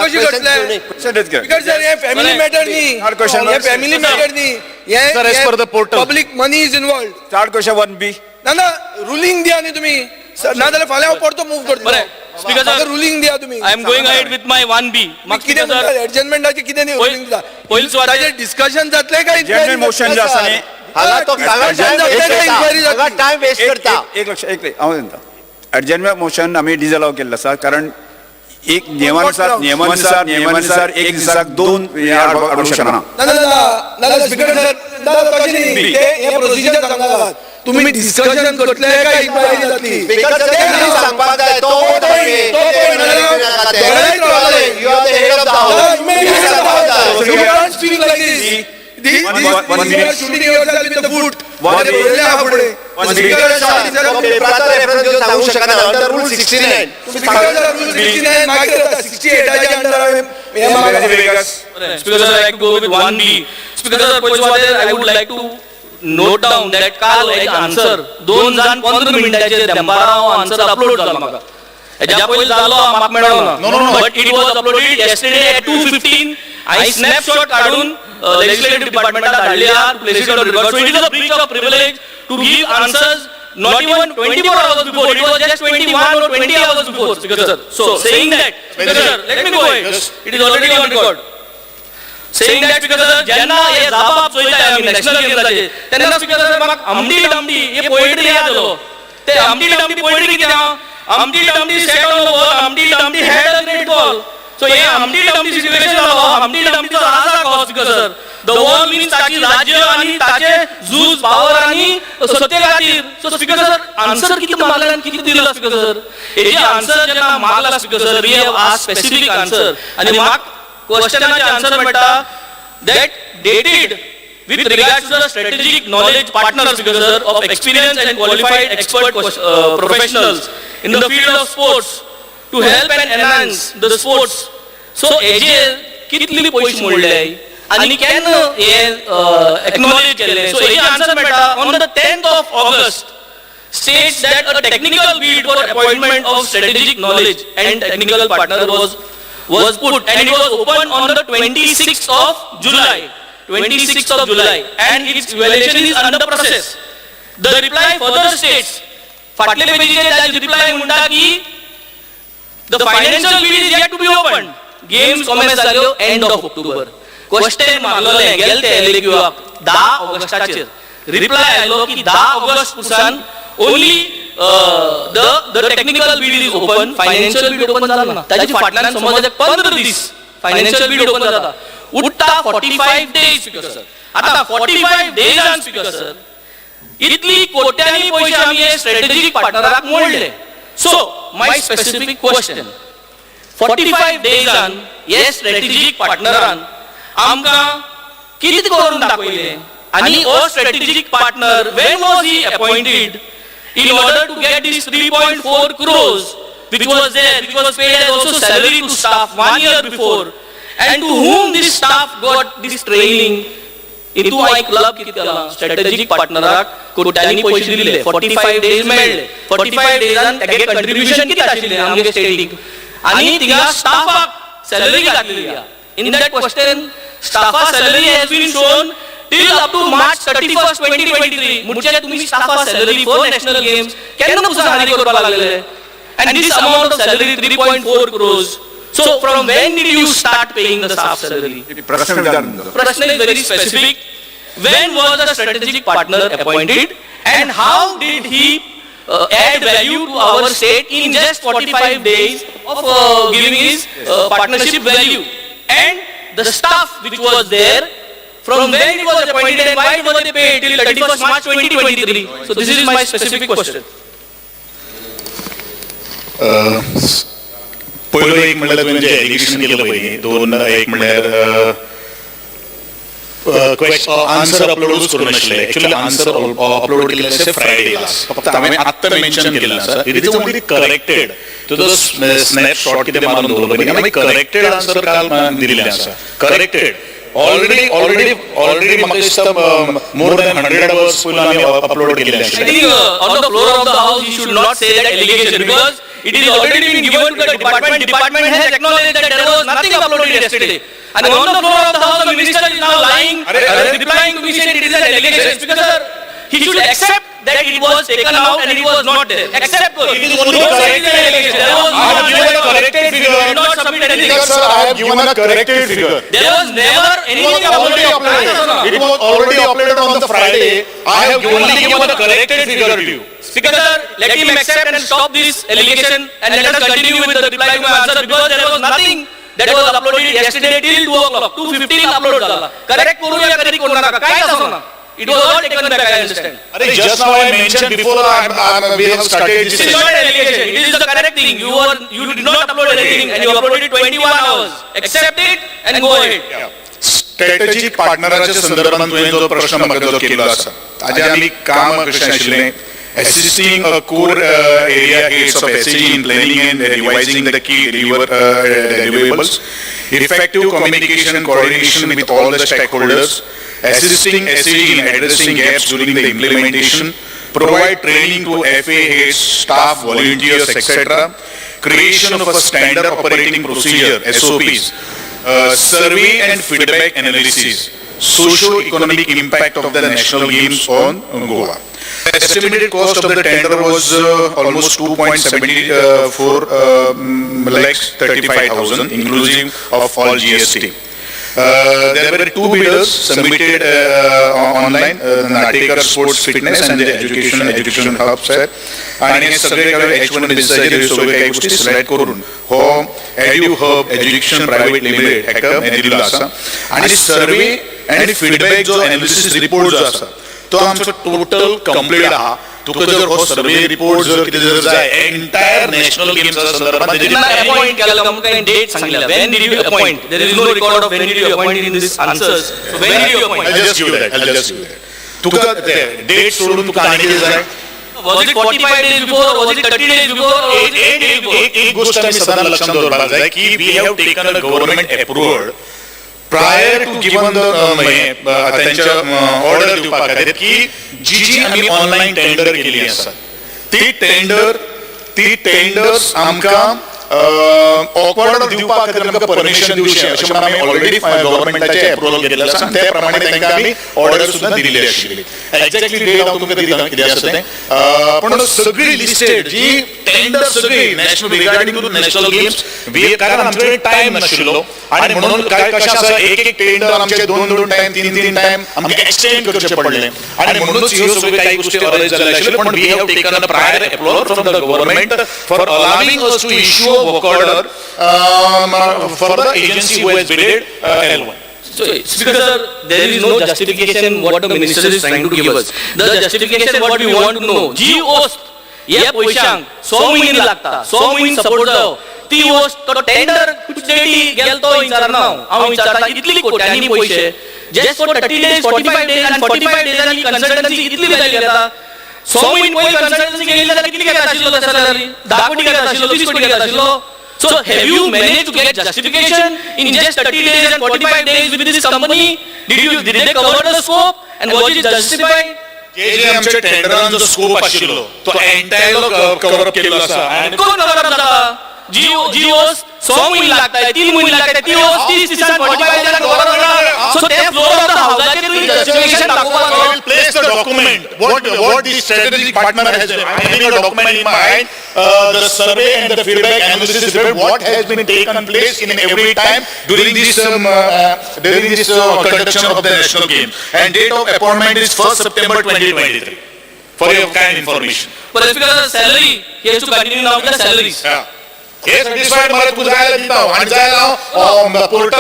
कशी घडले speaker sir हे फॅमिली मॅटर न्ही हे फॅमिली मॅटर न्ही हे public money is involve start question 1B ना रुलिंग दिया न्ही तुम्ही ना जाल्यार फाल्यां हांव परतो मूव करतलो स्पीकर सर रुलिंग दिया तुम्ही I am going ahead with my 1B मग कितें म्हणटा एडजस्टमेंटाचे कितें न्ही रुलिंग दिता पयलीच वाटे ताजेर डिस्कशन जातले काय एडजस्टमेंट मोशन जे आसा न्ही हांगा तो टाइम वेस्ट करता एक लक्ष एक हांव म्हणटा एडजस्टमेंट मोशन आमी डिसअलाव केल्लो आसा कारण एक नियमानुसार एक दिसाक 2 हाडूंक शकना ना स्पीकर सर तशें न्ही हे प्रोसिजर सांगात तुम्ही डिस्कशन करतले काय इन्क्वायरी जातली स्पीकर सर सांगपाक जाय तो you are the head of the house You can't speak like this. You are shooting yourself in the foot. पेपराचा रेफरन्स घेऊन सांगू शकता under rule 69 Speaker sir, I go with 1B. Speaker sir, I would like to note down that काल एक answer 2 जाण 15 मिनिटांचेर दंबाराव answer upload जाला म्हाका हेच्या पयलीं जालो म्हाका मेळना but it was uploaded yesterday at 2:15 I snapshot काढून legislative department धाडल्या placed on record. So it is a breach of privilege to give answers not even 24 hours before. It was just 21 or 20 hours before, Speaker sir. So saying that, Speaker sir, let me go ahead. It is already on record. Saying that, Speaker sir, ज्यांना हे जाबाब चोयताय आमी national गेम्साचे तेन्ना Speaker sir म्हाका आमटी डामटी हे poetry याद जालो ते आमटी डामटी पोएट्री कितें आहा humpty dumpty sat on the wall humpty dumpty had a great ball so हे आमटी डामटी सिच्युएशन जालो आमटी डामटीचो आसा को Speaker sir the wall means ताची राज्य आनी ताचे झूज पावर आनी सत्ते खातीर सो Speaker sir आन्सर कितें मागला आनी कितें दिला Speaker sir हेजे आन्सर जेन्ना मागला Speaker sir we have asked specific answer आनी म्हाका क्वेश्चनाचे आन्सर मेळटा that dated with regards to the strategic knowledge partners Speaker sir of experienced and qualified expert professionals in the field of sports to help and enhance the sports so हेजे कितली पयशे मोडले आनी केन्ना हे एक्नॉलेज केले so हेजे answer मेळटा on the 10th of August states that a technical bid for appointment of strategic knowledge and technical partner was put and it was opened on the 26th of July and its evaluation is under process. The reply further states फाटले पेजीचेर ताचे reply म्हणटा की the financial bid is yet to be opened. Games commence जाल्यो end of October. Question मागलोले गेलते एलक्यूआक 10 ऑगस्टाचेर reply आयलो की 10 August पुरसान only the technical bid is open financial bid open जाला ना ताची फाटल्यान समज 15 दीस financial bid open जाता उठता 45 days Speaker sir आता 45 days on Speaker sir इतली कोट्यांनी पैसे आमी हे स्ट्रॅटेजिक पार्टनराक मोडले so my specific question 45 days on हे स्ट्रॅटेजिक पार्टनरान आमकां कितें करून दाखयले आनी ओ strategic partner when was he appointed in order to get this 3.4 crores which was paid as also salary to staff 1 year before and to whom this staff got this training into my club kitala strategic partnerak कोट्यांनी पैसे दिले 45 days मेळले 45 days तागे contribution किती आशिल्ले आमगे static आनी तिगा स्टाफाक salary घातलेली in that question staff salary has been shown till up to March 31st 2023 मुझे तुम्ही staff salary for national games केन्ना पुसा हानी करपा लागले and this amount of salary 3.4 crores so from when did you start paying the staff salary प्रश्न is very specific when was the strategic partner appointed and how did he add value to our state in just 45 days of giving his partnership value and the staff which was there from when it was appointed and why was they paid till 31st March 2023 so this is my specific question पहिलो एक म्हणल्यार तुवें जे allegation केलं पळय दोन एक म्हणल्यार आन्सर अपलोडूच करूं नाशिल्ले एक्चुअली आन्सर अपलोड केले अशें फ्रायडे फक्त हांवें आत्तां मेन्शन केलें आसा इट इज ओनली करेक्टेड तुजो स्नॅपशॉट कितें मारून दवरलो पळय हांवें करेक्टेड आन्सर काल दिल्लें आसा करेक्टेड already म्हाका दिसता more than 100 hours पयलीं आमी अपलोड केलें आशिल्लें I think on the floor of the house you should not say that allegation because It is already been given to the department. Department has acknowledged that there was nothing uploaded yesterday. And on the floor of the House, the minister is now lying, replying to me saying it is an allegation. Speaker sir, he should accept that it was taken out and it was not there. Accept. It is only Don't say correct. it is an allegation. There was I have given a corrected figure. did not submit anything. Yes, sir, I have given a corrected figure. There was never anything Already uploaded. It was already uploaded on the Friday. I have only given a corrected figure to you. Speaker sir, let him accept and stop this allegation and let us continue with the reply to my answer because there was nothing that was uploaded yesterday till 2 o'clock. 2:15 upload झाला. Correct करूया कधी करू नका. काय असं ना? It was all taken back, I understand. Just now I mentioned before we have started this. It is not an allegation. It is the correct thing. You did not upload anything and you uploaded it 21 hours. Accept it and go ahead. Strategic पार्टनराच्या संदर्भात तुवें जो प्रश्न म्हाका जो केल्लो आसा ताजे आमी काम कशें आशिल्लें assisting core area heads of SAG in planning and revising the key deliverables, effective communication and coordination with all the stakeholders, assisting SAG in addressing gaps during the implementation, provide training to FA heads, staff, volunteers, etc., creation of a standard operating procedure, SOPs, survey and feedback analysis, socio-economic impact of the national games on Goa. Estimated cost of the tender was almost 2.74 lakhs 35,000, inclusive of all GST. There were two bidders submitted online, Natekar Sports Fitness and the Education Hub sir. आणि हे सगळे काही H1 बिजसाचे सगळे काही गोष्टी select करून हो edu hub education private limited हेका हे दिल्लो आसा आणि सर्वे आणि फीडबॅक जो एनालिसिस रिपोर्ट जो आसा तो आमचो टोटल कंप्लीट आहा तुका जर हो सर्वे रिपोर्ट जर कितें जर जाय एंटायर नॅशनल गेम्सा संदर्भात Appoint केला काय डेट सांगितला. When did you appoint? There is no record of when did you appoint in this answers. So when did you appoint? I'll just give that. तुका date सोडून तुका आनी कितें जाय Was it 45 days before or was it 30 days before or was it 8 days before? एक गोष्ट आमी सदां लक्षात दवरपाक जाय की we have taken a government approved prior to given the त्यांच्या ऑर्डर दिवपा खातीर की जी आमी ऑनलायन टेंडर केली आसा ती टेंडर्स आमकां ऑर्डर दिवपा खातीर आमकां परमिशन दिवचें अशें म्हणून आमी ऑलरेडी गव्हर्नमेंटाचे अप्रूव्हल घेतलेलें आसा आनी त्या प्रमाणे तांकां आमी ऑर्डर सुद्दां दिल्ली आशिल्ली एक्झॅक्टली डेट हांव तुमकां दिता कितें आसा तें पण सगळी लिस्टेड जी टेंडर सगळी national regarding to national games कारण आमचे कडेन टायम नाशिल्लो आणि म्हणून काय कशें आसा एक टेंडर आमचे दोन टायम तीन टायम आमकां एक्सटेंड करचें पडलें आणि म्हणूनच ह्यो सगळ्यो काही गोष्टी अरेंज जाल्यो आशिल्ल्यो पण we have taken a prior approval from the government for allowing us to issue a work order for the agency who has bidded L1. So, Speaker sir, there is no justification what the minister is trying to give us. The justification what we want to know. जी ओस्ट या पैशांक 100 महिने लागता 100 महिने support जाव ती ओस्ट तो tender कुछ डेटी गेलतो विचारना हांव विचारता इतली कोट्यांनी पैसे just for 30 days 45 days and 45 days आणि कन्सल्टन्सी इतली वेळ घेता 100 महिने पयली कन्सल्टन्सी केली जाल्यार कितली घेता आशिल्लो त्या सॅलरी 10 कोटी घेता आशिल्लो 20 कोटी घेता आशिल्लो. So have you managed to get justification in just 30 days and 45 days with this company? Did they cover the scope and was it justified? जे आमच्या टेंडरांचो स्कोप आशिल्लो तो एंटायर कव्हर अप केल्लो आसा आणि कोण कव्हर अप जाता जी ओस 100 महिने लागतात 3 महिने लागतात ती ओस 30 दिसान 45 दिसान कव्हर करना सो ते फ्लोर ऑफ द हाऊसाचे तुम्ही जस्टिफिकेशन दाखोवपाक I will place the document what the strategic partner has I am having a document in my hand the survey and the feedback analysis report what has been taken place in every time during this conduction of the national game and date of appointment is 1st September 2023 for your kind information. But Speaker salary he has to continue now with the salaries. हे satisfied मला तू जायला दिता आणि जायला portal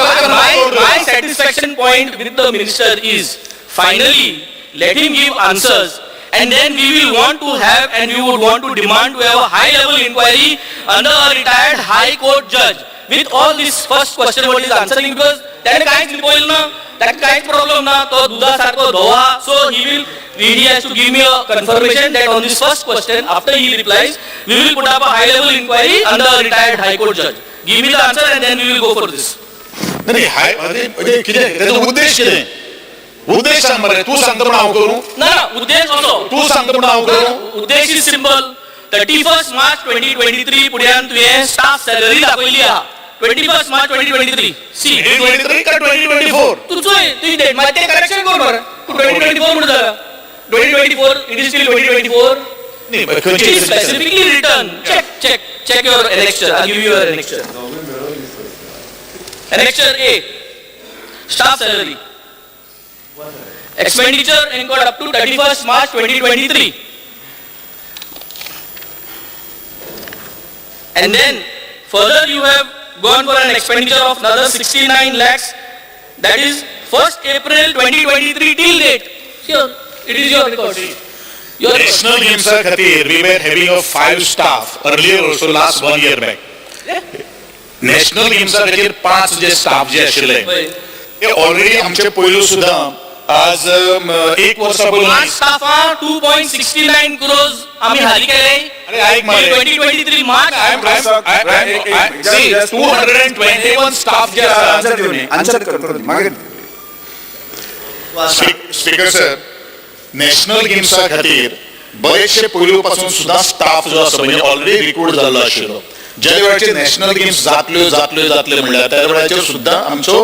my satisfaction point with the minister is finally let him give answers and then we will want to have and we would want to demand to have a high level inquiry under a retired high court judge with all this first question what is answering because त्याने काहीच लिपोईल ना त्यात काहीच problem ना तो दुधासारखं धोवा so he has to give me a confirmation that on this first question after he replies we will put up a high level inquiry under a retired high court judge give me the answer and then we will go for this. नाही हाय म्हणजे किती त्याचा उद्देश किती उद्देश सांग बरं तू सांगतो पण हांव करू ना उद्देश असो तू सांगतो पण हांव करू उद्देश इज सिंपल 31 March 2023 पुढ्यान तुवें स्टाफ सॅलरी दाखयली आहा 21 March 2023 सी 2023 का 2024? तुझोय तुझी डेट मागीर तें करेक्शन कर मरे तू 2024 म्हणून जाला 2024 इट इज स्टील 2024 नाही, It खंयची- is specifically written. Check your annexure. I'll give you your annexure. Annexure A. Staff salary. Expenditure incurred up to 31st March 2023. And then further you have gone for an expenditure of another 69 lakhs. That is 1st April 2023 till date. Here, it is your record. Your record. National Games खातीर we were having a 5 staff earlier also last 1 year back. National Games खातीर 5 जे staff जे आशिल्ले ते already आमचे पयलू सुद्धा आज 1 वर्सा पयलू March staff 2.69 crores आम्ही हाली केले. अरे ऐक मरे 2023 March. see 221 staff जे आसा आन्सर करतो मागे स्पीकर सर नॅशनल गेम्सा खातीर बरेचशे पयलू पासून सुद्धा स्टाफ जो आसा म्हणजे ऑलरेडी रिक्रूट जाल्लो आशिल्लो ज्या वेळाचेर नॅशनल गेम्स जातल्यो म्हणल्यार त्या वेळाचेर सुद्धा आमचो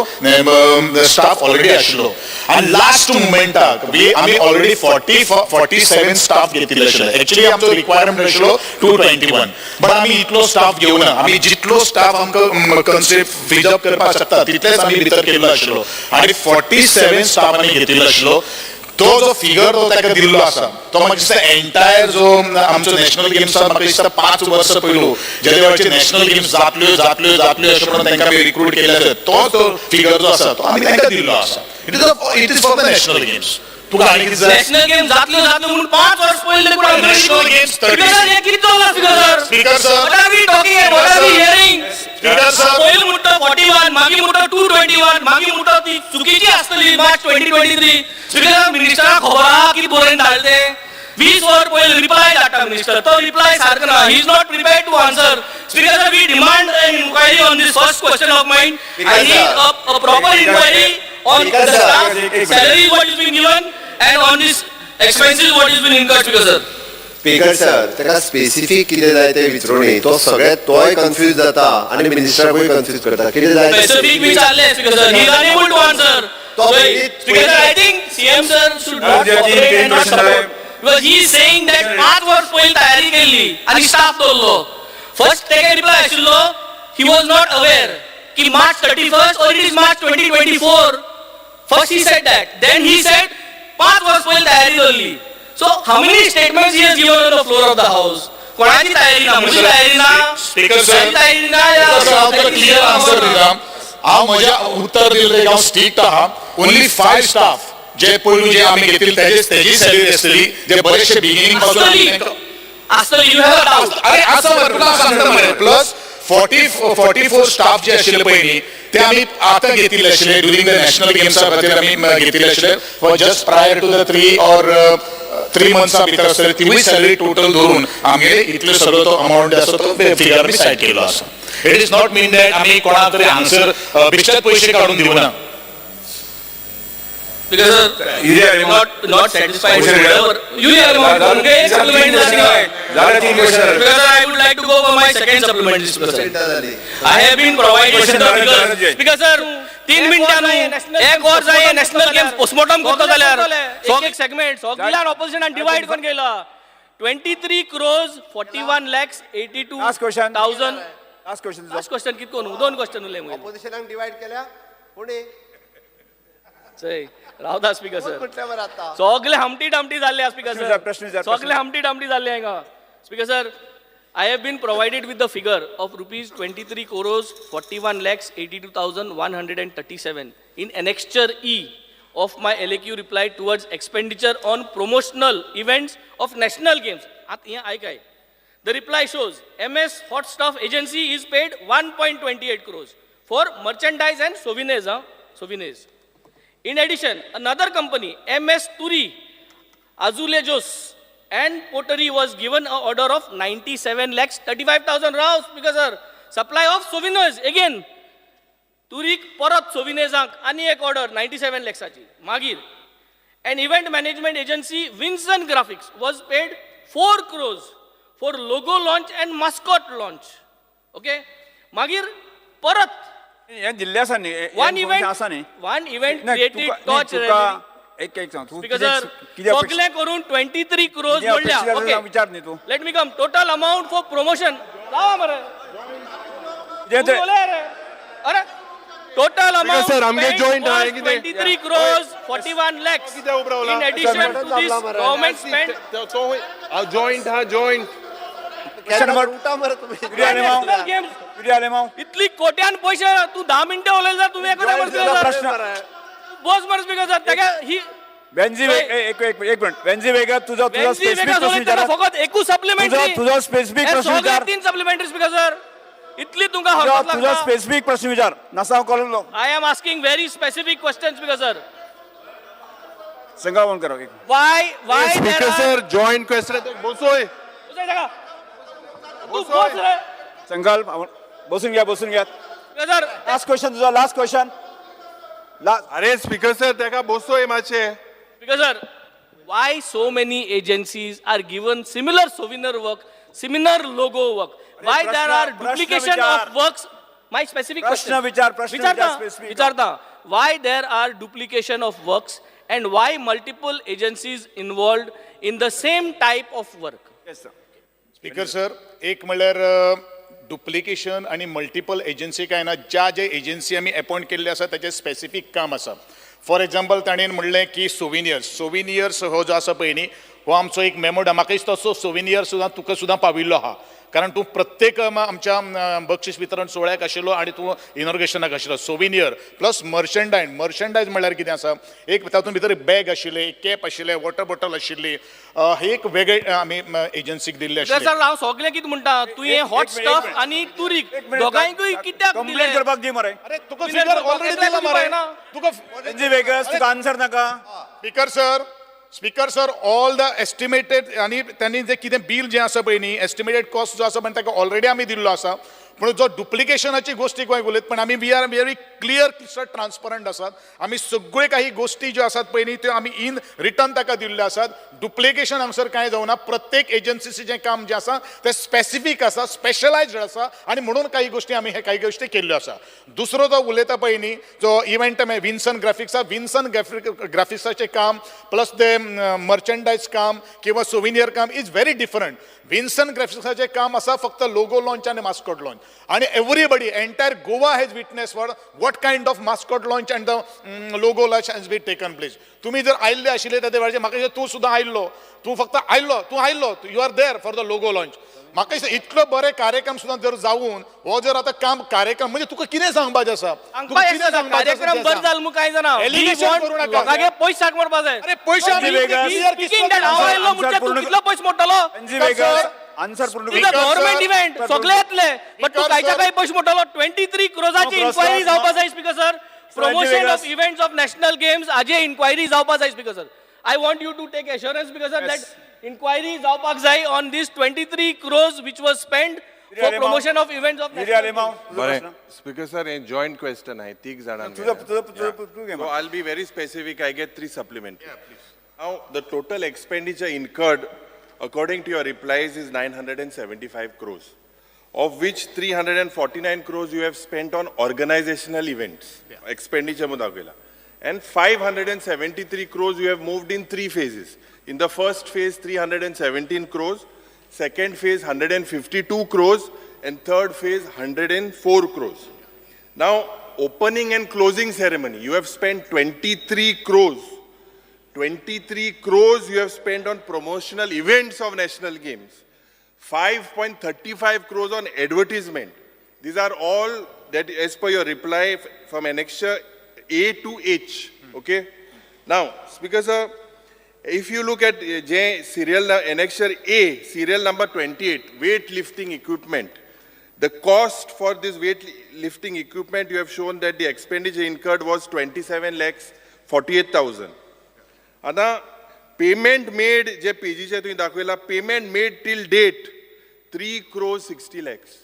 स्टाफ ऑलरेडी आशिल्लो आनी लास्ट मुमेंटाक आमी ऑलरेडी 47 स्टाफ घेतिल्ले आशिल्ले एक्चुअली आमचो रिक्वायरमेंट आशिल्लो 221 बट आमी इतलो स्टाफ घेवना आमी जितलो स्टाफ आमकां कन्सिडर फ्रीज अप करपाक शकता तितलेच आमी भितर केल्लो आशिल्लो आनी 47 स्टाफ आमी घेतिल्लो आशिल्लो तो जो फिगर तो ताका दिल्लो आसा तो म्हाका दिसता एंटायर जो आमचो नॅशनल गेम्स म्हाका दिसता 5 वर्सां पयलू ज्या वेळाचेर नॅशनल गेम्स जातल्यो अशें म्हणून तांकां आमी रिक्रूट केले तो फिगर जो आसा तो आमी तांकां दिल्लो आसा it is for the national games तुका आनी कितें जाय National Games जातल्यो म्हणून 5 वर्ष पयले पण National Games 30 हे किती जाला figure speaker sir What are we talking about? What are we hearing? Speaker sir पयले म्हणटा 41 मागीर म्हणटा 221 मागीर म्हणटा ती चुकीची आसतली मार्च 2023 स्पीकर मिनिस्टराक खबर आहा की बरोवन धाडले 20 वर पयले रिप्लाय धाडटा मिनिस्टर तो रिप्लाय सारको ना he is not prepared to answer speaker sir we demand an inquiry on this first question of mine I need a proper inquiry on the staff salary what is being given and on this expenses what is being incurred speaker sir speaker sir ताका specific कितें जाय ते विचारूनी तो सगळ्यात तोय confuse जाता आणि मिनिस्टराकूय confuse करता कितें जाय ते specific विचारले speaker sir he is unable to answer तो so speaker sir I think CM sir should not cooperate and not support because he is saying that 5 वर्ष पयली तयारी केल्ली आणि स्टाफ दवरलो फर्स्ट तेका रिप्लाय आशिल्लो he was not aware की March 31st or it is March 2024 first he said that then he said 5 वर्ष पयली तयारी दवरली so how many statements he has given on the floor of the house कोणाची तयारी ना म्हजी तयारी ना स्पीकर सर तयारी ना या क्लियर आन्सर दिला हांव म्हज्या उत्तर दिलें हांव स्ट्रिक्ट आहा ओन्ली 5 स्टाफ जे पयलू जे आमी घेतिल्ले तेजी सॅलरी आसतली जे बरेचशे बिगिनिंग पासून आसतली you have a doubt अरे असं तुला सांगता मरे प्लस 44 स्टाफ जे आशिल्ले पयलीं ते आमी आतां घेतिल्ले आशिल्ले ड्युरिंग द नॅशनल गेम्सा खातीर आमी घेतिल्ले आशिल्ले for just prior to the 3 मंथ्सा भितर आसतले तिवूय सॅलरी टोटल धरून आमगे इतलो सगळो तो अमावंट आसा तो फिगर आमी सायड केल्लो आसा it is not mean that आमी कोणा तरी आन्सर बेश्टेच पयशे काडून दिवना because not satisfied with whatever you have okay supplement is because I would like to go for my second supplement this person I have been provided because sir 3 मिनिटांनी एक और जाय नॅशनल गेम्स पोस्टमॉर्टम करता जाल्यार एक segment सगळ्यान opposition आणि divide करून गेला 23 crores 41 lakhs 82,000 लास्ट क्वेश्चन कित कोण 2 क्वेश्चन उरले मग ऑपोजिशनाक डिवाइड केल्या कोणी रावदा स्पीकर सर कुठल्यावर आता सगळे हमटी डमटी जाल्ले स्पीकर सर सगळे हमटी डमटी जाल्ले हांगा speaker sir I have been provided with the figure of rupees 23 crores 41 lakhs 82,137 in annexure E of my LAQ reply towards expenditure on promotional events of national games. The reply shows MS Hot Stuff Agency is paid 1.28 crores for merchandise and souvenirs. In addition, another company, MS Turi, Azulejos and Pottery was given an order of 97 lakhs 35,000 rounds because sir, supply of souvenirs again. Turik Parat souvenirs ani ek order 97 lakhsachi. Magir. An event management agency, Vincent Graphics, was paid 4 crores for logo launch and mascot launch. Okay, मागीर परत हे दिल्ले आसा न्ही one information आसा न्ही event one event नाही, created तुका- टॉच नाही, तुका एक सांग तू बिकॉज किती सगळे करून 23 crores किती म्हणल्या. अपेक्षित आहे ओके, विचार न्ही तू let me come. Total amount for promotion लावा मरे. कितें ते- अरे टोटल अमाउंट sir, आमगे joint आहे कितें? 23 crores 41 lakhs कितें उबरां उरला? in addition to this मरे. government spent. जॉईंट हा जॉईंट Question number- उठा मरे तुम्ही. किती आले माव? National games. किती आले माव? इतली कोट्यान पैसे तू 10 मिनिटं उलयला जाल्यार तुम्ही एखाद्या तुझा प्रश्न बस मरे स्पीकर सर ताका ही वेंजी होय. एक मिनिट वेंजी वेगा तुझा वेंजी स्पेसिफिक वेगळा प्रश्न सोडून त्यांना विचार फकत एकूच सप्लिमेंटरी तुझा स्पेसिफिक प्रश्न विचार 3 सप्लिमेंटरी स्पीकर सर. इतली तुमकां हरकत तुझा लागता. स्पेसिफिक प्रश्न विचार नसाव कळलो I am asking very specific questions because sir, संगा फोन करो एक why speaker there are sir joint question बोलतोय उचल टाका. तू बोस रे संगाल बसून घ्या because sir, लास्ट क्वेश्चन तुझा लास्ट क्वेश्चन अरे स्पीकर सर तेका बोलतोय मातशे because sir, why so many agencies are given similar souvenir work, similar logo work? Why प्रश्न- there are प्रश्न duplication विचार. of works? My specific प्रश्न question. विचार, प्रश्न विचारता, विचार, specific. विचारता. Why there are duplication of works and why multiple agencies involved in the same type of work? Speaker sir एक म्हणल्यार डुप्लिकेशन आणि मल्टिपल एजन्सी काय ना ज्या एजन्सी आमी अपॉइंट केल्ले आसा त्याचे स्पेसिफिक काम आसा. फॉर एक्झाम्पल ताणें म्हणलें की सोविनियर्स हो जो आसा पळय न्ही हो आमचो एक मेमोड म्हाका दिसता तसो सोविनियर सुद्दां तुका सुद्दां पाविल्लो आहा कारण तूं प्रत्येक आमच्या बक्षीस वितरण सोहळ्याक आशिल्लो आनी तूं इनॉर्गेशनाक आशिल्लो. सोविनियर प्लस मर्चंडायज म्हणल्यार कितें आसा एक तातूंत भितर बॅग आशिल्ले कॅप आशिल्ले वॉटर बॉटल आशिल्ली हे एक वेगळे आमी एजन्सीक दिल्ले Because आशिल्ले. sir, हांव सगळें कितें म्हणटा तुवें हॉट स्टफ आनी तुरीक दोगांयकूय कित्याक दिले? कंप्लेंट करपाक दी मरे अरे तुका तुवें फिगर करपाक ऑलरेडी येता दिला तुका मरे ना? तुका वेंजी वेगस तुका आन्सर नाका speaker sir all the estimated आणि त्यांनी जे कितें बिल जें आसा पळय न्ही एस्टिमेटेड कॉस्ट जो आसा पण ताका ऑलरेडी आमी दिल्लो आसा. पूण जो डुप्लिकेशनाची गोष्टी गोंय उलयत पण आमी we are very clear transparent आसात. आमी सगळे काही गोष्टी ज्यो आसात पळय न्ही त्यो आमी इन रिटर्न ताका दिल्ल्यो आसात. डुप्लिकेशन हांगसर कांय जावना. प्रत्येक एजन्सीचें जें काम जें आसा तें स्पेसिफीक आसा स्पेशलायज्ड आसा आनी म्हणून काही गोष्टी आमी हे काही गोष्टी केल्ल्यो आसा. दुसरो जो उलयता पळय न्ही जो इव्हेंट विन्सन ग्राफिक्साचें काम प्लस ते मर्चंडायज काम किंवा सोविनियर काम इज व्हेरी डिफरंट. विन्सन ग्राफिक्साचें काम आसा फक्त लोगो लॉन्च आनी मास्कॉट लॉन्च आणि everybody entire Goa has witness for what kind of mascot launch and the logo launch has been taken place. तुम्ही जर आयिल्ले आशिल्ले त्या वेळाचेर म्हाका दिसता तूं सुद्दां आयिल्लो तूं फक्त आयिल्लो you are there for the logo launch. म्हाका दिसता इतलो बरे कार्यक्रम सुद्दां जर जावून हो जर आतां काम कार्यक्रम म्हणजे तुका कितें सांगपाचें आसा कार्यक्रम बंद जाल मु काय जाणा Allegation करू नाका. लोकांगे पयस साक मारपा जाय. अरे पयशे आमी Speaking that हांव आयलो म्हणजे तू कितलो पयस मोडटलो? वेंजी वेगस आन्सर पूर्ण तुझा गव्हर्नमेंट इव्हेंट सगळे येतले बट तू कायच्या काही पयस मोडटलो. 23 क्रोजाची इन्क्वायरी जावपा जाय speaker sir. Promotion of events of national games हाजे इन्क्वायरी जावपा जाय speaker sir. I want you to take assurance Speaker sir that inquiry जावपाक जाय on these 23 crores which was spent for promotion of events of किती national आले माव games. तुझा प्रश्न? Speaker sir, a joint question आहे तीग जणांना. तुझं घे So मग. I'll be very specific. I get 3 supplementary. Now the total expenditure incurred, according to your replies, is 975 crores, of which 349 crores you have spent on organizational events. Expenditure मध्ये दाखवला. And 573 crores you have moved in 3 phases. In the first phase, 317 crores. Second phase, 152 crores. And third phase, 104 crores. Now, opening and closing ceremony, you have spent 23 crores. 23 crores you have spent on promotional events of national games. 5.35 crores on advertisement. These are all that as per your reply from annexure A to H. Okay? Now, Speaker sir, if you look at serial annexure A, serial number 28, weightlifting equipment, the cost for this weightlifting equipment, you have shown that the expenditure incurred was 27 lakhs 48,000. आता payment made जे पेजीचे तुम्ही दाखवला payment made till date 3 crores 60 lakhs.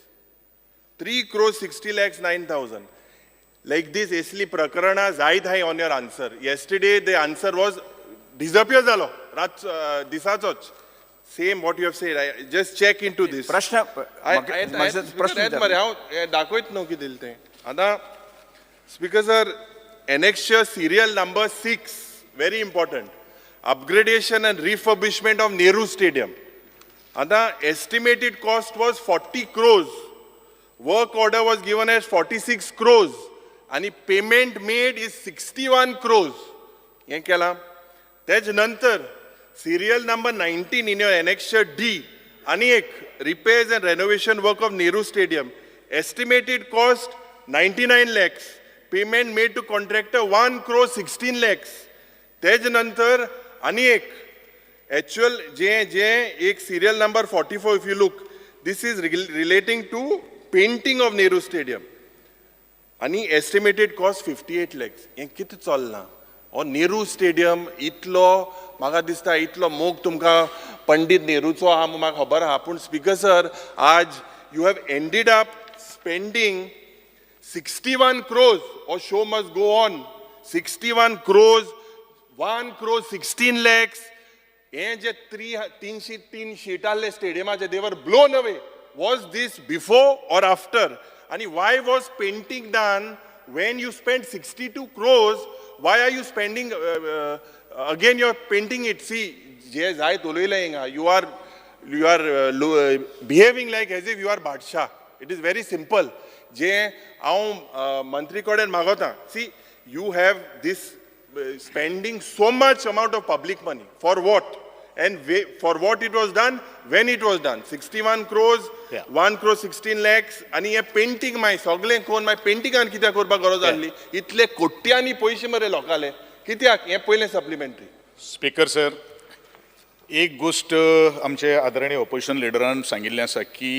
3 crores 60 lakhs 9,000. Like this, असली प्रकरणा जायत हाय on your answer. Yesterday the answer was disappear जालो रात दिसाचोच. same what you have said. I just check into this. प्रश्न प्रश्न मरे हांव दाखयत न्हू कितें दिलें तें आतां speaker sir annexure serial number 6 very important upgradation and refurbishment of Nehru Stadium. Ada estimated cost was 40 crores. Work order was given as 46 crores. And the payment made is 61 crores. Yen kela. Tej nantar serial number 19 in your annexure D. Ani repairs and renovation work of Nehru Stadium. Estimated cost 99 lakhs. Payment made to contractor 1 crore 16 lakhs. तेज नंतर आणि actual जे serial number 44 if you look, this is relating to painting of Nehru Stadium. आणि estimated cost 58 lakhs. हे किती चलना? और Nehru Stadium इतलो म्हाका दिसता इतलो मोग तुमका पंडित नेहरूचो आहा म्हाका खबर आहा पूण स्पीकर सर आज you have ended up spending 61 crores or show must go on 61 crores 1 crore 16 lakhs हे जे 303 sheet आले स्टेडियमाचे they were blown away. Was this before or after? And why was painting done when you spent 62 crores? Why are you spending again you're painting it? See जे जाय तोलयले हिंगा you are behaving like as if you are Badshah. It is very simple. जे हांव मंत्री कडेन मागोता see you have these spending so much amount of public money for what end for what it was done when it was done 61 crores 1 crore 16 lakhs आणि हे painting माय सगळें कोण माय पेंटिंगान कित्याक करपाक गरज आसली इतले कोट्यांनी पयशे मरे लोकाले कित्याक हे पयलें सप्लिमेंटरी. स्पीकर सर एक गोष्ट आमचे आदरणीय ऑपोजिशन लिडरान सांगिल्लें आसा की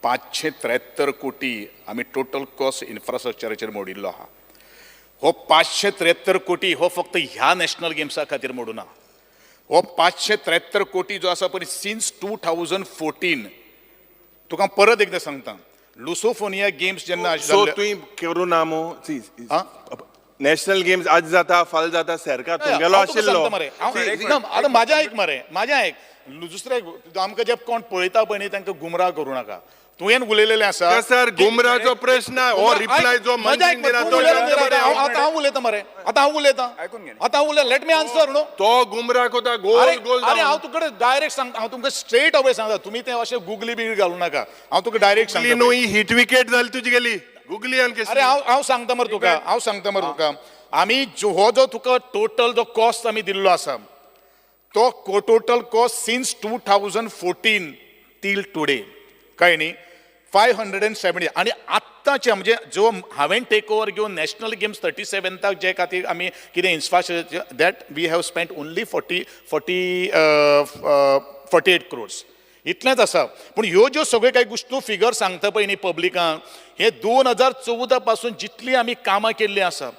573 कोटी आम्ही टोटल कॉस्ट इन्फ्रास्ट्रक्चराचेर मोडिल्लो आहा. हो 573 कोटी हो फक्त ह्या नॅशनल गेम्सा खातीर मोडूना. हो 573 कोटी जो आसा पळय सिन्स 2014 तुका परत एकदा सांगता लुसोफोनिया गेम्स जेन्ना सो तुवें करूं ना मो नॅशनल गेम्स आज जाता फाल जाता सारका तुमगेलो आशिल्लो आतां म्हाजें आयक दुसरे आमकां जे कोण पळयता पळय न्ही तांकां गुमराह करूं नाका. तुवें उलयलेलें आसा सर गुमराहचो प्रश्न हो रिप्लाय जो मंत्रीन दिला तो हांव उलयतां मरे आतां हांव उलय लेट मी आन्सर न्हू तो गुमराह कोता गोल गोल अरे हांव तुका डायरेक्ट सांगता हांव तुमकां स्ट्रेट अवे सांगता तुमी तें अशें गुगली बी घालूं नाका हांव तुका डायरेक्ट सांगता न्हू ही हिट विकेट जाली तुजी गेली गुगली अरे हांव सांगता मरे तुका आमी हो जो तुका टोटल जो कॉस्ट आमी दिल्लो आसा तो total cost since 2014 till today कळ्ळें न्ही 570 आणि आत्ताचे म्हणजे जो हांवें टेक ओवर घेवन नॅशनल गेम्स 37th जे खातीर आमी कितें infrastructure that we have spent only 48 crores इतलेंच आसा. पूण ह्यो ज्यो सगळ्यो काही गोश्टी फिगर सांगता पळय न्ही पब्लिकांक हे 2014 पासून जितली आमी कामां केल्ली आसा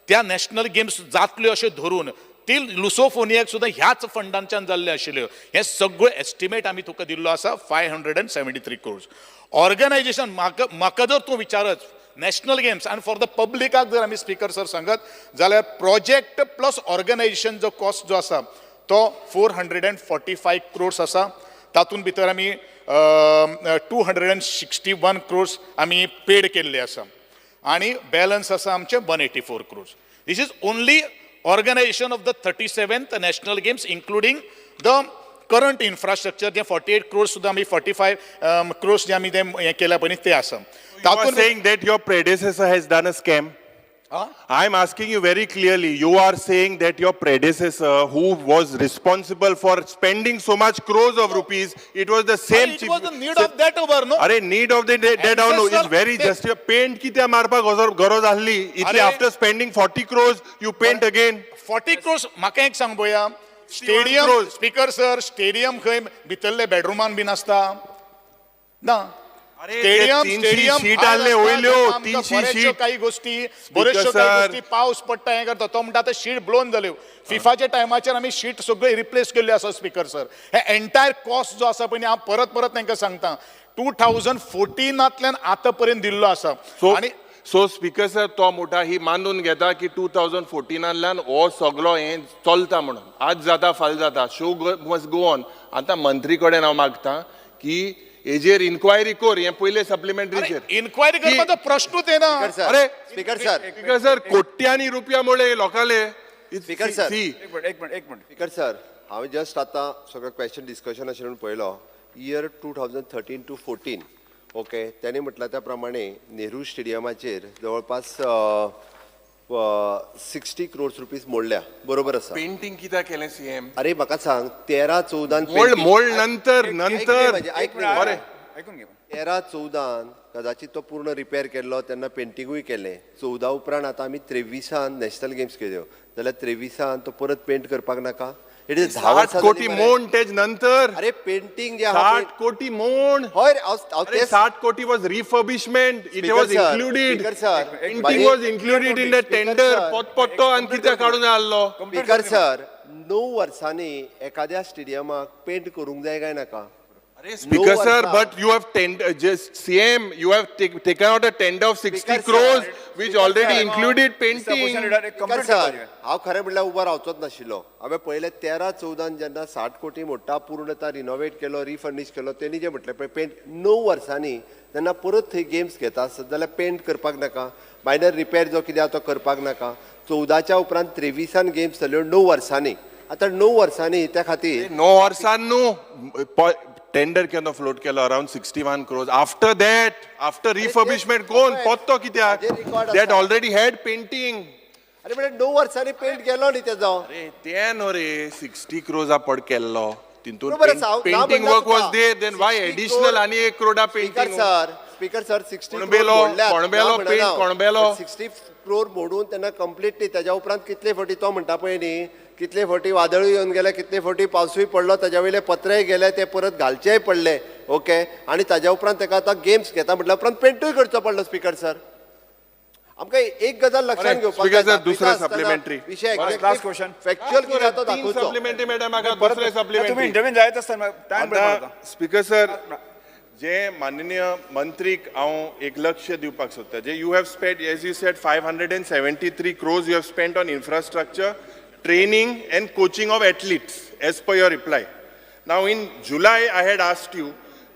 त्या नॅशनल गेम्स जातल्यो अशें धरून टील लुसोफोनियाक सुद्दां ह्याच फंडांच्यान जाल्ले आशिल्ल्यो हे सगळो एस्टिमेट आमी तुका दिल्लो आसा 573 crores. ऑर्गनायझेशन म्हाका जर तूं विचारत नॅशनल गेम्स आनी फॉर द पब्लिकाक जर आमी स्पीकर सर सांगत जाल्यार प्रोजेक्ट प्लस ऑर्गनायझेशन जो कॉस्ट जो आसा तो 445 crores आसा. तातूंत भितर आमी 261 crores आमी पेड केल्ले आसा आनी बॅलन्स आसा आमचे 184 crores. This is only organization of the 37th national games including the current infrastructure जे 48 crores सुद्धा आम्ही 45 crores जे आम्ही ते केल्या पण ते आसा. You are saying that your predecessor has done a scam? I am asking you very clearly. You are saying that your predecessor, who was responsible for spending so much crores of rupees, it was the same. It was the need of that over, no? Are need of the dead over is very just. Your paint किती मारपाक गरज आसली. इतले after spending 40 crores, you paint again. 40 crores. म्हाका एक सांग बोया. Stadium speaker sir stadium खंय भितरले बेडरूमान बीन आसता ना. स्टेडियम शीट आले वयल्यो 300 शीट काही गोष्टी बऱ्योचशो काही गोष्टी पावस पडटा हे करता तो म्हणटा आतां शीट ब्लोन जाल्यो. फिफाच्या टायमाचेर आमी शीट सगळे रिप्लेस केल्ले आसा स्पीकर सर. हे एंटायर कॉस्ट जो आसा पळय हांव परत तांकां सांगता 2014 आतल्यान आतां पर्यंत दिल्लो आसा. सो स्पीकर सर तो मोठा ही मानून घेता की 2014 हो सगळो हे चलता म्हणून आज जाता फाल जाता शो मस्ट गो ऑन. आता मंत्री कडेन हांव मागता की हेजेर इन्क्वायरी कर हे पयले सप्लिमेंटरीचेर इन्क्वायरी करपाचो प्रश्नूच येना. अरे स्पीकर सर स्पीकर सर कोट्यांनी रुपया मोडे लोकांले. Speaker sir. एक मिनिट स्पीकर सर हांवें जस्ट आतां सगळं क्वेश्चन डिस्कशन अशें म्हणून पळयलो इयर 2013 to 14 ओके त्यांनी म्हटलं त्या प्रमाणे नेहरू स्टेडियमाचेर जवळपास 60 crores रुपीज मोडल्या बरोबर आसा. पेंटिंग कित्याक केलें सीएम. अरे म्हाका सांग 13-14 मोड नंतर बरें 13-14 कदाचित तो पूर्ण रिपेअर केल्लो तेन्ना पेंटिंगूय केलें 14 उपरांत आतां आमी 23 नॅशनल गेम्स केल्यो जाल्यार 23 तो परत पेंट करपाक नाका. इट इज 60 कोटी मोड तेज नंतर. अरे पेंटिंग जे 60 कोटी मोड. हय 60 कोटी was refurbishment. It was included. Painting was included in the tender. पत्तो आनी कितें काडून जाल्लो. स्पीकर सर 9 वर्सांनी एखाद्या स्टेडियमाक पेंट करूंक जाय काय नाका. Speaker sir, but you have just CM, you have taken out a tender of 60 crores, which already included painting. Speaker sir हांव खरें म्हणल्यार उबो रावचोच नाशिल्लो. हांवें पयले 13-14 जेन्ना 60 कोटी मोठा पूर्ण ता रिनोवेट केलो रिफर्निश केलो तेणी जे म्हटलें पळय पेंट 9 वर्सांनी तेन्ना परत थंय गेम्स घेता आसत जाल्यार पेंट करपाक नाका मायनर रिपेर जो कितें आसा तो करपाक नाका. 14च्या उपरांत 23 गेम्स जाल्यो 9 वर्सांनी. आतां 9 वर्सांनी त्या खातीर 9 वर्सांनी टेंडर केन्ना फ्लोट केलो around 61 crores. After that, after refurbishment कोण पत्तो कित्याक that already had painting. अरे म्हणजे 9 वर्सांनी पेंट केलो न्ही तेजो. अरे ते नो रे 60 crores पड केल्लो तितून बरोबर आसा, हांव पेंटिंग ना वर्क म्हणटा was there then why 60 additional आनी 1 crore पेंटिंग. स्पीकर सर 60 कोणबेलो पेंट कोणबेलो 60 crore मोडून तेन्ना कंप्लिटली त्याच्या उपरांत कितले फावटी तो म्हणटा पळय न्ही कितले फावटी वादळूय येवन गेले कितले फावटी पावसूय पडलो ताच्या वयले पत्रेय गेले ते परत घालचेय पडले ओके आनी ताच्या उपरांत ताका आतां गेम्स घेता म्हटल्या उपरांत पेंटूय करचो पडलो स्पीकर सर. आमकां एक गजाल लक्षात घेवपाक स्पीकर सर दुसरो सप्लिमेंटरी विषय लास्ट क्वेश्चन फॅक्च्युअल कितें आसा तो दाखोवचो. सप्लिमेंटरी मॅडम म्हाका दुसरे सप्लिमेंटरी तुम्ही इंटरव्यू जायत आसतना टाइम स्पीकर सर जे माननीय मंत्रीक हांव एक लक्ष दिवपाक सोदता जे you have spend as you said 573 crores you have spent on infrastructure, training and coaching of athletes as per your reply. Now in July I had asked you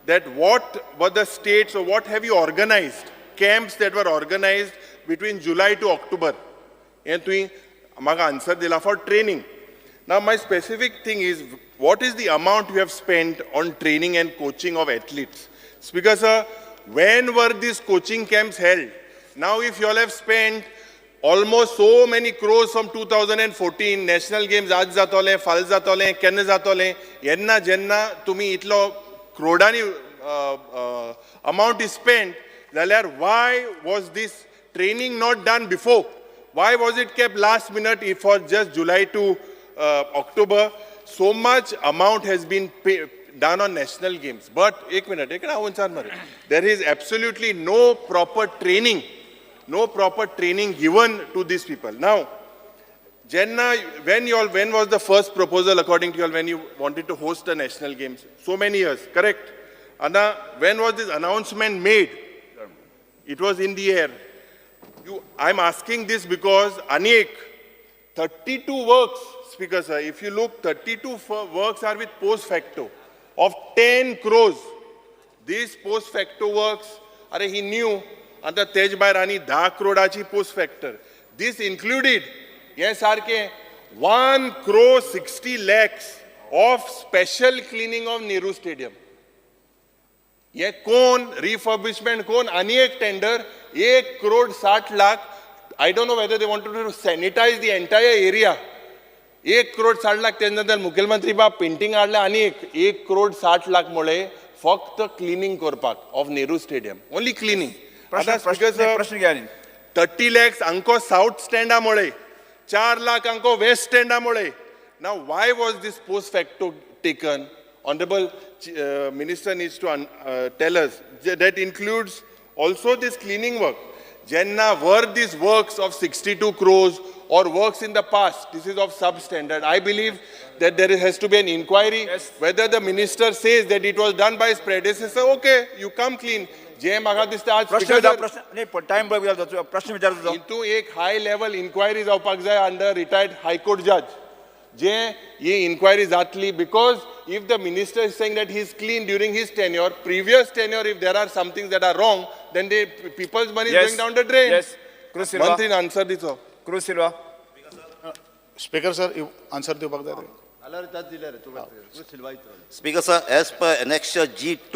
that what were the states or what have you organized camps that were organized between July to October and तुवें म्हाका answer दिला for training. Now my specific thing is what is the amount you have spent on training and coaching of athletes? Speaker sir, when were these coaching camps held? Now if you all have spent almost so many crores from 2014 national games आज जातोले फाल जातोले केन्ना जातोले येन्ना जेन्ना तुमी इतलो क्रोडांनी amount is spent जाल्यार why was this training not done before? Why was it kept last minute for just July to October? So much amount has been done on national games, but एक minute there is absolutely no proper training given to these people. Now Jenna, when was the first proposal according to you all when you wanted to host the national games? So many years, correct? Anna, when was this announcement made? It was in the air. I'm asking this because Anik 32 works, Speaker sir, if you look 32 works are with post facto of 10 crores. These post facto works, he knew आता तेज भायर आनी 10 crore post factor. This included yes सारखे 1 crore 60 lakhs of special cleaning of Nehru Stadium. ये कोण refurbishment कोण आनी एक tender 1 crore 60 lakh. I don't know whether they wanted to sanitize the entire area. 1 crore 60 lakh त्यानंतर मुख्यमंत्री बाब painting हाडले आनी 1 crore 60 lakh मुळे फक्त क्लिनिंग करपाक of Nehru stadium only cleaning. प्रश्न घ्या 30 lakhs अंको साउथ स्टँडा मुळे 4 lakh अंको वेस्ट स्टँडा मुळे. Now why was this post facto taken? Honorable Minister needs to tell us that includes also this cleaning work. Jenna, were these works of 62 crores or works in the past? This is of substandard. I believe that there has to be an inquiry. Whether the minister says that it was done by his predecessor, okay, you come clean. जे म्हाका दिसता आज प्रश्न speaker विचार sir, प्रश्न नाही time प्रश्न विचार तुझो हितू एक हाय लेवल इन्क्वायरी जावपाक जाय अंडर रिटायर्ड हायकोर्ट जज जे ही इन्क्वायरी जातली because if the minister is saying that he is clean during his tenure, previous tenure, if there are some things that are wrong, then the people's money is going down the drain. Yes. Cruz Silva. Mantri answer this. Cruz Silva. Speaker sir answer दिवपाक जाय जाल्यार जज दिले रे तूं सिल्वा इतलो Speaker sir, as per Annexure G2.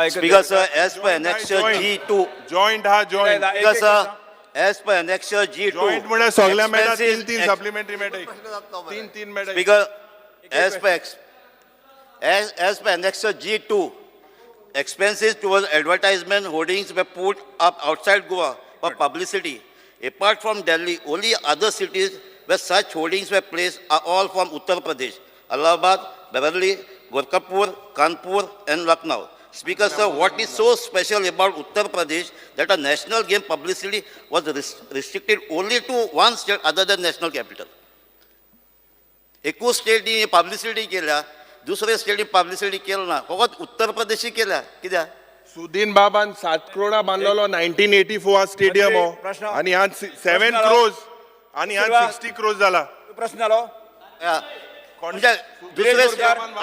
Speaker sir, as per Annexure G2. Joint ha joint. Speaker sir, as per Annexure G2. Joint म्हणजे सगळ्या मेळटा expenses- तीन सप्लिमेंटरी मेळटा तीन मेळटा Speaker, as per Annexure G2, expenses towards advertisement hoardings were put up outside Goa for publicity. Apart from Delhi, only other cities where such hoardings were placed are all from Uttar Pradesh, Allahabad, Beverly, Gorakhpur, Kanpur and Lucknow. Speaker sir, what is so special about Uttar Pradesh that a national game publicity was restricted only to one state other than national capital? एकूच स्टेटी publicity केल्या दुसरे स्टेटी publicity केलं ना फकत उत्तर प्रदेशी केल्या कित्याक सुदीन बाबान 7 करोडा बांधलेलो 1984 स्टेडियम हो प्रश्न. आणि ह्यात 7 crores आणि ह्यात 60 crores जाला प्रश्न जालो म्हणजे दुसरे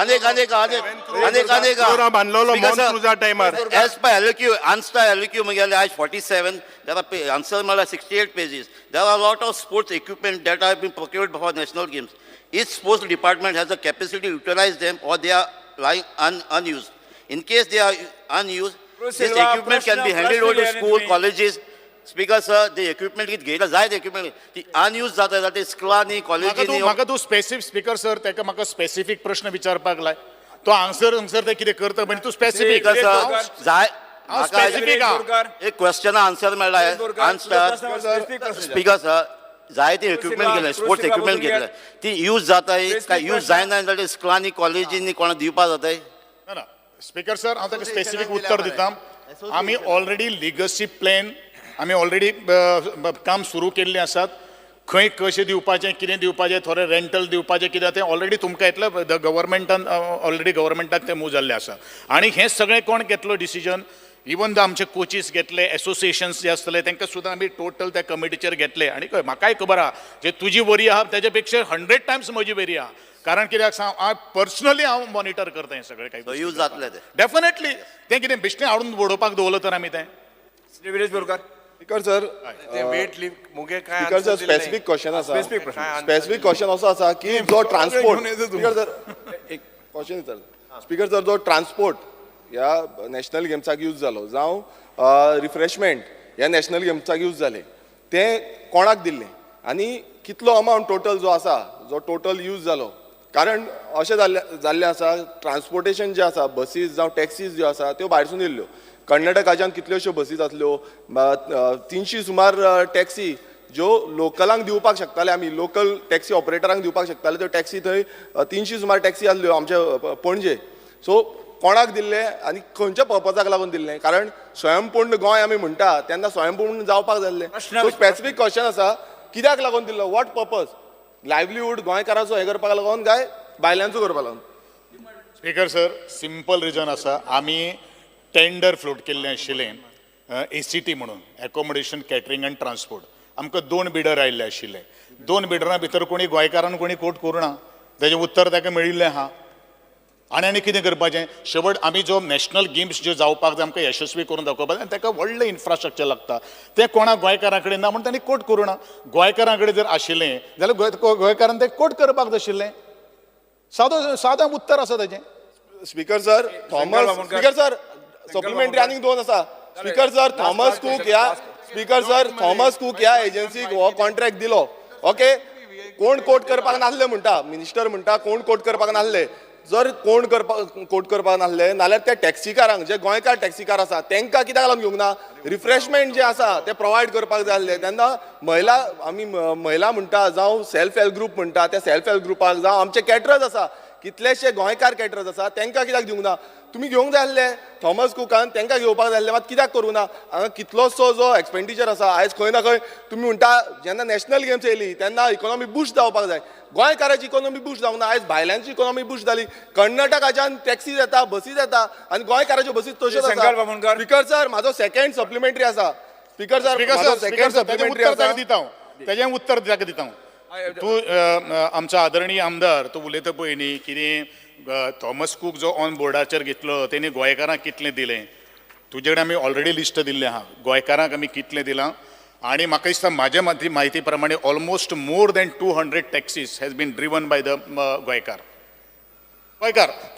अनेक अनेक अनेक अनेक अनेक करोडा बांधलेलो मॉन्क्रुजा टायमार As per LQ, answer LQ म्हणजे आज 47, there are answer मला 68 pages. There are a lot of sports equipment that have been procured for national games. Each sports department has the capacity to utilize them or they are lying unused. In case they are unused, this Silva, equipment can be handed over to school, colleges. Speaker sir, the equipment कित घेयला जाय the equipment ती unused जाता जाता स्कुलांनी कॉलेजींनी म्हाका तूं specific speaker sir ताका म्हाका स्पेसिफिक प्रश्न विचारपाक लाय तो आन्सर ते कितें करता म्हणजे तू स्पेसिफिक स्पीकर सर जाय स्पेसिफिक एक क्वेश्चन आन्सर मेळ्ळा आन्सर स्पीकर सर जाय ती इक्विपमेंट घेतले स्पोर्ट्स इक्विपमेंट घेतले ती यूज जाताय काय यूज जायना जाल्यार स्कुलांनी कॉलेजींनी कोणा दिवपा जाताय ना स्पीकर सर हांव ताका स्पेसिफिक उत्तर दिता आमी ऑलरेडी लिगसी प्लॅन आमी ऑलरेडी काम सुरू केल्लें आसात खंय कशें दिवपाचें कितें दिवपाचें थोडें रेंटल दिवपाचें कितें तें ऑलरेडी तुमकां येतलें गव्हर्मेंटान ऑलरेडी गव्हर्मेंटाक तें मूव जाल्लें आसा आनी हें सगळें कोण घेतलो डिसिजन इवन द आमचे कोचीस घेतले एसोसिएशन्स जे आसतले तांकां सुद्दां आमी टोटल त्या कमिटीचेर घेतले आनी म्हाकाय खबर आहा जे तुजी वरी आहा तेजे पेक्षा 100 टायम्स म्हजी वरी आहा कारण कित्याक सांग पर्सनली हांव मॉनिटर करता हें सगळें काही यूज जातले ते डेफिनेटली तें कितें बेश्टें हाडून उडोवपाक दवरलो तर आमी तें श्री विरेश बोरकार स्पीकर सर ते वेट लिफ्ट मुगे काय स्पीकर सर answer दिले स्पेसिफिक क्वेश्चन आसा Specific प्रश्न. स्पेसिफिक क्वेश्चन असो आसा की जो ट्रान्सपोर्ट स्पीकर सर एक क्वेश्चन विचार स्पीकर सर जो ट्रान्सपोर्ट ह्या नॅशनल गेम्साक यूज जालो जावं रिफ्रेशमेंट ह्या नॅशनल गेम्साक यूज जाले ते कोणाक दिल्ले आनी कितलो अमावंट टोटल जो आसा जो टोटल यूज जालो कारण अशें जाल्लें आसा ट्रान्सपोर्टेशन जे आसा बसीस जावं टॅक्सीज ज्यो आसा त्यो भायरसून येयल्ल्यो कर्नाटकाच्यान कितल्योश्यो बसीस आसल्यो 300 सुमार टॅक्सी ज्यो लोकलांक दिवपाक शकताले आमी लोकल टॅक्सी ऑपरेटरांक दिवपाक शकताले त्यो टॅक्सी थंय 300 सुमार टॅक्सी आसल्यो आमचे पणजे सो कोणाक दिल्ले आनी खंयच्या पर्पजाक लागून दिल्ले कारण स्वयंपूर्ण गोंय आमी म्हणटा तेन्ना स्वयंपूर्ण जावपाक जाल्ले सो स्पेसिफीक क्वेश्चन आसा कित्याक लागून दिल्लो वॉट पर्पज लायव्हलीहूड गोंयकाराचो हे करपाक लागून काय बायलांचो करपाक लागून स्पीकर सर सिंपल रिजन आसा आमी टेंडर फ्लोट केल्लें आशिल्लें ACT म्हणून एकोमोडेशन कॅटरिंग एंड ट्रान्सपोर्ट आमकां 2 बिडर आयिल्ले आशिल्ले 2 बिडरां भितर कोणी गोंयकारान कोणी कोट करूं ना तेजें उत्तर ताका मेळिल्लें आहा आनी कितें करपाचें शेवट आमी जो नॅशनल गेम्स ज्यो जावपाक जाय आमकां यशस्वी करून दाखोवपाक जाय ताका व्हडलें इन्फ्रास्ट्रक्चर लागता तें कोणाक गोंयकारा कडेन ना म्हण तांणी कोट करूं ना गोंयकारां कडेन जर आशिल्लें जाल्यार गोंयकारान तें कोट करपाक जाय आशिल्लें सादें उत्तर आसा ताचें speaker sir Thomas speaker sir supplementary आनीक 2 आसा स्पीकर सर थॉमस कूक ह्या स्पीकर सर थॉमस कूक ह्या एजन्सीक हो कॉन्ट्रॅक्ट दिलो ओके कोण कोट करपाक नासले म्हणटा मिनिस्टर म्हणटा कोण कोट करपाक नासले जर कोण कोट करपाक नासले नाल्यार त्या टॅक्सीकारांक जे गोंयकार टॅक्सीकार आसा तांकां कित्याक लागून घेवंक ना रिफ्रेशमेंट जे आसा ते प्रोवायड करपाक जाय आसले तेन्ना आमी महिला म्हणटा जावं सेल्फ हेल्प ग्रूप म्हणटा त्या सेल्फ हेल्प ग्रुपाक जावं आमचे कॅटरर्स आसा कितलेशे गोंयकार कॅटरर्स आसा तांकां कित्याक दिवंक ना तुम्ही घेवंक जाय आसले थॉमस कुकान तांकां घेवपाक जाय आसलें मात कित्याक करूं ना हांगा कितलोसो जो एक्सपेंडिचर आसा आयज खंय ना खंय तुमी म्हणटा जेन्ना नॅशनल गेम्स येयली तेन्ना इकॉनॉमी बूस्ट जावपाक जाय गोंयकाराची इकॉनॉमी बूस्ट जावंक ना आयज भायल्यांची इकॉनॉमी बूस्ट जाली कर्नाटकाच्यान टॅक्सीज येता बसीज येता आनी गोंयकाराच्यो बसीज तश्योच आसा स्पिकर सर म्हाजो सेकंड सप्लिमेंटरी आसा स्पिकर सर म्हाजो सेकंड सप्लिमेंटरी आसा तेजें उत्तर ताका दिता हांव तूं आमचो आदरणीय आमदार तूं उलयता पळय न्ही कितें थॉमस कूक जो ऑन बोर्डाचेर घेतलो तेणी गोंयकारांक कितलें दिलें तुजे कडेन आमी ऑलरेडी लिस्ट दिल्लें आहा गोंयकारांक आमी कितलें दिलां आनी म्हाका दिसता म्हाज्या म्हायती प्रमाणे almost more than 200 taxis has been driven by the गोंयकार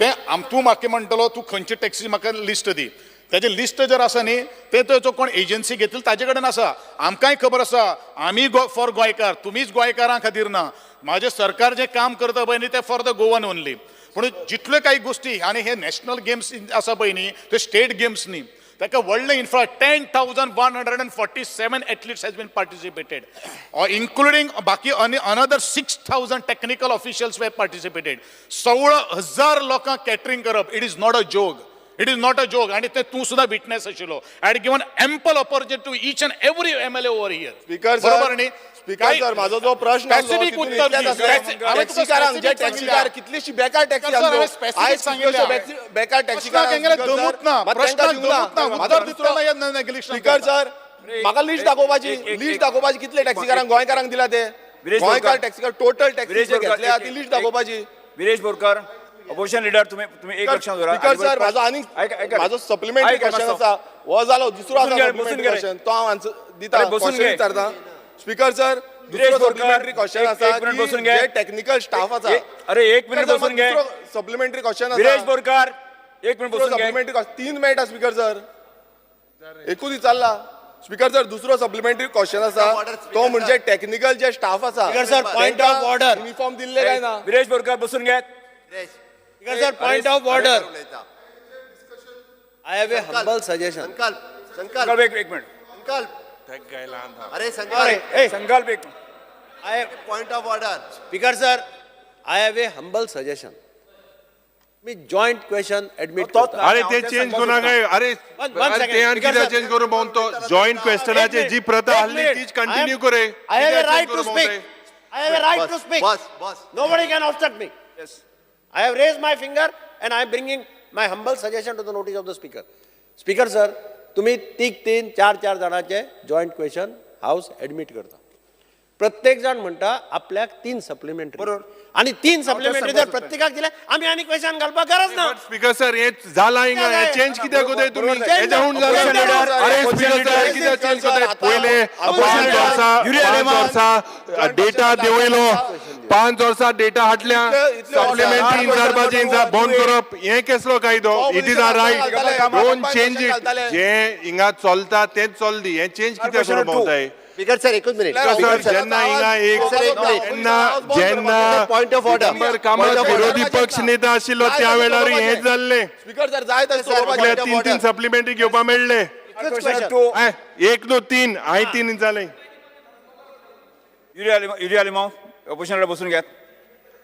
तें तूं म्हाका म्हणटलो तूं खंयची टॅक्सी म्हाका लिस्ट दी तेजें लिस्ट जर आसा न्ही तें जो कोण एजन्सी घेतली ताजे कडेन आसा आमकांय खबर आसा आमी फॉर गोंयकार तुमीच गोंयकारां खातीर ना म्हाजें सरकार जें काम करता पळय न्ही तें फॉर द गोवन ओन्ली पूण जितल्यो काही गोश्टी आनी हे नॅशनल गेम्स आसा पळय न्ही ते स्टेट गेम्स न्ही ताका व्हडलें 10,147 athletes has been participated including बाकी another 6,000 technical officials were participated 16,000 लोकांक कॅटरिंग करप it is not a joke आणि ते तूं सुद्धा विटनेस आशिल्लो I had given ample opportunity to each and every MLA over here speaker बरोबर न्ही स्पीकर सर माझो जो प्रश्न स्पेसिफिक उत्तर टॅक्सीकारांक जे टॅक्सीकार कितलीशी बेकार टॅक्सी आयज बेकार स्पीकर सर म्हाका लिस्ट दाखोवपाची कितले टॅक्सीकारांक गोंयकारांक दिला ते गोंयकार टॅक्सीकार टोटल टॅक्सी घेतल्या ती लिस्ट दाखोवपाची विरेश बोरकर अपोजिशन लिडर तुम्ही एक लक्षात दवरा स्पीकर सर माझो आनी माझो सप्लिमेंटरी क्वेश्चन आसा हो जालो दुसरो आसा सप्लिमेंटरी क्वेश्चन तो हांव आन्सर दिता क्वेश्चन विचारता स्पीकर सर दुसरो सप्लिमेंटरी क्वेश्चन आसा एक मिनिट बसून घे टेक्निकल स्टाफ आसा अरे एक मिनिट बसून घे सप्लिमेंटरी क्वेश्चन आसा विरेश बोरकर एक मिनिट बसून घे सप्लिमेंटरी 3 मिनिट स्पीकर सर एकूच विचारला स्पीकर सर दुसरो सप्लिमेंटरी क्वेश्चन आसा तो म्हणजे टेक्निकल जे स्टाफ आसा speaker sir point of order uniform दिल्ले काय ना विरेश बोरकर बसून घे speaker sir point of order I have A humble suggestion संकल्प एक मिनिट अरे संकल्प संकल्प एक I point of order speaker sir I have A humble suggestion me joint question admit अरे ते चेंज करू नका अरे ते आणि किती चेंज करू पाहून तो जॉईंट क्वेश्चनाची जी प्रथा हल्ली तीच कंटिन्यू करे I have a right to speak I have a right to speak बस nobody can obstruct me I have raised my finger and I am bringing my humble suggestion to the notice of the speaker. Speaker sir, तुम्ही 3 4 जणांचे joint question house admit करता प्रत्येक जण म्हणटा आपल्याक 3 supplementary बरोबर आणि 3 सप्लिमेंटरी जर प्रत्येकाक दिले आम्ही आणि क्वेश्चन घालपाक गरज ना स्पीकर सर हे झाला हिंगा हे चेंज कित्याक कोताय तुम्ही याच्याहून अरे स्पीकर सर कित्याक चेंज कोताय पहिले 5 वर्सां डेटा देवयलो 5 वर्सां डेटा हाटल्या सप्लिमेंटरी इन्सारपाचे बंद करप हे केसलो कायदो it is our right don't change it जे हिंगा चलता तेच चलदी हे चेंज कित्याक करप पावताय स्पीकर सर एकच मिनिट जेन्ना हिंगा जेन्ना पॉइंट ऑफ ऑर्डर कामात विरोधी पक्ष नेता आशिल्लो त्या वेळार हेच जाल्ले स्पीकर सर जाय तर 3 सप्लिमेंटरी घेवपा मेळ्ळे 1 2 3 हाय 3 जाले युरिया लिमांव ऑपोजिशन बसून घ्यात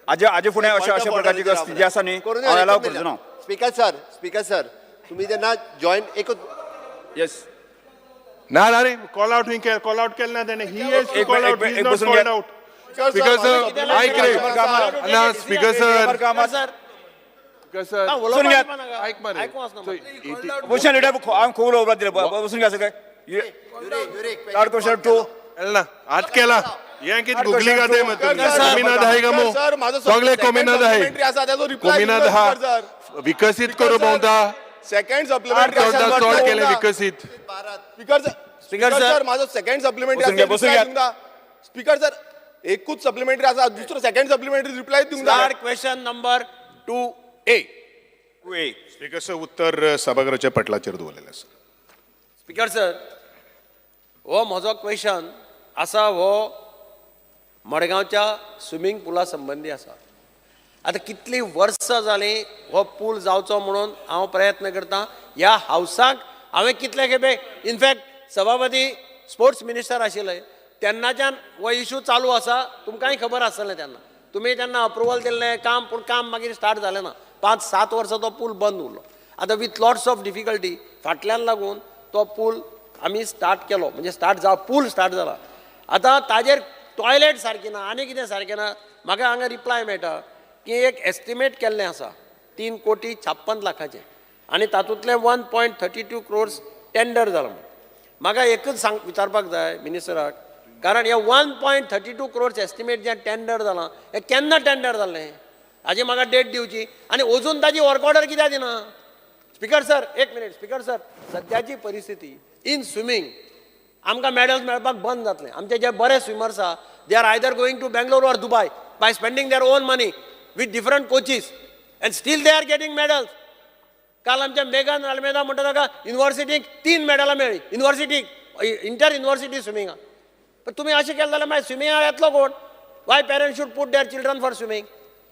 आजे फुडें अशा प्रकारची गस्त जी आसा न्ही हांव अलाव करचो ना स्पीकर सर तुम्ही त्यांना जॉईंट एकच येस ना रे कॉल आउट केलं ना त्याने he is call out he is not called out speaker sir ऐक रे ना स्पीकर सर ऐक मारे ऑपोजिशन लिडर हांव खूब उलोवपाक दिलें बसून घ्या सगळे थर्ड क्वेश्चन टू ना आत केला हे कित गुगली गाते मत कोमिनाद आहे का मो सगळे कोमिनाद आहे कोमिनाद हा विकसित करू पावता सेकंड सप्लिमेंटरी चोड केले विकसित स्पीकर सर माझो सेकंड सप्लिमेंटरी स्पीकर सर एकूच सप्लिमेंटरी आसा दुसरो सेकंड सप्लिमेंटरी रिप्लाय दिवंक question number 2A speaker sir उत्तर सभागृहाच्या पटलाचेर दवरलेलें आसा स्पीकर सर हो म्हजो क्वेश्चन आसा हो मडगांवच्या स्विमींग पुला संबंधी आसा आता कितली वर्सां जालीं हो पूल जावचो म्हणून हांव प्रयत्न करतां ह्या हावसाक हांवें कितले खेपे इनफॅक्ट सभापती स्पोर्ट्स मिनिस्टर आशिल्ले तेन्नाच्यान हो इशू चालू आसा तुमकांय खबर आसतलें तेन्ना तुमी तेन्ना अप्रुवल दिल्लें काम पूण काम मागीर स्टार्ट जालें ना 5-7 वर्सां तो पूल बंद उरलो आतां विथ लॉट्स ऑफ डिफिकल्टी फाटल्यान लागून तो पूल आमी स्टार्ट केलो, म्हणजे पूल स्टार्ट जाला. आतां ताजेर टॉयलेट सारकें ना, आनी कितें सारकें ना. म्हाका हांगा रिप्लाय मेळटा की एक एस्टिमेट केल्लें आसा 3,56,00,000 आनी तातूंतले 1.32 crores टेंडर जाला. म्हाका एकच विचारपाक जाय मिनिस्टराक, कारण हे 1.32 crores एस्टिमेट जें टेंडर जालां हें केन्ना टेंडर जाल्लें हाजी म्हाका डेट दिवची, आनी अजून ताजी वर्क ऑर्डर कित्याक दिना. स्पिकर सर, एक मिनिट. स्पिकर सर, सद्याची परिस्थिती इन स्विमींग आमकां मेडल्स मेळपाक बंद जातले. आमचे जे बरे स्विमर्स आहा they are either going to Bangalore or Dubai by spending their own money with different coaches and still they are getting medals. काल आमच्या मेघन अल्मेदा म्हणटा ताका युनिव्हर्सिटीक 3 मेडलां मेळ्ळी, युनिव्हर्सिटीक इंटर युनिव्हर्सिटी स्विमिंगाक. पण तुमी अशें केलें जाल्यार मागीर स्विमिंगाक येतलो कोण? Why parents should put their children for swimming.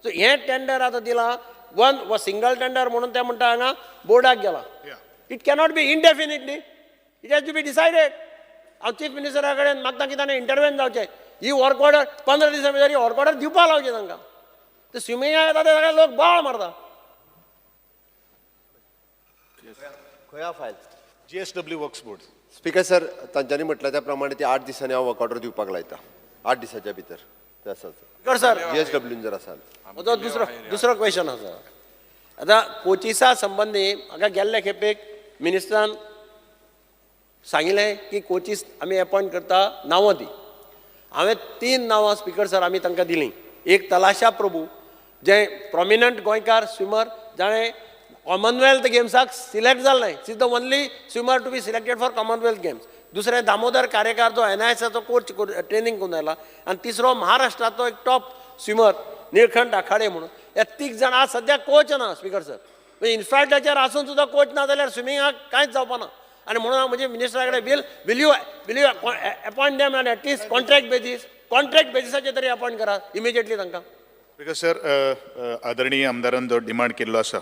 So हें टेंडर आतां दिलां वन सिंगल टेंडर म्हणून ते म्हणटा हांगा बोर्डाक गेला. It cannot be indefinitely, it has to be decided. हांव चीफ मिनिस्टरा कडेन मागता की ताणें इंटरव्हेन जावचें. ही वर्क ऑर्डर 15 दिसां भितर ही वर्क ऑर्डर दिवपाक लावची तांकां. ते स्विमिंगाक येता ते सगळे लोक बाळ मारता. खंय file GSW works board. Speaker sir, तांच्यांनी म्हटल्या त्या प्रमाणे ती 8 दिसांनी हांव वर्क ऑर्डर दिवपाक लायता. 8 दिसाच्या भितर ते आसा स्पिकर सर, GSWन जर आसा. म्हजो दुसरो क्वेश्चन आसा. आतां कोचिसा संबंदी म्हाका गेल्ले खेपेक मिनिस्टरान सांगिल्लें की कोचीस आमी अपॉयंट करता, नांवां दी. हांवें 3 नांवां स्पिकर सर आमी तांकां दिलीं. एक तलाशा प्रभू, जे प्रॉमिनंट गोंयकार स्विमर, जाणें कॉमनवेल्थ गेम्साक सिलेक्ट जाल्लें. Is the only swimmer to be selected for Commonwealth Games. दुसरें दामोदर कारेकार, जो NISचो कोच ट्रेनिंग करून आयला. आनी तिसरो महाराष्ट्राचो एक टॉप स्विमर निळखंठ आखाडे म्हणून. हे 3 जाण आज सद्या कोच ना स्पिकर सर. म्हणजे इन्फ्रास्ट्रक्चर आसून सुद्दां कोच ना जाल्यार स्विमिंगाक कांयच जावपा ना. आनी म्हणून हांव म्हणजे मिनिस्टरा कडेन will you appoint them on at least contract बेसिसाचेर तरी अपॉयंट करा इमिजिएटली तांकां. बिकॉज सर, आदरणीय आमदारान जो डिमांड केल्लो आसा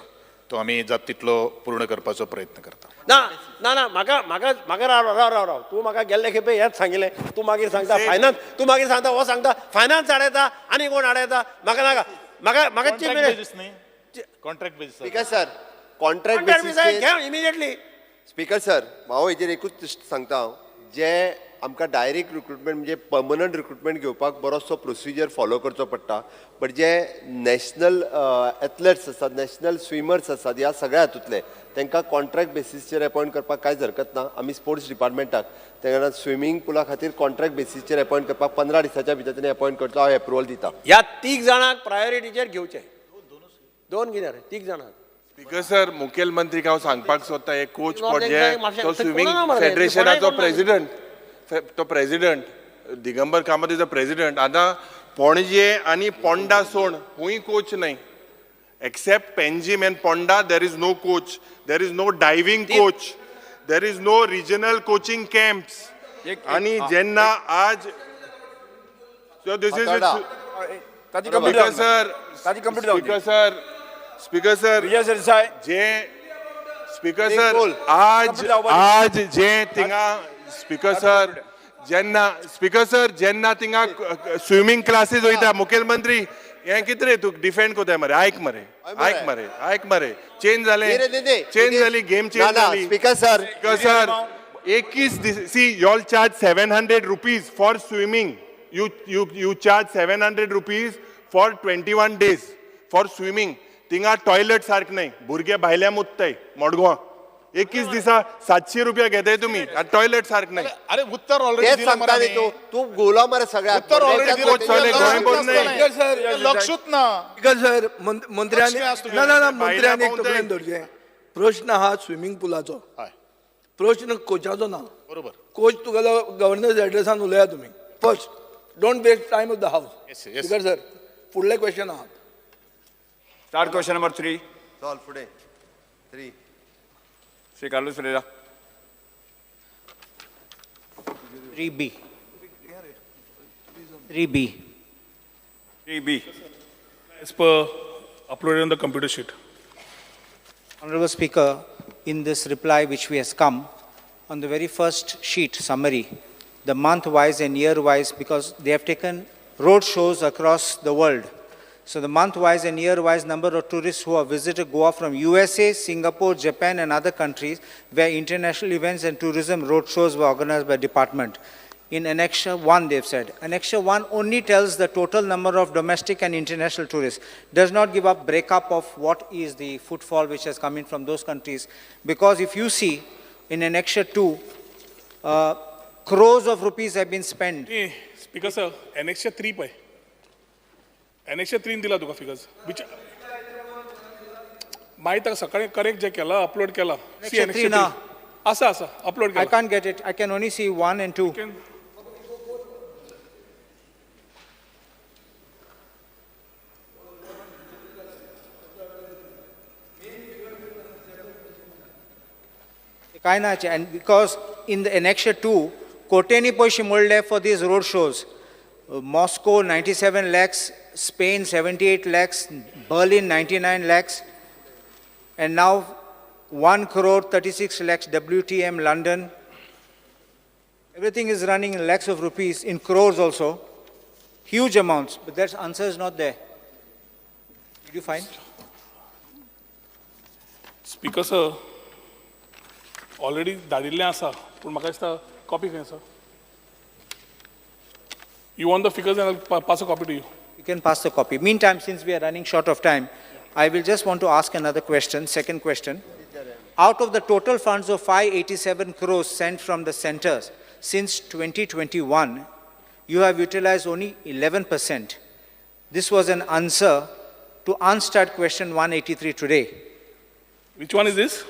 तो आमी जाता तितलो पूर्ण करपाचो प्रयत्न करता. ना म्हाका राव. तूं म्हाका गेल्ले खेपे हेंच सांगिल्लें. तूं मागीर सांगता फायनान्स, तूं मागीर सांगता हो सांगता फायनान्स हाडयता आनी कोण हाडयता. म्हाका नाका. म्हाका chief minister contract basis. Speaker sir, contract basis घ्या इमिजिएटली. स्पिकर सर, हांव हेजेर एकूच सांगता हांव, जे आमकां डायरेक्ट रिक्रुटमेंट म्हणजे पर्मनंट रिक्रुटमेंट घेवपाक बरोसो प्रोसिजर फॉलो करचो पडटा. बट जे नॅशनल एथलेट्स आसात, नॅशनल स्विमर्स आसात, ह्या सगळ्या हातूंतले तांकां कॉन्ट्रॅक्ट बेसिसचेर अपॉयंट करपाक कांयच हरकत ना. आमी स्पोर्ट्स डिपार्टमेंटाक तेन्ना स्विमींग पुला खातीर कॉन्ट्रॅक्ट बेसिसचेर अपॉयंट करपाक 15 दिसाच्या भितर तांणी अपॉयंट करचो हांव एप्रुवल दिता. ह्या 3 जाणांक प्रायोरिटीचेर घेवचे. 2 कितें रे 3 जाणांक. स्पिकर सर, मुखेलमंत्रीक हांव सांगपाक सोदता, एक कोच पॉट तो स्विमींग फेडरेशनाचो president Digambar Kamat is the president. आतां पणजे आनी पोंडा सोड खूंय कोच न्हय. Except Panjim and Ponda there is no coach, there is no diving coach, there is no regional coaching camps. आनी जेन्ना आज so this is speaker sir जे स्पीकर सर आज जे थिंगा जेन्ना थिंगा स्विमींग क्लासीस वयता मुखेलमंत्री हें कितें रे तूं डिफेंड कोताय मरे. आयक मरे चेंज जाली गेम चेंज जाली. Speaker sir 21 this see y'all charge 700 rupees for swimming. You charge 700 rupees for 21 days for swimming. थिंगा टॉयलेट सारक नाही, भुरगे भायल्या मुत्ताय मडगांव. 21 दिसा 700 रुपया घेताय तुम्ही, टॉयलेट सारक नाही. अरे उत्तर ऑलरेडी दिला मला. तू गोला मरे सगळ्या उत्तर ऑलरेडी कोच चाले गोंय नाही. लक्षूत ना. सर मंत्र्यांनी मंत्र्यांनी एक तकलेन धरचें. प्रश्न हा स्विमींग पुलाचो, प्रश्न कोचाचो ना. बरोबर. कोच तुगेलो गव्हर्नर्स एड्रेसान उलया तुमी. First don't waste time of the house. Speaker sir, फुडले क्वेश्चन आहा. Start question number 3. चल फुडें 3. Shri Carlos Ferreira. 3B. 3B. 3B. As per uploaded on the computer sheet. Honorable Speaker, in this reply which we has come, on the very first sheet summary, the month-wise and year-wise, because they have taken road shows across the world. So the month-wise and year-wise number of tourists who have visited Goa from USA, Singapore, Japan and other countries where international events and tourism roadshows were organized by department. In Annexure 1, they've said. Annexure 1 only tells the total number of domestic and international tourists, does not give a breakup of what is the footfall which has come in from those countries. Because if you see, in Annexure 2, crores of rupees have been spent. Speaker sir, Annexure 3 pay. Annexure 3 दिला तुका figures. Which माहित आहे सकाळी correct जे केला upload केला. Annexure 3 ना. असा upload केला. I can't get it. I can only see 1 and 2. And because in the Annexure 2, Koteni Poishi Molde for these road shows, Moscow 97 lakhs, Spain 78 lakhs, Berlin 99 lakhs, and now 1 crore 36 lakhs WTM London. Everything is running in lakhs of rupees, in crores also, huge amounts, but that answer is not there. Did you find? Speaker sir, already धाडिल्लें आसा, पूण म्हाका दिसता copy खंय आसा? You want the figures and I'll pass a copy to you. You can pass the copy. Meantime, since we are running short of time, I will just want to ask another question, second question. Out of the total funds of 587 crores sent from the centers since 2021, you have utilized only 11%. This was an answer to unstart question 183 today. Which one is this?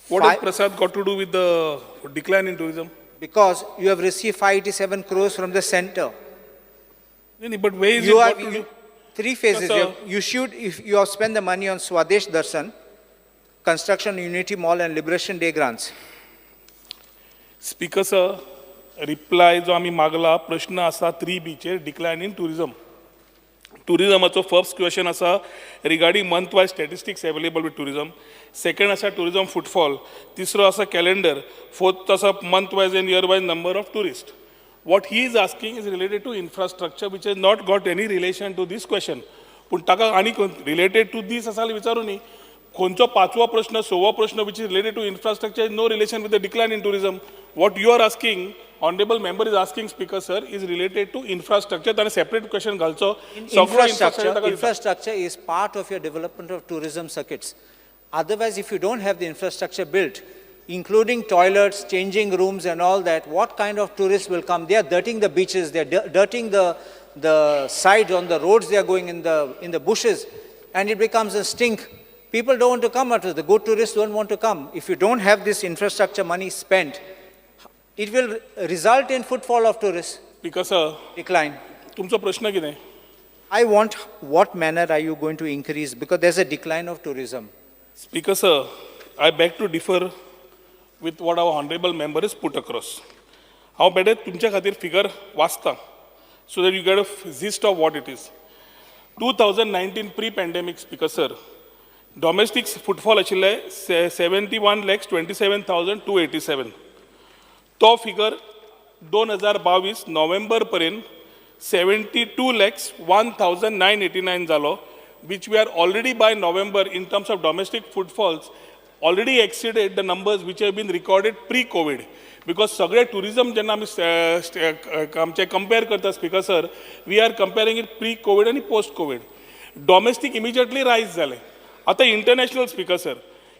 What has Prasad got to do with the decline in tourism? Because you have received 587 crores from the center. But where is You it have got to do? three phases. Sir, If you have spent the money on Swadesh Darshan, construction Unity Mall and Liberation Day grants. Speaker sir, reply जो आम्ही मागला प्रश्न असा 3B decline in tourism. Tourismaचो first question असा regarding month-wise statistics available with tourism. Second असा tourism footfall. तिसरो असा calendar. Fourth असा month-wise and year-wise number of tourists. What he is asking is related to infrastructure, which has not got any relation to this question. पण ताका आणि related to this असा विचारू न्ही. खंयचो पाचवो प्रश्न, सवो प्रश्न, which is related to infrastructure, has no relation with the decline in tourism. What you are asking, honorable member is asking, Speaker sir, is related to infrastructure. Then a separate question also. Infrastructure is part of your development of tourism circuits. Otherwise, if you don't have the infrastructure built, including toilets, changing rooms and all that, what kind of tourists will come? They are dirting the beaches, they are dirting the sides on the roads, they are going in the bushes, and it becomes a stink. People don't want to come out. The good tourists don't want to come. If you don't have this infrastructure money spent, it will result in footfall of tourists. Because decline. तुमचा प्रश्न कितें? I want what manner are you going to increase? Because there's a decline of tourism. Speaker sir, I beg to differ with what our honorable member has put across. How better तुमच्या खातीर figure वाचता, so that you get a gist of what it is. 2019 pre-pandemic, Speaker sir, domestic footfall आशिल्ले 71 lakhs 27,287. तो figure 2022 November पर्यंत 72 lakhs 1,989 जालो, which we are already by November in terms of domestic footfalls already exceeded the numbers which have been recorded pre-COVID. Because सगळे tourism जेन्ना आमी compare करता, Speaker sir, we are comparing it pre-COVID and post-COVID. Domestic immediately rise जाले. आता international, Speaker sir,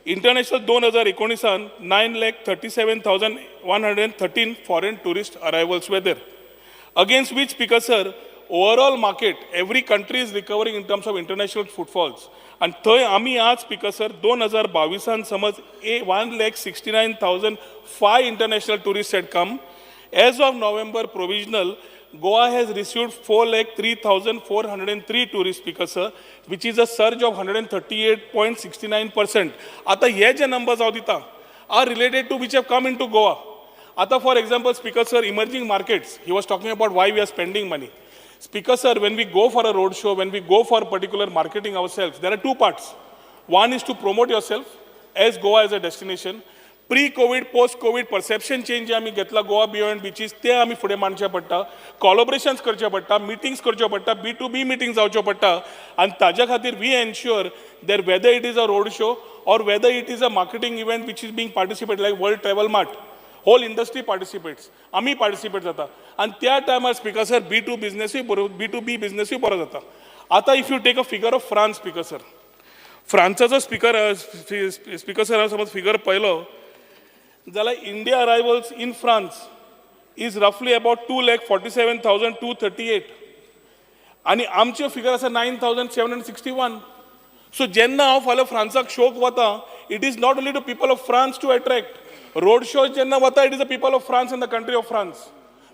international 2019 9,37,113 foreign tourist arrivals were there. Against which, Speaker sir, overall market, every country is recovering in terms of international footfalls. And थंय आमी आज, Speaker sir, 2022 समज 1,69,005 international tourists had come. As of November provisional, Goa has received 4,03,403 tourists, Speaker sir, which is a surge of 138.69%. आता हे जे numbers हांव दिता are related to which have come into Goa. आता for example, Speaker sir, emerging markets, he was talking about why we are spending money. Speaker sir, when we go for a road show, when we go for particular marketing ourselves, there are two parts. One is to promote yourself as Goa as a destination. Pre Covid post Covid perception change जे आमी घेतला Goa beyond beaches ते आमी फुडें मांडचे पडटा, collaborations करचे पडटा, meetings करच्यो पडटा, B2B मिटिंग्स जावच्यो पडटा आनी ताज्या खातीर we ensure that whether it is a road show or whether it is a marketing event which is being participated like World Travel Mart, whole industry participates, आम्ही participate जाता आणि त्या टायमार स्पीकर सर B2 बिझनेसूय बरो B2B बिझनेसूय बरो जाता. आता if you take a figure of France speaker sir, फ्रान्साचो स्पीकर सर समज फिगर पळयलो जाल्यार India arrivals in France is रफली अबाउट 2,47,238 आणि आमचे फिगर आसा 9,761. सो जेन्ना हांव फाल्यां फ्रान्साक शोक वता, it is not only to people of France to attract road shows जेन्ना वता, it is the people of France in the country of France.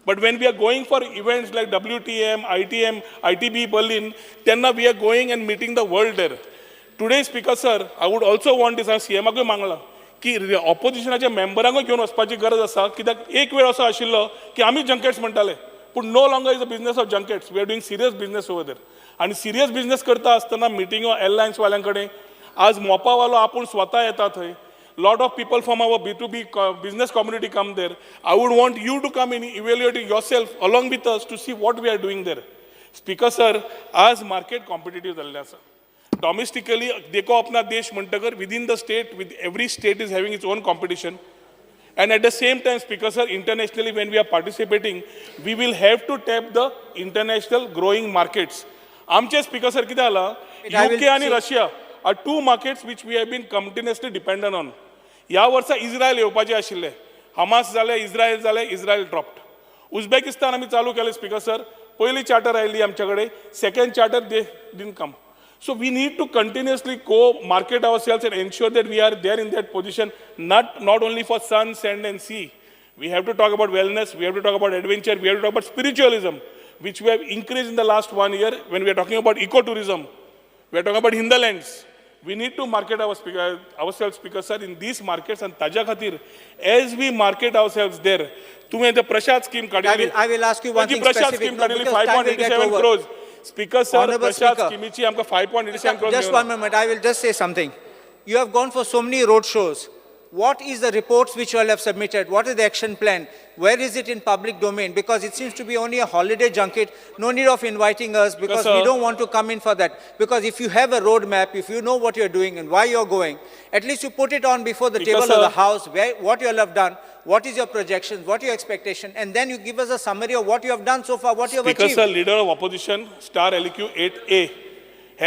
But when we are going for events like WTM, ITM, ITB Berlin, तेन्ना we are going and meeting the world there. Today speaker sir, I would also want this, हांव CMाकूय मागलां की ऑपोजिशनाच्या मेंबरांकूय घेवन वचपाची गरज आसा, कित्याक एक वेळ असो आशिल्लो की आमी जंकेट्स म्हणटाले, पूण no longer is a business of junkets. We are doing serious business over there. आणि सिरियस बिझनेस करता आसतना मिटिंगो एअरलायन्स वाल्यां कडेन आज मोपावालो आपूण स्वता येता थंय. Lot of people from our B2B business community come there. I would want you to come in evaluate yourself along with us to see what we are doing there. Speaker sir, आज market competitive जाल्लें आसा. Domestically देखो अपना देश म्हणटकर within the state, with every state is having its own competition. And at the same time, Speaker sir, internationally when we are participating, we will have to tap the international growing markets. आमचे speaker sir कितें जाला, UK आणि Russia are two markets which we have been continuously dependent on. ह्या वर्सा Israel येवपाचे आशिल्ले, Hamas जाले, Israel dropped. Uzbekistan आमी चालू केले स्पीकर सर, पयली चार्टर आयिल्ली आमचे कडेन, second charter they didn't come. So we need to continuously market ourselves and ensure that we are there in that position, not only for sun, sand and sea. We have to talk about wellness, we have to talk about adventure, we have to talk about spiritualism, which we have increased in the last 1 year when we are talking about ecotourism. We are talking about hinterlands. We need to market ourselves, Speaker sir, in these markets and taja khatir, as we market ourselves there. तुम्ही the Prashad scheme काढली. I will ask you one thing Prashad specific, scheme no, काढली because time will get 5.87 over. crores. Speaker sir, Honorable Prashad Speaker. scheme आमका 5.87 crores. Just 1 moment, I will just say something. You have gone for so many road shows. What is the reports which you all have submitted? What is the action plan? Where is it in public domain? Because it seems to be only a holiday junket. No need of inviting us because we don't want to come in for that. Because if you have a road map, if you know what you're doing and why you're going, at least you put it on before the table of the House, what you all have done, what is your projections, what your expectation, and then you give us a summary of what you have done so far, what you have achieved. Speaker sir, Leader of Opposition, Star LQ 8A,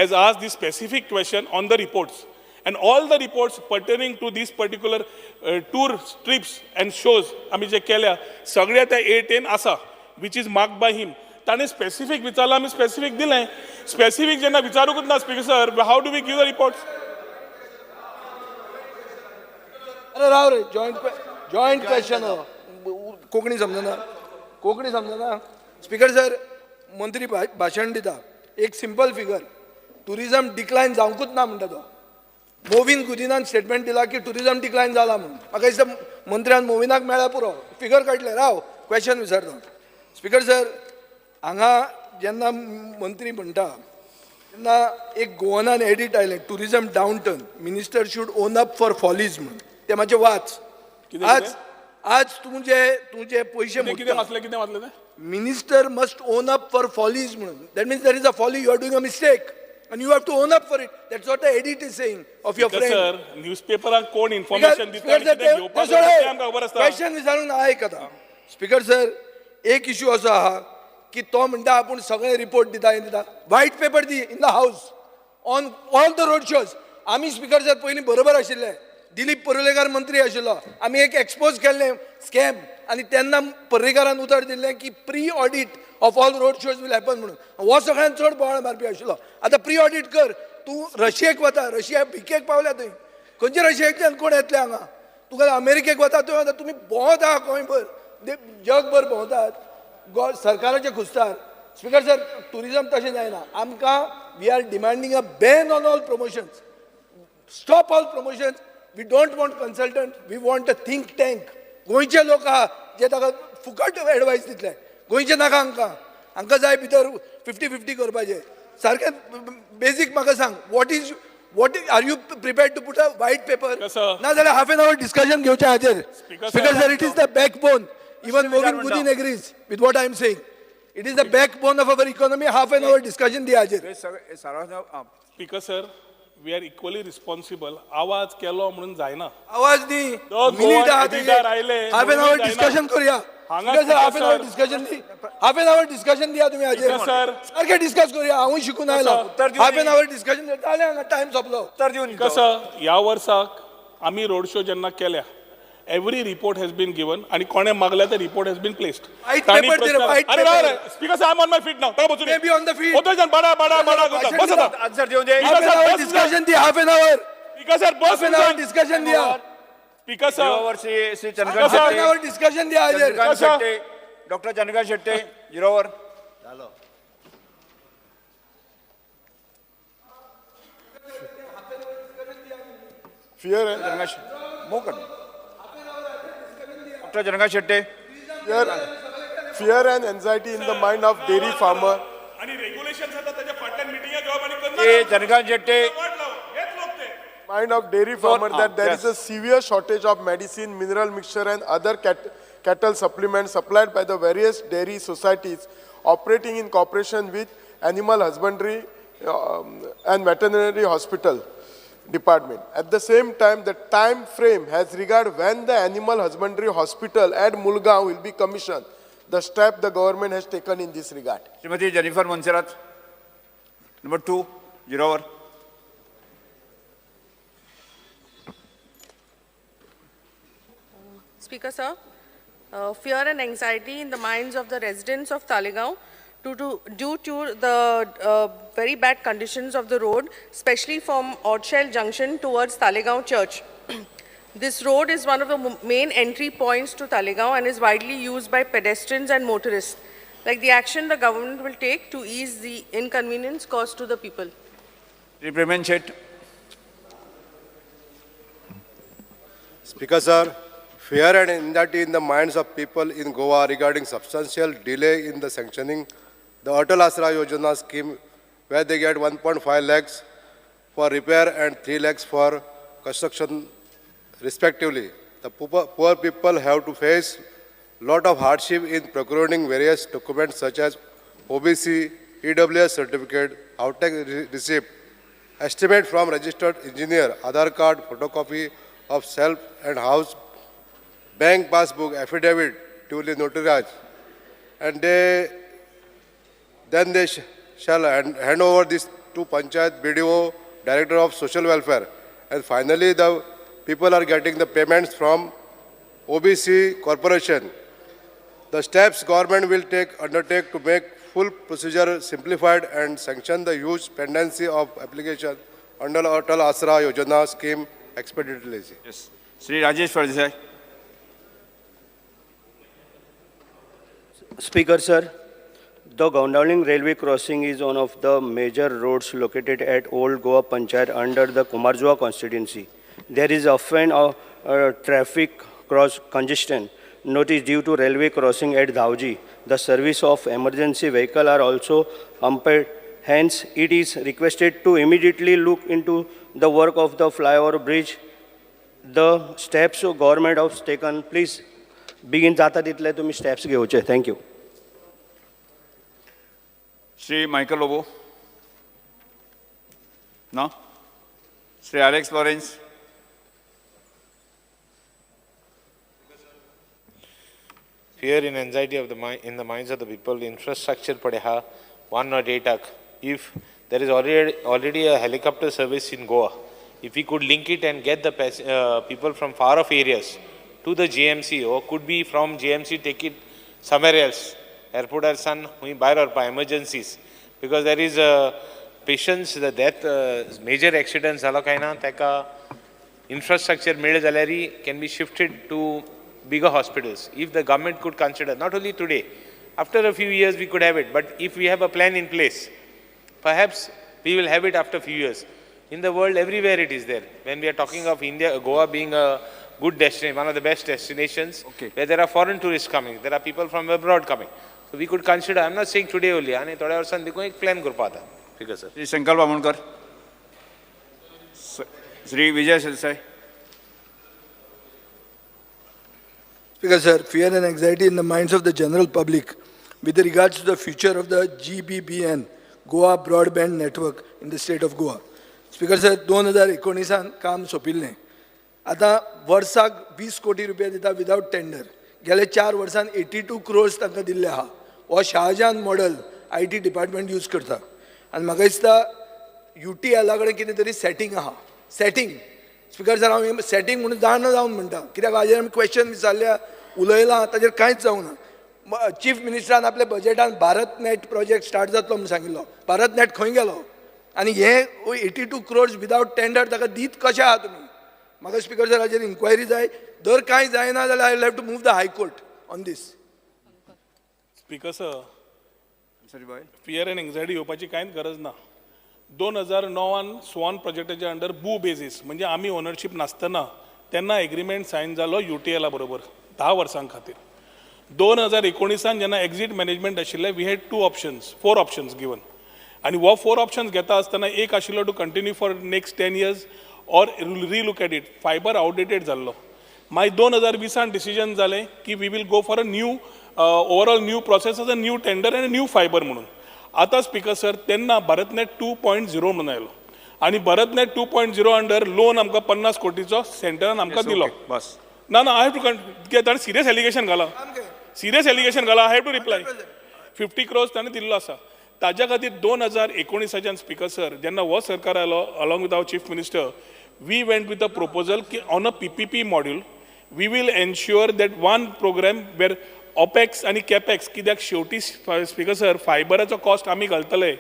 has asked this specific question on the reports. And all the reports pertaining to these particular tour trips and shows, आम्ही जे केल्या, सगळ्या त्या 8 आसा, which is marked by him. ताणे specific विचारला, आम्ही specific दिलें. Specific जेन्ना विचारूकच ना, Speaker sir, how do we give the reports? अरे राव रे, जॉईंट क्वेश्चन कोंकणी समजना. स्पीकर सर, मंत्री भाशण दिता, एक सिंपल फिगर, टुरिझम डिक्लायन जावंकूच ना म्हणटा तो. मोविन गुदिनान स्टेटमेंट दिला की टुरिझम डिक्लायन जाला म्हणून. म्हाका दिसता मंत्र्यान मोविनाक मेळ्ळ्या पुरो, फिगर काडले. राव क्वेश्चन विचारता. स्पीकर सर, हांगा जेन्ना मंत्री म्हणटा तेन्ना एक गोवनान एडिट आयलें, tourism down turn, minister should own up for follies म्हणून. ते मातशें वाच. आज तुझे पैसे minister must own up for follies म्हणून. That means there is a folly, you are doing a mistake. And you have to own up for it. That's what the edit is saying of your friend. Sir, newspaper कोण information दिता question विचारून ऐकता. Speaker sir, एक issue असो आहा की तो म्हणटा आपूण सगळे रिपोर्ट दिता. White paper the in the house on all the road shows. आम्ही स्पीकर सर पयलीं बरोबर आशिल्ले, दिलीप पर्रीकार मंत्री आशिल्लो, आम्ही एक एक्सपोज केल्ले स्कॅम आणि तेन्ना पर्रीकारान उतर दिल्लें की pre audit of all road shows will happen म्हणून. हो सगळ्यांत चड बोवाळ मारपी आशिल्लो. आतां प्री ऑडिट कर. तूं रशियेक वता, रशिया भिकेक पावल्या थंय. खंयच्या रशियेंतल्यान कोण येतले हांगा? तुका अमेरिकेक वता थंय वता, तुमी भोंवता गोंयभर, जगभर भोंवतात, सरकाराचे खुस्तार. स्पीकर सर, टुरिझम तशें जायना. आमकां we are demanding a ban on all promotions. Stop all promotions. We don't want consultant, we want a think tank. गोंयचे लोक आहा जे ताका फुकट एडवायस दितले. गोंयचे नाका हांकां जाय भितर 50-50 करपाचें. सारकें बेजीक म्हाका सांग, what are you prepared to put a white paper? Yes, sir. ना जाल्यार half an hour discussion घेवचें हाजेर. Speaker, Speaker sir. sir, it is the backbone. Even Movin Budin agrees with what I am saying. It is the backbone of our economy. Half an hour discussion दिया हाजेर. Speaker sir, we are equally responsible. आवाज केलो म्हणून जायना. आवाज दी. तो minute Goa आहात editor आयले, half an म्हणून hour जायना. discussion करूया. हांगा Speaker sir, half an hour sir. discussion दी. Half an hour discussion दिया तुम्ही हाजेर. Speaker sir. सारखे डिस्कस करूया. हांवूय शिकून आयला. sir. Half an hour discussion जालें हांगा टाइम सोंपलो. कसं ह्या वर्साक आम्ही रोड शो जेन्ना केल्या every report has been given आणि कोणे मागल्या ते report has been placed. White paper दे रे, white paper. स्पीकर साहेब, I am on my feet now. ताका बसून Maybe on the field. होतो जण बडा बडा बडा करता. बस आता. आन्सर देऊन दे. Half an hour discussion दी. Half an hour. Speaker sir Half बस an hour discussion दिया. स्पीकर सर जिरोवर Shri Chandrakant Half an Shette, hour discussion दिया हाजेर. चंद्रकांत शेट्टे, डॉक्टर चंद्रकांत शेट्टे, जिरोवर. Fear and doctor Chandrakant Shette. fear and anxiety in the mind of dairy farmer. आणि regulation आता त्याच्या फाटल्यान मिटिंगा घेवप आणि करणार. ए चंद्रकांत शेट्टे. वाट लाव. हेच लोक ते. Mind of dairy farmer that there is yes. a severe shortage of medicine, mineral mixture, and other cattle supplements supplied by the various dairy societies operating in cooperation with animal husbandry and veterinary hospital department. At the same time, the time frame has regard when the animal husbandry hospital at Mulgaon will be commissioned. The step the government has taken in this regard. Shrimati Jennifer Monserrate. Number 2, जिरोवर. Speaker sir, fear and anxiety in the minds of the residents of Talegaon due to the very bad conditions of the road, especially from Orchel Junction towards Talegaon Church. This road is one of the main entry points to Talegaon and is widely used by pedestrians and motorists. Like the action the government will take to ease the inconvenience caused to the people. Shri Preman Shet. Speaker sir, fear and anxiety in the minds of people in Goa regarding substantial delay in the sanctioning the Atal Asra Yojana scheme, where they get 1.5 lakhs for repair and 3 lakhs for construction respectively. The poor people have to face lot of hardship in procuring various documents such as OBC, EWS certificate, outtake receipt, estimate from registered engineer, Aadhaar card, photocopy of self and house, bank passbook, affidavit, duly notarized, and then they shall hand over this to Panchayat, BDO, Director of Social Welfare, and finally the people are getting the payments from OBC Corporation. The steps government will undertake to make full procedure simplified and sanction the huge pendency of application under Atal Asra Yojana scheme expeditiously. Yes. Shri Rajesh Phaldesai. Speaker sir, the Gondawling railway crossing is one of the major roads located at Old Goa Panchayat under the Kumarjua constituency. There is often a traffic congestion noticed due to railway crossing at Dhauji. The service of emergency vehicle are also impaired. Hence, it is requested to immediately look into the work of the flyover bridge. The steps government has taken, please begin जाता तितले तुम्ही steps घेवचे. Thank you. Shri Michael Lobo. No? Shri Alex Lawrence. Fear and anxiety of in the minds of the people, infrastructure padeha, 1 or 8 lakh. If there is already a helicopter service in Goa, if we could link it and get the people from far off areas to the GMC, or could be from GMC take it somewhere else, airport or sun, buy or by emergencies, because there is patients, the death, major accidents, teka infrastructure can be shifted to bigger hospitals. If the government could consider, not only today, after a few years we could have it, but if we have a plan in place, perhaps we will have it after a few years. In the world, everywhere it is there. When we are talking of India, Goa being a good destination, one of the best destinations, where there are foreign tourists coming, there are people from abroad coming. So we could consider, I'm not saying today only, आने थोड़े और सन देखो एक plan कर पाता, ठीक है sir. Shri Shankar Bamankar. Sri Vijay Sesai. Speaker, sir, fear and anxiety in the minds of the general public with regards to the future of the GBBN, Goa Broadband Network in the state of Goa. Speaker, sir, 2019 काम सोपिल्लें. आता वर्साक 20 कोटी रुपया दिता without tender. गेले 4 वर्सान 82 crores तांकां दिल्ले आहा. हो Shah Jahan model IT department use करता. आनी म्हाका दिसता UTL कडेन कितें तरी सेटिंग आहा. सेटिंग. स्पीकर सर हांव सेटिंग म्हणून जावन म्हणटा कित्याक हाजेर आमी क्वेश्चन विचारल्या उलयलां ताजेर कांयच जावना. चीफ मिनिस्टरान आपल्या बजेटान भारत नेट प्रोजेक्ट स्टार्ट जातलो म्हणून सांगिल्लो. भारत नेट खंय गेलो आनी हे 82 crores विदाउट टेंडर ताका दीत कशें आहा तुमी. म्हाका स्पीकर सर हाजेर इन्क्वायरी जाय. जर कांय जायना जाल्यार I will have to move the high court on this. Speaker sir, fear and anxiety येवपाची कांयच गरज ना. 2009 स्वान प्रोजेक्टाच्या अंडर बू बेजीस म्हणजे आमी ओनरशीप नासतना तेन्ना एग्रीमेंट सायन जालो UTL बरोबर 10 वर्सां खातीर. 2019 जेन्ना एक्झीट मॅनेजमेंट आशिल्लें वी हॅड 4 ऑप्शन्स गिवन आनी हो 4 ऑप्शन्स घेता आसतना एक आशिल्लो to continue for next 10 years or relook at it. Fibre outdated जाल्लो. मागीर 2020 डिसिजन जालें की we will go for a new overall new process as a new tender and new fibre म्हणून. आता स्पीकर सर तेन्ना भारतनेट 2.0 म्हणून आयलो आनी भारतनेट 2.0 अंडर लोन आमकां 50 कोटीचो सेंटरान आमकां दिलो. बस. ना आय हॅव टू ताणें सिरियस एलिगेशन घाला. I have to reply. 50 crores ताणें दिल्लो आसा. ताज्या खातीर 2019 स्पीकर सर जेन्ना हो सरकार आयलो along with our chief minister we went with a proposal की on a PPP module we will ensure that one programme where opex आनी कॅपॅक्स कित्याक शेवटी स्पीकर सर फायबराचो कॉस्ट आमी घालतले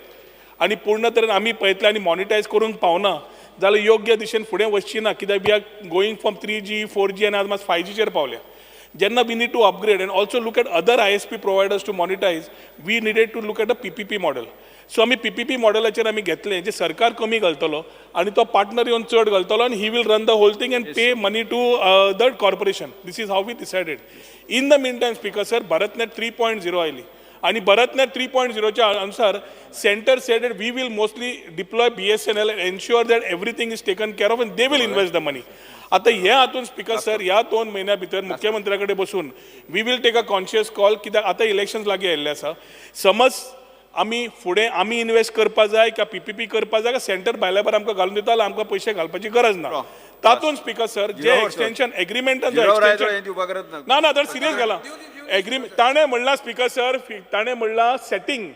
आनी पूर्ण तरेन आमी पळयतले आनी मॉनिटायज करूंक पावना जाल्यार योग्य दिशेन फुडें वचची ना कित्याक we are going from 3G 4G आनी आज मात 5Gचेर पावल्या. जेन्ना we need to upgrade and also look at other ISP providers to monetise we needed to look at a PPP model. So आमी PPP मॉडेलाचेर आमी घेतले जे सरकार कमी घालतलो आनी तो पार्टनर येवन चड घालतलो आनी he will run the whole thing and pay money to the corporation. This is how we decided. In the mean time speaker sir BharatNet 3.0 आयली आनी भारतनेट 3.0च्या अनुसार centre said that we will mostly deploy BSNL and ensure that everything is taken care of and they will invest the money. आता हे हातून speaker sir ह्या 2 महिन्या भितर मुख्यमंत्र्या कडेन बसून we will take a conscious call कित्याक आतां इलेक्शन्स लागीं आयिल्ले आसा. समज आमी फुडें आमी इन्वेस्ट करपा जाय काय PPP करपा जाय काय सेंटर भायल्या भायर आमकां घालून दिता जाल्यार आमकां पयशे घालपाची गरज ना. तातूंत स्पीकर सर जे एक्सटेंशन एग्रीमेंटान ना तर सिरियस घाला एग्रीमेंट ताणें म्हणला स्पीकर सर ताणें म्हणला setting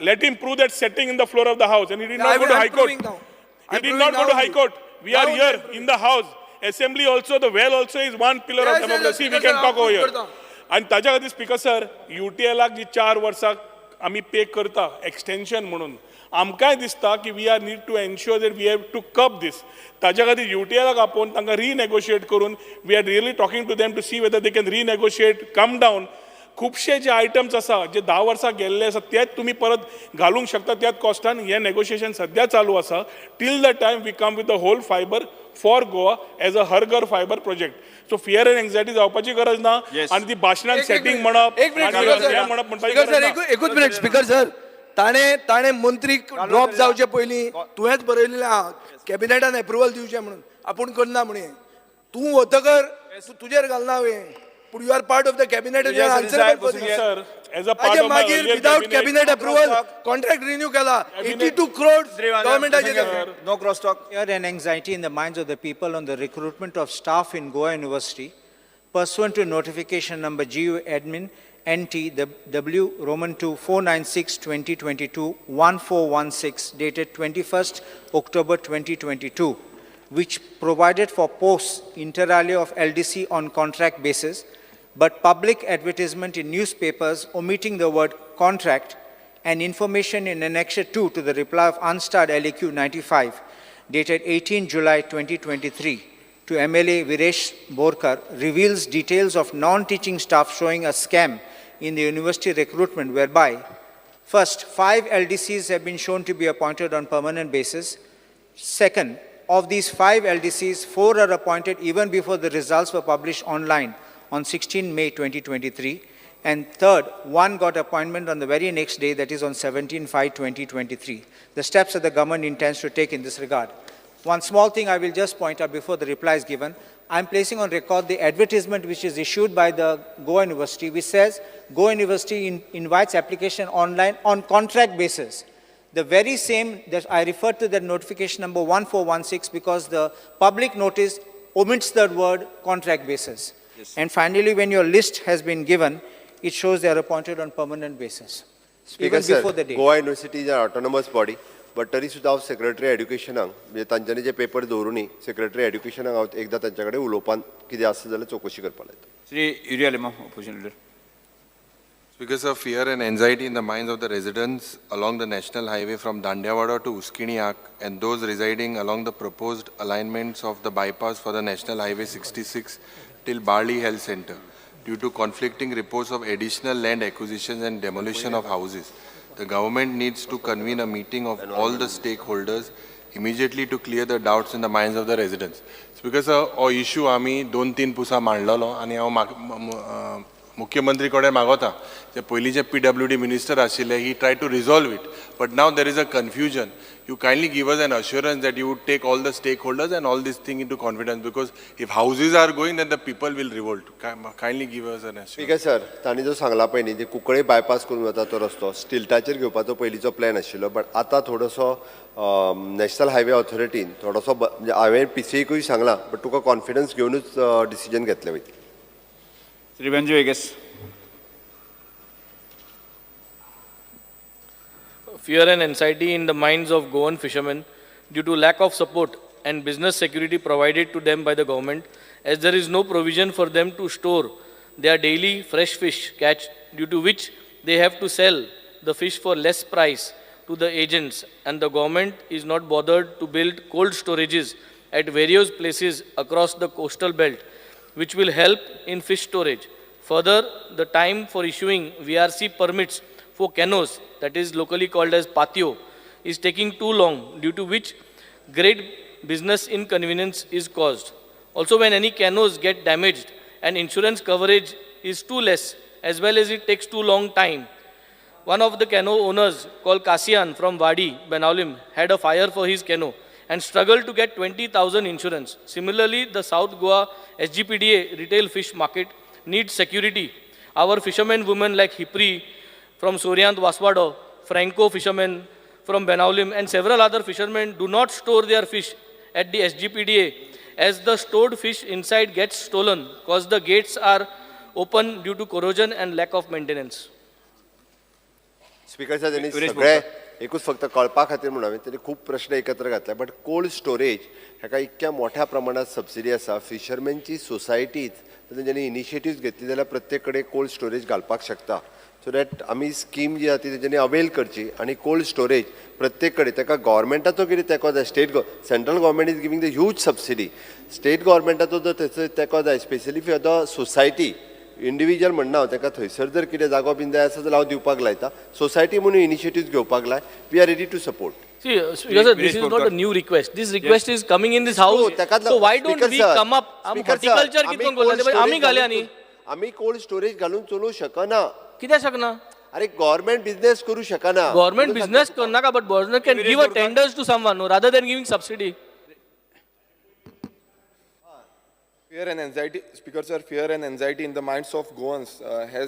let him prove that setting in the floor of the house and he did not go to high court. We are here in the house. Assembly also, the well also is one pillar of democracy. We can talk over here. आणि ताज्या खातीर speaker sir UTLाक जी 4 वर्सां आमी पे करता extension म्हणून आमकांय दिसता की we are need to ensure that we have to cap this. ताज्या खातीर UTLाक आपोवन तांकां रिनेगोशिएट करून we are really talking to them to see whether they can renegotiate come down. खुबशे जे आयटम्स आसा जे 10 वर्सां गेल्ले आसा तेच तुमी परत घालूंक शकता त्याच कॉस्टान. हे नेगोशिएशन सद्या चालू आसा till the time we come with the whole fibre for Goa as a Har Ghar fibre project. So fear and anxiety जावपाची गरज ना आनी ती भाशणान सेटिंग म्हणप एकूच मिनिट स्पीकर सर ताणे मंत्रीक ड्रॉप जावचे पयलीं तुवेंच बरयलेलें आहा कॅबिनेटान एप्रुवल दिवचें म्हणून आपूण करना म्हणून. तूं वतकर तुजेर घालना हांवें पूण you are part of the cabinet मागीर without cabinet approval contract renew केला 82 crores गव्हर्नमेंटाचे. No cross talk. Fear and anxiety in the minds of the people on the recruitment of staff in Goa University pursuant to notification number GU admin NT W Roman 2 496/2022 1416 dated 21st October 2022 which provided for posts inter alia of LDC on contract basis but public advertisement in newspapers omitting the word contract and information in Annexure 2 to the reply of unstarred LAQ 95 dated 18 July 2023 to MLA Viresh Borkar reveals details of non-teaching staff showing a scam in the university recruitment whereby first 5 LDCs have been shown to be appointed on permanent basis. Second, of these 5 LDCs, 4 are appointed even before the results were published online on 16 May 2023. And third, one got appointment on the very next day, that is on 17/5/2023. The steps that the government intends to take in this regard. One small thing I will just point out before the reply is given. I'm placing on record the advertisement which is issued by the Goa University, which says Goa University invites application online on contract basis. The very same that I referred to that notification number 1416 because the public notice omits the word contract basis. Yes. And finally, when your list has been given, it shows they are appointed on permanent basis. Speaker even before the date. Goa University is an autonomous body, but तरी सुद्धा हांव secretary एड्युकेशनाक म्हणजे तांच्यांनी जे paper दवरुनी secretary एड्युकेशनाक हांव एकदां तांच्या कडेन उलोवपान कितें आसा जाल्यार चवकशी करपाक लायता. Shri urea lemma opposition leader. Because of fear and anxiety in the minds of the residents along the national highway from Dandiawada to Uskiniak and those residing along the proposed alignments of the bypass for the national highway 66 till Barley Health Center, due to conflicting reports of additional land acquisitions and demolition of houses, the government needs to convene a meeting of all the stakeholders immediately to clear the doubts in the minds of the residents. Because हो issue आमी 2-3 पुसा मांडलेलो आनी हांव मुख्यमंत्री कडेन मागोता जे पयलीं जे PWD minister आशिल्ले he tried to resolve it, but now there is a confusion. You kindly give us an assurance that you would take all the stakeholders and all this thing into confidence, because if houses are going, then the people will revolt. Kindly give us an assurance. ठीक आहे sir, तांणी जो सांगला पळय न्ही, जे Cuncolim bypass करून वता तो रस्तो स्टिल्टाचेर घेवपाचो पयलींचो प्लॅन आशिल्लो, बट आतां थोडोसो नॅशनल हायवे ऑथॉरिटीन थोडोसो म्हणजे हांवें PCAकूय सांगला, बट तुका कॉन्फिडन्स घेवनूच डिसिजन घेतले वयता. Shri Venzy Viegas. Fear and anxiety in the minds of Goan fishermen due to lack of support and business security provided to them by the government, as there is no provision for them to store their daily fresh fish catch, due to which they have to sell the fish for less price to the agents, and the government is not bothered to build cold storages at various places across the coastal belt, which will help in fish storage. Further, the time for issuing VRC permits for canoes, that is locally called as patio, is taking too long, due to which great business inconvenience is caused. Also, when any canoes get damaged and insurance coverage is too less, as well as it takes too long time. One of the canoe owners, called Kasian from Wadi, Benaulim, had a fire for his canoe and struggled to get 20,000 insurance. Similarly, the South Goa SGPDA retail fish market needs security. Our fishermen women like Hipri from Suryant Waswado, Franco fishermen from Benaulim, and several other fishermen do not store their fish at the SGPDA, as the stored fish inside gets stolen because the gates are open due to corrosion and lack of maintenance. Speaker साहेब, त्यांनी सगळे एकूच फक्त कळपा खातीर म्हणून हांवें त्यांनी खूब प्रश्न एकत्र घातले, बट कोल्ड स्टोरेज हाका इतक्या मोठ्या प्रमाणात सबसिडी आसा. फिशरमॅनची सोसायटीज तेंच्यांनी इनिशिएटिव्ह घेतली जाल्यार प्रत्येक कडेन कोल्ड स्टोरेज घालपाक शकता, सो दॅट आमी स्कीम जी आसा ती तेंच्यांनी अवेल करची. आनी कोल्ड स्टोरेज प्रत्येक कडेन ताका गव्हर्मेंटाचो कितें तेंको जाय, central government is giving the huge subsidy, state गव्हर्मेंटाचो जर तेचो तेंको जाय specially for the society, individual म्हणना हांव ताका थंयसर जर कितें जागो बीन जाय आसा जाल्यार हांव दिवपाक लायता. सोसायटी म्हणून इनिशिएटिव्ह घेवपाक लाय. We are ready to support. See, this is not a new request. This request is coming in this house. So why don't we come up? Horticulture कितून बोलले? आम्ही घाल्या नी. आम्ही कोल्ड स्टोरेज घालून चलू शकना. कित्याक शकना? अरे गव्हर्मेंट बिझनेस करू शकना. Government business करनाका, but government can give a tenders to someone rather than giving subsidy. Fear and anxiety, Speaker sir, fear and anxiety in the minds of Goans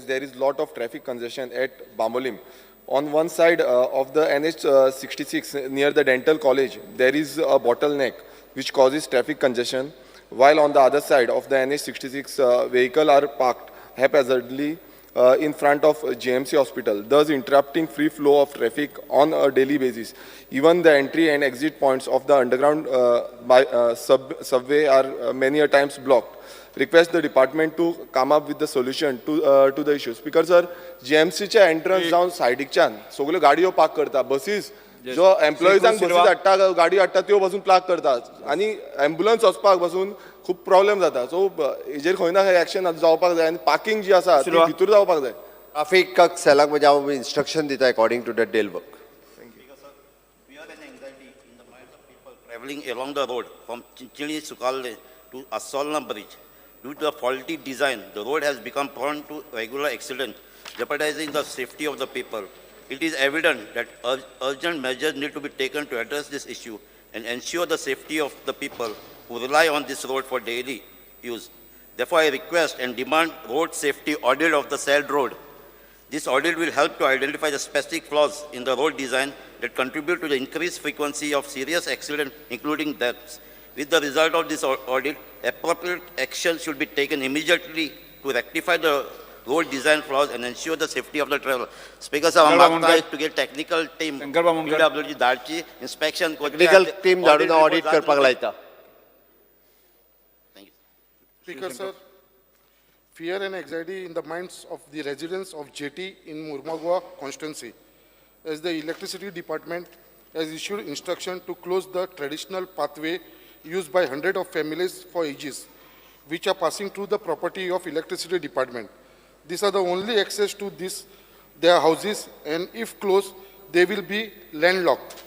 there is lot of traffic congestion at Bambolim. On one side of the NH66 near the dental college, there is a bottleneck which causes traffic congestion, while on the other side of the NH66 vehicles are parked haphazardly in front of JMC hospital, thus interrupting free flow of traffic on a daily basis. Even the entry and exit points of the underground subway are many a times blocked. Request the department to come up with the solution to the issue. Speaker sir, GMC चे entrance जावन सायडीकच्यान सगळ्यो गाडयो park करता, buses जो एम्प्लॉईजांक buses हाडटा, गाडी हाडटा त्यो बसून पार्क करतात, आनी एम्ब्युलन्स वचपाक बसून खूब प्रॉब्लेम जाता. सो हेजेर खंय ना खंय एक्शन जावपाक जाय, आनी पार्किंग जी आसा ती भितर जावपाक जाय. ट्राफिक सेलाक म्हणजे हांव इन्स्ट्रक्शन दिता according to the deal work. Fear and anxiety in the minds of people traveling along the road from Chinchili Sukalle to Asolna Bridge. Due to the faulty design, the road has become prone to regular accidents, jeopardizing the safety of the people. It is evident that urgent measures need to be taken to address this issue, and ensure the safety of the people who rely on this road for daily use. Therefore, I request and demand road safety audit of the said road. This audit will help to identify the specific flaws in the road design that contribute to the increased frequency of serious accidents, including deaths. With the result of this audit, appropriate action should be taken immediately to rectify the road design flaws and ensure the safety of the traveler. Speaker, sir, I'm authorized to get technical team, PWD धाडची inspection technical team धाडून audit करपाक लायता. Speaker, sir, fear and anxiety in the minds of the residents of JT in Murmagua constituency, as the electricity department has issued instruction to close the traditional pathway used by hundreds of families for ages, which are passing through the property of electricity department. These are the only access to their houses, and if closed, they will be landlocked,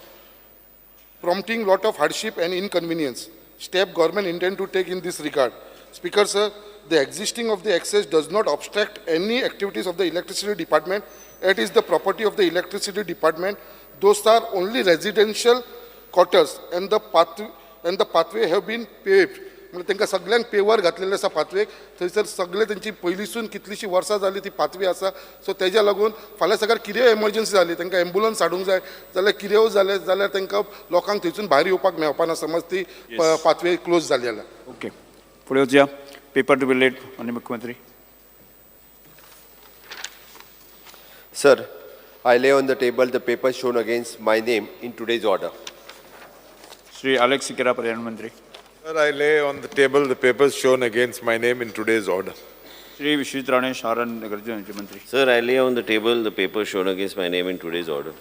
prompting lot of hardship and inconvenience. Step government intend to take in this regard. Speaker, sir, the existing of the access does not obstruct any activities of the electricity department. It is the property of the electricity department. Those are only residential quarters, and the pathway have been paved. म्हणजे तांकां सगळ्यांक पेवर घातलेले आसा पाथवेक. थंयसर सगळे तेंची पयलींसून कितलीशीं वर्सां जाली ती पाथवे आसा. सो तेज्या लागून फाल्यां सकाळ कितेंय एमर्जन्सी जाली, तांकां एम्बुलन्स हाडूंक जाय जाल्यार कितेंय जालें जाल्यार तांकां लोकांक थंयसून भायर येवपाक मेळपाना समज ती पाथवे क्लोज जाली जाल्यार. ओके, फुडें वचया. पेपर टू बी लेट, माननीय मुख्यमंत्री. Sir, I lay on the table the papers shown against my name in today's order. Shri Alex Sequeira, पर्यावरण मंत्री. Sir, I lay on the table the papers shown against my name in today's order. Shri विश्वित Rane, शहरन नगरचे राज्यमंत्री. Sir, I lay on the table the papers shown against my name in today's order.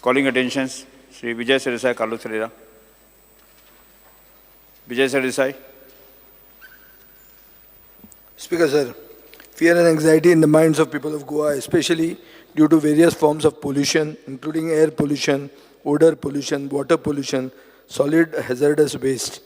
Calling attentions, Shri Vijay Sardesai, Kalu सरेरा. Vijay Sardesai. Speaker, sir, fear and anxiety in the minds of people of Goa, especially due to various forms of pollution, including air pollution, odor pollution, water pollution, solid hazardous waste.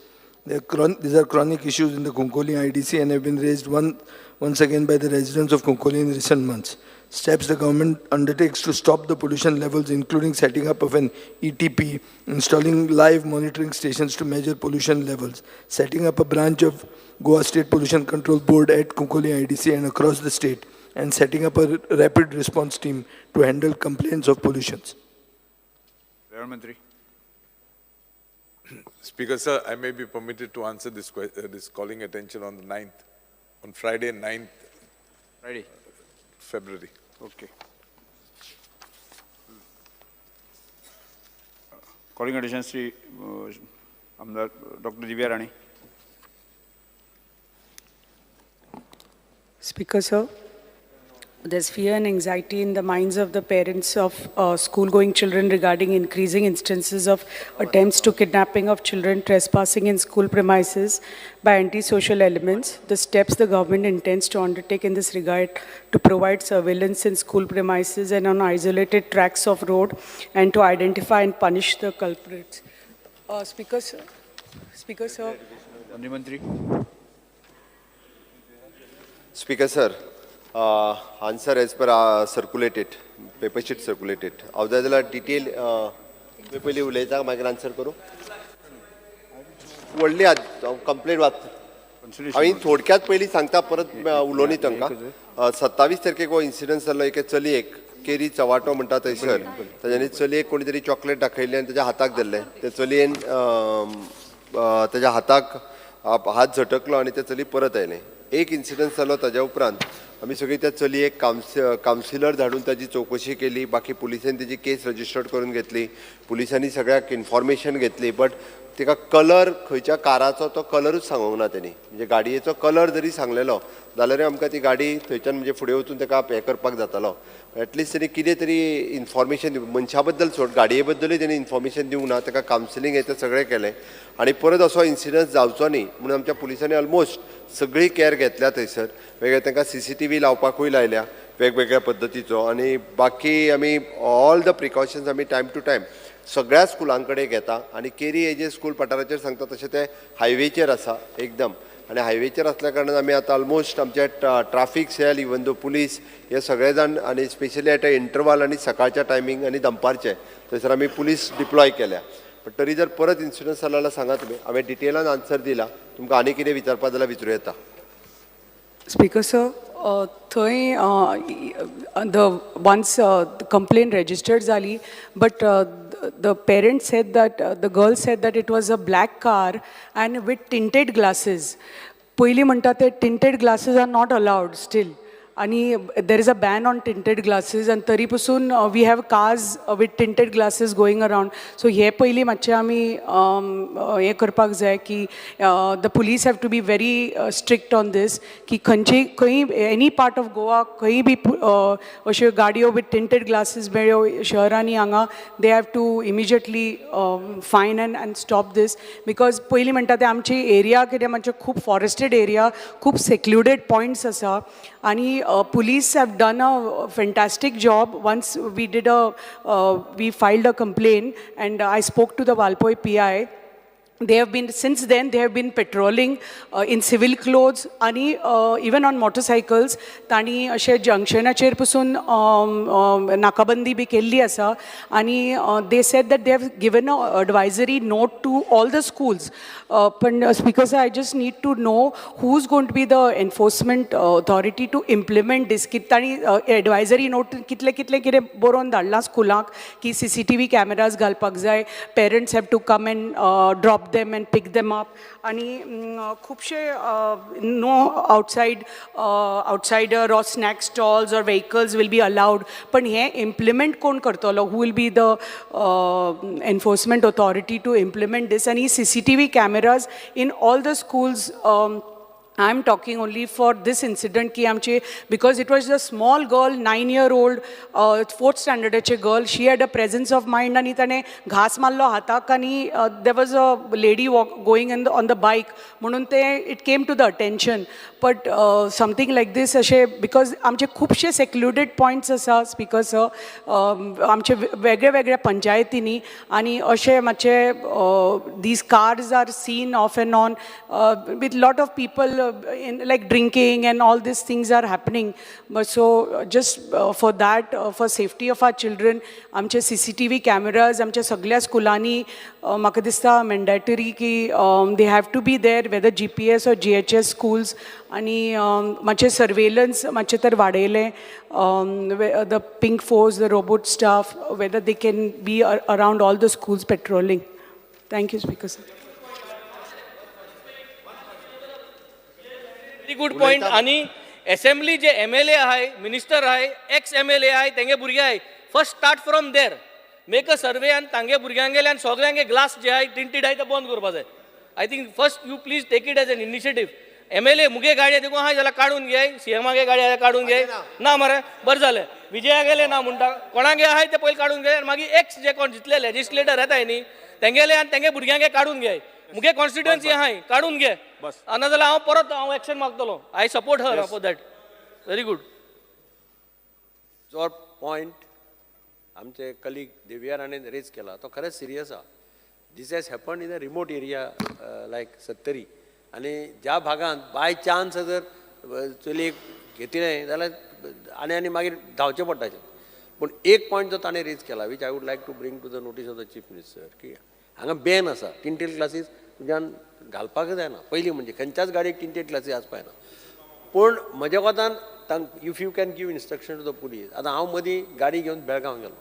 These are chronic issues in the Konkoli IDC and have been raised once again by the residents of Konkoli in recent months. Steps the government undertakes to stop the pollution levels, including setting up of an ETP, installing live monitoring stations to measure pollution levels, setting up a branch of Goa State Pollution Control Board at Konkoli IDC and across the state, and setting up a rapid response team to handle complaints of pollutions. Mantri. Speaker, sir, I may be permitted to answer this calling attention on the 9th, on Friday, 9th February. Okay. Calling attention, Sri Dr. Divya Rani. Speaker, sir, there's fear and anxiety in the minds of the parents of school-going children regarding increasing instances of attempts to kidnapping of children trespassing in school premises by antisocial elements. The steps the government intends to undertake in this regard to provide surveillance in school premises and on isolated tracts of road and to identify and punish the culprits. Speaker, sir. Speaker, sir. Speaker, sir. Answer as per circulated, paper sheet circulated. हांव जाय जाल्यार detail पयलीं उलयता मागीर answer करूं. व्हडली complaint हांवें थोडक्यात पयलीं सांगता परत उलोवनी तांकां. 27 तारखेक हो इन्सिडंट जाल्लो एके चलयेक केरी चवाटो म्हणटा थंयसर ताज्यानी चलयेक कोणी तरी चॉकलेट दाखयलें आनी ताच्या हाताक धरलें. ते चलयेन ताच्या हाताक हात झटकलो आनी ते चली परत आयलें. एक इन्सिडंट जालो ताज्या उपरांत आमी सगळी त्या चलयेक कावन्सिलर धाडून ताची चवकशी केली. बाकी पुलिसांनी ताची केस रजिस्टर्ड करून घेतली. पुलिसांनी सगळ्याक इन्फॉर्मेशन घेतली. बट तिका कलर खंयच्या काराचो तो कलरूच सांगूंक ना तेणी. म्हणजे गाडयेचो कलर जरी सांगलेलो जाल्यार आमकां ती गाडी थंयच्यान म्हणजे फुडें वचून ताका हें करपाक जातालो. एटलिस्ट तेणी कितें तरी इन्फॉर्मेशन मनशा बद्दल सोड गाडये बद्दलूय तेणी इन्फॉर्मेशन दिवंक ना. ताका कावन्सिलींग हें सगळें केलें आनी परत असो इन्सिडंट जावचो न्ही म्हणून आमच्या पुलिसांनी ऑलमोस्ट सगळी केअर घेतल्या थंयसर. वेगळे तांकां CCTV लावपाकूय लायल्या वेगवेगळ्या पद्दतीचो. आनी बाकी आमी ऑल द प्रिकॉशन्स आमी टायम टू टायम सगळ्या स्कुलां कडेन घेता. आनी केरी हे जे स्कूल पठाराचेर सांगता तशें ते हायवेचेर आसा एकदम. आणि हायवेचेर असल्या कारणान आमी आतां ऑलमोस्ट आमचे traffic cell even though police हे सगळे जाण आनी स्पेशली एट इंटरवल आनी सकाळच्या टायमींग आनी दनपारचे थंयसर आमी पुलीस डिप्लॉय केल्या. पण तरी जर परत इन्सिडंट जाला जाल्यार सांगा तुमी. हांवें डिटेलान आन्सर दिला. तुमकां आनी कितें विचारपाक जाल्यार विचारूं येता. Speaker sir, थंय the once complaint registered zali, but the parents said that the girl said that it was a black car and with tinted glasses. पयलीं म्हणटा ते tinted glasses are not allowed still. आणि there is a ban on tinted glasses and तरी पासून we have cars with tinted glasses going around. So हे पयलीं मातशें आमी हे करपाक जाय की the police have to be very strict on this की खंय any part of Goa खंय बी अश्यो गाडयो with tinted glasses मेळ्यो शहरांनी हांगा they have to immediately fine and stop this because पयलीं म्हणटा ते आमची एरिया कितें म्हणजे खूब forested area खूब secluded points आसा आणि police have done a fantastic job. Once we filed a complaint and I spoke to the Valpoi PI. They have been, since then, they have been patrolling in civil clothes and even on motorcycles. Tani ashe junctionacher pasun nakabandi bhi kelli asa. And they said that they have given an advisory note to all the schools. But Speaker sir, I just need to know who's going to be the enforcement authority to implement this. Tani advisory note kitle kire boron dalla schoolak ki CCTV cameras galpak jai. Parents have to come and drop them and pick them up. आणि खूपशे no outsider or snack stalls or vehicles will be allowed. पण हे implement कोण करतलो? Who will be the enforcement authority to implement this? आणि CCTV cameras in all the schools. I'm talking only for this incident ki amche because it was a small girl, 9-year-old, 4th standard girl. She had a presence of mind and tane ghas mallo hatak ani there was a lady going on the bike. म्हणून ते it came to the attention. But something like this ashe because amche खूपशे secluded points asa Speaker sir. आमचे वेगळ्या पंचायतींनी आणि अशे मातशे these cars are seen off and on with lot of people like drinking and all these things are happening. But so just for that, for safety of our children, आमचे CCTV cameras, आमच्या सगळ्या स्कुलांनी म्हाका दिसता mandatory की they have to be there, whether GPS or GHS schools. आणि मातशे surveillance मातशे तर वाडयले. The pink force, the robot staff, whether they can be around all the schools patrolling. Thank you, Speaker sir. Very good point. आणि assembly जे MLA आहे, minister आहे, ex MLA आहे, तेंगे भुरगे आहे, first start from there. Make a survey आणि तांगे भुरग्यांक गेले आणि सगळ्यांगे ग्लास जे आहे टिंटेड आहे ते बंद करपा जाय. I think first you please take it as an initiative. MLA मुगे गाडये देखून आहाय जाल्यार काढून घे, CMागे गाडी आहा काढून घे. ना मरे बरं झालं. विजया गेले ना म्हणटा कोणागे आहाय ते पहिले काढून घे. मागीर एक्स जे कोण जितले लेजिस्लेटर येताय न्ही तेंगेले आणि तेंगे भुरग्यांगे काढून घे. मुगे कॉन्स्टिट्युएन्सी आहाय काढून घे. ना जाल्यार हांव परत एक्शन मागतलो. I support her for that. Very good. जो पॉयंट आमचे कलीग देविया राणेन रेज केला तो खरेंच सिरियस आहा. This has happen in a remote area like Sattari. आणि ज्या भागांत बाय चान्स जर चलयेक घेतिलें जाल्यार आनी मागीर धांवचें पडटाचें. पूण एक पॉयंट जो ताणें रेज केला which I would like to bring to the notice of the chief minister की हांगा बॅन आसा. टिंटेड ग्लासीस तुज्यान घालपाक जायना. पयलीं म्हणजे खंयच्याच गाडयेक टिंटेड ग्लासीस आसपाक जायना. पूण म्हज्या कोतान if you can give instruction to the police. आतां हांव मदीं गाडी घेवन बेळगांव गेलो.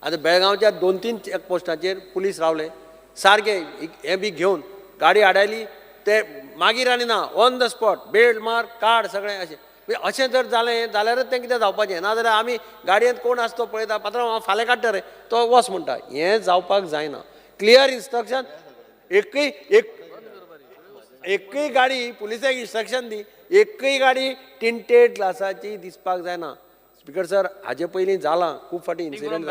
आतां बेळगांवच्या 2-3 चॅकपोस्टाचेर पुलीस रावले सारके हें बी घेवन गाडी आडायली ते मागीर आनी ना ऑन द स्पॉट बेल्ट मार काड सगळें अशें. अशें जर जालें जाल्यारच तें कितें जावपाचें. ना जाल्यार आमी गाडयेंत कोण आसा तो पळयता पात्रांव हांव फाल्यां काडटा रे तो वच म्हणटा. हें जावपाक जायना. Clear instruction. एकूय गाडी पुलिसाक इन्स्ट्रक्शन दी एकूय गाडी टिंटेड ग्लासाची दिसपाक जायना. स्पीकर सर हाजे पयलीं जालां खूब फाटी इन्सिडंट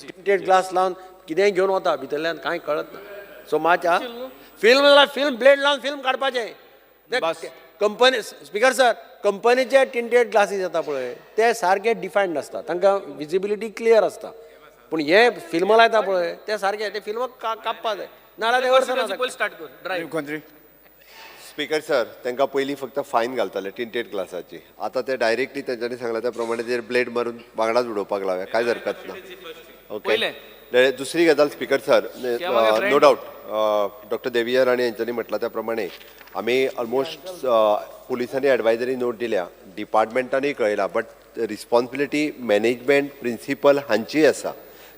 टिंटेड ग्लास लावन कितेंय घेवन वता भितरल्यान कांय कळत ना. सो मातशा फिल्म जाल्यार फिल्म ब्लेड लावन फिल्म काडपाचें. कंपनी स्पीकर सर कंपनीचे टिंटेड ग्लासीस येता पळय ते सारके डिफायन्ड आसता. तांकां विजिबिलिटी क्लियर आसता. पूण हे फिल्म लायता पळय ते सारके ते फिल्म कापपा जाय. नाल्यार ते स्टार्ट कर. स्पीकर सर तांकां पयलीं फक्त फायन घालताले टिंटेड ग्लासाची आतां ते डायरेक्टली तेंच्यांनी सांगला त्या प्रमाणे तेजेर ब्लेड मारून वांगडाच उडोवपाक लावया कांय हरकत ना ओके दुसरी गजाल speaker sir no doubt doctor देवियर आणि यांच्यांनी म्हटलं त्या प्रमाणे आमी ऑलमोस्ट पुलिसांनी एडवायजरी नोट दिल्या डिपार्टमेंटांनी कळयला बट रिस्पॉन्सिबिलिटी मॅनेजमेंट प्रिंसिपल हांची आसा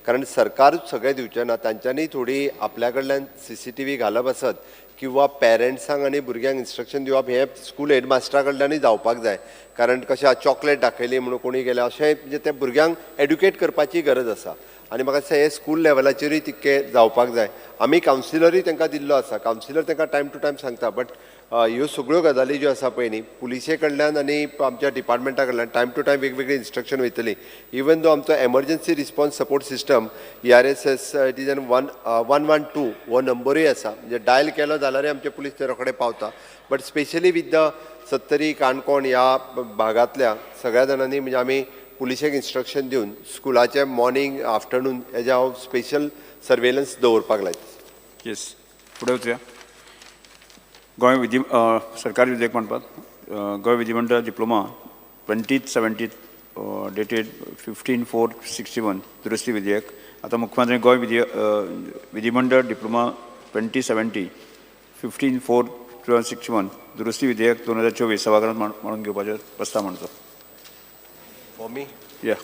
कारण सरकारूच सगळें दिवचें ना तांच्यांनी थोडी आपल्या कडल्यान CCTV घालप आसत किंवा पेरंट्सांक आनी भुरग्यांक इन्स्ट्रक्शन दिवप हें स्कूल हेडमास्टरा कडल्यानूय जावपाक जाय कारण कशें चॉकलेट दाखयली म्हणून कोणी गेल्या अशें म्हणजे त्या भुरग्यांक एड्युकेट करपाची गरज आसा आनी म्हाका दिसता हे स्कूल लेवलाचेरूय तितकें जावपाक जाय आमी कावन्सिलरूय तांकां दिल्लो आसा कावन्सिलर तांकां टायम टू टायम सांगता बट ह्यो सगळ्यो गजाली ज्यो आसा पळय न्ही पुलिशे कडल्यान आनी आमच्या डिपार्टमेंटा कडल्यान टायम टू टायम वेगवेगळी इन्स्ट्रक्शन वयतली इवन दो आमचो emergency response support system ERSS it is 112 हो नंबरूय आसा म्हणजे डायल केलो जाल्यारय आमचे पुलीस ते रोखडे पावता बट स्पेशली विथ द सत्तरी काणकोण ह्या भागांतल्या सगळ्या जाणांनी म्हणजे आमी पुलिशेक इन्स्ट्रक्शन दिवन स्कुलाचे मॉर्निंग आफ्टरनून हेजे हांव स्पेशल सर्वेलन्स दवरपाक लायता येस फुडें वचुया गोंय सरकारी विधेयक मांडपाक गोंय विधिमंडळ डिप्लोमा 2070 डेटेड 15/4/61 दुरुस्ती विधेयक आता मुख्यमंत्री गोंय विधिमंडळ डिप्लोमा 2070 15/4/61 दुरुस्ती विधेयक 2024 सभागृहात मांडून घेवपाचो प्रस्ताव मांडचो फॉर मी या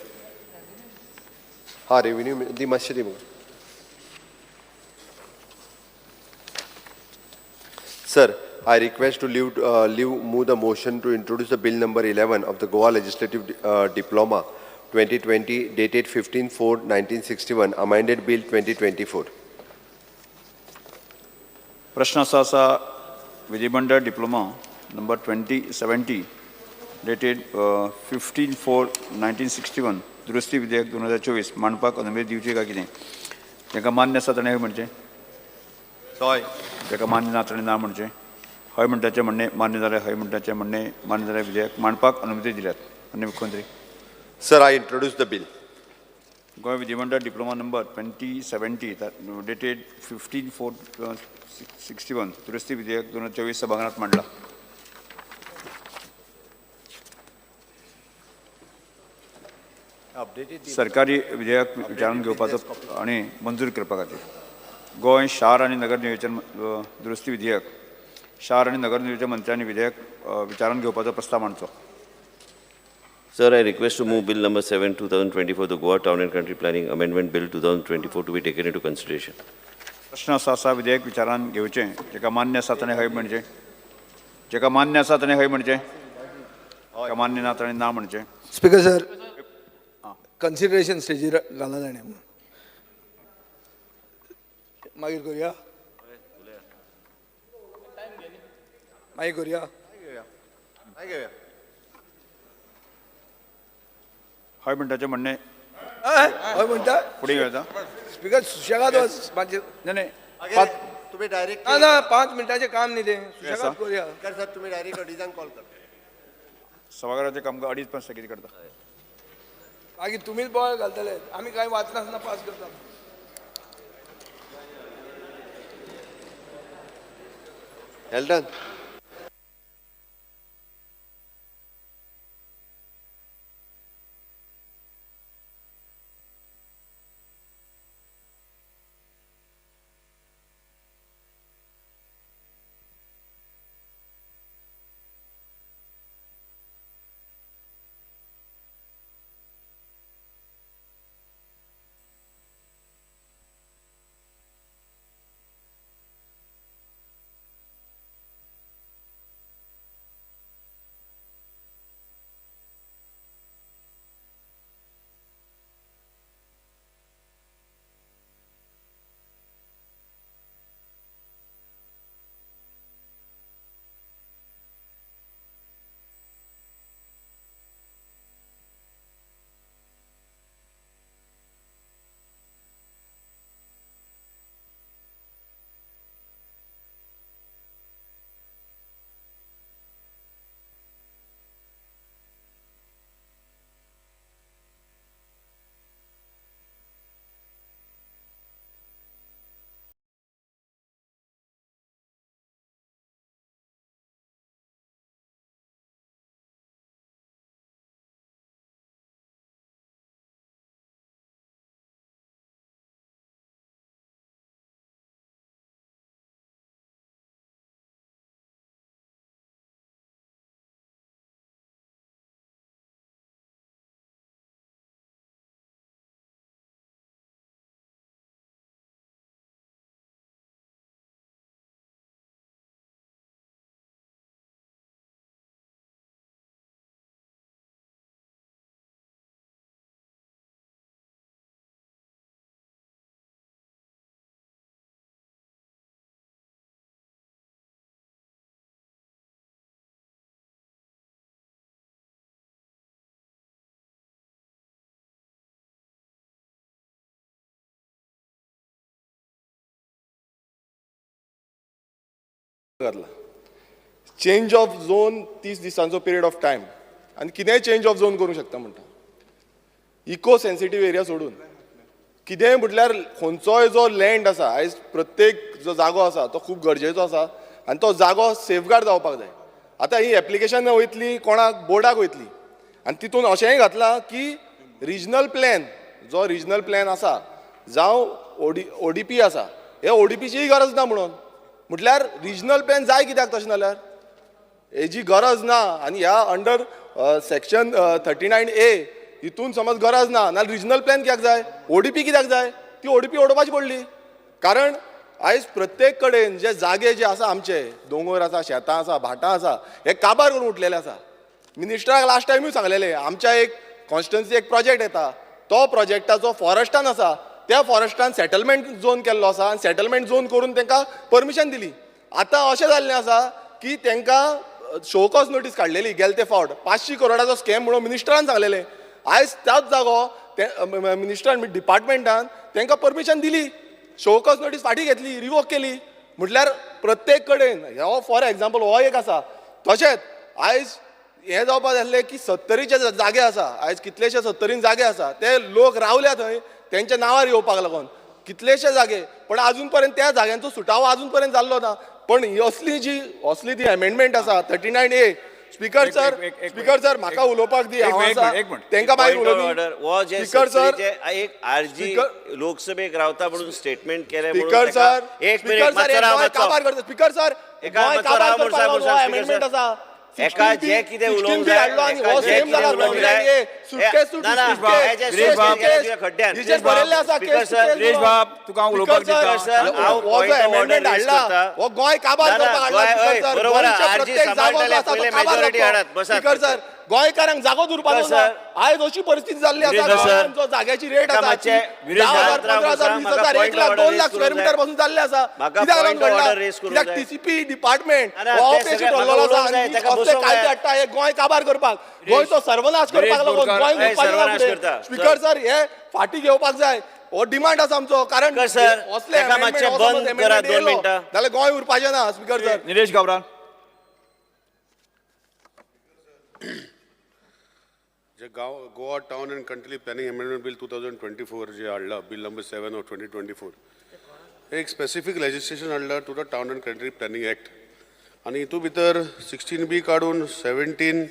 हा रेव्हेन्यू दी मातशें दी म्हाका Sir, I request to move the motion to introduce the bill number 11 of the Goa Legislative Diploma 2020 dated 15/4/1961 amended bill 2024. प्रश्न असा विधिमंडळ डिप्लोमा नंबर 2070 डेटेड 15/4/1961 दुरुस्ती विधेयक 2024 मांडपाक अनुमती दिवची काय कितें ताका मान्य आसा ताणें हय म्हणचें हय ताका मान्य ना ताणें ना म्हणचें हय म्हणटाचें म्हणणें मान्य जाल्यार हय म्हणटाचें म्हणणें मान्य जाल्यार विधेयक मांडपाक अनुमती दिल्यात माननीय मुख्यमंत्री Sir, I introduce the bill. Goa विधिमंडळ डिप्लोमा नंबर 2070 डेटेड 15/4/61 दुरुस्ती विधेयक 2024 सभागृहात मांडला सरकारी विधेयक विचारून घेवपाचो आनी मंजूर करपा खातीर गोंय शार आनी नगर नियोजन दुरुस्ती विधेयक शार आनी नगर नियोजन मंत्र्यांनी विधेयक विचारून घेवपाचो प्रस्ताव मांडचो Sir, I request to move Bill number 7, 2024, the Goa Town and Country Planning Amendment Bill 2024 to be taken into consideration. प्रश्न असा विधेयक विचारान घेवचें जेका मान्य आसा ताणें हय म्हणचें जेका मान्य आसा ताणें हय म्हणचें जेका मान्य ना ताणें ना म्हणचें स्पीकर सर कन्सिडरेशन स्टेजीर घाला जाणें मागीर करुया मागीर करुया हय म्हणटाचें म्हणणें हय म्हणटा फुडें घेता स्पीकर सुशेगाद वच मातशें नाही तुम्ही डायरेक्ट ना 5 मिनटाचें काम न्ही तें सुशेगाद करुया सर तुम्ही डायरेक्ट अडिजान कॉल कर सभागृहाचें कामकाज 2:30 स्थगीत करता मागीर तुमीच बॉल घालतले आमी कांय वाचनासतना पास करता Well done. घातला चेंज ऑफ झोन 30 दिसांचो पिरियड ऑफ टायम आनी कितेंय चेंज ऑफ झोन करूंक शकता म्हणटा इको सेन्सिटीव एरिया सोडून कितेंय म्हटल्यार खंयचोय जो लँड आसा आयज प्रत्येक जो जागो आसा तो खूब गरजेचो आसा आनी तो जागो सेफगार्ड जावपाक जाय आतां ही एप्लिकेशन वयतली कोणाक बोर्डाक वयतली आनी तितून अशेंय घातलां की रिजनल प्लॅन जो रिजनल प्लॅन आसा जावं ओडीपी आसा हे ओडीपीचीय गरज ना म्हणून म्हटल्यार रिजनल प्लॅन जाय कित्याक तशें जाल्यार हेजी गरज ना आनी ह्या अंडर सेक्शन 39A हितून समज गरज ना नाल्यार रिजनल प्लॅन कित्याक जाय ओडीपी कित्याक जाय ती ओडीपी ओडोवपाची पडली कारण आयज प्रत्येक कडेन जे जागे जे आसा आमचे दोंगर आसा शेतां आसा भाटां आसा हे काबार करून उठलेले आसा मिनिस्टराक लास्ट टायमूय सांगलेले आमच्या एक कॉन्स्टिट्युन्सी एक प्रोजेक्ट येता तो प्रोजेक्टाचो फॉरेस्टान आसा त्या फॉरेस्टान सेटलमेंट झोन केल्लो आसा आनी सेटलमेंट झोन करून तांकां परमिशन दिली आतां अशें जाल्लें आसा की तांकां शोकॉज नोटीस काडलेली गेले ते फावट 500 करोडाचो स्कॅम म्हणून मिनिस्टरान सांगलेलें आयज त्याच जागो मिनिस्टरान डिपार्टमेंटान तांकां परमिशन दिली शोकॉज नोटीस फाटीं घेतली रिवोक केली म्हटल्यार प्रत्येक कडेन हो फॉर एग्जाम्पल हो एक आसा तशेंच आयज हें जावपाक जाल्लें की 70चे जागे आसा आयज कितलेशे 70 जागे आसा ते लोक रावल्या थंय तेंच्या नांवार येवपाक लागून कितलेशे जागे पण अजून पर्यंत त्या जाग्यांचो सुटावो अजून पर्यंत जाल्लो ना पण ही असली ती अमेंडमेंट आसा 39A स्पीकर सर म्हाका उलोवपाक दी तांकां मागीर उलोवं स्पीकर सर एक आरजी लोकसभेक रावता म्हणून स्टेटमेंट केले स्पीकर सर एक मिनिट काबार करता स्पीकर सर अमेंडमेंट आसा एका जे कितें उलोवंक जाय तुका उलोवपाक गोंय काबार करपाक गोंयकारांक जागो उरपाक ना आयज अशी परिस्थिती जाल्ली आसा जो जाग्याची रेट आसा 10,000, 15,000, 20,000, 1 लाख 2 लाख स्क्वेअर मिटर पासून जाल्ले आसा कित्याक टीसीपी डिपार्टमेंट ऑफिस ठरलेलो आसा असले कायदे हाडटा हे गोंय काबार करपाक गोंयचो सर्वनाश करपाक लागून गोंय स्पीकर सर हे फाटी घेवपाक जाय हो डिमांड आसा आमचो कारण असले जाल्यार गोंय उरपाचें ना स्पीकर सर निलेश गावरान जे Goa town and country planning amendment bill 2024 जे हाडला बिल नंबर 7 ऑफ 2024 एक स्पेसिफीक लेजिस्लेशन हाडला to the town and country planning act आनी हितून भितर 16B काडून 17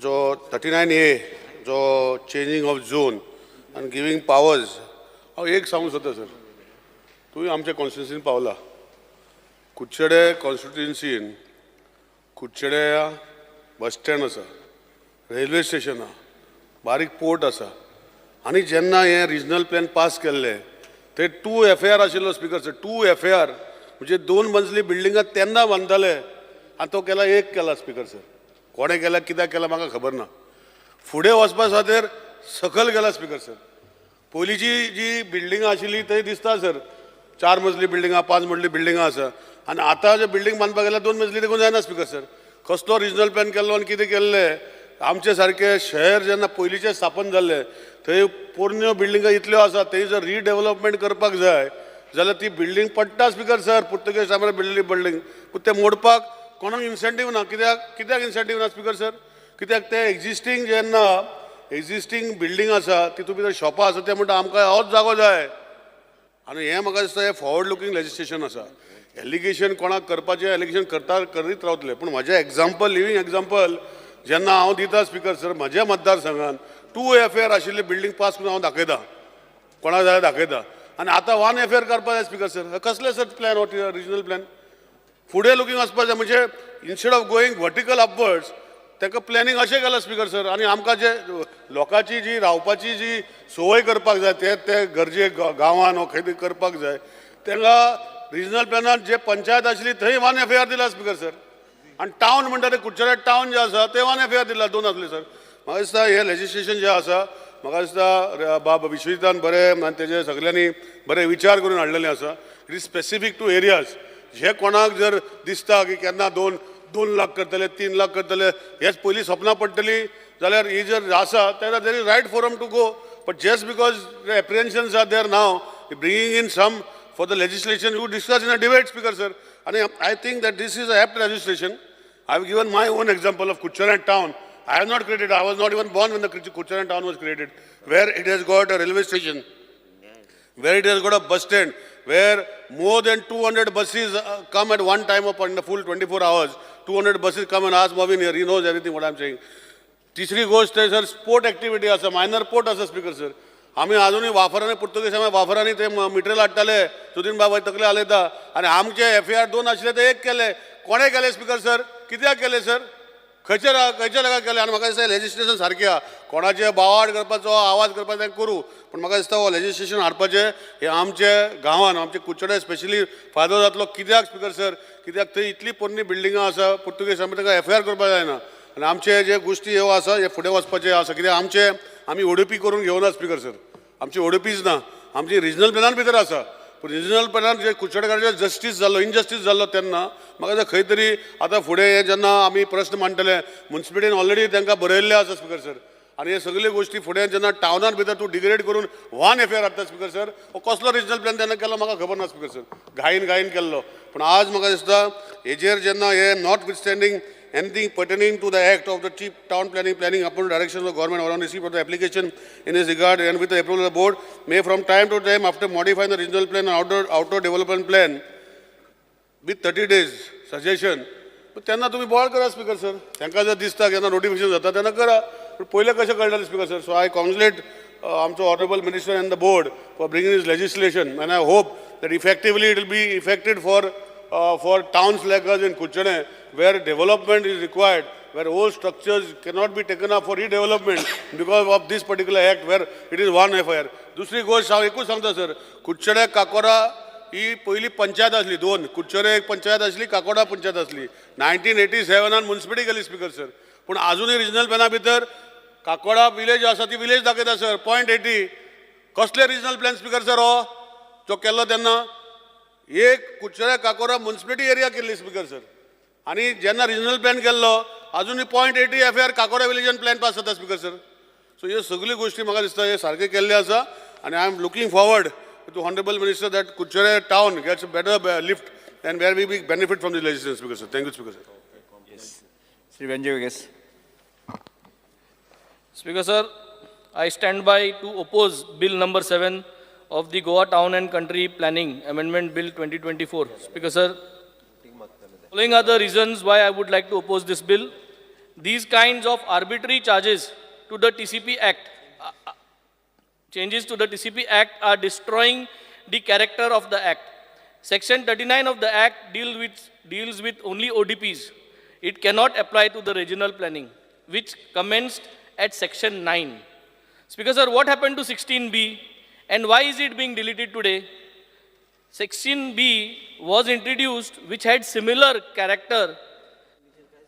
जो 39A जो चेंजिंग ऑफ झोन आनी गिवींग पावर्स हांव एक सांगूंक सोदता सर तुवें आमच्या कॉन्स्टिट्युन्सीन पावला कुडचडे कॉन्स्टिट्युन्सीन कुडचडे बस स्टँड आसा रेल्वे स्टेशन आहा बारीक पोर्ट आसा आनी जेन्ना हे रिजनल प्लॅन पास केल्ले ते 2 FAR आशिल्लो स्पीकर सर 2 FAR म्हणजे 2 मजली बिल्डिंगां तेन्ना बांदताले आनी तो केला एक केला स्पीकर सर कोणें केला कित्याक केला म्हाका खबर ना फुडें वचपा खातीर सकयल गेला स्पीकर सर पयलींची जी बिल्डिंगां आशिल्ली थंय दिसता सर 4 मजली बिल्डिंगां 5 मजली बिल्डिंगां आसा आनी आतां जे बिल्डींग बांदपाक गेल्यार 2 मजली देखून जायना स्पीकर सर कसलो रिजनल प्लॅन केल्लो आनी कितें केल्लें आमचे सारके शहर जेन्ना पयलींचे स्थापन जाल्ले थंय पोरण्यो बिल्डिंगां इतल्यो आसा थंय जर रिडेवलपमेंट करपाक जाय जाल्यार ती बिल्डींग पडटा स्पीकर सर पुर्तुगेज टायमार बिल्डली बिल्डींग पूण ते मोडपाक कोणाक इन्सेंटीव ना कित्याक इन्सेंटीव ना स्पीकर सर कित्याक ते एक्झिस्टींग बिल्डींग आसा तितून भितर शॉपां आसा ते म्हणटा आमकां होच जागो जाय आनी हें म्हाका दिसता हें फॉरवर्ड लुकींग लेजिस्लेशन आसा एलिगेशन कोणाक करपाचें एलिगेशन करीत रावतले पूण म्हजें एग्जाम्पल लिवींग एग्जाम्पल जेन्ना हांव दिता स्पीकर सर म्हज्या मतदारसंघान 2 FAR आशिल्ली बिल्डींग पास करून हांव दाखयता कोणाक जाय दाखयता आनी आतां 1 FAR करपा जाय स्पीकर सर कसले सर प्लॅन हो रिजनल प्लॅन फुडें लुकींग वचपा जाय म्हणजे instead of going vertical upwards ताका प्लॅनिंग अशें केलां स्पीकर सर आनी आमकां जे लोकांची जी रावपाची जी संवय करपाक जाय ते गरजे गांवान वो खंय करपाक जाय तांकां रिजनल प्लॅनान जे पंचायत आशिल्ली थंय 1 FAR दिला स्पीकर सर आनी टावन म्हणटा ते कुडचडे टावन जे आसा ते 1 FAR दिला 2 आसले सर म्हाका दिसता हे लेजिस्लेशन जें आसा म्हाका दिसता बाब विश्वजितान बरें आनी तेजे सगळ्यांनी बरे विचार करून हाडलेले आसा it is specific to areas जे कोणाक जर दिसता की केन्ना 2 लाख करतले 3 लाख करतले हेच पयलीं सपनां पडटली जाल्यार ही जर आसा तेन्ना there is right forum to go but just because the apprehensions are there now bringing in some for the legislation you discuss in a debate speaker sir And I think that this is an apt registration. I've given my own example of Kucharan town. I have not created, I was not even born when the Kucharan town was created, where it has got a railway station, where it has got a bus stand, where more than 200 buses come at one time upon the full 24 hours. 200 buses come and ask Marvin here, he knows everything what I'm saying. तिसरी गोष्ट आहे sir sport activity आसा minor port आसा speaker sir आमी अजूनही वाफरांनी Portuguese वाफरांनी ते मिटरेल हाडटाले सुदीन बाबा तकले आलयता आनी आमचे FAR 2 आशिल्ले ते एक केले कोणे केले स्पीकर सर कित्याक केले सर खंयच्या जागा केले आनी म्हाका दिसता लेजिस्लेशन सारकें आहा कोणाचे बावाड करपाचो आवाज करपाचो तें करूं पूण म्हाका दिसता हो लेजिस्लेशन हाडपाचें हें आमचे गांवांत आमचे कुचडे स्पेशली फायदो जातलो कित्याक स्पीकर सर कित्याक थंय इतली पोरणी बिल्डिंगां आसा पुर्तुगेज आमी ताका FAR करपाक जायना आनी आमचे जे गोश्टी ह्यो आसा हे फुडें वचपाचे आसा कित्याक आमी ओडीपी करून घेवना स्पीकर सर आमची ओडीपीच ना आमची रिजनल प्लॅनान भितर आसा पूण रिजनल प्लॅनान जे कुचडेकारांचेर जस्टीस जाल्लो इनजस्टीस जाल्लो तेन्ना म्हाका दिसता खंय तरी आतां फुडें हे जेन्ना आमी प्रश्न मांडटले म्युन्सिपालिटीन ऑलरेडी तांकां बरयल्ले आसा स्पीकर सर आनी हे सगळे गोश्टी फुडें जेन्ना टावनान भितर तूं डिग्रेड करून वन FAR हाडटा स्पीकर सर हो कसलो रिजनल प्लॅन तेन्ना केलो म्हाका खबर ना स्पीकर सर घाईन केल्लो पूण आज म्हाका दिसता हेजेर जेन्ना हे not विथस्टँडींग anything pertaining to the act of the chief town planning upon direction of the government or on receipt of the application in this regard and with the approval of the board may from time to time after modifying the regional plan and outdoor development plan with 30 days suggestion त्यांना तुम्ही ball करा speaker sir त्यांना जर दिसता की notification जाता त्यांना करा पण पहिले कशें कळटालें स्पीकर सर सो आय कॉंग्रेचुलेट आमचो honourable minister end the board for bringing this legislation end I hope that effectively it will be effected for towns like us in Kuchane, where development is required, where old structures cannot be taken up for redevelopment because of this particular act, where it is one FIR. दुसरी गोष्ट एकूच सांगता sir कुचडे काकोरा ही पहिली पंचायत असली दोन कुचडे एक पंचायत असली काकोडा पंचायत असली 1987 म्युन्सिपालिटी गेली स्पीकर सर पूण अजूनही रिजनल प्लॅना भितर काकोडा विलेज आसा ती विलेज दाखयता सर 0.80 कसले रिजनल प्लॅन स्पीकर सर हो जो केल्लो तेन्ना एक कुचऱ्या काकोरा म्युन्सिपालिटी एरिया केल्ली स्पीकर सर आनी जेन्ना रिजनल प्लॅन केल्लो अजूनही 0.80 FAR काकोरा विलेजान प्लॅन पास जाता स्पीकर सर सो ह्यो सगळ्यो गोश्टी म्हाका दिसता हे सारके केल्ले आसा आनी I am looking forward to honourable minister that कुचरे town gets a better lift and where we be benefit from this legislation speaker sir thank you speaker sir Shri Venzy Viegas Speaker sir, I stand by to oppose Bill number 7 of the Goa Town and Country Planning Amendment Bill 2024. Speaker sir, following are the reasons why I would like to oppose this bill. These kinds of arbitrary charges to the TCP Act, changes to the TCP Act are destroying the character of the Act. Section 39 of the Act deals with only ODPs. It cannot apply to the regional planning, which commenced at Section 9. Speaker sir, what happened to 16B and why is it being deleted today? 16B was introduced which had similar character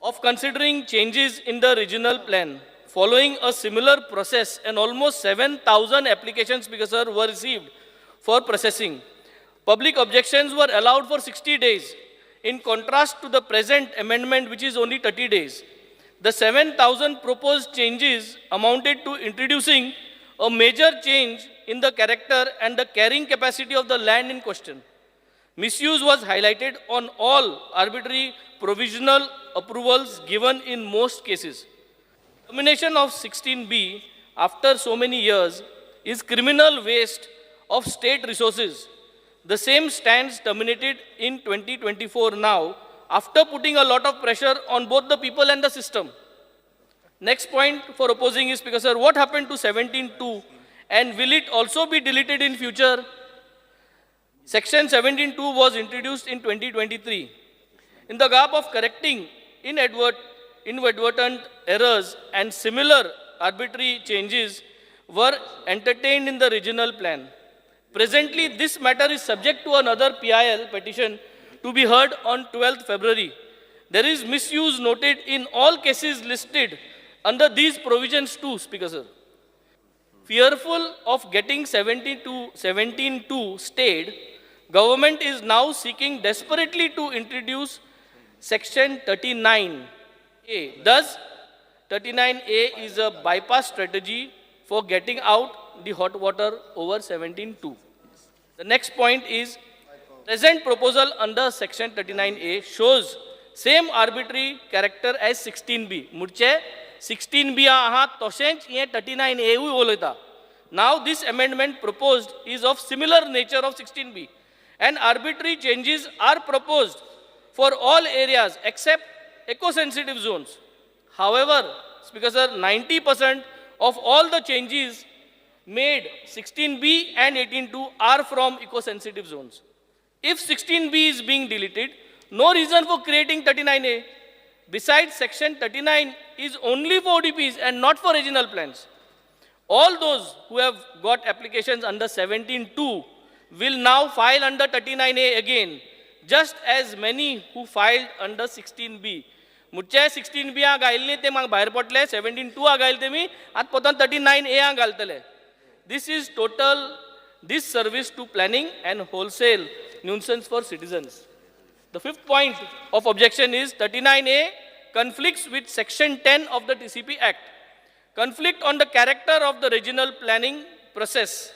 of considering changes in the regional plan. Following a similar process and almost 7,000 applications, Speaker sir, were received for processing. Public objections were allowed for 60 days in contrast to the present amendment which is only 30 days. The 7,000 proposed changes amounted to introducing a major change in the character and the carrying capacity of the land in question. Misuse was highlighted on all arbitrary provisional approvals given in most cases. Termination of 16B after so many years is criminal waste of state resources. The same stands terminated in 2024 now after putting a lot of pressure on both the people and the system. Next point for opposing is, Speaker sir, what happened to 17.2 and will it also be deleted in future? Section 17.2 was introduced in 2023. In the gap of correcting inadvertent errors and similar arbitrary changes were entertained in the regional plan. Presently, this matter is subject to another PIL petition to be heard on 12th February. There is misuse noted in all cases listed under these provisions too, Speaker sir. Fearful of getting 17.2 stayed, government is now seeking desperately to introduce Section 39A. Thus, 39A is a bypass strategy for getting out the hot water over 17.2. The next point is Present proposal under section 39A shows same arbitrary character as 16B. Murche 16B aha toshench ye 39A ui oleta. Now this amendment proposed is of similar nature of 16B, and arbitrary changes are proposed for all areas except eco-sensitive zones. However, Speaker Sir, 90% of all the changes made 16B and 18.2 are from eco-sensitive zones. If 16B is being deleted, no reason for creating 39A. Besides, section 39 is only for ODPs and not for regional plans. All those who have got applications under 17.2 will now file under 39A again, just as many who filed under 16B. मुझे 16B आ गायले ते माग बाहेर पडले 17.2 आ गायले ते मी आत पोतान 39A आ घालतले. This is total disservice to planning and wholesale nuisance for citizens. The fifth point of objection is 39A conflicts with section 10 of the TCP Act. Conflict on the character of the regional planning process.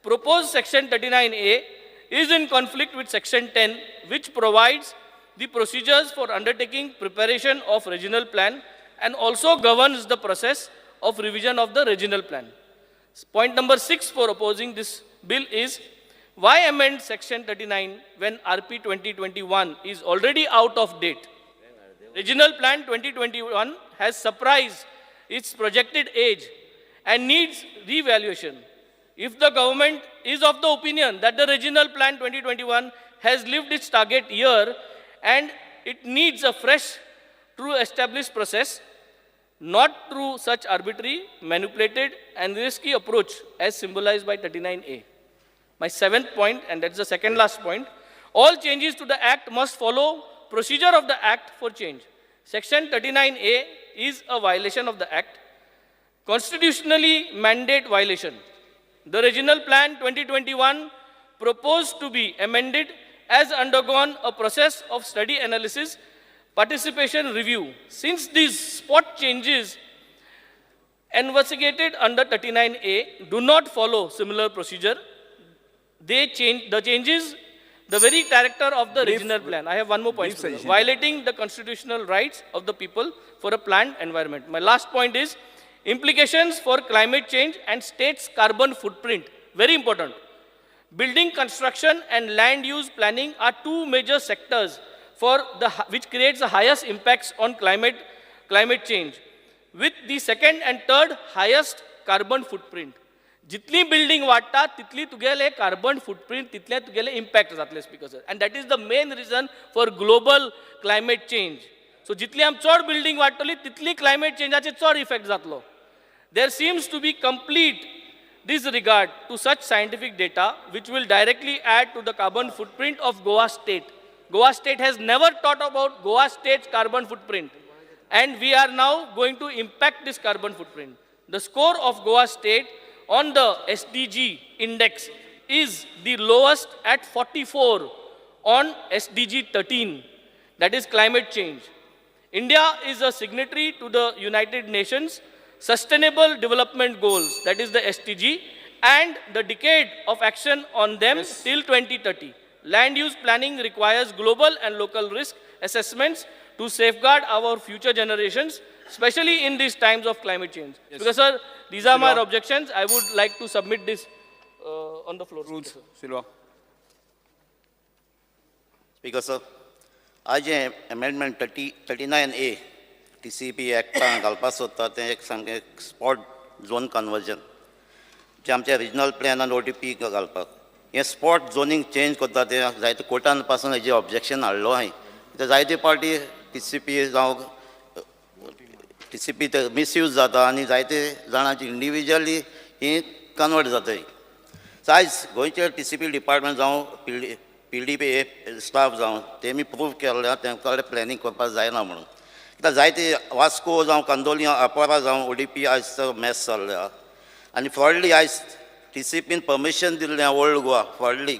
Proposed section 39A is in conflict with section 10, which provides the procedures for undertaking preparation of regional plan and also governs the process of revision of the regional plan. Point number 6 for opposing this bill is, why amend section 39 when RP 2021 is already out of date? Regional plan 2021 has surpassed its projected age and needs revaluation. If the government is of the opinion that the regional plan 2021 has lived its target year and it needs a fresh, true established process, not through such arbitrary, manipulated and risky approach as symbolized by 39A. My seventh point, and that's the second last point, all changes to the Act must follow procedure of the Act for change. Section 39A is a violation of the Act, constitutionally mandate violation. The Regional Plan 2021 proposed to be amended has undergone a process of study analysis, participation review. Since these spot changes investigated under 39A do not follow similar procedure, the changes the very character of the regional plan. I have one more point. Violating the constitutional rights of the people for a planned environment. My last point is implications for climate change and state's carbon footprint. Very important. Building construction and land use planning are two major sectors which creates the highest impacts on climate change, with the second and third highest carbon footprint. Jitli building वाढता तितली तुगेले carbon footprint तितले तुगेले impact जातले Speaker Sir, and that is the main reason for global climate change. So jitli आम चड building वाढतली तितली climate changeaचे चड effect जातलो. There seems to be complete disregard to such scientific data which will directly add to the carbon footprint of Goa state. Goa state has never thought about Goa state's carbon footprint, and we are now going to impact this carbon footprint. The score of Goa state on the SDG index is the lowest at 44 on SDG 13, that is climate change. India is a signatory to the United Nations Sustainable Development Goals, that is the SDG, and the decade of action on them till 2030. Land use planning requires global and local risk assessments to safeguard our future generations, especially in these times of climate change. Yes. Because, sir, these are my objections. I would like to submit this on the floor. Rules. Silva. Speaker, sir, आज amendment 39A TCP Act घालपाक सोदता तें एक सामकें spot zone conversion जे आमच्या regional plan आनी ODP घालपाक हें स्पॉट झोनींग चेंज करता तें जायते कोर्टान पासून हेजें ऑब्जेक्शन हाडलो हांवें. ते जायते पार्टी TCP जावं TCP ते मिसयूज जाता आनी जायते जाणांची इंडिविज्युअली ही कन्वर्ट जाताय. आयज गोंयचे TCP डिपार्टमेंट जावं PDP स्टाफ जावं तेमी प्रूव केल्ल्या तेंका प्लॅनिंग करपाक जायना म्हणून. कित्याक जायते वास्को जावं कांदोलिया आपोरा जावं ODP आयज मॅस चल्ल्या आनी फॉडली आयज TCPन परमिशन दिल्लें ओल्ड गोवा फॉडली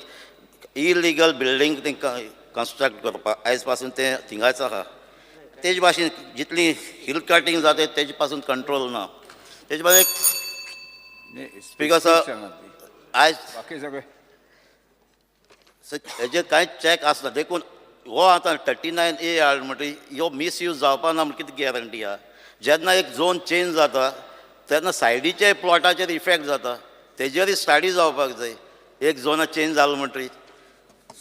इलिगल बिल्डींग तेंकां कन्स्ट्रक्ट करपाक आयज पासून तें थिंगाच आहा. तेजे भाशेन जितली हिल कटिंग जाता तेजे पासून कंट्रोल ना. तेजे भाशेन स्पीकर सर आयज हेजे कांयच चॅक आसना देखून हो आतां 39A हाड म्हणटकीर ह्यो मिसयूज जावपा ना म्हणून कितें गॅरंटी आहा. जेन्ना एक झोन चेंज जाता तेन्ना सायडीचे प्लॉटाचेर इफेक्ट जाता, तेजेरय स्टडी जावपाक जाय एक झोन चेंज जालो म्हणटकीर.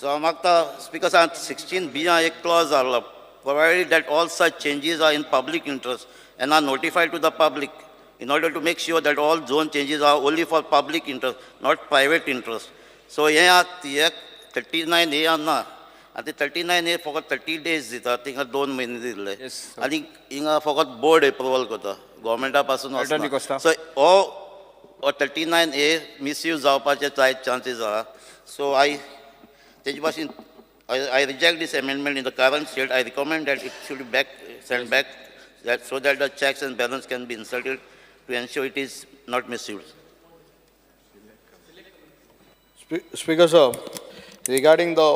सो हांव मागता स्पिकर साहेब 16B एक क्लॉज आहलो, provided that all such changes are in public interest and are notified to the public in order to make sure that all zone changes are only for public interest, not private interest. So हे 39A ना, आतां 39A फकत 30 days दिता, थिंगा 2 म्हयने दिल्ले आनी हिंगा फकत बोर्ड एप्रुवल करता, गव्हर्मेंटा पासून वचना. सो हो 39A मिसयूज जावपाचे चान्सीस आहा. सो तेजे भाशेन I reject this amendment in the current state. I recommend that it should be sent back so that the checks and balance can be inserted to ensure it is not misused. Speaker sir, regarding the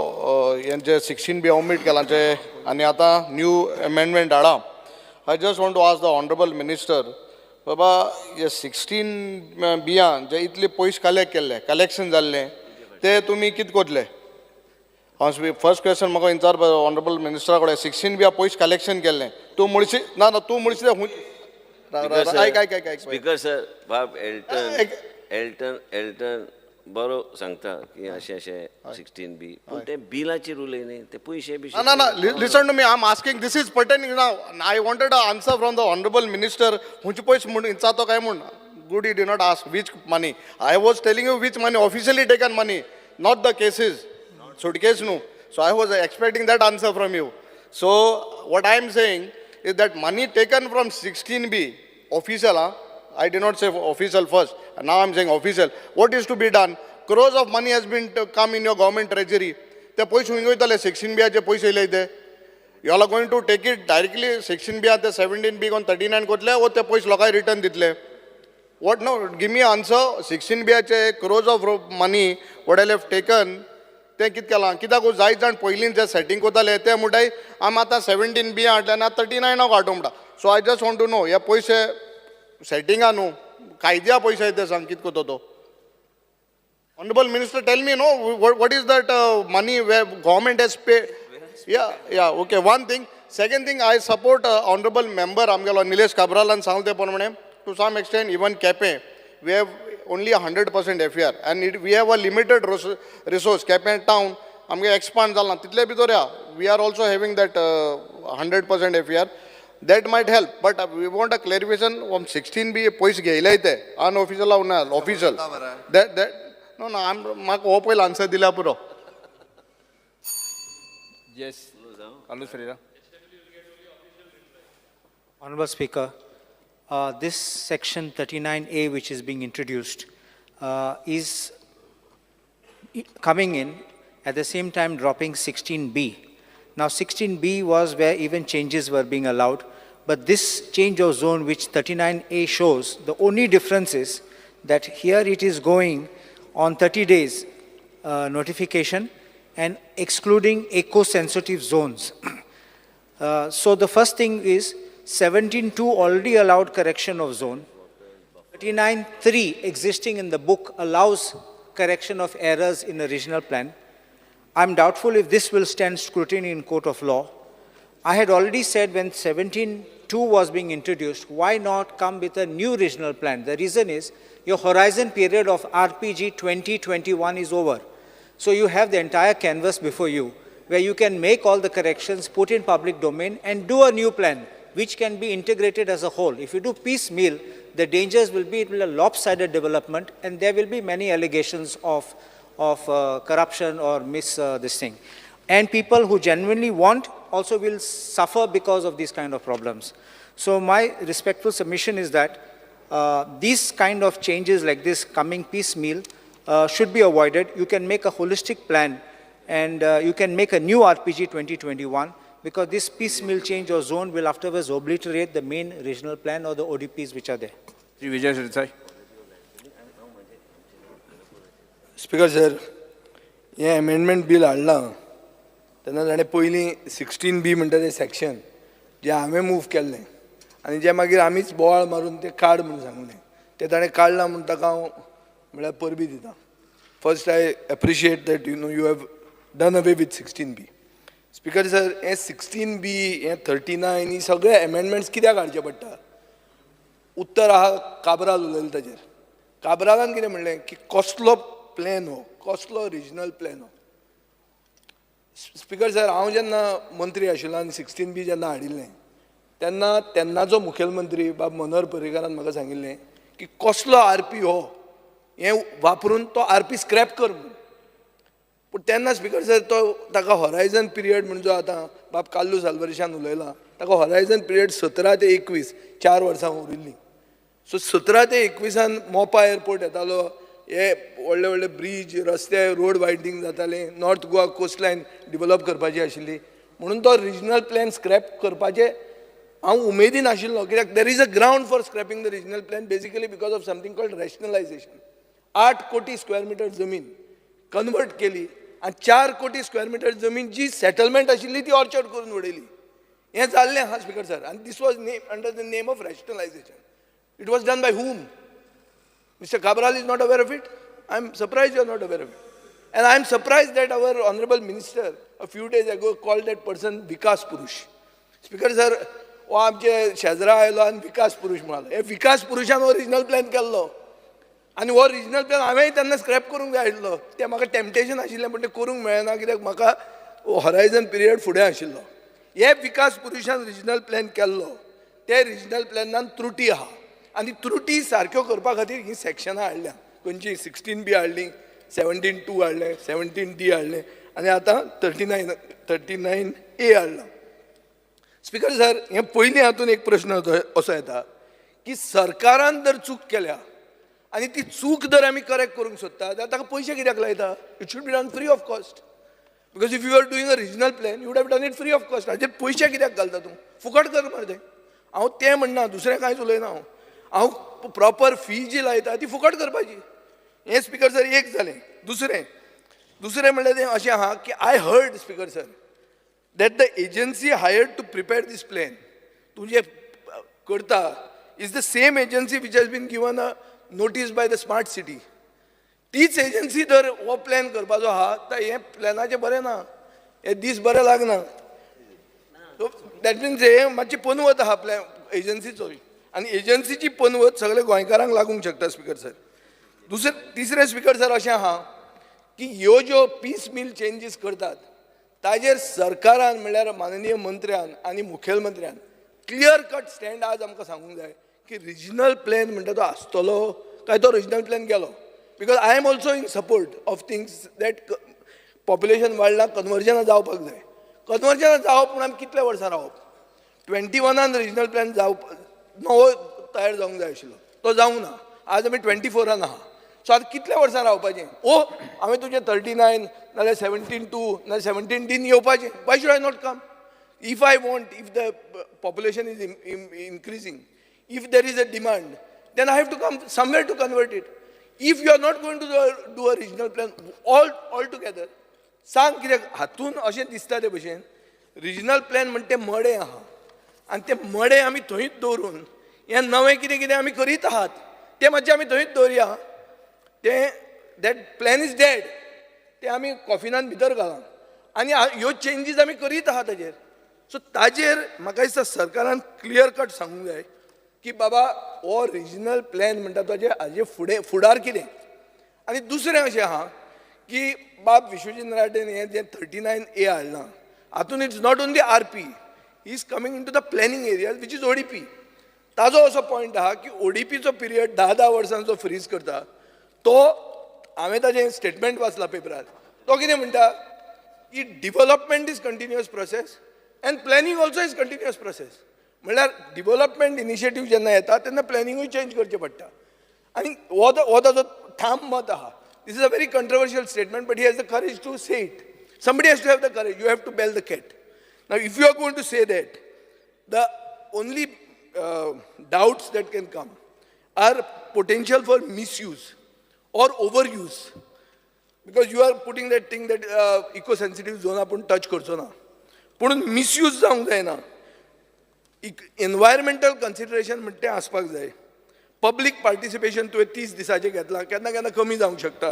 16B omit केलांचे आणि आता new amendment Hada, I just want to ask the honorable minister, बाबा हे 16B जे इतले पयशे collect केल्ले, collection जाल्ले ते तुमी कितें कोतले? फर्स्ट क्वेश्चन म्हाका विचार ऑनरेबल मिनिस्टरा कडेन 16B पयशे कलेक्शन केल्लें तूं म्हणशी ना तूं म्हणशी स्पीकर सर बाब एल्टन बरो सांगता की अशें 16B पूण ते बिलाचेर उलयनी ते पयशे बी ना listen to me I am asking this is pertaining now I wanted a answer from the honourable minister हुंचे पयशे म्हणून विचारतो काय म्हूण good you did not ask which money I was telling you which money officially taken money not the cases suitcase no. So I was expecting that answer from you. So what I am saying is that money taken from 16B official, I did not say official first, and now I am saying official. What is to be done? Crores of money has been come in your government treasury. Te paise hungoitale 16B je paise ilayte. You all are going to take it directly 16B at 17B on 39 kotle or te paise lokai return ditle. What no? Give me an answer. 16B che crores of money what I have taken. ते कितें केलां कित्याक जाय जाण पयलीं जे setting कोताले ते म्हणटाय आमी आतां 17B हाडले आनी 39 हाडूं म्हणटा. So I just want to know हे पयशे सेटिंगा न्हू कायद्या पयशे ते सांग कितें कोतो तो. Honourable minister tell me no what is that money way government has paid. Yeah okay one thing. Second thing I support honourable member आमगेलो निलेश काब्रालान सांगले ते प्रमाणे to some extent even Quepem we have only 100% FAR and we have a limited resource. Cape town आमगे expand Jalna तितले भितर we are also having that 100% FAR. That might help, but we want a clarification from 16B पयशे घेयले ते unofficial or not official. That no I'm म्हाका हो पयलो answer दिला पुरो. Yes. Honorable Speaker, this section 39A which is being introduced is coming in at the same time dropping 16B. Now 16B was where even changes were being allowed, but this change of zone which 39A shows, the only difference is that here it is going on 30 days notification and excluding eco-sensitive zones. So the first thing is 17.2 already allowed correction of zone. 39.3 existing in the book allows correction of errors in a regional plan. I'm doubtful if this will stand scrutiny in court of law. I had already said when 17.2 was being introduced, why not come with a new regional plan? The reason is your horizon period of RPG 2021 is over. So you have the entire canvas before you where you can make all the corrections, put in public domain and do a new plan which can be integrated as a whole. If you do piecemeal, the dangers will be it will be a lopsided development and there will be many allegations of corruption or this thing. And people who genuinely want also will suffer because of these kind of problems. So my respectful submission is that these kind of changes like this coming piecemeal should be avoided. You can make a holistic plan and you can make a new RPG 2021 because this piecemeal change or zone will afterwards obliterate the main regional plan or the ODPs which are there. Speaker sir, हे amendment bill हाडला तेन्ना ताणें पयलीं 16B म्हणटा तें section जे हांवें move केल्लें आनी जे मागीर आमीच बोवाळ मारून तें काड म्हणून सांगलें तें ताणें काडलां म्हणून ताका हांव म्हळ्यार परबी दिता. First I appreciate that you have done away with 16B. Speaker sir, हे 16B, हे 39 ही सगळे अमेंडमेंट्स कित्याक हाडचे पडटा? उत्तर आहा काबराल उलयलें ताजेर. काबरालान कितें म्हणलें की कसलो प्लॅन हो, कसलो रिजनल प्लॅन हो. स्पीकर सर, हांव जेन्ना मंत्री आशिल्लो आनी 16B जेन्ना हाडिल्लें तेन्ना तेन्नाचो मुखेलमंत्री बाब मनोहर पर्रीकारान म्हाका सांगिल्लें की कसलो RP हो, हें वापरून तो RP स्क्रॅप कर म्हणून. पूण तेन्ना स्पीकर सर ताका हॉरायझन पिरियड म्हणजे जो आतां बाब काल्लू साल्वारिशान उलयला, ताका हॉरायझन पिरियड 17 ते 21 4 वर्सां उरिल्लीं. सो 17 ते 21 मोपा एअरपोर्ट येतालो, हे व्हडले व्हडले ब्रीज, रस्ते, रोड वायडनींग जाताले, North Goa coast line develop करपाची आशिल्ली, म्हणून तो रिजनल प्लॅन स्क्रॅप करपाचे हांव उमेदीन आशिल्लो. कित्याक there is a ground for scrapping the regional plan basically because of something called rationalisation. 8 कोटी स्क्वेअर मिटर जमीन कन्वर्ट केली आनी 4 कोटी स्क्वेअर मिटर जमीन जी सेटलमेंट आशिल्ली ती ऑर्चर्ड करून उडयली. हें जाल्लें आहा स्पीकर सर, आनी this was under the name of rationalisation. It was done by whom? Mr. Cabral is not aware of it? I am surprised you are not aware of it. And I am surprised that our honorable minister a few days ago called that person Vikas Purush. Speaker sir, हो आमचे शेजरा आयलो आनी विकास पुरुष म्हणालो. हे विकास पुरुशान हो regional plan केल्लो आनी हो रिजनल प्लॅन हांवेंय तेन्ना स्क्रॅप करूंक जाय आशिल्लो. तें म्हाका टेम्पटेशन आशिल्लें पण तें करूंक मेळना, कित्याक म्हाका हॉरायझन पिरियड फुडें आशिल्लो. हे विकास पुरुशान रिजनल प्लॅन केल्लो, ते रिजनल प्लॅनान त्रुटी आहा आनी त्रुटी सारक्यो करपा खातीर ही सॅक्शनां हाडल्या. खंयची 16B हाडली, 17(2) हाडलें, 17D हाडलें आनी आतां 39A हाडला. स्पीकर सर, हे पयलीं हातून एक प्रश्न असो येता की सरकारान जर चूक केल्या आनी ती चूक जर आमी करेक्ट करूंक सोदता जाल्यार ताका पयशे कित्याक लायता? It should be done free of cost. Because if you are doing a regional plan you would have done it free of cost. हाजेर पयशे कित्याक घालता तूं? फुकट कर मरे तें. हांव तें म्हणना, दुसरें कांयच उलयना. हांव प्रॉपर फी जी लायता ती फुकट करपाची. हें स्पीकर सर एक जालें. दुसरें म्हणल्यार तें अशें आहा की I heard speaker sir that the agency hired to prepare this plan, तूं जे करता, is the same agency which has been given a notice by the smart city. तीच एजन्सी जर हो प्लॅन करपाचो आहा तर हें प्लॅनाचें बरें ना, हे दीस बरें लागना. सो दॅट मिन्स हे मातशी पनवत आहा प्लॅन एजन्सीचो, आनी एजन्सीची पनवत सगळे गोंयकारांक लागूंक शकता स्पीकर सर. तिसरें स्पीकर सर अशें आहा की ह्यो ज्यो पीस मील चेंजीस करतात ताजेर सरकारान म्हणल्यार माननीय मंत्र्यान आनी मुखेलमंत्र्यान क्लियर कट स्टँड आज आमकां सांगूंक जाय की रिजनल प्लॅन म्हणटा तो आसतलो काय तो रिजनल प्लॅन गेलो. Because I am also in support of things that population वाडला, कन्वर्जनां जावपाक जाय. कन्वर्जनां जावप पूण आमी कितल्या वर्सां रावप? 21 रिजनल प्लॅन नवो तयार जावंक जाय आशिल्लो, तो जावंक ना. आज आमी 24 आहा. सो आतां कितल्या वर्सां रावपाचें? हांवें तुजें 39 नाल्यार 17(2) नाल्यार 17D येवपाचें. Why should I not come? If I want, if the population is increasing, if there is a demand, then I have to come somewhere to convert it. If you are not going to do a regional plan all together, सांग कित्याक हातून अशें दिसता ते भशेन regional plan म्हणटा तें मडें आहा आनी तें मडें आमी थंयच दवरून हें नवें कितें कितें आमी करीत आहात तें मातशें आमी थंयच दवरया. तें दॅट प्लॅन इज डॅड, तें आमी कॉफिनान भितर घाला आनी ह्यो चेंजीस आमी करीत आहात ताजेर. सो ताजेर म्हाका दिसता सरकारान क्लियर कट सांगूंक जाय की बाबा हो रिजनल प्लॅन म्हणटा ताजे हाजे फुडार कितें. आनी दुसरें अशें आहा की बाब विश्वजीत राटेन हें जें 39A हाडलां हातून it's not only RP, he is coming in to the planning areas which is ODP. ताजो असो पॉयंट आहा की ODPचो पिरियड 10 वर्सांचो फ्रीज करता. तो हांवें ताजें स्टेटमेंट वाचलां पेपरार. तो कितें म्हणटा की development is continuous process end planning also is continuous process. म्हणल्यार डिवेलपमेंट इनिशिएटीव जेन्ना येता तेन्ना प्लॅनिंगूय चेंज करचें पडटा. आनी हो ताजो ठाम मत आहा. This is a very controversial statement, but he has the courage to say it. Somebody has to have the courage. You have to bell the cat. Now, if you are going to say that, the only doubts that can come are potential for misuse or overuse. Because you are putting that thing that eco-sensitive zone आपण touch करचो ना. पूण misuse जावंक जायना. Environmental consideration म्हणटा तें आसपाक जाय. पब्लीक पार्टिसिपेशन तुवें 30 दिसाचें घेतलां, केन्ना केन्ना कमी जावंक शकता.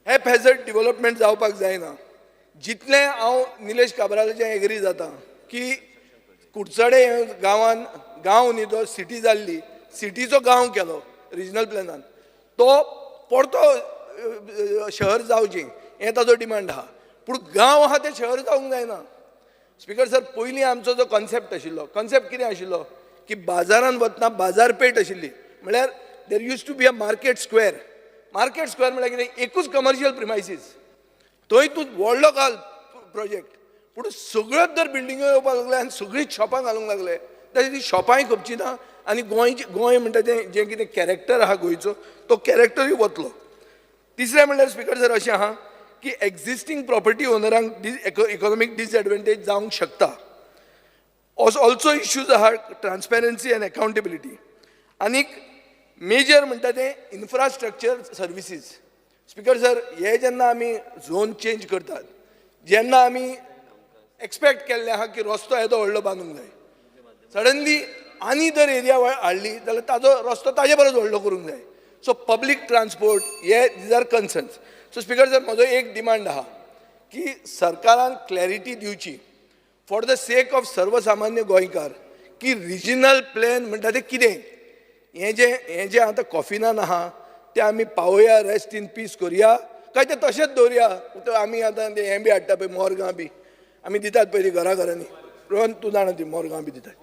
हॅप हॅझर्ड डेव्हलपमेंट जावपाक जायना. जितलें हांव निलेश काब्रालाचें एग्री जाता की कुडचडे गांवान गांव न्ही तो सिटी जाल्ली, सिटीचो गांव केलो रिजनल प्लॅनान, तो परतो शहर जावचें हें ताजो डिमांड आहा. पूण गांव आहा ते शहर जावंक जायना. स्पीकर सर, पयलीं आमचो जो कॉन्सेप्ट आशिल्लो, कॉन्सेप्ट कितें आशिल्लो की बाजारान वतना बाजारपेठ आशिल्ली, म्हळ्यार there use to be a market square. Market square म्हळ्यार कितें, एकूच कमर्शियल प्रिमायसीस, थंय तूं व्हडलो घाल प्रोजेक्ट, पूण सगळ्योच जर बिल्डिंगो येवपाक लागले आनी सगळींच शॉपां घालूंक लागले जाल्यार ती शॉपांय खपची ना आनी गोंय म्हणटा तें जें कितें कॅरेक्टर आहा गोंयचो तो कॅरेक्टरूय वतलो. तिसरें म्हणल्यार स्पीकर सर अशें आहा की एक्झिस्टींग प्रॉपर्टी ओनरांक इकॉनॉमीक डिसएडवांटेज जावंक शकता. ऑल्सो इश्यूज आहा ट्रान्सपेरन्सी एंड अकाउंटेबिलिटी. आनीक मेजर म्हणटा तें इन्फ्रास्ट्रक्चर सर्विसीस. स्पीकर सर, हे जेन्ना आमी झोन चेंज करतात, जेन्ना आमी एक्सपेक्ट केल्लें आहा की रस्तो येदो व्हडलो बांदूंक जाय, सडनली आनी जर एरिया हाडली जाल्यार ताजो रस्तो ताजे परस व्हडलो करूंक जाय. सो पब्लीक ट्रान्सपोर्ट हे these are concerns. So speaker sir, म्हजो एक डिमांड आहा की सरकारान क्लॅरिटी दिवची फॉर द सेक ऑफ सर्वसामान्य गोंयकार की रिजनल प्लॅन म्हणटा तें कितें. हें जें आतां कॉफिनान आहा तें आमी पावोया, रेस्ट इन पीस करुया, काय तें तशेंच दवरुया. आमी आतां हें बी हाडटा पळय मोरगां बी आमी दितात पळय ती घराघरांनी, रोहन तूं जाणा ती मोरगां बी दितात,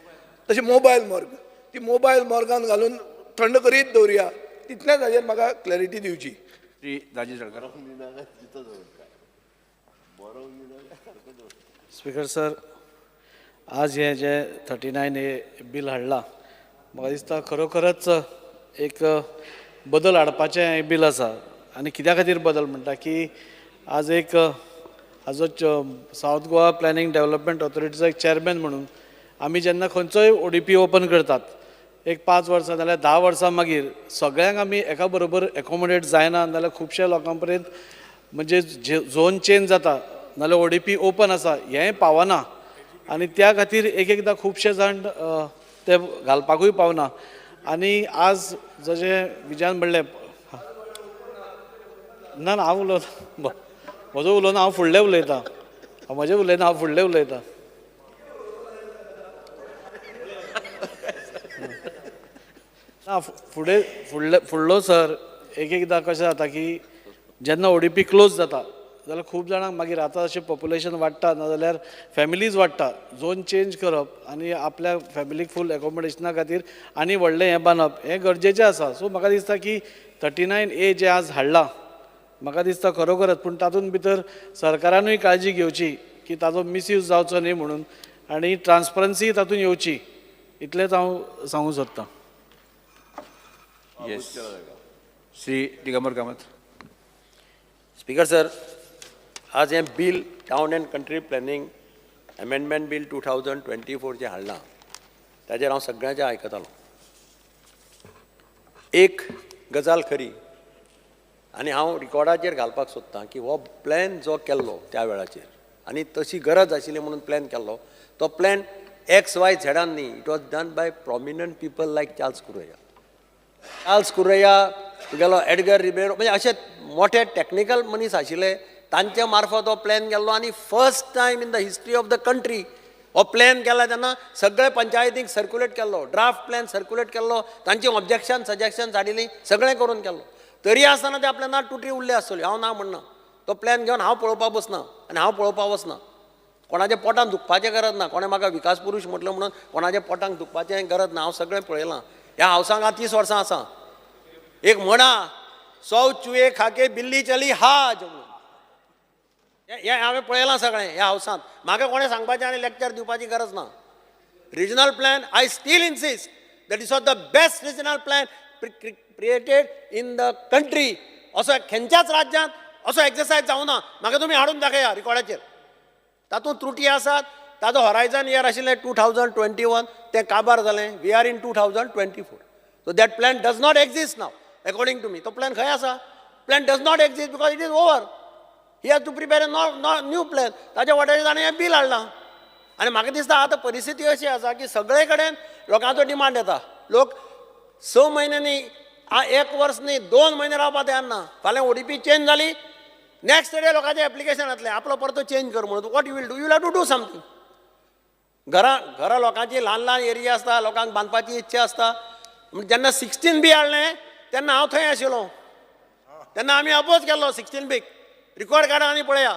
तशें मोबायल मोर्ग, ती मोबायल मोर्गान घालून थंड करीत दवरुया. तितलेंच हाजेर म्हाका क्लॅरिटी दिवची. श्री राजेश जळकार. स्पीकर सर, आज हे जे 39A बील हाडलां, म्हाका दिसता खरोखरच एक बदल हाडपाचें हें बील आसा. आनी कित्या खातीर बदल म्हणटा की आज एक हाजो सावथ गोवा प्लॅनिंग डेव्हलपमेंट ऑथॉरिटीचो एक चॅरमॅन म्हणून आमी जेन्ना खंयचोय ODP ओपन करतात, एक 5 वर्सां नाल्यार 10 वर्सां मागीर सगळ्यांक आमी एका बरोबर एकोमोडेट जायना नाल्यार खुबश्या लोकां पर्यंत म्हणजे झोन चेंज जाता नाल्यार ODP ओपन आसा हेंय पावना. आनी त्या खातीर एकदां खुबशे जाण ते घालपाकूय पावना. आनी आज जशें विजयान म्हणलें, ना हांव उलोवना, म्हजो उलोवना, हांव फुडलें उलयतां, म्हजें उलयना, हांव फुडलें उलयतां. ना फुडलो सर, एकदां कशें जाता की जेन्ना ODP क्लोज जाता जाल्यार खूब जाणांक मागीर आतां अशें पॉप्युलेशन वाडटा नाजाल्यार फॅमिलीज वाडटा, झोन चेंज करप आनी आपल्या फॅमिलीक फूल एकोमोडेशना खातीर आनी व्हडलें हें बांदप हें गरजेचें आसा. सो म्हाका दिसता की 39A जें आज हाडलां, म्हाका दिसता खरोखरच, पूण तातूंत भितर सरकारानूय काळजी घेवची की ताजो मिसयूज जावचो न्ही म्हणून, आनी ट्रान्सपरन्सी तातूंत येवची, इतलेंच हांव सांगूंक सोदतां. Yes. Shri Digambar Kamat. Speaker sir, आज हें bill town end country planning amendment bill 2024 जें हाडलां ताजेर हांव सगळ्यांचें आयकतालो. एक गजाल खरी आनी हांव रिकॉर्डाचेर घालपाक सोदतां की हो प्लॅन जो केल्लो त्या वेळाचेर आनी तशी गरज आशिल्ली म्हणून प्लॅन केल्लो, तो प्लॅन XYZ न्ही, it was done by prominent people like Charles Correa, तुगेलो एडगर रिबेरो, म्हणजे अशे मोठे टॅक्निकल मनीस आशिल्ले, तांचे मार्फत हो प्लॅन केल्लो. आनी first time in the history of the country हो प्लॅन केला तेन्ना सगळे पंचायतीक सर्क्युलेट केल्लो, ड्राफ्ट प्लॅन सर्क्युलेट केल्लो, तांची ऑब्जेक्शन सजेक्शन हाडिल्लीं, सगळें करून केल्लो. तरी आसतना त्या प्लॅनार तुटी उरली आसतली, हांव ना म्हणना. तो प्लॅन घेवन हांव पळोवपाक बसना आनी हांव पळोवपाक वचना. कोणाच्या पोटान दुखपाचें गरज ना, कोणें म्हाका विकास पुरूश म्हटलो म्हणून कोणाच्या पोटांक दुखपाचें गरज ना. हांव सगळें पळयलां. ह्या हावसांक हांव 30 वर्सां आसा. एक म्हणा, 100 चुये खाके बिल्ली चली हाज म्हणून, हें हांवें पळयलां सगळें ह्या हावसांत. म्हाका कोणें सांगपाचें आनी लॅक्चर दिवपाची गरज ना. Regional plan, I still insist that is the best regional plan created in the country. असो खंयच्याच राज्यांत असो एक्सरसायज जावना. म्हाका तुमी हाडून दाखया रिकॉर्डाचेर. तातूंत त्रुटी आसात. ताजो हॉरायझन इयर आशिल्लें 2021, तें काबार जालें. We are in 2024. So that plan does not exist now according to me. तो प्लॅन खंय आसा? Plan does not exist because it is over. He has to prepare a new plan. ताच्या वाटेर ताणें हें बील हाडलां. आनी म्हाका दिसता आतां परिस्थिती अशी आसा की सगळे कडेन लोकांचो डिमांड येता. लोक 6 म्हयन्यांनी 1 वर्स न्ही 2 म्हयने रावपाक तयार ना. फाल्यां ODP चेंज जाली नेक्स्ट डे लोकांचे एप्लिकेशन येतले आपलो परतो चेंज कर म्हणून. What you will have to do something. घरा लोकांची ल्हान ल्हान एरिया आसता, लोकांक बांदपाची इच्छा आसता. जेन्ना 16B हाडलें तेन्ना हांव थंय आशिल्लो. तेन्ना आमी अपोज केल्लो 16B. रिकॉर्ड काडा आनी पळया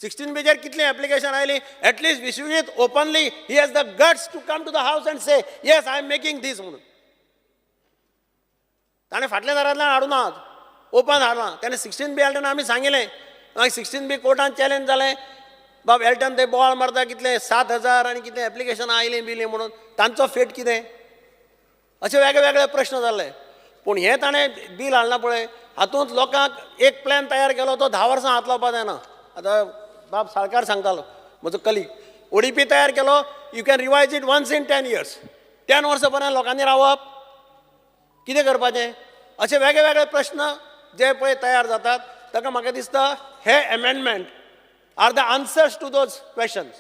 16Bचेर कितली एप्लिकेशन आयली. At least we should it openly. He has the guts to come to the house and say yes I am making this म्हणून. ताणें फाटल्या दारांतल्यान हाडून आहात, ओपन हाडलां. तेणें 16B हाडटना आमी सांगिल्लें. मागीर 16B कोर्टान चॅलेंज जालें. बाब एल्टन ते बॉल मारता कितले 7,000 आनी कितले एप्लिकेशनां आयलीं बिलीं म्हणून. तांचो फेट कितें. अशे वेगळे वेगळे प्रश्न जाल्ले. पूण हें ताणें बील हाडलां पळय हातूंत लोकांक एक प्लॅन तयार केलो तो 10 वर्सां हात लावपाक जायना. आतां बाब साळकार सांगतालो म्हजो कलीग. ODP तयार केलो. You can revise it once in 10 years. 10 वर्सां पर्यंत लोकांनी रावप. कितें करपाचें. अशे वेगळे वेगळे प्रश्न जे पळय तयार जातात ताका म्हाका दिसता हे amendment are the answers to those questions.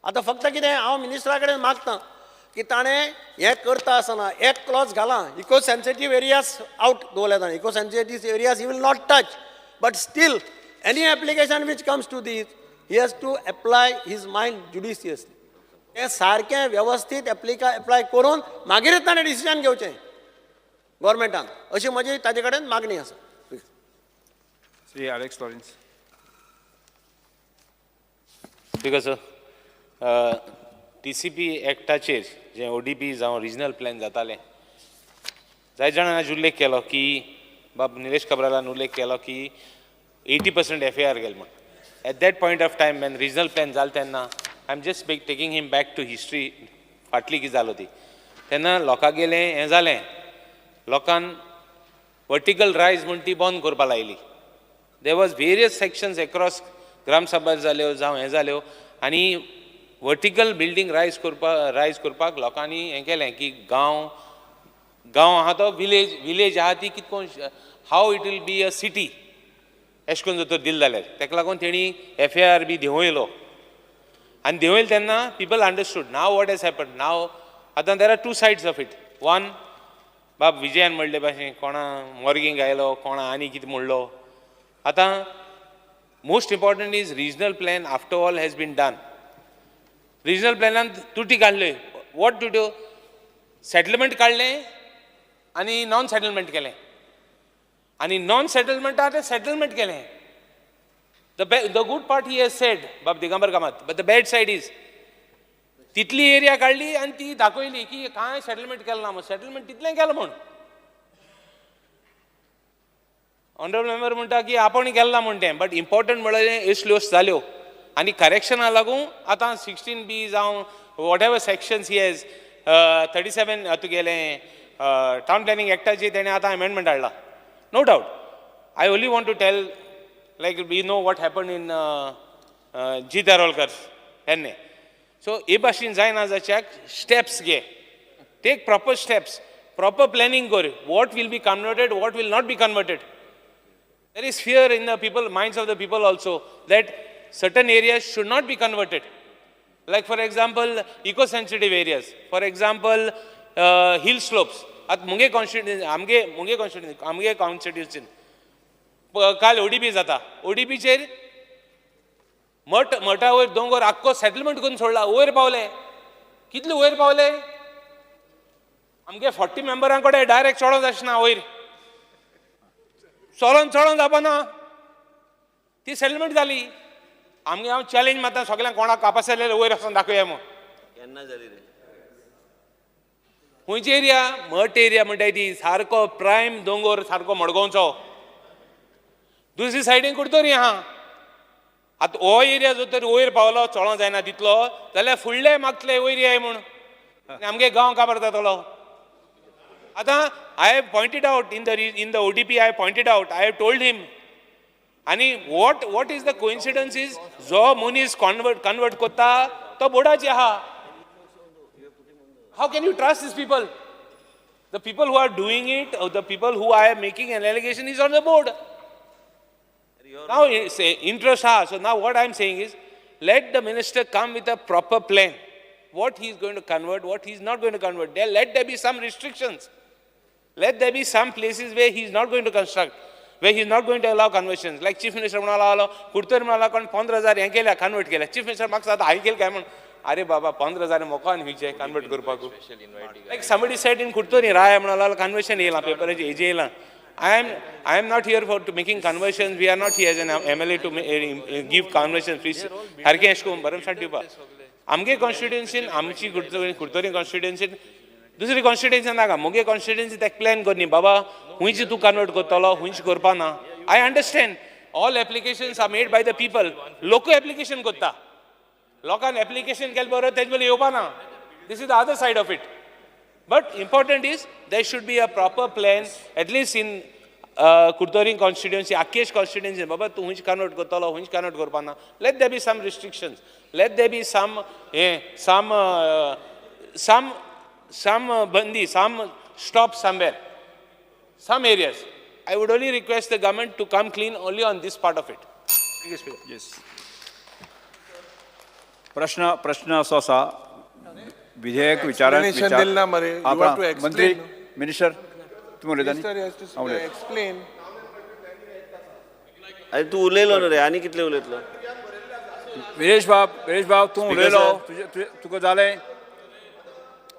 आतां फक्त कितें हांव मिनिस्टरा कडेन मागतां की ताणें हें करता आसतना एक क्लॉज घालां. इको सेन्सिटीव एरियाज आउट दवरले ताणें. Eco sensitive areas he will not touch. But still any application which comes to this he has to apply his mind judiciously. हें सारकें वेवस्थीत एप्लाय करून मागीरच ताणें डिसिजन घेवचें गव्हर्मेंटान. अशी म्हजी ताजे कडेन मागणी आसा. Shri Alex Lawrence. Because TCP एक्टाचेर जे ODP जावं रिजनल प्लॅन जाताले जायत जाणांनी आज उल्लेख केलो की बाब निलेश काब्रालान उल्लेख केलो की 80% FAR गेले म्हण. At that point of time when regional plan जालो तेन्ना I am just taking him back to history. फाटली कितें जालो ती तेन्ना लोकां गेलें हें जालें. लोकांन वर्टिकल रायज म्हण ती बंद करपाक लायली. There was various sections across gram sabha जाल्यो जावं हें जाल्यो आनी वर्टिकल बिल्डींग रायज करपाक लोकांनी हें केलें की गांव आहा तो विलेज आहा ती कितको how it will be a city अशें करून जर तर दिल जाल्यार. ताका लागून तेणी FAR बी देंवयलो आनी देंवयलो तेन्ना people understood. Now what has happen now. आतां there are 2 sides of it. One बाब विजयान म्हणले भाशेन कोणा मॉर्गिंग आयलो कोणा आनी कितें म्हणलो. आतां most important is regional plan after all has been done. Regional प्लॅनान तुटी काडल्यो. What to do. सेटलमेंट काडलें आनी नॉन सेटलमेंट केलें आनी नॉन सेटलमेंटा तें सेटलमेंट केलें. The good part he has said बाब Digambar Kamat. But the bad side is तितली एरिया काडली आनी ती दाखयली की कांय सेटलमेंट केलें ना म्हण. सेटलमेंट तितलें केलें म्हण. ऑनरेबल मेंबर म्हणटा की आपण केलें ना म्हण तें. बट इम्पॉर्टंट म्हळ्यार असल्यो जाल्यो आनी करेक्शनाक लागून आतां 16B जावं whatever sections he has 37 तुगेलें टावन प्लॅनिंग एक्टाचेर तेणें आतां अमेंडमेंट हाडला. No doubt. I only want to tell like we know what happen in G. Darolkar हेन्ने. सो हे भाशेन जायना जाच्याक स्टेप्स घे. Take proper steps. Proper planning कर. What will be converted what will not be converted. There is fear in the minds of the people also that certain areas should not be converted. Like for example, eco-sensitive areas. For example, hill slopes. At Munge constituency. काल ODP जाता. ODP chair मठा वयर दोंगर आख्खो settlement करून सोडला. वयर पावले. कितले वयर पावले. आमगे 40 मेंबरां कडेन डायरेक्ट चोडोंक जायना वयर. चोलोन जावपाना. ती सेटलमेंट जाली. आमगे हांव चॅलेंज मारता सगळ्यांक कोणाक कापासलेले वयर वचून दाखोवया म्हूण. केन्ना जाली रे. खंयची एरिया. मठ एरिया म्हणटाय ती सारको प्रायम दोंगर सारको मडगांवचो. दुसरी सायडीन कुडतोरी आहा. आतां हो एरिया जर तर वयर पावलो चोळोंक जायना तितलो जाल्यार फुडले मागतले वयर येय म्हूण. आमगे गांव काबार जातलो. आतां I have pointed out in the ODP I have pointed out, I have told him. आणि what is the coincidence is जो मनीस convert कोत्ता तो बोर्डाचे आहा. How can you trust these people? The people who are doing it, or the people who are making an allegation is on the board. Now say interest so now what I am saying is let the minister come with a proper plan. What he is going to convert, what he is not going to convert. Let there be some restrictions. Let there be some places where he is not going to construct. where he is not going to allow conversions. Like Chief Minister म्हणाला कुठतरी म्हणाला कोण 15,000 हे केल्या convert केल्या. Chief Minister म्हाका सांगता हाय केलं काय म्हण अरे बाबा 15,000 मोको आनी हुंयचे कन्वर्ट करपाक. Like somebody said in कुठतरी राय म्हणाला conversion येयला पेपराचे हेजे येयला. I am not here for making conversions. We are not here as an MLA to give conversions. Please, हरके एशको भरमसाट दिवपा. आमगे कॉन्स्टिट्युएन्सीन आमची कुडतरी कॉन्स्टिट्युएन्सीन दुसरी कॉन्स्टिट्युएन्सी नाका मुगे कॉन्स्टिट्युएन्सी तेका प्लॅन करनी बाबा हुंयची तूं कन्वर्ट करतलो हुंयची करपा ना. I understand all applications are made by the people. लोक एप्लिकेशन करता लोकांनी एप्लिकेशन केलें बरोबर तेजे मेरेन येवपा ना. This is the other side of it. But important is there should be a proper plan, at least in Kurtoring constituency, Akesh constituency. Baba, tu hunch cannot go tala, hunch cannot go pana. Let there be some restrictions. Let there be some bandi, some stop somewhere, some areas. I would only request the government to come clean only on this part of it. Yes. प्रश्न असो आसा विधेयक विचारात मंत्री minister तुम्ही उलयता explain अरे तू उलयलो न्हू रे आनी कितले उलयतलो विरेश बाब तू उलयलो तुका जालें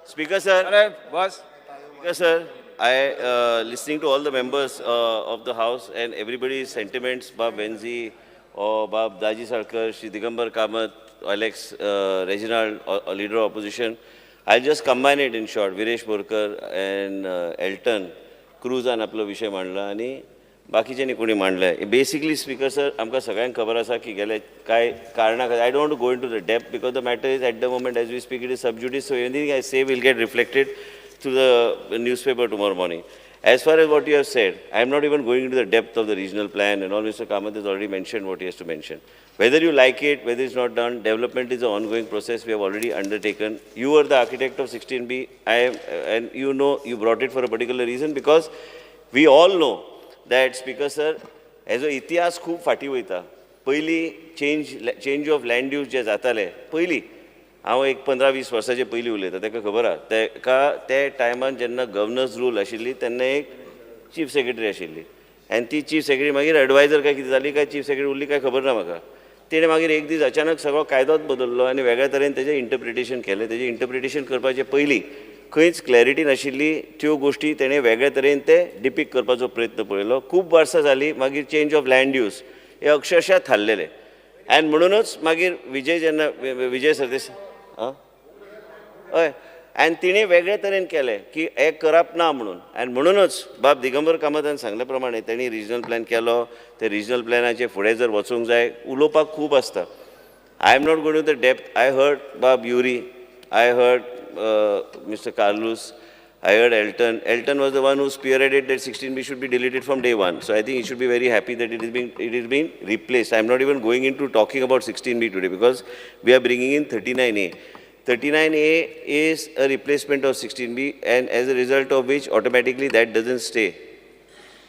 स्पीकर सर अरे बस speaker sir I listening to all the members of the house and everybody's sentiments, Bab Benzi or Bab Daji Sarkar, Shri Digambar Kamath, Alex Reginald, or leader of opposition. I'll just combine it in short. Viresh Borkar and Elton, Cruz and आपलो विषय मांडला आणि बाकीच्यांनी कोणी मांडलाय. Basically, Speaker sir, आमकां सगळ्यांक खबर आसा की गेले काय कारणां I don't want to go into the depth because the matter is at the moment as we speak it is sub judice, so anything I say will get reflected to the newspaper tomorrow morning. As far as what you have said, I am not even going into the depth of the regional plan and all. Mr. Kamath has already mentioned what he has to mention. Whether you like it, whether it's not done, development is an ongoing process we have already undertaken. You are the architect of 16B, and you know you brought it for a particular reason because we all know that, Speaker sir, as a इतिहास खूप फाटी वयता. पयली change of land use जे जाताले, पयली हांव एक 15-20 वर्सांचे पयलीं उलयता ताका खबर आहा ताका ते टायमान जेन्ना गव्हर्नर्स रूल आशिल्ली तेन्ना एक चीफ सेक्रेटरी आशिल्ली आनी ती चीफ सेक्रेटरी मागीर एडवायजर काय कितें जाली काय चीफ सेक्रेटरी उरली काय खबर ना म्हाका. तेणें मागीर एक दीस अचानक सगळो कायदोच बदललो आनी वेगळ्या तरेन तेजें इंटरप्रिटेशन केलें. तेजें इंटरप्रिटेशन करपाचे पयलीं खंयच क्लॅरिटी नाशिल्ली. त्यो गोश्टी तेणें वेगळ्या तरेन ते डिपिक्ट करपाचो प्रयत्न पळयलो. खूब वर्सां जालीं मागीर चेंज ऑफ लँड यूज हे अक्षरशः थारलेले आनी म्हणूनच मागीर विजय सरदेसाय हय आनी तिणें वेगळे तरेन केलें की हें करप ना म्हणून. आनी म्हणूनच बाब दिगंबर कामतान सांगले प्रमाणे तेणी रिजनल प्लॅन केलो. ते रिजनल प्लॅनाचे फुडें जर वचूंक जाय उलोवपाक खूब आसता. I am not going to the depth. I heard बाब Yuri, I heard mister Carlos, I heard Elton. Elton was the one who spearheaded that 16B should be deleted from day one. So I think he should be very happy that it is being replaced. I am not even going into talking about 16B today because we are bringing in 39A. 39A is a replacement of 16B and as a result of which automatically that doesn't stay.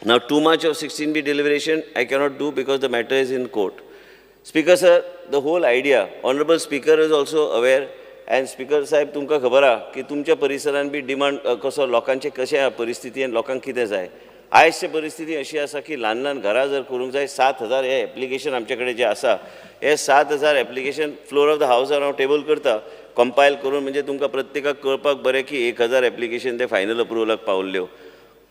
Now too much of 16B deliberation I cannot do because the matter is in court. Speaker sir, the whole idea, Honorable Speaker is also aware. And Speaker साहेब तुमकां खबर आहा की तुमच्या परिसरान बी demand कसो लोकांचे कशें आहा परिस्थिती आनी लोकांक कितें जाय. आयजची परिस्थिती अशी आसा की ल्हान ल्हान घरां जर करूंक जाय 7,000 हे एप्लिकेशन आमचे कडेन जे आसा हे 7,000 एप्लिकेशन फ्लोर ऑफ द हावसार हांव टेबल करता कंपायल करून म्हणजे तुमकां प्रत्येकाक कळपाक बरें की 1,000 एप्लिकेशन ते फायनल अप्रुवलाक पावल्ल्यो.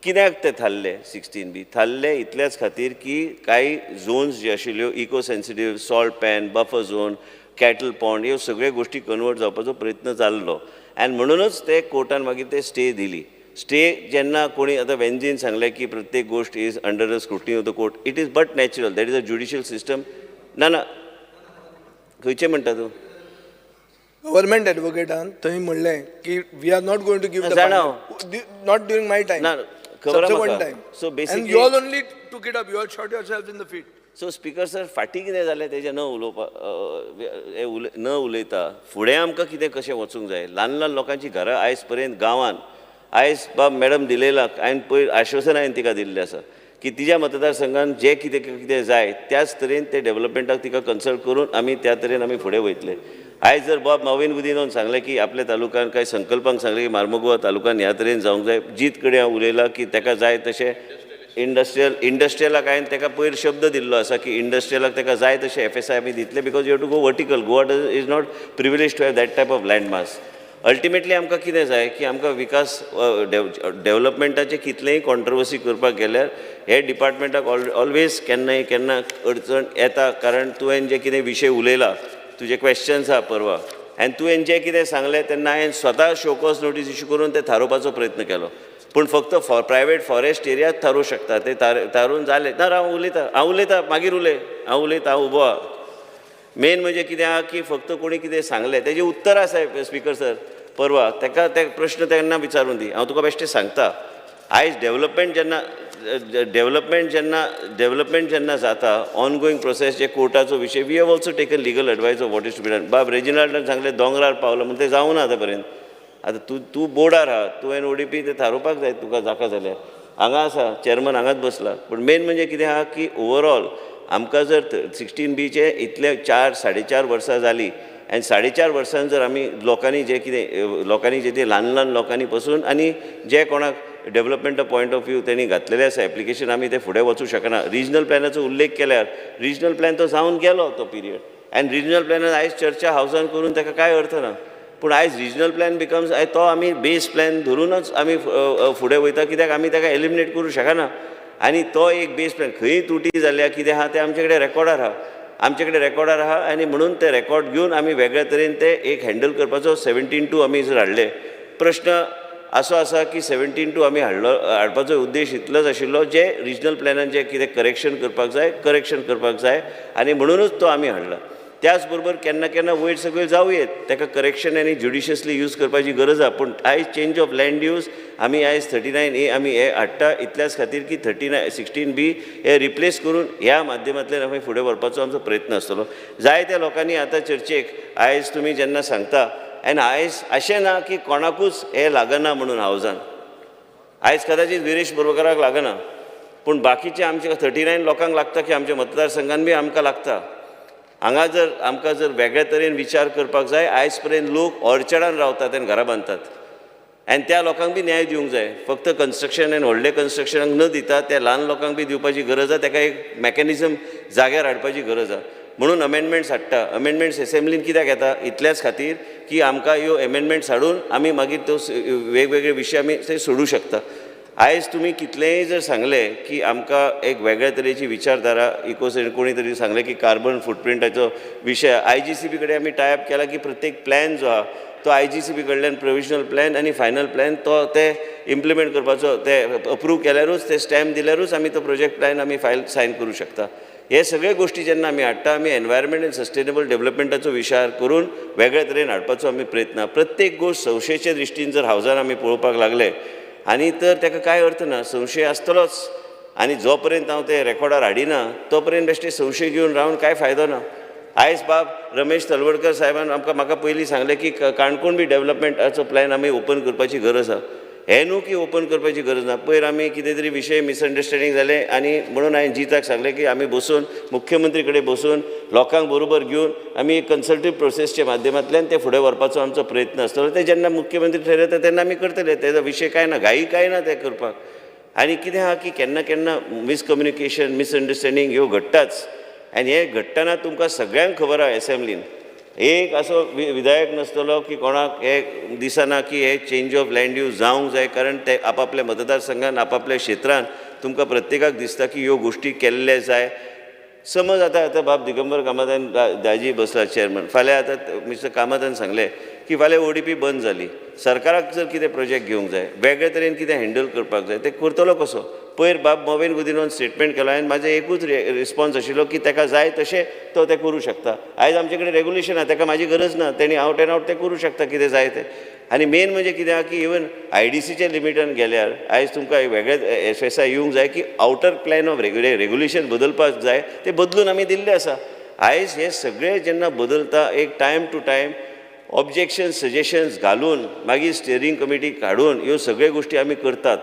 कित्याक ते थारले 16B? थारले इतल्याच खातीर की कांय झोन्स जे आशिल्ल्यो eco sensitive, salt pan, buffer zone, cattle pond ह्यो सगळ्यो गोश्टी कन्वर्ट जावपाचो प्रयत्न जाल्लो आनी म्हणूनच ते कोर्टान मागीर ते स्टे दिली. स्टे जेन्ना कोणी आतां वेंजीन सांगलें की प्रत्येक गोश्ट is under the scrutiny of the court, it is but natural. That is a judicial system. ना खंयचें म्हणटा तूं? गव्हर्नमेंट एडवोकेटान थंय म्हणलें की we are not going to give not during my time, subsequent time. So basically you all only took it up, you all shot yourself in the feet. So speaker sir फाटीं कितें जालें तेजें न उलयता फुडें आमकां कितें कशें वचूंक जाय. ल्हान ल्हान लोकांची घरां आयज पर्यंत गांवांत आयज बाब मॅडम दिलेला हांवें पयर आश्वासन हांवें तिका दिल्लें आसा की तिच्या मतदारसंघान जें कितें कितें जाय त्याच तरेन ते डेव्हलपमेंटाक तिका कन्सल्ट करून आमी त्या तरेन आमी फुडें वयतले. आयज जर बाब मावेन गुदिनोन सांगलें की आपल्या तालुक्यान कांय संकल्पांक सांगलें की मार्मुगोवा तालुक्यान ह्या तरेन जावंक जाय, जीत कडेन हांव उलयलां की ताका जाय तशें इंडस्ट्रियलाक हांवें ताका पयर शब्द दिल्लो आसा की इंडस्ट्रियलाक ताका जाय तशें FSI आमी दितले because you have to go vertical. Goa is not privilege to have that type of land mass. Ultimately आमकां कितें जाय की आमकां विकास डेव्हलपमेंटाचें कितलेंय कॉन्ट्रोवर्सी करपाक गेल्यार हे डिपार्टमेंटाक ऑलवेज केन्ना अडचण येता. कारण तुवें जे कितें विशय उलयला, तुजे क्वेश्चन्स आहा परवा, आनी तुवें जें कितें सांगलें तेन्ना हांवें स्वता शोकॉज नोटीस इश्यू करून तें थारोवपाचो प्रयत्न केलो. पूण फक्त प्रायवेट फॉरेस्ट एरियात थारोवंक शकता. ते थारोवन जालें ना. हांव उलयतां मागीर हांव उलयतां, हांव उबो आहा. मेन म्हणजे कितें आहा की फक्त कोणी कितें सांगलें तेजें उत्तर आसा स्पिकर सर परवा, ताका ते प्रश्न तेन्ना विचारून दी. हांव तुका बेश्टें सांगता, आयज डेव्हलपमेंट जेन्ना जाता, ऑन गोईंग प्रोसेस जे कोर्टाचो विशय, we have also taken legal advice of what is to be done. बाब रेजिनाल्डान सांगलें दोंगरार पावलो म्हणून तें जावं ना आतां पर्यंत. आतां तूं बोर्डार आहा, तुवें ODP ते थारोवपाक जाय तुका जाका जाल्यार. हांगा आसा चेअरमन हांगाच बसला. पूण मेन म्हणजे कितें आहा की ओवरऑल आमकां जर 16B इतले 4-4.5 वर्सां जालीं आनी 4.5 वर्सां जर आमी लोकांनी जे कितें ल्हान लोकांनी पसून आनी जे कोणाक डेव्हलपमेंटा पॉयंट ऑफ व्यू त्यांनी घातलेलें आसा एप्लिकेशन, आमी ते फुडें वचूंक शकना. रिजनल प्लॅनाचो उल्लेख केल्यार रिजनल प्लॅन तो जावन गेलो तो पिरियड, आनी रिजनल प्लॅनान आयज चर्चा हावसान करून ताका कांय अर्थ ना. पूण आयज रिजनल प्लॅन बिकम्स तो आमी बेस प्लॅन धरूनच आमी फुडें वयता, कित्याक आमी ताका एलिमिनेट करूंक शकना. आनी तो एक बेस प्लॅन खंय तुटी जाल्या कितें आहा तें आमचे कडेन रेकॉर्डार आहा. आनी म्हणून ते रेकॉर्ड घेवन आमी वेगळ्या तरेन ते एक हँडल करपाचो 17-2 आमी जर हाडले. प्रश्न असो आसा की 17-2 आमी हाडपाचो उद्देश इतलोच आशिल्लो जे रिजनल प्लॅनान जे कितें करेक्शन करपाक जाय आनी म्हणूनच तो आमी हाडला. त्याच बरोबर केन्ना वयर सकयल जावं येत, ताका करेक्शन आनी ज्युडिशियसली यूज करपाची गरज आहा. पूण आयज चेंज ऑफ लँड यूज आमी आयज 39A आमी हे हाडटा इतल्याच खातीर की 16B हे रिप्लेस करून ह्या माध्यमांतल्यान आमी फुडें व्हरपाचो आमचो प्रयत्न आसतलो. जायत्या लोकांनी आतां चर्चेक आयज तुमी जेन्ना सांगता, आनी आयज अशें ना की कोणाकूच हे लागना म्हणून हावजान. आयज कदाचित विरेश बोरकाराक लागना, पूण बाकीचे आमचे 39 लोकांक लागता की आमच्या मतदारसंघान बी आमकां लागता. हांगा जर आमकां जर वेगळ्या तरेन विचार करपाक जाय, आयज पर्यंत लोक ऑर्चर्डान रावतात आनी घरां बांदतात, आनी त्या लोकांक बी न्याय दिवंक जाय. फक्त कन्स्ट्रक्शन आनी व्हडले कन्स्ट्रक्शनाक न दिता त्या ल्हान लोकांक बी दिवपाची गरज आहा. ताका एक मेकॅनिझम जाग्यार हाडपाची गरज आहा. म्हणून अमेंडमेंट्स हाडटा. अमेंडमेंट्स एसेंब्लीन कित्याक येता? इतल्याच खातीर की आमकां ह्यो अमेंडमेंट्स हाडून आमी मागीर तो वेगवेगळे विशय आमी थंय सोडूं शकता. आयज तुमी कितलेंय जर सांगलें की आमकां एक वेगळ्या तरेची विचारधारा कोणी तरी सांगलें की कार्बन फुटप्रिंटाचो विशय IGCB कडेन आमी टायप केला की प्रत्येक प्लॅन जो आहा तो IGCB कडल्यान प्रोविजनल प्लॅन आनी फायनल प्लॅन तो ते इम्प्लिमेंट करपाचो, ते अप्रूव केल्यारूच ते स्टॅम्प दिल्यारूच आमी तो प्रोजेक्ट प्लॅन आमी फायल सायन करूं शकता. हे सगळे गोष्टी जेन्ना आमी हाडटा, आमी एनवायरमेंट आनी सस्टेनेबल डेव्हलपमेंटाचो विचार करून वेगळ्या तरेन हाडपाचो आमी प्रयत्न. प्रत्येक गोश्ट संशयाचे दृश्टीन जर हावजान आमी पळोवपाक लागले आनी तर ताका कांय अर्थ ना. संशय आसतलोच, आनी जो पर्यंत हांव ते रेकॉर्डार हाडिना तो पर्यंत बेश्टे संशय घेवन रावन कांय फायदो ना. आयज बाब रमेश तलवडकर साहेबान म्हाका पयलीं सांगलें की काणकोण बी डेव्हलपमेंटाचो प्लॅन आमी ओपन करपाची गरज आहा. हे न्हू की ओपन करपाची गरज ना. पयर आमी कितें तरी विशय मिसअंडरस्टँडींग जालें आनी म्हणून हांवें जिताक सांगलें की आमी बसून मुख्यमंत्री कडेन बसून लोकांक बरोबर घेवन आमी एक कन्सल्टेटिव्ह प्रोसेसच्या माध्यमांतल्यान ते फुडें व्हरपाचो आमचो प्रयत्न आसतलो. ते जेन्ना मुख्यमंत्री ठरयता तेन्ना आमी करतले. तेजो विशय कांय ना, घाई कांय ना ते करपाक. आनी कितें आहा की केन्ना मिसकम्युनिकेशन मिसअंडरस्टँडींग ह्यो घडटाच. आनी हे घडटना तुमकां सगळ्यांक खबर आहा एसेंब्लीन एक असो विधायक नासतलो की कोणाक हे दिसना की हे चेंज ऑफ लँड यूज जावंक जाय. कारण ते आपापल्या मतदारसंघान आपापल्या क्षेत्रांत तुमकां प्रत्येकाक दिसता की ह्यो गोश्टी केल्ले जाय. समज आतां बाब दिगंबर कामतान दाजी बसला चेअरमन, फाल्यां आतां मिस्टर कामतान सांगलें की फाल्यां ODP बंद जाली, सरकाराक जर कितें प्रोजेक्ट घेवंक जाय, वेगळे तरेन कितें हँडल करपाक जाय, ते करतलो कसो? पयर बाब मोवेन गुदिनोन स्टेटमेंट केलो हांवें, म्हाजो एकूच रिस्पॉन्स आशिल्लो की ताका जाय तशें तो तें करूं शकता. आयज आमचे कडेन रेगुलेशन आहा, ताका म्हाजी गरज ना, तेणी आवट एंड आवट तें करूं शकता कितें जाय तें. आनी मेन म्हणजे कितें आहा की इवन IDCच्या लिमिटान गेल्यार आयज तुमकां वेगळे FSI येवंक जाय की आउटर प्लॅन ऑफ रेगुलेशन बदलपाक जाय, ते बदलून आमी दिल्ले आसा. आयज हे सगळे जेन्ना बदलता एक time to time objections suggestions घालून मागीर स्टेरींग कमिटी काडून ह्यो सगळ्यो गोश्टी आमी करतात.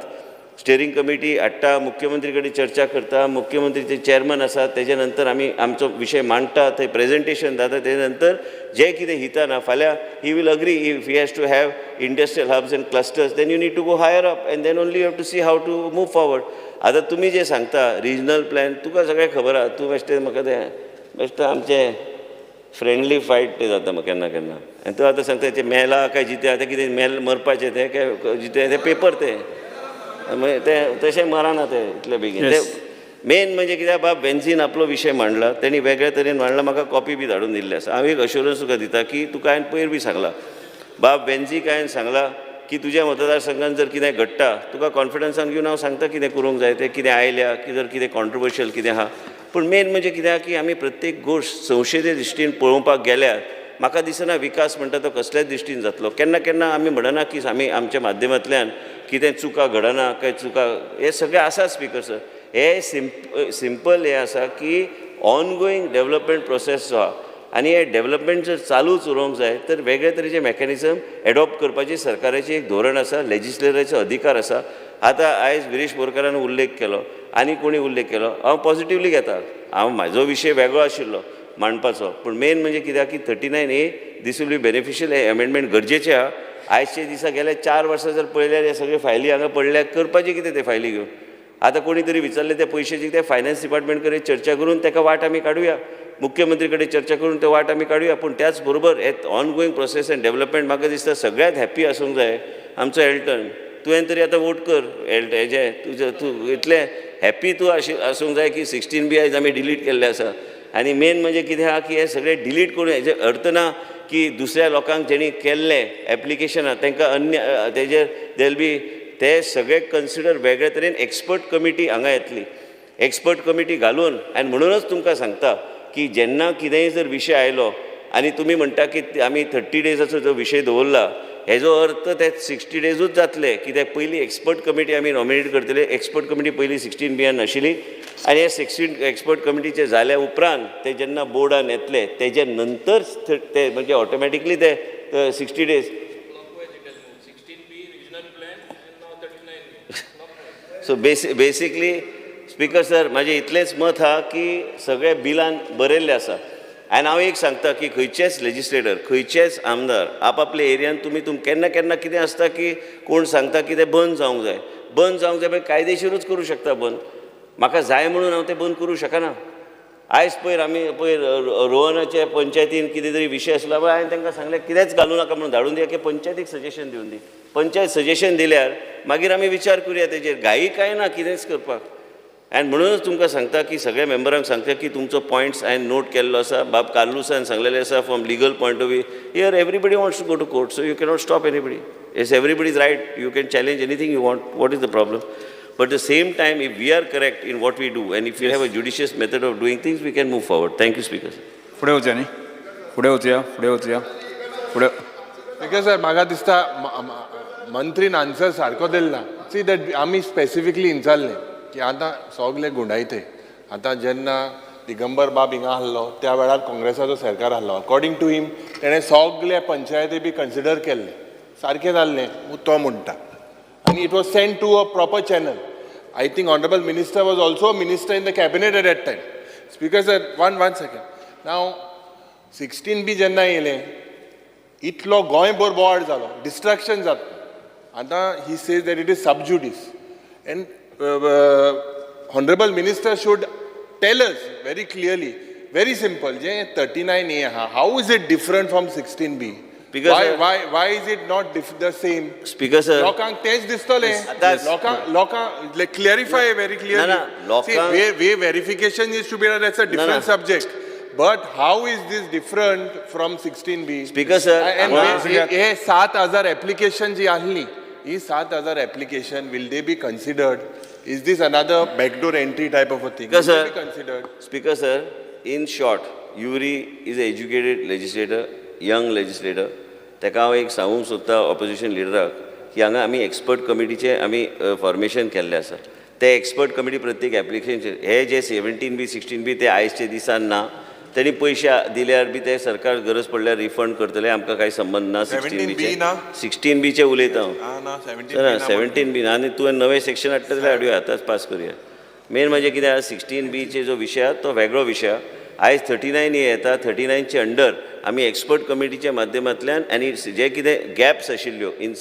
स्टेरींग कमिटी हाडटा, मुख्यमंत्री कडेन चर्चा करता, मुख्यमंत्रीचे चेअरमन आसात, तेजे नंतर आमी आमचो विशय मांडटा, थंय प्रेझेंटेशन जाता, तेजे नंतर जे कितें हिताना फाल्यां he will agree if he has to have industrial hubs and clusters then you need to go higher up and then only you have to see how to move forward. आतां तुमी जे सांगता रिजनल प्लॅन तुका सगळें खबर आहा, तूं बेश्टें म्हाका तें बेश्टें आमचें फ्रेंडली फायट ते जाता म्हाका केन्ना केन्ना, आनी तूं आतां सांगता तें मेला काय जिते आतां कितें मेल मरपाचें तें काय जिते तें पेपर तें तशें मराना तें इतले बेगीन. ते मेन म्हणजे कित्याक बाब बेन्झीन आपलो विशय मांडला, तेणी वेगळ्या तरेन मांडला, म्हाका कॉपी बी धाडून दिल्ली आसा. हांव एक अश्युरन्स तुका दिता की तुका हांवें पयर बी सांगलां बाब बेन्झीक हांवें सांगलां की तुज्या मतदारसंघात जर कितें घडटा तुका कॉन्फिडन्सान घेवन हांव सांगता कितें करूंक जाय तें, कितें आयल्या जर कितें कॉन्ट्रोवर्शियल कितें आहा. पूण मेन म्हणजे कित्याक की आमी प्रत्येक गोश्ट संशय दृश्टीन पळोवपाक गेल्यार म्हाका दिसना विकास म्हणटा तो कसल्याच दृश्टीन जातलो. केन्ना केन्ना आमी म्हणना की आमी आमच्या माध्यमांतल्यान कितें चुका घडना काय चुका हे सगळें आसा स्पिकर सर. हे सिंपल हे आसा की ऑनगोईंग डेव्हलपमेंट प्रोसेस जो आहा आनी हे डेव्हलपमेंट जर चालूच उरोवंक जाय तर वेगळे तरेचे मेकॅनिझम एडॉप्ट करपाची सरकाराची एक धोरण आसा, लेजिस्लेटराचो अधिकार आसा. आतां आयज विरेश बोरकारान उल्लेख केलो आनी कोणी उल्लेख केलो, हांव पॉझिटिव्हली घेता. म्हाजो विशय वेगळो आशिल्लो मांडपाचो, पूण मेन म्हणजे कित्याक की 39A this will be beneficial. हे अमेंडमेंट गरजेचें आहा. आयजचे दिसा गेले 4 वर्सां जर पळयल्यार हे सगळे फायली हांगा पडल्या, करपाचे कितें ते फायली घेवन. आतां कोणी तरी विचारले ते पयशांची ते फायनान्स डिपार्टमेंट कडेन चर्चा करून ताका वाट आमी काडुया, मुख्यमंत्री कडेन चर्चा करून ते वाट आमी काडुया. पूण त्याच बरोबर हे ऑनगोईंग प्रोसेस एंड डेव्हलपमेंट म्हाका दिसता सगळ्यांत हॅप्पी आसूंक जाय आमचो एल्टन. तुवें तरी आतां वोट कर हेजे तुजें, तूं इतलें हॅप्पी तूं आसूंक जाय की 16B आयज आमी डिलीट केल्ले आसा. आनी मेन म्हणजे कितें आहा की हे सगळे डिलीट करून हेजे अर्थ ना की दुसऱ्या लोकांक जेणी केल्ले एप्लिकेशनां तांकां अन्य तेजेर देल बी ते सगळे कन्सिडर वेगळे तरेन एक्सपर्ट कमिटी हांगा येतली. एक्सपर्ट कमिटी घालून आनी म्हणूनच तुमकां सांगता की जेन्ना कितेंय जर विशय आयलो आनी तुमी म्हणटा की आमी 30 डेजाचो जो विशय दवरला हेजो अर्थ ते 60 डेजूच जातले, कित्याक पयलीं एक्सपर्ट कमिटी आमी नॉमिनेट करतले. एक्सपर्ट कमिटी पयलीं 16B नाशिल्ली आनी हे 16 एक्सपर्ट कमिटीचे जाल्या उपरांत ते जेन्ना बोर्डान येतले तेजे नंतर ते म्हणजे ऑटोमॅटिकली ते 60 days. So basically speaker sir म्हाजें इतलेंच मत आहा की सगळे बिलान बरयल्लें आसा. आनी हांव एक सांगता की खंयचेच लेजिस्लेटर खंयचेच आमदार आपआपल्या एरियान तुमी केन्ना केन्ना कितें आसता की कोण सांगता की तें बंद जावंक जाय मागीर कायदेशीरूच करूं शकता बंद. म्हाका जाय म्हणून हांव तें बंद करूं शकना. आयज पयर आमी पयर रोहनाचे पंचायतीन कितें तरी विशय आसलो पळय हांवें तांकां सांगलें कितेंच घालूं नाका म्हणून धाडून दिया की पंचायतीक सजेशन दिवन दी. पंचायत सजेशन दिल्यार मागीर आमी विचार करुया तेजेर. घाई काय ना कितेंच करपाक. आनी म्हणूनच तुमकां सांगता की सगळ्या मेंबरांक सांगता की तुमचो पॉयंट्स हांवें नोट केल्लो आसा. बाब कार्लुसान सांगलेलें आसा from legal point of view. Here everybody wants to go to court, so you cannot stop anybody. It's everybody's right. You can challenge anything you want. What is the problem? But at the same time, if we are correct in what we do and if we have a judicious method of doing things, we can move forward. Thank you, Speaker. फुडें वचया न्ही, फुडें वचया. Speaker sir म्हाका दिसता मंत्रीन answer सारको दिला. See that आमी specifically विचारलें की आतां सगळे गुंडायते. आतां जेन्ना दिगंबर बाब हिंगा आहलो त्या वेळार काँग्रेसाचो सरकार आहलो. अकॉर्डिंग टू हिम तेणें सगळे पंचायती बी कन्सिडर केल्ले. सारकें जाल्लें तो म्हणटा. And it was sent to a proper channel. I think Honorable Minister was also a minister in the cabinet at that time. Speaker sir, one second. Now, 16B जेन्ना येयलें, इतलो गोंयभर बोवाळ जालो, डिस्ट्रॅक्शन जाता. आतां he says that it is sub judice. And Honorable Minister should tell us very clearly, very simple, जे 39A आहा, how is it different from 16B? Why is it not the same? Speaker sir, लोकांक तेच दिसतलें. लोकांक clarify very clearly. See, verification is to be done. That's a different subject. But how is this different from 16B? Speaker sir, and हे 7,000 application जी आहली, ही 7,000 application will they be considered? Is this another backdoor entry type of a thing? Speaker sir, be considered? Speaker sir, in short, Yuri is an educated legislator, young legislator. ताका हांव एक सांगूंक सोदता opposition लिडराक की हांगा आमी expert कमिटीचे आमी फॉर्मेशन केल्लें आसा. ते एक्सपर्ट कमिटी प्रत्येक एप्लिकेशनचे हे जे 17B 16B ते आयजचे दिसान ना. तेणी पयशे दिल्यार बी ते सरकार गरज पडल्यार रिफंड करतले. आमकां कांय संबंद ना 16Bचे उलयता हांव. 17B ना आनी तुवें नवें सेक्शन हाडटा जाल्यार हाडुया, आतांच पास करुया. मेन म्हणजे कितें 16Bचे जो विशय आहा तो वेगळो विशय आहा. आयज 39A येता 39चे अंडर आमी एक्सपर्ट कमिटीच्या माध्यमांतल्यान आनी जे कितें गॅप्स आशिल्ल्यो इन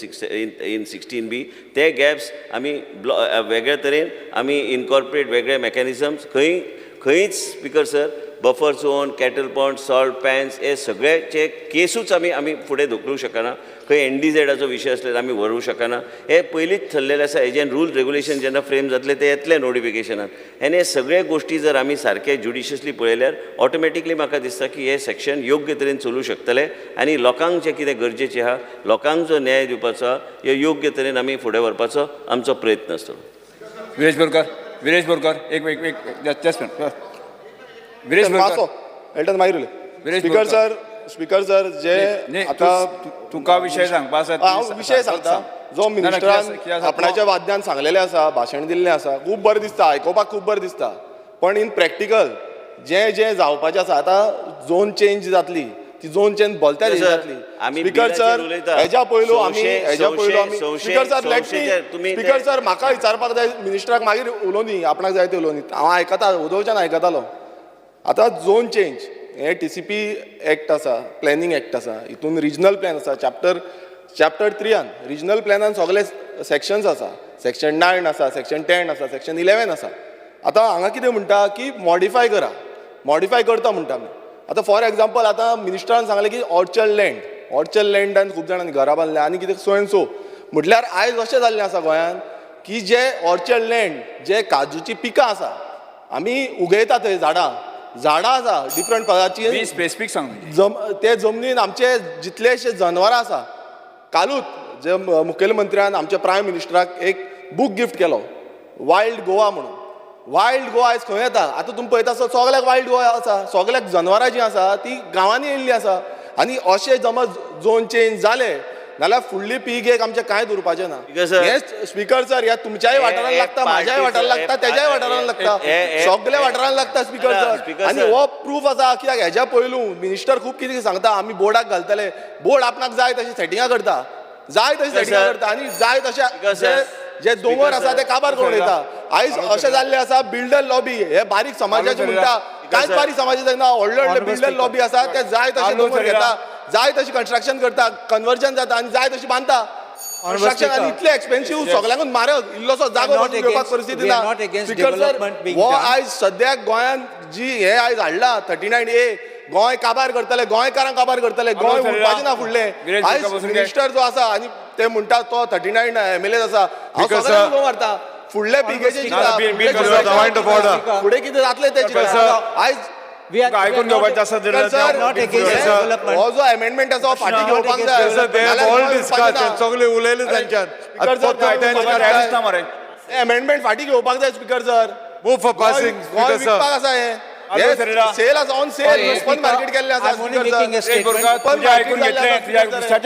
16B ते गॅप्स आमी वेगळ्या तरेन आमी इनकॉर्पोरेट वेगळे मेकॅनिझम्स खंयच speaker sir buffer zone cattle pond salt pans हे सगळ्याचे केसूच आमी फुडें धुकलूंक शकना खंय NDZाचो विशय आसल्यार आमी व्हरूंक शकना हे पयलींच थरलेलें आसा हेजें रूल रेगुलेशन जेन्ना फ्रेम जातले ते येतले नोटिफिकेशनान आनी हे सगळे गोश्टी जर आमी सारके ज्युडिशियसली पळयल्यार ऑटोमॅटिकली म्हाका दिसता की हे सेक्शन योग्य तरेन चलूं शकतले आनी लोकांक जें कितें गरजेचें आहा लोकांक जो न्याय दिवपाचो आहा हे योग्य तरेन आमी फुडें व्हरपाचो आमचो प्रयत्न आसतलो. विरेश बोरकर एक जस्ट विरेश बोरकर मागीर स्पीकर सर जे आता तुका विशय सांगपा आसा हांव विशय सांगता जो मिनिस्टरान आपणाच्या वाद्यान सांगलेले आसा भाशण दिल्लें आसा खूब बरें दिसता आयकोपाक खूब बरें दिसता पण इन प्रॅक्टिकल जें जावपाचें आसा आतां झोन चेंज जातली ती झोन चेंज बोलत्या जातली स्पीकर सर हेज्या पयलू आमी speaker sir let me speaker sir म्हाका विचारपाक जाय मिनिस्टराक मागीर उलोवनी आपणाक जाय ते उलोवनी हांव आयकता उदोवच्यान आयकतालो आतां झोन चेंज हे TCP एक्ट आसा प्लॅनिंग एक्ट आसा हितून रिजनल प्लॅन आसा चॅप्टर 3 रिजनल प्लॅनान सगळे सेक्शन्स आसा सेक्शन 9 आसा सेक्शन 10 आसा सेक्शन 11 आसा आतां हांगा कितें म्हणटा की मॉडिफाय करता म्हणटा आमी आतां फॉर एग्जाम्पल आतां मिनिस्टरान सांगलें की ऑर्चर्ड लँडान खूब जाणांनी घरां बांदल्या आनी कितें सो एंड सो म्हटल्यार आयज अशें जाल्लें आसा गोंयांत की जे ऑर्चर्ड लँड जे काजूची पिकां आसा आमी उगयता थंय झाडां आसा डिफरंट प्रकारची स्पेसिफीक सांग ते जमनीन आमचे जितलेशे जनावरां आसा कालूच जे मुखेलमंत्र्यान आमच्या प्रायम मिनिस्टराक एक बूक गिफ्ट केलो वायल्ड गोवा म्हणून वायल्ड गोवा आयज खंय येता आतां तुमी पळयता सगळ्याक वायल्ड गोवा आसा सगळ्याक जनावरां जीं आसा ती गांवांनी येयल्लीं आसा आनी अशें समज झोन चेंज जाले नाल्यार फुडली पीक आमचें कांय उरपाचें ना हे स्पीकर सर ह्या तुमच्याय वाठारान लागता म्हाज्याय वाठारान लागता तेज्याय वाठारान लागता सगळ्या वाठारान लागता स्पीकर सर आनी हो प्रूफ आसा कित्याक हेज्या पयलू मिनिस्टर खूब कितें सांगता आमी बोर्डाक घालतले बोर्ड आपणाक जाय तशी सेटिंगां करता आनी जाय तशें जे दोंगर आसा ते काबार करून येता आयज अशें जाल्लें आसा बिल्डर लॉबी हे बारीक समाजाचे म्हणटा कांयच बारीक समाजाचे ना व्हडले बिल्डर लॉबी आसा ते जाय तशे दोंगर घेता जाय तशी कन्स्ट्रक्शन करता कन्वर्जन जाता आनी जाय तशी बांदता कन्स्ट्रक्शन आनी इतले एक्सपेन्सिव्ह सगळ्यांकूच म्हारग इल्लोसो जागो घेवपाक परिस्थिती ना स्पीकर सर हो आयज सद्याक गोंयांत जी हे आयज हाडला 39A गोंय काबार करतले गोंयकारांक काबार करतले गोंय उरपाचें ना फुडलें आयज मिनिस्टर जो आसा आनी ते म्हणटा तो 39 MLAs आसा हांव सगळ्यांक उलो मारता फुडले पिकेचे फुडें कितें जातलें ते आयज आयकून घेवपाचें आसा हो जो अमेंडमेंट आसा फाटीं घेवपाक जाय सगळे उलयले तांच्यान अमेंडमेंट फाटीं घेवपाक जाय speaker sir move for passing Goa विकपाक आसा हे सेल आसा ऑन सेल ओपन मार्केट केल्लें आसा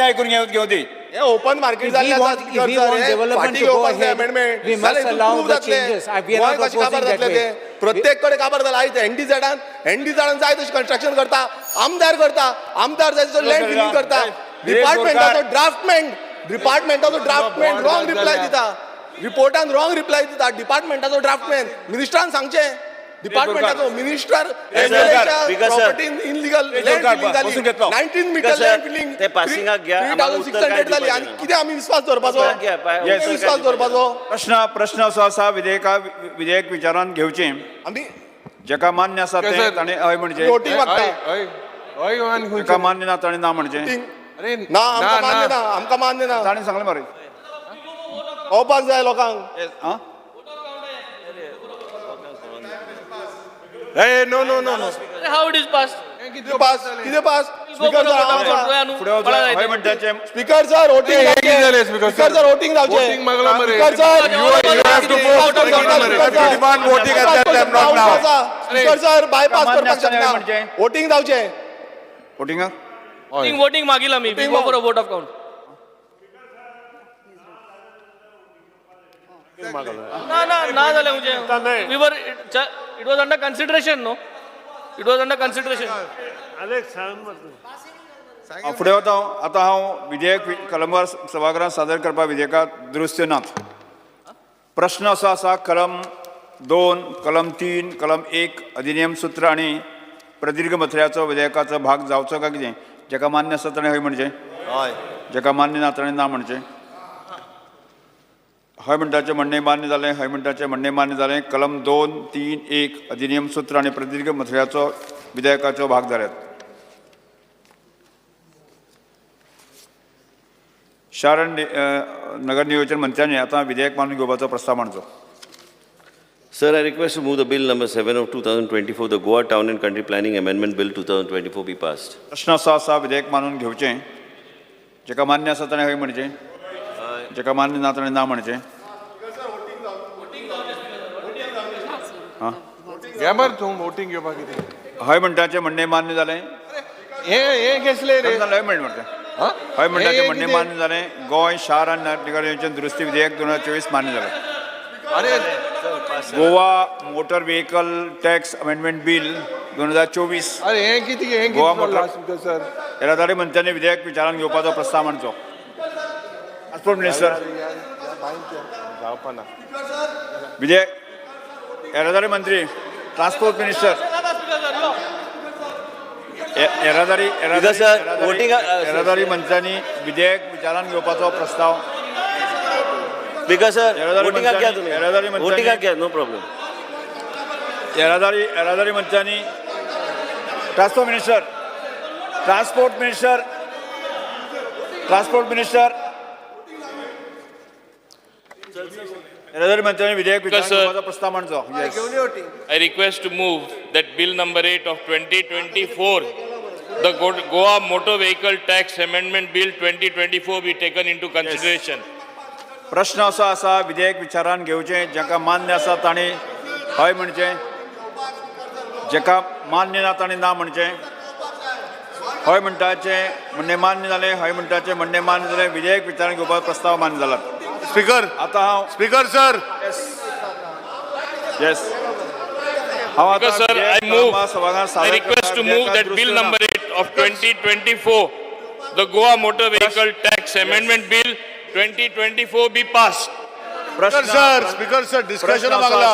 आयकून घेऊ दी हे ओपन मार्केट जाल्लें आसा स्पीकर सर फाटीं घेवपाक जाय अमेंडमेंट गोंय कशें काबार जातलें ते प्रत्येक कडेन काबार जाला आयज NDZान जाय तशें कन्स्ट्रक्शन करता आमदार जाय तसो लँड फिलिंग करता डिपार्टमेंटाचो ड्राफ्टमॅन रॉंग रिप्लाय दिता रिपोर्टान रॉंग रिप्लाय दिता डिपार्टमेंटाचो ड्राफ्टमॅन मिनिस्टरान सांगचें डिपार्टमेंटाचो minister property illegal land filling जाली 19 मीटर लँड फिलिंग ते पासिंगाक घ्या 3600 जाली आनी कितें आमी विश्वास दवरपाचो प्रश्न असो आसा विधेयक विचारान घेवचें आमी जेका मान्य आसा ते ताणें हय म्हणजे जेका मान्य ना ताणें ना म्हणचें ना आमकां मान्य ना ताणें सांगलें मरे पावपाक जाय लोकांक no How it is passed? कितें pass speaker speaker sir voting जावचें स्पीकर सर बायपास करपाक शकना वोटिंग जावचें Voting मागील आमी we go for a vote of count. ना जालें म्हणजे we were it was under consideration no it was under consideration. फुडें वता आतां हांव विधेयक कलमवार सभागृहांत सादर करपा विधेयकाक दुरुस्त्यो नात प्रश्न असो आसा कलम 2 कलम 3 कलम 1 अधिनियम सूत्र आनी प्रदीर्घ मथळ्याचो विधेयकाचो भाग जावचो काय कितें जेका मान्य आसा ताणें हय म्हणचें हय जेका मान्य ना ताणें ना म्हणचें हय म्हणटाचें म्हणणें मान्य जालें हय म्हणटाचें म्हणणें मान्य जालें कलम 2.3.1 अधिनियम सूत्र आनी प्रदीर्घ मथळ्याचो विधेयकाचो भाग जाल्यात शार आनी नगर नियोजन मंत्र्यांनी आतां विधेयक मानून घेवपाचो प्रस्ताव मांडचो Sir, I request to move the bill number 7 of 2024, the Goa Town and Country Planning Amendment Bill 2024 be passed. प्रश्न असो आसा विधेयक मानून घेवचें जेका मान्य आसा ताणें हय म्हणचें जेका मान्य ना ताणें ना म्हणचें घे मरे तूं वोटींग घेवपाक कितें हय म्हणटाचें म्हणणें मान्य जालें हे घेतले रे हय म्हणटा हय म्हणटाचें म्हणणें मान्य जालें गोंय शार आनी नगर नियोजन दुरुस्ती विधेयक 2024 मान्य जालें अरे Goa motor vehicle tax amendment bill 2024 अरे हे कितें गोवा मोटर स्पीकर सर येरादारी मंत्र्यांनी विधेयक विचारान घेवपाचो प्रस्ताव मांडचो ट्रान्सपोर्ट मिनिस्टर जावपा ना विधेयक येरादारी मंत्री ट्रान्सपोर्ट मिनिस्टर येरादारी मंत्र्यांनी विधेयक विचारान घेवपाचो प्रस्ताव Because sir, voting again, no problem. येरादारी मंत्र्यांनी ट्रान्सपोर्ट मिनिस्टर येरादारी मंत्र्यांनी विधेयक विचारान घेवपाचो प्रस्ताव मांडचो I request to move that bill number 8 of 2024, the Goa Motor Vehicle Tax Amendment Bill 2024 be taken into consideration. प्रश्न असो आसा विधेयक विचारान घेवचें जेका मान्य आसा ताणें हय म्हणचें जेका मान्य ना ताणें ना म्हणचें हय म्हणटाचें म्हणणें मान्य जालें हय म्हणटाचें म्हणणें मान्य जालें विधेयक विचारान घेवपाचो प्रस्ताव मान्य जाला स्पीकर आतां हांव स्पीकर सर येस हांव आतां Sir, I move. सभाघरांत I सादर request to करता move that bill number 8 of 2024, the Goa Motor Vehicle Tax Amendment Bill 2024 be passed. Speaker sir discussion मागला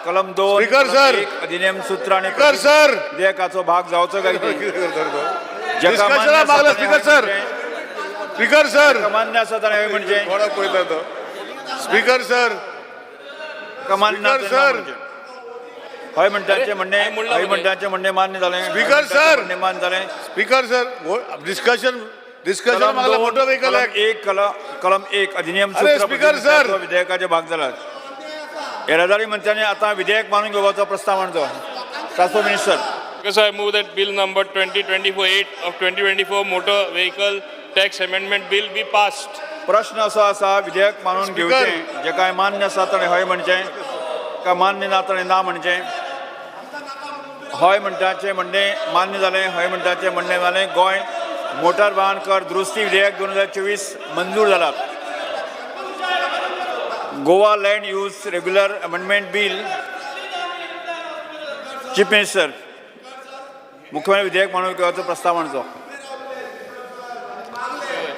कलम 2 स्पीकर सर अधिनियम सूत्र आणि स्पीकर सर विधेयकाचो भाग जावचो काय डिस्कशन मागला स्पीकर सर मान्य आसा ताणें म्हणजे पळयता तो स्पीकर सर मान्य सर हय म्हणटाचें म्हणणें हय म्हणटाचें म्हणणें मान्य जालें स्पीकर सर म्हणणें मान्य जालें स्पीकर सर डिस्कशन मागला मोटर व्हेकल ऍक्ट कलम 1 अधिनियम अरे स्पीकर सर विधेयकाचे भाग जाल्यात येरादारी मंत्र्यांनी आतां विधेयक मानून घेवपाचो प्रस्ताव मांडचो transport minister Because I move that bill number 2024-8 of 2024 Motor Vehicle Tax Amendment Bill be passed. प्रश्न असो आसा विधेयक मानून घेवचें जे काय मान्य आसा ताणें हय म्हणचें काय मान्य ना ताणें ना म्हणचें हय म्हणटाचें म्हणणें मान्य जालें हय म्हणटाचें म्हणणें जालें गोंय मोटार वाहन कर दुरुस्ती विधेयक 2024 मंजूर जाला Goa land use regular amendment bill chief minister मुख्यमंत्री विधेयक मानून घेवपाचो प्रस्ताव मांडचो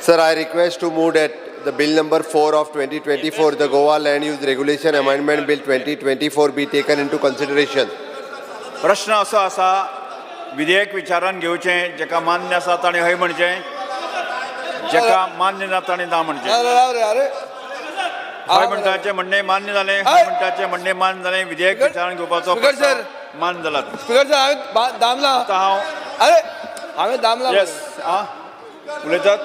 Sir, I request to move that the bill number 4 of 2024, the Goa Land Use Regulation Amendment Bill 2024 be taken into consideration. प्रश्न असो आसा विधेयक विचारान घेवचें जेका मान्य आसा ताणें हय म्हणचें जेका मान्य ना ताणें ना म्हणचें हय म्हणटाचें म्हणणें मान्य जालें हय म्हणटाचें म्हणणें मान्य जालें विधेयक विचारान घेवपाचो सर मान्य जाला स्पीकर सर हांवें दामला आतां हांवें दामला येस उलयतात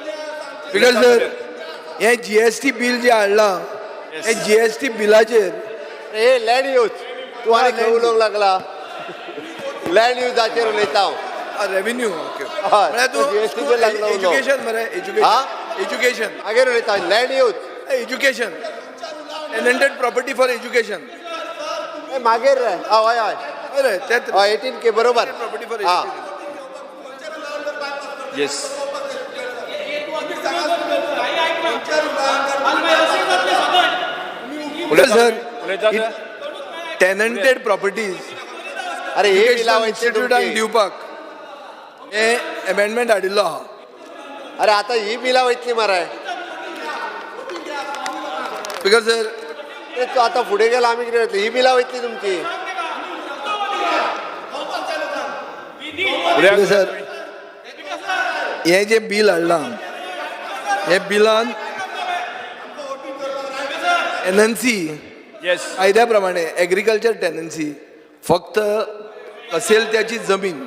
स्पीकर सर हे GST बिल जे हाडलां हे GST बिलाचेर हे लँड यूज तूं आनी खंय उलोवंक लागला लँड युजाचेर उलयता हांव रेव्हेन्यू ओके हय तूं GST बिल लागला एज्युकेशन मरे एज्युकेशन मागीर उलयता land use education tenanted property for education मागीर रे हय हय अरे तेत 18K बरोबर प्रॉपर्टी फॉर हां येस सर टेनंटेड प्रॉपर्टीज अरे हे इन्स्टिट्यूटान दिवपाक हे अमेंडमेंट हाडिल्लो आहा अरे आतां ही बिलां वयतली मरे स्पीकर सर तूं आतां फुडें गेला आमी कितें ही बिलां वयतली तुमची सर हे जे बिल हाडलां हे बिलान टेनन्सी कायद्या प्रमाणे एग्रीकल्चर टेनन्सी फक्त असेल त्याची जमीन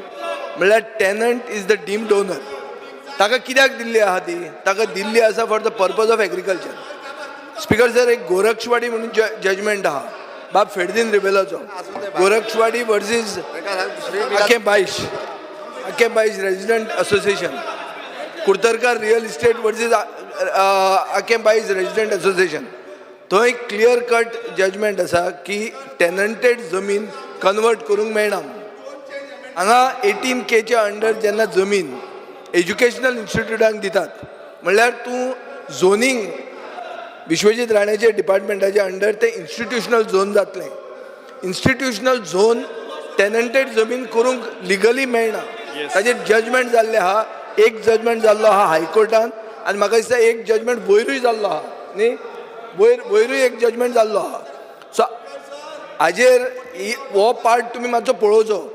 म्हणल्यार tenant is the deemed owner ताका कित्याक दिल्ली आहा ती ताका दिल्ली आसा for the purpose of agriculture speaker sir एक गोरक्षवाडी म्हणून जजमेंट आहा बाब फेडदीन रिबेलाचो गोरक्षवाडी वर्सीस आकेबाईश resident association Kurtarkar real estate versus आकेबाईश रेजिडेंट असोसिएशन तो एक क्लियर कट जजमेंट आसा की टेनंटेड जमीन कन्वर्ट करूंक मेळना हांगा 18K अंडर जेन्ना जमीन एज्युकेशनल इन्स्टिट्यूटांक दितात म्हणल्यार तूं झोनींग विश्वजीत राणेचे डिपार्टमेंटाचे अंडर ते इन्स्टिट्यूशनल झोन जातलें इन्स्टिट्यूशनल झोन टेनंटेड जमीन करूंक लिगली मेळना ताजेर जजमेंट जाल्ले आहा एक जजमेंट जाल्लो आहा हायकोर्टान आनी म्हाका दिसता एक जजमेंट वयरूय जाल्लो आहा न्ही वयरूय एक जजमेंट जाल्लो आहा सो हाजेर हो पार्ट तुमी मातसो पळोवचो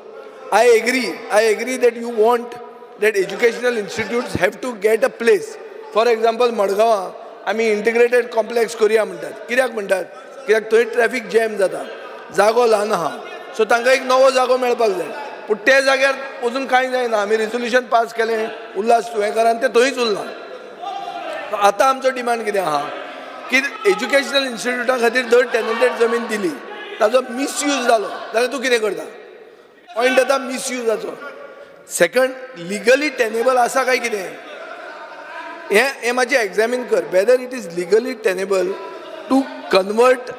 I agree that you want that educational institutes have to get a place. For example, मडगांवां आमी इंटिग्रेटेड कॉम्प्लेक्स करुया म्हणटात कित्याक म्हणटात कित्याक थंय ट्रॅफिक जॅम जाता जागो ल्हान आहा सो तांकां एक नवो जागो मेळपाक जाय पूण ते जाग्यार अजून कांय जायना आमी रेजोल्युशन पास केलें उल्हास तुयेंकरान तें थंयच उरलां आतां आमचो डिमांड कितें आहा की एज्युकेशनल इन्स्टिट्यूटा खातीर जर टेनंटेड जमीन दिली ताजो मिसयूज जालो जाल्यार तूं कितें करता पॉइंट येता मिसयूजाचो सेकंड लिगली टेनेबल आसा काय कितें हे मातशें एग्जामीन कर whether it is legally tenable to convert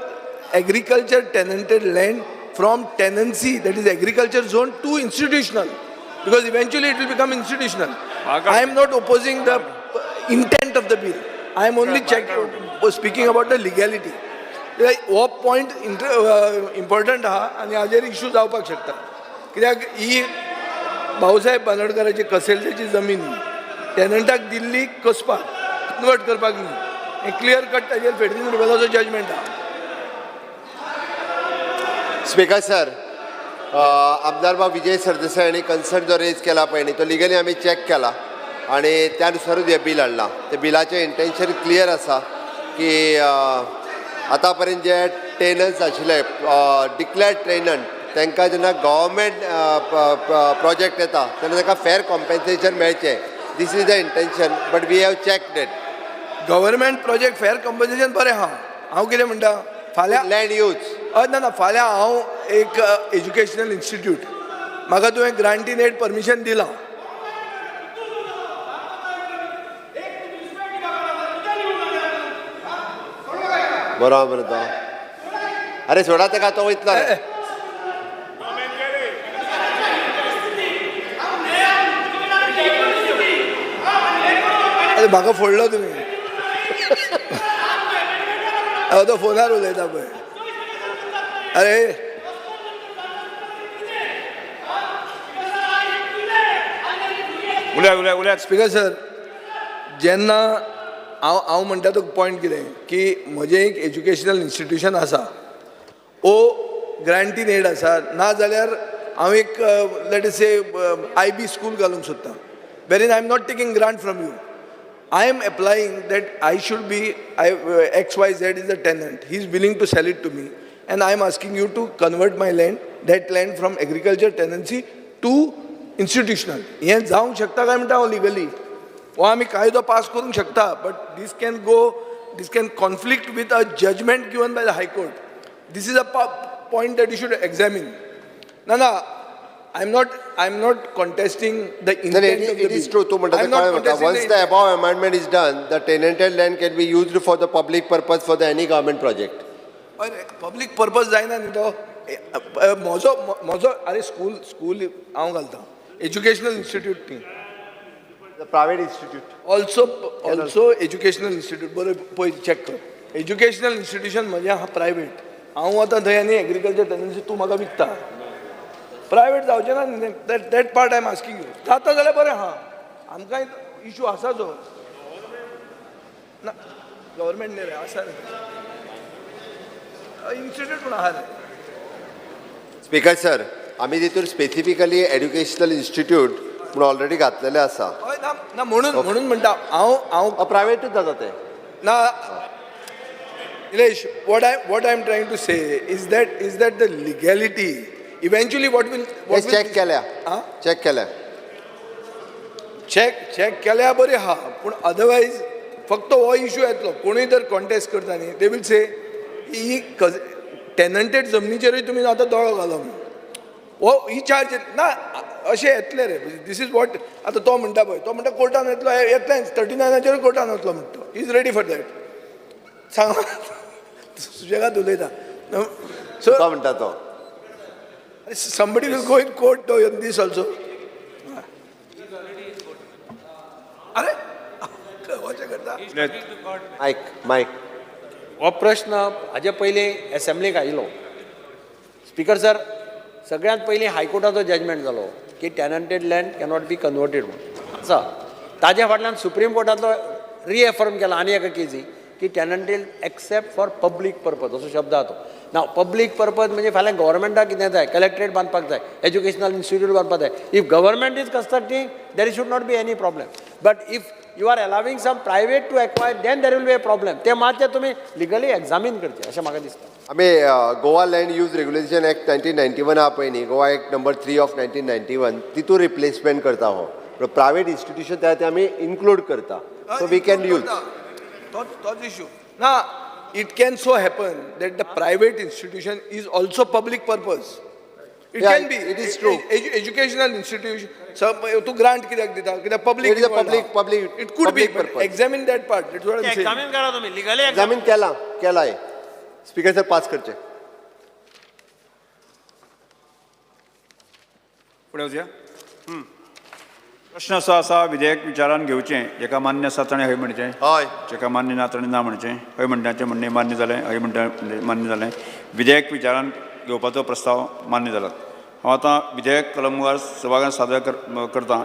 agriculture tenanted land from tenancy that is agriculture zone to institutional because eventually it will become institutional I am not opposing the intent of the bill I am only speaking about the legality हो point important आहा आनी हाजेर issue जावपाक शकता कित्याक ही भाऊसाहेब बांदोडकराची कसेलची जमीन टेनंटाक Delhi कसपाक convert करपाक न्ही हे क्लियर कट ताजेर फेडरीन रिबेलाचो जजमेंट आहा स्पीकर सर आमदार बाब विजय सरदेसाय हांणी कन्सर्न जो रेज केला पळय न्ही तो लिगली आमी चॅक केला आनी त्या नुसारूच हें बील हाडलां ते बिलाचें इंटेन्शन क्लियर आसा की आतां पर्यंत जे टेनन्स आशिल्ले डिक्लेअर्ड टेनंट तांकां जेन्ना गव्हर्मेंट प्रोजेक्ट येता तेन्ना ताका फेर कॉम्पेन्सेशन मेळचें this is the intention but we have checked it government project फेर कॉम्पेन्सेशन बरें आहा हांव कितें म्हणटा फाल्यां लँड यूज ना फाल्यां हांव एक एज्युकेशनल इन्स्टिट्यूट म्हाका तुवें ग्रांटीन एड परमिशन दिलां बरोबर तो अरे सोडा तेका तो वयतलो म्हाका फोडलो तुमी तो फोनार उलयता पळय अरे उलया स्पीकर सर जेन्ना हांव म्हणटा तो पॉयंट कितें की म्हजें एक एज्युकेशनल इन्स्टिट्यूशन आसा ओ ग्रांटीन एड आसा नाजाल्यार हांव एक let us say IB school घालूंक सोदतां वेरीन I am not taking grant from you I am applying that I should be, XYZ is the tenant. He is willing to sell it to me. And I am asking you to convert my land, that land from agriculture tenancy to institutional. हे जावंक शकता काय म्हणटा हांव legally हो आमी कायदो pass करूंक शकता but this can conflict with a judgment given by the High Court. This is a point that you should examine. No, I'm not contesting the intent of the bill. It is true. Once the above amendment is done, the tenanted land can be used for the public purpose for any government project. Public purpose जायना न्ही तो म्हजो अरे school हांव घालता educational institute न्ही private institute also educational institute बरें पळय चॅक कर एज्युकेशनल इन्स्टिट्यूशन म्हणजे हा प्रायवेट हांव वता थंय आनी एग्रीकल्चर टेनन्सी तूं म्हाका विकता प्रायवेट जावचें ना न्ही that part I am asking you जाता जाल्यार बरें आहा आमकां इश्यू आसा जो ना गव्हर्मेंट न्ही रे आसा रे इन्स्टिट्यूट पूण आहा रे स्पीकर सर आमी तितून स्पेसिफिकली एड्युकेशनल इन्स्टिट्यूट म्हणून ऑलरेडी घातलेले आसा. हय ना म्हणून म्हणटा हांव प्रायवेटूच जाता ते ना Nilesh, what I'm trying to say is that the legality eventually what will check केल्या चेक केल्या बरें आहा पूण अदरवायज फक्त हो इश्यू येतलो कोणूय जर कॉन्टेस्ट करता न्ही दे विल से ही टेनंटेड जमनीचेरूय तुमी आतां दोळो घालो हो ही चार्ज ना अशें येतले रे दीस इज वॉट आतां तो म्हणटा पळय तो म्हणटा कोर्टान येतलो येतलेंच 39 कोर्टान वतलो म्हणटा he is ready for that सांग सुशेगाद उलयता सो तो म्हणटा तो somebody will go in court to this also. अरे माईक हो प्रश्न हाजे पयलीं एसेंब्लीक आयिल्लो स्पीकर सर सगळ्यांत पयलीं हायकोर्टाचो जजमेंट जालो की टॅनंटेड लँड कॅनॉट बी कन्वर्टेड म्हणून आसा ताज्या फाटल्यान सुप्रीम कोर्टाचो रिएफर्म केला आनी एका केसी की टॅनंटेड एक्सेप्ट फॉर पब्लीक पर्पज असो शब्द आहा तो ना पब्लीक पर्पज म्हणजे फाल्यां गव्हर्मेंटाक कितें जाय कलेक्टरेट बांदपाक जाय एज्युकेशनल इन्स्टिट्यूट बांदपाक जाय if government is constructing there should not be any problem but if you are allowing some private to acquire then there will be a problem ते मातशें तुमी लिगली एक्झामीन करचें अशें म्हाका दिसता आमी Goa land use regulation act 1991 आहा पळय न्ही गोवा एक्ट नंबर 3 ऑफ 1991 तितून रिप्लेसमेंट करता हो प्रायवेट इन्स्टिट्यूशन ते आमी इन्क्लूड करता सो वी कॅन यूज तोच इश्यू ना it can so happen that the private institution is also public purpose. It can be. It is true. Educational institution. Some to grant kidak dita, kidak public. It is a public. It could public be. But examine that part. That's what I'm saying. एक्झामीन करा तुम्ही legally एक्झामीन केलाय speaker sir pass करचे फुडें वचया प्रश्न असो आसा विधेयक विचारान घेवचें जेका मान्य आसा ताणें हय म्हणचें हय जेका मान्य ना ताणें ना म्हणचें हय म्हणटाचें म्हणणें मान्य जालें हय म्हणटा मान्य जालें विधेयक विचारान घेवपाचो प्रस्ताव मान्य जाला हांव आतां विधेयक कलमवार सभागांत सादर करतां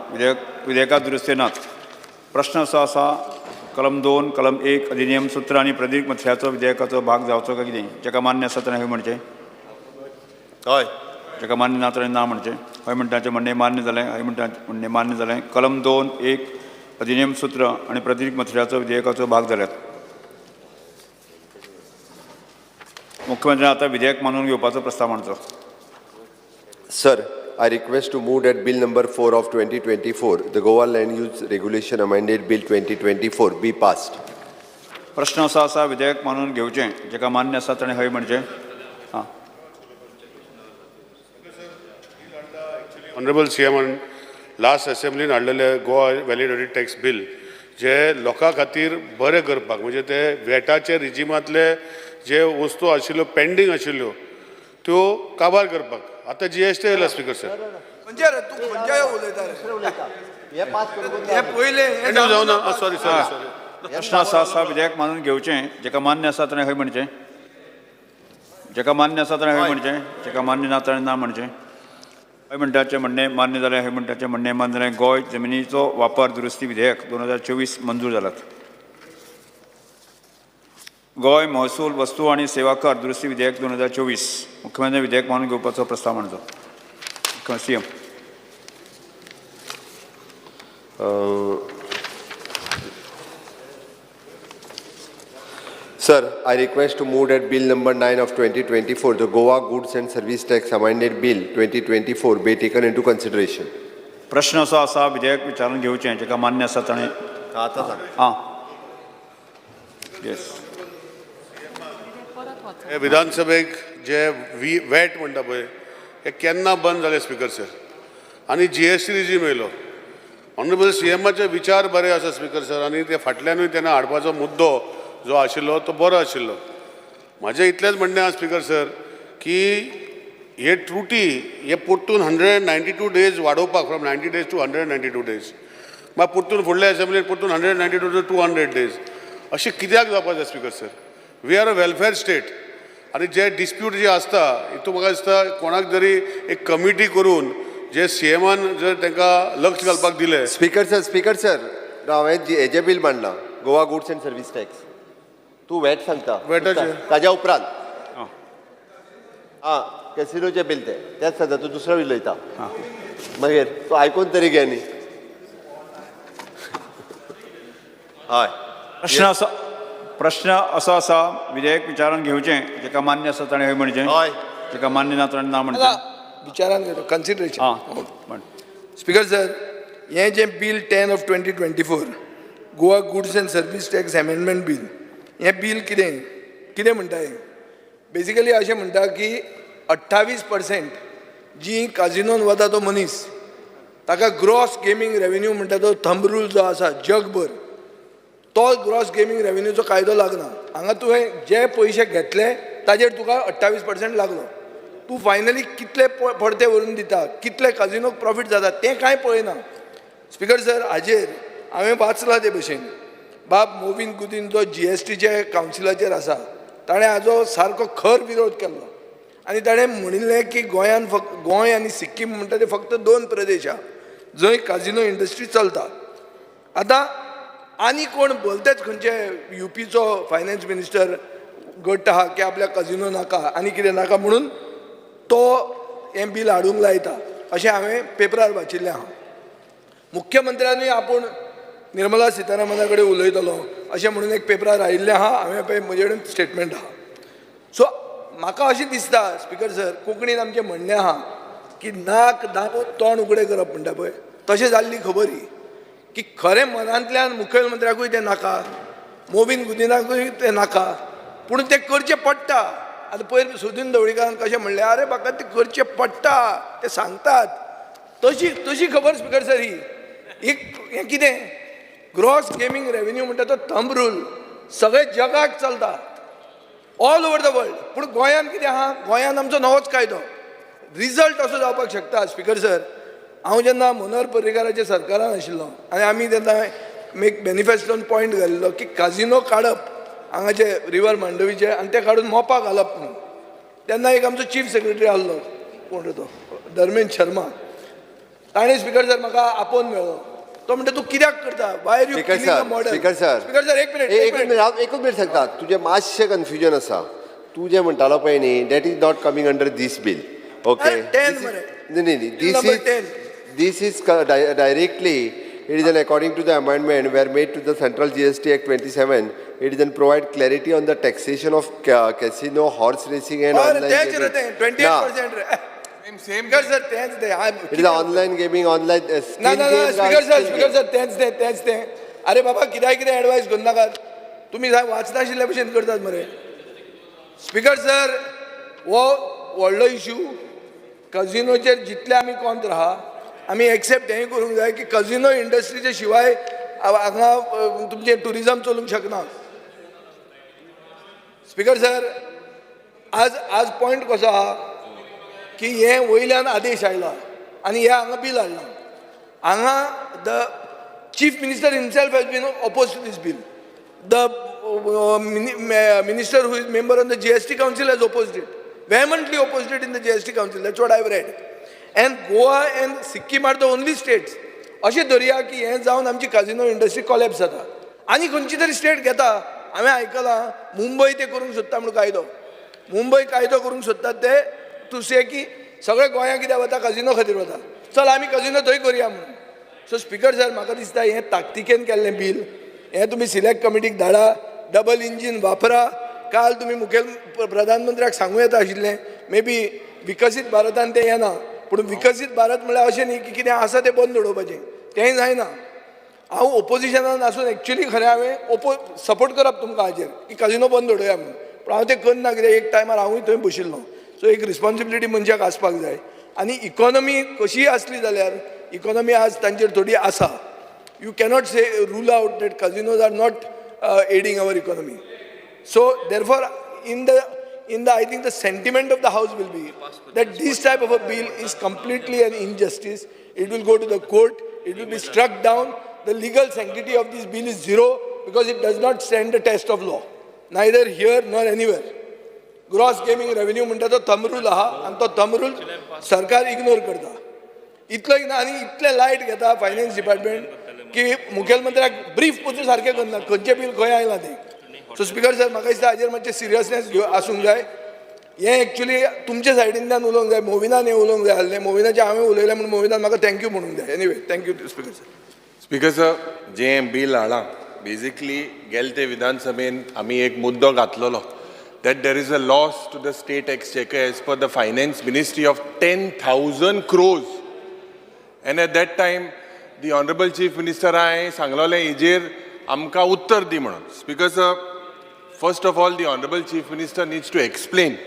विधेयकात दुरुस्ती नात प्रश्न असो आसा कलम 2 कलम 1 अधिनियम सूत्र आनी प्रतीक मथळ्याचो विधेयकाचो भाग जावचो काय कितें जेका मान्य आसा ताणें हय म्हणचें हय जेका मान्य ना ताणें ना म्हणचें हय म्हणटाचें म्हणणें मान्य जालें हय म्हणटाचें म्हणणें मान्य जालें कलम 2 1 अधिनियम सूत्र आनी प्रतीक मथळ्याचो विधेयकाचो भाग जाल्यात मुख्यमंत्र्यान आतां विधेयक मानून घेवपाचो प्रस्ताव मांडचो sir I request to move that bill number 4 of 2024 the Goa Land Use Regulation Amended Bill 2024 be passed. प्रश्न असो आसा विधेयक मानून घेवचें जेका मान्य आसा ताणें हय म्हणचें हां ऑनरेबल CM लास्ट असेंब्लीन हाडलेले गोवा व्हॅलिडिटी टॅक्स बिल जे लोकां खातीर बरें करपाक म्हणजे ते वॅटाचे रिजिमांतले जे वस्तू आशिल्ल्यो पेंडींग आशिल्ल्यो त्यो काबार करपाक आतां GST येयला स्पीकर सर म्हणजे रे तू खंयच्या उलयता हे पास करून हे पयले जाऊ ना सॉरी सॉरी प्रश्न असो आसा विधेयक मानून घेवचें जेका मान्य आसा ताणें हय म्हणचें जेका मान्य आसा ताणें हय म्हणचें जेका मान्य ना ताणें ना म्हणचें हय म्हणटाचें म्हणणें मान्य जालें हय म्हणटाचें म्हणणें मान्य जालें गोंय जमिनीचो वापर दुरुस्ती विधेयक 2024 मंजूर जालात गोंय महसूल वस्तू आनी सेवा कर दुरुस्ती विधेयक 2024 मुख्यमंत्री विधेयक मानून घेवपाचो प्रस्ताव मांडचो CM Sir, I request to move that bill number 9 of 2024, the Goa Goods and Service Tax Amended Bill 2024 be taken into consideration. प्रश्न असो आसा विधेयक विचारून घेवचें जेका मान्य आसा ताणें हां येस हे विधानसभेक जे वॅट म्हणटा पळय हे केन्ना बंद जाले स्पीकर सर आनी GST रिजीम येयलो ऑनरेबल CMचे विचार बरे आसा स्पीकर सर आनी ते फाटल्यानूय तेन्ना हाडपाचो मुद्दो जो आशिल्लो तो बरो आशिल्लो म्हाजें इतलेंच म्हणणें आसा स्पीकर सर की हे त्रुटी हे परतून 192 डेज वाडोवपाक फ्रॉम 90 डेज टू 192 डेज मागीर परतून फुडल्या असेंब्लीन परतून 192 टू 200 डेज अशें कित्याक जावपाक जाय speaker sir we are a welfare state आनी जे डिस्प्यूट जे आसता हितून म्हाका दिसता कोणाक जरी एक कमिटी करून जे CMन जर तांकां लक्ष घालपाक दिलें स्पीकर सर हांवें हेजें बील मांडलां Goa goods and service tax तूं वॅट सांगता वॅटाचें ताज्या उपरांत कॅसिनोचे बील तेच सध्या तूं दुसरो उलयता मागीर तूं आयकून तरी घे न्ही. हय प्रश्न असो आसा विधेयक विचारान घेवचें जेका मान्य आसा ताणें हय म्हणचें, हय जेका मान्य ना ताणें ना म्हणचें. विचारान घेतो कन्सिडरेशन. म्हण. स्पीकर सर, हें जें bill 10 of 2024 Goa goods and service tax amendment bill, हें बिल कितें म्हणटा हें बेसिकली अशें म्हणटा की 28% जी काजिनोन वता तो मनीस ताका ग्रॉस गेमींग रेवेन्यू म्हणटा तो थंब रूल जो आसा जगभर तो ग्रॉस गेमींग रेवेन्यूचो कायदो लागना. हांगा तुवें जे पयशे घेतले ताजेर तुका 28% लागलो. तूं फायनली कितले पडते व्हरून दिता, कितले काजिनोक प्रॉफीट जाता तें कांय पळयना. स्पीकर सर, हाजेर हांवें वाचलां ते भशेन बाब मोविन गुदीन जो GSTचे कावन्सिलाचेर आसा ताणें हाजो सारको खर विरोध केल्लो आनी ताणें म्हणिल्लें की गोंयान फक्त गोंय आनी सिक्कीम म्हणटा ते फक्त 2 प्रदेश आहा जंय काजिनो इंडस्ट्री चलता. आतां आनी कोण भलतेच खंयचे UPचो फायनान्स मिनिस्टर गट आहा की आपल्या काजिनो नाका आनी कितें नाका म्हणून तो हें बील हाडूंक लायता अशें हांवें पेपरार वाचिल्लें आहा. मुख्यमंत्र्यानूय आपूण निर्मला सितारामना कडेन उलयतलो अशें म्हणून एक पेपरार आयिल्लें आहा. हांवें पळय म्हजे कडेन स्टेटमेंट आहा. सो म्हाका अशें दिसता स्पीकर सर, कोंकणीन आमचें म्हणणें आहा की नाक दाबून तोंड उगडें करप म्हणटा पळय तशें जाल्ली खबर ही की खरें मनांतल्यान मुख्यमंत्र्याकूय तें नाका, मोविन गुदिनाकूय तें नाका, पूण तें करचें पडटा. आतां पयर सुदीन ढवळीकारान कशें म्हणलें अरे म्हाका तें करचें पडटा तें सांगतात तशी खबर स्पीकर सर ही. हें कितें ग्रॉस गेमींग रेवेन्यू म्हणटा तो थंब रूल सगळे जगाक चलता ऑल ओवर द वर्ल्ड. पूण गोंयान कितें आहा, गोंयान आमचो नवोच कायदो रिजल्ट असो जावपाक शकता. स्पीकर सर, हांव जेन्ना मनोहर पर्रीकाराच्या सरकारान आशिल्लो आनी आमी तेन्ना मॅनिफेस्टोन पॉयंट घालिल्लो की काजिनो काडप हांगाचे रिवर मांडवीचे आनी ते काडून मोपा घालप म्हणून. तेन्ना एक आमचो चीफ सेक्रेटरी आहलो कोण तो धर्मेंद्र शर्मा, ताणें स्पीकर सर म्हाका आपोवन मेळ्ळो. तो म्हणटा तूं कित्याक करता, wire you killing a model. Speaker sir, एक मिनिट हांव एकूच मिनिट सांगता. तुजें मातशें कन्फ्युजन आसा. तूं जें म्हणटालो पळय न्ही that is not coming under this bill. Okay, this is directly, it is an according to the amendment were made to the Central GST Act 27, it is an provide clarity on the taxation of casino, horse racing and online gaming. 28%. Speaker sir, it is online gaming, online Speaker sir, तेंच तें. अरे बाबा कित्याक advice करूं नाकात, तुमी वाचना आशिल्ल्या भशेन करतात मरे. स्पीकर सर, हो व्हडलो इश्यू काजिनोचेर जितले आमी कोंत राहा आमी एक्सेप्ट हें करूंक जाय की काजिनो इंडस्ट्रीचे शिवाय हांगा तुमचें टुरिजम चलूंक शकना. स्पीकर सर, आज पॉयंट कसो आहा की हे वयल्यान आदेश आयला आनी हे हांगा बील हाडलां. हांगा the chief minister himself has been oppose to this bill. The minister who is member on the GST council has opposed it, vehemently opposed it in the GST council. That's what I've read. And Goa and Sikkim are the only states. अशें धरया की हें जावन आमची काजिनो industry collapse जाता आनी खंयची तरी स्टेट घेता. हांवें आयकलां मुंबय ते करूंक सोदता म्हणून कायदो. मुंबय कायदो करूंक सोदतात ते टू से की सगळे गोंया कित्याक वता, काजिनो खातीर वता, चल आमी काजिनो थंय करुया म्हणून. सो स्पीकर सर, म्हाका दिसता हें ताकतिकेन केल्लें बील. हें तुमी सिलेक्ट कमिटीक धाडा, डबल इंजीन वापरा. काल तुमी प्रधानमंत्र्याक सांगूं येता आशिल्लें मे बी विकसीत भारतान तें येना, पूण विकसीत भारत म्हळ्यार अशें न्ही की कितें आसा तें बंद उडोवपाचें, तेंय जायना. हांव ओपोजिशनान आसून एक्चुली खरें हांवें सपोर्ट करप तुमकां हाजेर की काजिनो बंद उडोवया म्हणून, पूण हांव तें करना कित्याक एक टायमार हांवूय थंय बशिल्लो. सो एक रिस्पॉन्सिबिलिटी मनशाक आसपाक जाय. आनी इकॉनॉमी कशीय आसली जाल्यार इकॉनॉमी आज तांचेर थोडी आसा. You cannot say rule out that casinos are not aiding our economy. So therefore, in the I think the sentiment of the House will be that this type of a bill is completely an injustice. It will go to the court. It will be struck down. The legal sanctity of this bill is zero because it does not stand the test of law, neither here nor anywhere. Gross gaming revenue म्हणटा तो thumb rule आहा आनी तो thumb rule सरकार ignore करता. इतलो आनी इतले लायट घेता फायनान्स डिपार्टमेंट की मुखेलमंत्र्याक ब्रीफ पसून सारकें करना खंयचें बील खंय आयलां तें. सो स्पीकर सर, म्हाका दिसता हाजेर मातशें सिरियसनेस आसूंक जाय हे एक्चुअली तुमच्या सायडींतल्यान उलोवंक जाय, मोविनान हें उलोवंक जाय आसलें. मोविनाचे हांवें उलयलें म्हणून मोविनान म्हाका थँक्यू म्हणूंक जाय. Anyway thank you speaker sir. Speaker sir, जें बील हाडलां बेजिकली गेले ते विधानसभेन आमी एक मुद्दो घातलेलो that there is a loss to the state exchequer as per the finance ministry of 10,000 crores. And at that time, the honorable chief minister हांवें सांगलोलें हेजेर आमकां उत्तर दी म्हणून. Speaker sir, first of all, the honorable chief minister needs to explain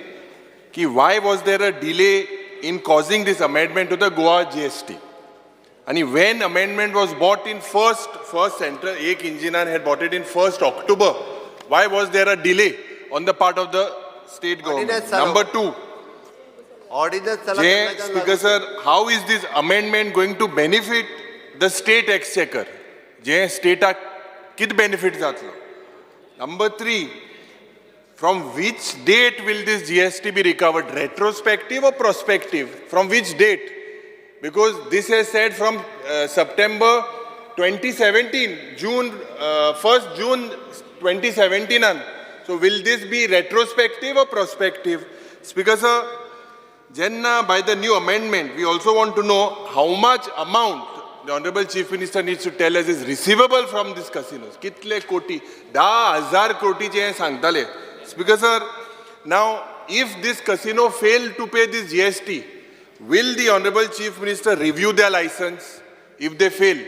कि why was there a delay in causing this amendment to the Goa GST. And when amendment was brought in first central, एक engineer had brought it in 1st October. Why was there a delay on the part of the state government? Number two, Speaker sir, how is this amendment going to benefit the state exchequer? जे state कित benefit जातलो? Number three, from which date will this GST be recovered? Retrospective or prospective? From which date? Because this has said from September 2017, first June 2017 on. So will this be retrospective or prospective? Speaker sir, Jenna, by the new amendment, we also want to know how much amount the Honorable Chief Minister needs to tell us is receivable from these casinos. Kitle koti? 10,000 koti je sangtale. Speaker sir, now if this casino fail to pay this GST, will the Honorable Chief Minister review their license if they fail?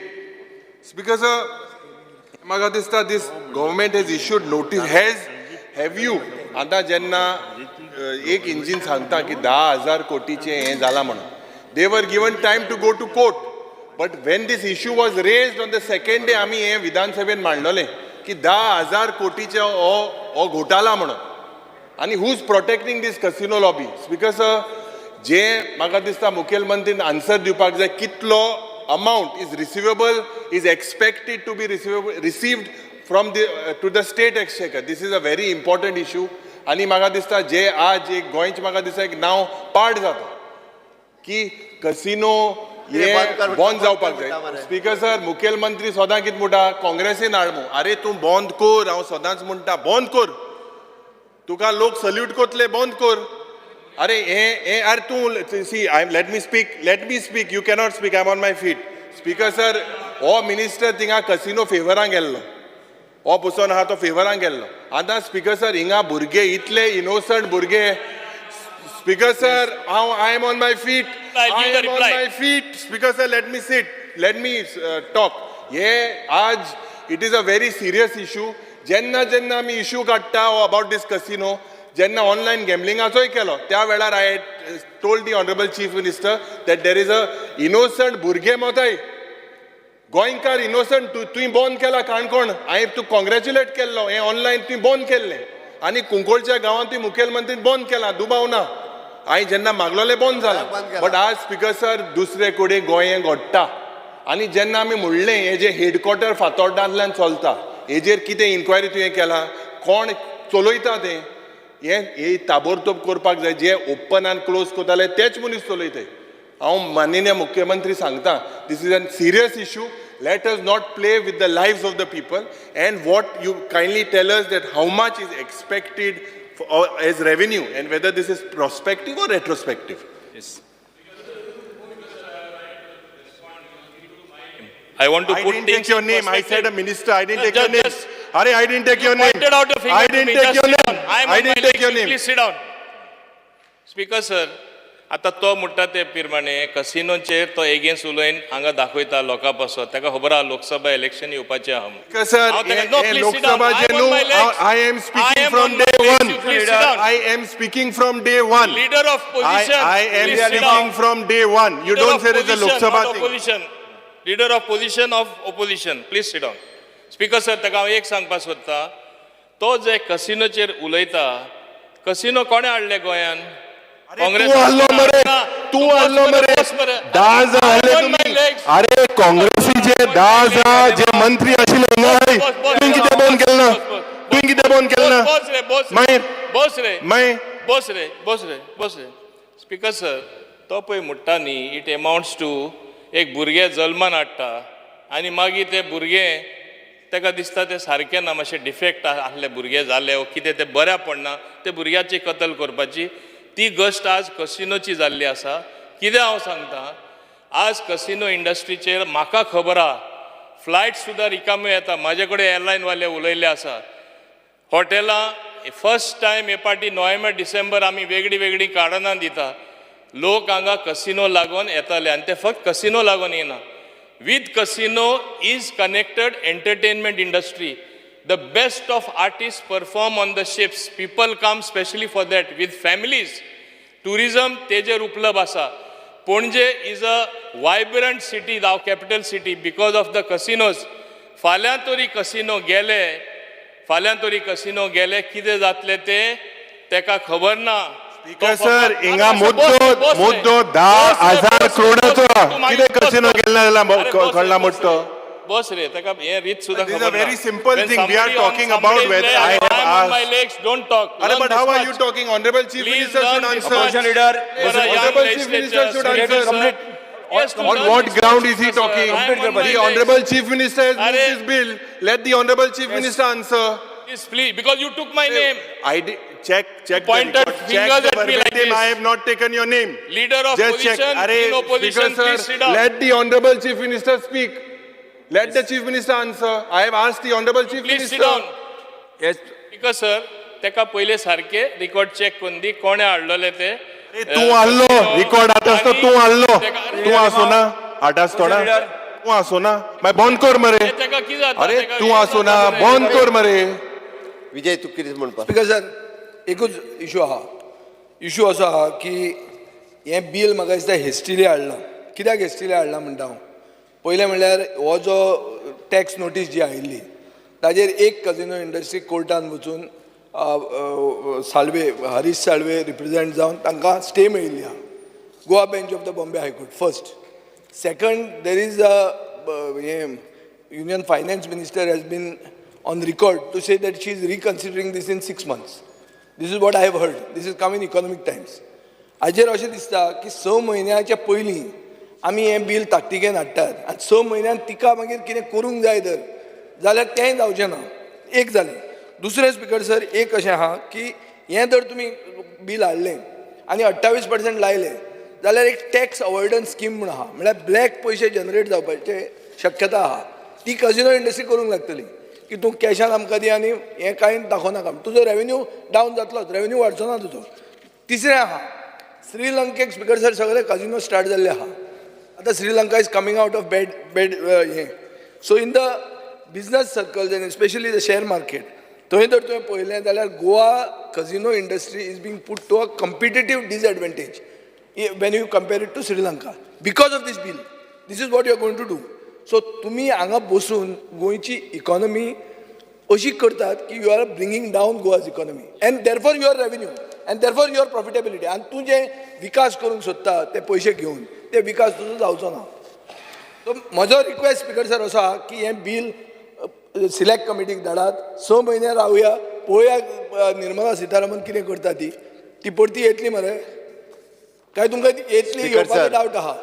Speaker sir, this government has issued notice. Have you? आता जेन्ना एक engine सांगता की 10,000 कोटीचे हें जाला म्हणून. They were given time to go to court. But when this issue was raised on the second day, आमी हें विधानसभेन मांडलोलें की 10,000 कोटीचे हो घोटाला म्हणून. आनी who is protecting this casino lobby? Speaker sir, जे म्हाका दिसता मुखेलमंत्रीन आन्सर दिवपाक जाय कितलो amount is receivable, is expected to be received from to the state exchequer. This is a very important issue. आणि म्हाका दिसता जे आज एक गोंयचे म्हाका दिसता एक नांव पाड जाता की कसिनो हे बंद जावपाक जाय. स्पीकर सर, मुखेलमंत्री सदां कितें म्हणटा, काँग्रेसीन हाडमू. अरे तूं बंद कर, हांव सदांच म्हणटा बंद कर. तुका लोक सल्यूट कोतले, बंद कर. अरे हे अरे तूं C let me speak, you cannot speak, I'm on my feet. Speaker sir, हो मिनिस्टर थिंगा कसिनो फेवरान गेल्लो, हो पुसोन आहा तो फेवरान गेल्लो. आतां स्पीकर सर, हिंगा भुरगे इतले इनोसंट भुरगे. Speaker sir, I am on my feet. Speaker sir, let me sit, let me talk. हे आज it is a very serious issue. जेन्ना आमी इश्यू काडटा about this casino, जेन्ना ऑनलायन गॅमलिंगाचोय केलो त्या वेळार I told the honourable chief minister that there is a innocent भुरगे मोताय गोंयकार इनोसंट तुवें बंद केला काणकोण. हांवें तूं कॉंग्रॅच्युलेट केल्लो, हें ऑनलायन तुवें बंद केल्लें. आनी कुंकोळच्या गांवांत तुवें मुखेलमंत्रीन बंद केलां, दुबाव ना. हांवें जेन्ना मागलोलें बंद जालां. बट आज स्पीकर सर, दुसरे कडेन गोंय हें घडटा. आनी जेन्ना आमी म्हणलें हें जे हेडक्वॉर्टर फातोर्डांतल्यान चलता हेजेर कितें इन्क्वायरी तुवें केला, कोण चलयता तें, हे ताबडतोब करपाक जाय. जे ओपन आनी क्लोज करताले तेच मनीस चलयताय. हांव माननीय मुख्यमंत्री सांगता, this is a serious issue. Let us not play with the lives of the people. And what you kindly tell us that how much is expected as revenue and whether this is prospective or retrospective. Yes. I want to put things in perspective. I didn't take your name. I said a minister. I didn't take your name. Are I didn't take your name. I didn't take your name. I didn't take your name. Please sit down. Speaker sir, आता तो म्हणटा ते प्रमाणे कसिनोचेर तो against उलयन हांगा दाखयता लोकां पासत. ताका खबर आहा लोकसभा इलेक्शन येवपाचें आहा म्हणून. Sir, Lok Sabha I am speaking from day one. I am speaking from day one. Leader of position. I am speaking from day one. You don't say it's a Lok Sabha thing. Leader of position of opposition. Please sit down. Speaker sir, ताका हांव एक सांगपाक सोदता, तो जे कसिनोचेर उलयता, casino कोणे हाडले गोंयान? काँग्रेस. तू हाडलो मरे 10,000 हाडले तुम्ही. अरे काँग्रेसीचे 10,000 जे मंत्री आशिल्ले हिंगा तुवें कितें बंद केलें ना? तुवें कितें बंद केलें ना? बस रे. स्पीकर सर, तो पळय म्हणटा न्ही, इट अमाउंट्स टू एक भुरगें जल्मान हाडटा आनी मागीर ते भुरगें ताका दिसता ते सारकें ना, मातशें डिफेक्ट आसले भुरगे जाले कितें ते बऱ्या पडना, ते भुरग्याची कतल करपाची ती गश्ट आज कसिनोची जाल्ली आसा. कितें हांव सांगता, आज कसिनो इंडस्ट्रीचेर म्हाका खबर आहा, फ्लायट सुद्दां रिकाम्यो येता. म्हाजे कडेन एअरलायनवाले उलयल्ले आसा. हॉटेलां फर्स्ट टायम हे पाटी नोव्हेंबर डिसेंबर आमी वेगळी वेगळी कारणां दिता. लोक हांगा कसिनो लागून येताले आनी ते फक्त कसिनो लागून येना. With casino is connected entertainment industry. The best of artists perform on the ships. People come specially for that with families. Tourism तेजेर उपलब्ध आसा. Ponje is a vibrant city, now capital city, because of the casinos. फाल्यां तरी casino गेले कितें जातले ते तेका खबर ना. सर हिंगा मुद्दो 10,000 करोडाचो कितें कसिनो गेले जाल्यार कळना मुट्टो. बस रे, तेका हे रीत सुद्दां This is a very simple thing. We are talking about whether I have asked. My legs, don't talk. But how are you talking? Honorable Chief Minister should answer. Opposition leader. Honorable Chief Minister should answer. On what ground is he talking? The Honorable Chief Minister has moved this bill. Let the Honorable Chief Minister answer. Please, because you took my name. I did check. Pointed the record. fingers Check the at me like verbatim. this. I have not taken your name. Leader of Just check. opposition, in opposition, Speaker, please sir, sit down. let the Honorable Chief Minister speak. Let the Chief Minister answer. I have asked the Honorable Chief Please Minister. sit down. Yes. Because sir, तेका पहिले सारखे record check करून दी कोणे हाडलेले ते. तू हाडलो record आतास तो तू हाडलो. तू आसो ना आटास थोडा. तू आसो ना मागीर बंद कर मरे. तेका कितें जाता? अरे तू आसो ना बंद कर मरे. विजय तू कितें म्हणपा? स्पीकर सर, एकूच इशू आहा. इशू असो आहा की हें बील म्हाका दिसता हेस्टिली हाडलां. कित्याक हेस्टिली हाडलां म्हणटा हांव. पयलें म्हणल्यार हो जो टॅक्स नोटीस जी आयिल्ली ताजेर एक कजिनो इंडस्ट्री कोर्टान वचून हरीश साळवे रिप्रेझेंट जावन तांकां स्टे मेळिल्ली आहा. Goa bench of the Bombay high court first. Second, there is he union finance minister has been on record to say that she is reconsidering this in 6 months. This is what I have heard. This is come in Economic Times. हाजेर अशें दिसता की 6 म्हयन्याच्या पयलीं आमी हें bill ताकतिकेन हाडटात आनी 6 म्हयन्यान तिका मागीर कितें करूंक जाय तर जाल्यार तेंय जावचें ना. एक जालें. दुसरें स्पीकर सर, एक अशें आहा की हें जर तुमी बील हाडलें आनी 28% लायलें जाल्यार एक टॅक्स अवॉयडन्स स्कीम म्हूण आहा. म्हळ्यार ब्लॅक पयशे जनरेट जावपाची शक्यता आहा. ती कजिनो इंडस्ट्री करूंक लागतली की तूं कॅशान आमकां दी आनी हें कांय दाखोवनाका. तुजो रेवेन्यू डावन जातलोच, रेवेन्यू वाडचो ना तुजो. तिसरें आहा, श्रीलंकेक स्पीकर सर सगळे कजिनो स्टार्ट जाल्ले आहा. आता Sri Lanka is coming out of bed हे. So in the business circles and especially the share market थंय जर तुवें पळयलें जाल्यार Goa casino industry is being put to a competitive disadvantage when you compare it to Sri Lanka because of this bill. This is what you are going to do. So तुमी हांगा बसून गोंयची economy अशी करतात की you are bringing down Goa's economy end therefore your revenue end therefore your profitability. आनी तूं जे विकास करूंक सोदता ते पयशे घेवन ते विकास तुजो जावचो ना. सो म्हजो रिक्वेस्ट स्पीकर सर असो आहा की हें बील सिलेक्ट कमिटीक धाडात. 6 म्हयने रावया, पळोवया निर्मला सितारामन कितें करता ती परती येतली मरे काय तुमकां येतली येवपाचो डावट आहा.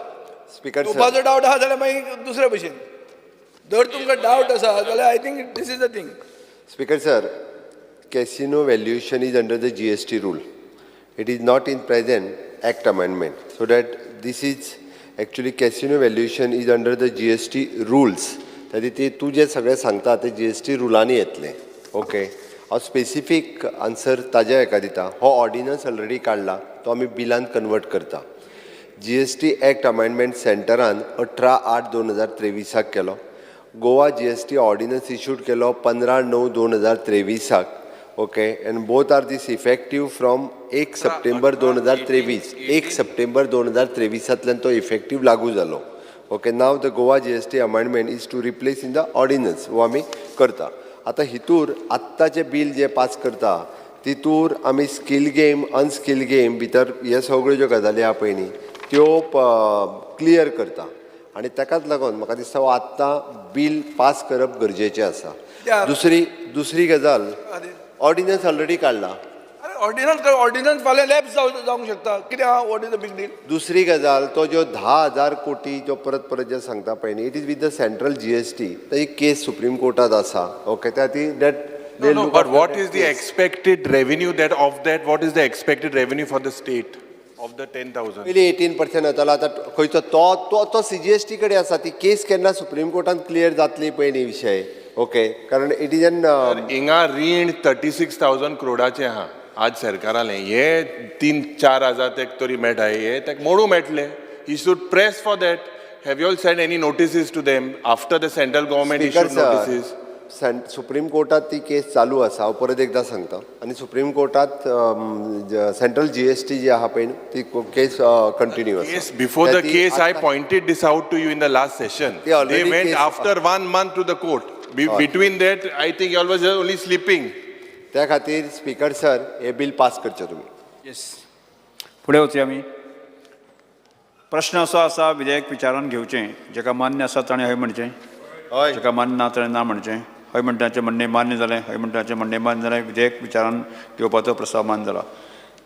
स्पीकर येवपाचो डावट आहा जाल्यार मागीर दुसरे भशेन. जर तुमकां डावट आसा जाल्यार I think this is the thing. Speaker sir, casino valuation is under the GST rule. It is not in present Act amendment. So that this is actually casino valuation is under the GST rules. तरी ते तू जे सगळे सांगता ते GST रुलांनी येतले. Okay, हांव specific answer ताज्या हेका दिता. हो ऑर्डिनन्स ऑलरेडी काडला, तो आमी बिलान कन्वर्ट करता. GST Act amendment सेंटरान 18/8/2023 केलो. गोवा GST ऑर्डिनन्स इश्यूड केलो 15/9/2023. Okay, and both are this effective from 1 September 2023. 1 September 2023 तो इफेक्टीव लागू जालो. Okay, now the Goa GST amendment is to replace in the ordinance. वो आमी करता. आतां हितूर आत्ताचें बील जे पास करता तितूर आमी स्कील गेम अनस्कील गेम भितर हे सगळ्यो ज्यो गजाली आहा पळय न्ही त्यो क्लियर करता. आनी ताकाच लागून म्हाका दिसता हो आत्तां बील पास करप गरजेचें आसा. दुसरी गजाल, ऑर्डिनन्स ऑलरेडी काडला. ऑर्डिनन्स फाल्यां लॅप्स जावंक शकता. कित्याक what is the big deal. दुसरी गजाल, तो जो 10,000 कोटी जो परत जे सांगता पळय न्ही, it is with the central GST. ताजी केस सुप्रीम कोर्टात आसा. ओके, त्या ती that They'll No, look but after what that is the case. expected revenue that of that? What is the expected revenue for the state of the 10,000? पयलीं 18% येतालो आतां खंयचो तो CGST कडेन आसा ती केस केन्ना सुप्रीम कोर्टान क्लियर जातली पळय न्ही विशय ओके कारण इट इज एन हिंगा रीण 36,000 क्रोडाचें आहा आज सरकारालें हे 3-4 हजार तेक तरी मेळटा हे तेक मोडू मेळटले he should press for that have you all send any notices to them after the central government issued notices supreme कोर्टात ती केस चालू आसा हांव परत एकदां सांगता आनी सुप्रीम कोर्टात सेंट्रल GST जी आहा पळय ती केस कंटिन्यू आसा Yes, before the case, I pointed this out to you in the last session. They already They went case- after 1 month to the court. Between that, I think you all was only sleeping. त्या खातीर speaker sir हे bill pass करचे तुमी yes फुडें वचया आमी प्रश्न असो आसा विधेयक विचारान घेवचें जेका मान्य आसा ताणें हय म्हणचें जेका मान्य ना ताणें ना म्हणचें हय म्हणटाचें म्हणणें मान्य जालें हय म्हणटाचें म्हणणें मान्य जालें विधेयक विचारान घेवपाचो प्रस्ताव मान्य जाला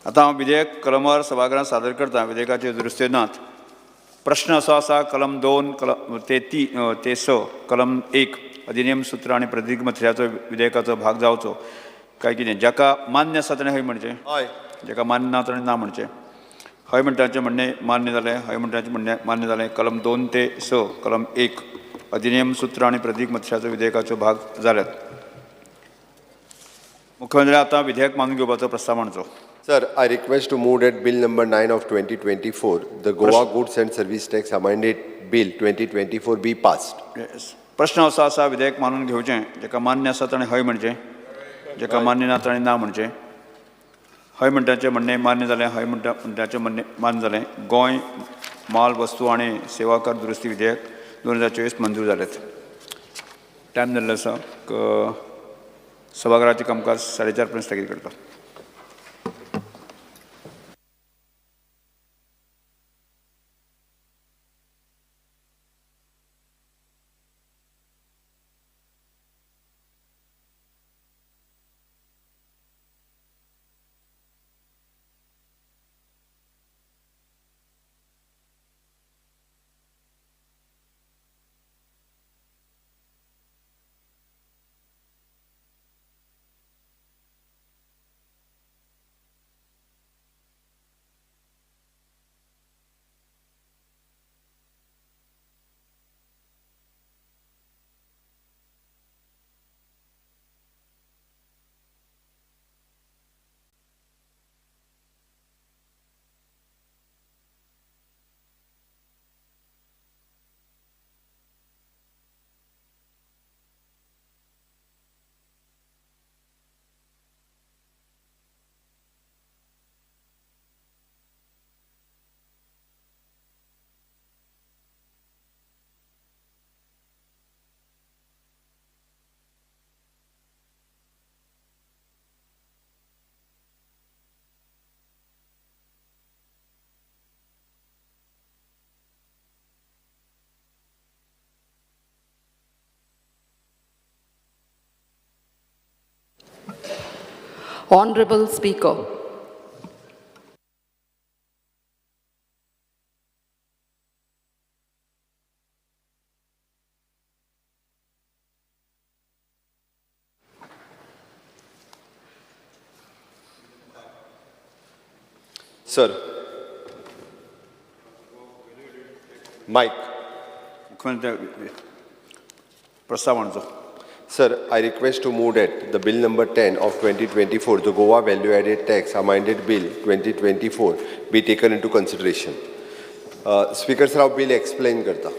आतां हांव विधेयक कलमार सभागृहांत सादर करतां विधेयकाच्यो दुरुस्त्यो नात प्रश्न असो आसा कलम 2 ते 6 कलम 1 अधिनियम सूत्र आनी प्रतिज्ञापत्राचो विधेयकाचो भाग जावचो काय कितें जाका मान्य आसा ताणें हय म्हणचें हय जाका मान्य ना ताणें ना म्हणचें हय म्हणटाचें म्हणणें मान्य जालें हय म्हणटाचें म्हणणें मान्य जालें कलम 2 ते 6 कलम 1 अधिनियम सूत्र आनी प्रतिज्ञापत्राचो विधेयकाचो भाग जाल्यात मुख्यमंत्री आतां विधेयक मानून घेवपाचो प्रस्ताव मांडचो Sir, I request to move that Bill number 9 of 2024, the Goa Goods and Service Tax Amended Bill 2024 be passed. प्रश्न असो आसा विधेयक मानून घेवचें जेका मान्य आसा ताणें हय म्हणचें जेका मान्य ना ताणें ना म्हणचें हय म्हणटाचें म्हणणें मान्य जालें हय म्हणटाचें म्हणणें मान्य जालें गोंय माल वस्तू आनी सेवा कर दुरुस्ती विधेयक 2024 मंजूर जालें टायम जाल्लो आसा सभागृहाचें कामकाज 4:30 पर्यंत स्थगीत करता Honorable Speaker, Sir, Mike. मुख्यमंत्री प्रस्ताव मांडचो Sir, I request to move that the Bill number 10 of 2024, the Goa Value Added Tax Amended Bill 2024, be taken into consideration. Speaker sir, I'll bill explain karta.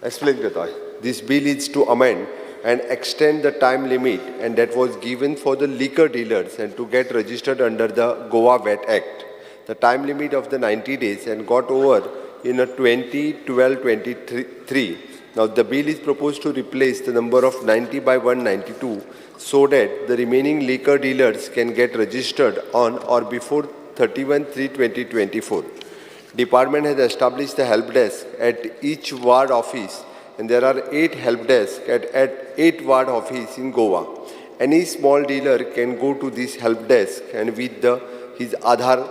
Explain karta. This bill is to amend and extend the time limit and that was given for the liquor dealers and to get registered under the Goa VAT Act. The time limit of the 90 days and got over in a 2012-23. Now the bill is proposed to replace the number of 90 by 192 so that the remaining liquor dealers can get registered on or before 31/3/2024. Department has established the help desk at each ward office and there are 8 help desks at 8 ward offices in Goa. Any small dealer can go to this help desk and with his Aadhaar,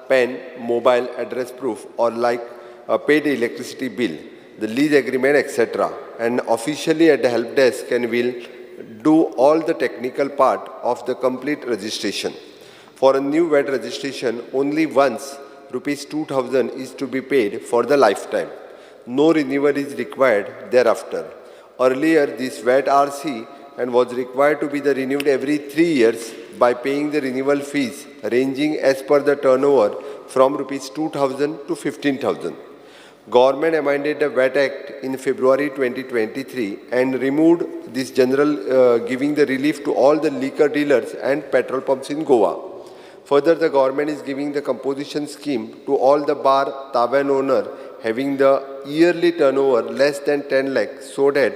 PAN, mobile address proof or like a paid electricity bill, the lease agreement, etc. And officially at the help desk and will do all the technical part of the complete registration. For a new VAT registration, only once rupees 2000 is to be paid for the lifetime. No renewal is required thereafter. Earlier, this VAT RC and was required to be renewed every 3 years by paying the renewal fees ranging as per the turnover from rupees 2000 to 15,000. Government amended the VAT Act in February 2023 and removed this general giving the relief to all the liquor dealers and petrol pumps in Goa. Further, the government is giving the composition scheme to all the bar tavern owner having the yearly turnover less than 10 lakh so that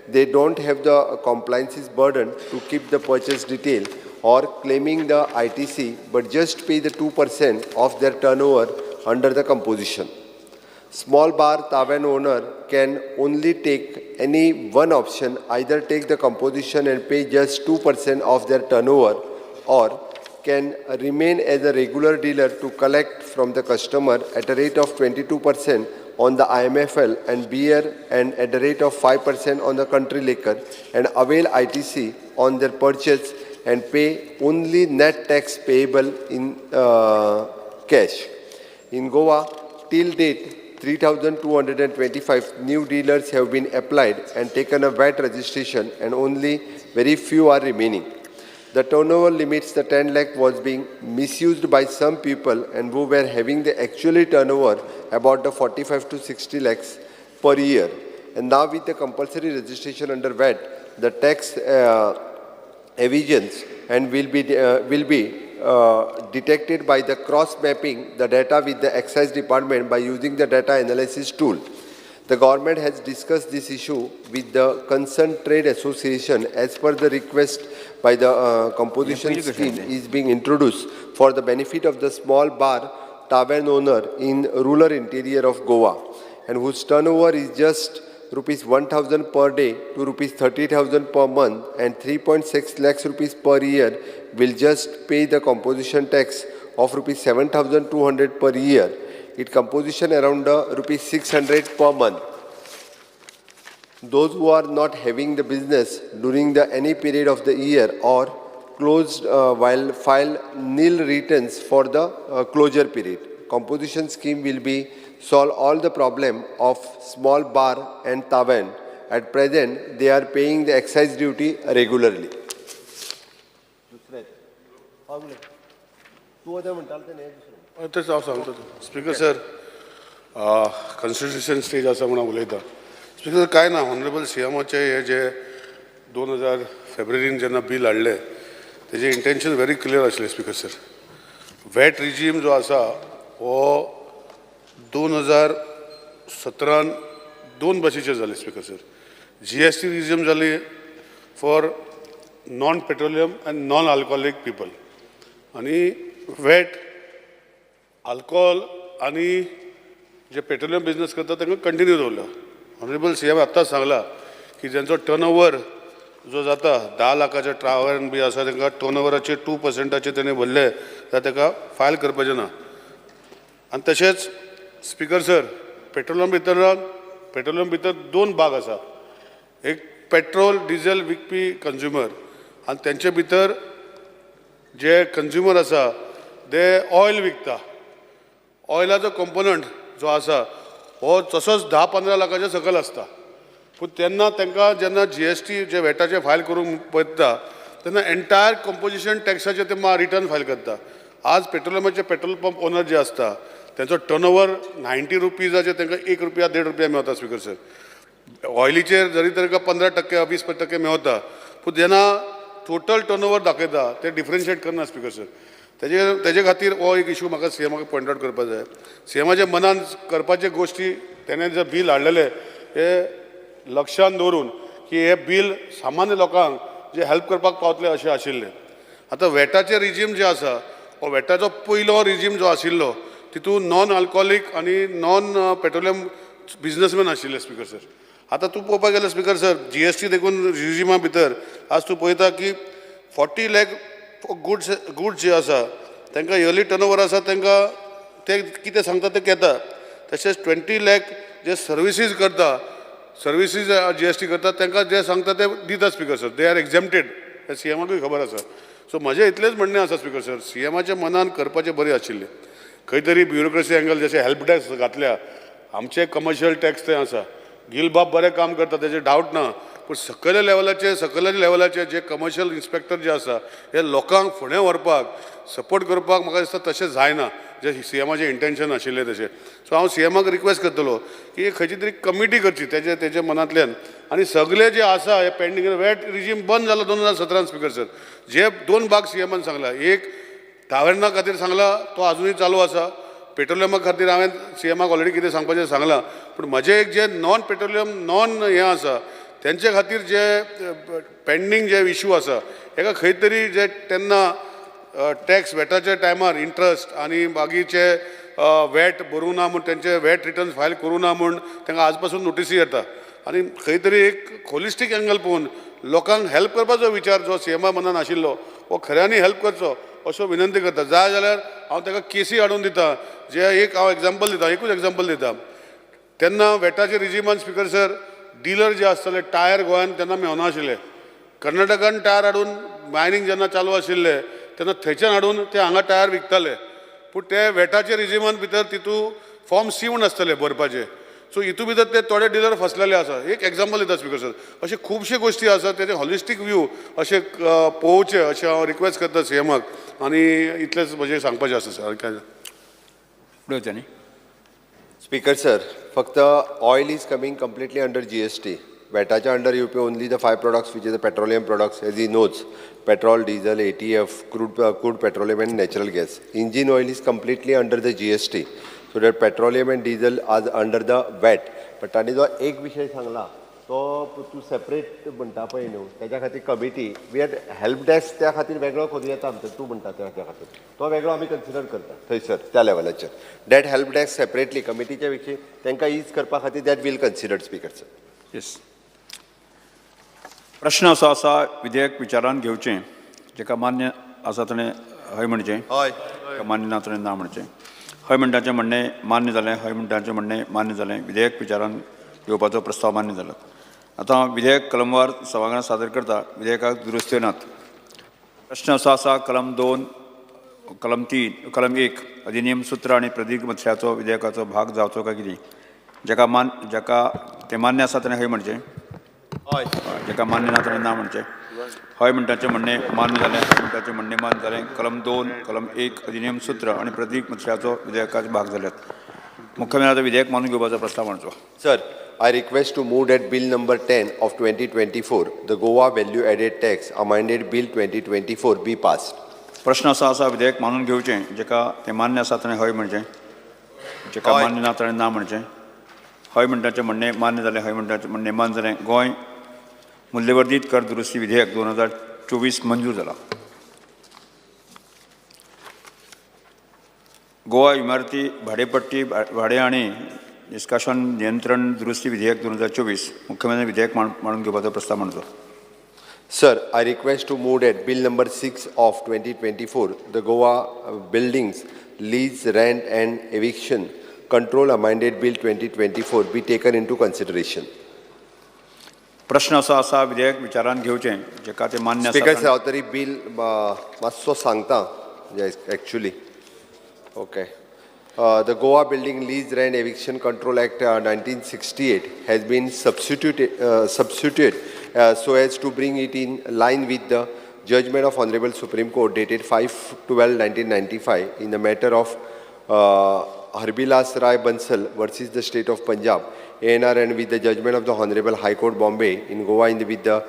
they don't have the compliances burden to keep the purchase detail or claiming the ITC but just pay the 2% of their turnover under the composition. Small bar tavern owner can only take any one option, either take the composition and pay just 2% of their turnover or can remain as a regular dealer to collect from the customer at a rate of 22% on the IMFL and beer and at the rate of 5% on the country liquor and avail ITC on their purchase and pay only net tax payable in cash. In Goa, till date, 3,225 new dealers have been applied and taken a VAT registration and only very few are remaining. The turnover limits, the 10 lakh, was being misused by some people and who were having the actually turnover about the 45 to 60 lakhs per year. And now with the compulsory registration under VAT, the tax evasions and will be detected by the cross-mapping the data with the excise department by using the data analysis tool. The government has discussed this issue with the concerned trade association as per the request by the composition scheme is being introduced for the benefit of the small bar tavern owner in rural interior of Goa and whose turnover is just rupees 1,000 per day to rupees 30,000 per month and 3.6 lakhs rupees per year will just pay the composition tax of rupees 7,200 per year. It composition around rupees 600 per month. Those who are not having the business during any period of the year or closed while file nil returns for the closure period. Composition scheme will be solve all the problem of small bar and tavern. At present, they are paying the excise duty regularly. Speaker sir constitution stage आसा म्हणून उलयता speaker काय ना honourable सीएमाचे हे जे 2000 फेब्रुवारीन जेन्ना bill हाडलें तेजें इंटेंशन व्हेरी क्लियर आसलें स्पीकर सर वॅट रिजीम जो आसा हो 2017 दोन भाशेचे जाले स्पीकर सर GST रिजीम जाली for non petroleum end non alcoholic people आनी वॅट अल्कोहोल आनी जे पेट्रोलियम बिजनेस करता तांकां कंटिन्यू दवरला ऑनरेबल सीएम आत्ताच सांगला की ज्यांचो टर्नओवर जो जाता 10 लाखाच्या ट्रावलान बी आसा तांकां टर्नओवराचे 2% तेणे भरले जाल्यार ताका फायल करपाचें ना आनी तशेंच स्पीकर सर पेट्रोलियम भितर दोन भाग आसा एक पेट्रोल डिझेल विकपी कंज्युमर आनी तेंचे भितर जे कंज्युमर आसा ते ऑयल विकता ऑयलाचो कंपोनंट जो आसा हो तसोच 10-15 लाखाच्या सकयल आसता पूण तेन्ना तांकां जेन्ना GST जे वॅटाचे फायल करूंक पळयता तेन्ना एंटायर कंपोजिशन टॅक्साचे ते रिटर्न फायल करता आज पेट्रोलियमाचे पेट्रोल पंप ओनर जे आसता त्यांचो टर्नओवर 90 रुपीजाचे तांकां 1 रुपया 1.5 रुपया मेळटा स्पीकर सर ऑयलीचेर जरी तांकां 15% 20% मेळटा पूण जेन्ना टोटल टर्नओवर दाखयता ते डिफरन्शिएट करना स्पीकर सर तेजे खातीर हो एक इशू म्हाका सीएमाक पॉयंट आउट करपाक जाय सीएमाच्या मनान करपाचे गोश्टी तेणें जे बील हाडलेले हे लक्षांत दवरून की हे बील सामान्य लोकांक जे हेल्प करपाक पावतले अशें आशिल्लें आतां वॅटाचे रिजीम जे आसा हो वॅटाचो पयलो रिजीम जो आशिल्लो तितून नॉन अल्कोहोलीक आनी नॉन पेट्रोलियम बिजनेसमॅन आशिल्ले स्पीकर सर आतां तूं पळोवपाक गेल्यार स्पीकर सर GST देखून रिजिमा भितर आज तूं पळयता की 40 लाख गुड्स जे आसा तांकां इयरली टर्नओवर आसा तांकां ते कितें सांगता ते घेता तशेंच 20 लाख जे सर्विसीस करता सर्विसीस GST करता तांकां जे सांगता ते दिता speaker sir. They are exempted. हे CMाकूय खबर आसा. सो म्हजें इतलेंच म्हणणें आसा स्पीकर सर, CMाच्या मनान करपाचें बरें आशिल्लें. खंय तरी ब्युरोक्रेसी एंगल जशें हेल्प टॅक्स घातल्या, आमचे कमर्शियल टॅक्स ते आसा. गिल बाब बरें काम करता तेजे डावट ना, पूण सकयल्या लेवलाचे जे कमर्शियल इन्स्पेक्टर जे आसा हे लोकांक फुडें व्हरपाक सपोर्ट करपाक म्हाका दिसता तशें जायना, जे CMाचें इंटेंशन आशिल्लें तशें. सो हांव CMाक रिक्वेस्ट करतलो की खंयची तरी कमिटी करची तेजे मनांतल्यान, आनी सगळे जे आसा हे पेंडींग वॅट रिजीम बंद जालो 2017 स्पीकर सर. जे 2 भाग CMान सांगला, एक तावेर्ना खातीर सांगला तो अजूनय चालू आसा. पेट्रोलियमा खातीर हांवें CMाक ऑलरेडी कितें सांगपाचें सांगलां, पूण म्हजें एक जे नॉन पेट्रोलियम हें आसा तेंचे खातीर जे पेंडींग जे इश्यू आसा हेका खंय तरी जे तेन्ना टॅक्स वॅटाच्या टायमार इंट्रस्ट आनी बाकीचे वॅट भरूं ना म्हूण तेंचे वॅट रिटर्न्स फायल करूं ना म्हूण तांकां आज पासून नोटिसी येता. आनी खंय तरी एक होलिस्टीक एंगल पळोवन लोकांक हेल्प करपाचो विचार जो CMा मनान आशिल्लो हो खऱ्यांनी हेल्प करचो अशो विनंती करता. जाय जाल्यार हांव ताका केसी हाडून दिता. जे एक हांव एग्जाम्पल दिता, एकूच एग्जाम्पल दिता. तेन्ना वॅटाच्या रिजिमान स्पीकर सर डीलर जे आसताले टायर गोंयान तेन्ना मेळनाशिल्ले. कर्नाटकान टायर हाडून मायनींग जेन्ना चालू आशिल्लें तेन्ना थंयच्यान हाडून ते हांगा टायर विकताले. पूण ते वॅटाच्या रिजिमान भितर तितू फॉर्म C म्हूण आसतले भरपाचे. सो हितू भितर ते थोडे डीलर फसलेले आसा. एक एग्जाम्पल दिता स्पीकर सर. अशे खुबशे गोश्टी आसा तेजे हॉलिस्टीक व्यू अशे पळोवचे अशें हांव रिक्वेस्ट करता CMाक. आनी इतलेंच म्हजें सांगपाचें आसा सर. न्ही स्पीकर सर, फक्त oil is coming completely under GST. वॅटाच्या अंडर येवपी only the 5 products which is the petroleum products as he knows. Petrol, diesel, ATF, crude petroleum and natural gas. Engine oil is completely under the GST. So that petroleum and diesel are under the VAT. But ताणी जो एक विषय सांगला तो तूं separate म्हणटा पळय न्हू तेज्या खातीर committee we are help desk त्या खातीर वेगळो करूं येता आमचे तूं म्हणटा त्या खातीर तो वेगळो आमी कन्सिडर करता थंयसर त्या लेवलाचेर. दॅट हेल्प डेस्क सेपरेटली कमिटीच्या विशीं तांकां ईज करपा खातीर that will consider speaker sir. Yes. प्रश्न असो आसा विधेयक विचारान घेवचें जेका मान्य आसा ताणें हय म्हणचें, मान्य ना ताणें ना म्हणचें. हय म्हणटाचें म्हणणें मान्य जालें, हय म्हणटाचें म्हणणें मान्य जालें. विधेयक विचारान घेवपाचो प्रस्ताव मान्य जाला. आतां हांव विधेयक कलमवार सभाघरांत सादर करता. विधेयकाक दुरुस्त्यो नात. प्रश्न असो आसा कलम 2, कलम 3, कलम 1 अधिनियम सूत्र आनी प्रतिज्ञापत्राचो विधेयकाचो भाग जावचो काय कितें. जेका तें मान्य आसा ताणें हय म्हणचें, हय. जेका मान्य ना ताणें ना म्हणचें. हय म्हणटाचें म्हणणें मान्य जालें, हय म्हणटाचें म्हणणें मान्य जालें. कलम 2, कलम 1 अधिनियम सूत्र आनी प्रतिज्ञापत्राचो विधेयकाचे भाग जाल्यात. मुख्यमंत्री विधेयक मानून घेवपाचो प्रस्ताव मांडचो. Sir, I request to move that Bill number 10 of 2024, the Goa Value Added Tax Amended Bill 2024 be passed. प्रश्न असो आसा विधेयक मानून घेवचें जेका तें मान्य आसा ताणें हय म्हणचें, जेका मान्य ना ताणें ना म्हणचें. हय म्हणटाचें म्हणणें मान्य जालें, हय म्हणटाचें म्हणणें मान्य जालें. गोंय मूल्यवर्धीत कर दुरुस्ती विधेयक 2024 मंजूर जाला. गोवा इमारती भाडेपट्टी भाडे आनी निश्काशन नियंत्रण दुरुस्ती विधेयक 2024 मुख्यमंत्री विधेयक मांडून घेवपाचो प्रस्ताव मांडचो. Sir, I request to move that Bill number 6 of 2024, the Goa Buildings Lease, Rent and Eviction Control Amended Bill 2024 be taken into consideration. प्रश्न असो आसा विधेयक विचारान घेवचें जेका तें मान्य आसा. स्पीकर हांव तरी बिल मातसो सांगता actually. Okay. The Goa Building Lease, Rent, Eviction Control Act 1968 has been substituted so as to bring it in line with the judgment of Honorable Supreme Court dated 5/12/1995 in the matter of Harbilas Rai Bansal versus the State of Punjab, ANR, and with the judgment of the Honorable High Court Bombay in Goa with the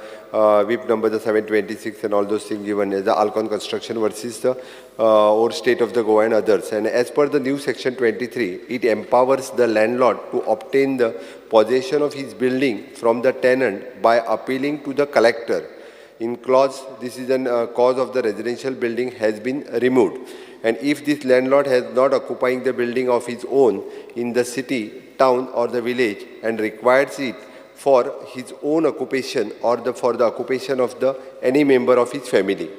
whip number the 726 and all those things given as the Alcon Construction versus the or State of the Goa and others. And as per the new section 23, it empowers the landlord to obtain the possession of his building from the tenant by appealing to the collector. In clause, this is a cause of the residential building has been removed. And if this landlord has not occupying the building of his own in the city, town or the village and requires it for his own occupation or for the occupation of any member of his family.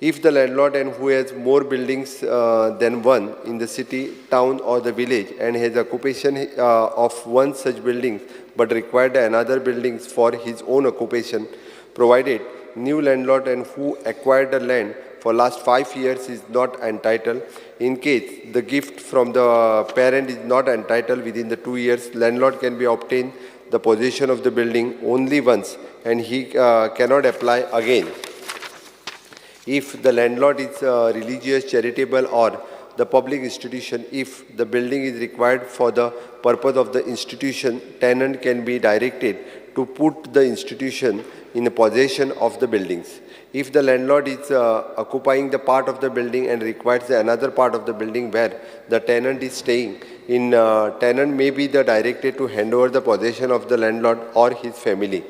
If the landlord and who has more buildings than one in the city, town or the village and has occupation of one such building but required another buildings for his own occupation, provided new landlord and who acquired the land for last 5 years is not entitled. In case the gift from the parent is not entitled within the 2 years, landlord can be obtained the possession of the building only once and he cannot apply again. If the landlord is religious, charitable or the public institution, if the building is required for the purpose of the institution, tenant can be directed to put the institution in possession of the buildings. If the landlord is occupying the part of the building and requires another part of the building where the tenant is staying, tenant may be directed to hand over the possession of the landlord or his family.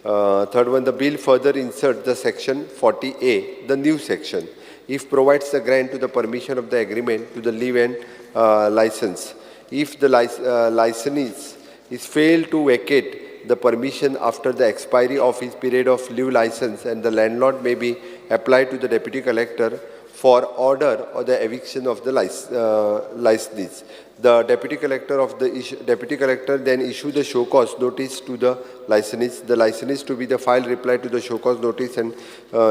Third one, the bill further inserts the section 40A, the new section. If provides the grant to the permission of the agreement to the leave-in license. If the licensee is failed to vacate the permission after the expiry of his period of leave license, and the landlord may be applied to the deputy collector for order or the eviction of the licensees. The deputy collector then issue the show cause notice to the licensee. The licensee to be the file reply to the show cause notice and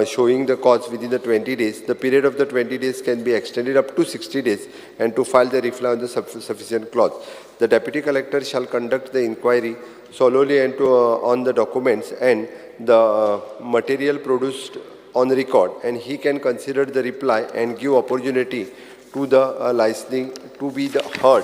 showing the cause within the 20 days. The period of the 20 days can be extended up to 60 days and to file the reply on the sufficient clause. The deputy collector shall conduct the inquiry solely and on the documents and the material produced on record, and he can consider the reply and give opportunity to the licensing to be heard.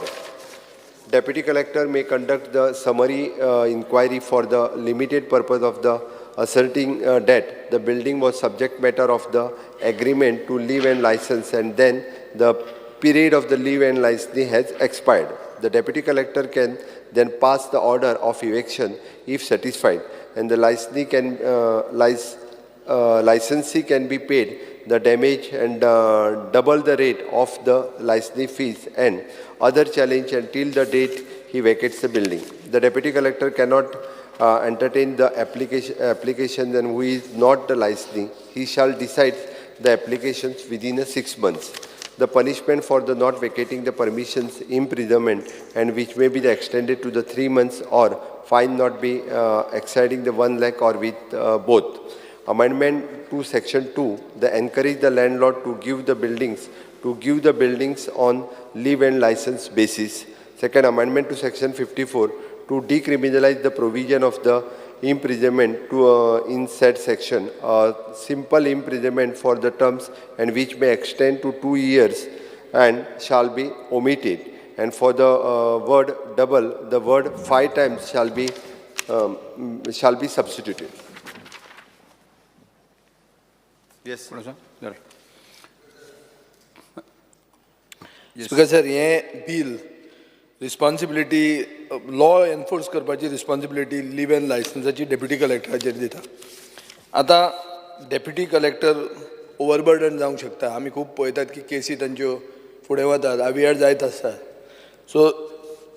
Deputy collector may conduct the summary inquiry for the limited purpose of the asserting that the building was subject matter of the agreement to leave and license, and then the period of the leave and licensing has expired. The deputy collector can then pass the order of eviction if satisfied, and the licensee can be paid the damage and double the rate of the licensing fees and other challenge until the date he vacates the building. The deputy collector cannot entertain the application and who is not the licensee. He shall decide the applications within 6 months. The punishment for the not vacating the permissions, imprisonment, and which may be extended to the 3 months or fine not be exceeding the 1 lakh or with both. Amendment to Section 2, the encourage the landlord to give the buildings on leave and license basis. Second amendment to Section 54 to decriminalize the provision of the imprisonment to in said section, simple imprisonment for the terms and which may extend to 2 years and shall be omitted. And for the word double, the word 5 times shall be substituted. Yes. Speaker sir, हे bill responsibility law enforce करपाची responsibility live and licenseची deputy collectoraचेर दिता. आता deputy collector overburden जावंक शकता. आमी खूब पळयतात की केसी तांच्यो फुडें वतात, आवियार जायत आसता. सो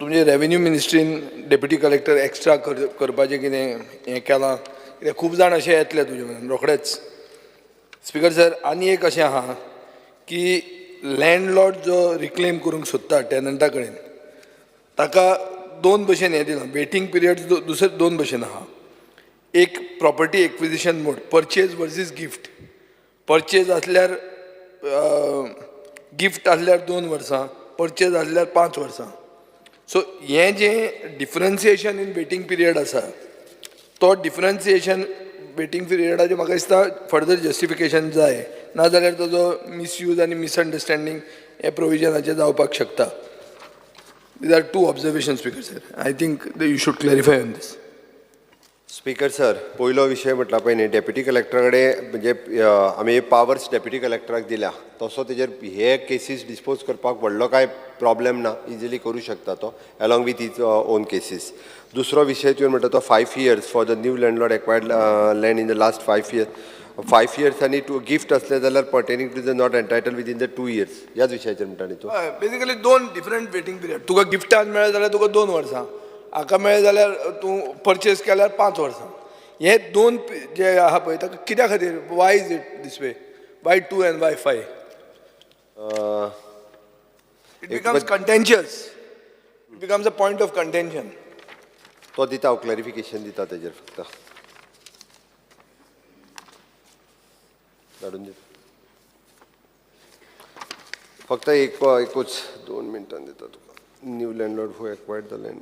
तुमचे रेव्हेन्यू मिनिस्ट्रीन डेप्युटी कलेक्टर एक्स्ट्रा करपाचें कितें हें केलां, कित्याक खूब जाण अशे येतले तुजे कडेन रोखडेच. स्पीकर सर, आनी एक अशें आहा की लँडलॉर्ड जो रिक्लेम करूंक सोदता टॅनंटा कडेन, ताका 2 भशेन हें दिलां. वेटिंग पिरियड दुसरे 2 भशेन आहा. एक प्रॉपर्टी एक्विजिशन मोड, परचेज वर्सीस गिफ्ट. परचेज आसल्यार गिफ्ट आसल्यार 2 वर्सां, परचेज आसल्यार 5 वर्सां. सो हें जें डिफरन्सिएशन इन वेटिंग पिरियड आसा, तो डिफरन्सिएशन वेटिंग पिरियडाचें म्हाका दिसता फर्दर जस्टिफिकेशन जाय, नाजाल्यार ताजो मिसयूज आनी मिसअंडरस्टँडींग हे प्रोविजनाचें जावपाक शकता. These are 2 observations, Speaker sir. I think that you should clarify on this. Speaker sir, पयलो विशय म्हटला पळय न्ही, डेप्युटी कलेक्टरा कडेन म्हणजे आमी पावर्स डेप्युटी कलेक्टराक दिल्या, तसो तेजेर हे केसीस डिस्पोज करपाक व्हडलो कांय प्रॉब्लेम ना, इजिली करूं शकता तो along with his own cases. दुसरो विशय तुवें म्हणटा तो 5 years for the new landlord acquired land in the last 5 years. 5 years आनी टू गिफ्ट असले जाल्यार pertaining to the not entitled within the 2 years. ह्याच विशयाचेर म्हणटा न्ही तूं. Basically 2 different waiting period. तुका गिफ्टान मेळ्ळें जाल्यार तुका 2 वर्सां, हाका मेळ्ळें जाल्यार तूं परचेज केल्यार 5 वर्सां. हे 2 जे आहा पळय ताका कित्या खातीर, why is it this way? Y2 and Y5. It becomes contentious. It becomes a point of contention. तो दिता हांव क्लॅरिफिकेशन दिता तेजेर फक्त धाडून दिता फक्त एकूच 2 मिनटां दिता तुका new landlord who acquired the land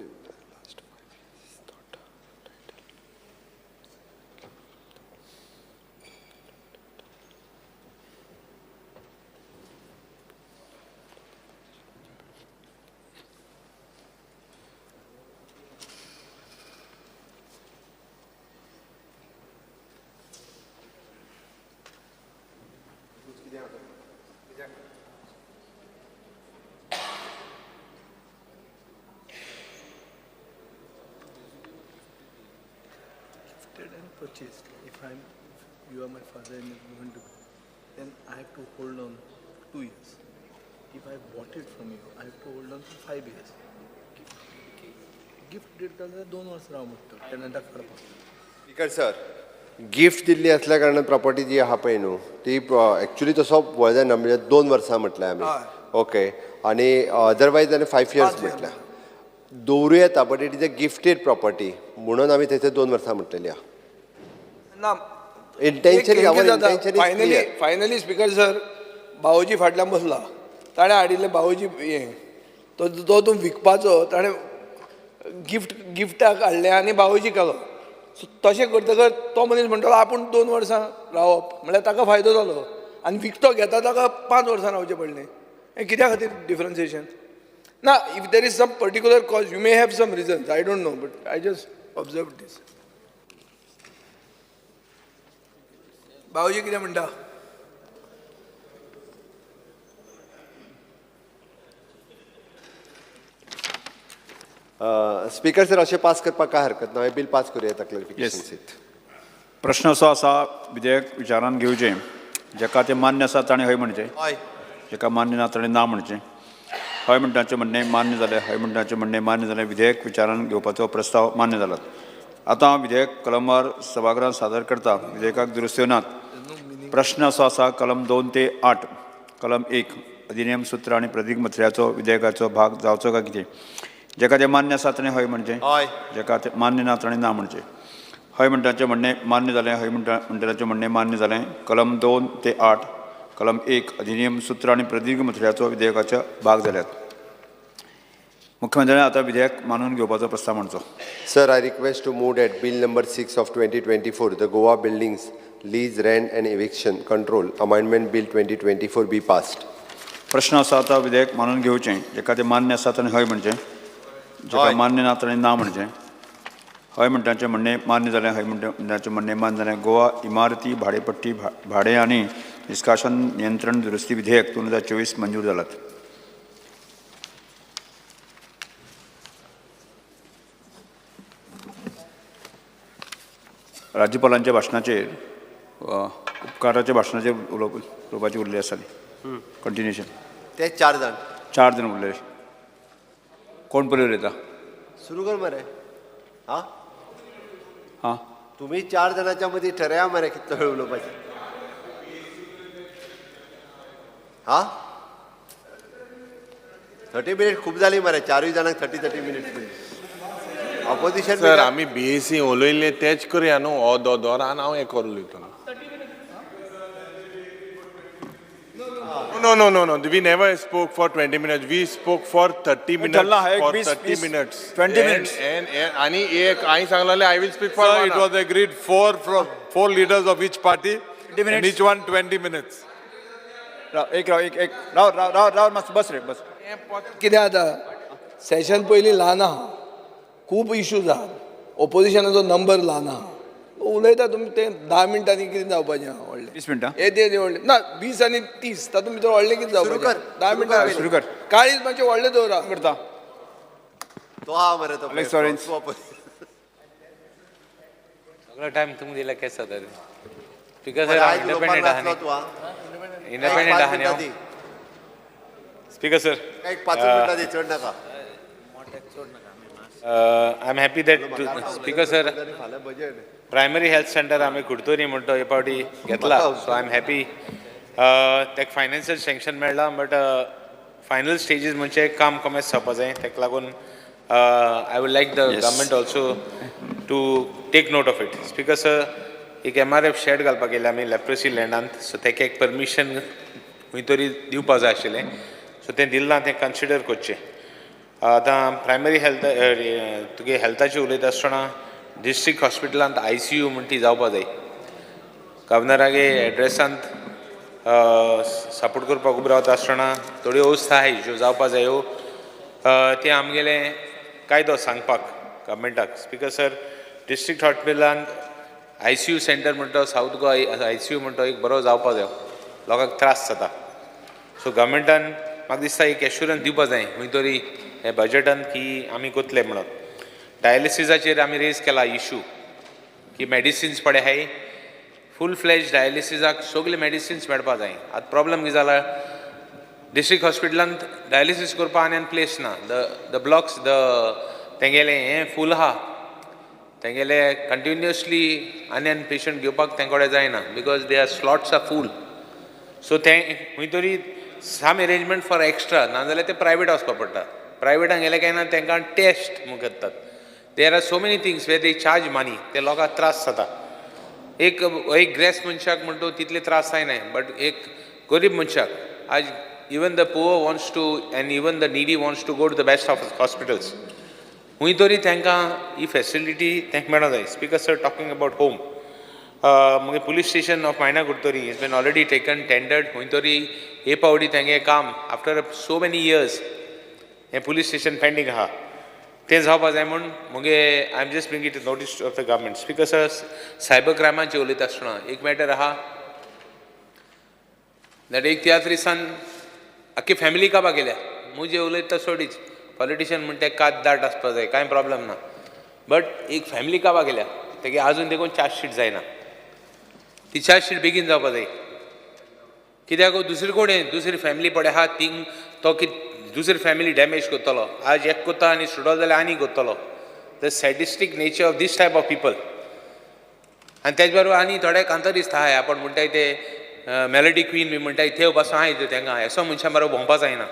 Purchased. If you are my father and you want to, then I have to hold on 2 years. If I bought it from you, I have to hold on for 5 years. Gift दिता जाल्यार 2 वर्सां राव म्हणटा टॅनंटाक करपाक. Speaker sir gift Delhi असल्या कारणान property जी आहा पळय न्हू ती एक्चुअली तसो वळ जायना म्हणजे 2 वर्सां म्हटलें आमी ओके आनी अदरवायज जाल्यार 5 years म्हटलें दवरूं येता but it is a gifted property म्हणून आमी थंयसर 2 वर्सां म्हटलेली आहा फायनली स्पीकर सर भाऊजी फाटल्यान बसला ताणें हाडिल्ले भाऊजी हें तो तूं विकपाचो ताणें गिफ्टाक हाडलें आनी भाऊजी केलो सो तशें करतकर तो मनीस म्हणटलो आपूण 2 वर्सां रावप म्हळ्यार ताका फायदो जालो आनी विकतो घेता ताका 5 वर्सां रावचें पडलें हें कित्या खातीर डिफरन्सिएशन ना if there is some particular cause you may have some reasons I don't know but I just observe this भाऊजी कितें म्हणटा स्पीकर सर अशें पास करपाक काय हरकत ना हांवें बिल पास करूं येता क्लॅरिफिकेशन सहित प्रश्न असो आसा विधेयक विचारान घेवचें जेका तें मान्य आसा ताणें हय म्हणचें जेका मान्य ना ताणें ना म्हणचें हय म्हणटाचें म्हणणें मान्य जालें हय म्हणटाचें म्हणणें मान्य जालें विधेयक विचारान घेवपाचो प्रस्ताव मान्य जाला आतां हांव विधेयक कलमार सभागृहांत सादर करता विधेयकाक दुरुस्त्यो नात प्रश्न असो आसा कलम 2 ते 8 कलम 1 अधिनियम सूत्र आनी प्रतीक मथळ्याचो विधेयकाचो भाग जावचो काय कितें जेका तें मान्य आसा ताणें हय म्हणचें जेका तें मान्य ना ताणें ना म्हणचें हय म्हणटाचें म्हणणें मान्य जालें हय म्हणटाचें म्हणणें मान्य जालें कलम 2 ते 8 कलम 1 अधिनियम सूत्र आनी प्रतीक मथळ्याचो विधेयकाचो भाग जाल्यात मुख्यमंत्र्यान आतां विधेयक मानून घेवपाचो प्रस्ताव म्हणचो sir I request to move that bill number 6 of 2024 the Goa buildings lease rent and eviction control amendment bill 2024 be passed प्रश्न आसा आतां विधेयक मानून घेवचें जेका तें मान्य आसा ताणें हय म्हणचें जेका मान्य ना ताणें ना म्हणचें हय म्हणटाचें म्हणणें मान्य जालें हय म्हणटाचें म्हणणें मान्य जालें गोवा इमारती भाडेपट्टी भाडें आनी निश्काशन नियंत्रण दुरुस्ती विधेयक 2024 मंजूर जालात राज्यपालांच्या भाशणाचेर उपकाराच्या भाशणाचेर उलोवपाचें उरलें आसा कंटिन्युएशन ते 4 जाण उरले कोण पयलीं उलयता सुरू कर मरे हां हां तुम्ही 4 जाणांच्या मदीं ठरया मरे कितलो वेळ उलोवपाचें हां 30 मिनिट खूब जाली मरे 4 जाणांक 30 मिनिट्स ऑपोजिशन सर आमी बीएसी उलयले तेच करया न्हू हो दोन हांव हें करून उलयता No. We never spoke for 20 minutes. We spoke for 30 minutes. For 30 minutes. 20 minutes. And I सांगलें I will speak for Sir, it was agreed 4 leaders of each party. 20 minutes. And each one 20 minutes. राव मातसो बस रे बस कितें जाता session पयलीं ल्हान आहा खूब issues आहात ओपोजिशनाचो number ल्हान आहा उलयता तुमी तें 10 मिनटांनी कितें जावपाचें आहा व्हडलें 20 मिनटां येदें व्हडलें ना 20 आनी 30 तातूंत भितर व्हडलें कितें जावपाचें 10 मिनटां सुरू कर काळीज मातशें व्हडलें दवरा करता तो आहा मरे तो सगळो टायम तुमकां दिला केस जाता स्पीकर सर इंडिपेंडंट आहा इंडिपेंडंट आहा न्ही स्पीकर सर एक 5 मिनटां दी चड नाका I am happy that speaker sir primary health centre आमी कुडतोरी म्हणटा हे फावटी घेतला सो आय एम हॅपी ताका फायनान्शियल सँक्शन मेळ्ळां बट फायनल स्टेजीस म्हणजे काम कमेच जावपा जाय ताका लागून I would like the government also to take note of it speaker sir एक MRF शेड घालपाक गेले आमी लेप्रोसी लँडांत सो ताका एक परमिशन खंय तरी दिवपा जाय आशिल्लें सो तें दिलें ना तें कन्सिडर करचें आतां प्रायमरी हेल्थ तुगे हेल्थाची उलयता आसतना डिस्ट्रिक्ट हॉस्पिटलांत ICU म्हण ती जावपा जाय गव्हर्नरागे एड्रेसांत सपोर्ट करपाक उबो रावता आसतना थोड्यो अवस्था आहाय ज्यो जावपा जायो ते आमगेले कायदो सांगपाक गव्हर्मेंटाक स्पीकर सर डिस्ट्रिक्ट हॉस्पिटलांत ICU सेंटर म्हणटा साऊथ गोवा ICU म्हणटा एक बरो जावपा जायो लोकांक त्रास जाता सो गव्हर्मेंटान म्हाका दिसता एक एश्युरन्स दिवपा जाय खंय तरी हे बजेटान की आमी कोतले म्हणून डायलिसिसाचेर आमी रेज केला इशू की मेडिसिन्स पडे आहाय फूल फ्लॅज डायलिसिसाक सगळे मेडिसिन्स मेळपा जाय आतां प्रॉब्लम कितें जाला डिस्ट्रिक्ट हॉस्पिटलांत डायलिसीस करपा आनी प्लेस ना द ब्लॉक्स तेंगेलें हें फूल आहा तेंगेले कंटिन्युअसली आनी पेशंट घेवपाक तें कडेन जायना because they are slots R full so तें खंय तरी साम अरेंजमेंट फॉर एक्स्ट्रा नाजाल्यार ते प्रायवेट वचपा पडटा प्रायवेटान गेले काय ना तांकां टेस्ट म्हूण करतात there are so many things way they charge money ते लोकांक त्रास जाता एक ग्रेस्त मनशाक म्हणटो तितले त्रास जायनाय बट एक गरीब मनशाक आज even the poor wants to and even the needy wants to go to the best of hospitals खंय तरी तांकां ही फेसिलिटी तांकां मेळों जाय speaker sir talking about home मुगे police station of Maina Curtorim is been already taken tendered खंय तरी हे पावटी तेंगे काम आफ्टर सो मेनी इयर्स हें पुलीस स्टेशन पेंडींग आहा तें जावपा जाय म्हूण मुगे I am just bring it notice of the government speaker sir cyber क्रायमाचेर उलयता आसतना एक मॅटर आहा दॅट एक त्या दिसान आख्खी फॅमिली काबार गेल्या मुजे उलयता सोडीच पॉलिटिशियन म्हणटा कात दाट आसपा जाय कांय प्रॉब्लेम ना बट एक फॅमिली काबार गेल्या तेगे आजून देखून चार्जशीट जायना ती चार्जशीट बेगीन जावपा जाय कित्याक दुसरे कोणें दुसरी फॅमिली पडे आहा थिंग तो दुसरी फॅमिली डॅमेज करतलो आज एक कोता आनी सुडलो जाल्यार आनी करतलो the sadistic nature of this type of people आनी तेच बरोबर आनी थोडे कांतरिस्त आहाय आपण म्हणटाय ते मेलोडी क्वीन बी म्हणटाय थंय पासून आहाय तेंकां असो मनशां बरोबर भोंवपा जायना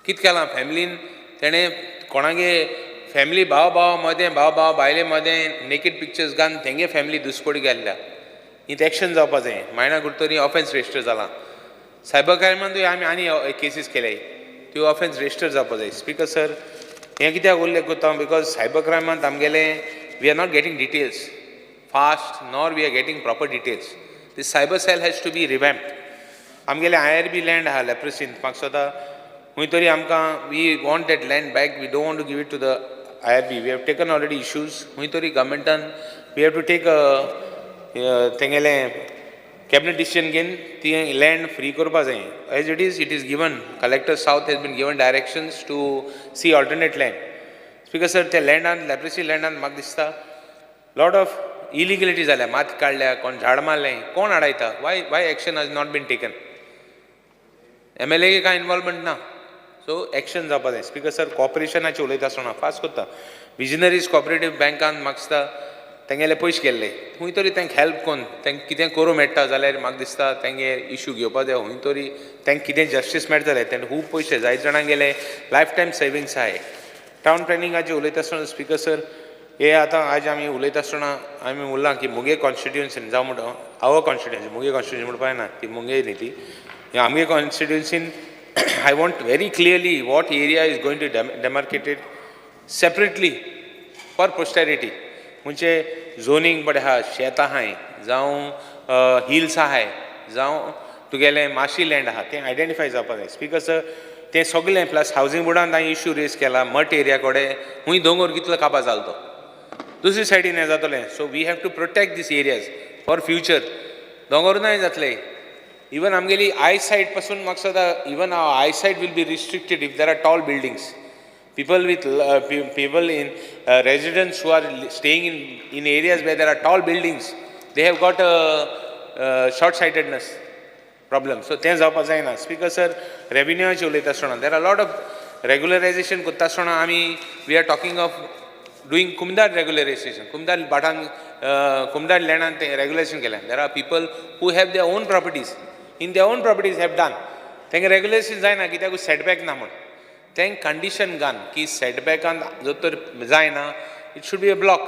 कितें केलां फॅमिलीन तेणें कोणागे फॅमिली भाव बायले मदें नेकेड पिक्चर्स घालून तेंगे फॅमिली दुसपडी गेल्ल्या हित एक्शन जावपा जाय मायना कुर्तोरी ऑफेन्स रेजिस्टर जाला सायबर क्रायमांतूय आमी आनी केसीस केल्याय त्यो ऑफेन्स रेजिस्टर जावपा जाय स्पीकर सर हें कित्याक उल्लेख करता बिकॉज सायबर क्रायमांत आमगेले we are not getting details fast nor we are getting proper details this cyber cell has to be revamped आमगेले IRB लँड आहा लेप्रोसीन म्हाका स्वता खंय तरी आमकां we want that land back we don't want to give it to the IRB we have taken already issues खंय तरी गव्हर्मेंटान वी हॅव टू टेक तेंगेलें कॅबिनेट डिसिजन घेवन ती लँड फ्री करपा जाय as it is given collector south has been given directions to see alternate land speaker sir त्या लँडान लेप्रोसी लँडान म्हाका दिसता लॉट ऑफ इलिगलिटी जाल्या मात काडल्या कोण झाड मारलें कोण अडयता why action has not been taken MLA कांय इनवॉल्वमेंट ना सो एक्शन जावपा जाय स्पीकर सर कॉपरेशनाचें उलयता आसतना फास्ट करता विजनरीज कॉपरेटीव बँकान म्हाका दिसता तेंगेले पयशे गेल्ले खंय तरी तांकां हेल्प कोन्न तांकां कितें करूं मेळटा जाल्यार म्हाका दिसता तेंगे इशू घेवपा जाय खंय तरी तांकां कितें जस्टीस मेळटलें तेन्ना खूब पयशे जायत जाणांक गेले लायफ टायम सेविंग्स आहाय टावन प्लॅनिंगाचेर उलयता आसतना स्पीकर सर हे आतां आज आमी उलयता आसतना आमी उरलां की मुगे कॉन्स्टिट्युएन्सीन जावं म्हणटा आवर कॉन्स्टिट्युएन्सी मुगे कॉन्स्टिट्युएन्सी म्हणपा ना ती मुगे न्ही ती आमगे कॉन्स्टिट्युएन्सीन I want very clearly what area is going to demarcated separately for posterity म्हणजे झोनींग बरें आहा शेत आहाय जावं हिल्स आहाय जावं तुगेलें माशी लँड आहा तें आयडेंटिफाय जावपा जाय स्पीकर सर तें सगळें प्लस हावजींग बोर्डान हांवें इश्यू रेज केला मठ एरिया कडेन खूंय दोंगर कितलो काबार जालो तो दुसरे सायडीन हें जातलें so we have to protect this areas for future दोंगरूनाय जातलें इवन आमगेली आय सायट पासून म्हाका सदां even our eyesight will be restricted if there are tall buildings people in residents who are staying in areas where there are tall buildings, they have got a short-sightedness problem. So तें जावपा जायना speaker sir रेव्हेन्यूचे उलयता आसतना there are a lot of regularization करता आसतना आमी we are talking of doing कुमदार regularization कुमदार भाटान कुमदार लँडान तें regulation केलें there are people who have their own properties in their own properties have done. Then regulations जायना की त्याको setback ना म्हण. Then condition घान की setback आन जो तर जायना, it should be a block.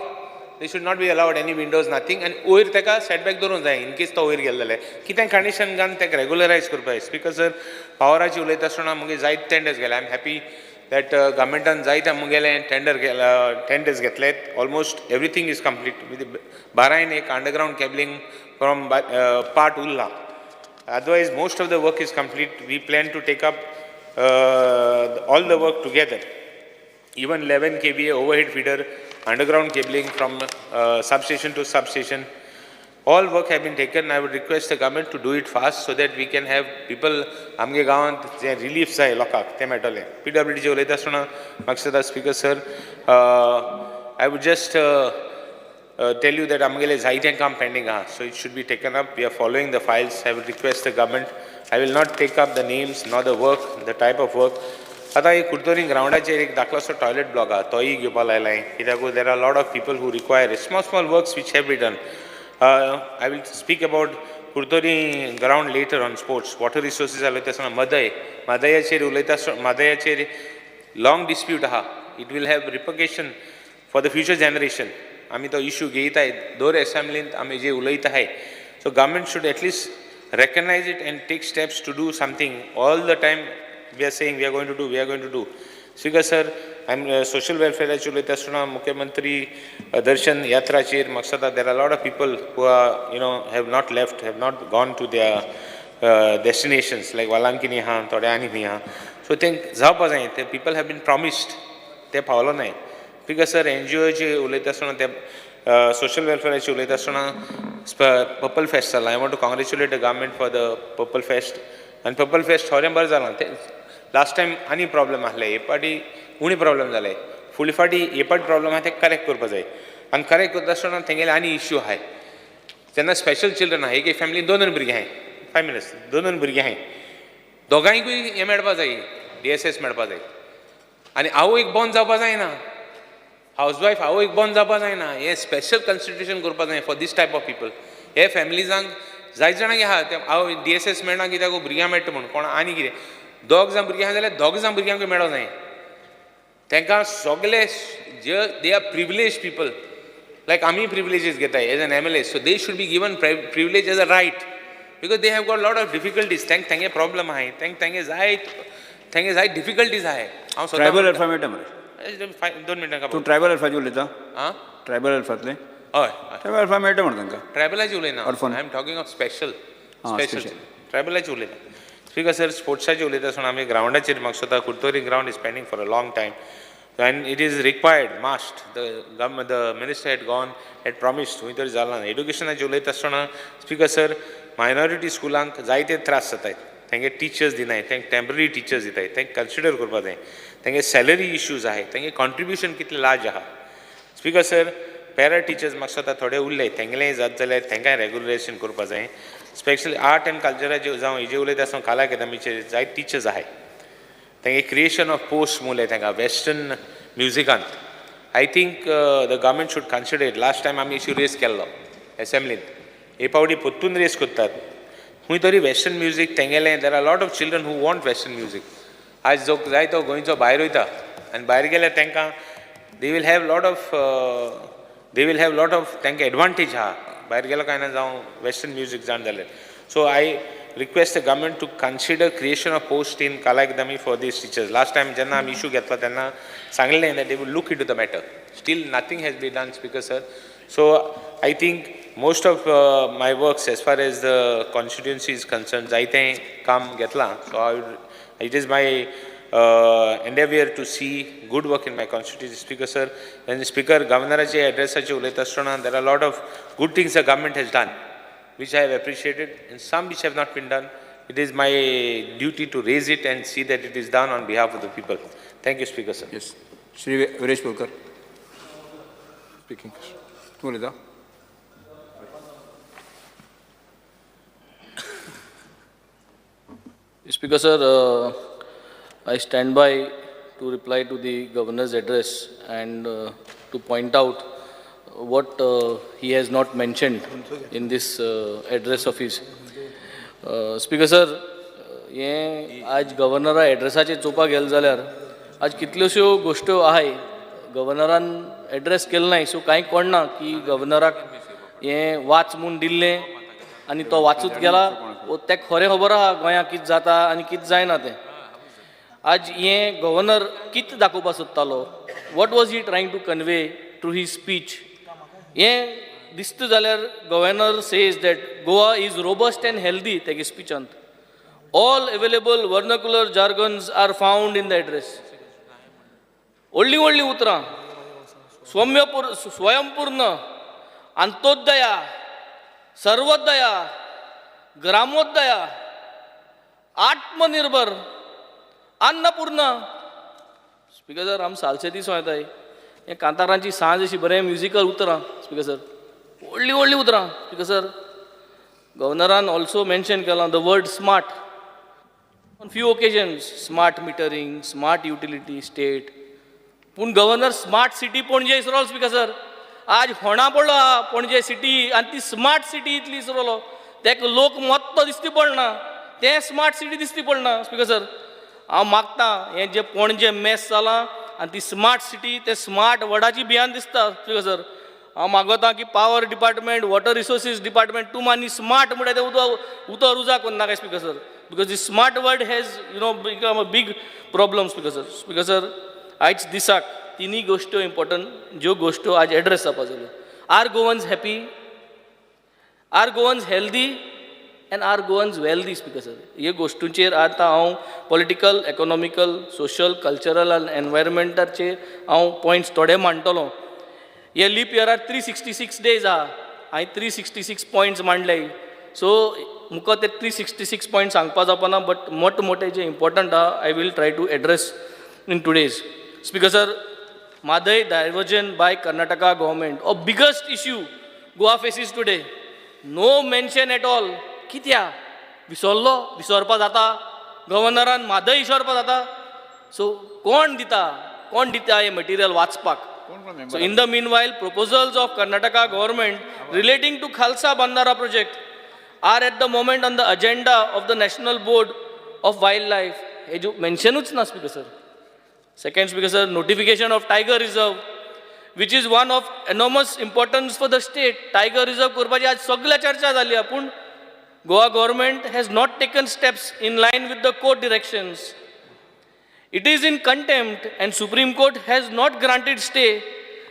They should not be allowed any windows, nothing. And वयर तेका setback धरून जाय. In case तो वयर गेल जाल्यार. कितें condition घान तेका regularize करपाक. Speaker sir, powerची उलयता आसतना मुगे जायत tenders गेले. I'm happy that governmentan जायत मुगेले tenders घेतलेत. Almost everything is complete. With Bahrain एक underground cabling from part Ulla. Otherwise, most of the work is complete. We plan to take up all the work together. Even 11 kVA overhead feeder, underground cabling from substation to substation. All work have been taken. I would request the government to do it fast so that we can have people, आमगे गांवांत जे relief जाय लोकांक ते मेळटले. PWD जे उलयता आसतना म्हाका Speaker sir, I would just tell you that आमगेले जायतें काम pending आहा. So it should be taken up. We are following the files. I would request the government. I will not take up the names, nor the work, the type of work. आता एक कुर्तोरी ग्राउंडाचेर एक धाकलोसो toilet block आहा तोय घेवपा लायलाय कित्याक there are a lot of people who require small works which have been done. I will speak about Kurtori ground later on sports. Water resources उलयता आसतना मदयाचेर उलयता मदयाचेर long dispute आहा. It will have repercussion for the future generation. आमी तो issue घेयताय दोर assemblynt आमी जे उलयताय. So government should at least recognize it and take steps to do something. All the time we are saying we are going to do. Speaker sir, I'm social welfare उलयता आसतना मुख्यमंत्री darshan yatraचेर मकसदा there are a lot of people who are have not left, have not gone to their destinations like Valankini ha थोडे आनी हा. So think जावपा जाय ते people have been promised ते पावलो नाय. Speaker sir, NGO चे उलयता आसतना ते social welfare उलयता आसतना Purple Fest जाला. I want to congratulate the government for the Purple Fest. And Purple Fest थोडे बरें जाला. Last time any problem ahले ए पाटी उणी problem जाले फुडली फाटी ए पाटी problem आहा ते करेक्ट करपा जाय आनी करेक्ट करता आसतना तेंगेले आनी इश्यू आहाय जेन्ना स्पेशल चिल्ड्रन आहा एक फॅमिली दोन भुरगीं आहाय 5 minutes दोन भुरगीं आहाय दोगांयकूय हे मेळपा जाय DSS मेळपा जाय आनी आवय एक बंद जावपा जायना हाऊसवायफ आवय एक बंद जावपा जायना हे स्पेशल कन्सिडरेशन करपा जाय for this type of people हे फॅमिलीजांक जायत जाणांक आहा ते आवय DSS मेळना कित्याक भुरग्यां मेळटा म्हूण कोण आनी कितें दोग जाण भुरगीं आहा जाल्यार दोग जाण भुरग्यांक मेळो जाय तांकां सगळे जे they are privilege people like आमी प्रिविलेजीस घेताय as an MLA so they should be given privilege as a right because they have got lot of difficulties तांगे प्रॉब्लम आहाय तांगे जायत डिफिकल्टीज आहाय हांव ट्रायबल अल्फा मेळटा मरे 2 मिनटां तूं ट्रायबल अल्फाची उलयता आं ट्रायबल अल्फातले हय ट्रायबल अल्फा मेळटा मरे तांकां ट्रायबलाची उलयना I am talking of special ट्रायबलाची उलयना Speaker sir, sportsaचे उलयता आसतना आमी ग्राउंडाचेर म्हाका स्वता Curtorim ground is pending for a long time and it is required, must. The minister had gone, had promised, खंय तरी जालां. एड्युकेशनाचे उलयता आसतना Speaker sir, minority स्कुलांक जायते त्रास जाताय तांगे टिचर्स दिनाय तांकां टेम्पररी टिचर्स दिताय तांकां कन्सिडर करपा जाय तांगे सॅलरी इश्यूज आहाय तांगे कॉन्ट्रिब्युशन कितलें लार्ज आहा Speaker sir, पॅरा टिचर्स म्हाका स्वता थोडे उरले तेंगेलेय जात जाल्यार तांकांय रेगुलेशन करपा जाय स्पेशली आर्ट एंड कल्चराचे जावं हेजे उलयता आसतना कला अकादमीचे जायत टिचर्स आहाय तांगे क्रिएशन ऑफ पोस्ट मुले तांकां वेस्टर्न म्युजिकांत I think the government should consider it last time आमी इश्यू रेस केल्लो एसेंब्लींत हे पावटी परतून रेस करतात खंय तरी वेस्टर्न म्युजीक तेंगेलें there are lot of children who want western music आज जो जाय तो गोंयचो भायर वयता आनी भायर गेल्यार तांकां they will have lot of तांकां एडवांटेज आहा भायर गेलो काय ना जावं वेस्टर्न म्युजीक जाण जाल्यार so I request the government to consider creation of post in Kala Academy for this teachers last time जेन्ना आमी इश्यू घेतलो तेन्ना सांगलें that they will look into the matter still nothing has been done speaker sir so I think most of my works as far as the constituency is concern जायतें काम घेतलां सो इट इज माय endeavor to see good work in my constituency. Speaker sir, when speaker governorache addressache ulayta asthana there are a lot of good things the government has done which I have appreciated and some which have not been done. It is my duty to raise it and see that it is done on behalf of the people. Thank you Speaker sir. Yes Shri Viresh Polkar speaking tu ulayta Speaker sir, I stand by to reply to the governor's address and to point out what he has not mentioned in this address of his. Speaker sir, हें आज गव्हर्नरा एड्रेसाचेर चोवपाक गेले जाल्यार आज कितल्योश्यो गोश्ट्यो आहाय गव्हर्नरान address केलो नाय, so कांय कळना की गव्हर्नराक हें वाच म्हूण दिल्लें आनी तो वाचूत गेला, तेका खरें खबर आहा गोंयांत कितें जाता आनी कितें जायना तें. आज हें गव्हर्नर कितें दाखोवपाक सोदतालो, what was he trying to convey through he speech. हें दिसता जाल्यार governor says that Goa is robust and healthy तेगे स्पिचांत. All available vernacular jargons are found in the address. व्हडलीं व्हडलीं उतरां, स्वयंपूर्ण, अंत्योदया, सर्वोदया, ग्रामोदया, आत्मनिर्भर, अन्नपूर्णा. स्पीकर सर, आमी सालसे दीस वयताय, हें कांतारांची सांज अशी बरें म्युजिकल उतरां. स्पीकर सर, व्हडलीं व्हडलीं उतरां. स्पीकर सर, गव्हर्नरान ऑल्सो मेन्शन केलां the word smart on few occasions. Smart metering, smart utility state. पूण गव्हर्नर स्मार्ट सिटी पणजे इसरोलो. स्पीकर सर, आज होणा पडलो आहा पणजे सिटी आनी ती स्मार्ट सिटी इतली इसरोलो, तेका लोक मोत्तो दिसती पडना, तें स्मार्ट सिटी दिसती पडना. स्पीकर सर, हांव मागतां हें जें पणजे मॅस जालां आनी ती स्मार्ट सिटी तें स्मार्ट वर्डाची भियान दिसता. स्पीकर सर, हांव मागतां की power department, water resources department, तूं आनी स्मार्ट म्हणटा तें उतर उजा करनाका. Speaker sir, because the smart word has become a big problem. Speaker sir, speaker sir, आयज दिसाक तिनी गोश्ट्यो इम्पॉर्टंट ज्यो गोश्ट्यो आज एड्रेस जावपा जाल्यो. Are Goans happy, are Goans healthy and are Goans wealthy. Speaker sir, ह्यो गोश्टींचेर आतां हांव पॉलिटिकल, इकॉनॉमिकल, सोशल, कल्चरल आनी एनवायरमेंटाचेर हांव पॉयंट्स थोडे मांडटलो. हे लीप इयरार 366 डेज आहा, हांवें 366 पॉयंट्स मांडले. सो मुको ते 366 पॉयंट्स सांगपा जावपाना, बट मोठे जे इम्पॉर्टंट आहा I will try to address in today's. Speaker sir, Madai diversion by Karnataka government, a biggest issue Goa faces today. No mention at all. कित्या विसरलो, विसरपा जाता, गव्हर्नरान म्हादय विसरपा जाता. सो कोण दिता हे मटेरियल वाचपाक. So in the meanwhile, proposals of Karnataka government relating to Khalsa Bandara project are at the moment on the agenda of the National Board of Wildlife. हे जो मेन्शनूच ना. Speaker sir, second, Speaker sir, notification of Tiger Reserve, which is one of enormous importance for the state. Tiger Reserve करपाची आज सगळ्या चर्चा जाली, पूण Goa government has not taken steps in line with the court directions. It is in contempt and Supreme Court has not granted stay.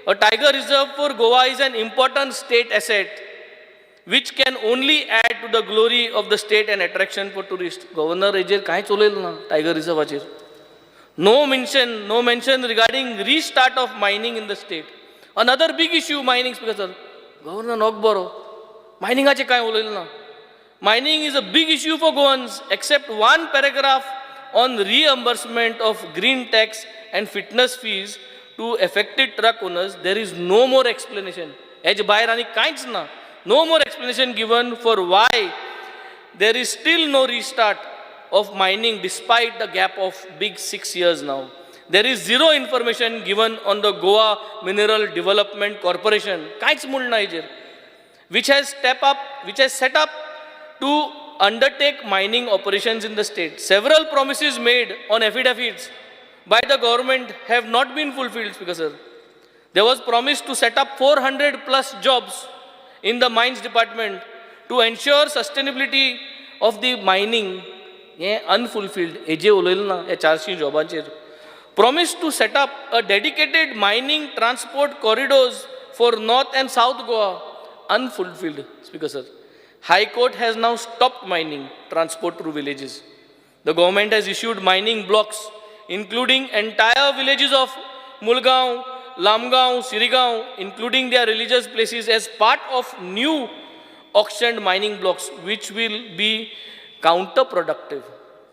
A Tiger Reserve for Goa is an important state asset which can only add to the glory of the state and attraction for tourists. Governor हेजेर कांय चलयलें ना Tiger Reserveचेर. No mention regarding restart of mining in the state. Another big issue, mining. Speaker sir, Governor Nogboro, mining ache kai ulil na. Mining is a big issue for Goans, except one paragraph on reimbursement of green tax and fitness fees to affected truck owners. There is no more explanation. Ej bairani kainch na. No more explanation given for why there is still no restart of mining despite the gap of big 6 years now. There is zero information given on the Goa Mineral Development Corporation, which has set up to undertake mining operations in the state. Several promises made on affidavits by the government have not been fulfilled, Speaker sir. There was promise to set up 400 plus jobs in the mines department to ensure sustainability of the mining. Unfulfilled. AJ उलयलना हे 400 जॉबांचेर. Promise to set up a dedicated mining transport corridors for North and South Goa. Unfulfilled, Speaker sir. High Court has now stopped mining transport through villages. The government has issued mining blocks, including entire villages of Mulgaon, Lamgaon, Sirigaon, including their religious places, as part of new auctioned mining blocks, which will be counterproductive.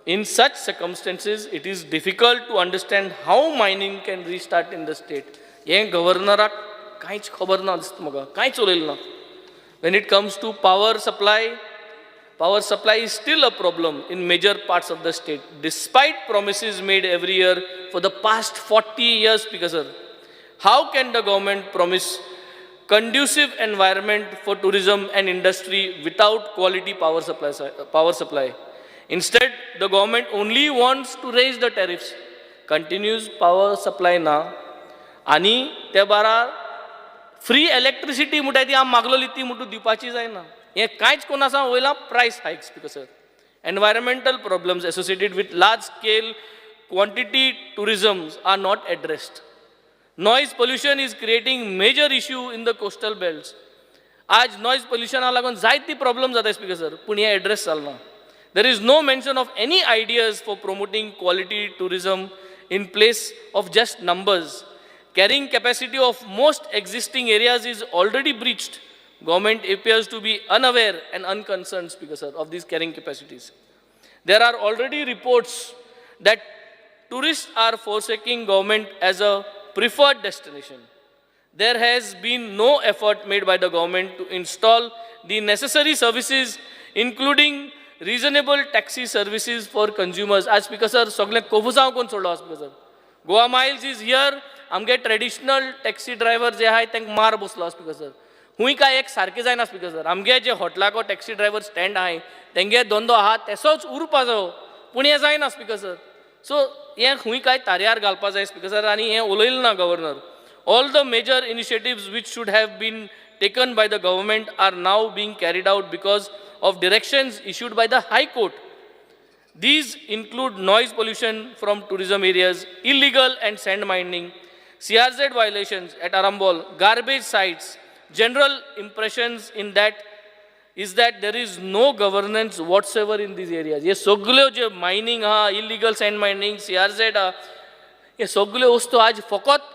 In such circumstances, it is difficult to understand how mining can restart in the state. Ye governor kainch khabar na dist maga, kainch ulil na. When it comes to power supply is still a problem in major parts of the state, despite promises made every year for the past 40 years, Speaker sir. How can the government promise conducive environment for tourism and industry without quality power supply. Instead, the government only wants to raise the tariffs, continues power supply na, आणि त्या बारा free electricity म्हणटा ती आम मागलोली ती म्हणून दिवपाची जायना. हे कांयच कोण आसा वयला प्रायस hikes because environmental problems associated with large scale quantity tourism are not addressed. Noise pollution is creating major issue in the coastal belts. आज noise pollution लागून जायती problem जाता speaker sir, पूण हे address Jalna. There is no mention of any ideas for promoting quality tourism in place of just numbers. Carrying capacity of most existing areas is already breached. Government appears to be unaware and unconcerned, speaker sir, of these carrying capacities. There are already reports that tourists are forsaking government as a preferred destination. There has been no effort made by the government to install the necessary services, including reasonable taxi services for consumers. As speaker sir, सगळे कोफुसांव कोण सोडलो speaker sir. Goa Miles is here. आमगे traditional taxi driver जे आहाय तांकां मार बसलो speaker sir. हुंय काय एक सारकें जायना स्पीकर सर. आमगे जे हॉटलाको टॅक्सी ड्रायव्हर स्टँड आहाय तेंगे धंदो आहा तेसोच उरपा जायो, पूण हें जायना स्पीकर सर. सो हें हुंय काय तारयार घालपा जाय स्पीकर सर, आनी हें उलयलें ना governor. All the major initiatives which should have been taken by the government are now being carried out because of directions issued by the High Court. These include noise pollution from tourism areas, illegal and sand mining, CRZ violations at Arambol, garbage sites. General impressions in that is that there is no governance whatsoever in these areas. ये सगळ्यो जे mining हा, illegal sand mining, CRZ हा, ये सगळ्यो वस्तू आज फकत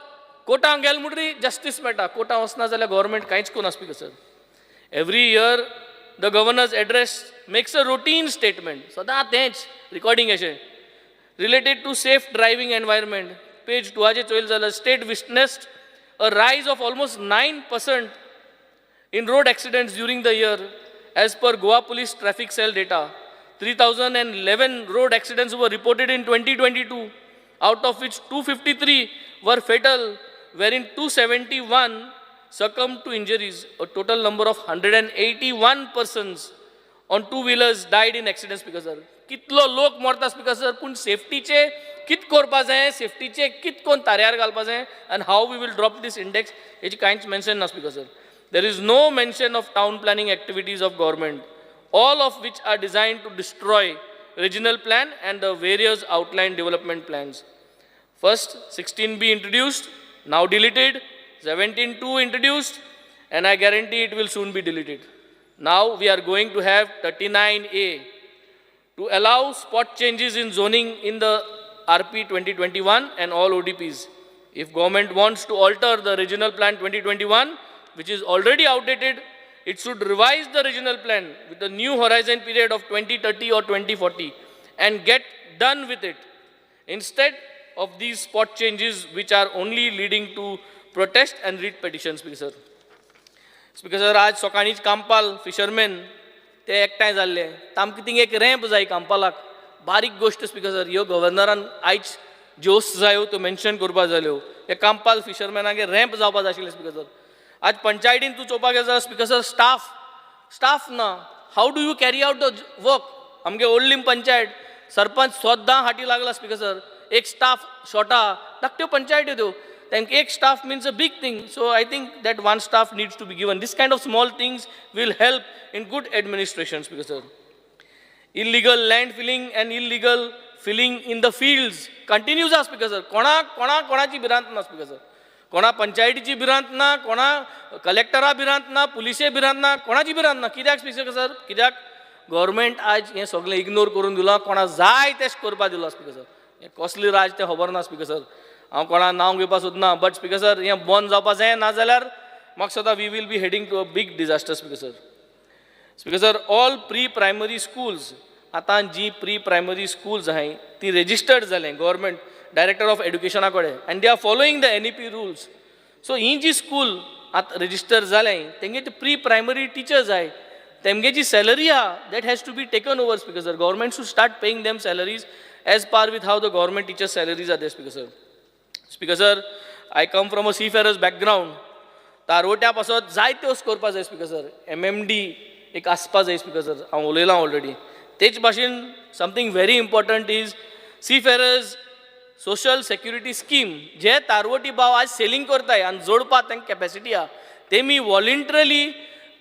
कोर्टांत गेल म्हणटरी जस्टीस मेळटा. कोर्टांत वचना जाल्यार गव्हर्नमेंट कांयच करना speaker sir. Every year the governor's address makes a routine statement. सदां तेंच recording अशें related to safe driving environment. Page 2 हाचेर चोयल जाल्यार state witnessed a rise of almost 9% in road accidents during the year. As per Goa Police Traffic Cell data, 3,011 road accidents were reported in 2022, out of which 253 were fatal, wherein 271 succumbed to injuries. A total number of 181 persons on two-wheelers died in accidents because sir. कितलो लोक मरता speaker sir, पूण सेफ्टीचे कित करपा जाय, सेफ्टीचे कित कोण तारयार घालपा जाय, and how we will drop this index, हेची कांयच मेन्शन ना speaker sir. There is no mention of town planning activities of government, all of which are designed to destroy regional plan and the various outlined development plans. First, 16B introduced, now deleted, 17.2 introduced, and I guarantee it will soon be deleted. Now we are going to have 39A to allow spot changes in zoning in the RP 2021 and all ODPs. If government wants to alter the regional plan 2021, which is already outdated, it should revise the regional plan with a new horizon period of 2030 or 2040 and get done with it. Instead of these spot changes which are only leading to protest and writ petitions, Speaker Sir. Speaker Sir, आज सकाळीच Campal fisherman ते एकठांय जाल्ले. तामकां thing एक ramp जाय कांपालाक. बारीक गोश्ट speaker sir, ह्यो गव्हर्नरान आयज ज्योस जायो त्यो मेन्शन करपा जाल्यो. हे कांपाल फिशरमॅनागे रॅम्प जावपा जाय आशिल्लें स्पीकर सर. आज पंचायतीन तूं चोवपाक गेलो स्पीकर सर, स्टाफ ना. How do you carry out the work? आमगे ओल्डलिम पंचायत सरपंच सोद्दां हाटी लागला स्पीकर सर. एक स्टाफ शॉर्टा धाकट्यो पंचायत्यो त्यो. तांकां एक staff means a big thing. So I think that one staff needs to be given. This kind of small things will help in good administration, Speaker Sir. Illegal land filling and illegal filling in the fields continues, Speaker Sir. कोणाची भिरांत ना Speaker Sir. कोणा पंचायतीची भिरांत ना, कोणा कलेक्टरा भिरांत ना, पुलिशे भिरांत ना, कोणाची भिरांत ना. कित्याक Speaker Sir? कित्याक गव्हर्नमेंट आज हें सगळें इग्नोर करून दिलां, कोणा जाय तेश करपा दिलो Speaker Sir. हें कसली राज तें खबर ना Speaker Sir. हांव कोणा नांव घेवपा सोदना, बट स्पीकर सर हें बंद जावपा जाय, नाजाल्यार म्हाका सदां we will be heading to a big disaster speaker sir. Speaker sir, all pre primary schools, आतां जी प्री प्रायमरी स्कूल्स आहाय ती रेजिस्टर्ड जालें गव्हर्नमेंट डायरेक्टर ऑफ एड्युकेशना कडेन, and they are following the NEP rules. So ही जी school आतां रेजिस्टर जालें तेंगे ते प्री प्रायमरी टिचर्स जाय, तेमगे जी सॅलरी आहा that has to be taken over speaker sir. Government should start paying them salaries as par with how the government teachers salaries are there speaker sir. Speaker sir, I come from a seafarer's background. तारवट्या पासत जायत्यो करपा जाय speaker sir. MMD एक आसपा जाय speaker sir. हांव उलयलां already. तेच भाशेन something very important is seafarers social security scheme जे तारवटी भाव आज सेलिंग करताय आनी जोडपाक तांकां कॅपॅसिटी आहा तेमी वॉलंटरली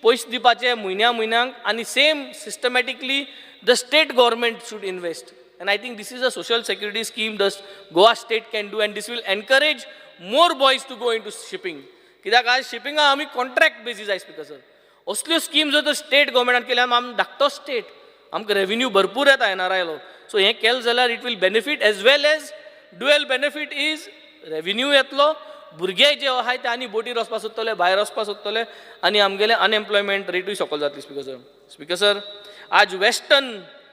पयशे दिवपाचे म्हयन्याक आनी same systematically the state government should invest. And I think this is a social security scheme the Goa state can do, and this will encourage more boys to go into shipping. कित्याक आज शिपिंगा आमी contract basis I speaker sir. असल्यो scheme जर तर state गव्हर्मेंटान केल्यार आमी धाकटो state आमकां रेव्हेन्यू भरपूर येता NRIलो. सो हें केलें जाल्यार it will benefit as well as dual benefit is revenue येतलो, भुरगे जे आहाय ते आनी बोटीर वचपाक सोदतले, भायर वचपाक सोदतले आनी आमगेलें अनएम्प्लॉयमेंट रेटूय सकयल जातली स्पीकर सर. स्पीकर सर आज western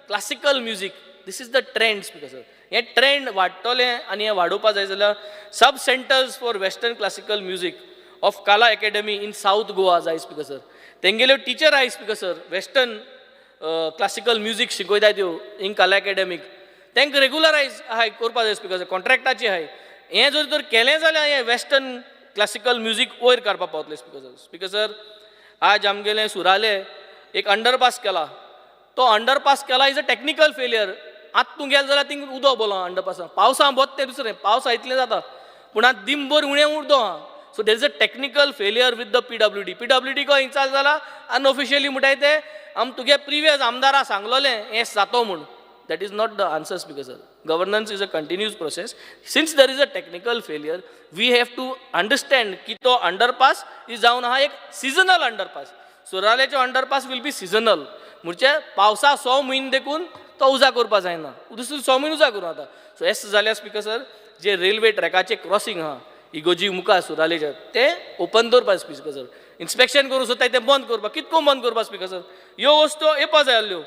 classical music this is the trend speaker sir. हें ट्रेंड वाडटलें आनी हें वाडोवपा जाय जाल्यार sub centres for western classical music of Kala academy in south Goa जाय स्पीकर सर. तेंगेल्यो टिचर आहाय speaker sir western classical music शिकयताय त्यो इन काला अकॅडमीक तांकां रेगुलरायज आहाय करपा जाय स्पीकर सर. कॉन्ट्रॅक्टाची आहाय. हें जर तर केलें जाल्यार हें वेस्टर्न क्लासिकल म्युजीक वयर काडपाक पावतलें स्पीकर सर. स्पीकर सर आज आमगेलें सुराले एक अंडरपास केला. तो अंडरपास केला इज अ टेक्निकल फेलियर. आतां तूं गेल जाल्यार थिंग उदो बोलो अंडरपासान. पावसा बत तें दुसरें पावसा इतलें जाता पूण आतां दिमभर उणें उरदो आहा. So there is a technical failure with the PWD. PWD को इंचार्ज जाला अनऑफिशियली म्हणटाय ते आम तुगे प्रिवियस आमदारा सांगलोलें हें जातो म्हूण. That is not the answer speaker sir. Governance is a continuous process. Since there is a technical failure we have to understand की तो अंडरपास इज जावन आहा एक सिजनल अंडरपास. सुरालेचो अंडरपास वील बी सिजनल म्हणजे पावसा 6 म्हयने देखून तो उजा करपा जायना. दुसरे 6 म्हयने उजा करूं आतां. सो हें जाल्यार स्पीकर सर जे रेल्वे ट्रॅकाचे क्रॉसींग आहा इगोजी मुखार सुरालेचे ते ओपन दवरपा स्पीकर सर. इन्स्पेक्शन करूं सोदताय ते बंद करपा. कितको बंद करपा स्पीकर सर. ह्यो वस्तू येवपा जाय आसल्यो.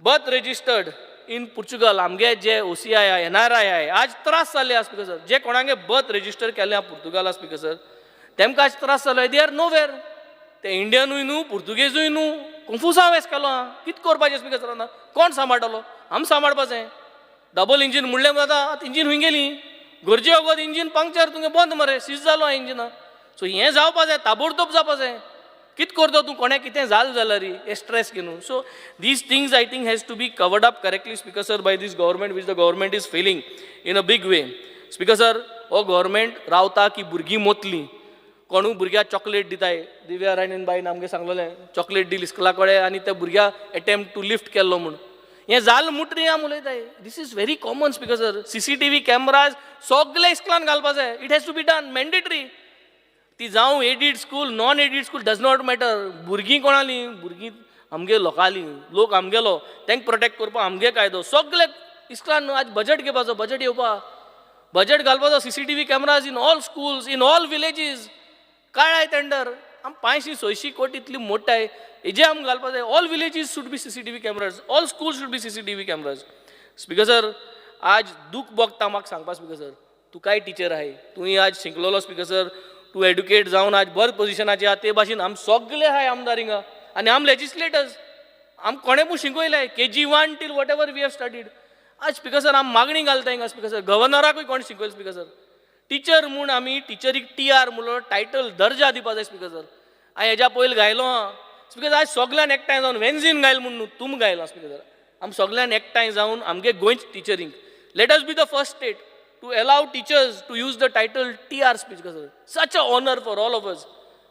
बर्थ रेजिस्टर्ड इन पुर्तुगाल आमगे जे OCI आय NRI आय आज त्रास जाल्ले आहा स्पीकर सर. जे कोणागे बर्थ रेजिस्टर केल्ले आहा पुर्तुगाला स्पीकर सर तेमकां आज त्रास जालो. They are nowhere. ते इंडियनूय न्हू पुर्तुगेजूय न्हू कन्फ्यूज हांव केलो आहा. कितें करपाचें स्पीकर सर. आतां कोण सांबाळटलो. आमी सांबाळपाचें. डबल इंजीन म्हणलें जाता आतां इंजीन हूंय गेली. गरजे वगत इंजीन पंक्चर तुगे बंद मरे सीज जालो इंजिना. सो हें जावपा जाय ताबडतोब जावपा जाय. कितें करतो तूं कोणें कितें जालें जाल्यार हे स्ट्रेस घेवन. So these things I think has to be covered up correctly speaker sir by this government which the government is failing in a big way. Speaker sir हो गव्हर्मेंट रावता की भुरगीं मोतलीं. कोणूय भुरग्याक चॉकलेट दिताय. दिव्या राणीन बाईन आमगे सांगलोलें चॉकलेट दिली इस्कला कडेन आनी त्या भुरग्याक अटेम्प्ट टू लिफ्ट केल्लो म्हूण. हें जाल मुटरी आम उलयताय. This is very common speaker sir. CCTV cameras सगळे इस्कलान घालपा जाय. It has to be done mandatory. ती जावं aided school non aided school does not matter. भुरगीं कोणालीं भुरगीं आमगे लोकालीं लोक आमगेलो तांकां प्रोटेक्ट करपा आमगे कायदो सगळे इस्कलान. आज बजेट घेवपाचो बजेट येवपा बजेट घालपाचो. CCTV cameras in all schools in all villages. काळाय टेंडर आम 500-600 कोटी इतली मोठाय हेजे आम घालपा जाय. All villages should be CCTV cameras. All schools should be CCTV cameras. Speaker sir आज दूख भोगता म्हाका सांगपा स्पीकर सर. तूं काय टिचर आहाय. तुवें आज शिकलोलो स्पीकर सर. तूं एड्युकेट जावन आज बरे पोजिशनाचेर आहा. ते भाशेन आम सगळे आहाय आमदार हिंगा आनी आम लेजिस्लेटर्स आम कोणें पूण शिकयलाय KG1 till whatever we have studied. आज स्पीकर सर आम मागणी घालता हिंगा स्पीकर सर. गव्हर्नराकूय कोण शिकयला स्पीकर सर. टीचर म्हूण आमी टिचरीक TR म्हणून टायटल दर्जा दिवपा जाय स्पीकर सर. हांवें हेज्या पयलीं गायलो आहा स्पीकर सर. आज सगळ्यान एकठांय जावन वेन्झीन गायल म्हूण न्हू तुम गायला स्पीकर सर. आम सगळ्यान एकठांय जावन आमगे गोंयच टिचरींक let us be the first state to allow teachers to use the title TR speaker sir. Such a honour for all of us.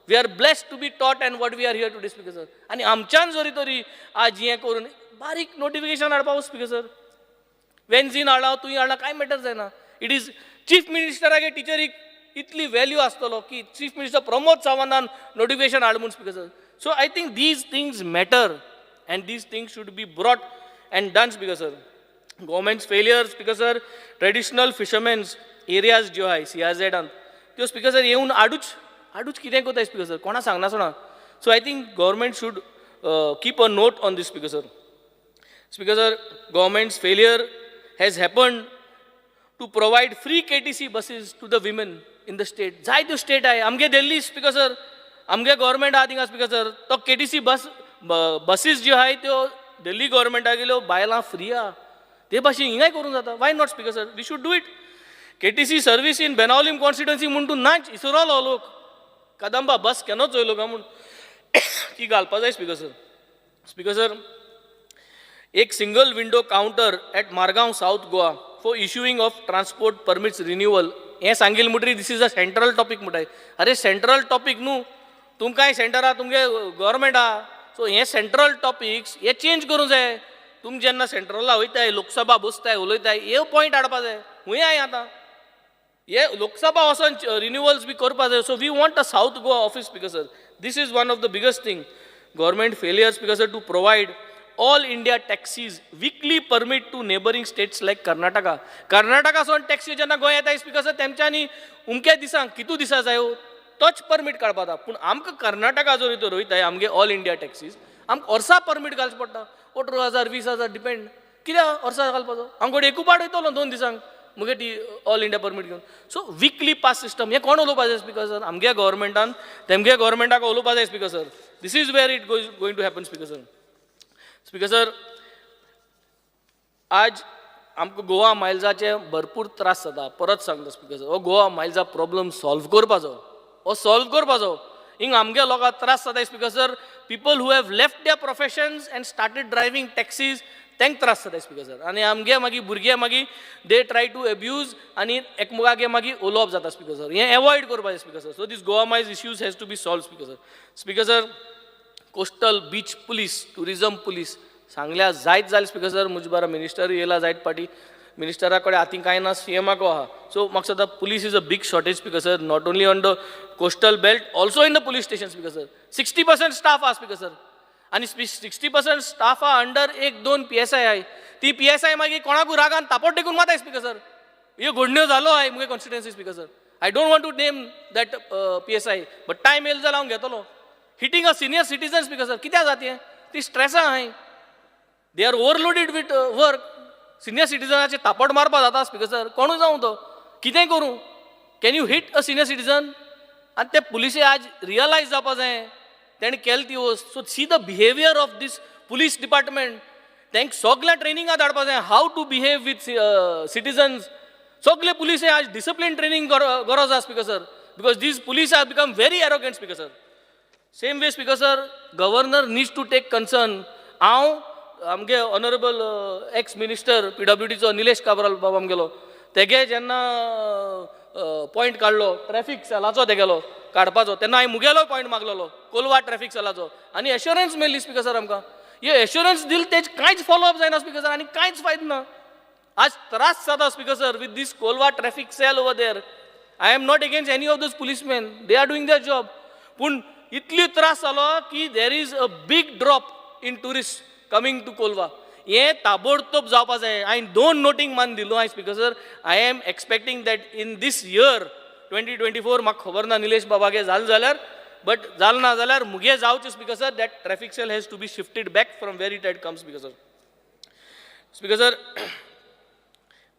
We are blessed to be taught and what we are here today speaker sir. आनी आमच्यान जरी तरी आज हें करून बारीक notification हाडपा speaker sir. वेन्झीन हाडला तुवें हाडला कांय मॅटर जायना. इट इज चीफ मिनिस्टरागे टिचरीक इतली व्हॅल्यू आसतलो की चीफ मिनिस्टर प्रमोद सावंतान नोटिफिकेशन हाड म्हूण speaker sir. So I think these things matter and these things should be brought and done speaker sir. Government's failure speaker sir. Traditional fishermens areas ज्यो आहाय CRZ त्यो speaker sir येवन आडूच कितें कोताय speaker sir. कोणा सांगना. So I think government should keep a note on this speaker sir. Speaker sir government's failure has happened to provide free KTC buses to the women in the state. जायत्यो state आहाय आमगे Delhi speaker sir. आमगे government आहा थिंगा speaker sir. तो KTC buses ज्यो आहाय त्यो दिल्ली गव्हर्मेंटा गेल्यो बायलां फ्री आहा. ते भाशेन हिंगाय करूंक जाता. Why not speaker sir. We should do it. KTC service in Benaulim constituency म्हूण तूं नाच इसरोलो लोक कदंबा बस केन्ना चोयलो काय म्हूण ती घालपा जाय स्पिकर सर. स्पिकर सर, एक single window counter at Margao south Goa for issuing of transport permits renewal हें सांगिल्लें म्हणटरी this is a central topic म्हणटाय. अरे सेंट्रल टॉपीक न्हू, तुमकांय सेंटर आहा, तुमगे गव्हर्मेंट आहा, सो हे सेंट्रल टॉपिक्स हे चेंज करूंक जाय. तुमी जेन्ना सेंट्रला वयताय, लोकसभा बसताय, उलयताय, हे पॉयंट हाडपा जाय. खूंय हाय आतां हे लोकसभा वचोन रिन्युअल्स बी करपा जाय. So we want a south Goa office speaker sir. This is one of the biggest thing. Government failure speaker sir to provide all India taxis weekly permit to neighbouring states like Karnataka. कर्नाटकासून टॅक्सी जेन्ना गोंय येताय speaker sir, तेमच्यांनी उमक्या दिसांक कितू दिसा जायो तोच permit काडपा जाता. पूण आमकां कर्नाटका जर तर रोयताय आमगे ऑल इंडिया टॅक्सीज, आमकां वर्सा परमीट घालचो पडटा. 18,000 20,000 डिपेंड. कित्याक वर्सा घालपाचो? आमकडे एकू पाड वयतलो 2 दिसांक मुगे ती ऑल इंडिया परमीट घेवन. सो वीकली पास सिस्टम हें कोण उलोवपा जाय स्पिकर सर? आमगे गव्हर्मेंटान तेमगे गव्हर्मेंटाक उलोवपा जाय speaker sir. This is where it going to happen speaker sir. Speaker sir, आज आमकां गोवा मायल्साचे भरपूर त्रास जाता. परत सांगता स्पिकर सर, हो गोवा मायल्सा प्रॉब्लम सॉल्व करपाचो, हो सॉल्व करपाचो. हिंग आमगे लोकांक त्रास जाता speaker sir. People who have left their professions and started driving taxis तांकां त्रास जाता स्पिकर सर. आनी आमगे मागीर भुरगे मागीर दे ट्राय टू एब्यूज आनी एकमेकागे मागीर उलोवप जाता स्पिकर सर. हें एवॉयड करपाचें speaker sir. So this Goa Miles issues has to be solve speaker sir. Speaker sir, coastal beach police, tourism police सांगल्या जायत जालें स्पिकर सर. मुझे बारा मिनिस्टर येयला जायत पाटी, मिनिस्टरा कडेन हातीन कांय ना, सीएमाको आहा. सो म्हाका सद्दां police is a big shortage speaker sir, not only on the coastal belt, also in the police station speaker sir. 60% staff आहा स्पिकर सर. आनी 60% स्टाफ आहा अंडर 1-2 PSI आहाय. ती PSI मागीर कोणाकूय रागान तापोट टेकून माताय स्पिकर सर. ह्यो घडण्यो जालो आहाय मुगे constituency speaker sir. I don't want to name that PSI, but time येयलो जाल्यार हांव घेतलो. Hitting a senior citizen speaker sir. कित्याक जाता ती स्ट्रेसा आहाय. They are overloaded with work. Senior सिटीजनाचे तापट मारपा जाता स्पिकर सर. कोणूय जावं तो, कितेंय करूं, can you hit a senior citizen? आनी ते पुलिसे आज रियलायज जावपा जाय तेणें केली ती वस्त. So see the behaviour of this police department. तांकां सगळ्या ट्रेनिंगाक धाडपा जाय how to behave with citizens. सगळे पुलिसे आज डिसिप्लीन ट्रेनिंग गरज आसा speaker sir. Because these police are become very arrogant speaker sir. Same way speaker sir, governor needs to take concern. हांव आमगे ऑनरेबल एक्स मिनिस्टर PWDचो निलेश काब्राल बाबा आमगेलो, तेगे जेन्ना पॉयंट काडलो ट्रॅफिक सेलाचो तेगेलो काडपाचो, तेन्ना हांवें मुगेलो पॉयंट मागलेलो कोलवा ट्रॅफिक सेलाचो, आनी एश्युरन्स मेळ्ळी स्पिकर सर आमकां. हे एश्युरन्स दिल तेज कांयच फॉलोअप जायना स्पिकर सर, आनी कांयच फायदो ना. आज त्रास जाता speaker sir with this Colva traffic cell over there. I am not against any of those policeman, they are doing their job. पूण इतली त्रास जालो की there is a big drop in tourist coming to Colva. हे ताबडतोब जावपा जाय. हांवें 2 नोटींग मान दिलो हांवें speaker sir. I am expecting that in this year 2024 म्हाका खबर ना निलेश बाबागे जालें जाल्यार, बट जालें ना जाल्यार मुगे जावचें speaker sir. That traffic cell has to be shifted back from where it had come speaker sir. Speaker sir,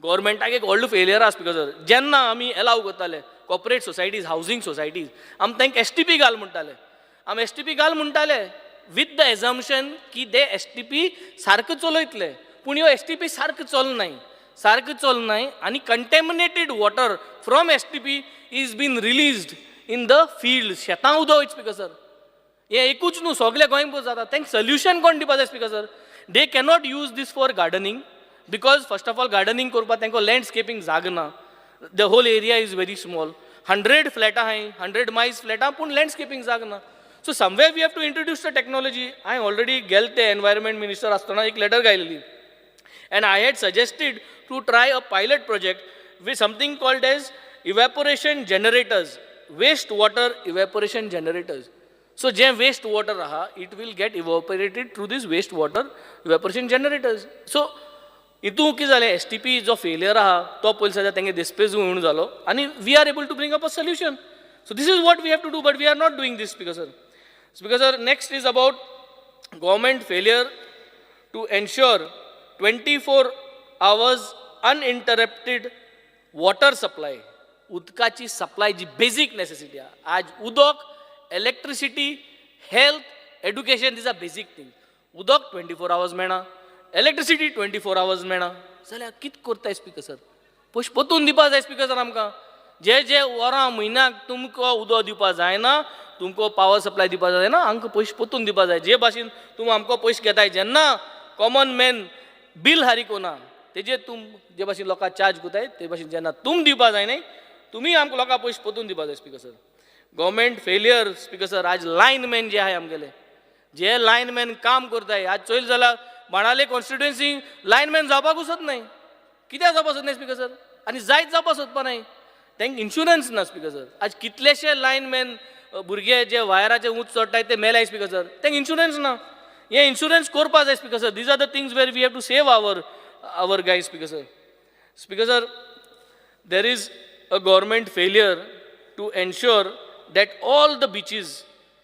गव्हर्मेंटाक एक व्हडलो फेलियर आसा स्पिकर सर. जेन्ना आमी एलाव करताले कॉर्पोरेट सोसायटीज, हावजींग सोसायटीज, आमी तांकां STP घाल म्हणटाले. आमी STP घाल म्हणटाले विथ द एझम्पशन की ते STP सारको चलयतले. पूण ह्यो STP सारको चलनाय आनी contaminated water from STP is been released in the field. शेतां उदक वयता स्पिकर सर. हे एकूच न्हू, सगळे गोंयभर जाता. तांकां सोल्युशन कोण दिवपा जाय speaker sir? They cannot use this for gardening because first of all gardening करपाक तांकां लँडस्केपींग जाग ना. The whole area is very small. 100 फ्लॅटां आहाय, 100 मायल्स फ्लॅटां, पूण लँडस्केपींग जाग ना. So somewhere we have to introduce the technology. हांवें ऑलरेडी गेल ते एनवायरमेंट मिनिस्टर आसतना एक लेटर गायलेली, and I had suggested to try a pilot project with something called as evaporation generators, waste water evaporation generators. So जे waste water aha, it will get evaporated through this waste water evaporation generators. So इतू कितें जालें, STP जो failure आहा तो पयलीं सद्या तेंगे डिस्पेज म्हणून जालो, आनी we are able to bring up a solution. So this is what we have to do, but we are not doing this, Speaker sir. Speaker sir, next is about government failure to ensure 24 hours uninterrupted water supply. उदकाची supply जी basic necessity आहे. आज उदक, electricity, health, education, दिस R basic thing. उदक 24 hours मेळना, electricity 24 hours मेळना जाल्यार कितें करताय स्पिकर सर? पयशे परतून दिवपा जाय स्पिकर सर आमकां. जे वरां म्हयन्याक तुमकां उदक दिवपा जायना, तुमकां पावर सप्लाय दिवपा जायना, आमकां पयशे परतून दिवपा जाय. जे भाशेन तुमी आमकां पयशे घेताय, जेन्ना कॉमन मॅन बील हारिकोना तेजेर जे भाशेन लोकांक चार्ज कोताय ते भाशेन जेन्ना तुम दिवपा जाय न्ही, तुमी आमकां लोकांक पयशे परतून दिवपा जाय. Speaker sir, government failure speaker sir, आज लायनमॅन जे आहाय आमगेले, जे लायनमॅन काम करताय, आज चोयल जाल्यार बाणाले कॉन्स्टिट्युएन्सी लायनमॅन जावपाक वचत नाही. कित्याक जावपाक सोदनाय स्पीकर सर? आनी जायत जावपाक सोदपा नाही. तांकां इन्शुरन्स ना स्पीकर सर. आज कितलेशे लायनमॅन भुरगे जे वायराचे उंच चडटाय ते मेलाय स्पीकर सर, तांकां इन्शुरन्स ना. हे इन्शुरन्स करपा जाय speaker sir. These are the things where we have to save our guys speaker sir. Speaker sir, there is a government failure to ensure that all the beaches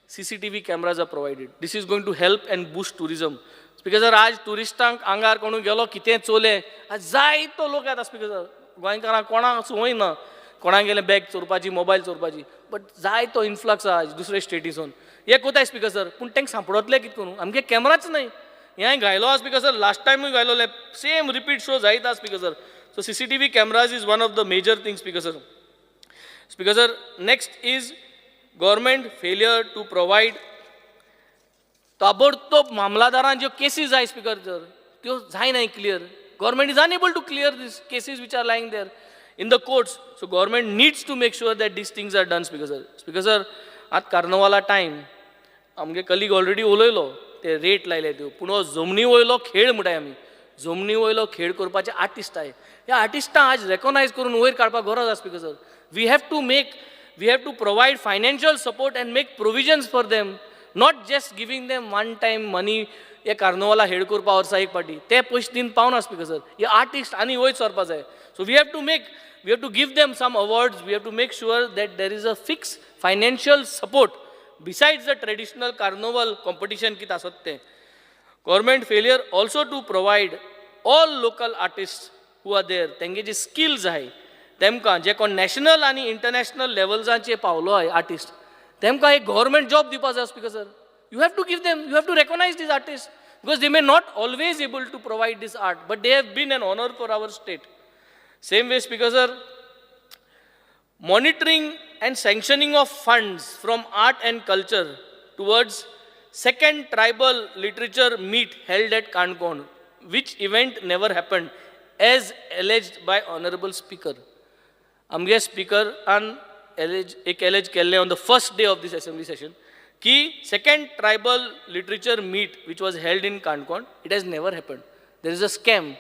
CCTV cameras are provided. This is going to help and boost tourism. Speaker sir, आज टुरिस्टांक आंगार कोण गेलो कितें चोले, आज जायतो लोक येता speaker sir. गोंयकारांक कोणाक संवय ना, कोणाक गेले बॅग चोरपाची, मोबायल चोरपाची, बट जायतो इन्फ्लक्स आज दुसरे स्टेटीसून. हे कोताय स्पीकर सर, पूण तांकां सांपडतले कितें करून? आमगे कॅमेराच नाही. हें घायलो आसा स्पीकर सर, लास्ट टायमूय घायलोले, सेम रिपीट शो जायत आसा speaker sir. So CCTV cameras is one of the major things, Speaker sir. Speaker sir, next is government failure to provide ताबडतोब मामलादारां ज्यो केसीस आहाय स्पीकर सर, त्यो जाय नाही clear. Government is unable to clear these cases which are lying there in the courts. So government needs to make sure that these things are done, Speaker sir. Speaker sir, आत कार्नवाला time आमगे colleague already उलयलो ते rate लायले त्यो, पूण हो जमनी वयलो खेळ म्हणटाय आमी. जमनी वयलो खेळ करपाचे आर्टिस्ट आहे. ह्या आर्टिस्टांक आज रेकॉनायज करून वयर काडपाक गरज आसा speaker sir. We have to provide financial support and make provisions for them, not just giving them one time money. हे कार्नवाला हेड करपा वर्सा एक पाटी ते पयशे दिन पावना स्पीकर सर. हे आर्टिस्ट आनी वयर सरपा जाय. So we have to give them some awards. We have to make sure that there is a fix financial support besides the traditional carnival competition कितें आसत तें. Government failure also to provide all local artists who are there, तेंगे जे skills आहाय तेमकां, जे कोण national आनी इंटरनॅशनल लेवल्सांचेर पावलो आहाय आर्टिस्ट, तेमकां एक गव्हर्मेंट जॉब दिवपा जाय speaker sir. You have to give them, you have to recognise these artist, because they may not always able to provide this art, but they have been an honour for our state. Same way speaker sir, monitoring and sanctioning of funds from art and culture towards second tribal literature meet held at Kankon, which event never happened as alleged by honorable speaker. Amge speaker एक alleged केल्ले on the first day of this assembly session ki second tribal literature meet which was held in Kankon, it has never happened. There is a scam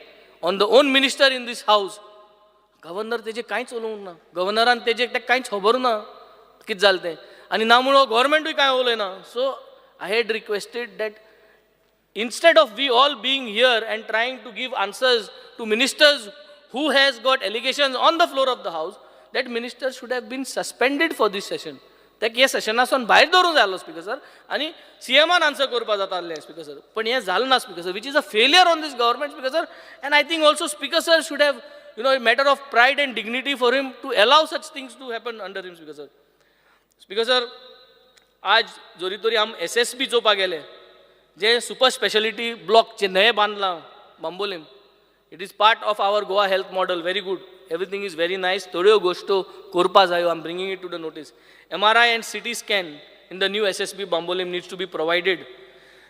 on the own minister in this house. Governor तेजे कांयच उलोवंक ना, गव्हर्नरान तेजे कांयच खबर ना कितें जालें तें, आनी ना म्हणून गव्हर्मेंटूय कांय उलयना. So I had requested that instead of we all being here and trying to give answers to ministers who has got allegations on the floor of the house, that minister should have been suspended for this session. ताका हे सेशनासून भायर दवरूंक जाय आसलो speaker sir, आनी सीएमान answer करपा जाता आसलें स्पीकर सर, पण हें जालें ना speaker sir, which is a failure on this government speaker sir. And I think also speaker sir should have, a matter of pride and dignity for him to allow such things to happen under him speaker sir. Speaker sir, आज जोरी तोरी आम SSB चोवपाक गेले, जे super speciality block जे नये बांदलां Bambolim, it is part of our Goa health model. Very good, everything is very nice. थोड्यो गोश्टो करपा जायो, I am bringing it to the notice. MRI and CT scan in the new SSB Bambolim needs to be provided.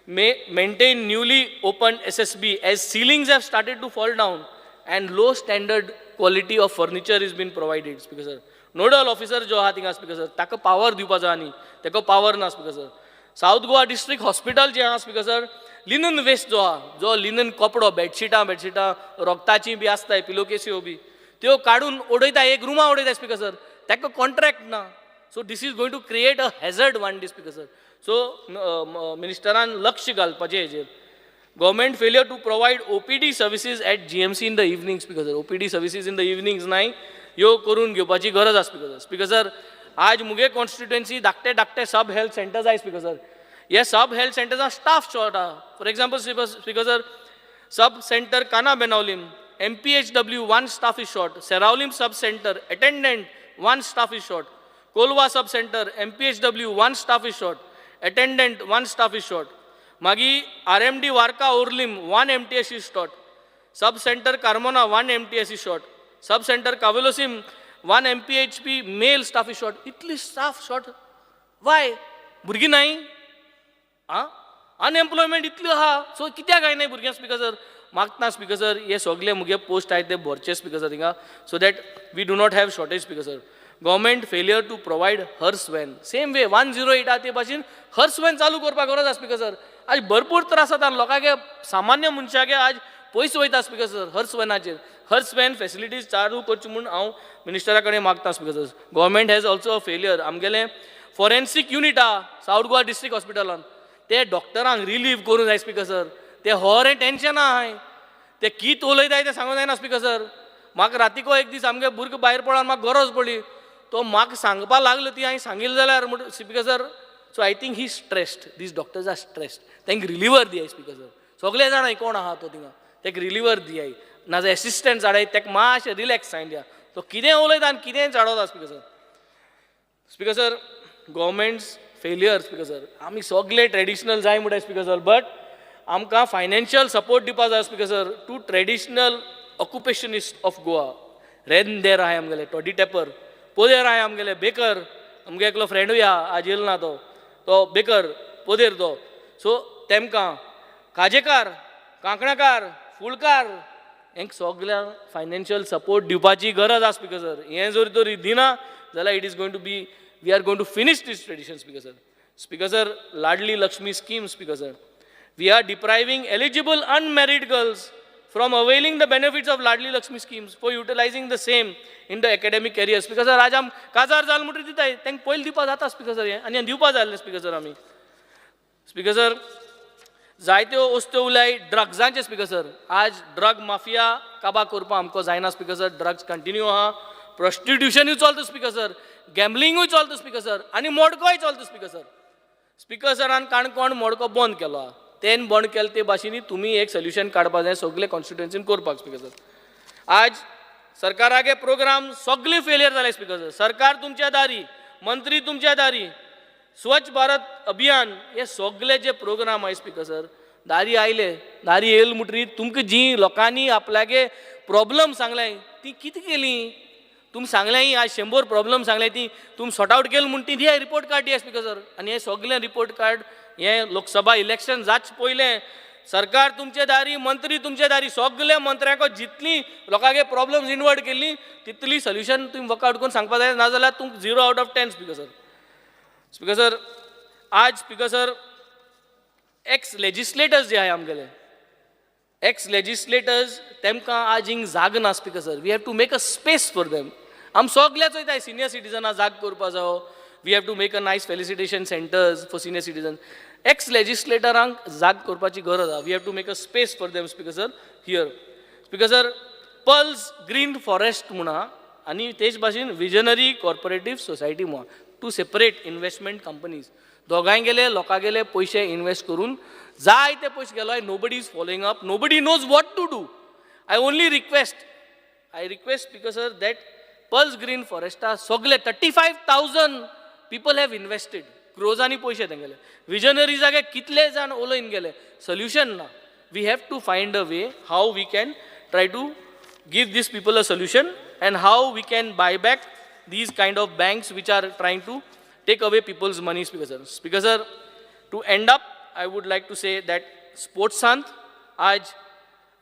Maintain newly opened SSB as ceilings have started to fall down and low standard quality of furniture is being provided. Speaker sir, nodal officer जो आहा थिंगा speaker sir, ताका power दिवपा जाय न्ही, ताका power ना speaker sir. South Goa district hospital जे आहा स्पीकर सर, लिनन वेस्ट जो आहा, जो लिनन कपडो बेडशिटां रोगताची बी आसताय, पिलोकेसी बी, त्यो काडून उडयता, एक रुमा उडयता स्पीकर सर, ताका कॉन्ट्रॅक्ट ना. So this is going to create a hazard one day speaker sir. So मिनिस्टरान लक्ष घालपाचें हेजेर. Government failure to provide OPD services at GMC in the evenings speaker sir. OPD services in the evenings नाही, ह्यो करून घेवपाची गरज आसा स्पीकर सर. स्पीकर सर, आज मुगे कॉन्स्टिट्युएन्सी धाकटे सब हेल्थ सेंटर्स आहाय स्पीकर सर. हे सब हेल्थ सेंटर्सां स्टाफ शॉर्ट आहा. For example speaker sir, sub centre काना Benaulim, MPHW 1 staff is short. Seravlim sub center attendant 1 staff is short. Kolwa sub center MPHW 1 staff is short. Attendant 1 staff is short. Magi RMD Warka Urlim 1 MTS is short. Sub center Carmona 1 MTS is short. Sub center Kavelosim 1 MPHP male staff is short. Itli staff short. Why? Burgi nahi? Unemployment itli ha. So kitya gai nahi burgi speaker sir. Magna speaker sir. Ye sogle muge post aite borche speaker sir inga. So that we do not have shortage speaker sir. Government failure to provide hearse van. Same way 108 आते भाषेन hearse van चालू करपाक गरज आसा speaker sir. आज भरपूर त्रास जाता लोकांगे सामान्य मनशागे आज पयस वयता स्पीकर सर हर्स वॅनाचेर हर्स वॅन फॅसिलिटीज चालू करची म्हणून हांव मिनिस्टरा कडेन मागता speaker sir. Government has also a failure. आमगेलें फॉरेन्सीक युनिट आहा सावथ गोवा डिस्ट्रिक्ट हॉस्पिटलान ते डॉक्टरांक रिलीव करूं जाय स्पीकर सर. ते हॉरें टेन्शन आहाय ते कित उलयताय ते सांगूं जायना स्पीकर सर. म्हाका रातीको एक दीस आमगे भुरगो भायर पडोन म्हाका गरज पडली तो म्हाका सांगपा लागलो ती हांवें सांगिल्लें जाल्यार म्हणून speaker sir. So I think he stressed this doctors are stressed. तांकां रिलिवर दियाय स्पीकर सर. सगळे जाणां कोण आहा तो थिंगा ताका रिलिवर दियाय नाजाल्यार एसिस्टंट धाडाय ताका मातशें रिलॅक्स सांगया. तो कितें उलयता आनी कितें चाडवता speaker sir. Speaker sir government's failure speaker sir. आमी सगळे ट्रेडिशनल जाय म्हणटाय स्पीकर सर बट आमकां फायनान्शियल सपोर्ट दिवपा जाय speaker sir to traditional occupationist of Goa. रेंदेर आहाय आमगेले टॉडी टॅपर पोदेर आहाय आमगेले बेकर आमगे एकलो फ्रेंडूय आहा आज येयलो ना तो बेकर पोदेर तो. सो तेमकां काजेकार कांकणाकार फुलकार हेंक सगळ्यांक फायनान्शियल सपोर्ट दिवपाची गरज आसा स्पीकर सर. हें जर तर दिना जाल्यार it is going to be we are going to finish this tradition speaker sir. Speaker sir Ladli Lakshmi scheme speaker sir. We are depriving eligible unmarried girls from availing the benefits of Ladli Lakshmi schemes for utilizing the same in the academic career. Speaker sir, आज आम काजार जाल म्हणटा दिताय तांकां पयलीं दिवपा जाता speaker sir हें आनी दिवपा जाय स्पीकर सर आमी. स्पीकर सर जायत्यो वस्तू उलय ड्रग्सांचे स्पीकर सर. आज ड्रग माफिया काबार करपा आमकां जायना स्पीकर सर. ड्रग्स कंटिन्यू आहा प्रॉस्टिट्युशनूय चलता स्पीकर सर गॅम्बलिंगूय चलता स्पीकर सर आनी मोडकोय चलता स्पीकर सर. स्पीकर सरान काणकोण मोडको बंद केलो आहा तेन बंद केले ते भाशेनी तुमी एक सोल्युशन काडपा जाय सगळे कॉन्स्टिट्युएन्सीन करपाक स्पीकर सर. आज सरकारागे प्रोग्राम सगळे फेलियर जाले स्पीकर सर. सरकार तुमच्या दारी मंत्री तुमच्या दारी स्वच्छ भारत अभियान हे सगळे जे प्रोग्राम आहाय स्पीकर सर दारी आयले दारी येयले म्हणटरी तुमकां जी लोकांनी आपल्यागे प्रॉब्लम सांगल्याय ती कितें केली तुमी सांगल्याय आज 100 प्रॉब्लम सांगल्याय ती तुमी सॉर्ट आउट केली म्हणटी ती रिपोर्ट कार्ड दिया स्पीकर सर. आनी हे सगळे रिपोर्ट कार्ड हे लोकसभा इलेक्शन जाच पयलें सरकार तुमचे दारी मंत्री तुमचे दारी सगळे मंत्र्यांक जितली लोकांगे प्रॉब्लम्स इनवर्ट केल्ली तितली सोल्युशन तुमी वर्कआउट करून सांगपा जाय नाजाल्यार तुमकां 0 out of 10 speaker sir. Speaker sir आज स्पीकर सर एक्स लेजिस्लेटर्स जे आहाय आमगेले एक्स लेजिस्लेटर्स तेमकां आज हिंग जाग ना speaker sir. We have to make a space for them. आम सगळेच वयताय सिनियर सिटीजनां जाग करपा जावो. We have to make a nice felicitation centres for senior citizen. Ex लेजिस्लेटरांक जाग करपाची गरज आहा. We have to make a space for them speaker sir here. Speaker sir Pearls Green Forest म्हूण आहा आनी तेच भाशेन विजनरी कॉर्पोरेटीव सोसायटी म्हूण टू सेपरेट इन्वेस्टमेंट कंपनीज. दोगांय गेले लोकां गेले पयशे इन्वेस्ट करून जाय ते पयशे गेलो. Nobody is following up nobody knows what to do. I only request speaker sir that pulse green फॉरेस्टा सगळे 35,000 people have invested क्रोजांनी पयशे तेंगेले विजनरीजागे कितले जाण उलयन गेले सोल्युशन ना. We have to find a way how we can try to give this people a solution and how we can buy back these kind of banks which are trying to take away people's money speaker sir. Speaker sir, to end up I would like to say that sportsanत आज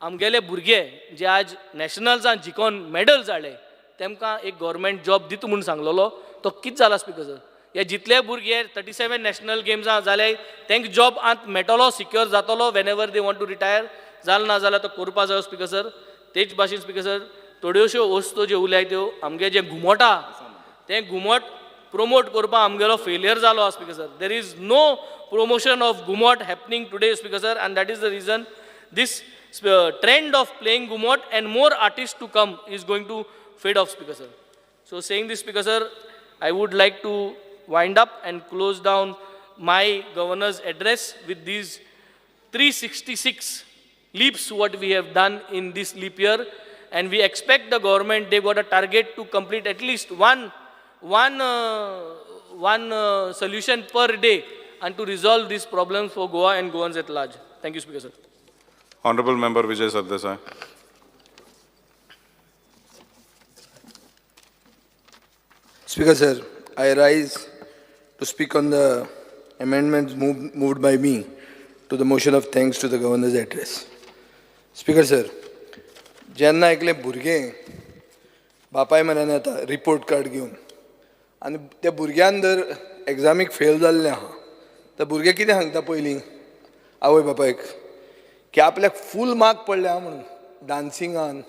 आमगेले भुरगे जे आज नॅशनल्सान जिखोन medal जाले तेमकां एक government job दिता म्हणून सांगलेलो तो कितें जाला स्पीकर सर. हे जितले भुरगे 37 नॅशनल गेम्सां जाले तांकां जॉब आत मेळटलो सिक्योर जातलो whenever they want to retire. जाल ना जाल्यार तो करपा जायो स्पीकर सर. तेच भाशेन स्पीकर सर थोड्योश्यो वस्तू ज्यो उलय त्यो आमगे जे घुमट आहा तें घुमट प्रमोट करपा आमगेलो फेलियर जालो आहा speaker sir. There is no promotion of Gumot happening today speaker sir, and that is the reason this trend of playing Gumot and more artists to come is going to fade off speaker sir. So saying this speaker sir, I would like to wind up and close down my governor's address with these 366 leaps what we have done in this leap year, and we expect the government, they got a target to complete at least one solution per day and to resolve these problems for Goa and Goans at large. Thank you, Speaker sir. Honorable Member Vijay Sardesai. Speaker sir, I rise to speak on the amendments moved by me to the motion of thanks to the governor's address. Speaker sir, जेन्ना एकले भुरगें बापाय म्हऱ्यान येता report card घेवन आनी त्या भुरग्यान जर एग्जामीक फेल जाल्लें आहा तर भुरगें कितें सांगता पयलीं आवय बापायक की आपल्याक फूल मार्क पडले आहा म्हणून डान्सिंगान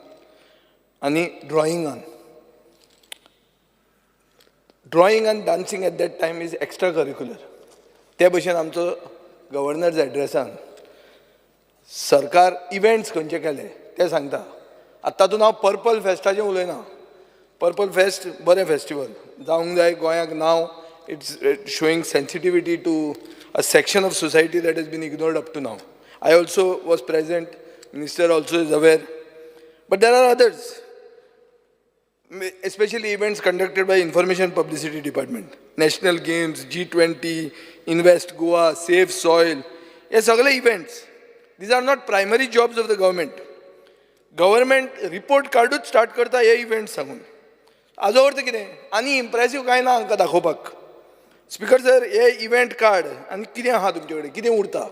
आनी ड्रॉइंगान. ड्रॉइंग आनी dancing at that time is extra curricular. ते भशेन आमचो गव्हर्नर्स एड्रेसान सरकार इव्हेंट्स खंयचे केले ते सांगता. आतां तातूंत हांव पर्पल फेस्टाचें उलयना. पर्पल फेस्ट बरें फेस्टिवल जावंक जाय गोंयाक नांव. It's showing sensitivity to a section of society that has been ignored up to now. I also was present, Minister also is aware. But there are others, especially events conducted by Information Publicity Department. National Games, G20, Invest Goa, Save Soil. Yes, all events. These are not primary jobs of the government. Government report card start करता हे events सांगून. आजो अर्थ कितें आनी impressive कांय ना हांकां दाखोवपाक. स्पीकर सर हे इव्हेंट कार्ड आनी कितें आहा तुमचे कडेन कितें उरता.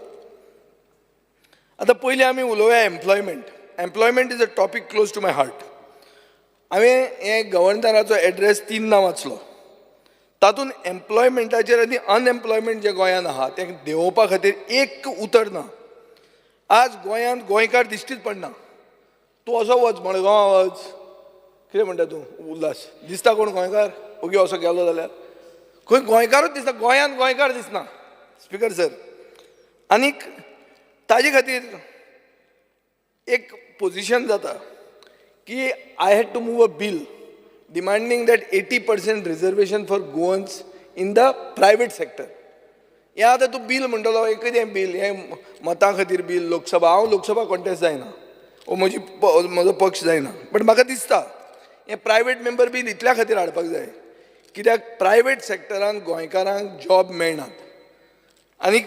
आतां पयलीं आमी उलोवया employment. Employment is a topic close to my heart. हांवें हें गव्हर्नराचो एड्रेस 3 वाचलो. तातूंत एम्प्लॉयमेंटाचेर आनी अनएम्प्लॉयमेंट जे गोंयांत आहा तें देंवोवपा खातीर एक उतर ना. आज गोंयांत गोंयकार दिश्टीच पडना. तूं असो वच मडगांव वच कितें म्हणटा तूं उल्हास दिसता कोण गोंयकार ओगी असो गेलो जाल्यार खंय गोंयकारूच दिसता. गोंयांत गोंयकार दिसना. स्पीकर सर आनीक ताजे खातीर एक पोजिशन जाता की I had to move a bill demanding that 80% reservation for Goans in the private sector. हें आतां तूं बील म्हणटलो एकच बील हें मतां खातीर बील लोकसभा. हांव लोकसभा कॉन्टेस्ट जायना म्हजो पक्ष जायना. बट म्हाका दिसता हें प्रायवेट मेंबर बील इतल्या खातीर हाडपाक जाय कित्याक प्रायवेट सेक्टरान गोंयकारांक जॉब मेळनात. आनीक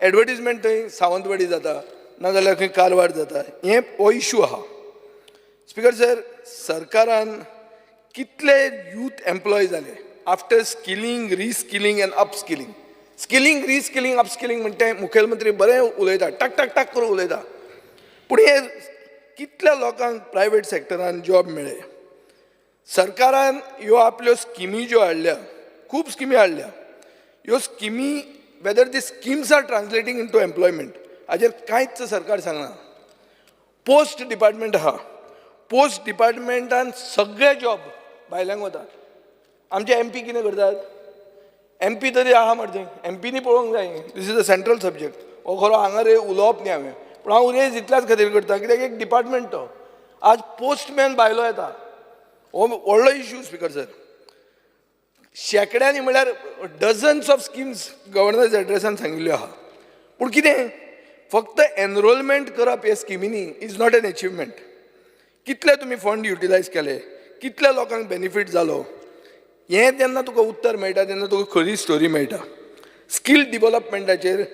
एडवर्टिजमेंट थंय सावंतवाडी जाता नाजाल्यार खंय कारवार जाता. हें हो इश्यू आहा. स्पीकर सर सरकारान कितले यूथ एम्प्लॉय जाले after skilling reskilling end upskilling. Skilling reskilling upskilling म्हणटा मुखेलमंत्री बरें उलयता टाक टाक टाक करून उलयता. पूण हे कितल्या लोकांक प्रायवेट सेक्टरान जॉब मेळ्ळे. सरकारान ह्यो आपल्यो स्किमी ज्यो हाडल्या खूब स्किमी हाडल्या. ह्यो स्किमी whether these schemes are translating into employment हाजेर कांयच सरकार सांगना. पोस्ट डिपार्टमेंट आहा. पोस्ट डिपार्टमेंटान सगळे जॉब भायल्यांक वतात. आमचे MP कितें करतात. MP तरी आहा मरे MPनी पळोवंक जाय. This is a central subject. हो खरो हांगा रे उलोवप न्ही हांवें पूण हांव रेज इतल्याच खातीर करता कित्याक एक डिपार्टमेंट तो. आज पोस्टमॅन भायलो येता. हो व्हडलो इश्यू स्पीकर सर. शेकड्यांनी म्हळ्यार डझन्स ऑफ स्किम्स गव्हर्नर्स एड्रेसान सांगिल्ल्यो आहा. पूण कितें फक्त एनरोलमेंट करप हे स्किमीनी इज नॉट एन अचिवमेंट. कितले तुमी फंड युटिलायज केले कितल्या लोकांक बेनिफीट जालो हें जेन्ना तुका उत्तर मेळटा तेन्ना तुका खरी स्टोरी मेळटा. स्कील डेव्हलपमेंटाचेर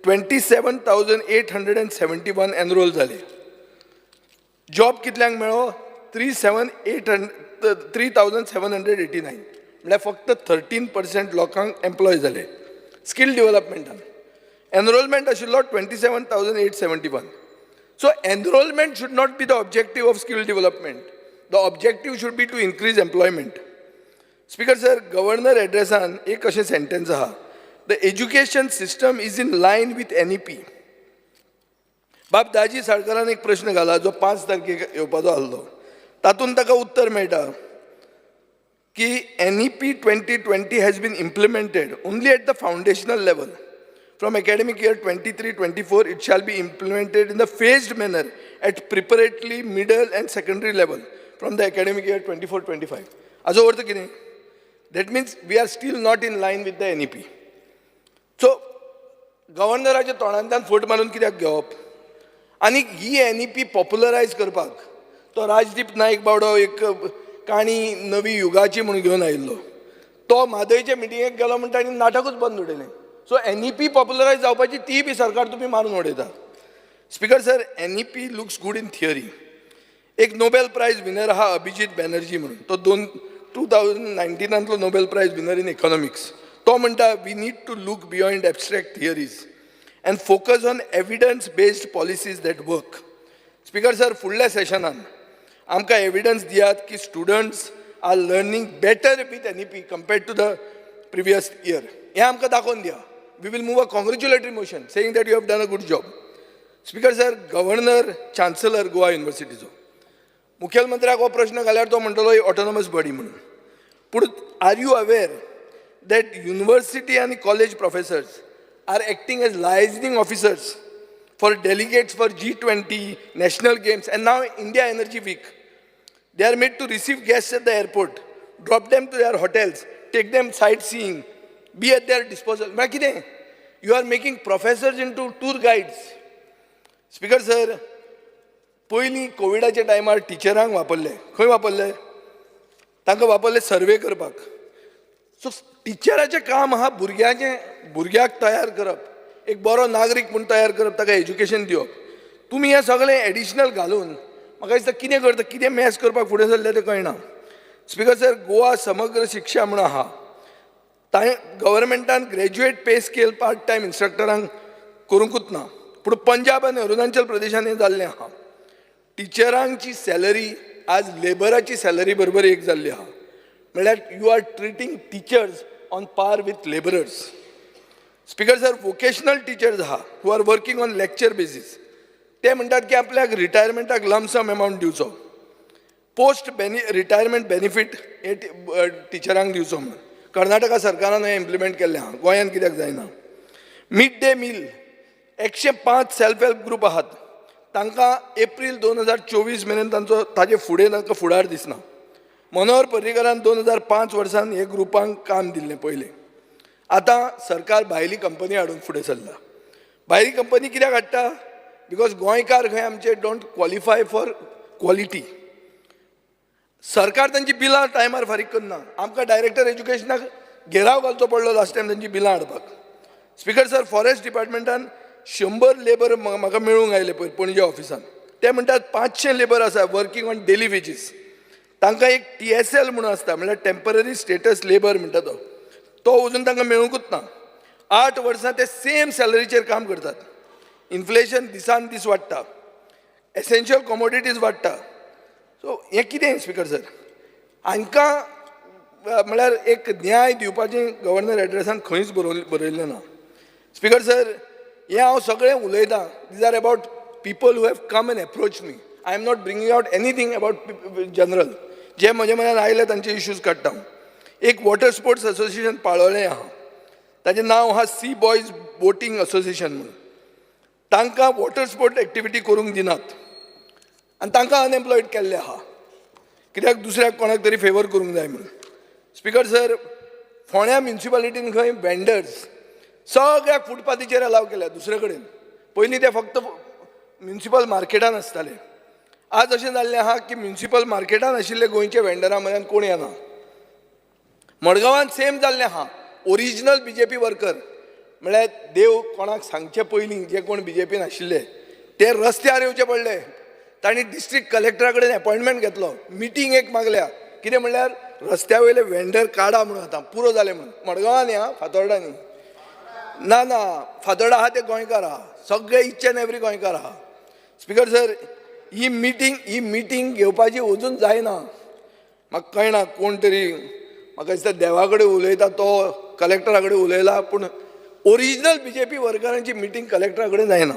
27,871 एनरोल जाले. जॉब कितल्यांक मेळ्ळो 3,789 म्हळ्यार फक्त 13% लोकांक एम्प्लॉय जाले स्कील डेव्हलपमेंटान. एनरोलमेंट आशिल्लो 27,871. So enrolment should not be the objective of skill development. The objective should be to increase employment. Speaker sir governor एड्रेसान एक अशें सेंटेन्स आहा. The education system is in line with NEP. बाब दाजी साळकारान एक प्रश्न घाला जो 5 तारखेक येवपाचो आसलो. तातूंत ताका उत्तर मेळटा की NEP 2020 has been implemented only at the foundational level. From academic year 23-24, it shall be implemented in the phased manner at preparatory, middle and secondary level from the academic year 24-25. Ajo orth kine? That means we are still not in line with the NEP. So, गव्हर्नराच्या तोंडांतल्यान फोट मारून कित्याक घेवप. आनी ही NEP पॉप्युलरायज करपाक तो राजदीप नायक बावडो एक काणी नवी युगाची म्हणून घेवन आयिल्लो. तो म्हादयचे मिटिंगेक गेलो म्हणटा आनी नाटकूच बंद उडयलें. सो NEP पॉप्युलरायज जावपाची ती बी सरकार तुमी मारून उडयता. Speaker sir NEP looks good in theory. एक नोबेल प्रायज विनर आहा अभिजीत बॅनर्जी म्हणून. तो 2019 Nobel prize winner in economics. तो म्हणटा we need to look beyond abstract theories and focus on evidence based policies that work. Speaker sir, फुडल्या सेशनान आमकां evidence दियात की students are learning better with NEP compared to the previous year. हें आमकां दाखोवन दिया. We will move a कॉंग्रेच्युलेटरी motion saying that you have done a good job. Speaker sir, governor chancellor Goa युनिवर्सिटीचो मुखेलमंत्र्याक हो प्रश्न घाल्यार तो म्हणटलो ही ऑटोनॉमस बॉडी म्हणून. पूण are you aware that university आनी college professors are acting as liaisoning officers for delegates for G20, national games, and now India Energy Week? They are made to receive guests at the airport, drop them to their hotels, take them sightseeing, be at their disposal. You are making professors into tour guides. Speaker sir, पयलीं कोविडाच्या टायमार टिचरांक वापरले. खंय वापरले? तांकां वापरले सर्वे करपाक. So टिचराचें काम आहा भुरग्याक तयार करप, एक बरो नागरीक म्हणून तयार करप, ताका एज्युकेशन दिवप. तुमी हें सगळें एडिशनल घालून म्हाका दिसता कितें करता, कितें मॅस करपाक फुडें सरलें तें कळना. स्पीकर सर, गोवा समग्र शिक्षा म्हणून आहा, गव्हर्मेंटान graduate pay scale part time इन्स्ट्रक्टरांक करूंकूच ना. पूण पंजाब आनी अरुणाचल प्रदेशान हें जाल्लें आहा. टिचरांची सॅलरी आज लेबराची सॅलरी बरोबर एक जाल्ली आहा. म्हळ्यार you are treating teachers on par with labourers. Speaker sir, vocational teachers आहा who are working on lecture basis, ते म्हणटात की आपल्याक रिटायरमेंटाक लमसम अमावंट दिवचो, पोस्ट रिटायरमेंट बेनिफीट हे टिचरांक दिवचो म्हणून. कर्नाटका सरकारान हें इम्प्लिमेंट केल्लें आहा. गोंयान कित्याक जायना? Mid day meal 105 self help group आहात, तांकां एप्रील 2024 मेरेन ताजे फुडें तांकां फुडार दिसना. मनोहर पर्रीकरान 2005 वर्सान हे ग्रुपांक काम दिल्लें पयलें. आतां सरकार भायली कंपनी हाडून फुडें सरला. भायली कंपनी कित्याक हाडटा? बिकॉज गोंयकार खंय आमचे डोंट क्वॉलिफाय फॉर क्वॉलिटी. सरकार तांची बिलां टायमार फारीक करना. आमकां डायरेक्टर एज्युकेशनाक घेराव घालचो पडलो लास्ट टायम तांची बिलां हाडपाक. स्पीकर सर, फॉरेस्ट डिपार्टमेंटान 100 लेबर म्हाका मेळूंक आयले पळय पणजे ऑफिसान. ते म्हणटात 500 लेबर आसा वर्किंग ऑन डेली वेजीस. तांकां एक TSL म्हणून आसता, म्हळ्यार टेम्पररी स्टेटस लेबर म्हणटा तो अजून तांकां मेळूंकूच ना. 8 वर्सां ते सेम सॅलरीचेर काम करतात. इन्फ्लेशन दिसान दीस वाडटा, एसेन्शियल कमोडिटीज वाडटा. सो हें कितें स्पीकर सर? हांकां म्हळ्यार एक न्याय दिवपाचें गव्हर्नर एड्रेसान खंयच बरयल्लें ना. स्पीकर सर, हें हांव सगळें उलयतां. These are about people who have come and approach me. I am not bringing out anything about general. जे म्हजे मनान आयले तांचे इश्यूज काडटा. एक वॉटर स्पोर्ट्स असोसिएशन पाळोळें आहा, ताचें नांव आहा सी बॉयज बोटींग असोसिएशन म्हणून. तांकां वॉटर स्पोर्ट एक्टिविटी करूंक दिनात आनी तांकां अनएम्प्लॉयड केल्ले आहा. कित्याक? दुसऱ्याक कोणाक तरी फेवर करूंक जाय म्हणून. स्पीकर सर, फोंड्या म्युनिसिपालिटीन खंय वेंडर्स सगळ्याक फुटपाथीचेर अलाव केल्या. दुसरे कडेन पयलीं ते फक्त म्युनिसिपल मार्केटान आसताले. आज अशें जाल्लें आहा की म्युनिसिपल मार्केटान आशिल्ले गोंयचे वेंडरां म्हळ्यार कोण येना. मडगांवान सेम जाल्लें आहा. ओरिजिनल BJP वर्कर म्हळ्यार देव कोणाक सांगचे पयलीं जे कोण BJPन आशिल्ले ते रस्त्यार येवचे पडले. तांणी डिस्ट्रिक्ट कलेक्टरा कडेन अपॉयंटमेंट घेतलो, मिटींग एक मागल्या. कितें म्हणल्यार रस्त्या वयले वेंडर काडा म्हणून आतां पुरो जालें म्हणून. मडगांवान न्ही, फातोर्डा न्ही. ना फातोर्डा आहा ते गोंयकार आहा, सगळे इच एंड एवरी गोंयकार आहा. स्पीकर सर, ही मिटींग घेवपाची अजून जायना. म्हाका कळना कोण तरी म्हाका दिसता देवा कडेन उलयता तो कलेक्टरा कडेन उलयला, पूण ओरिजिनल BJP वर्करांची मिटींग कलेक्टरा कडेन जायना.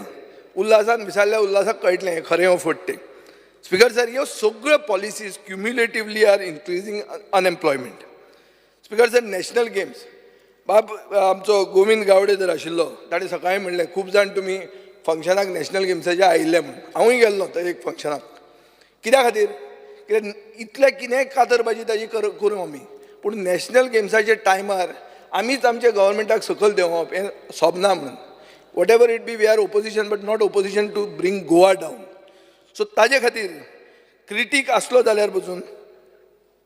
उल्हासान विचारल्या उल्हासाक कळटलें हें खरें हो फट तें. स्पीकर सर, ह्यो सगळ्यो policies cumulatively are increasing unemployment. Speaker sir, national games बाब आमचो गोविंद गावडे जर आशिल्लो ताणें सकाळीं म्हणलें खूब जाण तुमी फंक्शनाक नॅशनल गेम्साचे आयिल्ले म्हणून. हांवूय गेल्लो तर एक फंक्शनाक. कित्या खातीर? कित्याक इतले कितेंय कातरबाजी ताजी करूं आमी, पूण नॅशनल गेम्साच्या टायमार आमीच आमच्या गव्हर्मेंटाक सकयल देंवप हें सोबना म्हणून. Whatever it be, we are opposition but not opposition to bring Goa down. सो ताजे खातीर क्रिटीक आसलो जाल्यार पसून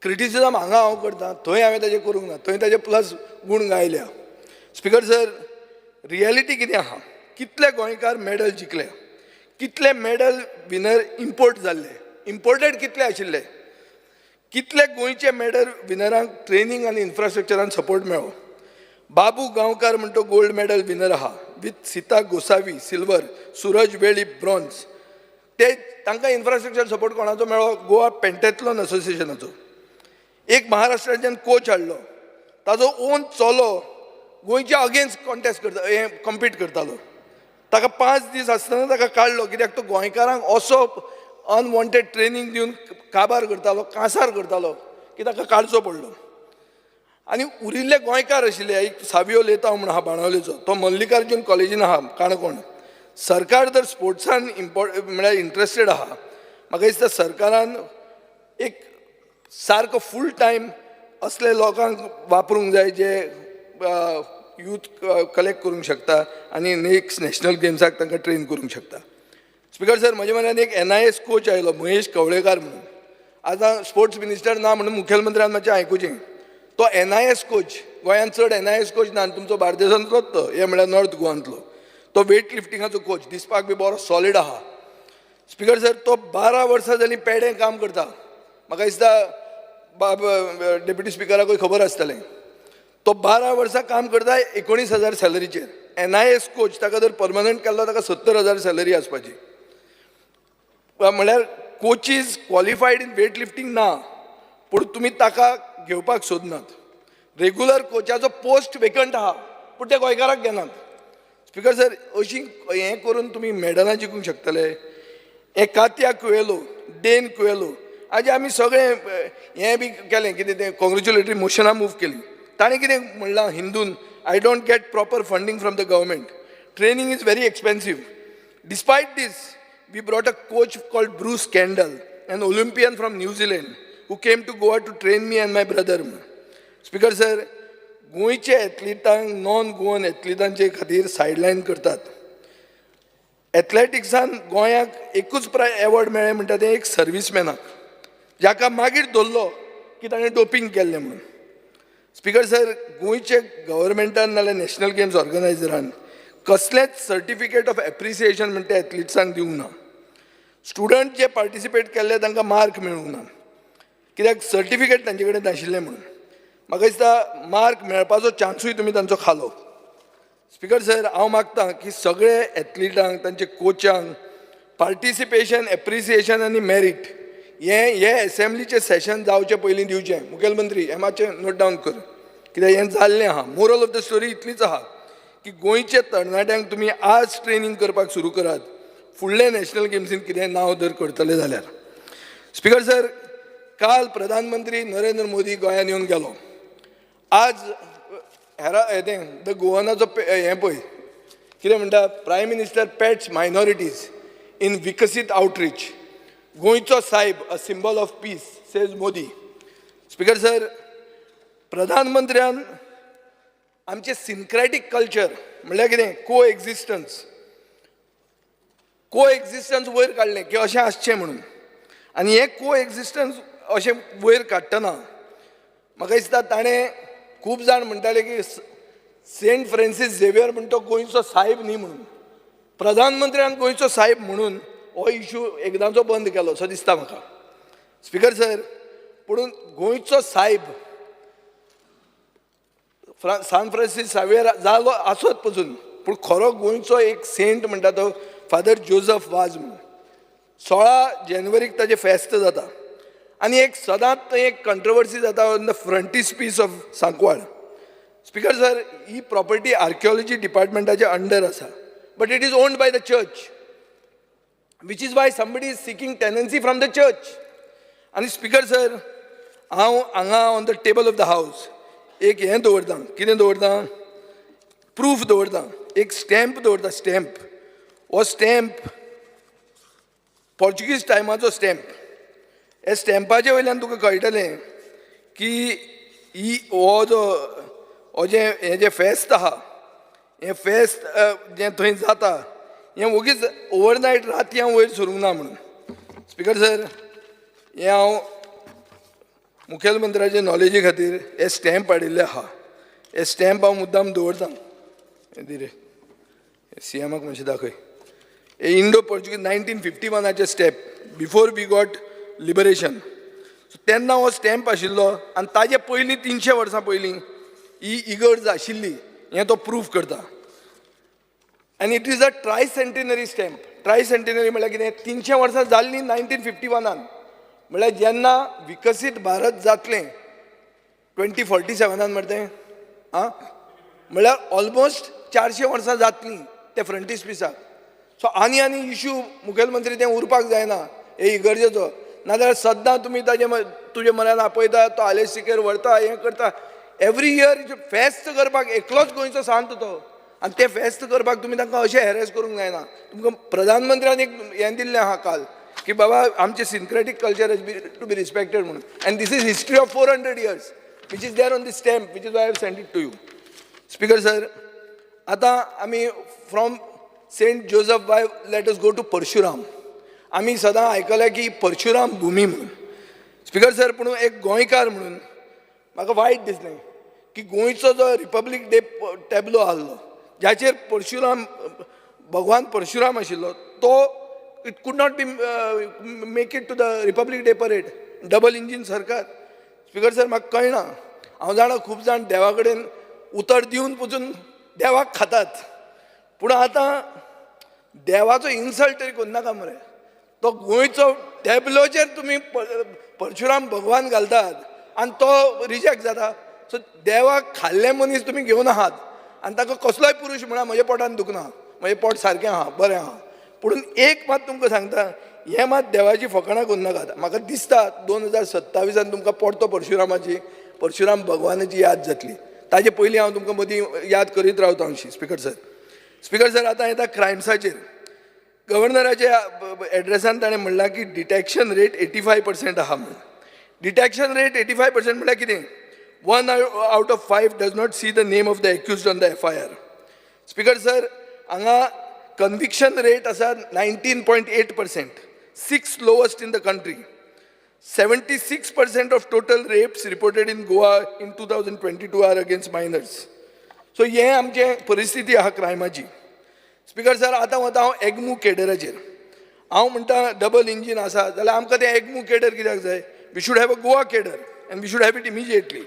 क्रिटिसिजम हांगा हांव करतां, थंय हांवें ताजें करूंक ना, थंय ताजे प्लस गूण गायल्या. स्पीकर सर, रियलिटी कितें आहा? कितले गोंयकार मेडल जिखले, कितले मेडल विनर इम्पोर्ट जाल्ले, इम्पोर्टेड कितले आशिल्ले. कितले गोंयचे मेडल विनरांक ट्रेनिंग आनी इन्फ्रास्ट्रक्चरान सपोर्ट मेळ्ळो. बाबू गांवकार म्हणतो गोल्ड मेडल विनर आहा विथ सीता गोसावी सिल्वर, सूरज वेळी ब्रॉन्झ. ते तांकां इन्फ्रास्ट्रक्चर सपोर्ट कोणाचो मेळ्ळो? गोवा पेंटेथलॉन असोसिएशनाचो. एक महाराष्ट्राच्यान कोच हाडलो, ताजो ओन चलो गोंयच्या अगेन्स्ट कॉन्टेस्ट करता कम्पीट करतालो. ताका 5 दीस आसतना ताका काडलो, कित्याक तो गोंयकारांक असो अनवॉन्टेड ट्रेनिंग दिवन काबार करतालो, कांसार करतालो की ताका काडचो पडलो. आनी उरिल्ले गोंयकार आशिल्ले, एक सावियो लेताव म्हण आहा बाणावलेचो, तो मल्लिकार्जून कॉलेजीन आहा काणकोण. सरकार जर स्पोर्ट्सान म्हळ्यार इंट्रस्टेड आहा, म्हाका दिसता सरकारान एक सारको फूल टायम असले लोकांक वापरूंक जाय जे यूथ कलेक्ट करूंक शकता आनी नेक्स्ट नॅशनल गेम्साक तांकां ट्रेन करूंक शकता. स्पिकर सर, म्हज्या मनान एक NIS कोच आयलो महेश कवळेकार म्हणून. आतां स्पोर्ट्स मिनिस्टर ना म्हणून मुखेलमंत्र्यान मातशें आयकुचें. तो NIS कोच, गोंयांत चड NIS कोच ना, तुमचो बार्देसांतलोच तो, हे म्हळ्यार नॉर्थ गोवांतलो. तो वेट लिफ्टिंगाचो कोच, दिसपाक बी बरो सॉलीड आहा. स्पिकर सर, तो 12 वर्सां जालीं पेडे काम करता. म्हाका दिसता डेप्युटी स्पिकराकूय खबर आसतलें. तो 12 वर्सां काम करता 19,000 सॅलरीचेर. NIS कोच, ताका जर परमनंट केल्लो ताका 70,000 सॅलरी आसपाची. म्हळ्यार coaches qualified in weight lifting ना, पूण तुमी ताका घेवपाक सोदनात. रेग्युलर कोचाचो पोस्ट वेकंट आहा, पूण ते गोंयकाराक घेनात. स्पिकर सर, अशी हें करून तुमी मेडलां जिखूंक शकतले. हे कात्या कुएलो, डेन कुएलो, आज आमी सगळे हें बी केलें, कितें तें कॉंग्रेच्युलेटरी मोशनां मूव केलीं. ताणें कितें म्हणलां हिंदून, I don't get proper funding from the government, training is very expensive. Despite this we brought a coach called Bruce Kendall, an Olympian from New Zealand, who came to Goa to train me and my brother. Speaker sir, गोंयचे एथलीटांक non Goan एथलीटांचे खातीर सायडलायन करतात. एथलेटिक्सान गोंयाक एकूच award मेळ्ळें म्हणटा तें एक सर्वीसमॅनाक, जाका मागीर धरलो की ताणें डोपिंग केल्लें म्हणून. स्पिकर सर, गोंयचे गव्हर्मेंटान नाल्यार नॅशनल गेम्स ऑर्गनायझरान कसलेंच सर्टिफिकेट ऑफ एप्रिसिएशन म्हणटा एथलीट्सांक दिवंक ना. स्टुडंट जे पार्टिसिपेट केल्ले तांकां मार्क मेळूंक ना, कित्याक सर्टिफिकेट तांचे कडेन नाशिल्लें म्हणून. म्हाका दिसता मार्क मेळपाचो चान्सूय तुमी तांचो खालो. स्पिकर सर, हांव मागतां की सगळे एथलीटांक, तांचे कोचांक पार्टिसिपेशन, एप्रिसिएशन आनी मेरीट हे एसेंब्लीचें सेशन जावचे पयलीं दिवचें. मुखेलमंत्री, हें मातशें नोट डावन कर, कित्याक हें जाल्लें आहा. मोरल ऑफ द स्टोरी इतलीच आहा की गोंयचे तरणाट्यांक तुमी आज ट्रेनिंग करपाक सुरू करात, फुडले नॅशनल गेम्सीन कितें नांव जर करतले जाल्यार. स्पिकर सर, काल प्रधानमंत्री नरेंद्र मोदी गोंयांत येवन गेलो. आज द गोवनाचो हें पळय कितें म्हणटा, prime minister pets minorities in विकसीत आउटरीच. गोंयचो सायब, a symbol of peace, says Modi. Speaker sir, प्रधानमंत्र्यान आमचे सिनक्रॅटीक कल्चर म्हणल्यार कितें को एक्झिस्टन्स वयर काडलें की अशें आसचें म्हणून. आनी हें को एक्झिस्टन्स अशें वयर काडटना म्हाका दिसता ताणें खूब जाण म्हणटाले की सेंट फ्रांसीस झेवियर म्हणटा तो गोंयचो साहेब न्ही म्हणून. प्रधानमंत्र्यान गोंयचो साहेब म्हणून हो इशू एकदांचो बंद केलो असो दिसता म्हाका. स्पिकर सर, पूण गोंयचो साहेब सान फ्रांसीस झेवियर जालो आसत पसून, पूण खरो गोंयचो एक सेंट म्हणटा तो फादर जोझफ वाज म्हणून. 16 जानेवारीक ताजें फेस्त जाता आनी एक सदांच एक कंट्रोवर्सी जाता on the frontispiece of Sancoale. Speaker sir, ही प्रॉपर्टी आर्किओलॉजी डिपार्टमेंटाचे अंडर आसा, but it is owned by the church, which is why somebody is seeking tenancy from the church. आनी स्पिकर सर, हांव हांगा on the table of the हावस एक हें दवरतां, कितें दवरतां, प्रूफ दवरतां, एक स्टॅम्प दवरतां. स्टॅम्प, हो स्टॅम्प पोर्चुगीज टायमाचो स्टॅम्प. हे स्टॅम्पाचे वयल्यान तुका कळटलें की हो जें फेस्त आहा, हें फेस्त जें थंय जाता हें वगीच ओवरनायट राती हांव वयर सरूंक ना म्हणून. स्पिकर सर, हें हांव मुखेलमंत्र्याचे नॉलेजी खातीर हे स्टॅम्प हाडिल्ले आहा. हे स्टॅम्प हांव मुद्दाम दवरतां. दी रे, CMाक मातशें दाखय. हे इंडो पोर्चुगीज 1951चे stamp, before we got liberation. So तेन्ना हो स्टॅम्प आशिल्लो आनी ताजे पयलीं 300 वर्सां पयलीं ही इगर्ज आशिल्ली हें तो प्रूफ करता. आनी इट इज अ ट्रायसेंटेनरी स्टॅम्प. ट्रायसेंटेनरी म्हळ्यार कितें 300 वर्सां जाल्लीं 1951 म्हळ्यार जेन्ना विकसीत भारत जातलें 2047 म्हणटा तें म्हळ्यार ऑलमोस्ट 400 वर्सां जातलीं त्या फ्रंटिस्पिसाक. सो आनी इश्यू मुखेलमंत्री तें उरपाक जायना हे इगर्जेचो. नाजाल्यार सद्दां तुमी तुजे मनान आपयता तो आलेसिकेर व्हरता हें करता. एवरी इयर फेस्त करपाक एकलोच गोंयचो सांत तो आनी ते फेस्त करपाक तुमी तांकां अशें हॅरेस करूंक जायना. तुमकां प्रधानमंत्र्यान एक हें दिल्लें आहा काल की बाबा आमचे syncretic culture to be respected म्हणून. And this is history of 400 years which is there on the stamp, which is why I have sent it to you. Speaker sir, आता आमी from Saint Joseph bye let us go to Parshuram. आमी सदां आयकलें की परशुराम भुमी म्हणून. Speaker sir, पूण एक गोंयकार म्हणून म्हाका वायट दिसलें की गोंयचो जो रिपब्लीक डे टॅब्लो आहलो जाचेर परशुराम भगवान परशुराम आशिल्लो तो it could not be make it to the republic day parade. Double engine सरकार. स्पीकर सर, म्हाका कळना. हांव जाणा खूब जाण देवा कडेन उतर दिवन पसून देवाक खातात, पूण आतां देवाचो इन्सल्ट तरी करनाका मरे. तो गोंयचो टॅब्लोचेर तुमी परशुराम भगवान घालतात आनी तो रिजेक्ट जाता. सो देवाक खाल्ले मनीस तुमी घेवन आहात आनी ताका कसलोय पुरुश म्हणा म्हज्या पोटान दुखना, म्हजें पोट सारकें आहा, बरें आहा. पूण एक मात तुमकां सांगता, हें मात देवाची फकाणां करूं नाकात. म्हाका दिसता 2027 तुमकां परतो परशुराम भगवानाची याद जातली. ताजे पयलीं हांव तुमकां मदीं याद करीत रावता अशी. स्पीकर सर, आतां येता क्रायम्साचेर. गव्हर्नराच्या एड्रेसान ताणें म्हणलां की डिटेक्शन रेट 85% आहा म्हणून. डिटेक्शन रेट 85% म्हळ्यार कितें? 1 out of 5 does not see the name of the accused on the FIR. Speaker sir, हांगा conviction rate आसा 19.8%, 6th lowest in the country. 76% of total rapes reported in Goa in 2022 are against minors. So हे आमचे परिस्थिती आहा क्रायमाची. Speaker sir, आतां वता हांव एग्मू केडराचेर. हांव म्हणटा डबल इंजीन आसा जाल्यार आमकां तें एग्मू केडर कित्याक जाय? We should have a Goa cadre and we should have it immediately.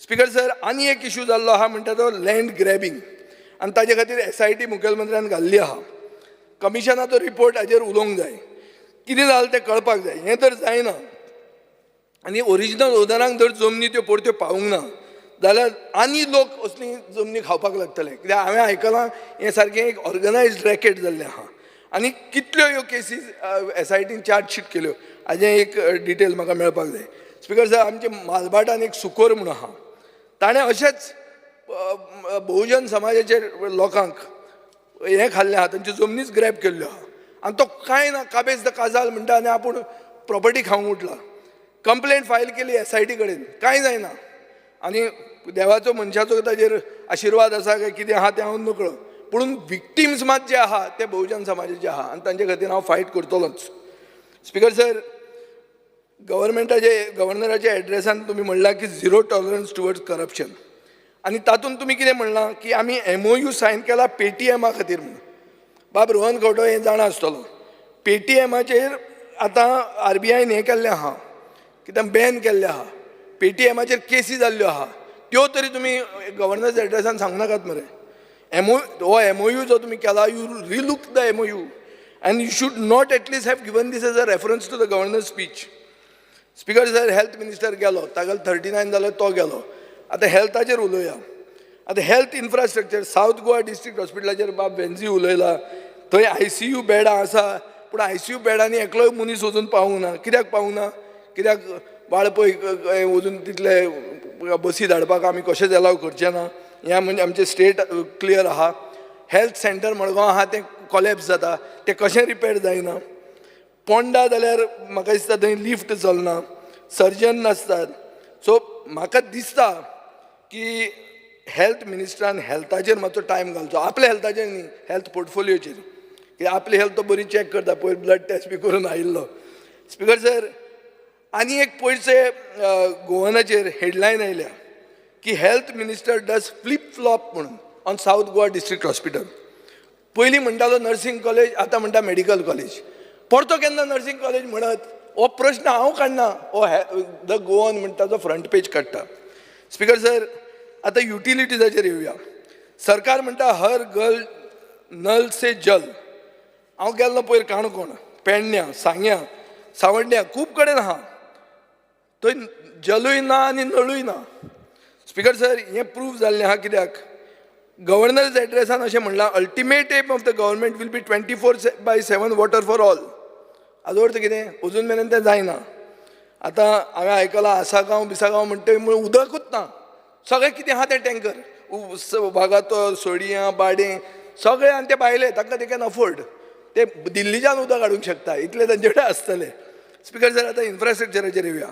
Speaker sir, आनी एक इश्यू जाल्लो आहा म्हणटा तो लँड ग्रॅबिंग आनी ताजे खातीर SIT मुखेलमंत्र्यान घाल्ली आहा. कमिशनाचो रिपोर्ट हाजेर उलोवंक जाय. कितें जालें तें कळपाक जाय. हें तर जायना आनी ओरिजिनल ओनरांक जर जमनी त्यो परत्यो पावूंक ना जाल्यार आनी लोक असली जमनी खावपाक लागतले. कित्याक हांवें आयकलां हें सारकें एक ऑर्गनायज्ड रॅकेट जाल्लें आहा आनी कितल्यो ह्यो केसीस SITन चार्जशीट केल्यो हाजें एक डिटेल म्हाका मेळपाक जाय. स्पीकर सर, आमचे मालबाटान एक सुकोर म्हणून आहा, ताणें अशेंच बहुजन समाजाचे लोकांक हें खाल्लें आहा, तांच्यो जमनीच ग्रॅब केल्ल्यो आहा आनी तो कांय ना, काबेज द काजाल म्हणटा आनी आपूण प्रॉपर्टी खावंक उठला. कंप्लेंट फायल केली SIT कडेन, कांय जायना. आनी देवाचो मनशाचो ताजेर आशिर्वाद आसा काय कितें आहा तें हांव नकळो, पूण विक्टिम्स मात जे आहा ते बहुजन समाजाचे आहा आनी तांचे खातीर हांव फायट करतलोच. स्पीकर सर, गव्हर्नराच्या एड्रेसान तुमी म्हणलां की 0 टॉलरन्स टुवर्ड्स करप्शन आनी तातूंत तुमी कितें म्हणलां की आमी MOU सायन केला पेटीएमा खातीर म्हणून. बाब रोहन खंवटो हें जाणा आसतलो. पेटीएमाचेर आतां RBIन हें केल्लें आहा, कितें बॅन केल्लें आहा. पेटीएमाचेर केसी जाल्ल्यो आहा, त्यो तरी तुमी गव्हर्नराच्या एड्रेसान सांगूं नाकात मरे. हो MOU जो तुमी केला, you relook the MOU and you should not at least have given this as a reference to the governor's speech. Speaker sir, health minister गेलो, ताका 39 जालो, तो गेलो. आतां हेल्थाचेर उलोवया. आतां health infrastructure south Goa district हॉस्पिटलाचेर बाब वेन्झी उलयला. थंय ICU बेडां आसा, पूण ICU बेडांनी एकलोय मनीस वचून पावूंक ना. कित्याक पावूंक ना? कित्याक बाळपय वचून तितले बसी धाडपाक आमी कशेंच एलाव करचे ना. हें म्हणजे आमचें स्टेट क्लियर आहा. हेल्थ सेंटर मडगांव आहा तें कॉलेप्स जाता, तें कशें रिपेर जायना. पोंडा जाल्यार म्हाका दिसता थंय लिफ्ट चलना, सर्जन नासतात. सो म्हाका दिसता की हेल्थ मिनिस्टरान हेल्थाचेर मातसो टायम घालचो. आपल्या हेल्थाचेर न्ही, हेल्थ पोर्टफोलियोचेर. कित्याक आपली हेल्थ तो बरी चॅक करता, पयर ब्लड टेस्ट बी करून आयिल्लो. स्पीकर सर, आनी एक पयरचे गोवनाचेर हेडलायन आयल्या की health minister does flip flop म्हणून on south Goa district hospital. पयलीं म्हणटालो नर्सिंग कॉलेज, आतां म्हणटा मेडिकल कॉलेज. परतो केन्ना नर्सिंग कॉलेज म्हणत हो प्रश्न हांव काडना, हो द गोवन म्हणटा तो फ्रंट पेज काडटा. स्पीकर सर, आतां युटिलिटीजाचेर येवया. सरकार म्हणटा हर घर नल से जल. हांव गेल्लो पयर काणकोण, पेडण्यां, सांग्यां, सावड्ड्यां खूब कडेन आहा. थंय जलूय ना आनी नळूय ना. स्पीकर सर, हें प्रूव जाल्लें आहा कित्याक गव्हर्नर्स एड्रेसान अशें म्हणलां ultimate aim of the government will be 24/7 water for all. हाजो अर्थ कितें? अजून मेरेन तें जायना. आतां हांवें आयकलां आसागांव बिसागांव म्हणटा म्हण उदकूच ना. सगळें कितें आहा तें टँकर वागातोर, सोडियां, बाडें सगळे आनी ते भायले, तांकां दे कॅन अफोर्ड. ते दिल्लीच्यान उदक हाडूंक शकता, इतले तांचे कडेन आसतले. स्पीकर सर, आतां इन्फ्रास्ट्रक्चराचेर येवया.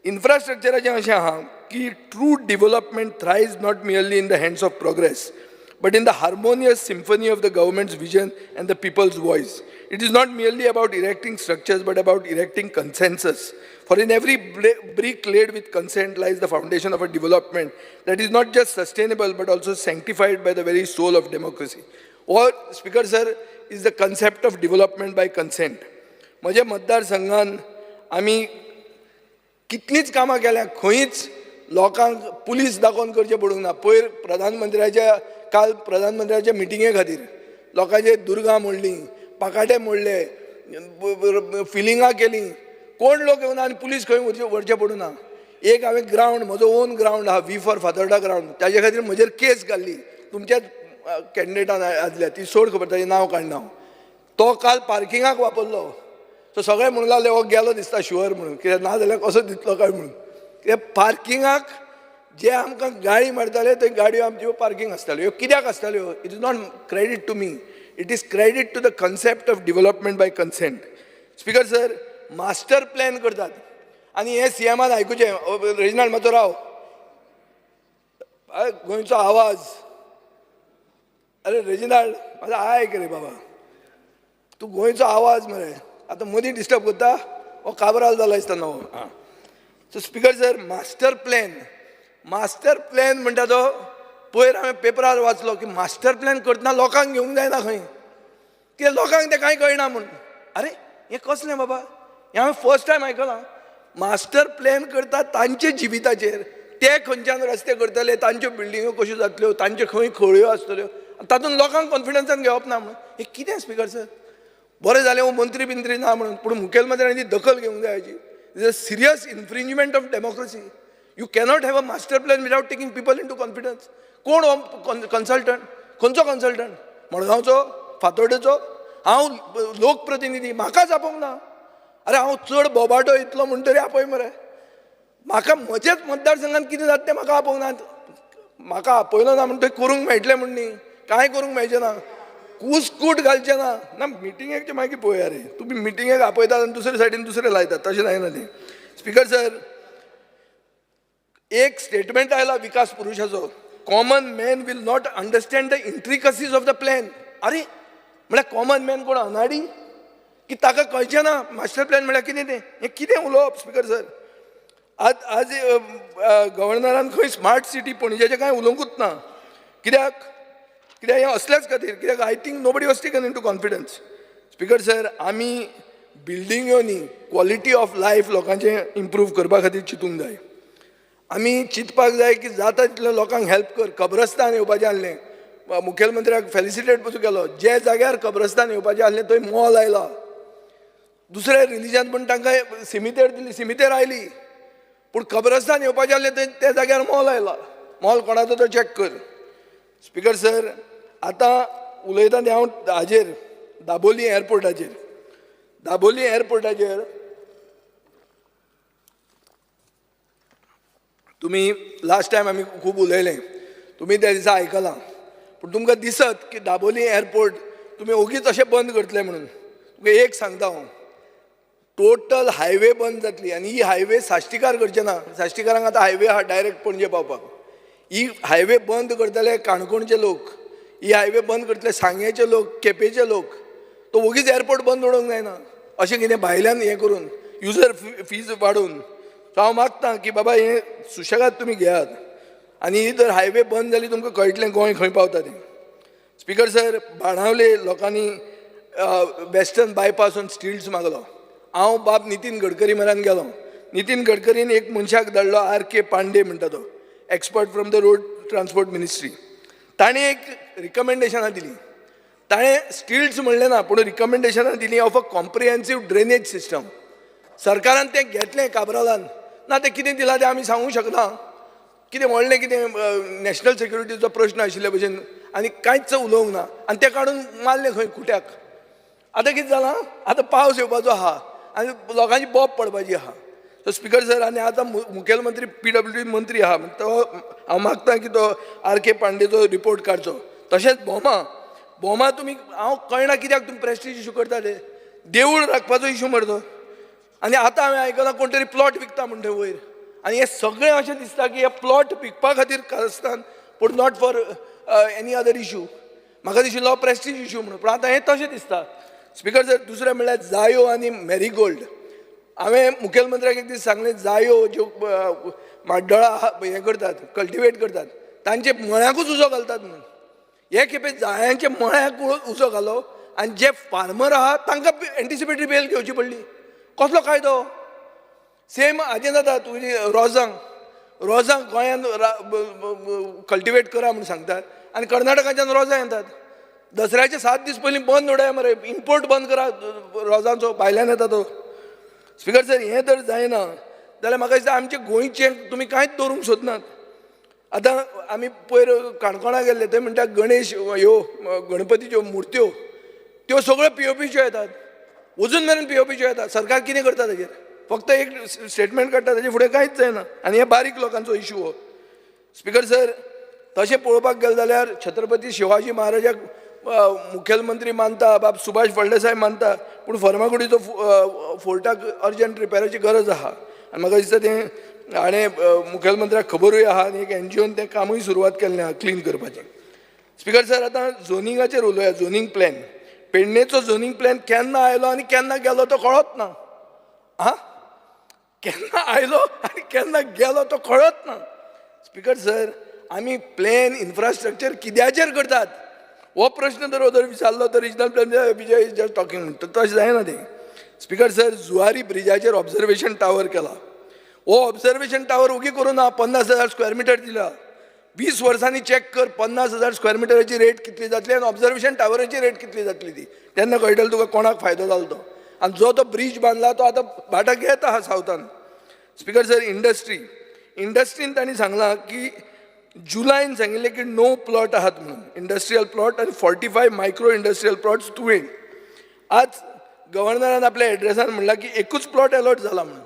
इन्फ्रास्ट्रक्चराचें अशें आहा की true development thrives not merely in the hands of progress but in the harmonious symphony of the government's vision and the people's voice. It is not merely about erecting structures but about erecting consensus. For in every brick laid with consent lies the foundation of a development that is not just sustainable but also sanctified by the very soul of democracy. Or, Speaker Sir, is the concept of development by consent. म्हज्या मतदारसंघान आमी कितलींच कामां केल्या, खंयच लोकांक police दाखोवन करचें पडूंक ना. पयर काल प्रधानमंत्र्याच्या मिटिंगे खातीर लोकांचे दुर्गा मोडली, पाकाटे मोडले, फिलिंगां केलीं, कोण लोक येवना आनी पुलीस खंय व्हरचें पडूं ना. एक हांवें ग्रावंड, म्हजो ओन ग्रावंड आहा, V फॉर फातर्डा ग्रावंड, ताजे खातीर म्हजेर केस घाल्ली तुमच्याच कॅन्डिडेटान आदल्या, ती सोड खबर, ताचें नांव काडना हांव. तो काल पार्किंगाक वापरलो. तो सगळे म्हणून लागले हो गेलो दिसता शुअर म्हणून, कित्याक ना जाल्यार कसो दितलो काय म्हणून. कित्याक पार्किंगाक जे आमकां गाडी मारताले थंय गाडयो आमच्यो पार्किंग आसताल्यो. ह्यो कित्याक आसताल्यो? It is not credit to me, it is credit to the concept of development by consent. Speaker sir, master plan करतात आनी हे सीएमान आयकुचें. रेजिनाल्ड मातसो राव, गोंयचो आवाज. अरे रेजिनाल्ड, म्हाजो आयक रे बाबा, तूं गोंयचो आवाज मरे, आतां मदीं डिस्टर्ब करता. हो काबराल जाला दिसता नवो. So speaker sir, master plan म्हणटा तो पयर हांवें पेपरार वाचलो की मास्टर प्लॅन करतना लोकांक घेवंक जायना खंय, कित्याक लोकांक तें कांय कळना म्हूण. अरे हें कसलें बाबा, हें हांवें फर्स्ट टायम आयकलां. मास्टर प्लॅन करता तांचे जिविताचेर, ते खंयच्यान रस्ते करतले, तांच्यो बिल्डिंगो कश्यो जातल्यो, तांच्यो खंय खळयो आसतल्यो, तातूंत लोकांक कॉन्फिडन्सान घेवप ना म्हणून. हें कितें स्पीकर सर? बरें जालें हो मंत्री बिंत्री ना म्हणून, पूण मुखेलमंत्र्यांनी दखल घेवंक जाय हाची. Is a serious infringement of democracy. You cannot have a master plan without taking people into confidence. कोण हो कन्सल्टंट? खंयचो कन्सल्टंट? मडगांवचो, फातोर्डेचो? हांव लोकप्रतिनिधी, म्हाकाच आपोवंक ना. अरे हांव चड बोबाटो इतलो म्हणटरी आपय मरे. म्हाका म्हजेच मतदारसंघात कितें जाता तें म्हाका आपोवंक ना. म्हाका आपयलो ना म्हणून थंय करूंक मेळटलें म्हण न्ही, कांय करूंक मेळचें ना, कुस्कूट घालचें ना. ना मिटिंगेक मागीर पळोवया रे. तुमी मिटिंगेक आपयतात आनी दुसरे सायडीन दुसरे लायतात, तशें जायना तें. स्पीकर सर, एक स्टेटमेंट आयला विकास पुरुषाचो, common man will not understand the intricacies of the plan. अरे म्हळ्यार कॉमन मॅन कोण अनाडी की ताका कळचें ना मास्टर प्लॅन म्हळ्यार कितें तें? हें कितें उलोवप स्पीकर सर? आज गव्हर्नरान खंय स्मार्ट सिटी पणजेचें कांय उलोवंकूच ना. कित्याक हें असल्याच खातीर, कित्याक I think nobody was taken into confidence. Speaker sir, आमी बिल्डिंग्यो न्ही, क्वॉलिटी ऑफ लायफ लोकांचें इम्प्रूव करपा खातीर चिंतूंक जाय. आमी चिंतपाक जाय की जाता तितलें लोकांक हेल्प कर. कब्रस्तान येवपाचें आसलें, मुखेलमंत्र्याक फेलिसिटेट पसून केलो. जे जाग्यार कब्रस्तान येवपाचें आसलें थंय मॉल आयला. दुसरे रिलीजन पण तांकां सिमितेर दिली, सिमितेर आयली, पूण कब्रस्तान येवपाचें आसलें थंय त्या जाग्यार मॉल आयला. मॉल कोणाचो तो चॅक कर. स्पीकर सर, आतां उलयता तें हांव हाजेर दाबोली एअरपोर्टाचेर. दाबोली एअरपोर्टाचेर तुमी लास्ट टायम आमी खूब उलयलें, तुमी त्या दिसा आयकलां, पूण तुमकां दिसत की दाबोली एअरपोर्ट तुमी ओगीच अशें बंद करतले म्हणून. तुमकां एक सांगता हांव, टोटल हायवे बंद जातली आनी ही हायवे साश्टीकार करचे ना. साश्टीकारांक आतां हायवे आहा डायरेक्ट पणजे पावपाक. ही हायवे बंद करतले काणकोणचे लोक, ही हायवे बंद करतले सांगेचे लोक, केपेचे लोक. तो ओगीच एअरपोर्ट बंद उडोवंक जायना अशें कितें भायल्यान हें करून, युजर फीज वाडोवन. सो हांव मागतां की बाबा हें सुशेगाद तुमी घेयात आनी ही जर हायवे बंद जाली तुमकां कळटलें गोंय खंय पावता तें. स्पीकर सर, बाणावले लोकांनी वेस्टर्न बायपास ऑन स्टिल्ट्स मागलो. हांव बाब नितीन गडकरी म्हऱ्यान गेलो. नितीन गडकरीन एक मनशाक धाडलो R.K. पांडे म्हणटा तो, expert from the road transport ministry. ताणें एक रिकमेंडेशनां दिली. ताणें स्टिल्ट्स म्हणलें ना, पूण रिकमेंडेशनां दिली ऑफ अ कॉम्प्रिहेन्सीव ड्रेनेज सिस्टम. सरकारान तें घेतलें काबरालान. ना तें कितें दिलां तें आमी सांगूंक शकना. कितें व्हडलें कितें नॅशनल सिक्युरिटीचो प्रश्न आशिल्ले भशेन आनी कांयच उलोवंक ना, आनी तें काडून मारलें खंय खुट्याक. आतां कितें जालां, आतां पावस येवपाचो आहा आनी लोकांची बोब पडपाची आहा. सो स्पिकर सर, आनी आतां मुखेलमंत्री PWD मंत्री आहा, तो हांव मागतां की तो R.K. पांडेचो रिपोर्ट काडचो. तशेंच बोमा तुमी, हांव कळना कित्याक तुमी प्रेस्टीज इशू करता ते. देवूळ राखपाचो इशू मरतो. आनी आतां हांवें आयकलां कोण तरी प्लॉट विकता म्हणटा वयर. आनी हे सगळें अशें दिसता की हे प्लॉट विकपा खातीर कारस्थान, पूण not for any other issue. म्हाका दिशिल्लो प्रेस्टीज इशू म्हणून, पूण आतां हें तशें दिसता. स्पिकर सर, दुसरें म्हणल्यार जायो आनी मॅरीगोल्ड. हांवें मुखेलमंत्र्याक एक दीस सांगलें, जायो ज्यो माड्डोळा हें करतात, कल्टिवेट करतात, तांचे मळ्याकूच उजो घालतात म्हणून. हे खेपे जायांच्या मळ्याक उजो घालो आनी जे फार्मर आहा तांकां एंटिसिपेटरी बेल घेवची पडली. कसलो कायदो? सेम हाजें जाता, तुजी रोजांक गोंयांत कल्टिवेट करा म्हणून सांगतात आनी कर्नाटकाच्यान रोजां येतात. दसऱ्याचे 7 दीस पयलीं बंद उडया मरे, इम्पोर्ट बंद करा रोजांचो, भायल्यान येता तो. स्पिकर सर, हें जर जायना जाल्यार म्हाका दिसता आमचे गोंयचें तुमी कांयच दवरूंक सोदनात. आतां आमी पयर काणकोणा गेल्ले, थंय म्हणटा गणेश ह्यो गणपतीच्यो मुर्त्यो त्यो सगळ्यो POPच्यो येतात. अजून मेरेन POPच्यो येतात. सरकार कितें करता ताजेर? फक्त एक स्टेटमेंट काडटा, ताजे फुडें कांयच जायना. आनी हे बारीक लोकांचो इशू हो. स्पिकर सर, तशें पळोवपाक गेलें जाल्यार छत्रपती शिवाजी महाराजाक मुखेलमंत्री मानता, बाब सुभाष फळदेसाय मानता, पूण फर्मागुडीचो फोर्टाक अर्जंट रिपेराची गरज आहा. आनी म्हाका दिसता तें हाणें मुखेलमंत्र्याक खबरूय आहा आनी एक NGOन तें कामूय सुरवात केल्लें आहा क्लीन करपाचें. स्पिकर सर, आतां झोनिंगाचेर उलोवया. झोनिंग प्लॅन, पेडणेचो झोनिंग प्लॅन केन्ना आयलो आनी केन्ना गेलो तो कळत ना. केन्ना आयलो आनी केन्ना गेलो तो कळत ना. स्पिकर सर, आमी प्लॅन इन्फ्रास्ट्रक्चर कित्याचेर करतात हो प्रश्न जर विचारलो तर regional plan Vijay is just talking म्हणटा, तशें जायना तें. स्पिकर सर, जुवारी ब्रिजाचेर ऑब्झर्वेशन टावर केला. हो ऑब्झर्वेशन टावर उगी करूं ना, 50,000 स्क्वेअर मिटर दिला. 20 वर्सांनी चॅक कर 50,000 स्क्वेअर मिटराची रेट कितली जातली आनी ऑब्झर्वेशन टावराची रेट कितली जातली ती. तेन्ना कळटलें तुका कोणाक फायदो जालो तो. आनी जो तो ब्रिज बांदला तो आतां भाटाक येत आहा सावथान. स्पिकर सर, इंडस्ट्रीन तांणी सांगलां की जुलायन सांगिल्लें की नो प्लॉट आहात म्हणून, इंडस्ट्रियल प्लॉट आनी 45 मायक्रो इंडस्ट्रियल प्लॉट्स तुवें. आज गव्हर्नरान आपल्या एड्रेसान म्हणलां की एकूच प्लॉट अलॉट जाला म्हणून.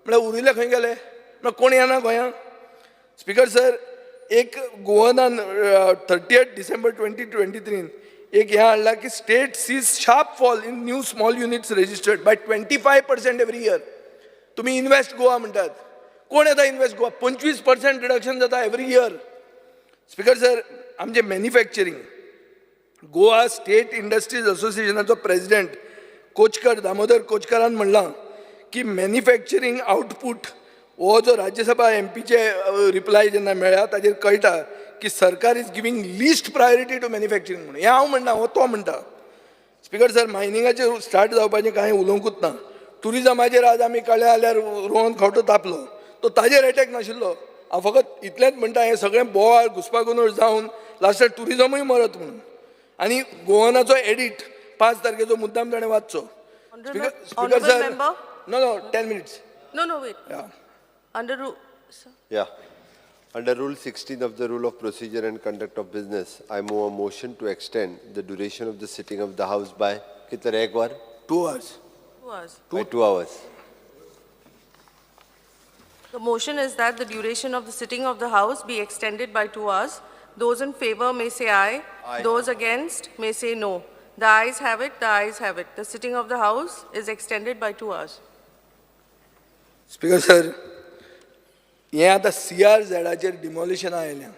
म्हळ्यार उरिल्ले खंय गेले? म्हळ्यार कोण येना गोंयांत? स्पिकर सर, एक गोवनान 30 डिसेंबर 2023 एक हें हाडलां की state sees sharp fall in new small units registered by 25% every year. तुमी इन्वेस्ट गोवा म्हणटात, कोण येता इन्वेस्ट गोवा? 25% रिडक्शन जाता एवरी इयर. स्पिकर सर, आमचे मॅन्युफॅक्चरींग, गोवा स्टेट इंडस्ट्रीज असोसिएशनाचो प्रेसिडेंट कोचकर, दामोदर कोचकरान म्हणलां की मॅन्युफॅक्चरींग आउटपूट हो जो राज्यसभा MPचे रिप्लाय जेन्ना मेळ्ळा ताजेर कळटा की सरकार is giving least priority to manufacturing म्हणून. हें हांव म्हणना, हो तो म्हणटा. स्पिकर सर, मायनिंगाचेर स्टार्ट जावपाचें कांय उलोवंकूच ना. टुरिजमाचेर आज आमी कळ्ळे जाल्यार रोहन खंवटो तापलो, तो ताजेर एटॅक नाशिल्लो. हांव फकत इतलेंच म्हणटा, हें सगळें बोवाळ घुसपागोंदळ जावन लास्टाक टुरिजमूय मरत म्हणून. आनी गोवनाचो एडिट 5 तारखेचो मुद्दाम ताणें वाचचो. Speaker sir, no 10 minutes. No, wait. Under rule. Yeah. Under Rule 16 of the Rule of Procedure and Conduct of Business, I move a motion to extend the duration of the sitting of the House by 2 hours. 2 hours. By 2 hours. The motion is that the duration of the sitting of the House be extended by 2 hours. Those in favor may say aye. Those against may say no. The ayes have it. The ayes have it. The sitting of the House is extended by 2 hours. Speaker sir, हें आतां CRZाचेर डिमॉलिशनां आयल्यां.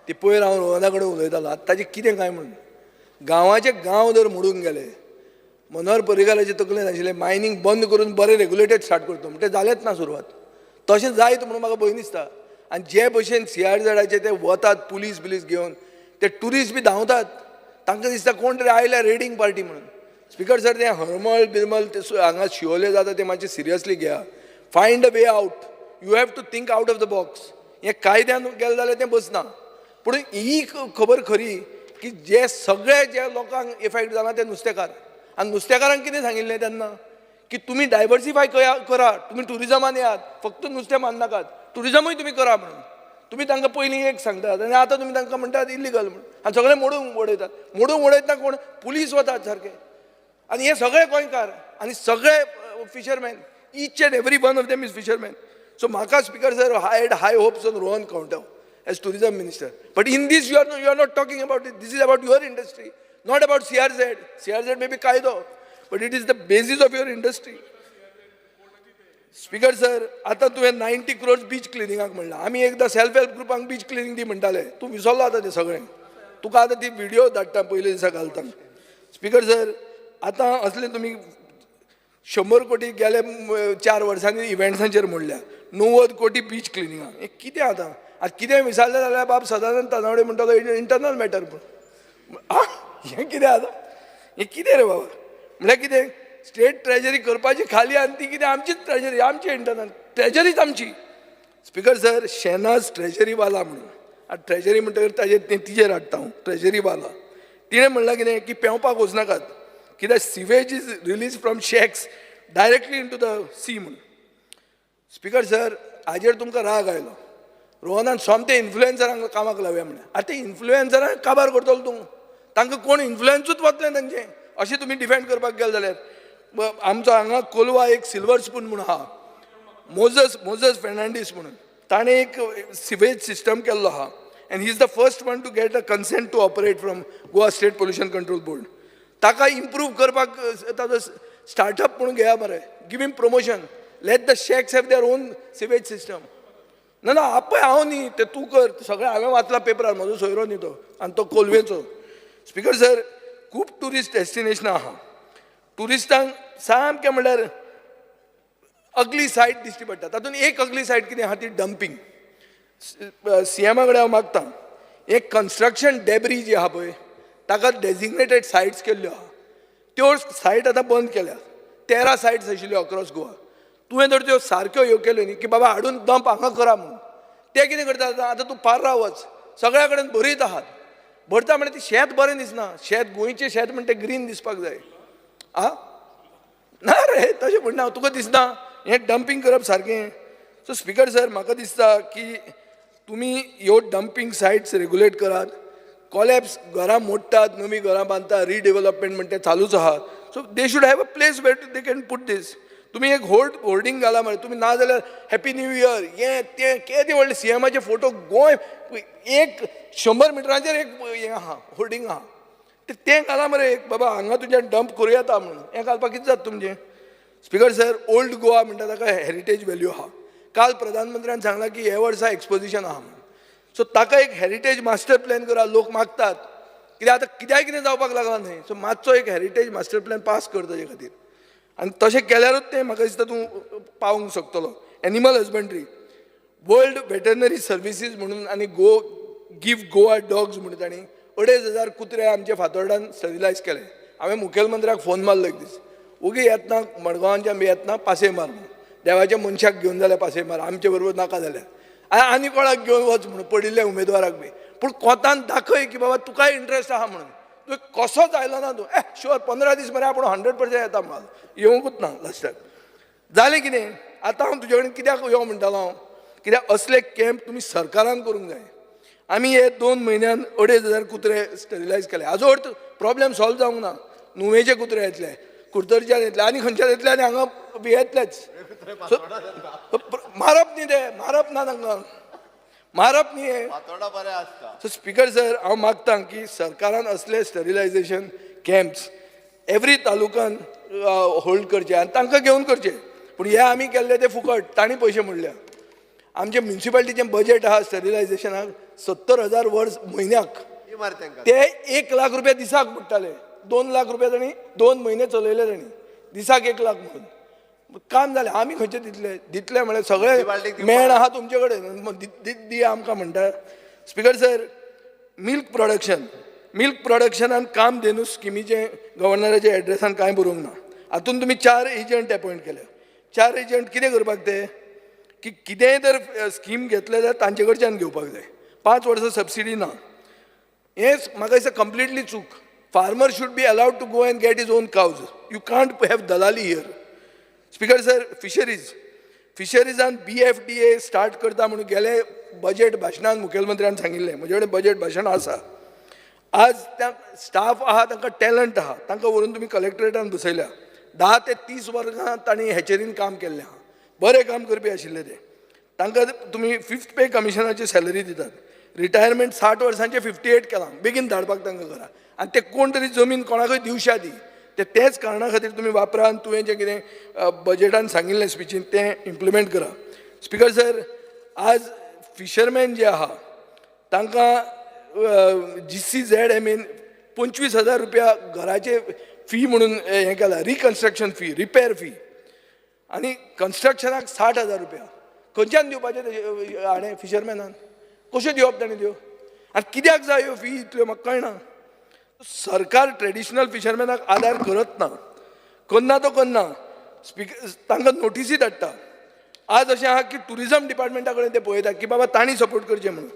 ती पयर हांव रोहना कडेन उलयतालो, आतां ताजें कितें काय म्हणून. गांवाचे गांव जर मोडून गेले, मनोहर पर्रीकाराचे तकलेन आशिल्लें मायनींग बंद करून बरें रेगुलेटेड स्टार्ट करता म्हणटा, जालेंच ना सुरवात. तशें जायत म्हणून म्हाका भंय दिसता. आनी जे भशेन CRZाचे ते वतात पुलीस घेवन, ते ट्युरिस्ट बी धांवतात, तांकां दिसता कोण तरी आयल्या रेडींग पार्टी म्हणून. स्पीकर सर तें हरमळ बिरमळ ते हांगा शिवोले जाता ते मातशें सिरियसली घेया. Find a way out. You have to think out of the box. हें कायद्यान गेलें जाल्यार तें बसना. पूण ही खबर खरी की जे सगळे जे लोकांक इफेक्ट जाला ते नुस्तेकार. आनी नुस्तेकारांक कितें सांगिल्लें तेन्ना की तुमी डायवर्सिफाय करा, तुमी टुरिजमान येयात, फक्त नुस्तें मारनाकात, टुरिजमूय तुमी करा म्हणून. तुमी तांकां पयलीं एक सांगतात आनी आतां तुमी तांकां म्हणटात इल्लिगल म्हणून. आनी सगळे मोडून उडयतात. मोडून उडयतना कोण? पुलीस वतात सारके. आनी हे सगळे गोंयकार आनी सगळे fisherman. Each and every one of them is fisherman. So म्हाका speaker sir I had high hopes on Rohan Khaunte as tourism minister. But in this you are not talking about it. This is about your industry, not about CRZ. CRZ may be kaido, but it is the basis of your industry. Speaker sir, आता तुवें 90 crores beach क्लिनिंगाक म्हणला. आमी एकदां self help ग्रुपांक beach cleaning दी म्हणटाले. तूं विसरलो आतां तें सगळें. तुका आतां ती व्हिडिओ धाडटा पयले दिसा घालता. स्पीकर सर, आतां असले तुमी 100 कोटी गेले 4 वर्सांनी इव्हेंट्सांचेर मोडल्या. 90 कोटी बीच क्लिनिंगाक. हें कितें आतां? आतां कितें विचारलें जाल्यार बाब सदानंद तानावडे म्हणटा तो इंटरनल मॅटर. पूण हें कितें आतां? हें कितें रे बाबा? म्हळ्यार कितें? स्टेट ट्रेजरी करपाची खाली आनी ती कितें आमचीच ट्रेजरी, आमची इंटरनल ट्रेजरीच आमची. स्पीकर सर, शेनाज ट्रेजरीवाला म्हणून. आतां ट्रेजरी म्हणटकीर ताजेर तिजेर हाडटा हांव. ट्रेजरीवाला तिणें म्हणलां कितें की पेंवपाक वचनाकात कित्याक sewage is release from shacks directly in to the sea म्हणून. स्पीकर सर, हाजेर तुमकां राग आयलो. रोहनान सोमते इन्फ्लुएन्सरांक कामाक लावया म्हणे. आतां इन्फ्लुएन्सरांक काबार करतलो तूं? तांकां कोण इन्फ्लुएन्सूच वतलें तांचें अशें तुमी डिफेंड करपाक गेले जाल्यार. आमचो हांगा कोलवा एक सिल्वर स्पून म्हणून आहा, मोजस फेर्नांडीस म्हणून. ताणें एक सिवेज सिस्टम केल्लो आहा and he is the first one to get a consent to operate from Goa state pollution control board. ताका इम्प्रूव करपाक ताजो स्टार्टअप म्हणून घेया मरे. Give him promotion. Let the shacks have their own sewage system. ना ना आपय हांव न्ही, तें तूं कर. सगळें हांवें वाचला पेपरार, म्हजो सोयरो न्ही तो. आनी तो कोलवेचो. स्पीकर सर, खूब ट्युरिस्ट डेस्टिनेशनां आहा. ट्युरिस्टांक सामकें म्हणल्यार अगली सायट दिश्टी पडटा. तातूंत एक अगली सायट कितें आहा ती डंपिंग. सीएमा कडेन हांव मागतां, एक कन्स्ट्रक्शन डेब्री जी आहा पळय ताका डेजिग्नेटेड सायट्स केल्ल्यो आहा. त्यो सायट आतां बंद केल्यात. 13 सायट्स आशिल्ल्यो अक्रॉस गोवा. तुवें तर त्यो सारक्यो ह्यो केल्यो न्ही की बाबा हाडून डंप हांगा करा म्हणून. ते कितें करतात आतां? तूं पार्रा वच, सगळ्या कडेन भरीत आहात. भरता म्हणजे ती शेत बरें दिसना. शेत गोंयचें शेत म्हणटा तें ग्रीन दिसपाक जाय. ना रे, तशें म्हणना. तुका दिसना हें डंपिंग करप सारकें? सो स्पीकर सर, म्हाका दिसता की तुमी ह्यो डंपिंग सायट्स रेग्युलेट करात. कॉलेप्स घरां मोडटात, नवीं घरां बांदतात, रिडेव्हलपमेंट म्हणटा तें चालूच आहा. So they should have a place where they can put this. तुमी एक होर्डिंग घाला मरे. तुमी ना जाल्यार हॅपी न्यू इयर हें तें केदें व्हडले सीएमाचे फोटो गोंय एक 100 मिटरांचेर एक हें आहा, होर्डिंग आहा. तें घाला मरे. एक बाबा हांगा तुजें डंप करूं येता म्हणून. हें घालपाक कितें जाता तुमचें? स्पीकर सर, ओल्ड गोवा म्हणटा ताका हेरिटेज व्हॅल्यू आहा. काल प्रधानमंत्र्यान सांगलां की हे वर्सा एक्सपोजिशन आहा म्हणून. सो ताका एक हेरिटेज मास्टर प्लॅन करा. लोक मागतात कित्याक आतां कितें जावपाक लागला न्हय. सो मातसो एक हेरिटेज मास्टर प्लॅन पास कर ताजे खातीर. आनी तशें केल्यारूच तें म्हाका दिसता तूं पावूंक शकतलो. Animal husbandry, world veterinary services म्हणून आनी गिव गोवा डॉग्स म्हणून तांणी 2,500 कुत्रे आमचे फातोर्डान स्टॅरिलायज केले. हांवें मुखेलमंत्र्याक फोन मारलो एक दीस. ओगी येतना मडगांवांच्यान बी येतना पासय मार म्हणून. देवाच्या मनशाक घेवन जाल्यार पासय मार, आमचे बरोबर नाका जाल्यार. आनी कोणाक घेवन वच म्हणून पडिल्ल्या उमेदवाराक बी. पूण कोंतान दाखय की बाबा तुकाय इंट्रस्ट आहा म्हणून. तुवें कसोच आयलो ना. तूं शुअर 15 दीस मरे आपूण 100% येता म्हणून. येवंकूच ना लास्टाक. जालें कितें? आतां हांव तुजे कडेन कित्याक यो म्हणटालो हांव, कित्याक असले कॅम्प तुमी सरकारान करूंक जाय. आमी हे 2 म्हयन्यान 2,500 कुत्रे स्टॅरिलायज केले. हाजो अर्थ प्रॉब्लेम सॉल्व जावंक ना. नुवेचे कुत्रे येतले, कुर्तरच्यान येतले आनी खंयच्यान येतले आनी हांगा येतलेच. मारप न्ही ते, मारप ना तांकां, मारप न्ही हे. सो स्पीकर सर, हांव मागतां की सरकारान असले स्टॅरिलायझेशन कॅम्प्स एवरी तालुकान होल्ड करचे आनी तांकां घेवन करचे. पूण हे आमी केल्ले ते फुकट, तांणी पयशे मोडल्या. आमचे म्युनिसिपालिटीचें बजेट आहा स्टॅरिलायझेशनाक 70,000 वर्स म्हयन्याक. ते 1 लाख रुपया दिसाक पडटाले. 2 लाख रुपया तांणी 2 म्हयने चलयले तांणी. दिसाक 1 लाख म्हणून. काम जालें. आमी खंयचे दितले म्हळ्यार सगळे मेण आहा तुमचे कडेन, दिया आमकां म्हणटा. Speaker sir, milk production, milk प्रोडक्शनान काम देनू स्किमीचे गव्हर्नराच्या एड्रेसान कांय बरोवंक ना. हातून तुमी 4 एजंट अपॉयंट केले. 4 एजंट कितें करपाक ते की कितेंय जर स्कीम घेतले जाल्यार तांचे कडच्यान घेवपाक जाय. 5 वर्सां सबसिडी ना. हें म्हाका दिसता कंप्लिटली चूक. Farmer should be allowed to go and get his own cows. You can't have दलाली हियर. स्पीकर सर, फिशरीजान BFTA स्टार्ट करता म्हणून गेले बजेट भाशणान मुखेलमंत्र्यान सांगिल्लें. म्हजे कडेन बजेट भाशण आसा. आज त्या स्टाफ आहा तांकां टॅलंट आहा, तांकां व्हरून तुमी कलेक्टरेटान बसयल्या. 10 ते 30 वर्गां तांणी हॅचरीन काम केल्लें आहा. बरें काम करपी आशिल्ले ते. तांकां तुमी 5th पे कमिशनाची सॅलरी दितात. रिटायरमेंट 60 वर्सांचे 58 केलां. बेगीन धाडपाक तांकां करा. आनी ते कोण तरी जमीन कोणाकय दिवशा दी. तेच कारणां खातीर तुमी वापरा आनी तुवें जें कितें बजेटान सांगिल्लें स्पिचीन तें इम्प्लिमेंट करा. स्पीकर सर, आज फिशरमॅन जे आहा तांकां GCZMAन 25,000 रुपया घराचे फी म्हणून हें केला. Reconstruction fee, repair fee. आनी कन्स्ट्रक्शनाक 60,000 रुपया. खंयच्यान दिवपाचें हाणें फिशरमॅनान? कश्यो दिवप ताणें त्यो? आनी कित्याक जाय ह्यो फी इतल्यो म्हाका कळना. सरकार ट्रेडिशनल फिशरमॅनाक आदार करत ना. करना तो करना. तांकां नोटिसी धाडटा. आज अशें आहा की टुरिझम डिपार्टमेंटा कडेन ते पळयता की बाबा तांणी सपोर्ट करचें म्हणून.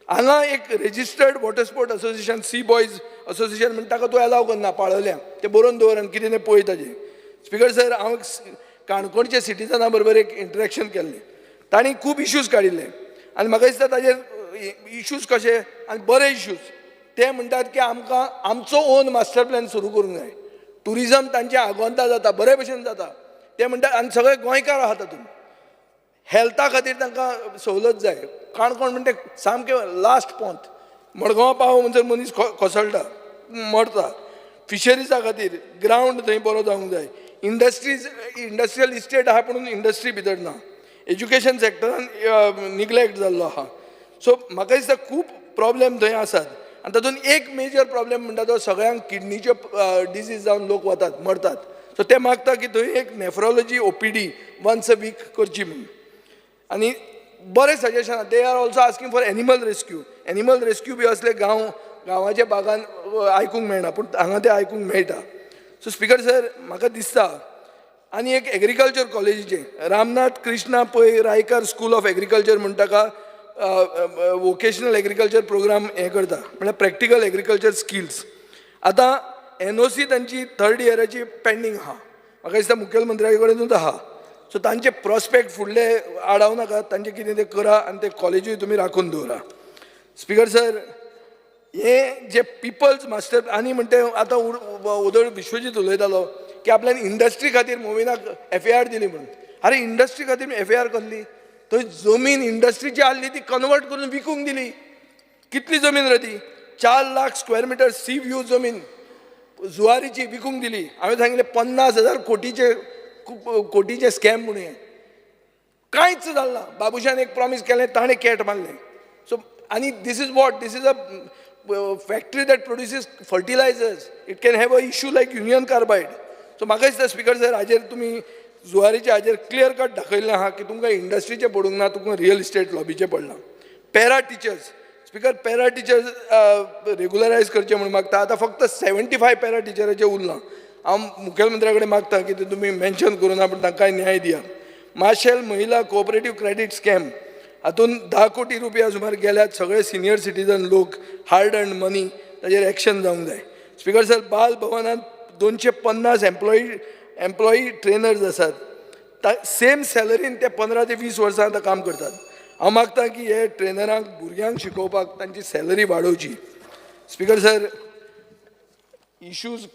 हांगा एक registered water sport association, C boys association म्हणटा ताका तूं अलाव करना पाळल्या. ते बरोवन दवर आनी कितें तें पळय ताजें. स्पीकर सर, हांव काणकोणच्या सिटिजना बरोबर एक इंटरेक्शन केल्लें. तांणी खूब इश्यूज काडिल्ले आनी म्हाका दिसता ताजेर इश्यूज कशे आनी बरे इश्यूज ते म्हणटात की आमकां आमचो ओन मास्टर प्लॅन सुरू करूंक जाय. टुरिझम तांचें आगोंदा जाता, बरे भशेन जाता. ते म्हणटात आनी सगळे गोंयकार आहात तातूंत. हेल्था खातीर तांकां सवलत जाय. काणकोण म्हणटा सामकें लास्ट पॉंत. मडगांवां पाव म्हणसर मनीस कोसळटा, मरता. फिशरीजा खातीर ग्रावंड थंय बरो जावंक जाय. इंडस्ट्रियल इस्टेट आहा पूण इंडस्ट्री भितर ना. एज्युकेशन सॅक्टरान निग्लेक्ट जाल्लो आहा. सो म्हाका दिसता खूब प्रॉब्लेम थंय आसात. आनी तातूंत एक मेजर प्रॉब्लेम म्हणटा तो सगळ्यांक किडनीच्यो डिजीज जावन लोक वतात, मरतात. सो ते मागता की थंय एक nephrology OPD once a week करची म्हणून. आनी बरें suggestion. They are also asking for animal rescue. Animal rescue बी असले गांवाच्या भागान आयकूंक मेळना पूण हांगा ते आयकूंक मेळटा. सो स्पीकर सर, म्हाका दिसता आनी एक एग्रीकल्चर कॉलेजीचें रामनाथ कृष्णा पै रायकार स्कूल ऑफ एग्रीकल्चर म्हण ताका वोकेशनल एग्रीकल्चर प्रोग्राम हें करता, म्हळ्यार प्रॅक्टिकल एग्रीकल्चर स्किल्स. आतां NOC तांची 3rd इयराची पेंडींग आहा. म्हाका दिसता मुखेलमंत्र्या कडेनूच आहा. सो तांचे प्रॉस्पेक्ट फुडले आडाव नाका. तांचें कितें तें करा आनी ते कॉलेजूय तुमी राखून दवरा. स्पीकर सर, हे जे पिपल्स मास्टर आनी म्हणटे आतां उदळ विश्वजीत उलयतालो की आपल्यान इंडस्ट्री खातीर मोविनाक FAR दिली म्हणून. अरे इंडस्ट्री खातीर FAR कसली? थंय जमीन इंडस्ट्रीची आसली ती कन्वर्ट करून विकूंक दिली. कितली जमीन रे ती? 4 lakh square metre sea view जमीन जुवारीची विकूंक दिली. हांवें सांगिल्लें 50,000 कोटीचे स्कॅम म्हणून. हें कांयच जालना. बाबुशान एक प्रॉमीस केलें, ताणें कॅट मारलें. सो आनी this is what? This is a factory that produces fertilisers. It can have a issue like Union Carbide. So म्हाका दिसता स्पीकर सर, हाजेर तुमी जुवारीचे हाजेर क्लियर कट दाखयल्लें आहा की तुमकां इंडस्ट्रीचें पडूंक ना, तुमकां रियल इस्टेट लॉबीचें पडलां. Para teachers. Speaker, para teachers regularise करचे म्हणून मागता. आतां फक्त 75 पॅरा टिचराचें उरलां. हांव मुखेलमंत्र्या कडेन मागता की ते तुमी मेन्शन करूं ना पूण तांकांय न्याय दिया. मार्शल महिला कोऑपरेटिव्ह क्रेडीट स्कॅम, हातूंत 10 कोटी रुपया सुमार गेल्यात. सगळे सिनियर सिटीजन लोक, हार्ड अर्न्ड मनी, ताजेर एक्शन जावंक जाय. स्पीकर सर, बाल भवनांत 250 एम्प्लॉई ट्रेनर्स आसात. सेम सॅलरीन ते 15 ते 20 वर्सां आतां काम करतात. हांव मागता की हे ट्रेनरांक भुरग्यांक शिकोवपाक तांची सॅलरी वाडोवची. स्पीकर सर, इश्यूज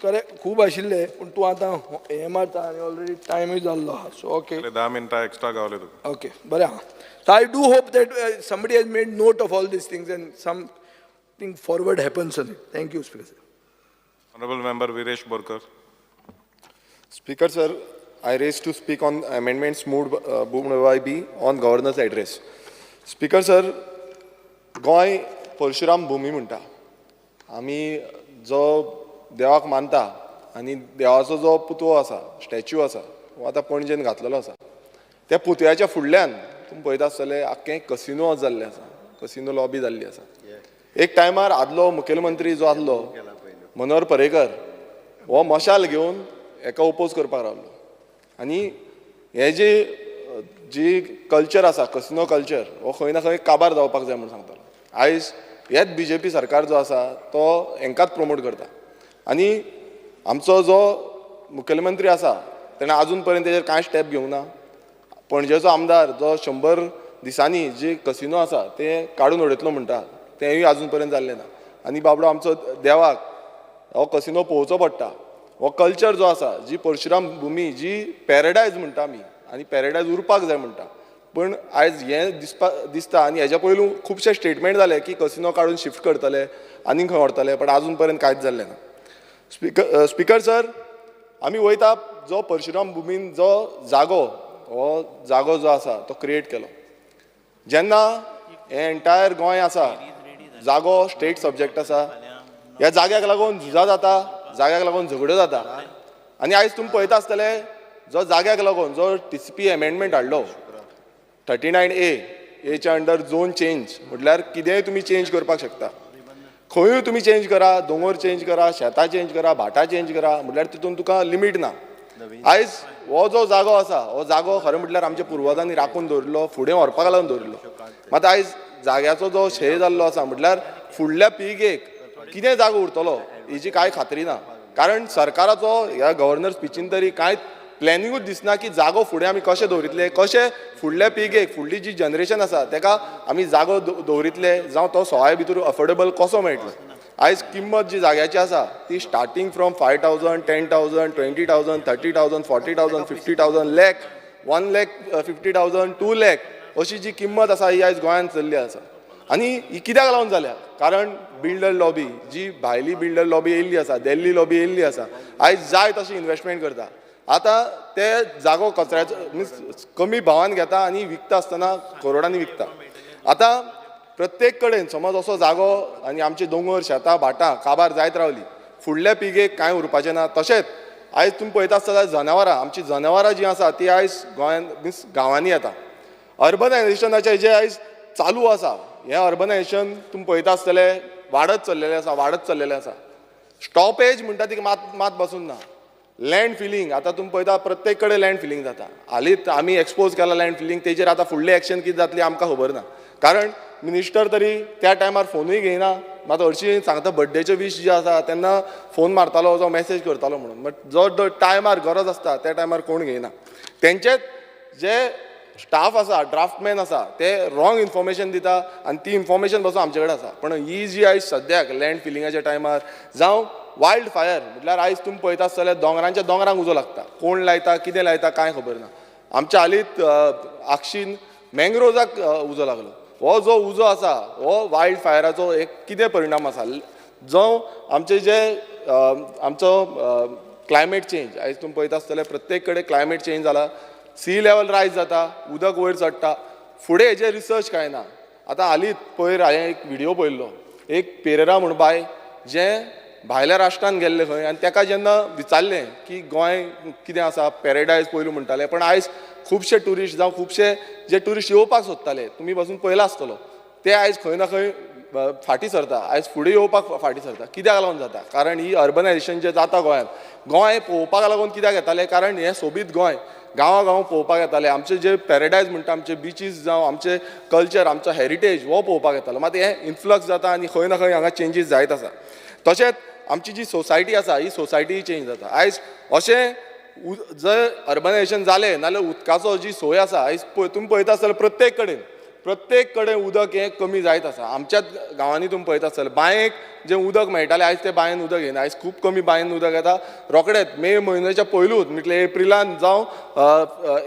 खूब आशिल्ले पूण तूं आतां हें मारता आनी ऑलरेडी टायमूय जाल्लो आहा. सो ओके, 10 मिनटां एक्स्ट्रा गावले तुका. ओके, बरें आहा. So I do hope that somebody has made note of all these things end something forward happens on it. Thank you speaker sir. Honorable Member Viresh Borkar. Speaker sir, I raise to speak on amendments moved by B on Governor's address. Speaker sir, Goa Parshuram भूमी म्हणटा. आमी जो देवाक मानता आनी देवाचो जो पुतळो आसा, स्टॅच्यू आसा, हो आतां पणजेन घातलेलो आसा. त्या पुतळ्याच्या फुडल्यान तुमी पळयता आसतले आख्खें कसिनो जाल्लें आसा, कसिनो लॉबी जाल्ली आसा. एक टायमार आदलो मुखेलमंत्री जो आसलो मनोहर पर्रेकर हो मशाल घेवन हेका ओपोज करपाक रावलो आनी हे जी कल्चर आसा कसिनो कल्चर हो खंय ना खंय काबार जावपाक जाय म्हणून सांगतालो. आयज हेच BJP सरकार जो आसा तो हेंकाच प्रमोट करता आनी आमचो जो मुखेलमंत्री आसा ताणें आजून पर्यंत तेजेर कांय स्टेप घेवंक ना. पणजेचो आमदार जो 100 दिसांनी जे कसिनो आसा ते काडून उडयतलो म्हणटा तेंय आजून पर्यंत जाल्लें ना. आनी बाबडो आमचो देवाक हो कसिनो पळोवचो पडटा. हो कल्चर जो आसा जी परशुराम भुमी जी पॅराडायज म्हणटा आमी आनी पॅराडायज उरपाक जाय म्हणटा. पण आयज हें दिसता आनी हेज्या पयलू खुबशे स्टेटमेंट जाले की कसिनो काडून शिफ्ट करतले आनीक खंय व्हरतले पण आजून पर्यंत कांयच जाल्लें ना. स्पिकर सर, आमी वयता जो परशुराम भुमीन जो जागो जो आसा तो क्रिएट केलो. जेन्ना हें एंटायर गोंय आसा जागो स्टेट सब्जेक्ट आसा, ह्या जाग्याक लागून झुजा जाता, जाग्याक लागून झगड्यो जाता आनी आयज तुमी पळयता आसतले जो जाग्याक लागून जो TCP एमेंडमेंट हाडलो 39A च्या अंडर झोन चेंज म्हटल्यार कितेंय तुमी चेंज करपाक शकता. खंयूय तुमी चेंज करा, दोंगर चेंज करा, शेतां चेंज करा, भाटां चेंज करा म्हटल्यार तितून तुका लिमीट ना. आयज हो जो जागो आसा हो जागो खरें म्हटल्यार आमच्या पुर्वजांनी राखून दवरिल्लो, फुडें व्हरपाक लागून दवरिल्लो. मात आयज जाग्याचो जो क्षय जाल्लो आसा म्हटल्यार फुडल्या पिळगेक कितें जागो उरतलो हेची कांय खात्री ना. कारण सरकाराचो ह्या गव्हर्नर स्पिचीन तरी कांय प्लॅनिंगूच दिसना की जागो फुडें आमी कशें दवरितले, कशें फुडल्या पिळगेक फुडली जी जनरेशन आसा ताका आमी जागो दवरितले जावं तो सवाय भितर अफोर्डेबल कसो मेळटलो. आयज किंमत जी जाग्याची आसा ती स्टार्टींग फ्रॉम 5,000, 10,000, 20,000, 30,000, 40,000, 50,000 lakh, 1,50,000, 2 lakh अशी जी किंमत आसा ही आयज गोंयांत चल्ली आसा. आनी ही कित्याक लागून जाल्या? कारण बिल्डर लॉबी जी भायली बिल्डर लॉबी येयल्ली आसा, दिल्ली लॉबी येयल्ली आसा, आयज जाय तशी इन्वेस्टमेंट करता. आतां ते जागो कचऱ्याचो मिन्स कमी भावान घेता आनी विकता आसतना करोडांनी विकता. आतां प्रत्येक कडेन समज असो जागो आनी आमचे दोंगर शेतां भाटां काबार जायत रावली फुडल्या पिळगेक कांय उरपाचें ना. तशेंच आयज तुमी पळयता आसतना जनावरां आमची जनावरां जीं आसा ती आयज गोंयांत मिन्स गांवांनी येता. अर्बनायझेशनाचें जें आयज चालू आसा हें अर्बनायझेशन तुमी पळयता आसतले वाडत चल्लेलें आसा. स्टॉपेज म्हणटा ती मात बसून ना. लँड फिलिंग आतां तुमी पळयता प्रत्येक कडेन लँड फिलिंग जाता. हालींच आमी एक्सपोज केला लँड फिलिंग, तेजेर आतां फुडलें एक्शन कितें जातली आमकां खबर ना. कारण मिनिस्टर तरी त्या टायमार फोनूय घेयना. मात हरशीं सांगता बड्डेचे वीश जे आसा तेन्ना फोन मारतालो जो मॅसेज करतालो म्हणून. बट जो टायमार गरज आसता त्या टायमार कोण घेयना. तेंचेच जे स्टाफ आसा, ड्राफ्टमॅन आसा ते रॉंग इन्फॉर्मेशन दिता आनी ती इन्फॉर्मेशन पासून आमचे कडेन आसा. पण ही जी आयज सद्याक लँड फिलिंगाच्या टायमार जावं वायल्ड फायर म्हटल्यार आयज तुमी पळयता आसतले दोंगरांच्या दोंगरांक उजो लागता. कोण लायता कितें लायता कांय खबर ना. आमच्या हालींच आक्षीन मँग्रोजाक उजो लागलो. हो जो उजो आसा हो वायल्ड फायराचो एक कितें परिणाम आसा जो आमचे जे आमचो क्लायमेट चेंज आयज तुमी पळयता आसतले प्रत्येक कडेन क्लायमेट चेंज जाला. सी लेवल रायज जाता, उदक वयर चडटा. फुडें हेजेर रिसर्च कांय ना. आतां हालींच पयर हांवें एक व्हिडियो पळयल्लो. एक पेरेरा म्हूण बाय जें भायल्या राष्ट्रांत गेल्ले खंय आनी ताका जेन्ना विचारलें की गोंय कितें आसा पॅराडायज पयलू म्हणटाले पण आयज खुबशे ट्युरिस्ट जावं खुबशे जे ट्युरिस्ट येवपाक सोदताले तुमी पासून पयला आसतलो ते आयज खंय ना खंय फाटीं सरता. आयज फुडें येवपाक फाटीं सरता. कित्याक लागून जाता? कारण ही अर्बनायझेशन जें जाता गोंयांत, गोंय पळोवपाक लागून कित्याक येताले? कारण हें सोबीत गोंय गांवां पळोवपाक येताले. आमचे जे पॅराडायज म्हणटा आमचे बिचीस जावं आमचे कल्चर आमचो हेरिटेज हो पळोवपाक येतालो. मात हें इन्फ्लक्स जाता आनी खंय ना खंय हांगा चेंजीस जायत आसा. तशेंच आमची जी सोसायटी आसा ही सोसायटी चेंज जाता. आयज अशें जर अर्बनायझेशन जालें नाल्यार उदकाचो जी सोय आसा आयज तुमी पळयता आसतले प्रत्येक कडेन उदक हें कमी जायत आसा. आमच्याच गांवांनी तुमी पळयता आसतले बांयेक जें उदक मेळटालें आयज ते बांयेन उदक येना. आयज खूब कमी बांयेन उदक येता. रोखडेंच मे म्हयन्याच्या पयलूच म्हटल्यार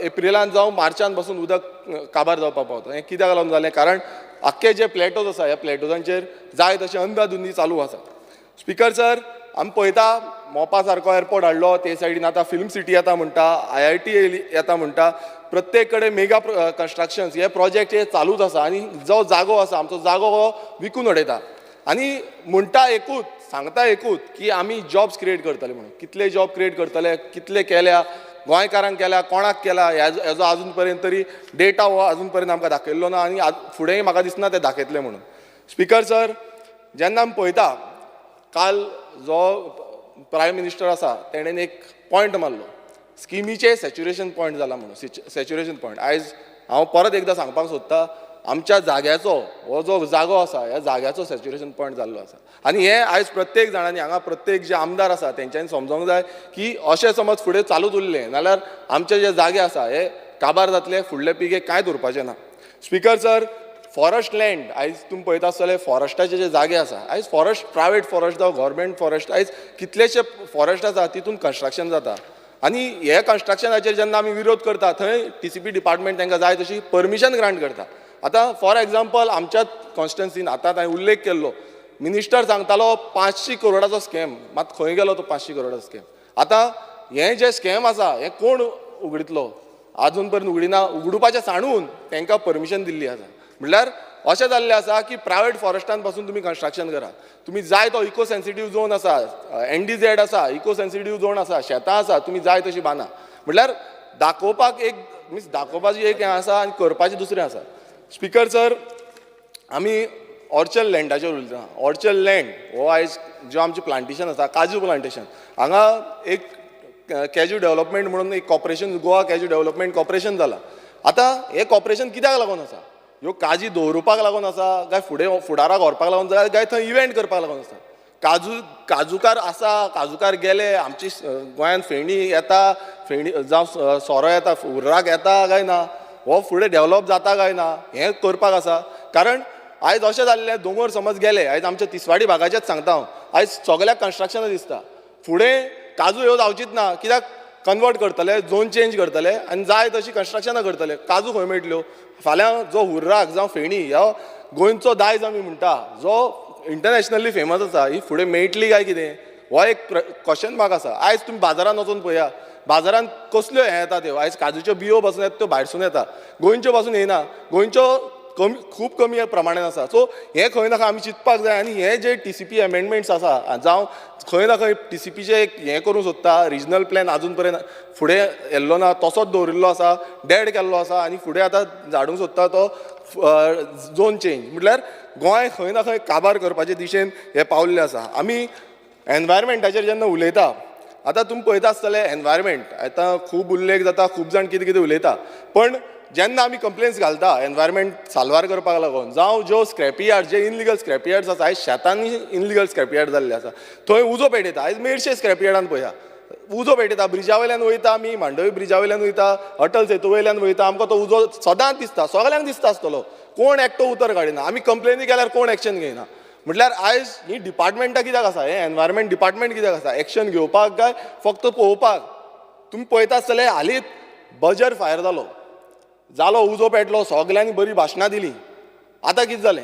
एप्रिलान जावं मार्चान पासून उदक काबार जावपाक पावता. हें कित्याक लागून जालें? कारण आख्खे जे प्लॅटोज आसा ह्या प्लॅटोजांचेर जाय तशें अंधाधुंदी चालू आसा. स्पिकर सर, आमी पळयता मोपा सारको एअरपोर्ट हाडलो, ते सायडीन आतां फिल्म सिटी येता म्हणटा, IIT येता म्हणटा. प्रत्येक कडेन मेगा कन्स्ट्रक्शन्स हे प्रोजेक्ट हे चालूच आसा आनी जो जागो आसा आमचो जागो हो विकून उडयता. आनी म्हणटा एकूच सांगता एकूच की आमी जॉब्स क्रिएट करतले म्हणून. कितले जॉब क्रिएट करतले, कितले केल्या, गोंयकारांक केल्या, कोणाक केला हेजो आजून पर्यंत तरी डेटा हो आजून पर्यंत आमकां दाखयल्लो ना आनी फुडेंय म्हाका दिसना ते दाखयतले म्हणून. स्पिकर सर, जेन्ना आमी पळयता काल जो प्रायम मिनिस्टर आसा तेणेन एक पॉयंट मारलो स्किमीचे सॅच्युरेशन पॉयंट जाला म्हणून सॅच्युरेशन पॉयंट. आयज हांव परत एकदां सांगपाक सोदतां आमच्या जाग्याचो हो जो जागो आसा ह्या जाग्याचो सॅच्युरेशन पॉयंट जाल्लो आसा. आनी हें आयज प्रत्येक जाणांनी हांगा प्रत्येक जे आमदार आसा तेंच्यांनी समजूंक जाय की अशें समज फुडें चालूच उरलें नाल्यार आमचे जे जागे आसा हे काबार जातले, फुडले पिळगेक कांयच उरपाचें ना. स्पिकर सर, फॉरेस्ट लँड आयज तुमी पळयता आसतले फॉरेस्टाचे जे जागे आसा आयज फॉरेस्ट प्रायवेट फॉरेस्ट जावं गव्हर्मेंट फॉरेस्ट आयज कितलेशे फॉरेस्ट आसा तितून कन्स्ट्रक्शन जाता. आनी हे कन्स्ट्रक्शनाचेर जेन्ना आमी विरोध करता थंय TCP डिपार्टमेंट तांकां जाय तशी परमिशन ग्रांट करता. आतां फॉर एग्जाम्पल आमच्याच कॉन्स्टिट्युन्सीन आतां हांवें उल्लेख केल्लो मिनिस्टर सांगतालो 500 करोडाचो स्कॅम, मात खंय गेलो तो 500 करोडाचो स्कॅम. आतां हें जे स्कॅम आसा हें कोण उगडितलो? आजून पर्यंत उगडिना. उगडुपाचें सांडून तांकां परमिशन दिल्ली आसा. म्हणल्यार अशें जाल्लें आसा की प्रायवेट फॉरेस्टान पासून तुमी कन्स्ट्रक्शन करा. तुमी जाय तो इको सेन्सिटीव झोन आसा, NDZ आसा, इको सेन्सिटीव झोन आसा, शेतां आसा, तुमी जाय तशी बांदा. म्हणल्यार दाखोवपाक एक मीन्स दाखोवपाची एक हें आसा आनी करपाचें दुसरें आसा. स्पिकर सर, आमी ऑर्चर्ड लँडाचेर उलयता. ऑर्चर्ड लँड हो आयज जो आमचें प्लांटेशन आसा काजू प्लांटेशन हांगा एक कॅज्यू डेव्हलपमेंट म्हणून एक corporation Goa cashew development corporation जाला. आतां हें कॉर्पोरेशन कित्याक लागून आसा? ह्यो काजी दवरुपाक लागून आसा काय फुडाराक व्हरपाक लागून काय थंय इव्हेंट करपाक लागून आसा? काजूकार आसा, काजूकार गेले, आमची गोंयांत फेणी येता, फेणी जावं सोरो येता, उर्राक येता काय ना, हो फुडें डेव्हलप जाता काय ना हें करपाक आसा. कारण आयज अशें जाल्लें दोंगर समज गेले, आयज आमच्या तिसवाडी भागाचेंच सांगता हांव, आयज सगळ्याक कन्स्ट्रक्शनां दिसता. फुडें काजू ह्यो जावचीच ना, कित्याक कन्वर्ट करतले, झोन चेंज करतले आनी जाय तशी कन्स्ट्रक्शनां करतले. काजू खंय मेळटल्यो? फाल्यां जो हुर्राक जावं फेणी ह्यो गोंयचो दायज आमी म्हणटा जो इंटरनॅशनली फेमस आसा ही फुडें मेळटली काय कितें? हो एक क्वेश्चन मार्क आसा. आयज तुमी बाजारांत वचून पळया, बाजारांत कसल्यो हें येता त्यो आयज काजूच्यो बियो पासून येता त्यो भायरसून येता, गोंयच्यो पासून येयना. गोंयच्यो खूब कमी प्रमाणान आसा. सो हें खंय ना खंय आमी चिंतपाक जाय. आनी हे जे TCP एमेंडमेंट्स आसा जावं खंय ना खंय TCPचें एक हें करूंक सोदता, रिजनल प्लॅन आजून पर्यंत फुडें येल्लो ना, तसोच दवरिल्लो आसा, डेड केल्लो आसा आनी फुडें आतां धाडूंक सोदता तो झोन चेंज. म्हटल्यार गोंय खंय ना खंय काबार करपाचे दिशेन हे पावल्ले आसा. आमी एनवायरमेंटाचेर जेन्ना उलयता आतां तुमी पळयता आसतले एनवायरमेंट आतां खूब उल्लेख जाता, खूब जाण कितें कितें उलयता, पण जेन्ना आमी कंप्लेन्स घालता एनवायरमेंट साल्वार करपाक लागून जावं ज्यो स्क्रॅपी यार्ड जे इनलिगल स्क्रॅपी यार्ड्स आसा आयज शेतांनी इनलिगल स्क्रॅपी यार्ड जाल्ले आसा, थंय उजो पेटयता. आयज मेडशे स्क्रॅपी यार्डान पळया उजो पेटयता. ब्रिजा वयल्यान वयता आमी, मांडवी ब्रिजा वयल्यान वयता, अटल सेतू वयल्यान वयता, आमकां तो उजो सदांच दिसता, सगळ्यांक दिसता आसतलो. कोण एकटो उतर काडिना. आमी कंप्लेनी केल्यार कोण एक्शन घेयना. म्हटल्यार आयज ही डिपार्टमेंटां कित्याक आसा? हे एनवायरमेंट डिपार्टमेंट कित्याक आसा? एक्शन घेवपाक काय फक्त पळोवपाक? तुमी पळयता आसतले हालींच बजर फायर जालो, उजो पेटलो, सगल्यांनी बरी भाशणां दिलीं. आतां कितें जालें?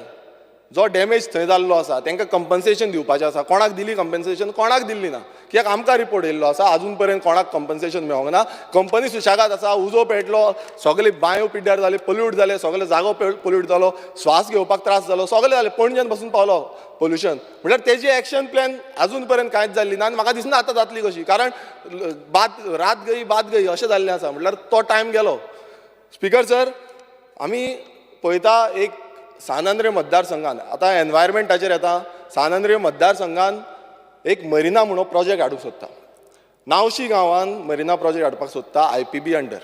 जो डॅमेज थंय जाल्लो आसा तांकां कंपन्सेशन दिवपाचें आसा. कोणाक दिली कंपन्सेशन? कोणाक दिल्ली ना. कित्याक आमकां रिपोर्ट येयल्लो आसा आजून पर्यंत कोणाक कंपन्सेशन मेळोंक ना. कंपनी सुशेगाद आसा, उजो पेटलो, सगळे बांयो पिड्ड्यार जाले, पोल्यूट जाले, सगळे जागो पोल्यूट जालो, श्वास घेवपाक त्रास जालो, सगळें जालें. पणजेन पासून पावलो पोल्युशन. म्हटल्यार तेजी एक्शन प्लॅन आजून पर्यंत कांयच जाल्ली ना आनी म्हाका दिसना आतां जातली कशी. कारण रात गई अशें जाल्लें आसा. म्हटल्यार तो टायम गेलो. स्पिकर सर, आमी पळयता एक सानंद्रे मतदारसंघान आतां एनवायरमेंटाचेर येता. सानंद्रे मतदारसंघान एक मरिना म्हणून प्रोजेक्ट हाडूंक सोदता. नावशी गांवान मरिना प्रोजेक्ट हाडपाक सोदता IPB अंडर.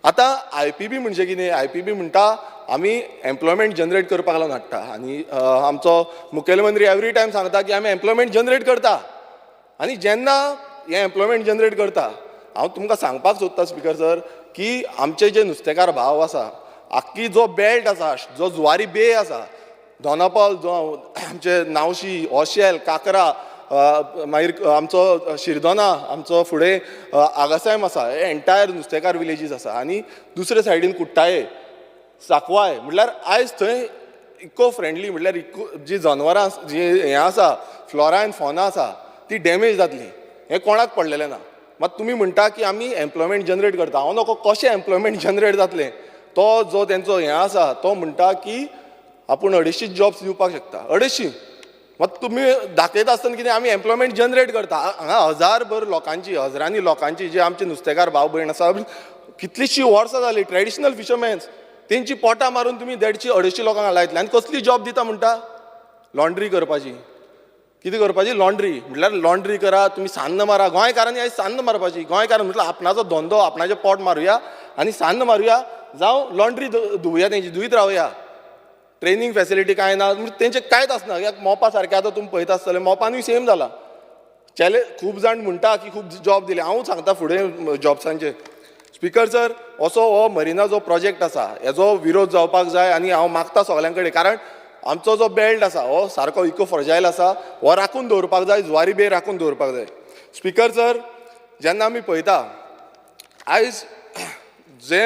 आतां IPB म्हणजे कितें? IPB म्हणटा आमी एम्प्लॉयमेंट जनरेट करपाक लागून हाडटा. आनी आमचो मुखेलमंत्री एवरी टायम सांगता की आमी एम्प्लॉयमेंट जनरेट करता. आनी जेन्ना हें एम्प्लॉयमेंट जनरेट करता, हांव तुमकां सांगपाक सोदता स्पिकर सर की आमचे जे नुस्तेकार भाव आसा, आख्खी जो बेल्ट आसा, जो जुवारी बे आसा, दोनापावल, जो आमचे नावशी, ओशेल, काकरा, मागीर आमचो शिरदोना, आमचो फुडें आगासायम आसा, हे एंटायर नुस्तेकार विलेजीस आसा. आनी दुसरे सायडीन कुट्टाळे, सांकवाळ. म्हटल्यार आयज थंय इको फ्रेंडली म्हटल्यार जी जनवरां जी हें आसा, फ्लोरा एंड फॉना आसा ती डॅमेज जातली. हें कोणाक पडलेलें ना. मात तुमी म्हणटा की आमी एम्प्लॉयमेंट जनरेट करता. हांव नको, कशें एम्प्लॉयमेंट जनरेट जातलें? तो जो तेंचो हें आसा तो म्हणटा की आपूण 250 जॉब्स दिवपाक शकता. 250? मात तुमी दाखयता आसतना कितें आमी एम्प्लॉयमेंट जनरेट करता. हांगा हजारभर लोकांची, हजारांनी लोकांची जे आमचे नुस्तेकार भाव भयण आसा, कितलींशीं वर्सां जालीं ट्रेडिशनल फिशरमॅन्स, तेंची पोटां मारून तुमी 150-250 लोकांक लायतले आनी कसली जॉब दिता म्हणटा? लॉन्ड्री करपाची. कितें करपाची? लॉन्ड्री. म्हटल्यार लॉन्ड्री करा, तुमी सान्न मारा. गोंयकारांनी आयज सान्न मारपाची. गोंयकार म्हटल्यार आपणाचो धंदो, आपणाचें पोट मारुया आनी सान्न मारुया, जावं लॉन्ड्री धुवया तेंची, धुयत रावया. ट्रेनींग फेसिलिटी कांय ना, तेंचें कांयच आसना. कित्याक मोपा सारकें आतां तुमी पळयता आसतलें, मोपानूय सेम जाला. खूब जाण म्हणटा की खूब जॉब दिले. हांव सांगता फुडें जॉब्सांचे. स्पिकर सर, असो हो मरिना जो प्रोजेक्ट आसा हेजो विरोध जावपाक जाय आनी हांव मागता सगळ्यां कडेन. कारण आमचो जो बेल्ट आसा हो सारको इको फ्रजायल आसा, हो राखून दवरपाक जाय, जुवारी बे राखून दवरपाक जाय. स्पिकर सर, जेन्ना आमी पळयता आयज जे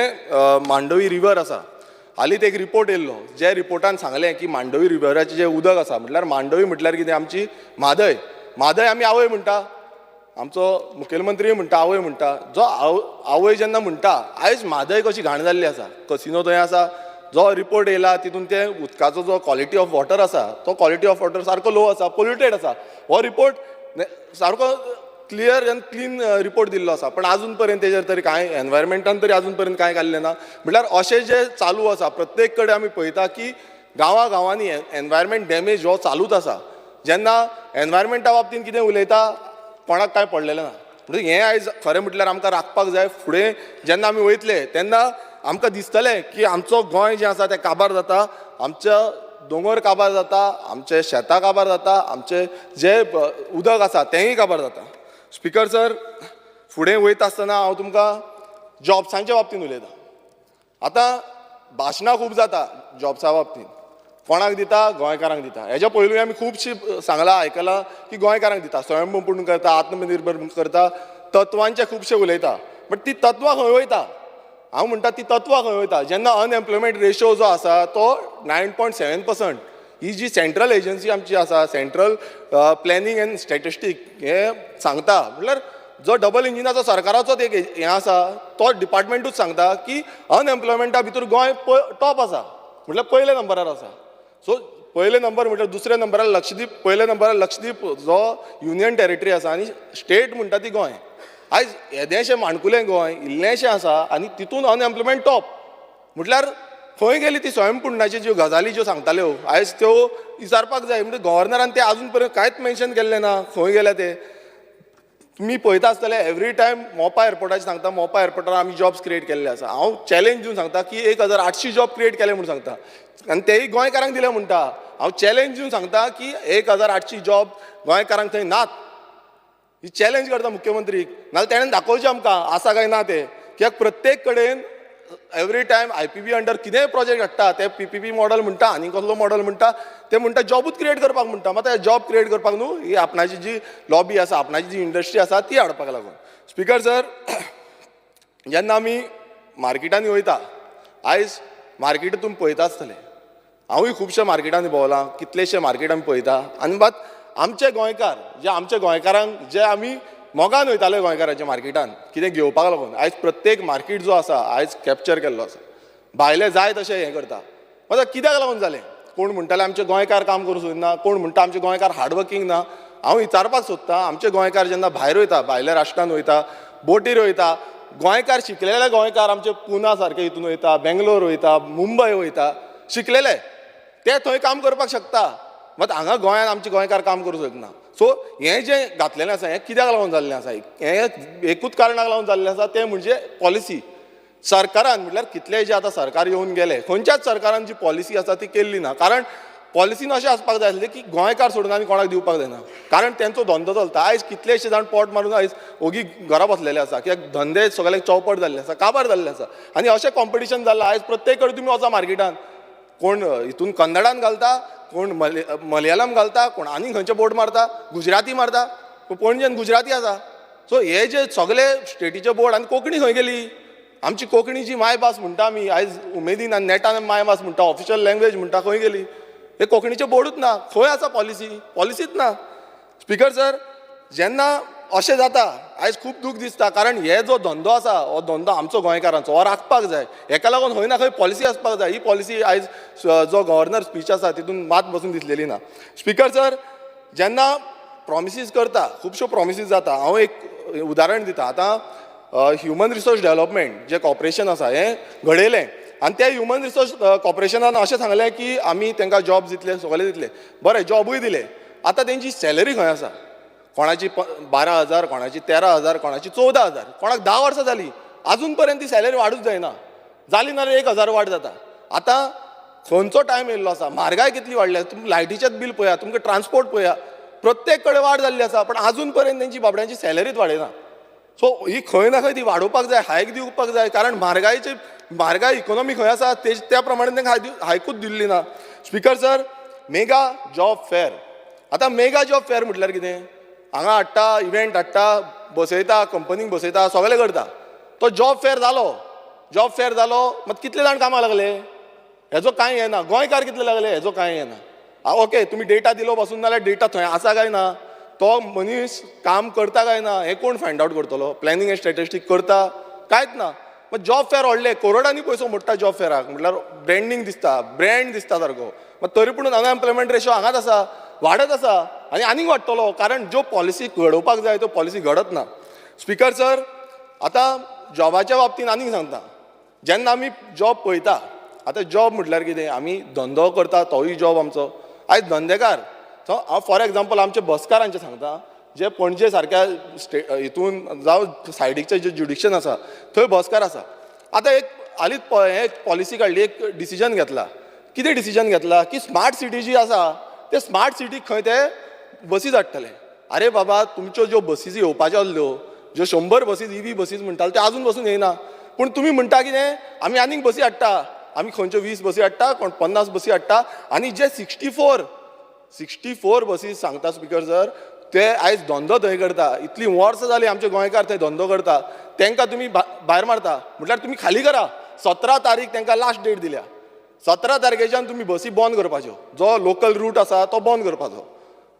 मांडोवी रिवर आसा, हालींच एक रिपोर्ट येयल्लो, जे रिपोर्टान सांगलें की मांडोवी रिवराचें जें उदक आसा, म्हटल्यार मांडोवी म्हटल्यार कितें? आमची म्हादय. म्हादय आमी आवय म्हणटा, आमचो मुखेलमंत्री म्हणटा आवय म्हणटा. जो आवय जेन्ना म्हणटा, आयज म्हादय कशी घाण जाल्ली आसा, कसिनो थंय आसा. जो रिपोर्ट येयला तितून ते उदकाचो जो क्वॉलिटी ऑफ वॉटर आसा, तो क्वॉलिटी ऑफ वॉटर सारको लो आसा, पोल्युटेड आसा. हो रिपोर्ट सारको क्लियर आनी क्लीन रिपोर्ट दिल्लो आसा. पण अजून पर्यंत तेजेर तरी कांय एनवायरमेंटान तरी अजून पर्यंत कांय काडलें ना. म्हटल्यार अशें जें चालू आसा, प्रत्येक कडेन आमी पळयता की गांवांनी एनवायरमेंट डॅमेज हो चालूच आसा. जेन्ना एनवायरमेंटा बाबतींत कितें उलयता, कोणाक कांय पडलेलें ना. म्हणजे हें आयज खरें म्हटल्यार आमकां राखपाक जाय. फुडें जेन्ना आमी वयतले तेन्ना आमकां दिसतलें की आमचो गोंय जें आसा तें काबार जाता, आमच्या दोंगर काबार जाता, आमचे शेतां काबार जाता, आमचें जें उदक आसा तेंय काबार जाता. स्पिकर सर, फुडें वयता आसतना हांव तुमकां जॉब्सांच्या बाबतींत उलयतां. आतां भाशणां खूब जाता जॉब्सा बाबतींत. कोणाक दिता? गोंयकारांक दिता. हेज्या पयलीं आमी खुबशीं सांगलां, आयकलां की गोंयकारांक दिता, स्वयंपूर्ण करता, आत्मनिर्भर करता, तत्वांचे खुबशे उलयता. बट ती तत्वां खंय वयता? हांव म्हणटा ती तत्वां खंय वयता? जेन्ना अनएम्प्लॉयमेंट रेशो जो आसा तो 9.7%. ही जी सेंट्रल एजन्सी आमची आसा, सेंट्रल प्लॅनिंग एंड स्टॅटिस्टीक, हें सांगता. म्हटल्यार जो डबल इंजिनाचो सरकाराचो एक हें आसा, तो डिपार्टमेंटूच सांगता की अनएम्प्लॉयमेंटा भितर गोंय टॉप आसा, म्हटल्यार पयल्या नंबरार आसा. सो पयले नंबर म्हटल्यार दुसऱ्या नंबरार लक्षद्वीप, पयल्या नंबरार लक्षद्वीप जो युनियन टेरिटरी आसा आनी स्टेट म्हणटा ती गोंय. आयज येदेशें माणकुलें गोंय इल्लेंशें आसा आनी तितून अनएम्प्लॉयमेंट टॉप. म्हटल्यार खंय गेली ती स्वयंपूर्णाच्यो ज्यो गजाली ज्यो सांगताल्यो, आयज त्यो विचारपाक जाय. म्हणजे गव्हर्नरान ते आजून पर्यंत कांयच मेन्शन केल्लें ना, खंय गेले ते. तुमी पळयता आसतले एवरी टायम मोपा एअरपोर्टाचें सांगता, मोपा एअरपोर्टार आमी जॉब्स क्रिएट केल्ले आसा. हांव चॅलेंज दिवन सांगता की 1800 जॉब क्रिएट केले म्हूण सांगता आनी तेय गोंयकारांक दिले म्हणटा. हांव चॅलेंज दिवन सांगता की 1800 जॉब गोंयकारांक थंय नात. ही चॅलेंज करता मुख्यमंत्रीक. नाजाल्यार तेणें दाखोवचें आमकां आसा काय ना तें. कित्याक प्रत्येक कडेन एवरी टायम IPP अंडर कितेंय प्रोजेक्ट हाडटा ते PPP मॉडल म्हणटा आनी कसलो मॉडल म्हणटा, ते म्हणटा जॉबूच क्रिएट करपाक म्हणटा. मात जॉब क्रिएट करपाक न्हू, ही आपणाची जी लॉबी आसा, आपणाची जी इंडस्ट्री आसा ती हाडपाक लागून. स्पिकर सर, जेन्ना आमी मार्केटांनी वयता, आयज मार्केट तुमी पळयता आसतले, हांवूय खुबशा मार्केटांनी भोंवलां, कितलेशे मार्केट आमी पळयता. आनी मात आमचे गोंयकार जे आमच्या गोंयकारांक जे आमी मोगान वयताले गोंयकारांच्या मार्केटान कितें घेवपाक लागून, आयज प्रत्येक मार्केट जो आसा आयज कॅप्चर केल्लो आसा. भायले जाय तशें हें करता. आतां कित्याक लागून जालें? कोण म्हणटाले आमचे गोंयकार काम करूंक सोदिना, कोण म्हणटा आमचे गोंयकार हार्डवर्कींग ना. हांव विचारपाक सोदतां, आमचे गोंयकार जेन्ना भायर वयता, भायल्या राष्ट्रांत वयता, बोटीर वयता, गोंयकार शिकलेले गोंयकार आमचे पुना सारके हितून वयता, बेंगलोर वयता, मुंबय वयता, शिकलेले ते थंय काम करपाक शकता. मात हांगा गोंयांत आमचे गोंयकार काम करूंक सोदना. सो हें जें घातलेलें आसा हें कित्याक लागून जाल्लें आसा? हें एकूच कारणाक लागून जाल्लें आसा, तें म्हणजे पॉलिसी. सरकारान म्हटल्यार कितलेय जे आतां सरकार येवन गेले, खंयच्याच सरकारान जी पॉलिसी आसा ती केल्ली ना. कारण पॉलिसीन अशें आसपाक जाय आसलें की गोंयकार सोडून आनी कोणाक दिवपाक जायना. कारण तेंचो धंदो चलता. आयज कितलेशे जाण पोट मारून आयज ओगी घरा बसलेले आसा, कित्याक धंदे सगळे चौपट जाल्ले आसा, काबार जाल्ले आसा. आनी अशें कॉम्पिटिशन जाल्लें आयज प्रत्येक कडेन तुमी वचा मार्केटान, कोण हितून कन्नडान घालता, कोण मलयालम घालता, कोण आनी खंयचे बोर्ड मारता, गुजराती मारता. पणजेन गुजराती आसा. सो हे जे सगळे स्टेटीचे बोर्ड आनी कोंकणी खंय गेली? आमची कोंकणी जी मायभास म्हणटा आमी आयज उमेदीन आनी नेटान मायभास म्हणटा, ऑफिशियल लँग्वेज म्हणटा, खंय गेली? हे कोंकणीचे बोर्डूच ना. खंय आसा पॉलिसी? पॉलिसीच ना. स्पिकर सर, जेन्ना अशें जाता आयज खूब दूख दिसता. कारण हे जो धंदो आसा हो धंदो आमचो गोंयकारांचो, हो राखपाक जाय. हेका लागून खंय ना खंय पॉलिसी आसपाक जाय. ही पॉलिसी आयज जो गव्हर्नर स्पीच आसा तितून मात बसून दिसलेली ना. स्पिकर सर, जेन्ना प्रॉमिसीस करता, खुबश्यो प्रॉमिसीस जाता. हांव एक उदाहरण दिता. आतां ह्युमन रिसोर्स डेव्हलपमेंट जें कॉर्पोरेशन आसा हें घडयलें आनी त्या ह्युमन रिसोर्स कॉर्पोरेशनान अशें सांगलें की आमी तांकां जॉब दितले सगळे दितले. बरें, जॉबूय दिले. आतां तेंची सॅलरी खंय आसा? कोणाची 12,000, कोणाची 13,000, कोणाची 14,000, कोणाक 10 वर्सां जालीं, अजून पर्यंत ती सॅलरी वाडूच जायना. जाली नाल्यार 1,000 वाड जाता. आतां खंयचो टायम येयल्लो आसा? म्हारगाय कितली वाडल्या? तुमी लायटीचेच बील पळया, तुमकां ट्रान्सपोर्ट पळया, प्रत्येक कडेन वाड जाल्ली आसा, पण अजून पर्यंत तेंची बाबड्यांची सॅलरीच वाडयना. सो ही खंय ना खंय ती वाडोवपाक जाय, हायक दिवपाक जाय, कारण म्हारगाय इकॉनॉमी खंय आसा त्या प्रमाणे तांकां हायकूच दिल्ली ना. Speaker sir, mega job fair. आतां मेगा जॉब फेअर म्हटल्यार कितें? हांगा हाडटा, इव्हेंट हाडटा, बसयता, कंपनीक बसयता, सगळें करता. तो जॉब फेअर जालो, मात कितले जाण कामाक लागले? हेजो कांय येना. गोंयकार कितले लागले? हेजो कांय येना. ओके, तुमी डेटा दिलो पासून, नाल्यार डेटा थंय आसा काय ना, तो मनीस काम करता काय ना, हें कोण फायंड आउट करतलो? प्लॅनिंग एंड स्ट्रॅटेजिक करता? कांयच ना. मग जॉब फेअर व्हडले, करोडांनी पयसो मोडटा जॉब फेअराक, म्हटल्यार ब्रँड दिसता सारको. मग तरी पूण अनएम्प्लॉयमेंट रेशो हांगाच आसा, वाडत आसा, आनी आनीक वाडटलो, कारण ज्यो पॉलिसी घडोवपाक जाय त्यो पॉलिसी घडत ना. स्पिकर सर, आतां जॉबाच्या बाबतींत आनीक सांगता. जेन्ना आमी जॉब पळयता, आतां जॉब म्हटल्यार कितें? आमी धंदो करता, तोय जॉब आमचो. आयज धंदेकार, हांव फॉर एग्जाम्पल आमच्या बसकारांचें सांगता, जे पणजे सारक्या हितून जावं सायडीकचे जे ज्युडिक्शन आसा थंय बसकार आसा. आतां हालींच पॉलिसी काडली, एक डिसिजन घेतला. कितें डिसिजन घेतला? की स्मार्ट सिटी जी आसा ते स्मार्ट सिटीक खंय ते बसीज हाडटले. अरे बाबा, तुमच्यो ज्यो बसीज येवपाच्यो आसल्यो, ज्यो 100 बसीज EV बसीज म्हणटाले त्यो आजून पसून येयना. पूण तुमी म्हणटा कितें? आमी आनीक बसी हाडटा, आमी खंयच्यो 20 बसी हाडटा, कोण 50 बसी हाडटा, आनी जे 64 बसीज सांगता स्पिकर सर, ते आयज धंदो थंय करता. इतलीं वर्सां जालीं आमचे गोंयकार थंय धंदो करता, तांकां तुमी भायर मारता. म्हटल्यार तुमी खाली करा. 17 तारीख तांकां लास्ट डेट दिल्या. 17 तारखेच्यान तुमी बसी बंद करपाच्यो, जो लोकल रूट आसा तो बंद करपाचो.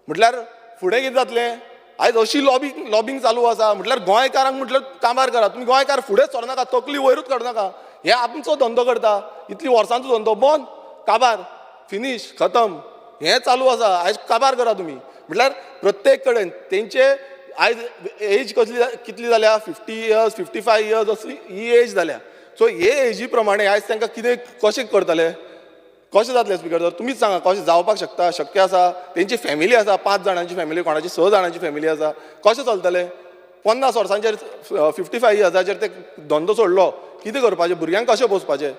म्हटल्यार फुडें कितें जातलें? आयज अशी लॉबिंग चालू आसा. म्हटल्यार गोंयकारांक म्हटल्यार कामार करा. तुमी गोंयकार फुडेंच सरनाका, तकली वयरूच करनाका. हे आमचो धंदो करता, इतली वर्सांचो धंदो बंद, काबार, फिनीश, खतम. हें चालू आसा. आयज काबार करा तुमी. म्हटल्यार प्रत्येक कडेन तेंचे आयज एज कितली जाल्या? 50 इयर्स, 55 इयर्स असली ही एज जाल्या. सो हे एजी प्रमाणे आयज तांकां कितें कशें करतले? कशें जातलें स्पिकर सर? तुमीच सांगा, कशें जावपाक शकता? शक्य आसा? तेंची फॅमिली आसा, 5 जाणांची फॅमिली, कोणाची 6 जाणांची फॅमिली आसा. कशें चलतलें? 50 वर्सांचेर 55 इयर्साचेर ते धंदो सोडलो, कितें करपाचें? भुरग्यांक कशें पोसपाचें?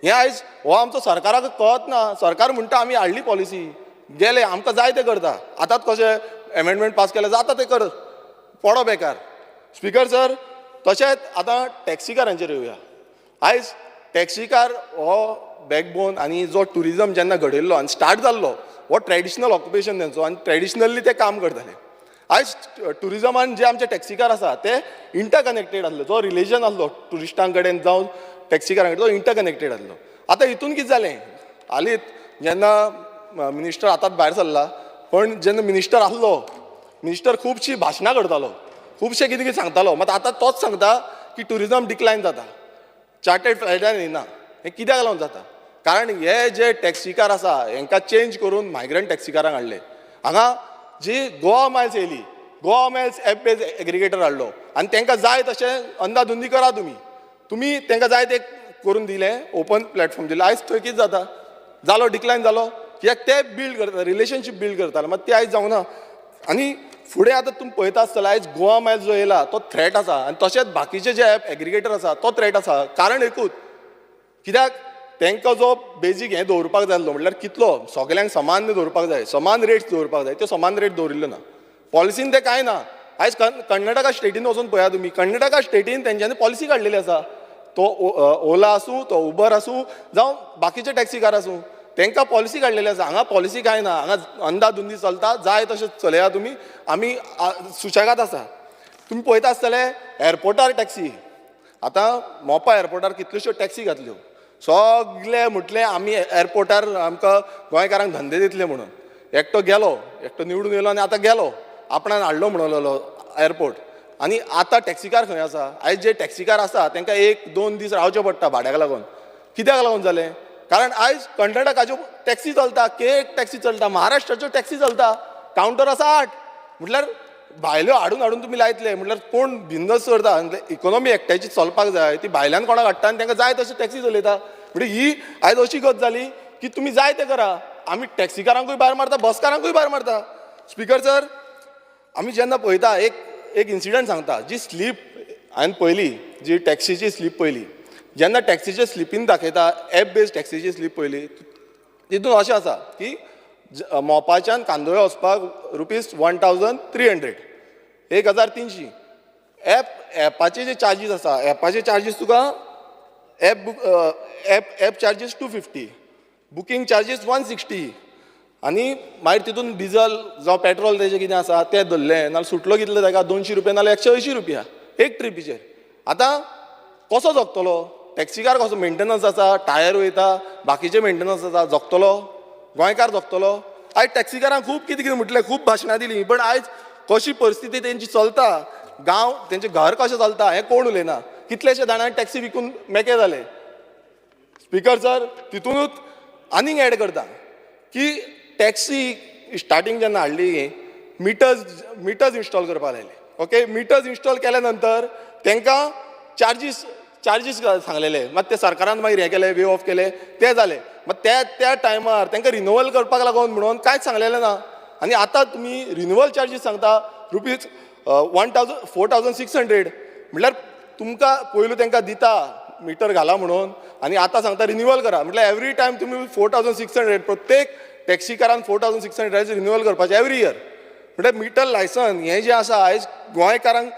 हें आयज हो आमचो सरकाराक कळत ना. सरकार म्हणटा आमी हाडली पॉलिसी, गेले, आमकां जाय तें करता. आतांच कशें एमेंडमेंट पास केलें, जाता तें कर, पडो बेकार. स्पिकर सर, तशेंच आतां टॅक्सीकारांचेर येवया. आयज टॅक्सीकार हो बॅकबोन, आनी जो ट्युरिजम जेन्ना घडयल्लो आनी स्टार्ट जाल्लो, हो ट्रेडिशनल ऑक्युपेशन तेंचो, आनी ट्रेडिशनली ते काम करताले. आयज ट्युरिजमान जे आमचे टॅक्सीकार आसा ते इंटरकनेक्टेड आसले. जो रिलेशन आसलो ट्युरिस्टां कडेन जावं टॅक्सीकारां कडेन, तो इंटरकनेक्टेड आसलो. आतां हितून कितें जालें? हालींच जेन्ना मिनिस्टर आतांच भायर सरला, पण जेन्ना मिनिस्टर आसलो, मिनिस्टर खुबशीं भाशणां करतालो, खुबशें कितें कितें सांगतालो. मात आतां तोच सांगता की ट्युरिजम डिक्लायन जाता, चार्टर्ड फ्लायटान येना. हें कित्याक लागून जाता? कारण हे जे टॅक्सीकार आसा हांकां चेंज करून मायग्रंट टॅक्सीकारांक हाडले. हांगा जी गोवा मायल्स येयली, Goa miles app based aggregator हाडलो, आनी तांकां जाय तशें अंदाधुंदी करा. तुमी तांकां जाय तें करून दिलें, ओपन प्लॅटफॉर्म दिलो. आयज थंय कितें जाता? जालो, डिक्लायन जालो. कित्याक ते बिल्ड करता, रिलेशनशीप बिल्ड करताले, मात ते आयज जावना. आनी फुडें आतां तुमी पळयता आसतले, आयज गोवा मायल्स जो येयला तो थ्रेट आसा, आनी तशेंच बाकीचे जे एप एग्रिगेटर आसा तो थ्रेट आसा. कारण एकूच, कित्याक तांकां जो बेजीक हें दवरपाक जाय आसलो, म्हटल्यार कितलो सगल्यांक समान दवरपाक जाय, समान रेट्स दवरपाक जाय, त्यो समान रेट दवरिल्ल्यो ना. पॉलिसीन तें कांय ना. आयज कर्नाटका स्टेटीन वचून पळया तुमी, कर्नाटका स्टेटीन तेंच्यांनी पॉलिसी काडलेली आसा. तो ओला आसूं, तो उबर आसूं, जावं बाकीचे टॅक्सीकार आसूं, तांकां पॉलिसी काडलेली आसा. हांगा पॉलिसी कांय ना. हांगा अंदाधुंदी चलता, जाय तशें चलया तुमी, आमी सुशेगाद आसा. तुमी पळयता आसतले एअरपोर्टार टॅक्सी. आतां मोपा एअरपोर्टार कितल्योश्यो टॅक्सी घातल्यो. सगळे म्हटलें आमी एअरपोर्टार आमकां गोंयकारांक धंदे दितले म्हणून. एकटो गेलो, एकटो निवडून येयलो आनी आतां गेलो, आपणान हाडलो म्हणलो एअरपोर्ट. आनी आतां टॅक्सीकार खंय आसा? आयज जे टॅक्सीकार आसा तांकां 1-2 दीस रावचें पडटा भाड्याक लागून. कित्याक लागून जालें? कारण आयज कर्नाटकाच्यो टॅक्सी चलता, टॅक्सी चलता, महाराष्ट्राच्यो टॅक्सी चलता, कावंटर आसा 8. म्हटल्यार भायल्यो हाडून तुमी लायतले, म्हटल्यार कोण बिझनस करता? इकॉनॉमी एकट्याची चलपाक जाय, ती भायल्यान कोणाक हाडटा आनी तांकां जाय तशी टॅक्सी चलयता. म्हणजे ही आयज अशी गत जाली की तुमी जाय ते करा, आमी टॅक्सीकारांकूय भायर मारता, बसकारांकूय भायर मारता. स्पिकर सर, आमी जेन्ना पळयता एक इन्सिडंट सांगता, जी स्लीप हांवें पयली, जी टॅक्सीची स्लीप पयली, जेन्ना टॅक्सीचे स्लिपीन दाखयता, एप बेस्ड टॅक्सीची स्लीप पयली, तितून अशें आसा की मोपाच्यान कांदोळे वचपाक ₹1300, 1300. एपाचे जे चार्जीस आसा, एपाचे चार्जीस तुका एप चार्जीस 250, बुकींग चार्जीस 160, आनी मागीर तितून डिझल जावं पेट्रोल तेजें कितें आसा तें धरलें, नाल्यार सुटलो कितले ताका ₹200 नाल्यार ₹180 एक ट्रिपीचेर. आतां कसो जगतलो टॅक्सीकार? कसो मेंटेनन्स आसा, टायर वयता, बाकीचे मेंटेनन्स आसा, जगतलो गोंयकार जगतलो? आयज टॅक्सीकारांक खूब कितें कितें म्हटलें, खूब भाशणां दिलीं, पण आयज कशी परिस्थिती तेंची चलता, गांव तेंचें घर कशें चलता हें कोण उलयना. कितलेशे जाणांनी टॅक्सी विकून मेके जाले. स्पिकर सर, तितूनूच आनीक एड करता की टॅक्सी स्टार्टींग जेन्ना हाडली मिटर्स इन्स्टॉल करपाक लायले. ओके, मिटर्स इन्स्टॉल केल्या नंतर तांकां चार्जीस सांगलेले, मात ते सरकारान मागीर हें केलें, वे ऑफ केले, ते जाले. मात त्या टायमार तांकां रिन्युवल करपाक लागून म्हणून कांयच सांगलेलें ना. आनी आतां तुमी रिन्युवल चार्जीस सांगता ₹4600, म्हटल्यार तुमकां पयलू तांकां दिता मिटर घाला म्हणून, आनी आतां सांगता रिन्युवल करा. म्हटल्यार एवरी टायम तुमी 4600, प्रत्येक टॅक्सीकारान 4600 रिन्युवल करपाचें एवरी इयर. म्हटल्यार मिटर लायसन हें जें आसा आयज गोंयकारांक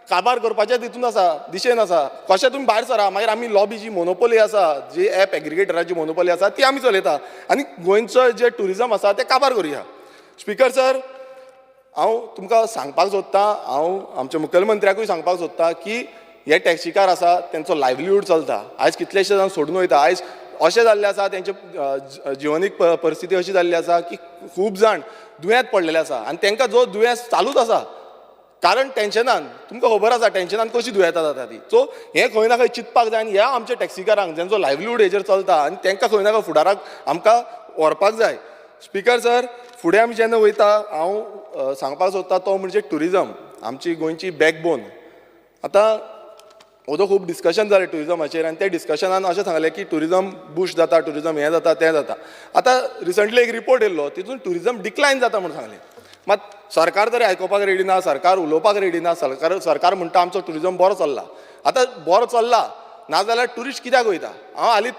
काबार करपाचें तितून आसा, दिशेन आसा. कशें तुमी भायर सरा, मागीर आमी लॉबी जी मोनोपोली आसा, जी एप एग्रिगेटराची मोनोपोली आसा ती आमी चलयता, आनी गोंयचो जे टुरिजम आसा तें काबार करुया. स्पिकर सर, हांव तुमकां सांगपाक सोदतां, हांव आमच्या मुखेलमंत्र्याकूय सांगपाक सोदतां की हे टॅक्सीकार आसा तेंचो लायव्हलीहूड चलता. आयज कितलेशे जाण सोडून वयता. आयज अशें जाल्लें आसा, तेंचे जिवनीक परिस्थिती अशी जाल्ली आसा की खूब जाण दुयेंत पडलेले आसा, आनी तांकां जो दुयेंस चालूच आसा कारण टेन्शनान. तुमकां खबर आसा टेन्शनान कशी दुयेंतां जाता ती. सो हें खंय ना खंय चिंतपाक जाय, आनी ह्या आमच्या टॅक्सीकारांक जेंचो लायव्हलीहूड हेजेर चलता, आनी तांकां खंय ना खंय फुडाराक आमकां व्हरपाक जाय. स्पिकर सर, फुडें आमी जेन्ना वयता, हांव सांगपाक सोदतां तो म्हणजे टुरिजम, आमची गोंयची बॅकबोन. आतां ओदो खूब डिस्कशन जालें टुरिजमाचेर, आनी त्या डिस्कशनान अशें सांगलें की टुरिजम बूश जाता, टुरिजम हें जाता तें जाता. आतां रिसंटली एक रिपोर्ट येयल्लो, तितून टुरिजम डिक्लायन जाता म्हणून सांगलें. मात सरकार तरी आयकोपाक रेडी ना, सरकार उलोवपाक रेडी ना. सरकार म्हणटा आमचो टुरिजम बरो चल्ला. आतां बरो चल्ला नाजाल्यार टुरिस्ट कित्याक वयता? हांव हालींच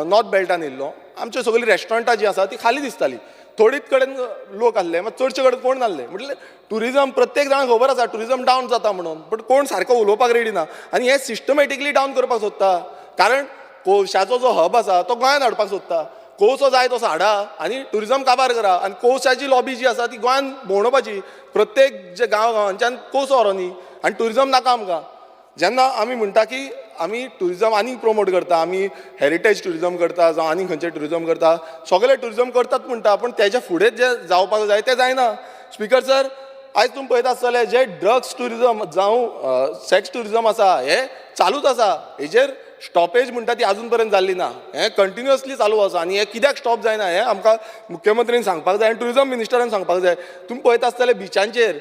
नॉर्थ बेल्टान येयल्लो, आमची सगळीं रेस्टॉरंटां जीं आसा ती खाली दिसतालीं. थोडीच कडेन लोक आसले, मात चडशे कडेन कोण नासले. म्हटल्यार टुरिजम प्रत्येक जाणांक खबर आसा टुरिजम डावन जाता म्हणून, बट कोण सारको उलोवपाक रेडी ना. आनी हें सिस्टमॅटिकली डावन करपाक सोदता, कारण कोळशाचो जो हब आसा तो गोंयांत हाडपाक सोदता. कोळसो जाय तसो हाडा आनी टुरिजम काबार करा. आनी कोळशाची लॉबी जी आसा ती गोंयांत भोंवडोवपाची. प्रत्येक जे गांवांच्यान कोळसो व्हरो न्ही, आनी टुरिजम नाका आमकां. जेन्ना आमी म्हणटा की आमी टुरिजम आनीक प्रमोट करता, आमी हेरिटेज टुरिजम करता जावं आनीक खंयचें टुरिजम करता, सगळे टुरिजम करतात म्हणटा, पण तेच्या फुडें जें जावपाक जाय तें जायना. स्पिकर सर, आयज तुमी पळयता आसतले जे ड्रग्स टुरिजम जावं सेक्स टुरिजम आसा हें चालूच आसा. हेजेर स्टॉपेज म्हणटा ती आजून पर्यंत जाल्ली ना. हें कंटिन्युअसली चालू आसा, आनी हें कित्याक स्टॉप जायना हें आमकां मुख्यमंत्रीन सांगपाक जाय, आनी टुरिजम मिनिस्टरान सांगपाक जाय. तुमी पळयता आसतले बिचांचेर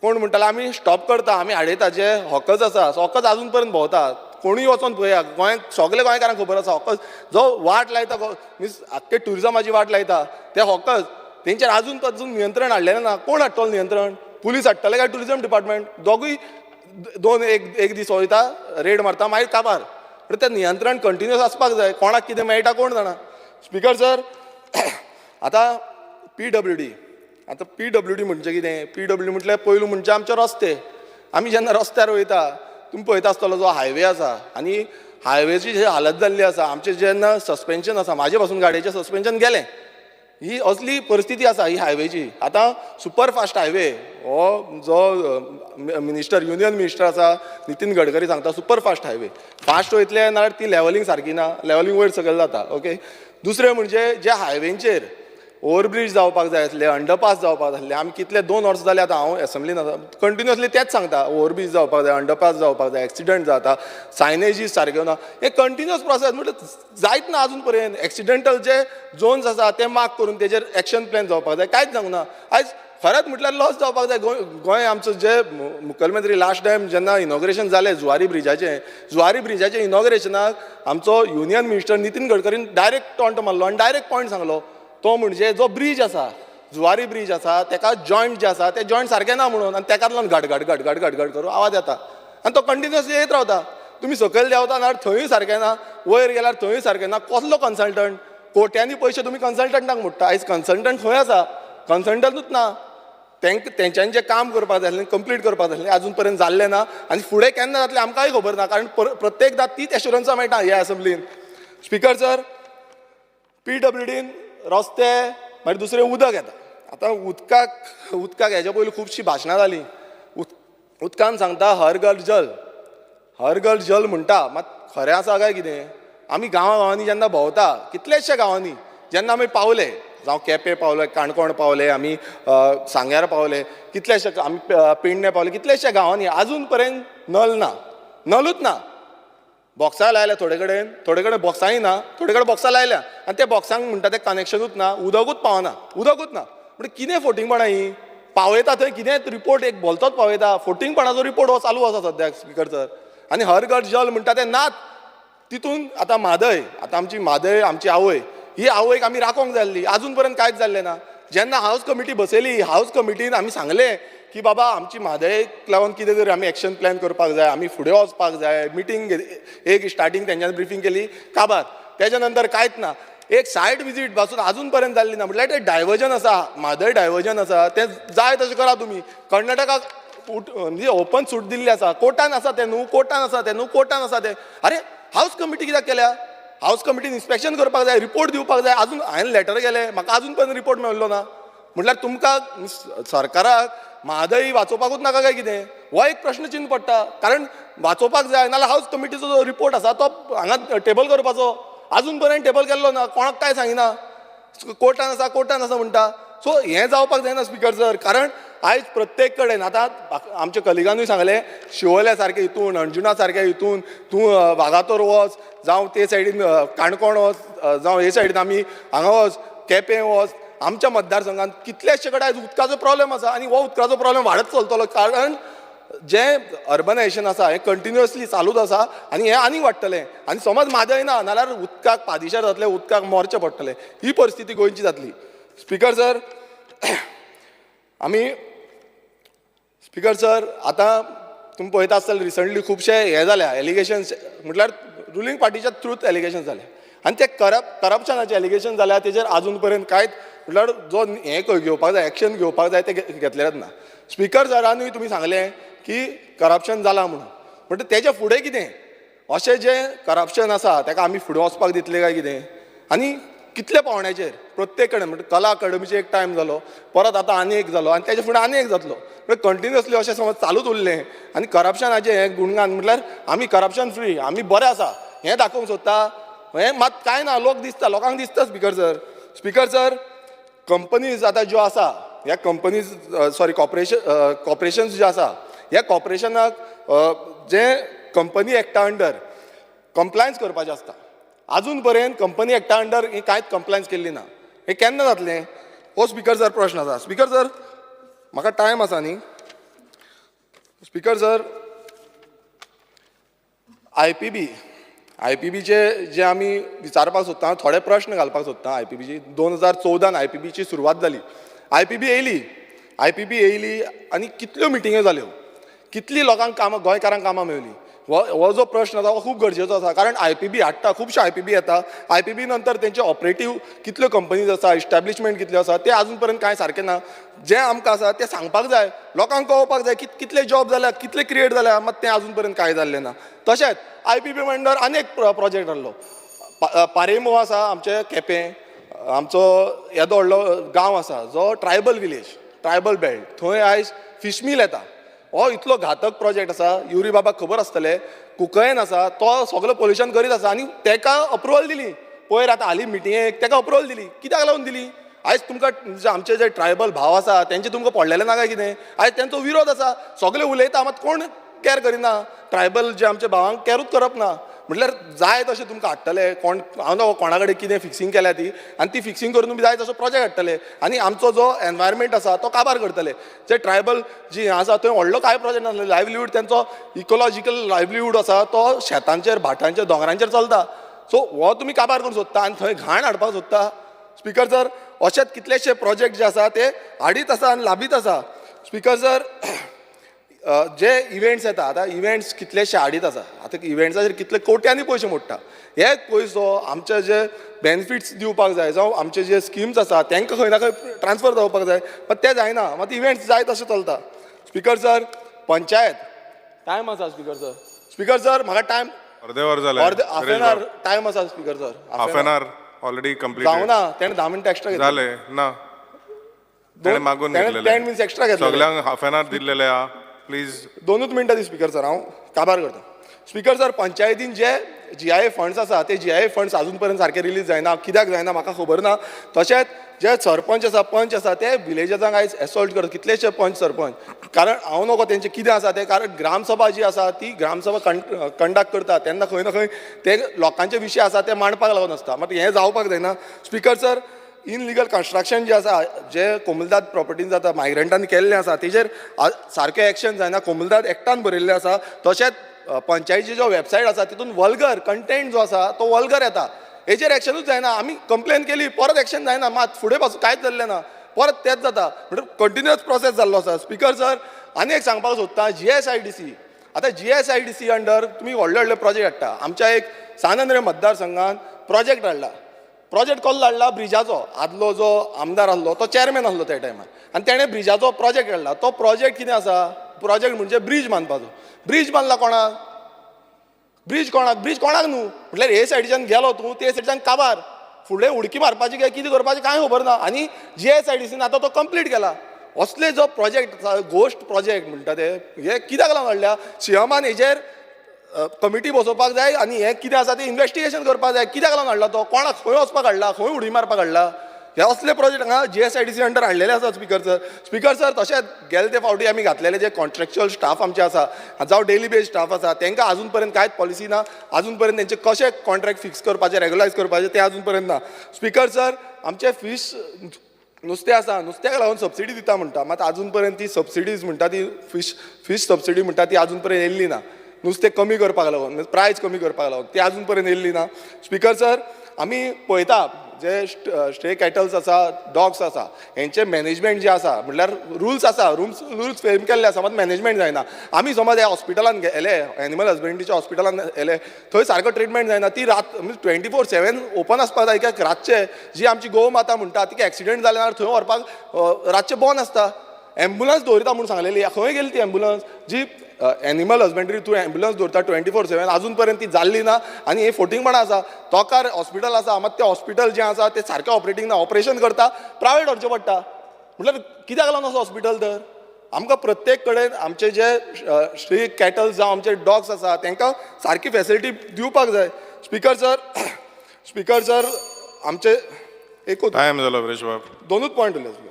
कोण म्हणटाले आमी स्टॉप करता, आमी हाडयता. जे हॉकर्स आसा, हॉकर्स आजून पर्यंत भोंवतात. कोणूय वचोन पळया, गोंयांत सगळे गोंयकारांक खबर आसा हॉकर्स जो वाट लायता, मिन्स आख्खे टुरिजमाची वाट लायता, ते हॉकर्स तेंचेर आजून नियंत्रण हाडलेलें ना. कोण हाडटलो नियंत्रण? पुलीस हाडटले काय टुरिजम डिपार्टमेंट? दोगूय एक दीस वयता, रेड मारता, मागीर काबार. तें नियंत्रण कंटिन्युअस आसपाक जाय. कोणाक कितें मेळटा कोण जाणा. स्पिकर सर, आतां PWD, आतां PWD म्हणजे कितें? PWD म्हटल्यार पयलू म्हणजे आमचे रस्ते. आमी जेन्ना रस्त्यार वयता, तुमी पळयता आसतलो जो हायवे आसा, आनी हायवेची जी हालत जाल्ली आसा, आमचें जेन्ना सस्पेन्शन आसा, म्हाजे पासून गाडयेचें सस्पेन्शन गेलें. ही असली परिस्थिती आसा ही हायवेची. आतां सुपरफास्ट हायवे हो जो युनियन मिनिस्टर आसा नितीन गडकरी सांगता सुपरफास्ट हायवे. फास्ट वयतले नाल्यार ती लेवलिंग सारकी ना, लेवलिंग वयर सकयल जाता. ओके, दुसरें म्हणजे ज्या हायवेंचेर ओव्हरब्रिज जावपाक जाय आसले, अंडरपास जावपाक जाय आसले, आमी कितले 2 वर्सां जाले आतां हांव एसेंब्लीन आसा, कंटिन्युअसली तेंच सांगता. ओव्हरब्रिज जावपाक जाय, अंडरपास जावपाक जाय, एक्सिडंट जाता, सायनेजीस सारक्यो ना. हे कंटिन्युअस प्रोसेस म्हटल्यार जायत ना आजून पर्यंत. एक्सिडेंटल जे झोन्स आसा ते मार्क करून तेजेर एक्शन प्लॅन जावपाक जाय, कांयच जावंक ना. आयज खरेंच म्हटल्यार लॉस जावपाक जाय. गोंय आमचो जे मुखेलमंत्री लास्ट टायम जेन्ना इनॉग्रेशन जालें जुवारी ब्रिजाचें इनॉग्रेशनाक आमचो युनियन मिनिस्टर नितीन गडकरीन डायरेक्ट टॉन्ट मारलो आनी डायरेक्ट पॉयंट सांगलो तो म्हणजे जो ब्रीज आसा जुवारी ब्रीज आसा तेका जॉयंट जे आसा ते जॉयंट सारके ना म्हणून आनी तेका लागून घड करून आवाज येता आनी तो कंटिन्युअसली येत रावता. तुमी सकयल देंवता ना थंयूय सारकें ना, वयर गेल्यार थंयूय सारकें ना. कसलो कन्सल्टंट? कोट्यांनी पयशे तुमी कन्सल्टंटाक मोडटा. आयज कन्सल्टंट खंय आसा? कन्सल्टंटूच ना. तेंच्यांनी जें काम करपाक जाय आसलें कंप्लीट करपाक जाय आसलें अजून पर्यंत जाल्लें ना आनी फुडें केन्ना जातलें आमकांय खबर ना. कारण प्रत्येकदां तीच एश्युरन्सां मेळटा ह्या असेंब्लीन. स्पिकर सर, PWDन रस्ते मागीर दुसरें उदक येता. आतां उदकाक हेज्या पयलीं खुबशीं भाशणां जालीं. उदकान सांगता हर घर जल म्हणटा, मात खरें आसा काय कितें? आमी गांवांनी जेन्ना भोंवता कितलेशे गांवांनी जेन्ना आमी पावले, जावं केपें पावले, काणकोण पावले, आमी सांग्यार पावले, कितलेशे आमी पेडणे पावले, कितलेशे गांवांनी आजून पर्यंत नलूच ना. बॉक्सां लायल्या थोडे कडेन बॉक्सांय ना, थोडे कडेन बॉक्सां लायल्या आनी ते बॉक्सांक म्हणटा ते कनेक्शनूच ना, उदकूच पावना. म्हणजे कितें फोटिंगपणां ही? पावयता थंय कितें रिपोर्ट एक भलतोच पावयता. फोटिंगपणाचो रिपोर्ट हो चालू आसा सद्याक स्पिकर सर. आनी हर घर जल म्हणटा ते नात. तितून आतां आमची आवय, ही आवयक आमी राखोंक जाय आसली, आजून पर्यंत कांयच जाल्लें ना. जेन्ना हावस कमिटी बसयली, हावस कमिटीन आमी सांगलें की बाबा आमची म्हादयक लागून कितें तरी आमी एक्शन प्लॅन करपाक जाय, आमी फुडें वचपाक जाय. मिटींग एक स्टार्टींग तेंच्यानी ब्रिफींग केली, काबार. तेच्या नंतर कांयच ना. एक सायट विजीट पासून आजून पर्यंत जाल्ली ना. म्हटल्यार ते डायवर्जन आसा, म्हादय डायवर्जन आसा, तें जाय तशें करा तुमी. कर्नाटकाक म्हणजे ओपन सूट दिल्ली आसा. कोर्टान आसा तें न्हू. अरे हावस कमिटी कित्याक केल्या? हावस कमिटीन इन्स्पेक्शन करपाक जाय, रिपोर्ट दिवपाक जाय. आजून हांवें लेटर केलें, म्हाका आजून पर्यंत रिपोर्ट मेळिल्लो ना. म्हटल्यार तुमकां सरकाराक म्हादय वाचोवपाकूच नाका काय कितें? हो एक प्रश्नचिन्ह पडटा. कारण वाचोवपाक जाय नाल्यार हावस कमिटीचो जो रिपोर्ट आसा तो हांगा टेबल करपाचो. आजून पर्यंत टेबल केल्लो ना, कोणाक काय सांगिना. कोर्टान आसा म्हणटा. सो हें जावपाक जायना स्पिकर सर. कारण आयज प्रत्येक कडेन आतां आमच्या कलिगानूय सांगलें, शिवोल्या सारके हितून, अंजुना सारक्या हितून तूं वागातोर वच, जावं ते सायडीन काणकोण वच, जावं हे सायडीन आमी हांगा वच, केपें वच. आमच्या मतदारसंघात कितलेशे कडेन आयज उदकाचो प्रॉब्लेम आसा आनी हो उदकाचो प्रॉब्लेम वाडत चलतलो. कारण जें अर्बनायझेशन आसा हें कंटिन्युअसली चालूच आसा आनी हें आनीक वाडटलें. आनी समज म्हादय ना नाल्यार उदकाक पादेशार जातले, उदकाक मोरचें पडटलें. ही परिस्थिती गोंयची जातली. स्पिकर सर, आतां तुमी पळयता आसतले रिसंटली खुबशे हे जाल्या एलिगेशन्स, म्हटल्यार रुलींग पार्टीच्या थ्रूच एलिगेशन जाले आनी ते करप्शनाचे एलिगेशन जाल्या तेजेर आजून पर्यंत कांयच म्हटल्यार जो हें घेवपाक जाय, एक्शन घेवपाक जाय ते घेतलेलेच ना. स्पिकर सरानूय तुमी सांगलें की करप्शन जालां म्हणून. म्हणटा तेच्या फुडें कितें? अशें जें करप्शन आसा ताका आमी फुडें वचपाक दितले काय कितें? आनी कितले पावंड्याचेर प्रत्येक कडेन म्हणजे कला अकादमीचो एक टायम जालो, परत आतां आनी एक जालो आनी तेच्या फुडें आनी एक जातलो. म्हणजे कंटिन्युअसली अशें समज चालूच उरलें आनी करप्शनाचें हें गुणगान म्हटल्यार आमी करप्शन फ्री, आमी बरे आसा हें दाखोवंक सोदता. हें मात कांय ना, लोकांक दिसता स्पिकर सर. कंपनीज आतां ज्यो आसा ह्या कंपनीज कॉर्पोरेशन्स जे आसा ह्या कॉर्पोरेशनाक जें कंपनी एक्टा अंडर कंप्लायन्स करपाचें आसता. आजून पर्यंत कंपनी एक्टा अंडर ही कांयच कंप्लायन्स केल्ली ना. हें केन्ना जातलें? हो स्पिकर सर प्रश्न आसा. स्पिकर सर, म्हाका टायम आसा न्ही? स्पिकर सर, आयपीबीचे जे आमी विचारपाक सोदता, थोडे प्रश्न घालपाक सोदता. आयपीबीची 2014 आयपीबीची सुरवात जाली. आयपीबी येयली आनी कितल्यो मिटिंग्यो जाल्यो, कितली लोकांक कामां, गोंयकारांक कामां मेळ्ळीं. हो जो प्रश्न आसा हो खूब गरजेचो आसा. कारण आयपीबी हाडटा, खुबशे आयपीबी येता. आयपीबी नंतर तेंचे ऑपरेटीव कितल्यो कंपनीज आसा, इस्टॅब्लिशमेंट कितल्यो आसा ते आजून पर्यंत कांय सारकें ना. जें आमकां आसा तें सांगपाक जाय, लोकांक कळोवपाक जाय कितले जॉब जाल्या, कितले क्रिएट जाल्या, मात तें आजून पर्यंत कांय जाल्लें ना. तशेंच आयपीबी अंडर आनीक प्रोजेक्ट आहलो. पारेमो आसा आमचे केपें, आमचो येदो व्हडलो गांव आसा जो ट्रायबल विलेज, ट्रायबल बेल्ट, थंय आयज फिश मील येता. हो इतलो घातक प्रोजेक्ट आसा. युरी बाबाक खबर आसतलें, कुंकळेन आसा तो सगळो पोल्युशन करीत आसा आनी तेका अप्रुवल दिली. पयर आतां हालीं मिटिंगेक तेका अप्रुवल दिली. कित्याक लागून दिली? आयज तुमकां आमचे जे ट्रायबल भाव आसा तेंचे तुमकां पडलेलें ना काय कितें? आयज तेंचो विरोध आसा. सगळे उलयता मात कोण कॅर करिना. ट्रायबल जे आमचे भावांक कॅरूच करप ना. म्हटल्यार जाय तशें तुमकां हाडटले कोण हांव नो कोणा कडेन कितें फिक्सिंग केल्या ती आनी ती फिक्सिंग करून तुमी जाय तसो प्रोजेक्ट हाडटले आनी आमचो जो एनवायरमेंट आसा तो काबार करतले जे ट्रायबल जी हें आसा थंय व्हडलो कांय प्रोजेक्ट नासले लायव्हलीहूड तेंचो इकोलॉजिकल लायव्हलीहूड आसा तो शेतांचेर भाटांचेर दोंगरांचेर चलता सो हो तुमी काबार करूंक सोदता आनी थंय घाण हाडपाक सोदता स्पिकर सर अशेच कितलेशे प्रोजेक्ट जे आसा ते हाडीत आसा आनी लाबीत आसा स्पिकर सर जे इव्हेंट्स येता आतां इव्हेंट्स कितलेशे हाडीत आसा आतां इव्हेंट्साचेर कितले कोट्यांनी पयशे मोडटा हे पयसो आमचे जे बेनिफिट्स दिवपाक जाय जावं आमचे जे स्किम्स आसा तांकां खंय ना खंय ट्रान्सफर जावपाक जाय पण ते जायना मात इव्हेंट्स जाय तशें चलता स्पिकर सर पंचायत टायम आसा स्पिकर सर म्हाका टायम अर्दे वर जालें हाफ एन आवर टायम आसा speaker sir half an hour already complete जावना तेणें 10 मिनटां एक्स्ट्रा घेतले जाले ना तेणें मागून घेतलेले 10 मिनिट्स एक्स्ट्रा घेतले सगळ्यांक हाफ एन आवर दिल्लेले आहा प्लीज 2 मिनटां दी स्पिकर सर हांव काबार करता स्पिकर सर पंचायतीन जे GIA फंड्स आसा ते GIA फंड्स अजून पर्यंत सारके रिलीज जायना कित्याक जायना म्हाका खबर ना तशेंच जे सरपंच आसा पंच आसा ते विलेजांक आयज एसॉल्ट करता कितलेशे पंच सरपंच कारण हांव नकळो तेंचें कितें आसा ते कारण ग्रामसभा जी आसा ती ग्रामसभा कंडक्ट करता तेन्ना खंय ना खंय ते लोकांचे विशय आसा ते मांडपाक लागून आसता मात हें जावपाक जायना स्पिकर सर इनलिगल कन्स्ट्रक्शन जे आसा जे कोमुलदाद प्रॉपर्टीन जाता मायग्रंटांनी केल्लें आसा तेजेर सारकें एक्शन जायना कोमुलदाद एक्टान बरयल्लें आसा तशेंच पंचायतीची जो वेबसायट आसा तितून वल्गर कंटेंट जो आसा तो वल्गर येता हेजेर एक्शनूच जायना आमी कंप्लेन केली परत एक्शन जायना मात फुडें पासून कांयच जाल्लें ना परत तेच जाता म्हणजे कंटिन्युअस प्रोसेस जाल्लो आसा स्पिकर सर आनी एक सांगपाक सोदता GSIDC आतां GSIDC अंडर तुमी व्हडले व्हडले प्रोजेक्ट हाडटा आमच्या एक सानंद्रे मतदारसंघान प्रोजेक्ट हाडला प्रोजेक्ट कसलो हाडला ब्रिजाचो आदलो जो आमदार आसलो तो चेअरमॅन आसलो त्या टायमार आनी तेणें ब्रिजाचो प्रोजेक्ट हाडला तो प्रोजेक्ट कितें आसा प्रोजेक्ट म्हणजे ब्रीज बांदपाचो ब्रीज बांदला कोणाक ब्रीज कोणाक न्हू म्हटल्यार हे सायडीच्यान गेलो तूं ते सायडीच्यान काबार फुडें उडकी मारपाची काय कितें करपाचें कांय खबर ना आनी GSIDCन आतां तो कंप्लीट केला असले जो प्रोजेक्ट गोश्ट प्रोजेक्ट म्हणटा ते हे कित्याक लागून हाडल्या सीएमान हेजेर कमिटी बसोवपाक जाय आनी हें कितें आसा तें इन्व्हेस्टिगेशन करपाक जाय कित्याक लागून हाडला तो कोणाक खंय वचपाक हाडला खंय उडी मारपाक हाडला हे असले प्रोजेक्ट हांगा GSIDC अंडर हाडलेले आसा स्पिकर सर तशेंच गेले ते फावटी आमी घातलेले जे कॉन्ट्रॅक्च्युअल स्टाफ आमचे आसा जावं डेली बेज स्टाफ आसा तांकां आजून पर्यंत कांयच पॉलिसी ना आजून पर्यंत तेंचे कशें कॉन्ट्रॅक्ट फिक्स करपाचे रेग्युलायज करपाचे ते आजून पर्यंत ना स्पिकर सर आमचे फीश नुस्तें आसा नुस्त्याक लागून सबसिडी दिता म्हणटा मात आजून पर्यंत ती सबसिडीज म्हणटा ती फीश सबसिडी म्हणटा ती आजून पर्यंत येयल्ली ना नुस्तें कमी करपाक लागून प्रायस कमी करपाक लागून ती आजून पर्यंत येयल्ली ना स्पिकर सर आमी पळयता जे स्टे कॅटल्स आसा डॉग्स आसा हेंचे मॅनेजमेंट जे आसा म्हटल्यार रूल्स आसा रूल्स फ्रेम केल्ले आसा मात मॅनेजमेंट जायना आमी समज ह्या हॉस्पिटलान गेले एनिमल हजबंड्रीच्या हॉस्पिटलान गेले थंय सारको ट्रिटमेंट जायना ती रात 24/7 ओपन आसपाक जाय कित्याक रातचे जी आमची गोव माता म्हणटा तिका एक्सिडेंट जाल्यार थंय व्हरपाक रातचे बंद आसता एम्बुलन्स दवरिता म्हणून सांगलेली खंय गेली ती एम्बुलन्स जी एनिमल हजबंड्री तूं एम्बुलन्स दवरता 24/7 आजून पर्यंत ती जाल्ली ना आनी हे फोटिंगपणां आसा तोकार हॉस्पिटल आसा मात तें हॉस्पिटल जें आसा तें सारकें ऑपरेटींग ना ऑपरेशन करता प्रायवेट व्हरचें पडटा म्हटल्यार कित्याक लागून असो हॉस्पिटल तर आमकां प्रत्येक कडेन आमचे जे स्ट्रे कॅटल्स जावं आमचे डॉग्स आसा तांकां सारकी फॅसिलिटी दिवपाक जाय स्पिकर सर आमचे एकूच टायम जालो वरेश बाब 2 पॉयंट उरले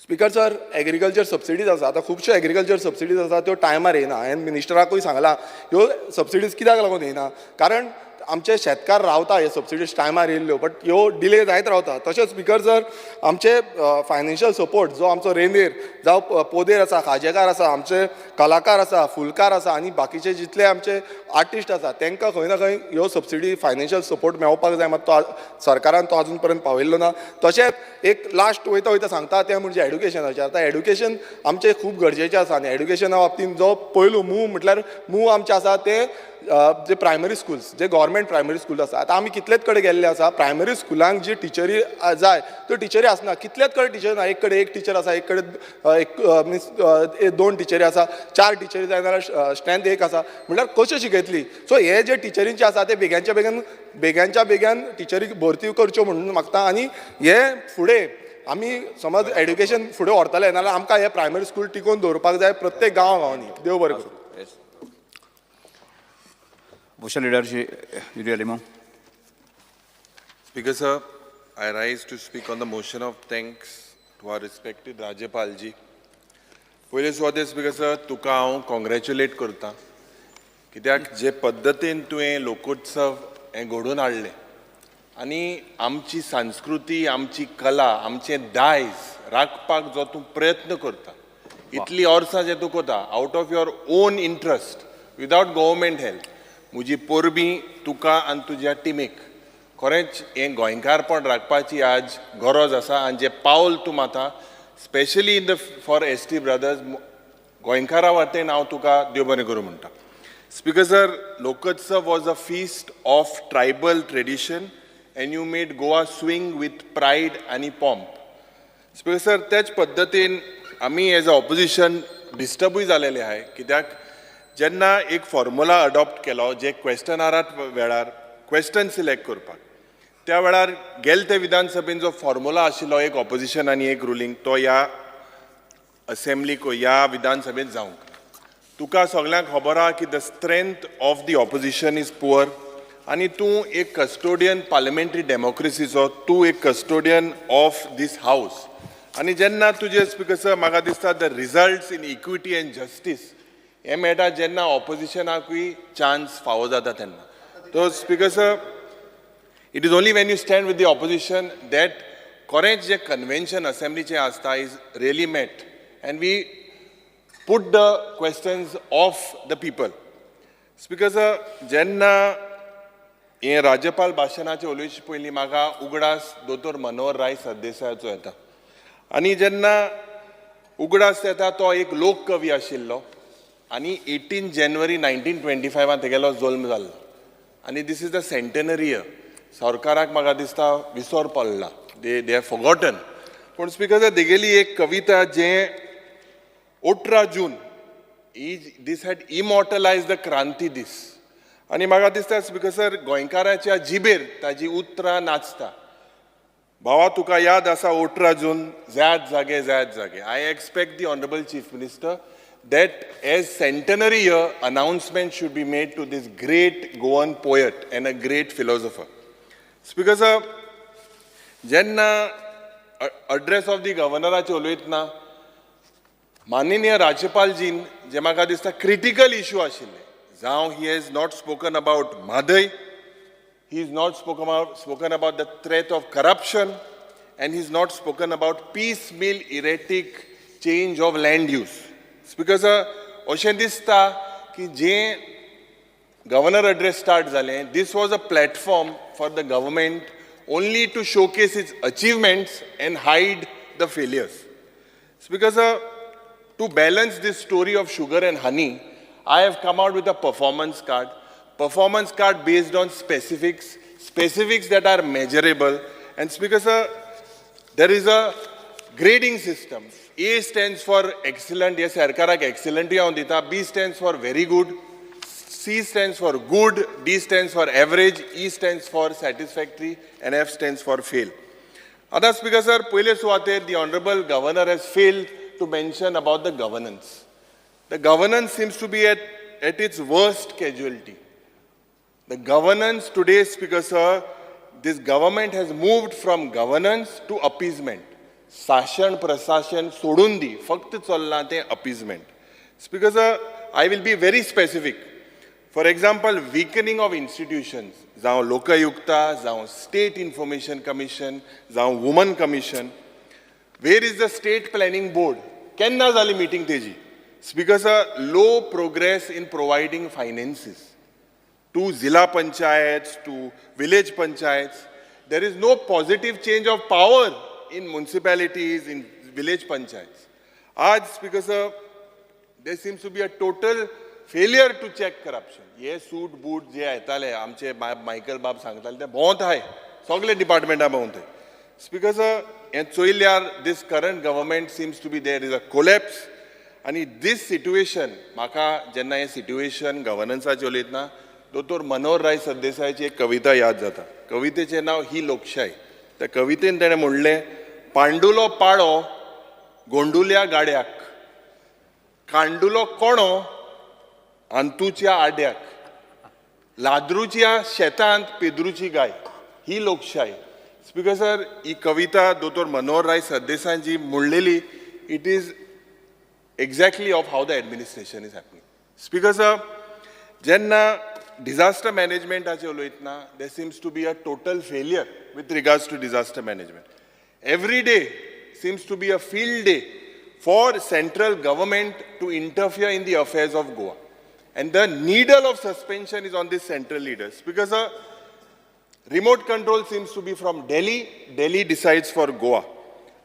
स्पिकर सर एग्रीकल्चर सबसिडीज आसा आतां खुबश्यो एग्रीकल्चर सबसिडीज आसा त्यो टायमार येना हांवें मिनिस्टराकूय सांगलां ह्यो सबसिडीज कित्याक लागून येना कारण आमचे शेतकार रावता हे सबसिडीज टायमार येयल्ल्यो बट ह्यो डिले जायत रावता तशेंच स्पिकर सर आमचे फायनान्शियल सपोर्ट जो आमचो रेंदेर जावं पोदेर आसा खाजेकार आसा आमचे कलाकार आसा फुलकार आसा आनी बाकीचे जितले आमचे आर्टिस्ट आसा तांकां खंय ना खंय ह्यो सबसिडी फायनान्शियल सपोर्ट मेळपाक जाय मात तो सरकारान तो आजून पर्यंत पावयल्लो ना तशेंच एक लास्ट वयता सांगता तें म्हणजे एड्युकेशनाचें आतां एड्युकेशन आमचें खूब गरजेचें आसा आनी एड्युकेशना बाबतींत जो पयलू म्हटल्यार आमचे आसा ते जे प्रायमरी स्कुल्स जे गव्हर्मेंट प्रायमरी स्कूल आसा आतां आमी कितलेच कडेन गेल्ले आसा प्रायमरी स्कुलांक जी टिचरी जाय त्यो टिचरी आसना कितलेच कडेन टिचर ना एक कडेन एक टिचर आसा एक कडेन मिन्स 2 टिचरी आसा 4 टिचरी जाय जाल्यार स्ट्रेंथ एक आसा म्हटल्यार कश्यो शिकयतली सो हे जे टिचरींचे आसा ते बेग्याच्या बेग्यान टिचरी भरती करच्यो म्हणून मागता आनी हे फुडें आमी समज एड्युकेशन फुडें व्हरतले नाल्यार आमकां हे प्रायमरी स्कूल टिकोवन दवरपाक जाय प्रत्येक गांवांनी देव बरें करूं Motion leader, Yuri Alimon. Speaker sir, I rise to speak on the motion of thanks to our respected Rajyapal ji. पयले सुवातेर स्पीकर सर तुका हांव कॉंग्रॅच्युलेट करता कित्याक जे पद्दतीन तुवें लोकोत्सव हें घडोवन हाडलें आनी आमची संस्कृती, आमची कला, आमचें दायज राखपाक जो तूं प्रयत्न करता, इतली वर्सां जे तूं कोता out of your on interest without government help, म्हजी परबीं तुका आनी तुज्या टिमीक. खरेंच हें गोंयकारपण राखपाची आज गरज आसा आनी जें पावल तूं माता specially in the for ST. Brothers गोंयकारा वाटेन हांव तुका देव बरें करूं म्हणटा. Speaker sir, Lokotsav was a feast of tribal tradition and you made Goa swing with pride and pomp. Speaker sir, त्याच पद्धतीन आमी एज अ ऑपोजिशन डिस्टर्बूय जालेले आहाय कित्याक जेन्ना एक फॉर्म्युला अडॉप्ट केलो जे क्वेश्चनारात वेळार क्वेश्चन सिलेक्ट करपाक त्या वेळार गेल ते विधानसभेन जो फॉर्म्युला आशिल्लो एक ऑपोजिशन आनी एक रुलींग तो ह्या असेंब्लीक ह्या विधानसभेत जावंक. तुका सगळ्यांक खबर आहा की the strength of the opposition is poor आनी तूं एक कस्टोडियन पार्लिमेंटरी डेमोक्रेसीचो तूं एक कस्टोडियन ऑफ दीस हावस आनी जेन्ना तुजे स्पीकर सर म्हाका दिसता the results in equity and justice हे मेळटा जेन्ना ऑपोजिशनाकूय चान्स फावो जाता तेन्ना. तो speaker sir it is only when you stand with the opposition that खरेंच जे कन्वेन्शन असेंब्लीचें आसता is really met and we put the questions of the people. Speaker sir, जेन्ना हे राज्यपाल भाशणाचे उलोवचे पयलीं म्हाका उगडास दोतोर मनोहर राय सरदेसायाचो येता आनी जेन्ना उगडास येता तो एक लोक कवी आशिल्लो आनी 18 जानेवारी 1925 तेगेलो जल्म जाल्लो आनी this is the centenary year. सरकाराक म्हाका दिसता विसर पडला, दे आर फॉरगॉटन. पूण स्पीकर सर तेगेली एक कविता जें 18 जून दीस हॅड इमॉर्टलायज द क्रांती दीस आनी म्हाका दिसता स्पीकर सर गोंयकाराच्या जिबेर ताजी उतरां नाचता. भावा तुका याद आसा 18 जून ज्यात जागे. I expect the honourable chief minister that as centenary year announcement should be made to this great Goan poet and a great philosopher. Speaker sir जेन्ना अड्रेस ऑफ दी गव्हर्नराचे उलयतना माननीय राज्यपालजीन जे म्हाका दिसता क्रिटिकल इश्यू आशिल्ले जावं he has not spoken about Mhadei, he is not spoken about the threat of corruption and he is not spoken about piecemeal erratic change of land use. Speaker sir अशें दिसता की जें governor address start जालें this was a platform for the government only to showcase its achievements and hide the failures. Speaker sir, to balance this story of sugar and honey, I have come out with a performance card based on specifics that are measurable. And Speaker sir, there is a grading system. A stands for excellent, yes, sarkarak excellent ya ondita. B stands for very good, C stands for good, D stands for average, E stands for satisfactory, and F stands for fail. Other Speaker sir, पहिले सुवातेर the Honorable Governor has failed to mention about the governance. The governance seems to be at its worst casualty. The governance today, Speaker sir, this government has moved from governance to appeasement. Sashan prasashan sodun di, fakt chalna te appeasement. Speaker sir, I will be very specific. For example, weakening of institutions, जावं लोकयुक्ता, जावं State Information Commission, जावं Women Commission. Where is the State Planning Board? केन्ना जाली meeting तेजी? Speaker sir, low progress in providing finances to Zilla Panchayats, to village panchayats. There is no positive change of power in municipalities, in village panchayats. Aaj, Speaker sir, there seems to be a total failure to check corruption. ये सूट बूट जे येताले आमचे Michael बाब सांगताले ते भोंवत आहाय सगळे डिपार्टमेंटा भोंवत. स्पीकर सर हें चोयल्यार this current government seems to be there is a collapse आनी दीस सिट्युएशन म्हाका जेन्ना हें सिट्युएशन गव्हर्नन्साचें उलयतना दोतोर मनोहर राय सरदेसायाची एक कविता याद जाता. कवितेचें नांव ही लोकशाय. त्या कवितेन तेणें म्हणलें पांडुलो पाळो गोंडुल्या गाड्याक कांडुलो कोणो अंतुच्या आड्याक लाद्रूच्या शेतांत पेद्रूची गाय ही लोकशाय. स्पीकर सर ही कविता दोतोर मनोहर राय सरदेसायांची म्हणलेली it is exactly of how the administration is happening. Speaker sir जेन्ना disaster managementचे उलयतना there seems to be a total failure with regards to disaster management. Every day seems to be a field day for central government to interfere in the affairs of Goa. And the needle of suspension is on these central leaders because a remote control seems to be from Delhi. Delhi decides for Goa.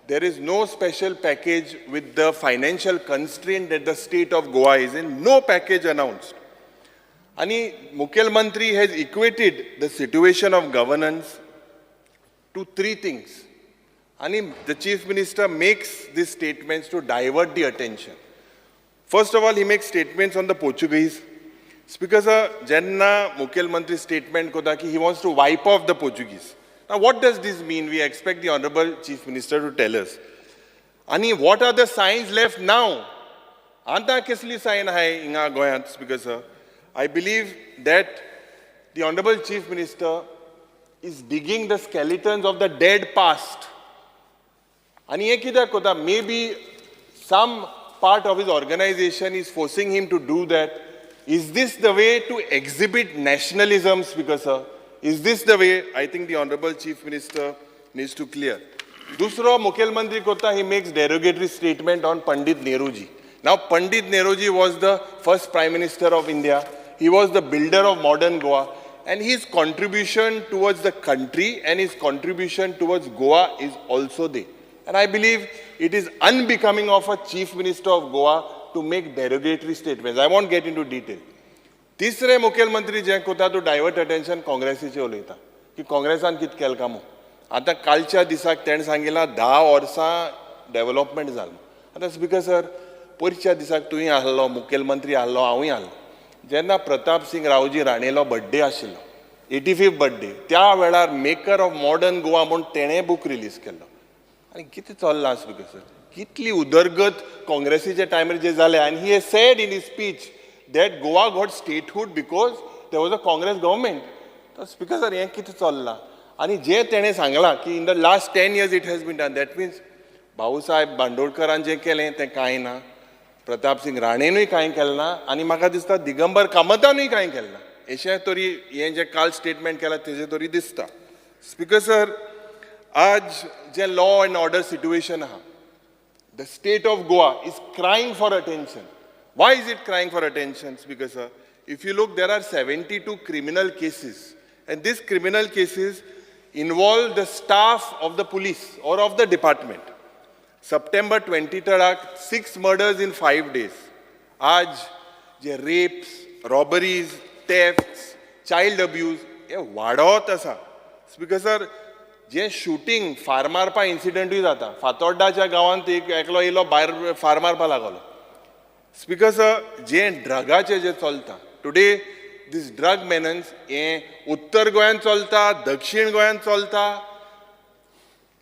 There is no special package with the financial constraint that the state of Goa is in. No package announced. And Mukhyamantri has equated the situation of governance to three things. And the Chief Minister makes these statements to divert the attention. First of all, he makes statements on the Portuguese. Speaker sir, Jenna Mukhyamantri statement koda ki he wants to wipe off the Portuguese. Now what does this mean? We expect the Honorable Chief Minister to tell us. And what are the signs left now? Anta kesli sign hai inga goyant, Speaker sir. I believe that the Honorable Chief Minister is digging the skeletons of the dead past. And maybe some part of his organization is forcing him to do that. Is this the way to exhibit nationalism, Speaker sir? Is this the way? I think the Honorable Chief Minister needs to clear. Dusra Mukhyamantri kota, he makes derogatory statement on Pandit Nehruji. Now Pandit Nehruji was the first Prime Minister of India. He was the builder of modern Goa. And his contribution towards the country and his contribution towards Goa is also there. And I believe it is unbecoming of a Chief Minister of Goa to make derogatory statements. I won't get into detail. तिसरे मुखेलमंत्री जे कोता तो divert attention काँग्रेसीचे उलयता की काँग्रेसान कितें केलें काय म्हणून आतां कालच्या दिसाक तेणें सांगिलां 10 वर्सां डेव्हलपमेंट जालें आतां स्पीकर सर पयरच्या दिसाक तुवें आहलो मुखेलमंत्री आहलो हांवूय आहलो जेन्ना प्रताप सिंग रावजी राणेलो बर्थडे आशिल्लो 85th बर्थडे त्या वेळार मेकर ऑफ मॉडर्न गोवा म्हूण तेणें बूक रिलीज केल्लो आनी कितें चल्लां स्पीकर सर कितली उदरगत काँग्रेसीच्या टायमार जे जालें आनी ही has said in his speech that Goa got statehood because there was a Congress government. So Speaker sir, हे कितें चल्लां आनी जे तेणें सांगलां की in the last 10 years it has been done. That means Bhausaheb बांदोडकरान जें केलें तें कांय ना, प्रताप सिंग राणेनूय कांय केलें ना आनी म्हाका दिसता दिगंबर कामतानूय कांय केलें ना. अशें तरी हें जें काल स्टेटमेंट केलां तेजें तरी दिसता. स्पीकर सर, आज जें लॉ एंड ऑर्डर सिट्युएशन आहा, the state of Goa is crying for attention. Why is it crying for attention, Speaker sir? If you look, there are 72 criminal cases. And these criminal cases involve the staff of the police or of the department. September 23rd, 6 murders in 5 days. Aaj, je rapes, robberies, thefts, child abuse, ye वाडत आसा. Speaker sir, जे shooting फार मारपा इन्सिडेंटूय जाता. फातोड्डाच्या गांवांत एकलो येयलो भायर फार मारपा लागलो. Speaker sir, जे ड्रगाचे जे चलता, टुडे दीस ड्रग मेनन्स हें उत्तर गोंयांत चलता, दक्षिण गोंयांत चलता,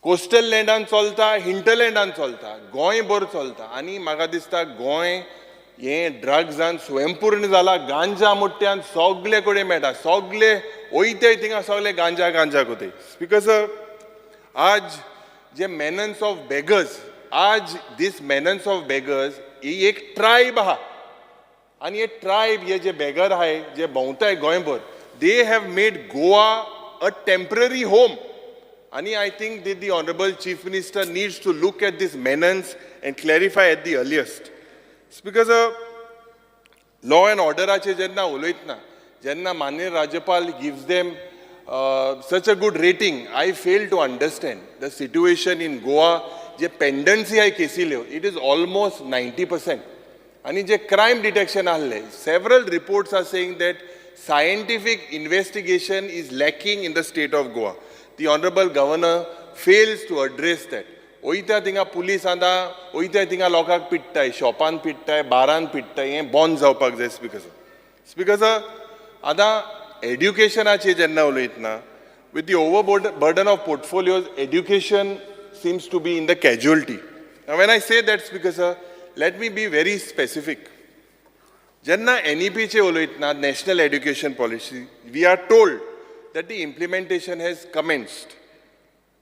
कोस्टल लँडान चलता, हिंटरलँडान चलता, गोंय भर चलता आनी म्हाका दिसता गोंय हें ड्रग्जान स्वयंपूर्ण जाला. गांजा मुट्ट्यान सगळे कडेन मेळटा, सगळे वयताय थिंगा सगळे गांजा गांजा कोताय. स्पीकर सर, आज जे मेनन्स ऑफ बेगर्स, आज दीस मेनन्स ऑफ बेगर्स ही एक ट्रायब आहा आनी हे ट्रायब हे जे बेगर आहाय जे भोंवताय गोंयभर, they have made Goa a temporary home. आनी I think that the Honorable Chief Minister needs to look at this menace and clarify at the earliest. Speaker sir, law and order जेन्ना उलयतना, जेन्ना माननीय राज्यपाल gives them such a good rating, I fail to understand the situation in Goa. जे pendency आय केसिल्यो, it is almost 90%. आनी जे crime detection आहले, several reports are saying that scientific investigation is lacking in the state of Goa. The Honorable Governor fails to address that. वयता थिंगा police आतां वयता थिंगा लोकांक पिट्टाय, शॉपान पिट्टाय, बारान पिट्टाय, हें बंद जावपाक जाय. स्पीकर सर, स्पीकर सर, आतां एड्युकेशनाचेर जेन्ना उलयतना, with the overburden of portfolios, education seems to be in the casualty. Now when I say that, Speaker sir, let me be very specific. Jenna NEP che uloitna, National Education Policy, we are told that the implementation has commenced.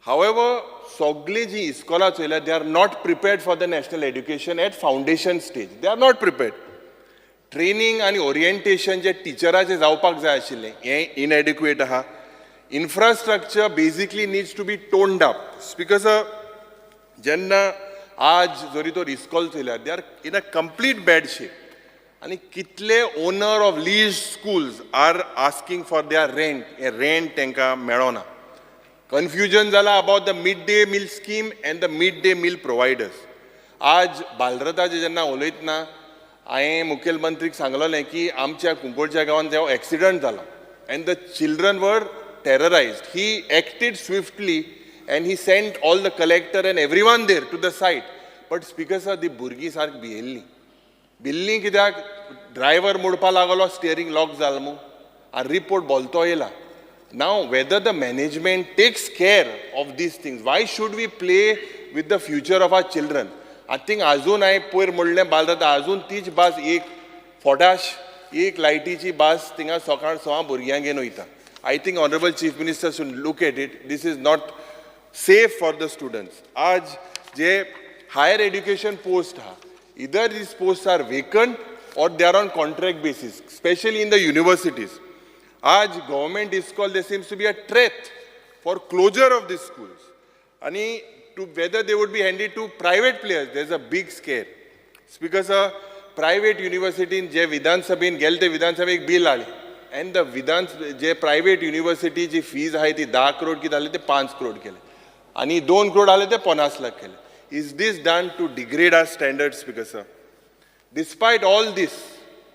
However, sogle ji iskola chayla, they are not prepared for the national education at foundation stage. They are not prepared. Training आनी orientation जे टिचराचें जावपाक जाय आशिल्लें हें inadequate आहा. Infrastructure basically needs to be toned up. Speaker sir, जेन्ना आज जरी तो रिस्कॉल चयल्यार they are in a complete bad shape. आनी कितले owner of lease schools are asking for their rent. हे रेंट तांकां मेळना. कन्फ्युजन जाला about the mid day meal scheme and the mid day meal providers. आज बालरथाचे जेन्ना उलयतना हांवें मुखेलमंत्रीक सांगलेलें की आमच्या कुंकोळच्या गांवांत जेव्हा एक्सिडंट जाला end the children were terrorized. He acted swiftly and he sent all the collector and everyone there to the site. But speaker sir, the burgi sark bihelli. Billi kidak driver mudpa lagalo steering lock zalmu. A report bolto yela. Now whether the management takes care of these things, why should we play with the future of our children? I think azun I poir modle balrata azun तीच bus एक फोटाश एक लायटीची bus tinga सकाळ 6 भुरग्यांक घेवन वयता. I think Honorable Chief Minister should look at it. This is not safe for the students. आज जे higher education post ha, either these posts are vacant or they are on contract basis, especially in the universities. आज government is called, there seems to be a threat for closure of these schools. And to whether they would be handed to private players, there's a big scare. Because a private university in जे Vidhan Sabhin gelte Vidhan Sabha एक bill आली. And the Vidhan जे private university जी fees आहे ती 10 करोड किती झाले ते 5 करोड केले आणि 2 करोड आले ते 50 लाख केले. Is this done to degrade our standards? Speaker sir, despite all this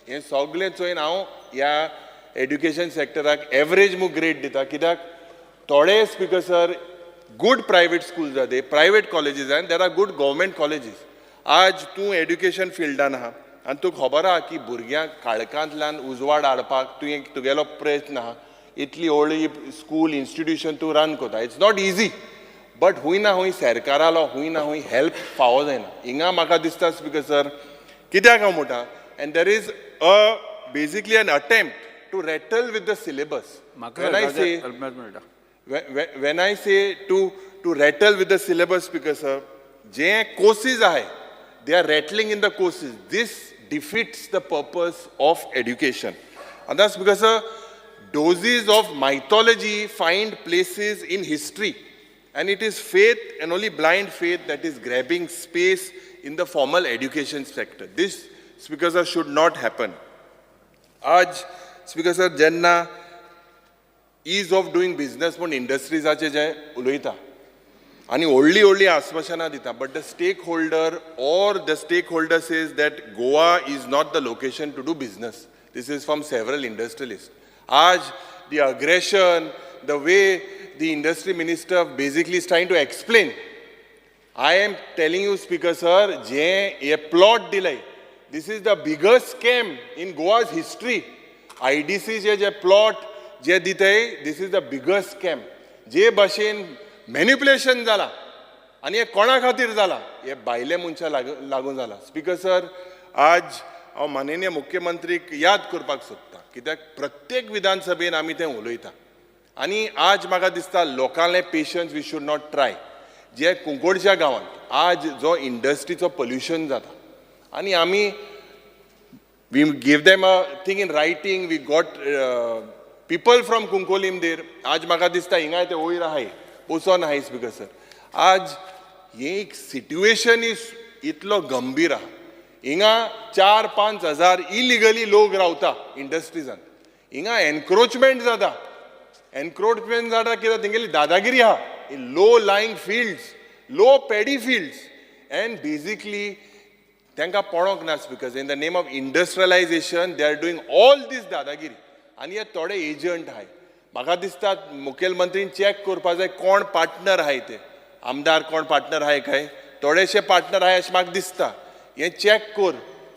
हे सगळे चोयन हांव ह्या एड्युकेशन सेक्टराक एवरेज मू ग्रेड दिता. कित्याक थोडे speaker sir good private schools आहा, दे प्रायव्हेट कॉलेजीस आहा, there are good government colleges. आज तूं एड्युकेशन फिल्डान आहा आनी तुका खबर आहा की भुरग्यांक काळखांतल्यान उजवाड हाडपाक तुगेलो प्रयत्न आहा. इतली व्हडली स्कूल इन्स्टिट्यूशन तूं रन कोता. It's not easy. बट हूंय ना हूंय सरकारालो हूंय ना हूंय हेल्प फावो जायना. हिंगा म्हाका दिसता स्पीकर सर कित्याक हांव म्हणटा, and there is basically an attempt to rattle with the syllabus. when I say to rattle with the syllabus, speaker sir, जे courses आहे, they are rattling in the courses. This defeats the purpose of education. And that's because doses of mythology find places in history. And it is faith and only blind faith that is grabbing space in the formal education sector. This, speaker sir, should not happen. आज speaker sir जेन्ना ease of doing business पण इंडस्ट्रीजाचे जे उलयता आणि व्हडली आश्वासनां दिता, but the stakeholder says that Goa is not the location to do business. This is from several industrialists. आज the aggression, the way the industry minister basically is trying to explain, I am telling you, speaker sir, जे a plot delay, this is the biggest scam in Goa's history. IDC जे plot जे दिताय, this is the biggest scam. जे भाशेन manipulation जाला आणि हे कोणा खातीर जाला, हे भायले मनशा लागून जाला. स्पीकर सर, आज हांव माननीय मुख्यमंत्रीक याद करपाक सोदता, कित्याक प्रत्येक विधानसभेन आमी तें उलयता आनी आज म्हाका दिसता लोकांले patience we should not try. जे कुंकोडच्या गांवांत आज जो इंडस्ट्रीचो पोल्युशन जाता आनी आमी we give them a thing in writing, we got people from Kunkolim there. आज म्हाका दिसता हिंगा ते वयर आहाय, पोसोन आहाय. स्पीकर सर, आज हे एक सिट्युएशन इतलो गंभीर आहा. हिंगा 4-5 हजार इलिगली लोक रावता इंडस्ट्रीजान. हिंगा एनक्रोचमेंट जाता कित्याक तेंगेली दादागिरी आहा. Low lying fields, low paddy fields, end basically तांकां पळोवंक ना. Speaker, in the name of industrialisation they are doing all these दादागिरी. आणि हे थोडे एजंट आहाय. म्हाका दिसता मुखेलमंत्रीन चॅक करपा जाय कोण पार्टनर आहाय ते. आमदार कोण पार्टनर आहाय काय, थोडेशे पार्टनर आहाय अशें म्हाका दिसता. हें चॅक कर.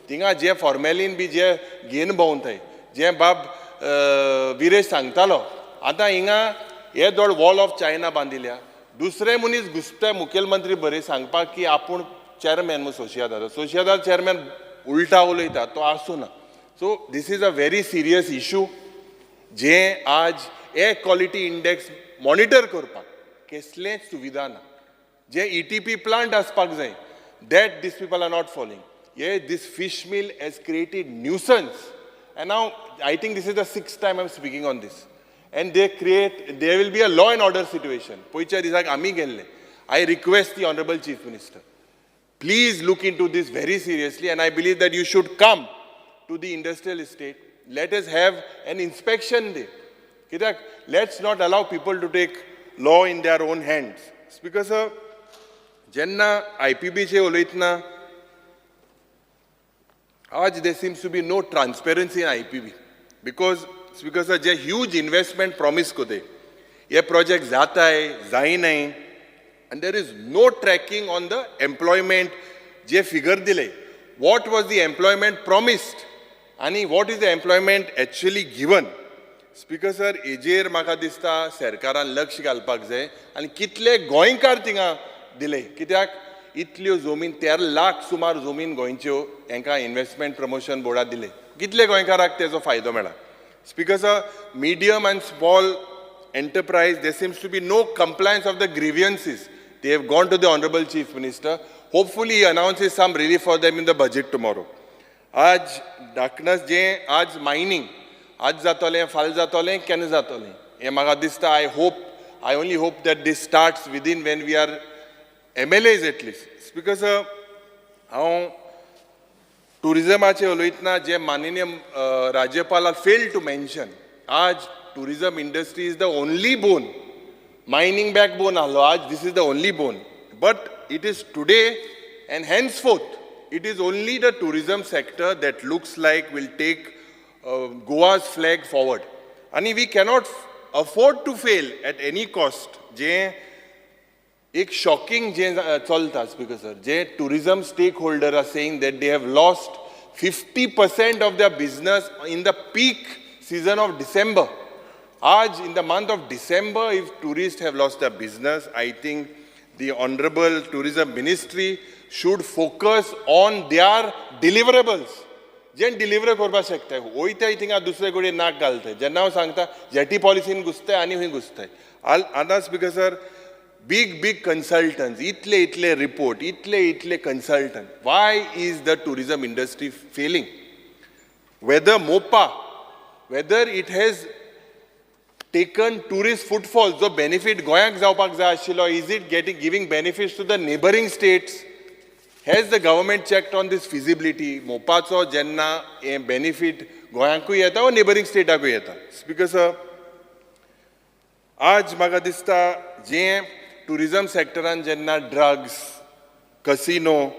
थिंगा जे फॉर्मेलीन बी जे घेवन भोंवताय, जे बाब विरेश सांगतालो, आतां हिंगा हे दोड वॉल ऑफ चायना बांदिल्या. दुसरे मनीस घुसताय मुखेलमंत्री बरे सांगपाक की आपूण चेअरमॅन म्हूण सोशियेदार चेअरमॅन उलटा उलयता, तो आसूं ना. So this is a very serious issue. जे आज एअर क्वॉलिटी इंडेक्स मॉनिटर करपाक कसलेच सुविधा ना. जे ETP प्लांट आसपाक जाय, that this people are not following. this fish mill has created nuisance. And now, I think this is the 6th time I'm speaking on this. And there will be a law and order situation. Poicha disak ami gelle. I request the Honorable Chief Minister, please look into this very seriously, and I believe that you should come to the industrial estate. Let us have an inspection day. Kidak, let's not allow people to take law in their own hands. Because jenna IPB che uloitna, there seems to be no transparency in IPB. Because a huge investment promise kote. Ye project zata hai, zai nahi. And there is no tracking on the employment je figure dile. What was the employment promised? And what is the employment actually given? Speaker sir, ejer maka dista सरकारान लक्ष घालपाक जाय आनी कितले गोंयकार थिंगा दिले कित्याक इतल्यो जमीन 13 लाख सुमार जमीन गोंयच्यो हांकां इन्व्हेस्टमेंट प्रमोशन बोर्डाक दिले कितले गोंयकाराक तेजो फायदो मेळ्ळा Speaker sir, medium and small enterprise, there seems to be no compliance of the grievances. They have gone to the Honorable Chief Minister. Hopefully he announces some relief for them in the budget tomorrow. आज darkness जे आज mining आज जातोलें फाल जातोलें केन्ना जातोलें हें म्हाका दिसता I only hope that this starts within when we are MLAs at least. Speaker sir, हांव टुरिजमाचे उलयतना जे माननीय राज्यपाल failed to mention, आज tourism industry is the only bone. Mining backbone ahlo, आज this is the only bone. But it is today and henceforth, it is only the tourism sector that looks like will take Goa's flag forward. And we cannot afford to fail at any cost. जे एक shocking जे चलता Speaker sir, जे tourism stakeholder are saying that they have lost 50% of their business in the peak season of December. आज in the month of December, if tourists have lost their business, I think the Honorable Tourism Ministry should focus on their deliverables. जे deliver करपाक शकता वयताय थिंगा दुसरे कडेन नाक घालताय जेन्ना हांव सांगता जेटी पॉलिसीन घुसताय आनी खंय घुसताय आतां स्पीकर सर big consultants इतले report इतले consultant why is the tourism industry failing whether MOPA whether it has taken tourist footfalls जो benefit गोंयाक जावपाक जाय आशिल्लो is it giving benefits to the neighboring states has the government checked on this feasibility मोपाचो जेन्ना हें benefit गोंयाकूय येता वा neighboring stateाकूय येता स्पीकर सर आज म्हाका दिसता जें tourism sectoran jenna drugs casino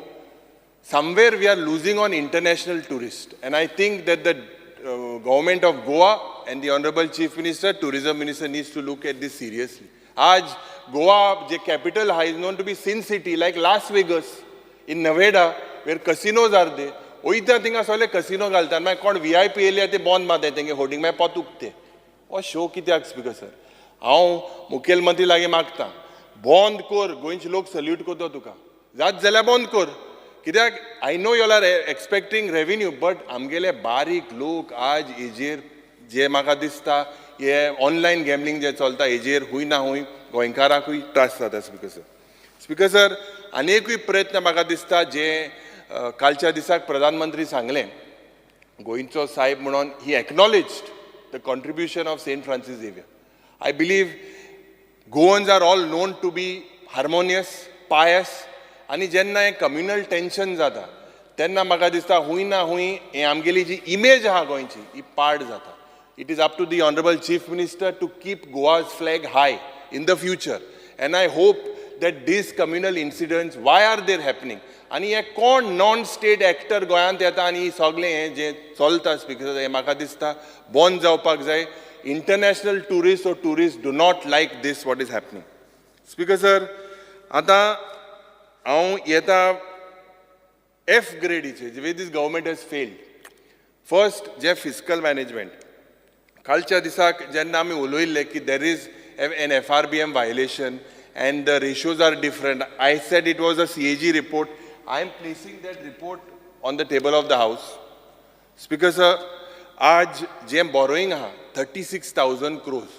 somewhere we are losing on international tourists and I think that the government of Goa and the Honorable Chief Minister Tourism Minister needs to look at this seriously आज Goa the capital is known to be sin city like Las Vegas in Nevada where casinos are there oita tinga sole casino galtan mai kon VIP area te bond ma dete holding mai patukte o show kityak speaker sir हांव मुखेलमंत्री लागी मागता बंद कर गोंयचे लोक salute करता तुका जात जाल्यार बंद कर कित्याक I know you are expecting revenue but आमगेले बारीक लोक आज हेजेर जे म्हाका दिसता हे ऑनलायन गॅमलिंग जे चलता हेजेर हूंय ना हूंय गोंयकाराकूय त्रास जाता स्पीकर सर आनीकूय प्रयत्न म्हाका दिसता जे कालच्या दिसाक प्रधानमंत्री सांगलें गोंयचो साहेब म्हणून he acknowledged the contribution of Saint Francis Xavier I believe Goans are all known to be harmonious, pious, आणि जेन्ना हे communal tension जाता तेन्ना म्हाका दिसता हूंय ना हूंय हे आमगेली जी इमेज आहा गोंयची ही पाड जाता. It is up to the Honorable Chief Minister to keep Goa's flag high in the future and I hope that these communal incidents, why are they happening? आणि हे कोण नॉन स्टेट एक्टर गोंयांत येता आनी सगळें हें जें चलता स्पीकर हें म्हाका दिसता बंद जावपाक जाय. International tourists or tourists do not like this what is happening. Speaker sir, आता हांव येता F grade the way this government has failed. First, जे fiscal management. कालच्या दिसाक जेन्ना आमी उलयल्ले की there is an FRBM violation and the ratios are different. I said it was a CAG report. I am placing that report on the table of the House. Speaker sir, आज जे borrowing आहा 36,000 crores.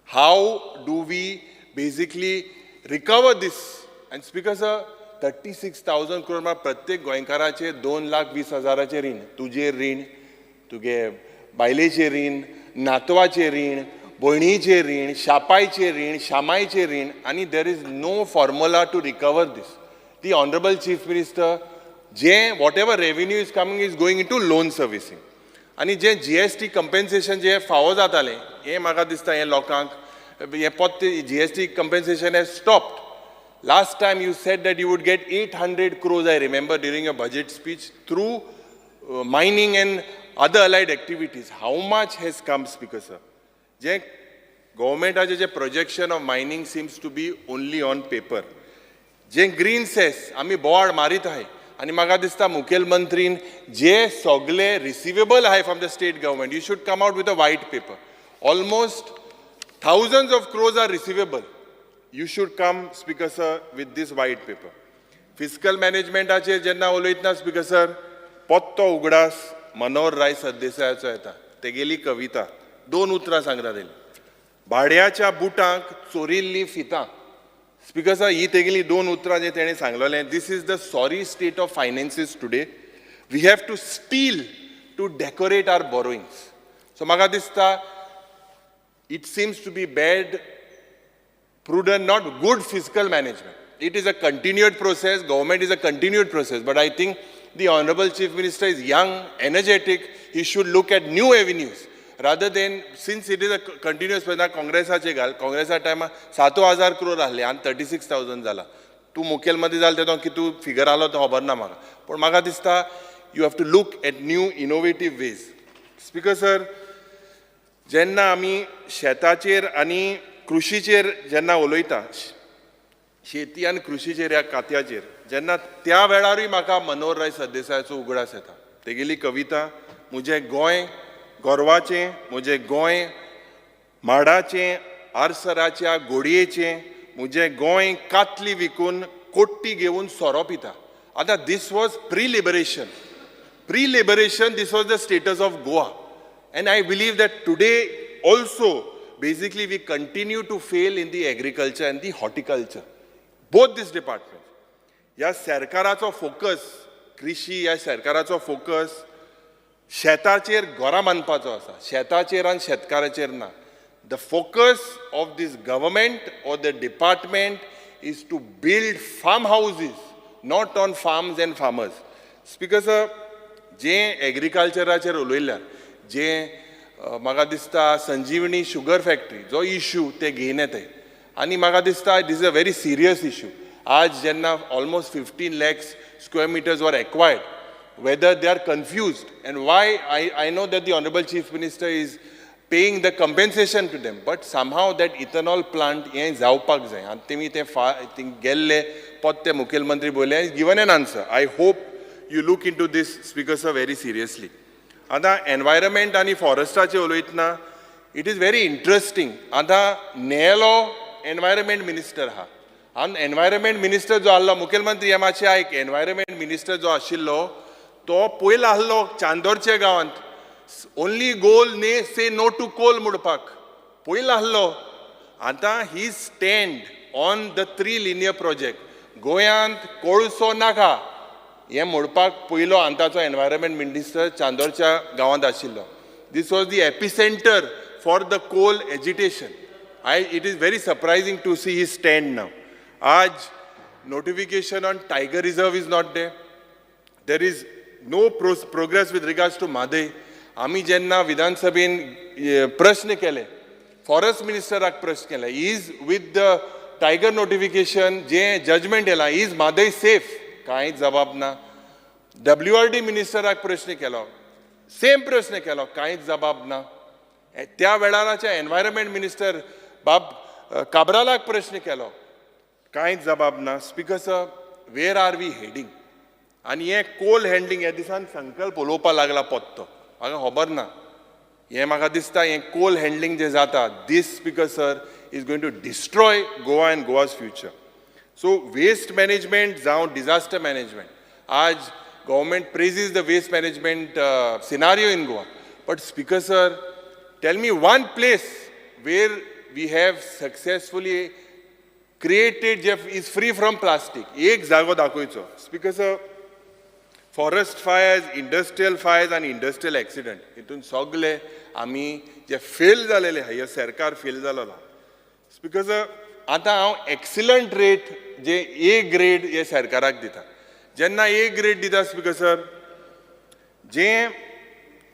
How do we basically recover this? And Speaker sir, 36,000 crore म्हळ्यार प्रत्येक गोंयकाराचे 2,20,000 रीण. तुजेर रीण, तुगे बायलेचें रीण, नातवाचें रीण, भयणीचें रीण, शापायचें रीण, शामायचें रीण, आनी there is no formula to recover this. The honourable chief minister, जे whatever revenue is coming is going into loan servicing. आनी जे GST कंपेन्सेशन जे फावो जातालें, हें म्हाका दिसता हें लोकांक हें पोत्तें GST compensation has stopped. Last time you said that you would get 800 crores, I remember, during your budget speech through mining and other allied activities. How much has come, Speaker sir? जे government जे projection of mining seems to be only on paper. जे green cess आमी बोवाळ मारीत आहाय आनी म्हाका दिसता मुखेलमंत्रीन जे सगळे receivable आहाय from the state government, you should come out with a white paper. Almost thousands of crores are receivable. You should come, Speaker sir, with this white paper. Fiscal management आचेर जेन्ना उलयतना, Speaker sir, पोत्तो उगडास मनोहर राय सरदेसायाचो येता. तेगेली कविता 2 उतरां सांगता तेली. भाड्याच्या बुटांक चोरिल्लीं फितां. Speaker sir, ही तेगेली 2 उतरां जे तेणें सांगलोलें. This is the sorry state of finances today. We have to steal to decorate our borrowings. So म्हाका दिसता it seems to be bad, prudent, not good fiscal management. It is a continued process. Government is a continued process. But I think the Honorable Chief Minister is young, energetic. He should look at new avenues rather than, since it is a continuous process. Congressaचे घाल, Congressa time 7,000 crore आहले and 36,000 जाला. तू मुखेलमंत्री जाल तेदो कितू figure आलो तो खबर ना म्हाका. पण म्हाका दिसता you have to look at new innovative ways. Speaker sir, जेन्ना आमी शेताचेर आनी कृशीचेर जेन्ना उलयता, शेती आनी कृशीचेर ह्या खात्याचेर, जेन्ना त्या वेळारूय म्हाका मनोहर राय सरदेसायाचो उगडास येता. तेगेली कविता, मुझे गोंय गोरवाचें, मुझे गोंय माडाचें, आरसराच्या गोडयेचें, मुझे गोंय कातली विकून कोट्टी घेवन सोरो पिता. आतां this was pre-liberation. Pre-liberation, this was the status of Goa. And I believe that today also, basically, we continue to fail in the agriculture and the horticulture. Both these departments. या सरकाराचो फोकस, कृषी या सरकाराचो focus शेताचेर घरां बांदपाचो आसा. शेताचेर आनी शेतकाराचेर ना. The focus of this government or the department is to build farmhouses, not on farms and farmers. Speaker sir, जे एग्रीकल्चराचेर उलयल्यार, जे म्हाका दिसता संजीवनी शुगर फॅक्टरी जो इश्यू ते घेवन येताय आनी म्हाका दिसता this is a very serious issue. आज जेन्ना ऑलमोस्ट 15 lakhs square meters वर acquired, whether they are confused and why I know that the Honorable Chief Minister is paying the compensation to them, but somehow that ethanol plant हें जावपाक जाय आनी तेमी ते गेल्ले पोत्ते मुखेलमंत्री बोले, given an answer. I hope you look into this, Speaker sir, very seriously. आता एनवायरमेंट आनी फॉरेस्टाचे उलयतना इट इज व्हेरी इंटरेस्टिंग. आतां नेलो एनवायरमेंट मिनिस्टर आहा आनी एनवायरमेंट मिनिस्टर जो आहलो, मुखेलमंत्री हे मातशें आयक, एनवायरमेंट मिनिस्टर जो आशिल्लो तो पयलो आहलो चांदोरचे गांवांत. ओन्ली गोल ने से नो टू कोल म्हणपाक पयलो आहलो. आतां he stand on the 3 linear project. गोंयांत कोळसो नाका हें म्हणपाक पयलो आतांचो एनवायरमेंट मिनिस्टर चांदोरच्या गांवांत आशिल्लो. This was the epicentre for the coal agitation. It is very surprising to see he stand now. आज notification on tiger reserve is not there. There is no progress with regards to Mhadei. आमी जेन्ना विधानसभेन प्रश्न केले, forest मिनिस्टराक प्रश्न केले, is with the tiger notification जे जजमेंट येला, इज म्हादय सेफ? कांयच जबाब ना. WRD मिनिस्टराक प्रश्न केलो, सेम प्रश्न केलो, कांयच जबाब ना. त्या वेळाराच्या एनवायरमेंट मिनिस्टर बाब काब्रालाक प्रश्न केलो, कांयच जबाब ना. Speaker sir, where are we heading? आनी हे कोल हँडलिंग ह्या दिसान संकल्प उलोवपा लागला पोत्तो, म्हाका खबर ना. हें म्हाका दिसता हें कोल हँडलिंग जें जाता, this, speaker sir, is going to destroy Goa and Goa's future. So waste management जावं disaster management. आज government praises the waste management scenario in Goa. But Speaker sir, tell me one place where we have successfully created जे is free from plastic. एक जागो दाखोवचो. Speaker sir, forest fires, industrial fires and industrial accident. हितून सगळे आमी जे fail जालेले आहा, हे सरकार फेल जालेलो. Speaker sir, आतां हांव एक्सिलंट रेट जे A grade हे सरकाराक दिता. जेन्ना A grade दिता Speaker sir, जे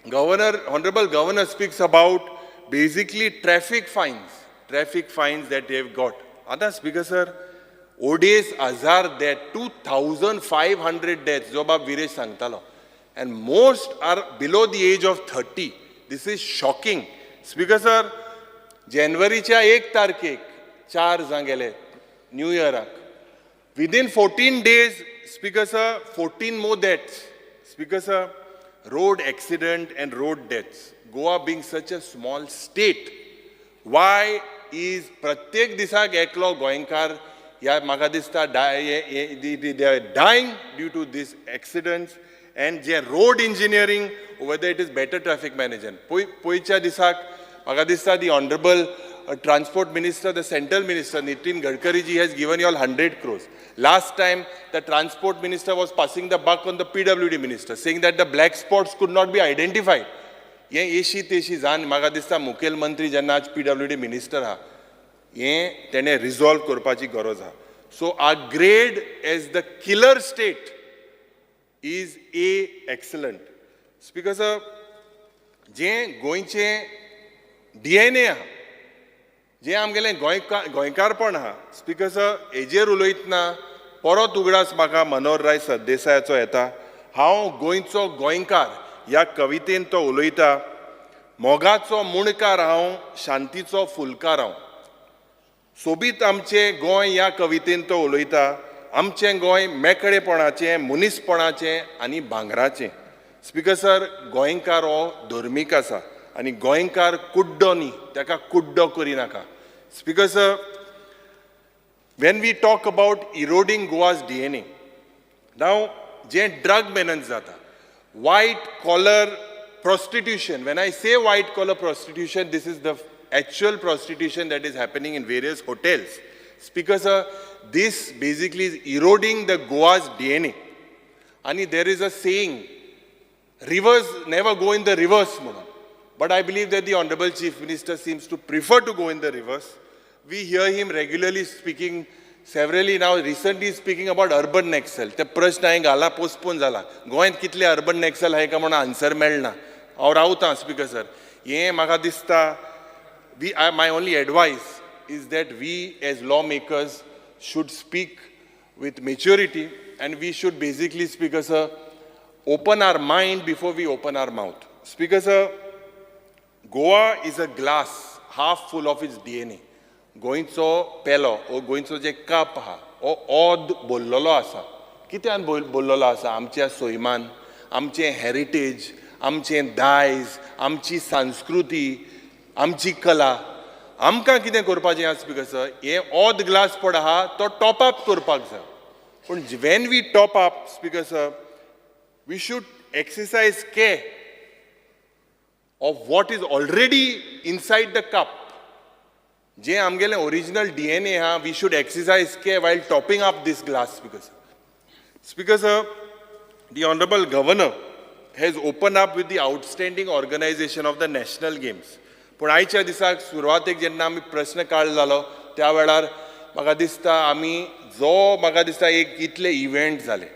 Honorable Governor speaks about basically traffic fines that they have got. Other Speaker sir, ODs azar that 2,500 deaths, जो बाब वीरेश सांगतालो, and most are below the age of 30. This is shocking. Speaker sir, Januaryच्या 1 तारखेक 4 जां गेले New Year. Within 14 days, Speaker sir, 14 more deaths. Speaker sir, road accident and road deaths. Goa being such a small state, why is प्रत्येक दिसाक एकलो गोंयकार या म्हाका दिसता they are dying due to these accidents and जे road engineering, whether it is better traffic management. पोयच्या दिसाक म्हाका दिसता the honorable transport minister, the central minister Nitin Gadkari ji has given you all 100 crores. Last time the transport minister was passing the buck on the PWD minister, saying that the black spots could not be identified. ये एशी तेशी जान म्हाका दिसता मुखेल मंत्री जेन्ना आज PWD minister हा, ये तेणे resolve करपाची गरज हा. So our grade as the killer state is A excellent. Speaker sir, जे गोंयचे DNA हा, जे आमगेलें गोंयकारपण आहा, स्पीकर सर, हेजेर उलयतना परत उगडास म्हाका मनोहर राय सरदेसायाचो येता. हांव गोंयचो गोंयकार ह्या कवितेन तो उलयता. मोगाचो मुणकार हांव, शांतीचो फुलकार हांव. सोबीत आमचें गोंय ह्या कवितेन तो उलयता. आमचें गोंय मेकळेपणाचें, मनीसपणाचें आनी भांगराचें. स्पीकर सर, गोंयकार हो धर्मीक आसा आनी गोंयकार कुड्डो न्ही, ताका कुड्डो करिनाका. Speaker sir, when we talk about eroding Goa's DNA, now जे drug menace जाता, white collar prostitution. When I say white collar prostitution, this is the actual prostitution that is happening in various hotels. Speaker sir, this basically is eroding the Goa's DNA. And there is a saying, rivers never go in the reverse. But I believe that the Honorable Chief Minister seems to prefer to go in the reverse. We hear him regularly speaking, severally now, recently speaking about urban nexal. ते प्रश्न हांवें घाला postpone जाला. गोंयांत कितले urban नॅक्सल आहाय का म्हणून आन्सर मेळना. हांव रावतां स्पीकर सर. हें म्हाका दिसता, my only advice is that we as lawmakers should speak with maturity and we should basically, Speaker sir, open our mind before we open our mouth. Speaker sir, Goa is a glass half full of its DNA. गोंयचो पेलो ओ गोंयचो जे cup आहा ओ ओद बोल्लोलो आसा. कित्यान बोल्लोलो आसा? आमच्या सैमान, आमचें हेरिटेज, आमचें दायज, आमची संस्कृती, आमची कला. आमकां कितें करपाचें आसा स्पीकर सर? हे ओद ग्लास पड आहा तो टॉप अप करपाक जाय. पूण when we top up, Speaker sir, we should exercise care of what is already inside the cup. जे आमगेले original DNA ha, we should exercise care while topping up this glass, Speaker sir. Speaker sir, the Honorable Governor has opened up with the outstanding organization of the national games. पूण आयच्या दिसाक सुरवातेक जेन्ना आमी प्रश्न काळ जालो त्या वेळार म्हाका दिसता आमी म्हाका दिसता एक इतले इव्हेंट जाले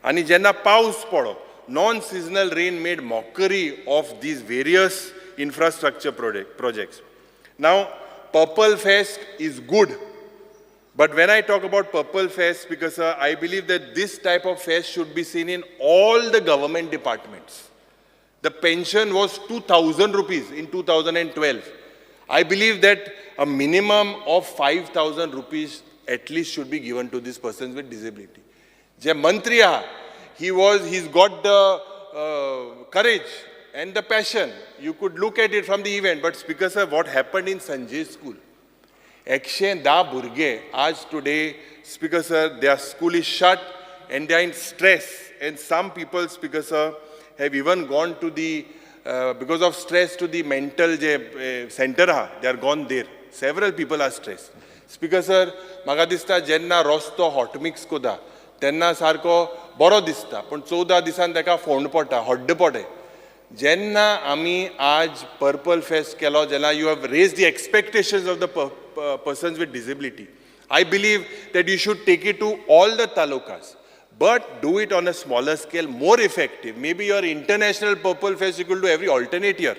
आनी जेन्ना पावस पडलो, non-seasonal rain made mockery of these various infrastructure projects. Now, Purple Fest is good, but when I talk about Purple Fest, because I believe that this type of fest should be seen in all the government departments. The pension was 2,000 rupees in 2012. I believe that a minimum of 5,000 rupees at least should be given to these persons with disability. Je Mantriya, he's got the courage and the passion. You could look at it from the event, but Speaker sir, what happened in Sanjay school? 110 burge, आज today, Speaker sir, their school is shut and they are in stress. And some people, Speaker sir, have even gone to the, because of stress, to the mental center, they are gone there. Several people are stressed. Speaker sir, म्हाका दिसता जेन्ना रस्तो hot mix कोता तेन्ना सारको बरो दिसता, पण 14 दिसान ताका फोंड पडटा, हड्ड पडे. जेन्ना आमी आज पर्पल फेस्ट केलो, जेन्ना you have raise the expectations of the persons with disability, I believe that you should take it to all the talukas, but do it on a smaller scale, more effective. Maybe your international purple fest you could do every alternate year.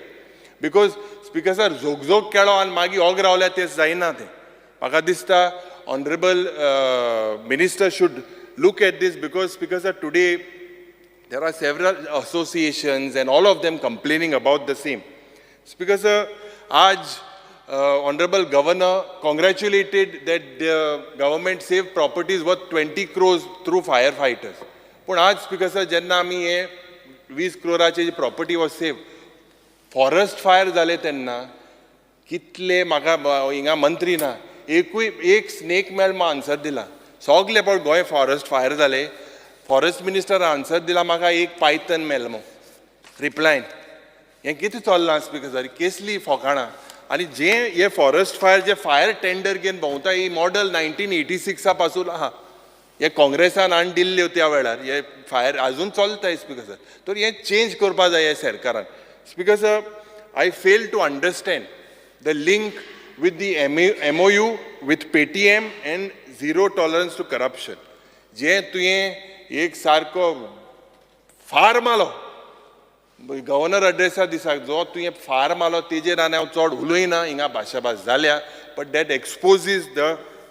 Because Speaker sir, zog kelo and magi og raवल्या तेच जायना ते. म्हाका दिसता honorable minister should look at this, because Speaker sir, today there are several associations and all of them complaining about the same. Speaker sir, आज Honorable Governor congratulated that the government saved properties worth 20 crores through firefighters. पण आज Speaker sir, जेन्ना आमी हे 20 crores property was saved, forest fire जाले तेन्ना कितले म्हाका हिंगा मंत्री ना, एक स्नेक मेळ आन्सर दिला. सगळे पण गोंय फॉरेस्ट फायर जाले, फॉरेस्ट मिनिस्टर आन्सर दिला म्हाका एक पायथन मेल मो रिप्लायन. हें कितें चल्लां Speaker sir, केसली फोकाणां. आणि जे हे फॉरेस्ट फायर जे फायर टेंडर घेवन भोंवता ही मॉडल 1986 पासून आहा. हे काँग्रेसान आनी दिल्ल्यो त्या वेळार हे फायर अजून चलताय Speaker sir. तर हे चेंज करपा जाय ह्या सरकारान. Speaker sir, I fail to understand the link with the MOU with Paytm and zero tolerance to corruption. जे तुवें एक सारको फार मालो गव्हर्नर एड्रेसा दिसाक, जो तुवें फार मालो तेजेर आनी हांव चड उलयना, हिंगा भाशाभास जाल्या, but that exposes the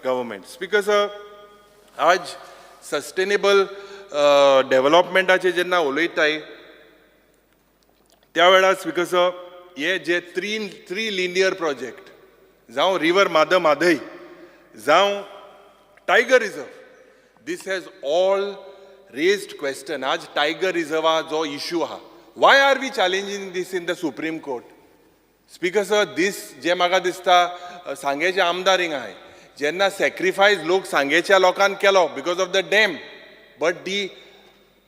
government. Speaker sir, आज सस्टेनेबल डेव्हलपमेंटाचेर जेन्ना उलयताय त्या वेळार Speaker sir, हे जे थ्री लिनियर प्रोजेक्ट जावं रिवर माधय जावं tiger reserve, this has all raised question. आज टायगर रिझर्वा जो इश्यू आहा, why are we challenging this in the Supreme Court? Speaker sir, this जे म्हाका दिसता सांगेचे आमदार हिंगा आहाय, जेन्ना सॅक्रिफायस लोक सांगेच्या लोकांक केलो because of the dam, but the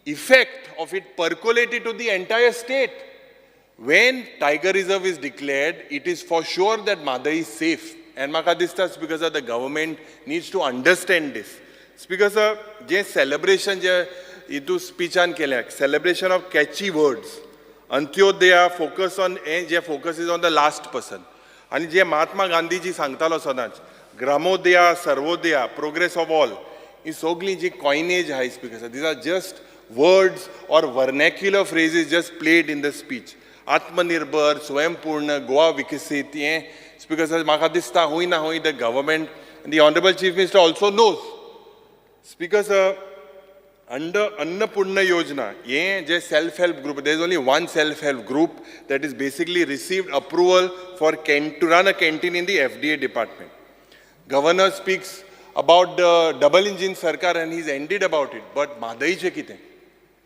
effect of it percolated to the entire state. When Tiger Reserve is declared, it is for sure that Madai is safe. And म्हाका दिसता Speaker sir, the government needs to understand this. Speaker sir, जे celebration जे हितू स्पीचान केल्या, celebration of catchy words, Antyodaya focus on जे focus is on the last person. आणि जे महात्मा गांधीजी सांगतालो सदांच, ग्रामोदया, सर्वोदया, progress of all, ही सगळी जी coinage आहे Speaker sir, these are just words or vernacular phrases just played in the speech. आत्मनिर्भर, स्वयंपूर्ण, गोवा विकसित, हे Speaker sir, म्हाका दिसता हुंय ना हुंय the government and the Honorable Chief Minister also knows. Speaker sir, under Annapurna Yojana, ye je self-help group, there is only one self-help group that is basically received approval for to run a canteen in the FDA department. Governor speaks about the double engine sarkar and he's ended about it, but Madai che kite.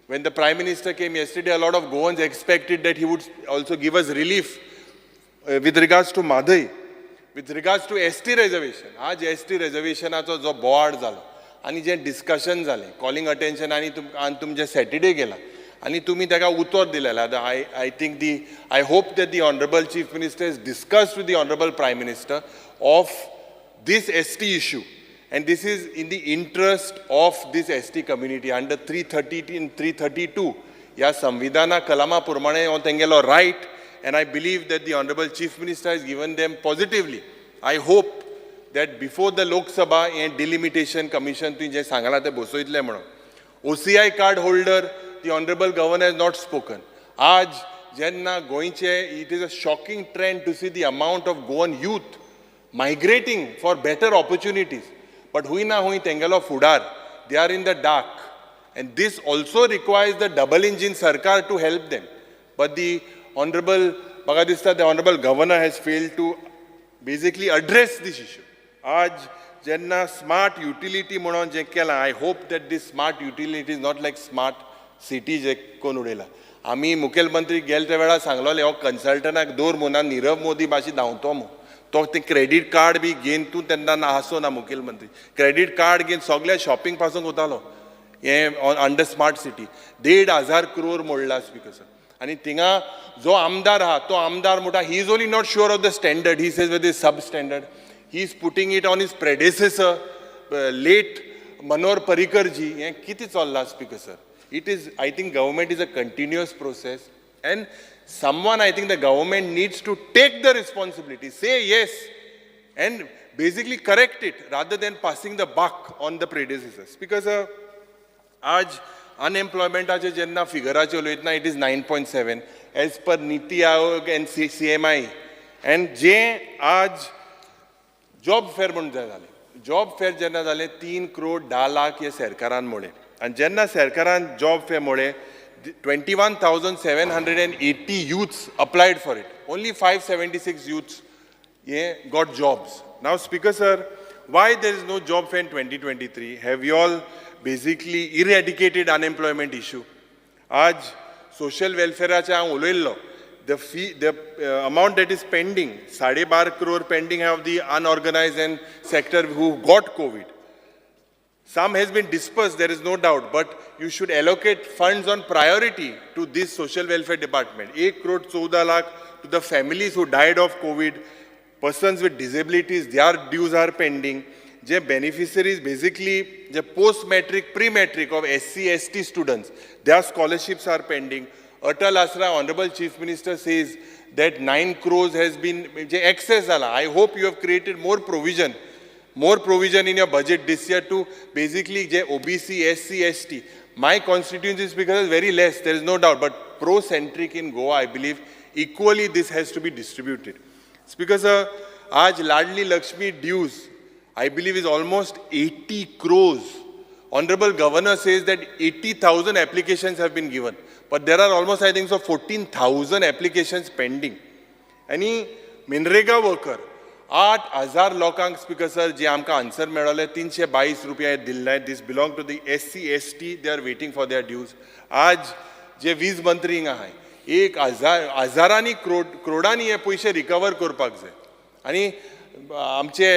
When the Prime Minister came yesterday, a lot of Goans expected that he would also give us relief with regards to Madai, with regards to ST reservation. आज ST reservationaचो जो board जालो आणि जे discussion जालें, calling attention आणि तुमचे Saturday गेला आणि तुम्ही ताका उत्तर दिलेला. I hope that the Honorable Chief Minister has discussed with the Honorable Prime Minister of this ST issue. And this is in the interest of this ST community under 330 and 332. या संविधाना कलमा प्रमाणे हो तेंगेलो right, and I believe that the Honorable Chief Minister has given them positively. I hope that before the Lok Sabha and delimitation commission tu je sangala te bosoitle म्हणून OCI card holder, the Honorable Governor has not spoken. Aj jenna goinche, it is a shocking trend to see the amount of Goan youth migrating for better opportunities. But hui na hui tengalo fudar, they are in the dark. And this also requires the double engine sarkar to help them. But the Honorable Bagadista, the Honorable Governor has failed to basically address this issue. Aj jenna smart utility म्हणून जे केला, I hope that this smart utility is not like smart city जे कोण उडयला. आम्ही मुखेलमंत्री गेल त्या वेळा सांगलोले हो कन्सल्टंटाक दवर म्हणून नीरव मोदी भाशी धांवतो मो तो ते क्रेडिट कार्ड बी घेवन तूं तेन्ना हांसो ना मुखेलमंत्री. क्रेडिट कार्ड घेवन सगळ्या शॉपिंग पासून वतालो हे अंडर स्मार्ट सिटी 1,500 crore मोडला Speaker sir. आणि थिंगा जो आमदार आहा तो आमदार म्हणटा he is only not sure of the standard, he says whether is substandard. he is putting it on his predecessor, late Manohar Parikarji. हें कितें चल्लां, Speaker sir? It is, I think government is a continuous process, and someone, I think the government needs to take the responsibility, say yes, and basically correct it rather than passing the buck on the predecessors. Because आज unemployment जेन्ना फिगराचे उलयतना, it is 9.7 as per Niti Aayog and CMI, and जे आज job fair म्हणून जालें, job fair जेन्ना जालें 3 करोड 10 लाख हे सरकारान मोडे, आनी जेन्ना सरकारान job fair mode 21,780 youths applied for it. Only 576 youths got jobs. Now, Speaker sir, why there is no job fair in 2023? Have you all basically eradicated unemployment issue? Aj social welfare acha हांव उलयल्लो. The amount that is pending, 12.5 crore pending of the unorganized and sector who got COVID. Some has been dispersed, there is no doubt, but you should allocate funds on priority to this social welfare department. 1 crore 14 lakh to the families who died of COVID, persons with disabilities, their dues are pending. The beneficiaries, basically, the post-matric, pre-matric of SC, ST students, their scholarships are pending. Atal Asra, Honorable Chief Minister says that 9 crores has been excess. I hope you have created more provision in your budget this year to basically OBC, SC, ST. My constituency, Speaker, is very less, there is no doubt, but pro-centric in Goa, I believe, equally this has to be distributed. Speaker sir, aaj Ladli Lakshmi dues, I believe, is almost 80 crores. Honorable Governor says that 80,000 applications have been given, but there are almost, I think, so 14,000 applications pending. Any Minrega worker, 8,000 लोकांक, Speaker sir, जे आमकां answer मेळ्ळें 322 रुपया दिल्ले. This belong to the SC, ST, they are waiting for their dues. आज जे वीज मंत्री हिंगा आहाय, 1,000 करोडांनी हे पयशे रिकवर करपाक जाय. आनी आमचे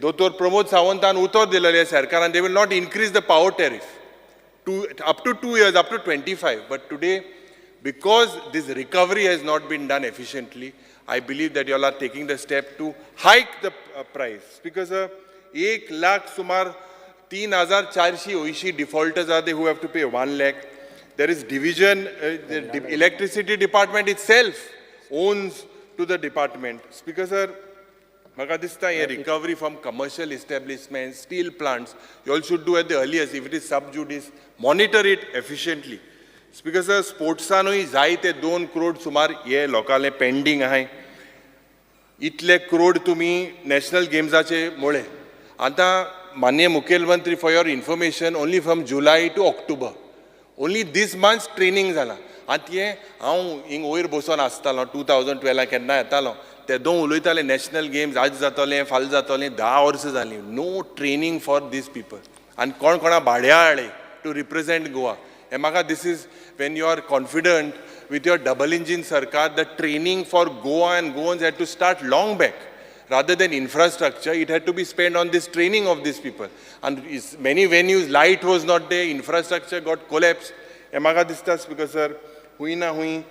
दोतोर प्रमोद सावंतान उतर दिलेलें सरकारान, they will not increase the power tariff up to 2 years, up to 25. But today, because this recovery has not been done efficiently, I believe that you all are taking the step to hike the price. Because 1 lakh sumar 3,480 defaulters are there who have to pay 1 lakh. There is division, the electricity department itself owns to the department. Speaker sir, Maka dista a recovery from commercial establishments, steel plants, you all should do at the earliest. If it is sub judice, monitor it efficiently. Speaker sir, sportsanui जायते 2 crore sumar ye lokale pending ahay. Itle crore tumi national games ache mole. Anta Manya Mukhyamantri, for your information, only from July to October. Only this month's training zala. Atiye haun ing oir boson astalo 2012 kenna yetalo. ते दोन उलयताले national games आज जातले फाल जातले 10 वर्सां जाली. No training for these people. And कोण कोणा भाड्या हाडले to represent Goa. This is when you are confident with your double engine sarkar, the training for Goa and Goans had to start long back. Rather than infrastructure, it had to be spent on this training of these people. And many venues, light was not there, infrastructure got collapsed. Because sir, hui na hui,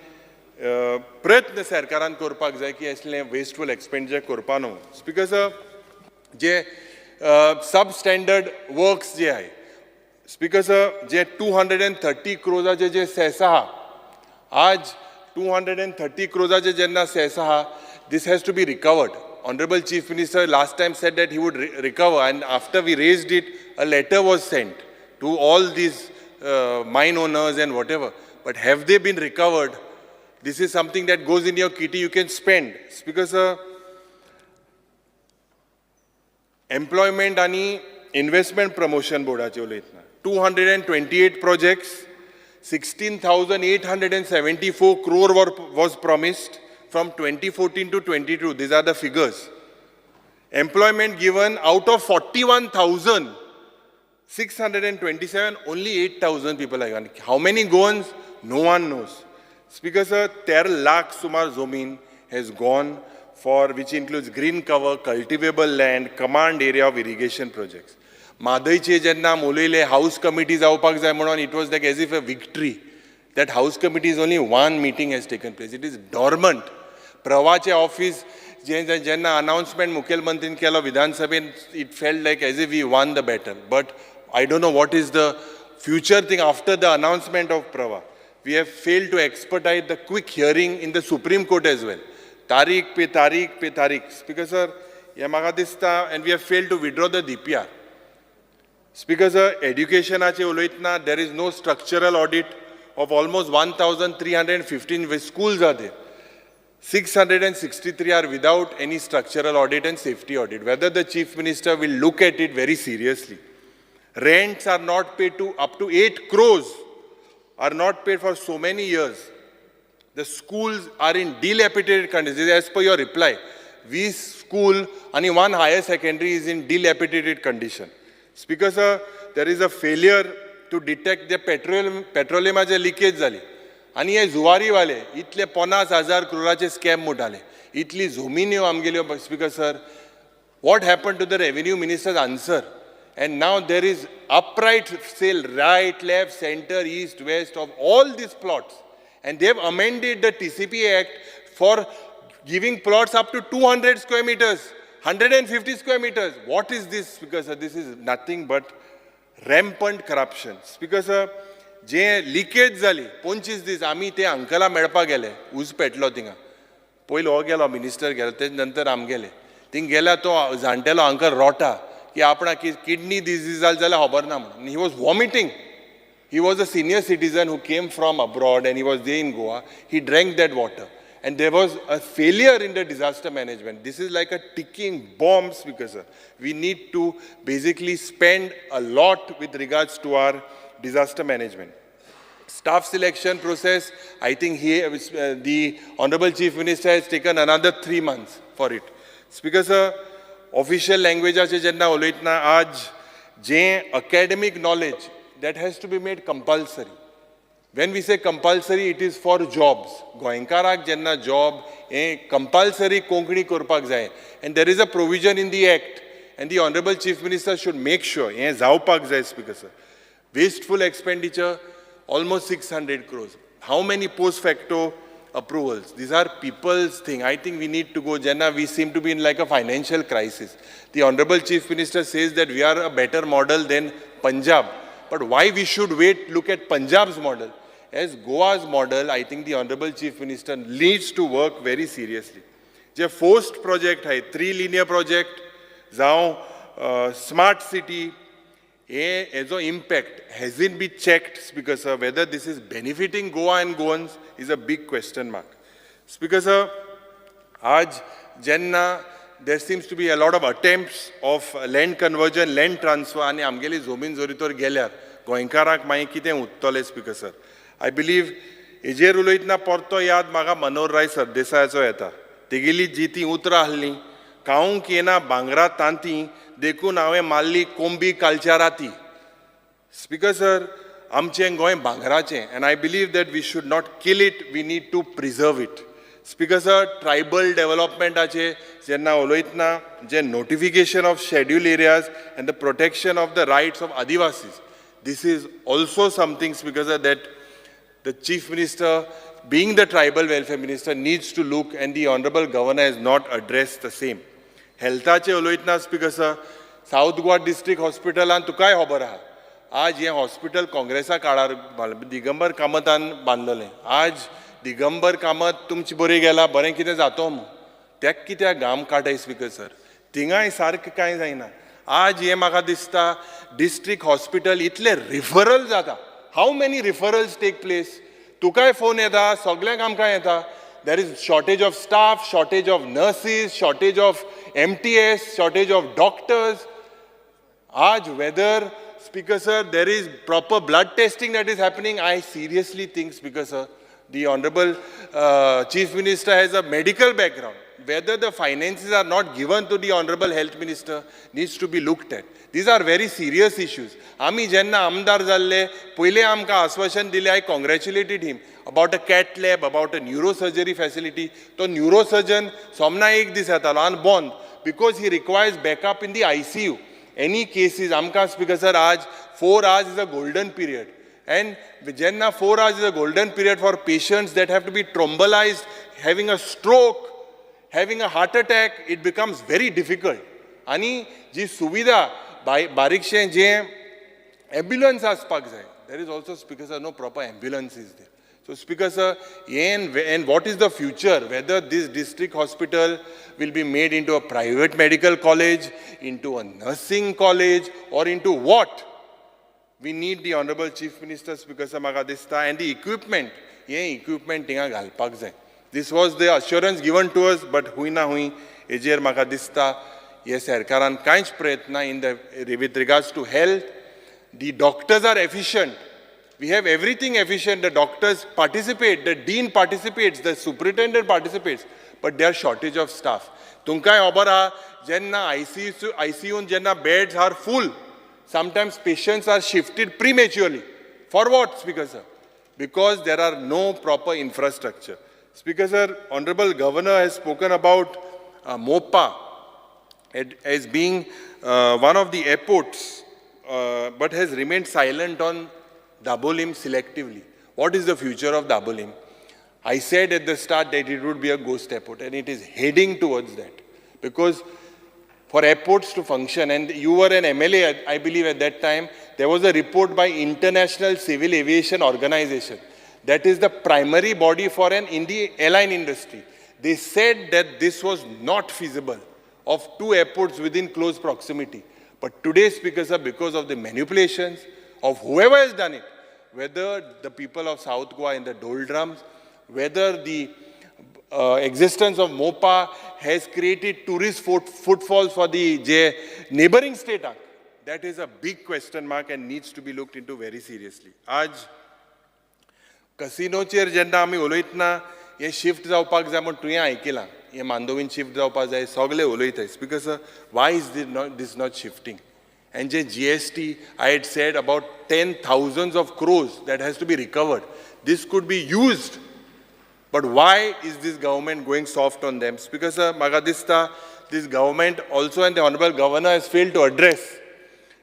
प्रयत्न सरकारान करपाक जाय की असले wasteful expenditure करपा न्हू. Speaker sir, जे सब standard works जे आहे, Speaker sir, जे 230 crores जे सेस आहा, आज 230 crores जेन्ना सेस आहा, this has to be recovered. Honorable Chief Minister last time said that he would recover, and after we raised it, a letter was sent to all these mine owners and whatever. But have they been recovered? This is something that goes in your kitty, you can spend. Speaker sir, employment and investment promotion boardache ulaytna. 228 projects, 16,874 crore was promised from 2014 to 22. These are the figures. Employment given out of 41,627, only 8,000 people are given. How many Goans? No one knows. Speaker sir, 13 lakh sumar zomin has gone for, which includes green cover, cultivable land, command area of irrigation projects. Madhaiche jenna mulile house committee जावपाक जाय म्हणून, it was like as if a victory. That house committee is only one meeting has taken place. It is dormant. Pravache office जेन्ना announcement मुखेलमंत्रीन केलो विधानसभेन, it felt like as if we won the battle. But I don't know what is the future thing after the announcement of Prava. We have failed to expedite the quick hearing in the Supreme Court as well. Tariq pe Tariq pe Tariq. Speaker sir, and we have failed to withdraw the DPR. Speaker sir, education ache uloitna, there is no structural audit of almost 1,315 schools are there. 663 are without any structural audit and safety audit. Whether the Chief Minister will look at it very seriously. Rents are not paid to up to 8 crores, are not paid for so many years. The schools are in dilapidated condition. As per your reply, we school, only one higher secondary is in dilapidated condition. Speaker sir, there is a failure to detect the petroleum leakage zali. आणि हे जुवारीवाले इतले 50,000 crore scam मुटाले, इतली जमिन्यो आमगेल्यो. Speaker sir, what happened to the revenue minister's answer? And now there is upright sale, right, left, center, east, west of all these plots. And they have amended the TCP Act for giving plots up to 200 square meters, 150 square meters. What is this? Because this is nothing but rampant corruption. Because जे leakage जाली, 25 दीस आमी ते अंकला मेळपाक गेले, उज पेटलो थिंगा. पयलो हो गेलो, मिनिस्टर गेलो, तेजे नंतर आमगेले. थिंग गेल्यार तो जाणटेलो अंकल रोटा की आपणाक किडनी डिजीज जाली जाल्यार खबर ना म्हणून. He was vomiting. He was a senior citizen who came from abroad and he was there in Goa. He drank that water. And there was a failure in the disaster management. This is like a ticking bomb, Speaker sir. We need to basically spend a lot with regards to our disaster management. Staff selection process, I think the Honorable Chief Minister has taken another 3 months for it. Speaker sir, official language ache jenna uloitna aaj je academic knowledge that has to be made compulsory. When we say compulsory, it is for jobs. Goenkarak jenna job compulsory konkani korpak jay. And there is a provision in the act, and the Honorable Chief Minister should make sure jaupak jay, Speaker sir. Wasteful expenditure, almost 600 crores. How many post facto approvals? These are people's thing. I think we need to go, Jenna, we seem to be in like a financial crisis. The Honorable Chief Minister says that we are a better model than Punjab. But why we should wait, look at Punjab's model? As Goa's model, I think the Honorable Chief Minister needs to work very seriously. The forced project hai, 3 linear project, Zao, smart city, as an impact hasn't been checked, Speaker sir. Whether this is benefiting Goa and Goans is a big question mark. Speaker sir, aaj jenna there seems to be a lot of attempts of land conversion, land transfer, and amgeli zomin zoritor geल्यार गोंयकाराक मागीर कितें उरतलें, Speaker sir. I believe हेजेर उलयतना परतो याद म्हाका मनोहर राय सरदेसायाचो येता. तेगेली जी ती उतरां आहलीं, कावंक येना भांगरा तांतीं देखून हांवें मारली कोंबी कालच्या राती. Speaker sir, आमचें गोंय भांगराचें, and I believe that we should not kill it, we need to preserve it. Speaker sir, tribal development ache jenna uloitna je notification of scheduled areas and the protection of the rights of Adivasis. This is also something, Speaker sir, that the Chief Minister, being the tribal welfare minister, needs to look, and the Honorable Governor has not addressed the same. Healthache uloitna, Speaker sir, South Goa District Hospital and तुकाय खबर आहा. आज हे hospital काँग्रेसा काळार दिगंबर कामतान बांदलेलें. आज दिगंबर कामत तुमची बरी गेला, बरें कितें जातो म्हूण तेक कित्याक घाम काडटाय, Speaker sir. थिंगाय सारकें कांय जायना. आज हे म्हाका दिसता डिस्ट्रिक्ट हॉस्पिटल इतले रिफरल जाता. How many referrals take place? तुकाय फोन येता, सगळ्यांक आमकां येता. There is shortage of staff, shortage of nurses, shortage of MTS, shortage of doctors. Aaj whether, Speaker sir, there is proper blood testing that is happening, I seriously think, Speaker sir, the Honorable Chief Minister has a medical background. Whether the finances are not given to the Honorable Health Minister needs to be looked at. These are very serious issues. Ami jenna amdar jalle, पहिले आमकां आश्वासन दिलें, I congratulated him about a cat lab, about a neurosurgery facility. तो neurosurgeon somna एक दीस येतालो and bond because he requires backup in the ICU. Any cases, आमकां, Speaker sir, आज 4 hours is a golden period. And jenna 4 hours is a golden period for patients that have to be thrombolized, having a stroke, having a heart attack, it becomes very difficult. Ani ji suvidha bariksheen je ambulance aspak jay, there is also, Speaker sir, no proper ambulance is there. So Speaker sir, and what is the future? Whether this district hospital will be made into a private medical college, into a nursing college, or into what? We need the Honorable Chief Minister, Speaker sir, maga dista, and the equipment. Ye equipment tinga galpak jay. This was the assurance given to us, but hui na hui, ejer maga dista, ye sarkaran kainch prayatna in the with regards to health. The doctors are efficient. We have everything efficient. The doctors participate, the dean participates, the superintendent participates, but there are shortage of staff. Tunkai obara, jenna ICU jenna beds are full. Sometimes patients are shifted prematurely. For what, Speaker sir? Because there are no proper infrastructure. Speaker sir, Honorable Governor has spoken about MOPA as being one of the airports, but has remained silent on Dabolim selectively. What is the future of Dabolim? I said at the start that it would be a ghost airport, and it is heading towards that. Because for airports to function, and you were an MLA, I believe at that time, there was a report by International Civil Aviation Organization. That is the primary body for in the airline industry. They said that this was not feasible of two airports within close proximity. But today, Speaker sir, because of the manipulations of whoever has done it, whether the people of South Goa in the doldrums, whether the existence of MOPA has created tourist footfalls for the neighboring state, that is a big question mark and needs to be looked into very seriously. Aj casinoचेर जेन्ना आमी उलयतना हे shift जावपाक जाय म्हण तुवें आयकलां, हे मांदोवीन शिफ्ट जावपाक जाय, सगळे उलयताय. Speaker sir, why is this not shifting? And GST, I had said about 10,000s of crores that has to be recovered. This could be used. But why is this government going soft on them? Speaker sir, Magadista, this government also, and the Honorable Governor has failed to address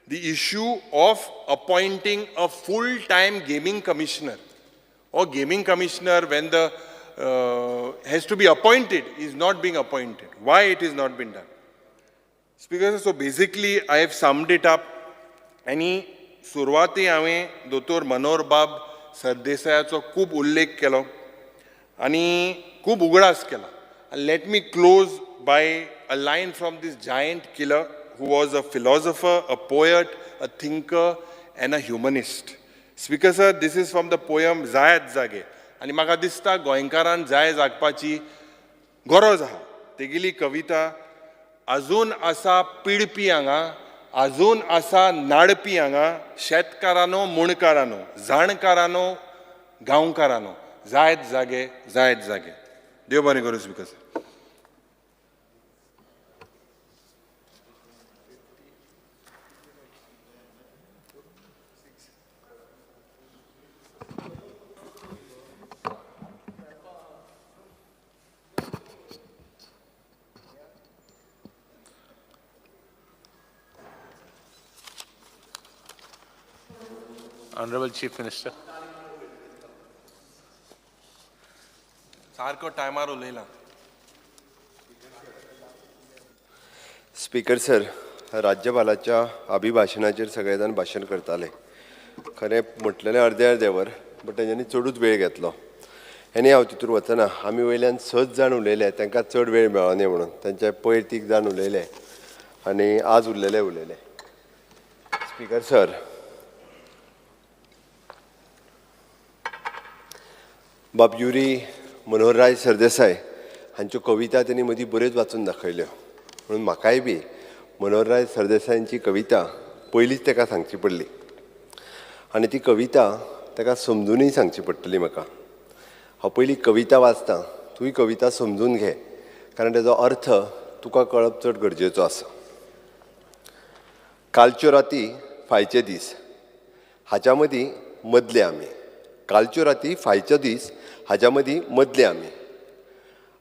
the issue of appointing a full-time gaming commissioner. Or gaming commissioner, when the has to be appointed, is not being appointed. Why it is not been done? Speaker, so basically I have summed it up. आणि सुरवाती हांवें दोतोर मनोहर बाब सरदेसायाचो खूब उल्लेख केलो आनी खूब उगडास केला. Let me close by a line from this giant killer who was a philosopher, a poet, a thinker and a humanist. Speaker sir, this is from the poem Zayat Zage. आनी म्हाका दिसता गोंयकारान जाय जागपाची गरज आहा. तेगेली कविता अजून आसा पिडपी हांगा, अजून आसा नाडपी हांगा, शेतकारांनो मुणकारांनो, जाणकारांनो गांवकारांनो, जायत जागे जायत जागे. देव बरें करूं speaker sir. Honorable Chief Minister. सारको टायमार उलयला. स्पीकर सर, राज्यपालाच्या अभिभाशणाचेर सगळे जाण भाशण करताले. खरें म्हटलेलें अर्दे वर, बट तेंच्यांनी चडूच वेळ घेतलो. आनी हांव तितूर वचना. आमी वयल्यान 6 जाण उलयले, तांकां चड वेळ मेळो न्ही म्हणून. तांचे पयर 3 जाण उलयले आनी आज उरलेले. स्पीकर सर, बाब युरी मनोहरराय सरदेसाय हांच्यो कविता त्यांनी मदीं बऱ्योच वाचून दाखयल्यो. म्हणून म्हाकाय बी मनोहरराय सरदेसायांची कविता पयलींच ताका सांगची पडली आनी ती कविता ताका समजुनूय सांगची पडटली म्हाका. हांव पयलीं कविता वाचतां, तूंय कविता समजून घे, कारण तेजो अर्थ तुका कळप चड गरजेचो आसा. कालच्यो राती फायचे दीस हाच्या मदीं मदले आमी. कालच्यो राती फायचे दीस हाच्या मदीं मदले आमी.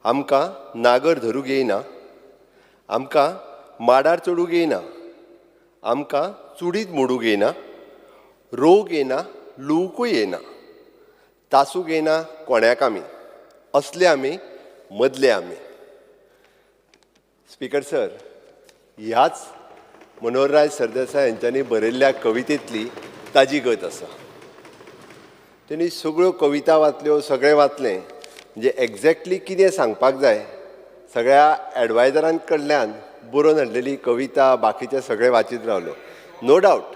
आमकां नागर धरूंक येयना, आमकां माडार चडूंक येयना, आमकां चुडीत मोडूंक येयना, रोग येना, लुवकूय येना, तासूंक येना कोण्याक आमी. असले आमी, मदले आमी. स्पीकर सर, ह्याच मनोहरराय सरदेसाय यांच्यानी बरयल्ल्या कवितेतली ताजी गत आसा. त्यांनी सगळ्यो कविता वाचल्यो, सगळें वाचलें. म्हणजे एक्झॅक्टली कितें सांगपाक जाय सगळ्या एडवायजरां कडल्यान बरोवन हाडलेली कविता बाकीचे सगळे वाचीत रावलो. No doubt.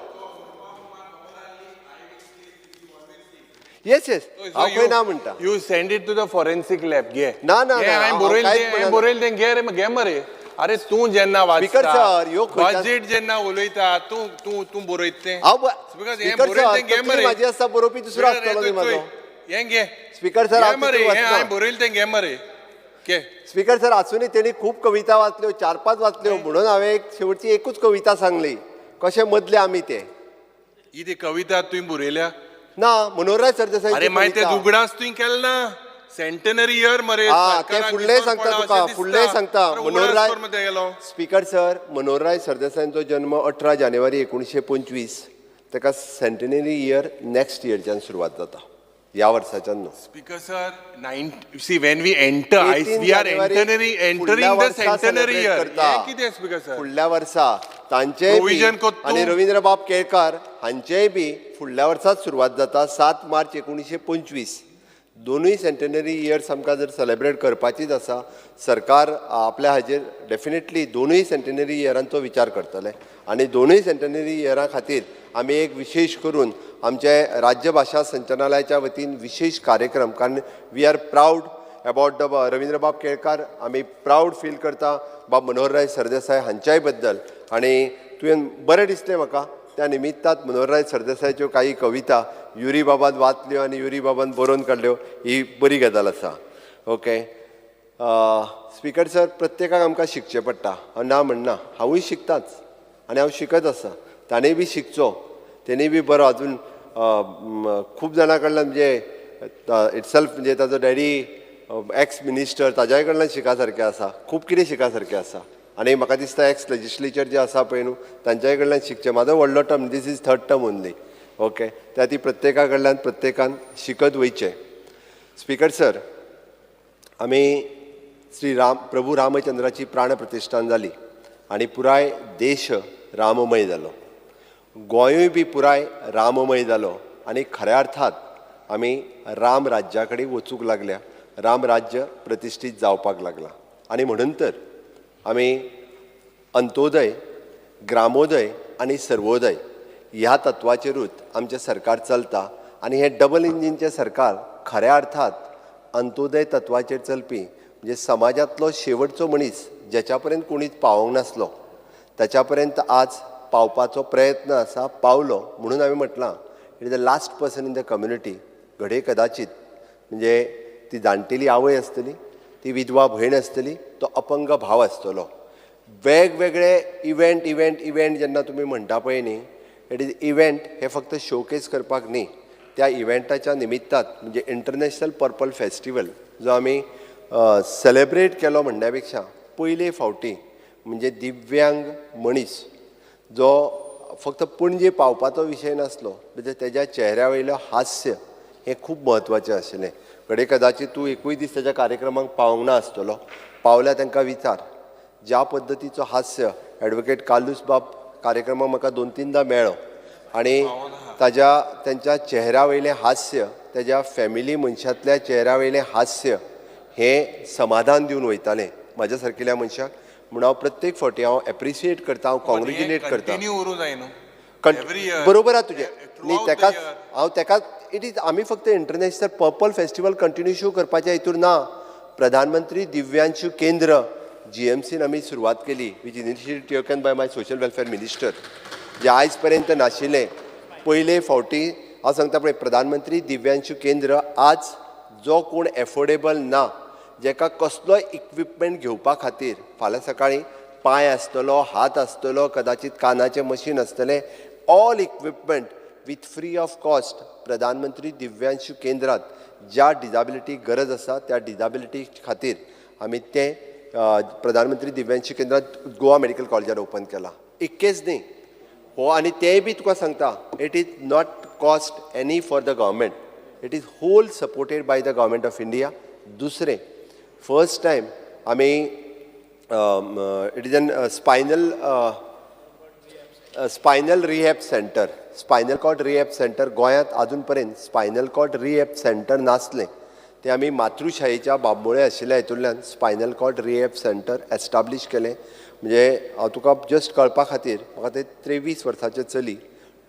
येस येस, हांव खंय ना म्हणटा. You send it to the forensic lab घे. ना ना ना, हांवें बरयलें तें घे मरे. अरे तूं जेन्ना स्पीकर सर, ह्यो बजेट जेन्ना उलयता तूं तूं तूं बरयत तें. स्पीकर सर, तकली म्हाजी आसता बरोवपी दुसरो आसतलो न्ही म्हाजो. हें घे. स्पीकर सर, हांवें बरयलें तें घे मरे. घे. स्पीकर सर, आसूनय तेणी खूब कविता वाचल्यो, 4-5 वाचल्यो, म्हणून हांवें एक शेवटची एकूच कविता सांगली. कशें मदले आमी ते. ही ती कविता तुवें बरयल्या? ना, मनोहरराय सरदेसाय. अरे मागीर ते दुगडास तुवें केलें ना. सेंटेनरी इयर मरे. ते फुडलें सांगता तुका, फुडलें सांगता. मनोहरराय स्पीकर सर, मनोहरराय सरदेसायांचो जन्म 18 जानेवारी 1925. ताका सेंटेनरी इयर नेक्स्ट इयरच्यान सुरवात जाता, ह्या वर्साच्यान न्हू. Speaker sir, see when we enter we are entering the centenary year. कितें स्पीकर सर? फुडल्या वर्सा तांचेय आनी रवींद्रबाब केळकार हांचेय बी फुडल्या वर्साच सुरवात जाता, 7 मार्च 1925. दोनूय सेंटेनरी इयर्स आमकां जर सेलेब्रेट करपाचीच आसा, सरकार आपल्या हाजेर डेफिनेटली दोनूय सेंटेनरी इयरांचो विचार करतले. आनी दोनूय सेंटेनरी इयरां खातीर आमी एक विशेश करून आमचे राज्य भाशा संचालनालयाच्या वतीन विशेष कार्यक्रम, कारण we are proud about the रवींद्रबाब केळकार. आमी प्राऊड फील करता बाब मनोहरराय सरदेसाय हांच्याय बद्दल. आनी तुवें बरें दिसलें म्हाका त्या निमित्तांत मनोहरराय सरदेसायच्यो काही कविता युरी बाबान वाचल्यो आनी युरी बाबान बरोवन काडल्यो, ही बरी गजाल आसा. ओके स्पीकर सर, प्रत्येकाक आमकां शिकचें पडटा, हांव ना म्हणना. हांवूय शिकताच आनी हांव शिकत आसा. ताणेंय बी शिकचो, तेणेय बी बरो. अजून खूब जाणां कडल्यान म्हणजे इटसेल्फ म्हणजे ताजो डॅडी एक्स मिनिस्टर, ताज्याय कडल्यान शिका सारकें आसा. खूब कितें शिका सारकें आसा. आनी म्हाका दिसता एक्स लेजिस्लेचर जे आसा पळय न्हू, तांच्याय कडल्यान शिकचें. म्हाजो व्हडलो term, this is 3rd term only. Okay, त्या ती प्रत्येका कडल्यान प्रत्येकान शिकत वयचें. स्पीकर सर, आमी प्रभू रामचंद्राची प्राण प्रतिश्ठान जाली आनी पुराय देश राममय जालो. गोंयूय बी पुराय राममय जालो आनी खऱ्या अर्थात आमी राम राज्या कडेन वचूंक लागल्या, राम राज्य प्रतिश्ठीत जावपाक लागला. आनी म्हणून तर आमी अंत्योदय, ग्रामोदय आनी सर्वोदय ह्या तत्वाचेरूच आमचें सरकार चलता. आनी हें डबल इंजिनचें सरकार खऱ्या अर्थात अंत्योदय तत्वाचेर चलपी, म्हणजे समाजांतलो शेवटचो मनीस जेच्या पर्यंत कोणीच पावोंक नासलो ताच्या पर्यंत आज पावपाचो प्रयत्न आसा, पावलो. म्हणून हांवें म्हटलां it is the last person in the community. घडये कदाचित म्हणजे ती जाणटेली आवय आसतली, ती विधवा भयण आसतली, तो अपंग भाव आसतलो. वेगवेगळे इव्हेंट जेन्ना तुमी म्हणटा पळय न्ही, इट इज इव्हेंट हे फक्त शोकेस करपाक न्ही, त्या इव्हेंटाच्या निमित्तान म्हणजे इंटरनॅशनल पर्पल फेस्टिवल जो आमी सेलेब्रेट केलो म्हणण्या पेक्षा पयले फावटी म्हणजे दिव्यांग मनीस जो फक्त पणजे पावपाचो विशय नासलो, म्हणजे तेज्या चेहऱ्या वयलो हास्य हें खूब म्हत्वाचें आशिल्लें. घडये कदाचित तूं एकूय दीस तेज्या कार्यक्रमाक पावोंक ना आसतलो, पावल्या तांकां विचार. ज्या पद्दतीचो हास्य एडवोकेट कालूस बाब कार्यक्रमाक म्हाका 2-3दां मेळ्ळो आनी त्यांच्या चेहऱ्या वयलें हास्य, तेज्या फॅमिली मनशांतल्या चेहऱ्या वयलें हास्य हें समाधान दिवन वयतालें म्हाज्या सारकिल्या मनशाक. म्हणून हांव प्रत्येक फावटी हांव एप्रिशिएट करता, हांव कॉंग्रेच्युलेट करता. बरोबर आहा तुजें न्ही, तेकाच हांव तेकाच इट इज आमी फक्त इंटरनॅशनल पर्पल फेस्टिवल कंटिन्यू करपाच्या हितूर ना. प्रधानमंत्री दिव्यांशू केंद्र GMCन आमी सुरवात केली, which initiative taken by my social welfare minister, जे आयज पर्यंत नाशिल्लें. पयले फावटी हांव सांगता पळय, प्रधानमंत्री दिव्यांशू केंद्र आज जो कोण एफोर्डेबल ना, जेका कसलोय इक्विपमेंट घेवपा खातीर, फाल्यां सकाळीं पांय आसतलो, हात आसतलो, कदाचित कानाचें मशीन आसतलें, all equipment with free of cost प्रधानमंत्री दिव्यांशू केंद्रात ज्या डिजाबिलिटी गरज आसा त्या डिजाबिलिटी खातीर आमी तें प्रधानमंत्री दिव्यांशू केंद्रात गोवा मेडिकल कॉलेजान ओपन केला. इतकेंच न्ही हो, आनी तेंय बी तुका सांगता, it is not cost any for the government, it is whole supported by the government of India. दुसरें, फर्स्ट टायम आमी it is an spinal rehab center. Spinal cord rehab centre गोंयांत अजून पर्यंत स्पायनल कॉर्ड रिहॅब सेंटर नासलें. ते आमी मातृशाळेच्या बांबोळे आशिल्ल्या हितूंतल्यान spinal cord rehab centre establish केलें. म्हणजे हांव तुका जस्ट कळपा खातीर म्हाका ते 23 वर्साचें चली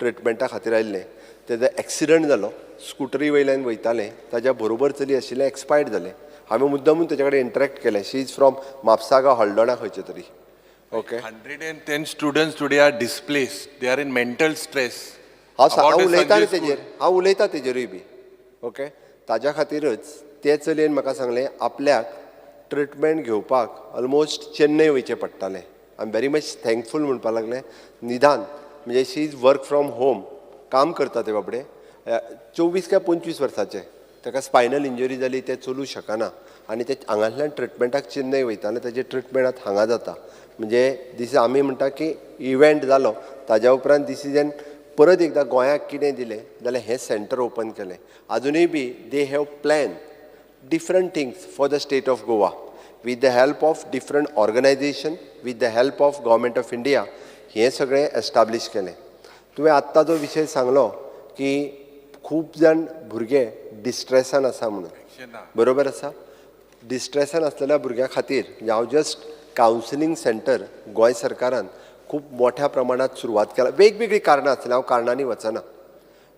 ट्रिटमेंटा खातीर आयिल्लें. तेजो एक्सिडंट जालो, स्कुटरी वयल्यान वयतालें, ताज्या बरोबर चली आशिल्लें एक्सपायर्ड जालें. हांवें मुद्दामून तेजे कडेन इंटरेक्ट केलें. शी इज फ्रॉम म्हापसागा हळदोणा खंयचे तरी. Okay. 110 students today are displaced. They are in mental stress. हांव उलयतां न्ही तेजेर, हांव उलयतां तेजेरूय बी. ओके. ताज्या खातीरच ते चलयेन म्हाका सांगलें आपल्याक ट्रिटमेंट घेवपाक ऑलमोस्ट चेन्नय वयचें पडटालें. I am very much thankful म्हणपाक लागलें. निदान म्हणजे शी इज वर्क फ्रॉम होम, काम करता ते बाबडे. 24 काय 25 वर्साचे. ताका स्पायनल इंजरी जाली, ते चलूं शकना आनी ते हांगांतल्यान ट्रिटमेंटाक चेन्नय वयताले. तेजे ट्रिटमेंट आतां हांगा जाता. म्हणजे दीस आमी म्हणटा की इव्हेंट जालो, ताज्या उपरांत डिसिजन परत एकदां गोंयाक कितें दिलें जाल्यार हें सेंटर ओपन केलें. अजुनूय बी they have plan different things for the state of Goa with the help of different organisation, with the help of government of India. हें सगळें एस्टाब्लीश केलें. तुवें आत्तां जो विशय सांगलो की खूब जाण भुरगे डिस्ट्रेसान आसा म्हणून, बरोबर आसा. डिस्ट्रेसान आसलेल्या भुरग्यां खातीर म्हणजे हांव जस्ट कावन्सिलींग सेंटर गोंय सरकारान खूब मोठ्या प्रमाणात सुरवात केला. वेगवेगळी कारणां आसतलीं, हांव कारणांनी वचना.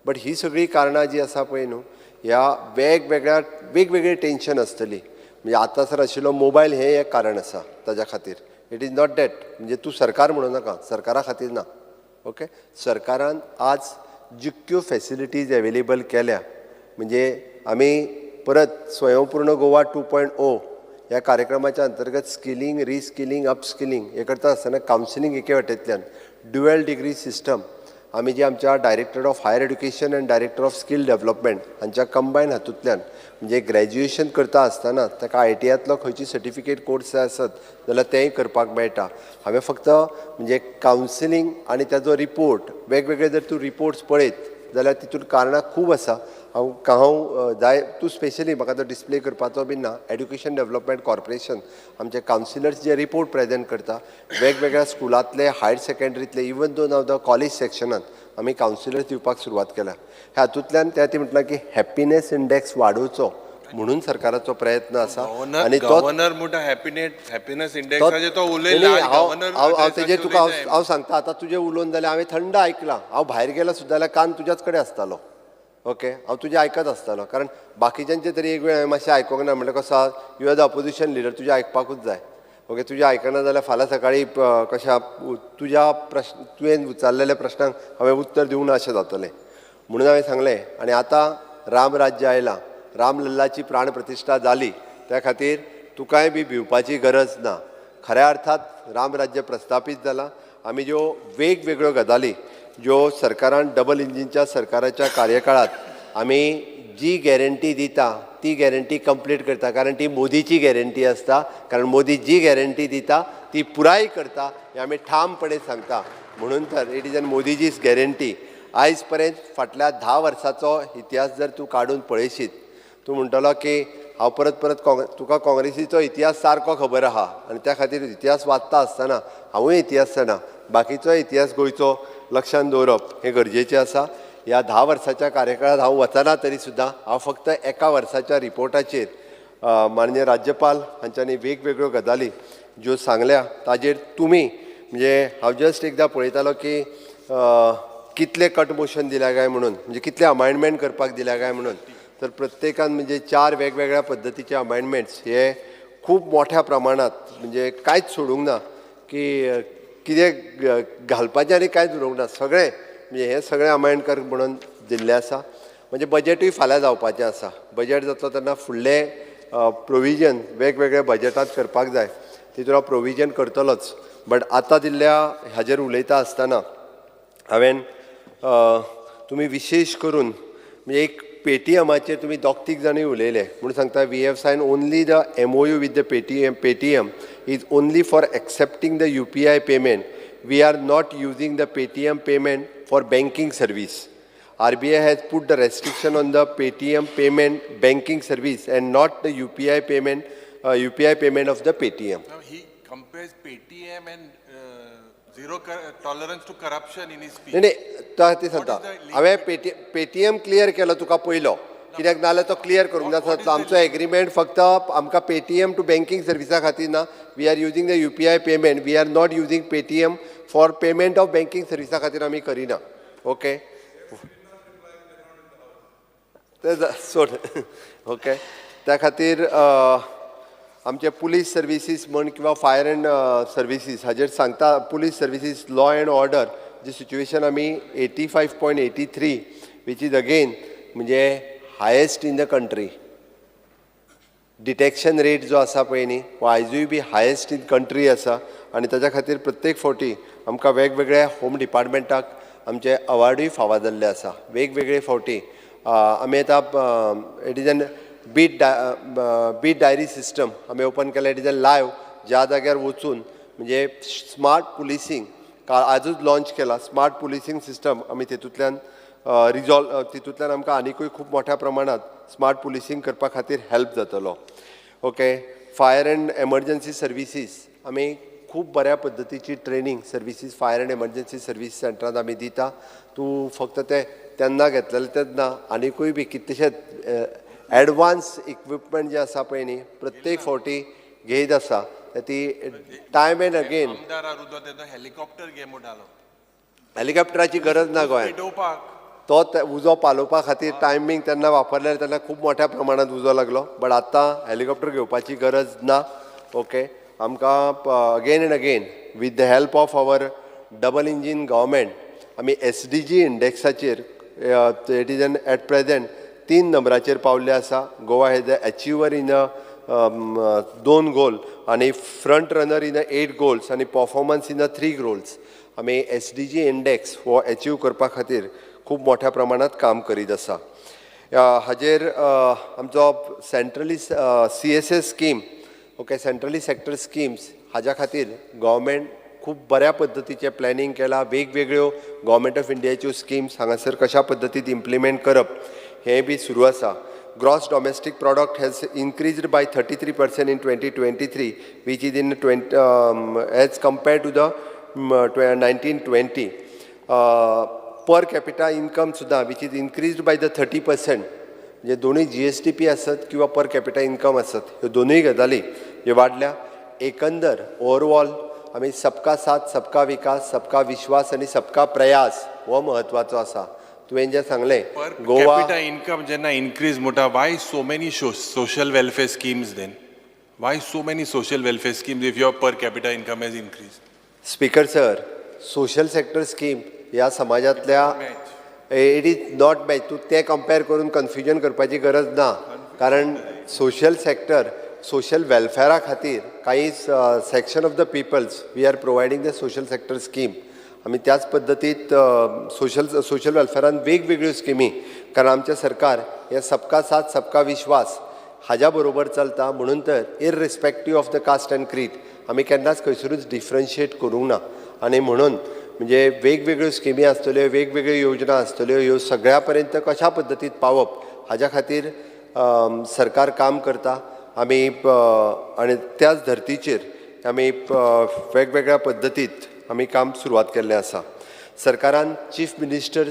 बट ही सगळी कारणां जी आसा पळय न्हू, ह्या वेगवेगळी टेन्शन आसतली. म्हणजे आतां सर आशिल्लो मोबायल हें एक कारण आसा ताज्या खातीर. इट इज नॉट दॅट म्हणजे तूं सरकार म्हणूं नाका, सरकारा खातीर ना. ओके. सरकारान आज जितक्यो फॅसिलिटीज एवेलेबल केल्या, म्हणजे आमी परत स्वयंपूर्ण गोवा 2.0 ह्या कार्यक्रमाच्या अंतर्गत स्किलिंग, रिस्किलिंग, अपस्किलिंग हे करता आसतना कावन्सिलींग एके वाटेंतल्यान ड्युएल डिग्री सिस्टम आमी जी आमच्या director of higher education and director of skill development हांच्या कंबायन हातूंतल्यान म्हणजे ग्रॅज्युएशन करता आसतना ताका ITIतलो खंयची सर्टिफिकेट कोर्स जाय आसत जाल्यार तेंय करपाक मेळटा. हांवें फक्त म्हणजे कावन्सिलींग आनी ताजो रिपोर्ट वेगवेगळे जर तूं रिपोर्ट्स पळयत जाल्यार तितून कारणां खूब आसा. हांव जाय तूं स्पेशली म्हाका तो डिस्प्ले करपाचो बीन ना. एड्युकेशन डेव्हलपमेंट कॉर्पोरेशन आमचे कावन्सिलर्स जे रिपोर्ट प्रेजेंट करता वेगवेगळ्या स्कुलांतले, हायर सेकंडरीतले, even though now the college सेक्शनांत आमी कावन्सिलर्स दिवपाक सुरवात केल्या. ह्या हातूंतल्यान ती म्हटलां की हॅपिनेस इंडेक्स वाडोवचो म्हणून सरकाराचो प्रयत्न आसा. आनी गव्हर्नर म्हणटा हॅपिनेस इंडेक्साचेर तो उलयला. हांव तेजेर तुका हांव सांगता. आतां तुजें उलोवन जाल्यार हांवें थंड आयकलां. हांव भायर गेलो सुद्दां जाल्यार कान तुज्याच कडेन आसतालो. ओके. हांव तुजें आयकत आसतालो कारण बाकीच्यांचे तरी एक वेळ हांवें मातशें आयकोंक ना. म्हणल्यार कसो you are the opposition leader, तुजें आयकपाकूच जाय. ओके. तुजें आयकना जाल्यार फाल्यां सकाळीं कशा तुज्या प्रश्न तुवें विचारलेल्या प्रश्नांक हांवें उत्तर दिवंक ना अशें जातलें. म्हणून हांवें सांगलें. आनी आतां राम राज्य आयलां, राम लल्लाची प्राण प्रतिश्ठा जाली, त्या खातीर तुकाय बी भिवपाची गरज ना. खऱ्या अर्थात राम राज्य प्रस्थापीत जालां. आमी ज्यो वेगवेगळ्यो गजाली ज्यो सरकारान डबल इंजिनच्या सरकाराच्या कार्यकाळात आमी जी गॅरंटी दिता ती गॅरंटी कंप्लीट करता. कारण ती मोदीची गॅरंटी आसता. कारण मोदी जी गॅरंटी दिता ती पुराय करता हें आमी ठामपणे सांगता. म्हणून तर इट इज एन मोदीजीज गॅरंटी. आयज पर्यंत फाटल्या 10 वर्साचो इतिहास जर तूं काडून पळयशीत, तूं म्हणटलो की हांव परत तुका काँग्रेसीचो इतिहास सारको खबर आहा आनी त्या खातीर इतिहास वाचता आसतना हांवूय इतिहास जाणा. बाकीचो इतिहास गोंयचो लक्षांत दवरप हें गरजेचें आसा. ह्या 10 वर्साच्या कार्यकाळात हांव वचना तरी सुद्दां हांव फक्त एका वर्साच्या रिपोर्टाचेर माननीय राज्यपाल हांच्यांनी वेगवेगळ्यो गजाली ज्यो सांगल्या ताजेर तुमी म्हणजे हांव जस्ट एकदां पळयतालो की कितले कट मोशन दिल्या काय म्हणून, म्हणजे कितले अमायंडमेंट करपाक दिल्या काय म्हणून. तर प्रत्येकान म्हणजे 4 वेगवेगळ्या पद्दतीचे अमायंडमेंट्स हे खूब मोठ्या प्रमाणात म्हणजे कांयच सोडूंक ना की कितें घालपाचें आनी कांयच उरोवंक ना. सगळें म्हणजे हे सगळें अमायंड कर म्हणून दिल्लें आसा. म्हणजे बजेटूय फाल्यां जावपाचें आसा. बजेट जातलो तेन्ना फुडलें प्रोविजन वेगवेगळ्या बजेटांत करपाक जाय. तितून हांव प्रोविजन करतलोच. बट आतां दिल्ल्या हाजेर उलयता आसतना हांवें तुमी विशेश करून म्हणजे एक पेटीएमाचेर तुमी 2-3 जाणूय उलयले म्हणून सांगता we have signed only the MOU with the Paytm is only for accepting the UPI payment. We are not using the Paytm payment for banking service. RBI has put the restriction on the Paytm payment banking service and not the UPI payment of the Paytm. He compares Paytm and zero tolerance to corruption in his speech. नाही ते सांगता हांवें Paytm clear केलो तुका पयलो कित्याक नाल्यार तो clear करूंक जाता आमचो एग्रीमेंट फक्त आमकां पेटीएम टू बँकिंग सर्विसा खातीर ना we are using the UPI payment we are not using Paytm for payment of banking सर्विसा खातीर आमी करिना ओके सोड ओके त्या खातीर आमचे पुलीस सर्विसीस म्हण किंवा फायर अँड सर्विसीस हाजेर सांगता police services law and order जी सिच्युएशन आमी 85.83 वीच इज अगेन म्हणजे highest in the country detection rate जो आसा पळय न्ही हो आयजूय बी हायेस्ट इन कंट्री आसा आनी ताच्या खातीर प्रत्येक फावटी आमकां वेगवेगळ्या होम डिपार्टमेंटाक आमचे अवॉर्डूय फावो जाल्ले आसा वेगवेगळे फावटी आमी आतां it is an beat diary system आमी ओपन केला इट इज एन लायव्ह ज्या जाग्यार वचून म्हणजे स्मार्ट पुलिसींग आजूच लॉन्च केला स्मार्ट पुलिसींग सिस्टम आमी तितूंतल्यान तितूंतल्यान आमकां आनिकूय खूब मोठ्या प्रमाणात स्मार्ट पुलिसींग करपा खातीर हेल्प जातलो okay fire and emergency services आमी खूब बऱ्या पद्दतीची training services fire and emergency service सेंटरांत आमी दिता तूं फक्त ते तेन्ना घेतलेले तेन्ना आनिकूय बी कितलेशेच एडवान्स इक्विपमेंट जे आसा पळय न्ही प्रत्येक फावटी घेयत आसा ती टायम एंड अगेन हेलिकॉप्टर गेम उडालो हेलिकॉप्टराची गरज ना गोंयांत तो उजो पालोवपा खातीर टायमींग तेन्ना वापरलें तेन्ना खूब मोठ्या प्रमाणांत उजो लागलो बट आतां हेलिकॉप्टर घेवपाची गरज ना ओके आमकां again and again with the help of our double engine government आमी SDG इंडेक्साचेर it is an at present 3 नंबराचेर पावल्ले आसा Goa has the achiever in 2 goal आनी फ्रंट रनर इन 8 गोल्स आनी परफॉर्मन्स इन 3 गोल्स आमी SDG इंडेक्स हो achieve करपा खातीर खूब मोठ्या प्रमाणात काम करीत आसा हाजेर आमचो centrally CSS scheme okay centrally sector schemes हाज्या खातीर गव्हर्मेंट खूब बऱ्या पद्दतीचें प्लॅनिंग केलां वेगवेगळ्यो गव्हर्मेंट ऑफ इंडियाच्यो स्किम्स हांगासर कशा पद्दतीन इम्प्लिमेंट करप हें बी सुरू आसा gross domestic product has increased by 33% in 2023 which is in as compared to the 1920 per capita income सुद्दां which is increased by the 30% म्हणजे दोनूय GSTP आसत किंवा पर कॅपिटा इन्कम आसत ह्यो दोनूय गजाली ज्यो वाडल्या एकंदर ओवरऑल आमी सबका साथ सबका विकास सबका विश्वास आनी सबका प्रयास हो म्हत्वाचो आसा तुवें जें सांगलें गोवा कॅपिटा इन्कम जेन्ना इनक्रीज म्हणटा why so many social welfare schemes then why so many social welfare schemes if your per capita income has increase speaker sir social sector scheme ह्या समाजांतल्या इट इज नॉट मॅच तूं तें compare करून confusion करपाची गरज ना कारण social sector social वेलफेअरा खातीर काही section of the peoples we are providing the social sector scheme आमी त्याच पद्दतीत सोशल वेलफेअरान वेगवेगळ्यो स्किमी कारण आमचें सरकार हे सबका साथ सबका विश्वास हाज्या बरोबर चलता म्हणून तर इररिस्पेक्टीव ऑफ द कास्ट अँड क्रीड आमी केन्नाच खंयसरूच डिफरन्शिएट करूंक ना आनी म्हणून म्हणजे वेगवेगळ्यो स्किमी आसतल्यो वेगवेगळ्यो योजना आसतल्यो ह्यो सगळ्या पर्यंत कशा पद्दतीन पावप हाज्या खातीर सरकार काम करता आमी आनी त्याच धर्तीचेर आमी वेगवेगळ्या पद्दतीत आमी काम सुरवात केल्लें आसा सरकारान chief minister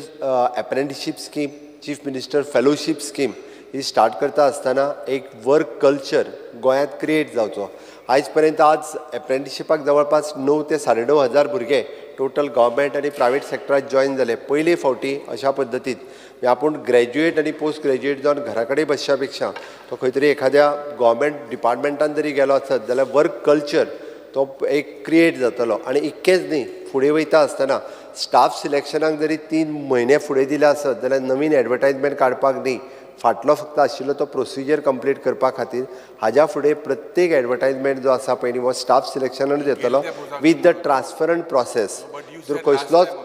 apprenticeship scheme chief minister fellowship scheme ही स्टार्ट करता आसतना एक वर्क कल्चर गोंयांत क्रिएट जावचो आयज पर्यंत आज एप्रेंटिसशिपाक जवळपास 9 ते 9.5 हजार भुरगे टोटल गव्हर्मेंट आनी प्रायवेट सेक्टरांत जॉयन जाले पयले फावटी अशा पद्दतीत आपूण ग्रॅज्युएट आनी पोस्ट ग्रॅज्युएट जावन घरा कडेन बसच्या पेक्षा तो खंय तरी एखाद्या गव्हर्मेंट डिपार्टमेंटान जरी गेलो आसत जाल्यार वर्क कल्चर तो एक क्रिएट जातलो आनी इतकेंच न्ही फुडें वयता आसतना स्टाफ सिलेक्शनाक जरी 3 म्हयने फुडें दिले आसत जाल्यार नवीन एडवर्टायजमेंट काडपाक न्ही फाटलो फक्त आशिल्लो तो प्रोसिजर कंप्लीट करपा खातीर हाज्या फुडें प्रत्येक एडवर्टायजमेंट जो आसा पळय न्ही हो स्टाफ सिलेक्शनान येतलो वीथ द ट्रान्सफरंट प्रोसेस जर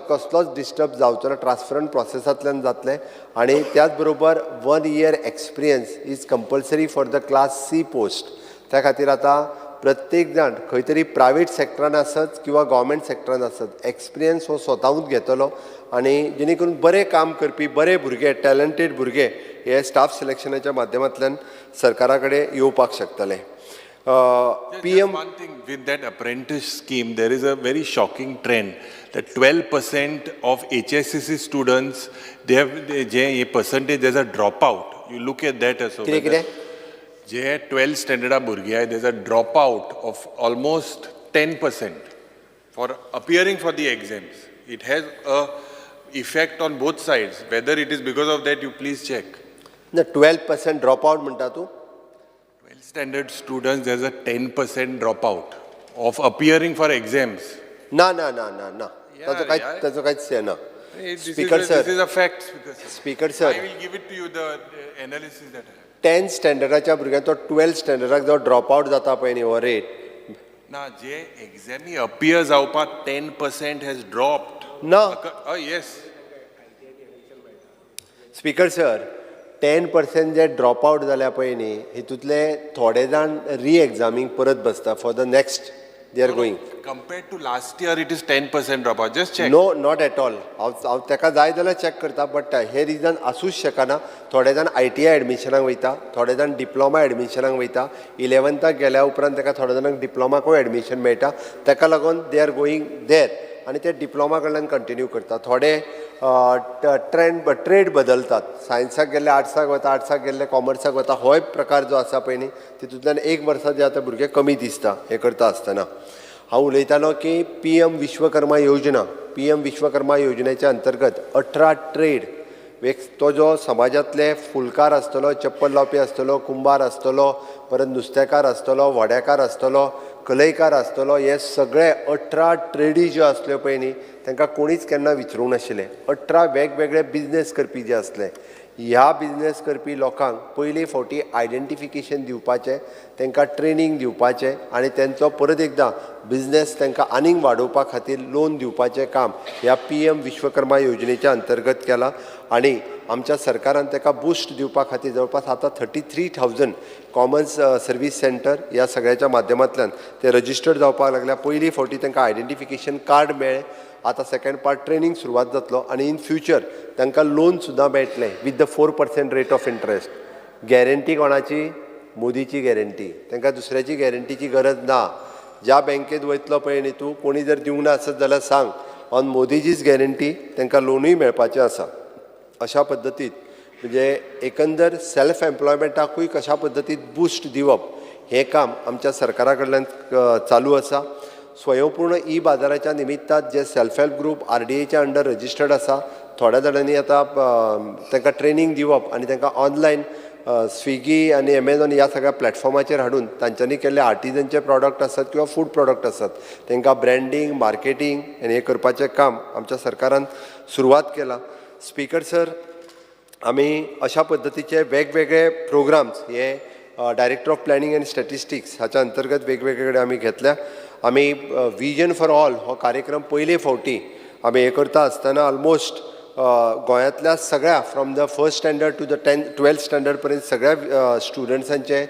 कसलोच डिस्टर्ब जावचो ना ट्रान्सफरंट प्रोसेसांतल्यान जातलें आनी त्याच बरोबर 1 year experience is compulsory for the class C post त्या खातीर आतां प्रत्येक जाण खंय तरी प्रायवेट सेक्टरान आसत किंवा गव्हर्मेंट सेक्टरान आसत एक्सपिरियन्स हो स्वताहूच घेतलो आनी जेणे करून बरें काम करपी बरे भुरगे टॅलंटेड भुरगे हे स्टाफ सिलेक्शनाच्या माध्यमांतल्यान सरकारा कडेन येवपाक शकतले PM One thing with that apprentice scheme, there is a very shocking trend that 12% of HSCC students, a percentage, there's a dropout. You look at that as well. जे 12th standard भुरगे there's a dropout of almost 10% for appearing for the exams. It has a effect on both sides. Whether it is because of that, you please check. The 12% dropout म्हणता तू? 12th standard students, there's a 10% dropout of appearing for exams. ना त्याचं काहीच से ना. Speaker sir. This is a fact. Speaker sir. I will give it to you, the analysis that I have. 10th स्टँडर्डाच्या भुरग्यांचो 12th स्टँडर्डाक जो drop out जाता पळय न्ही हो रेट ना जे एक्झामी अपियर जावपाक 10% has dropped. ना. Yes. स्पीकर सर 10% जे ड्रॉप आउट जाल्या पळय न्ही हितूंतले थोडे जाण री एग्जामीक परत बसता for the next they are going. Compared to last year, it is 10% dropout. Just check. No not at all. हांव ताका जाय जाल्यार चॅक करता बट हे रिजन आसूच शकना. थोडे जाण ITI एडमिशनाक वयता, थोडे जाण डिप्लोमा एडमिशनाक वयता, 11th गेल्या उपरांत ताका थोडे जाणांक डिप्लोमाकूय एडमिशन मेळटा, ताका लागून दे आर गोईंग देर आनी ते डिप्लोमा कडल्यान कंटिन्यू करता. थोडे ट्रेड बदलतात, सायन्साक गेल्ले आर्ट्साक वता, आर्ट्साक गेल्ले कॉमर्साक वता. होय प्रकार जो आसा पळय न्ही तितूंतल्यान एक वर्सा जे आतां भुरगे कमी दिसता हे करता आसतना. हांव उलयतालो की PM विश्वकर्मा योजनेच्या अंतर्गत 18 ट्रेड तो जो समाजांतले फुलकार आसतलो, चप्पल लावपी आसतलो, कुंभार आसतलो, परत नुस्तेकार आसतलो, वड्याकार आसतलो, कलयकार आसतलो, हे सगळे 18 ट्रेडी ज्यो आसल्यो पळय न्ही तांकां कोणीच केन्ना विचारूंक नाशिल्लें. 18 वेगवेगळे बिजनेस करपी जे आसले ह्या बिजनेस करपी लोकांक पयली फावटी आयडेंटिफिकेशन दिवपाचें, तांकां ट्रेनींग दिवपाचें आनी तेंचो परत एकदां बिजनेस तांकां आनीक वाडोवपा खातीर लोन दिवपाचें काम ह्या PM विश्वकर्मा योजनेच्या अंतर्गत केलां. आनी आमच्या सरकारान ताका बूस्ट दिवपा खातीर जवळपास आतां 33,000 कॉमन सर्वीस सेंटर ह्या सगळ्याच्या माध्यमांतल्यान ते रजिस्टर्ड जावपाक लागल्या. पयली फावटी तांकां आयडेंटिफिकेशन कार्ड मेळ्ळें. आतां सेकंड पार्ट ट्रेनींग सुरवात जातलो आनी इन फ्युचर तांकां लोन सुद्दां मेळटलें with the 4% rate of interest. Guarantee कोणाची? मोदीची गॅरंटी. तांकां दुसऱ्याची गॅरंटीची गरज ना. ज्या बँकेत वयतलो पळय न्ही तूं कोणी जर दिवंक ना आसत जाल्यार सांग ऑन मोदीचीच गॅरंटी तांकां लोनूय मेळपाचें आसा. अशा पद्दतीन म्हणजे एकंदर सेल्फ एम्प्लॉयमेंटाकूय कशा पद्दतीन बूस्ट दिवप हें काम आमच्या सरकारा कडल्यान चालू आसा. स्वयंपूर्ण बाजाराच्या निमित्तान जे सेल्फ हेल्प ग्रुप RDAच्या अंडर रजिस्टर्ड आसा थोड्या जाणांनी आतां तांकां ट्रेनींग दिवप आनी तांकां ऑनलायन स्विगी आनी Amazon ह्या सगळ्या प्लॅटफॉर्माचेर हाडून तांच्यांनी केल्ले आर्टिजनचे प्रॉडक्ट आसात किंवा फूड प्रॉडक्ट आसात तांकां ब्रँडींग मार्केटींग आनी हें करपाचें काम आमच्या सरकारान सुरवात केला. स्पीकर सर आमी अशा पद्दतीचे वेगवेगळे प्रोग्राम्स हे director of planning end statistics हाच्या अंतर्गत वेगवेगळे कडेन आमी घेतल्या. आमी विजन फॉर ऑल हो कार्यक्रम पयले फावटी आमी हे करता आसतना ऑलमोस्ट गोंयांतल्या सगळ्या from the first standard to the 12th standard पर्यंत सगळ्या स्टुडंट्सांचे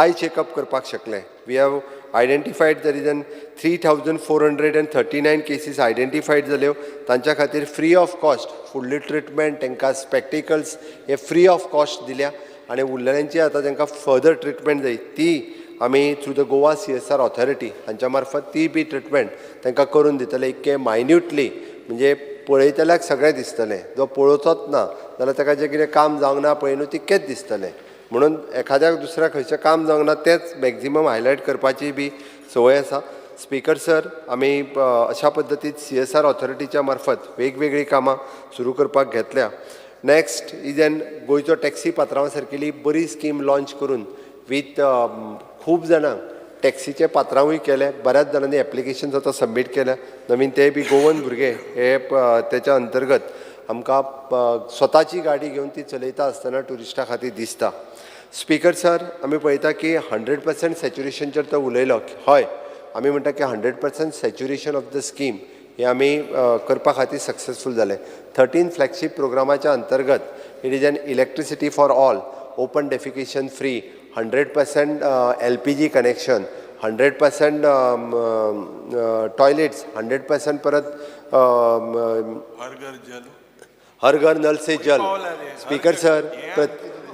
आय चेकअप करपाक शकले. We have identified the region 3,439 cases identified जाल्यो. तांच्या खातीर फ्री ऑफ कॉस्ट फुडली ट्रिटमेंट तांकां स्पॅक्टिकल्स हे फ्री ऑफ कॉस्ट दिल्या आनी उरलेल्यांची आतां तांकां फर्दर ट्रिटमेंट जाय ती आमी through the Goa CSR authority हांच्या मार्फत ती बी ट्रिटमेंट तांकां करून दितले. इतके मायन्युटली म्हणजे पळयतल्याक सगळें दिसतलें. जो पळोवचोच ना जाल्यार ताका जें कितें काम जावंक ना पळय न्हू तितकेंच दिसतलें. म्हणून एखाद्याक दुसऱ्या खंयचें काम जावंक ना तेंच मॅक्झिमम हायलायट करपाची बी संवय आसा. स्पीकर सर आमी अशा पद्दतीन CSR ऑथॉरिटीच्या मार्फत वेगवेगळीं कामां सुरू करपाक घेतल्या. नेक्स्ट इज एन गोंयचो टॅक्सी पात्रांवा सारकेली बरी स्कीम लॉन्च करून वीथ खूब जाणांक टॅक्सीचे पात्रांवूय केले. बऱ्याच जाणांनी एप्लिकेशन्स आतां सबमीट केल्या. नवीन ते बी गोवन भुरगे हे त्याच्या अंतर्गत आमकां स्वताची गाडी घेवन ती चलयता आसतना ट्युरिस्टां खातीर दिसता. स्पीकर सर आमी पळयता की 100% सॅच्युरेशनचेर तो उलयलो. हय आमी म्हणटा की 100% सॅच्युरेशन ऑफ द स्कीम हे आमी करपा खातीर सक्सेसफूल जाले. 13 फ्लॅगशीप प्रोग्रामाच्या अंतर्गत it is N electricity for all, open defecation free, 100% LPG connection, 100% toilets, 100% परत हर घर नल से जल. स्पीकर सर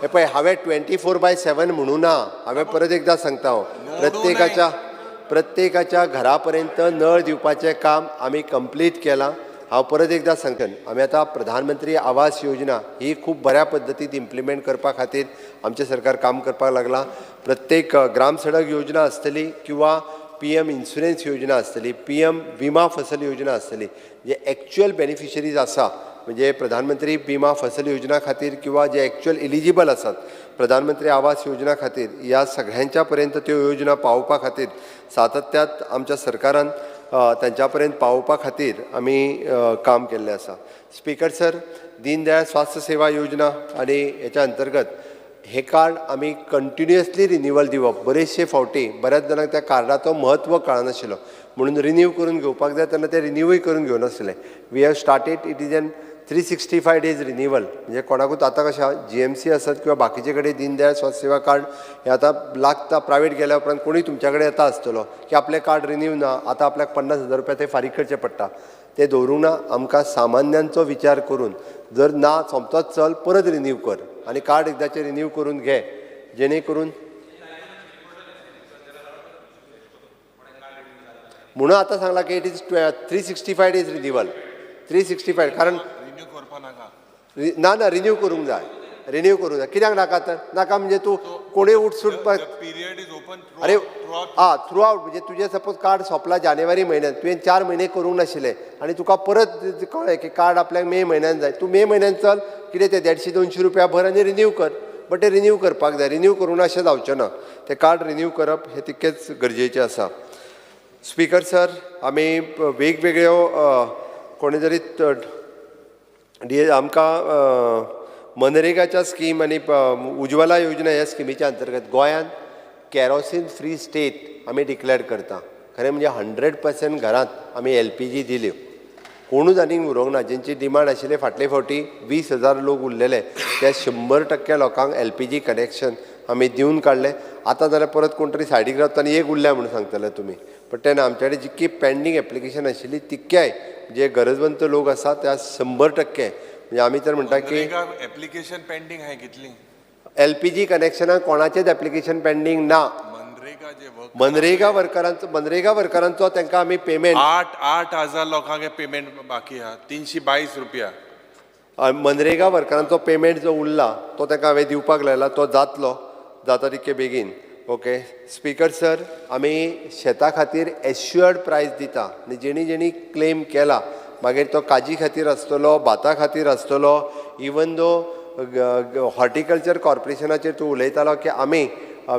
हे पळय हांवें 24/7 म्हणू ना, हांवें परत एकदां सांगता हांव प्रत्येकाच्या घरा पर्यंत नळ दिवपाचें काम आमी कंप्लीट केलां. हांव परत एकदां सांगता, आमी आतां प्रधानमंत्री आवास योजना ही खूब बऱ्या पद्दतीन इम्प्लिमेंट करपा खातीर आमचें सरकार काम करपाक लागलां. प्रत्येक ग्राम सडक योजना आसतली किंवा PM इन्शुरन्स योजना आसतली, PM विमा फसल योजना आसतली, जे एक्चुअल बेनिफिशरीज आसा म्हणजे प्रधानमंत्री विमा फसल योजना खातीर किंवा जे एक्चुअल एलिजिबल आसात प्रधानमंत्री आवास योजना खातीर, ह्या सगळ्यांच्या पर्यंत त्यो योजना पावोवपा खातीर सातत्यात आमच्या सरकारान त्यांच्या पर्यंत पावोवपा खातीर आमी काम केल्लें आसा. स्पीकर सर, दीनदयाळ स्वास्थ्य सेवा योजना आनी हेच्या अंतर्गत हे कार्ड आमी कंटिन्युअसली रिन्युवल दिवप. बरेचशे फावटी बऱ्याच जाणांक त्या कार्डाचो म्हत्व कळनाशिल्लो म्हणून रिन्यू करून घेवपाक जाय तेन्ना ते रिन्यूवय करून घेवनासले. We have started it is an 365 days renewal. म्हणजे कोणाकूच आतां कशा GMC आसत किंवा बाकीचे कडेन दीनदयाळ स्वास्थ्य सेवा कार्ड हे आतां लागता प्रायवेट गेल्या उपरांत कोणूय तुमच्या कडेन येता आसतलो की आपलें कार्ड रिन्यू ना, आतां आपल्याक 50,000 रुपया ते फारीक करचे पडटा. ते दवरूंक ना. आमकां सामान्यांचो विचार करून जर ना सोमतोच चल परत रिन्यू कर आनी कार्ड एकदांचें रिन्यू करून घे, जेणे करून म्हणून आतां सांगला की इट इज 365 डेज रिन्युवल. 365 कारण ना ना रिन्यू करूंक जाय, रिन्यू करूंक जाय. कित्याक नाका तर नाका म्हणजे तूं कोणूय उठसूट अरे थ्रू आउट म्हणजे तुजें सपोज कार्ड सोंपला जानेवारी म्हयन्यात, तुवें 4 म्हयने करूंक नाशिल्ले आनी तुका परत कळ्ळें की कार्ड आपल्याक मे म्हयन्यान जाय, तूं मे म्हयन्यान चल कितें ते 150-200 रुपया भर आनी रिन्यू कर. बट ते रिन्यू करपाक जाय, रिन्यू करूंक ना अशें जावचें ना. ते कार्ड रिन्यू करप हे तितकेंच गरजेचें आसा. स्पीकर सर, आमी वेगवेगळ्यो कोणी जरी आमकां मनरेगाच्या स्कीम आनी उज्वला योजना ह्या स्किमीच्या अंतर्गत गोंयांत कॅरोसीन फ्री स्टेट आमी डिक्लेअर करता. खरें म्हणजे 100% घरांत आमी LPG दिल्यो. कोणूच आनीक उरोंक ना. जेंची डिमांड आशिल्ले फाटले फावटी 20,000 लोक उरलेले त्या 100% लोकांक LPG कनेक्शन आमी दिवन काडलें. आतां जाल्यार परत कोण तरी सायडीक रावता आनी एक उरल्या म्हणून सांगतले तुमी. पण तेन्ना आमचे कडेन जितकी पेंडींग एप्लिकेशन आशिल्ली तितक्याय जे गरजवंत लोक आसा त्या 100% म्हणजे आमी तर म्हणटा की एप्लिकेशन पेंडिंग आहे कितली LPG कनेक्शनां कोणाचेच एप्लिकेशन पेंडींग ना. मनरेगा वर्करांचो तांकां आमी पेमेंट 8,000 लोकांक पेमेंट बाकी आहा 322 रुपया. मनरेगा वर्करांचो पेमेंट जो उरला तो ताका हांवें दिवपाक लायला, तो जाता तितके बेगीन. ओके स्पीकर सर, आमी शेता खातीर एश्युअर्ड प्रायस दिता आनी जेणी जेणी क्लेम केला मागीर तो काजी खातीर आसतलो, भाता खातीर आसतलो, इवन दो हॉर्टिकल्चर कॉर्पोरेशनाचेर तूं उलयतालो की आमी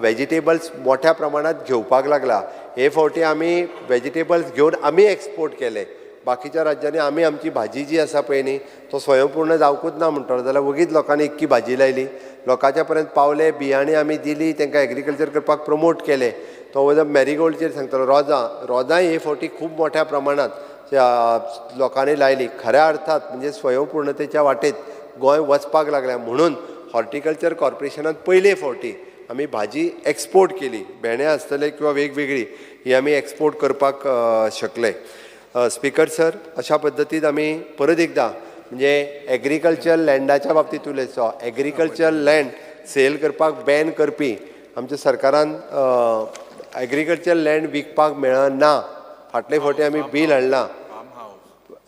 वेजिटेबल्स मोठ्या प्रमाणात घेवपाक लागला. हे फावटी आमी वेजिटेबल्स घेवन आमी एक्सपोर्ट केले. बाकीच्या राज्यांनी आमी आमची भाजी जी आसा पळय न्ही तो स्वयंपूर्ण जावकूच ना म्हणटलो जाल्यार वगीच लोकांनी इतकी भाजी लायली, लोकांच्या पर्यंत पावले, बियाणी आमी दिली, तांकां एग्रीकल्चर करपाक प्रमोट केले. तो मॅरीगोल्डचेर सांगतलो रोजांय हे फावटी खूब मोठ्या प्रमाणात लोकांनी लायली. खऱ्या अर्थात म्हणजे स्वयंपूर्णतेच्या वाटेत गोंय वचपाक लागल्या. म्हणून हॉर्टिकल्चर कॉर्पोरेशनान पयले फावटी आमी भाजी एक्सपोर्ट केली. भेंडे आसतले किंवा वेगवेगळी ही आमी एक्सपोर्ट करपाक शकले. स्पीकर सर, अशा पद्दतीन आमी परत एकदां म्हणजे एग्रीकल्चर लँडाच्या बाबतींत उलयचो. एग्रीकल्चर लँड सेल करपाक बॅन करपी आमच्या सरकारान एग्रीकल्चर लँड विकपाक मेळना. फाटले फावटी आमी बील हाडलां.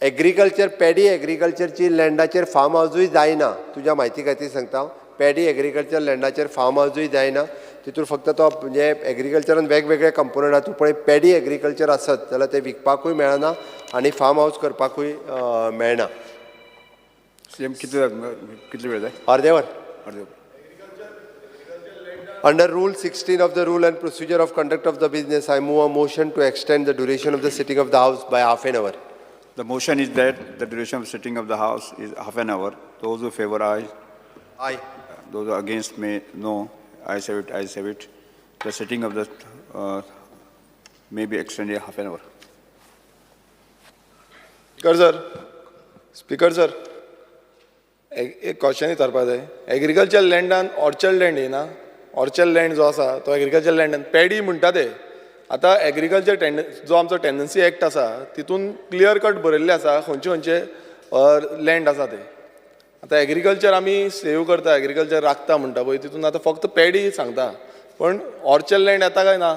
एग्रीकल्चर पॅडी एग्रीकल्चरची लँडाचेर फार्म हावजूय जायना. तुज्या म्हायती खातीर सांगता हांव, पॅडी एग्रीकल्चर लँडाचेर फार्म हावजूय जायना. तितून फक्त तो म्हणजे एग्रीकल्चरान वेगवेगळे कंपोनंट आसा. तूं पळय पॅडी एग्रीकल्चर आसत जाल्यार ते विकपाकूय मेळना आनी फार्म हावज करपाकूय मेळना. CM कितले वेळ जाय? अर्दे वर. Under Rule 16 of the Rule and Procedure of Conduct of the Business, I move a motion to extend the duration of the sitting of the House by half an hour. The motion is that the duration of sitting of the House is half an hour. Those who favor aye. Aye. Those who against may no. Ayes have it. Ayes have it. The sitting of the may be extended half an hour. Speaker sir, एक question विचारपाक जाय. Agriculture लँडान orchard land येना. Orchard land जो आसा तो agriculture लँडान paddy म्हणटा ते. आतां एग्रीकल्चर जो आमचो टेंडन्सी एक्ट आसा तितून क्लियर कट बरयल्लें आसा खंयचे खंयचे लँड आसा ते. आतां एग्रीकल्चर आमी सेव करता, एग्रीकल्चर राखता म्हणटा पळय, तितून आतां फक्त पॅडी सांगता, पण ऑर्चर्ड लँड येता काय ना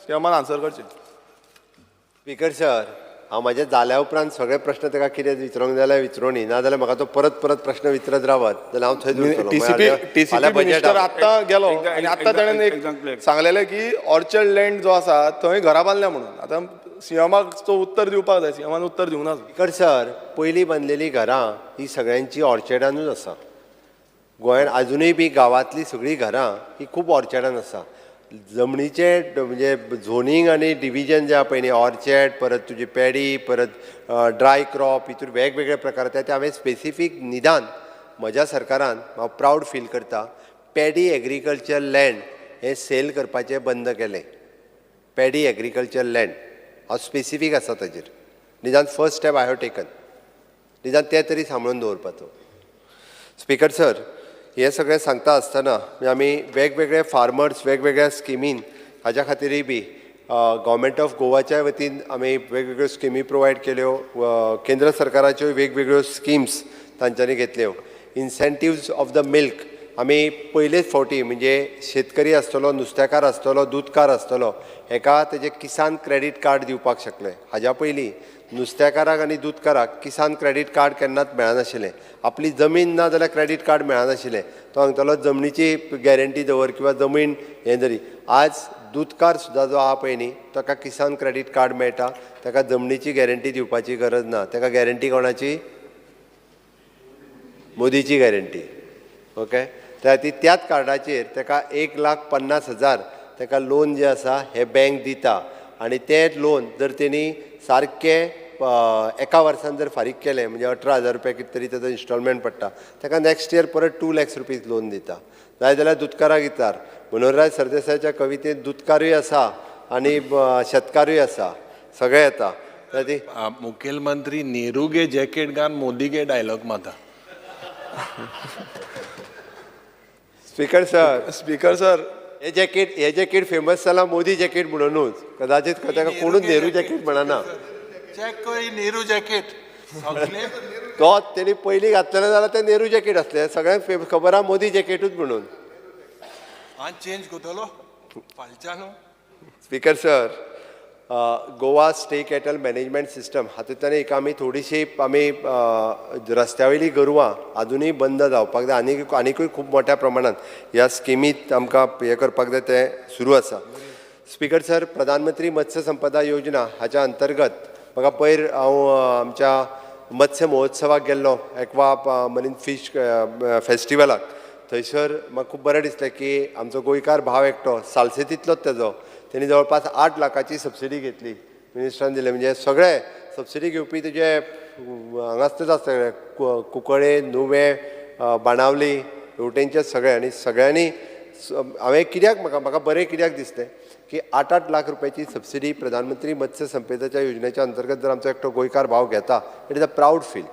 सीएमान आन्सर करचें. स्पीकर सर, हांव म्हाजे जाल्या उपरांत सगळे प्रश्न ताका कितें विचारूंक जाल्यार विचारोनी, नाजाल्यार म्हाका तो परत परत प्रश्न विचारत रावत जाल्यार हांव थंय उरतलों. टीसीपी मिनिस्टर आत्तां गेलो आनी आत्तां ताणें एक सांगलेलें की ऑर्चर्ड लँड जो आसा थंय घरां बांदल्या म्हणून. आतां सीएमाक तो उत्तर दिवपाक जाय, सीएमान उत्तर दिवंक ना. स्पीकर सर, पयलीं बांदलेलीं घरां ही सगळ्यांची ऑर्चर्डानूच आसा. गोंयांत अजुनूय बी गांवांतलीं सगळीं घरां ही खूब ऑर्चर्डान आसा. जमनीचे म्हणजे झोनींग आनी डिविजन जे आहा पळय न्ही, ऑर्चर्ड, परत तुजी पॅडी, परत ड्राय क्रॉप, हितून वेगवेगळे प्रकार ते हांवें स्पेसिफीक निदान म्हज्या सरकारान हांव प्रावड फील करता, पॅडी एग्रीकल्चर लँड हें सेल करपाचें बंद केलें. पॅडी एग्रीकल्चर लँड हांव स्पेसिफीक आसा ताजेर. निदान first step I have taken. निदान तें तरी सांबाळून दवरपाचो. स्पीकर सर, हे सगळें सांगता आसतना आमी वेगवेगळे फार्मर्स वेगवेगळ्या स्किमीन हाज्या खातीरय बी गव्हर्मेंट ऑफ गोवाच्या वतीन आमी वेगवेगळ्यो स्किमी प्रोवायड केल्यो. केंद्र सरकाराच्यो वेगवेगळ्यो स्किम्स तांच्यांनी घेतल्यो. इन्सेंटिव्स ऑफ द मिल्क आमी पयलेच फावटी म्हणजे शेतकरी आसतलो, नुस्तेकार आसतलो, दूदकार आसतलो, हेका तेजें किसान क्रेडीट कार्ड दिवपाक शकले. हाज्या पयलीं नुस्तेकाराक आनी दूदकाराक किसान क्रेडीट कार्ड केन्नाच मेळनाशिल्लें. आपली जमीन ना जाल्यार क्रेडीट कार्ड मेळनाशिल्लें. तो सांगतालो जमनीची गॅरंटी दवर किंवा जमीन हें जरी. आज दूदकार सुद्दां जो आहा पळय न्ही, ताका किसान क्रेडीट कार्ड मेळटा. ताका जमनीची गॅरंटी दिवपाची गरज ना. ताका गॅरंटी कोणाची? मोदीची गॅरंटी. ओके. त्या खातीर त्याच कार्डाचेर ताका 1,50,000 ताका लोन जें आसा हें बँक दिता. आनी तें लोन जर तेणी सारकें एका वर्सान जर फारीक केलें म्हणजे 18,000 रुपया कितें तरी ताचो इन्स्टॉलमेंट पडटा, ताका नेक्स्ट इयर परत 2 लाख रुपीज लोन दिता. जाय जाल्यार दुधकाराक दितात. मनोहरराय सरदेसायच्या कवितेंत दुधकारूय आसा आनी शेतकारूय आसा, सगळे येता. मुखेलमंत्री नेहरू गे जॅकेट घान मोदी गे डायलॉग माता. स्पीकर सर, हे जॅकेट फेमस जाला मोदी जॅकेट म्हणूनच. कदाचित ताका कोणूच नेहरू जॅकेट म्हणना. नेहरू जॅकेट तो तेणी पयलीं घातलेलें जाल्यार तें नेहरू जॅकेट आसलें. सगळ्यांक खबर आहा मोदी जॅकेटूच म्हणून. चेंज करतलो फालच्यान. Speaker sir, Goa state cattle management system हातूंतल्यान एक आमी थोडीशी रस्त्या वयलीं गोरवां अजुनूय बंद जावपाक जाय. आनीकूय खूब मोठ्या प्रमाणांत ह्या स्किमींत आमकां हें करपाक जाय तें सुरू आसा. स्पीकर सर, प्रधानमंत्री मत्स्य संपदा योजना हाच्या अंतर्गत म्हाका पयर हांव आमच्या मत्स्य महोत्सवाक गेल्लो, एक्वा मरीन फिश फेस्टिवलाक. थंयसर म्हाका खूब बरें दिसलें की आमचो गोंयकार भाव एकटो सालसेतींतलोच तेजो, तेणी जवळपास 8 लाखाची सबसिडी घेतली. मिनिस्टरान दिले. म्हणजे सगळे सबसिडी घेवपी तुजे हांगाच आसता, कुंकळे, नुवें, बाणावली, हेवटेंचे सगळे. आनी सगळ्यांनी हांवें कित्याक म्हाका बरें कित्याक दिसलें की 8-8 लाख रुपयाची सबसिडी प्रधानमंत्री मत्स्य संपदेच्या योजनेच्या अंतर्गत जर आमचो एकटो गोंयकार भाव घेता, it is a proud feel.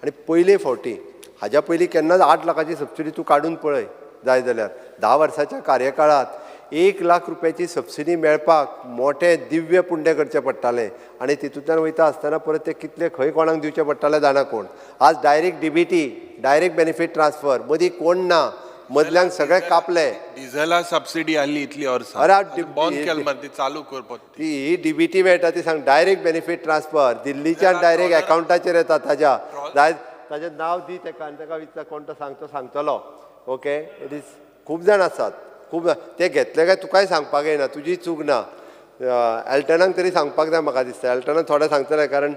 आनी पयले फावटी हाज्या पयलीं केन्नाच 8 लाखाची सबसिडी तूं काडून पळय जाय जाल्यार 10 वर्साच्या कार्यकाळांत 1 लाख रुपयाची सबसिडी मेळपाक मोठे दिव्य पुण्य करचें पडटालें. आनी तितूंतल्यान वयता आसतना परत ते कितले खंय कोणाक दिवचें पडटालें जाणा कोण. आज direct DBT, direct benefit transfer, मदीं कोण ना, मदल्यांक सगळे कापले. डिझेला सबसिडी आसली इतली वर्सां, अरे बंद केलें मरे, ती चालू करपाक. ती डीबीटी मेळटा ती सांग डायरेक्ट बेनिफीट ट्रान्सफर, दिल्लीच्यान डायरेक्ट अकावंटाचेर येता ताज्या. ताजें नांव दी ताका आनी ताका विचार कोण तो सांगतलो. ओके. इट इज खूब जाण आसात, खूब ते घेतले काय तुकाय सांगपाक येना, तुजी चूक ना. एल्टनाक तरी सांगपाक जाय म्हाका दिसता. एल्टनाक थोडें सांगतलें, कारण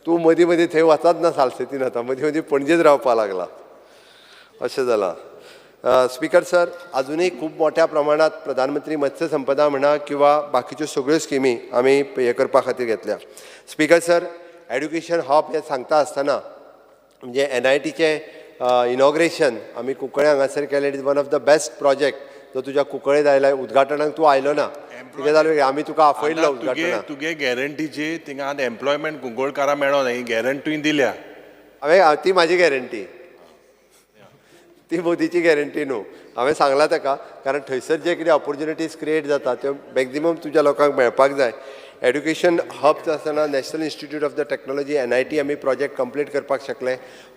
तूं मदीं मदीं थंय वचत ना सालसेतीन. आतां मदीं मदीं पणजेच रावपाक लागला, अशें जालां. स्पीकर सर, अजूनही खूप मोठ्या प्रमाणात प्रधानमंत्री मत्स्य संपदा म्हणा किंवा बाकीच्यो सगळ्यो स्किमी आमी हे करपा खातीर घेतल्या. स्पीकर सर, एड्युकेशन हब हे सांगता आसतना म्हणजे NITचे इनॉग्रेशन आमी कुंकळे हांगासर केलें. It is one of the best project जो तुज्या कुंकळेंत आयला. उद्घाटनाक तूं आयलो ना, कितें जालें आमी तुका आपयल्लो उद्घाटनाक. तुगे गॅरंटीची थिंगा आतां एम्प्लॉयमेंट कुंकळकारां मेळोना, ही गॅरंटी दिल्या हांवें. ती म्हाजी गॅरंटी, ती मोदीची गॅरंटी न्हू. हांवें सांगलां ताका, कारण थंयसर जे कितें ऑपॉर्च्युनिटीज क्रिएट जाता त्यो मॅक्झिमम तुज्या लोकांक मेळपाक जाय. एड्युकेशन हब्स आसतना national institute of the technology NIT आमी प्रोजेक्ट कंप्लीट करपाक शकले.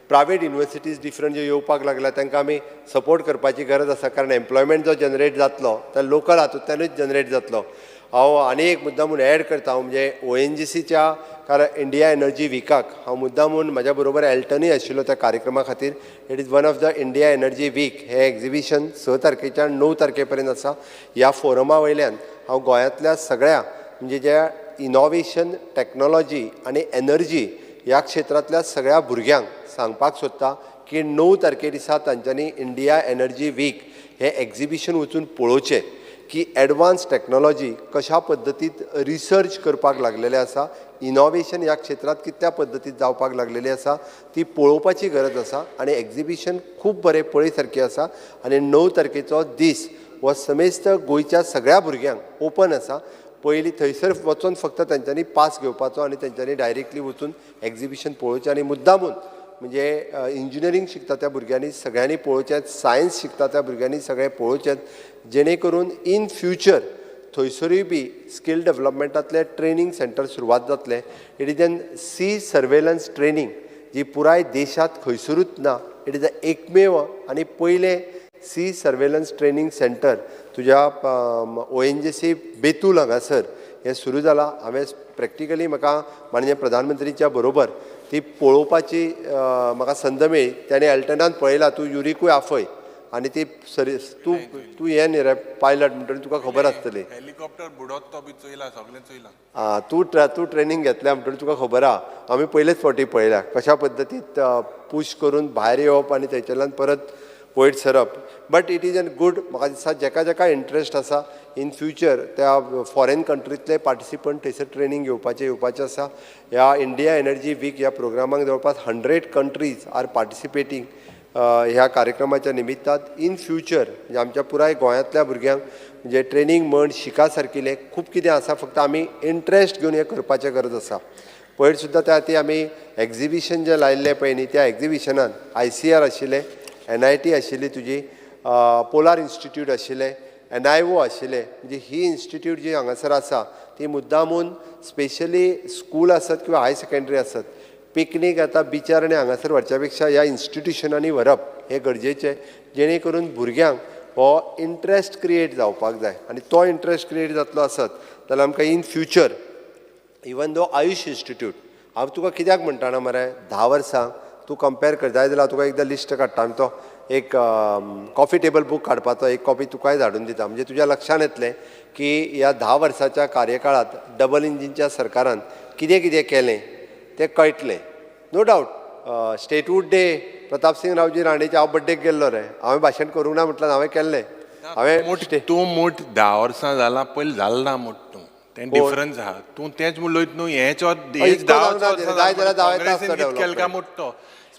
प्रायवेट युनिवर्सिटीज डिफरंट ज्यो येवपाक लागल्या तांकां आमी सपोर्ट करपाची गरज आसा, कारण एम्प्लॉयमेंट जो जनरेट जातलो तो लोकल हातूंतल्यानूच जनरेट जातलो. हांव आनी एक मुद्दामून एड करता, म्हणजे ONGCच्या कारण इंडिया एनर्जी विकाक हांव मुद्दामून म्हाज्या बरोबर एल्टनूय आशिल्लो त्या कार्यक्रमा खातीर. It is one of the India energy week. हें एग्जिबिशन 6 तारखेच्यान 9 तारखेपर्यंत आसा. ह्या फोरमा वयल्यान हांव गोंयांतल्या सगळ्या म्हणजे ज्या इनोव्हेशन, टेक्नॉलॉजी आनी एनर्जी ह्या क्षेत्रांतल्या सगळ्या भुरग्यांक सांगपाक सोदता की 9 तारखे दिसा तांच्यांनी इंडिया एनर्जी वीक हें एग्जिबिशन वचून पळोवचें की एडवान्स टेक्नॉलॉजी कशा पद्दतीत रिसर्च करपाक लागलेले आसा, इनोव्हेशन ह्या क्षेत्रांत कित्या पद्दतीत जावपाक लागलेली आसा ती पळोवपाची गरज आसा. आनी एग्जिबिशन खूब बरें पळय सारकें आसा. आनी 9 तारखेचो दीस हो समेस्त गोंयच्या सगळ्या भुरग्यांक ओपन आसा. पयलीं थंयसर वचून फक्त तांच्यांनी पास घेवपाचो आनी तांच्यांनी डायरेक्टली वचून एग्जिबिशन पळोवचें. आनी मुद्दामून म्हणजे इंजिनियरींग शिकता त्या भुरग्यांनी सगळ्यांनी पळोवचें, सायन्स शिकता त्या भुरग्यांनी सगळें पळोवचें, जेणे करून इन फ्युचर थंयसरूय बी स्कील डेव्हलपमेंटांतले ट्रेनींग सेंटर सुरवात जातले. It is an sea surveillance training जी पुराय देशांत खंयसरूच ना. इट इज एकमेव आनी पयलें सी सर्वेलन्स ट्रेनींग सेंटर तुज्या ONGC बेतूल हांगासर हें सुरू जालां. हांवें प्रॅक्टिकली म्हाका माननीय प्रधानमंत्रीच्या बरोबर ती पळोवपाची म्हाका संद मेळ्ळी. ताणें एल्टनान पळयला, तूं युरिकूय आफय आनी ती तूं हें न्ही रे पायलट म्हणटकीर तुका खबर आसतली. हेलिकॉप्टर बुडोत तो बी चोयला, सगळें चोयलां. तूं ट्रेनींग घेतल्या म्हणटकीर तुका खबर आहा. आमी पयलेच फावटी पळयल्या कशा पद्दतीत पुश करून भायर येवप आनी थंयच्यान परत वयर सरप. But it is N good. म्हाका दिसता जेका जेका इंट्रस्ट आसा इन फ्युचर त्या फॉरेन कंट्रींतले पार्टिसिपंट थंयसर ट्रेनींग येवपाचे आसा. ह्या इंडिया एनर्जी वीक ह्या प्रोग्रामाक जवळपास 100 कंट्रीज आर पार्टिसिपेटींग ह्या कार्यक्रमाच्या निमित्तान. इन फ्युचर म्हणजे आमच्या पुराय गोंयांतल्या भुरग्यांक म्हणजे ट्रेनींग म्हण शिका सारकिलें खूब कितें आसा. फक्त आमी इंट्रस्ट घेवन हें करपाचें गरज आसा. पयर सुद्दां त्या खातीर आमी एग्जिबिशन जें लायिल्लें पळय न्ही त्या एग्जिबिशनान ICR आशिल्लें, NIT आशिल्ली तुजी, पोलार इन्स्टिट्यूट आशिल्लें, NIO आशिल्लें. म्हणजे ही इन्स्टिट्यूट जी हांगासर आसा ती मुद्दामून स्पेशली स्कूल आसत किंवा हाय सेकंडरी आसत, पिकनीक आतां बिचार आनी हांगासर व्हरच्या पेक्षा ह्या इन्स्टिट्युशनांनी व्हरप हें गरजेचें, जेणे करून भुरग्यांक हो इंट्रस्ट क्रिएट जावपाक जाय. आनी तो इंट्रस्ट क्रिएट जातलो आसत जाल्यार आमकां in future even though Ayush institute हांव तुका कित्याक म्हणटा मरे 10 वर्सां तूं कंपेर कर जाय जाल्यार तुका एकदां लिस्ट काडटा आनी तो एक कॉफी टेबल बूक काडपाचो एक कॉपी तुकाय धाडून दिता. म्हणजे तुज्या लक्षांत येतलें की ह्या 10 वर्साच्या कार्यकाळांत डबल इंजिनच्या सरकारान कितें कितें केलें तें कळटलें. No doubt statehood day Pratapsingh Raoji राणेच्या हांव बड्डेक गेल्लो रे. हांवें भाशण करूंक ना म्हटलं हांवें केल्लें. तूं मूठ 10 वर्सां जालां पयलीं जालें ना मूठ तूं तें डिफरन्स आहा. तूं तेंच म्हणलोत न्हू हेच 10 मूठ तो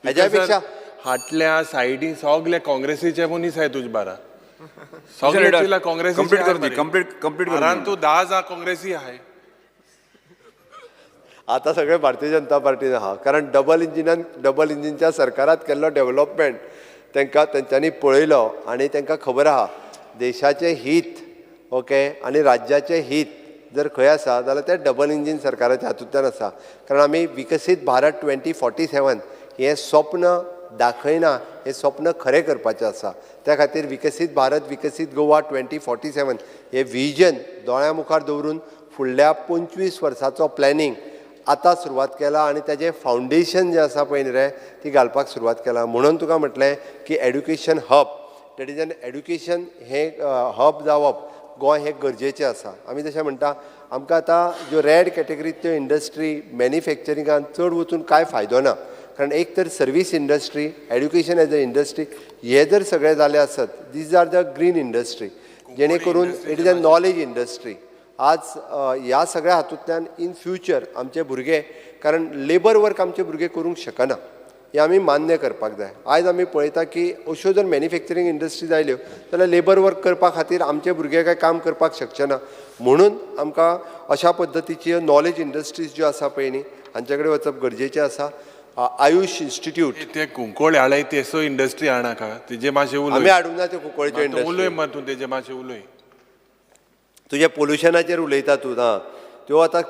हेच्या पेक्षा हाटल्या सायडीन सगळे काँग्रेसीचे मनीस आहे तुझ बारा सगळे काँग्रेसी कंप्लीट तू 10 जा काँग्रेसी आहे. आता सगळे भारतीय जनता पार्टीन आहा. कारण डबल इंजिनच्या सरकारात केल्लो डेव्हलपमेंट तेंच्यांनी पळयलो आनी तांकां खबर आहा देशाचें हित ओके आनी राज्याचें हित जर खंय आसा जाल्यार तें डबल इंजीन सरकाराच्या हातूंतल्यान आसा. कारण आमी विकसीत भारत 2047 हें स्वप्न दाखयना, हें स्वप्न खरें करपाचें आसा. त्या खातीर विकसीत भारत विकसीत गोवा 2047 हें विजन दोळ्या मुखार दवरून फुडल्या 25 वर्साचो प्लॅनिंग आतां सुरवात केला आनी तेजें फावंडेशन जें आसा पळय न्ही रे ती घालपाक सुरवात केला. म्हणून तुका म्हटलें की education hub that is an education हें हब जावप गोंय हें गरजेचें आसा. आमी तशें म्हणटा आमकां आतां ज्यो रेड कॅटेगरीच्यो इंडस्ट्री मॅन्युफॅक्चरिंगान चड वचून कांय फायदो ना. कारण एक तर service industry, education as a industry हे जर सगळें जालें आसत these are the green industry जेणे करून it is a knowledge industry. आज ह्या सगळ्या हातूंतल्यान इन फ्युचर आमचे भुरगे कारण लेबर वर्क आमचे भुरगे करूंक शकना हें आमी मान्य करपाक जाय. आयज आमी पळयता की अश्यो जर मॅन्युफॅक्चरींग इंडस्ट्रीज आयल्यो जाल्यार लेबर वर्क करपा खातीर आमचे भुरगे काय काम करपाक शकचे ना. म्हणून आमकां अशा पद्दतीच्यो नॉलेज इंडस्ट्रीज ज्यो आसा पळय न्ही हांचे कडेन वचप गरजेचें आसा. आयुष इन्स्टिट्यूट ते कुंकोळे हाडय तेसो इंडस्ट्री हाडनाका तेजे मातशें उलय. आमी हाडूंक ना त्यो कुंकोळेच्यो इंडस्ट्री. उलय मार तूं तेजे मातशें उलय. तुज्या पोल्युशनाचेर उलयता तूं ना त्यो आतां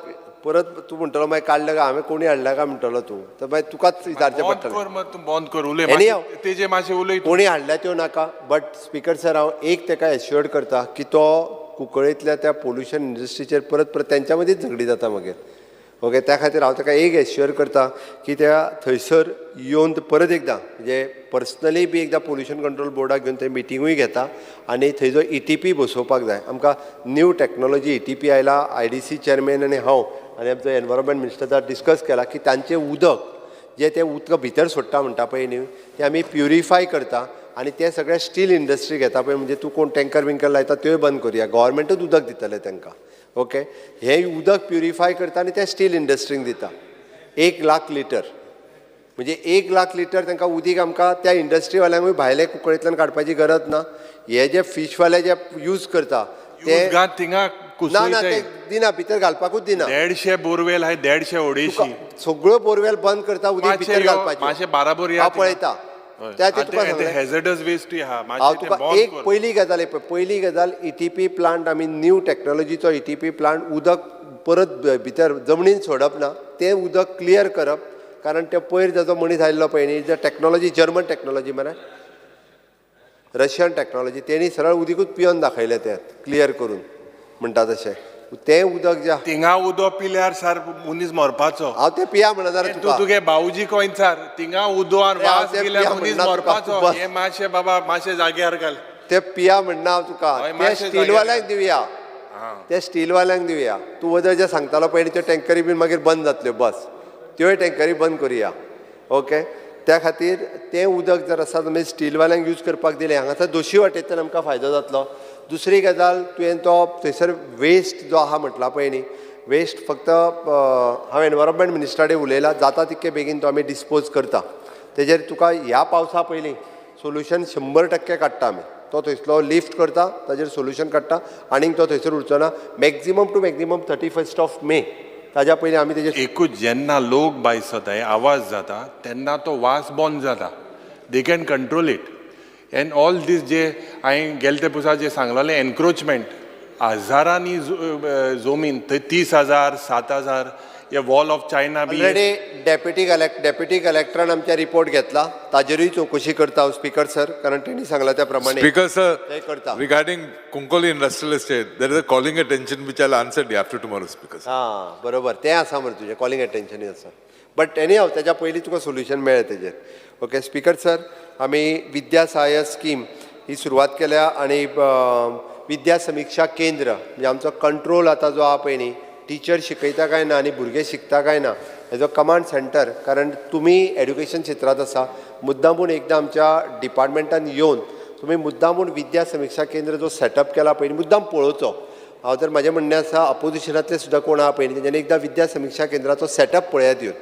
परत तूं म्हणटलो मागीर काडलं काय हांवें कोणी हाडला काय म्हणटलो तूं, तर मागीर तुकाच विचारचें बंद पडटलें. कर मग, तूं बंद कर उलय Anyhow, तेजे मातशें उलय तूं. कोणी हाडल्या त्यो नाका, बट स्पीकर सर हांव एक ताका एश्युअर्ड करता की तो कुंकळेंतल्या त्या पोल्युशन इंडस्ट्रीचेर परत परत तेंच्या मदींच झगडी जाता मागीर. ओके, त्या खातीर हांव ताका एक एश्युअर करता की त्या थंयसर येवन परत एकदां म्हणजे पर्सनली बी एकदां पोल्युशन कंट्रोल बोर्डाक घेवन थंय मिटिंगूय घेता आनी थंयचो ETP बसोवपाक जाय. आमकां न्यू टॅक्नोलॉजी ETP आयला, IDC चेअरमॅन आनी हांव आनी आमचो एनवायरमेंट मिनिस्टर डिस्कस केला की तांचें उदक जे ते उदक भितर सोडटा म्हणटा पळय न्ही तें आमी प्युरिफाय करता आनी ते सगळे स्टील इंडस्ट्री घेता पळय, म्हणजे तूं कोण टँकर विंकर लायता त्योय बंद करुया, गव्हर्मेंटूच उदक दितले तांकां. ओके, हे उदक प्युरिफाय करता आनी ते स्टील इंडस्ट्रीक दिता 1,00,000 लिटर, म्हणजे 1,00,000 लिटर तांकां उदीक आमकां त्या इंडस्ट्रीवाल्यांकूय भायले कुंकळेंतल्यान काडपाची गरज ना. हे जे फीशवाले जे यूज करता ते थिंगा ना ना ते दिना, भितर घालपाकूच दिना. 150 बोरवेल आहाय, 150 ओडेशी सगळ्यो बोरवेल बंद करता, उदीक भितर घालपाचें. मातशें बाराबोर हांव पळयता त्या तुका हेझर्डस वेस्ट हांव तुका एक पयली गजाल पयली गजाल ETP प्लांट आमी न्यू टॅक्नोलॉजीचो ETP प्लांट उदक परत भितर जमनीन सोडप ना, तें उदक क्लियर करप, कारण ते पयर जाचो मनीस आयल्लो पळय न्ही जे टॅक्नोलॉजी जर्मन टॅक्नोलॉजी मरे रशियन टॅक्नोलॉजी तेणी सरळ उदीकूच पिवन दाखयलें तें क्लियर करून म्हणटा तशें. तें उदक जे थिंगा उदक पिल्यार सार मनीस मरपाचो. हांव तें पिया म्हणना तूं तुगे बावजी कोयचार थिंगा उदोवान वास गेल्यार मनीस मरपाचो. हे मातशें बाबा मातशें जाग्यार घाल. ते पिया म्हणना हांव तुका, ते स्टीलवाल्यांक दिवया, ते स्टीलवाल्यांक दिवया. तूं वदर जे सांगतालो पळय त्यो टँकरी बीन मागीर बंद जातल्यो, बस त्योय टँकरी बंद करुया. ओके, त्या खातीर तें उदक जर आसा जाल्यार स्टीलवाल्यांक यूज करपाक दिलें, हांगासर दोशी वाटेंतल्यान आमकां फायदो जातलो. दुसरी गजाल तुवें तो थंयसर वेस्ट जो आहा म्हटला पळय न्ही, वेस्ट फक्त हांव एनवायरमेंट मिनिस्टरा कडेन उलयलां, जाता तितके बेगीन तो आमी डिस्पोज करता. तेजेर तुका ह्या पावसा पयलीं सोल्युशन 100% काडटा आमी. तो थंयसलो लिफ्ट करता, ताजेर सोल्युशन काडटा आनीक तो थंयसर उरचो ना. मॅक्झिमम टू मॅक्झिमम 31 मे ताज्या पयलीं आमी तेजेर एकूच जेन्ना लोक भायर सताय आवाज जाता तेन्ना तो वास बंद जाता. They can control it. End all these जे हांवें गेले ते पुसा जे सांगलेलें एनक्रोचमेंट हजारांनी जमीन थंय 30,000 7,000 हे वॉल ऑफ चायना बी ऑलरेडी डेप्युटी कलेक्टरान आमच्या रिपोर्ट घेतला, ताजेरूय चवकशी करता हांव स्पीकर सर, कारण तेणी सांगला त्या प्रमाणे Speaker sir, करता. regarding Kunkoli Industrial Estate, there is a calling attention which I'll answer day after tomorrow, Speaker sir. हां बरोबर, तें आसा मरे तुजें कॉलिंग एटेन्शनूय आसा. बट एनी हांव तेज्या पयलीं तुका सोल्युशन मेळ्ळें तेजेर. ओके स्पीकर सर, आमी विद्या सहाय्य स्कीम ही सुरवात केल्या आनी विद्या समिक्षा केंद्र म्हणजे आमचो कंट्रोल आतां जो आहा पळय न्ही, टिचर शिकयता काय ना आनी भुरगे शिकता काय ना हेजो कमांड सेंटर, कारण तुमी एड्युकेशन क्षेत्रांत आसा, मुद्दामून एकदां आमच्या डिपार्टमेंटान येवन तुमी मुद्दामून विद्या समिक्षा केंद्र जो सेटअप केला पळय मुद्दाम पळोवचो. हांव तर म्हाजें म्हणणें आसा अपोजिशनांतले सुद्दां कोण आहा पळय तेंच्यांनी एकदां विद्या समिक्षा केंद्राचो सेटअप पळयात येवन,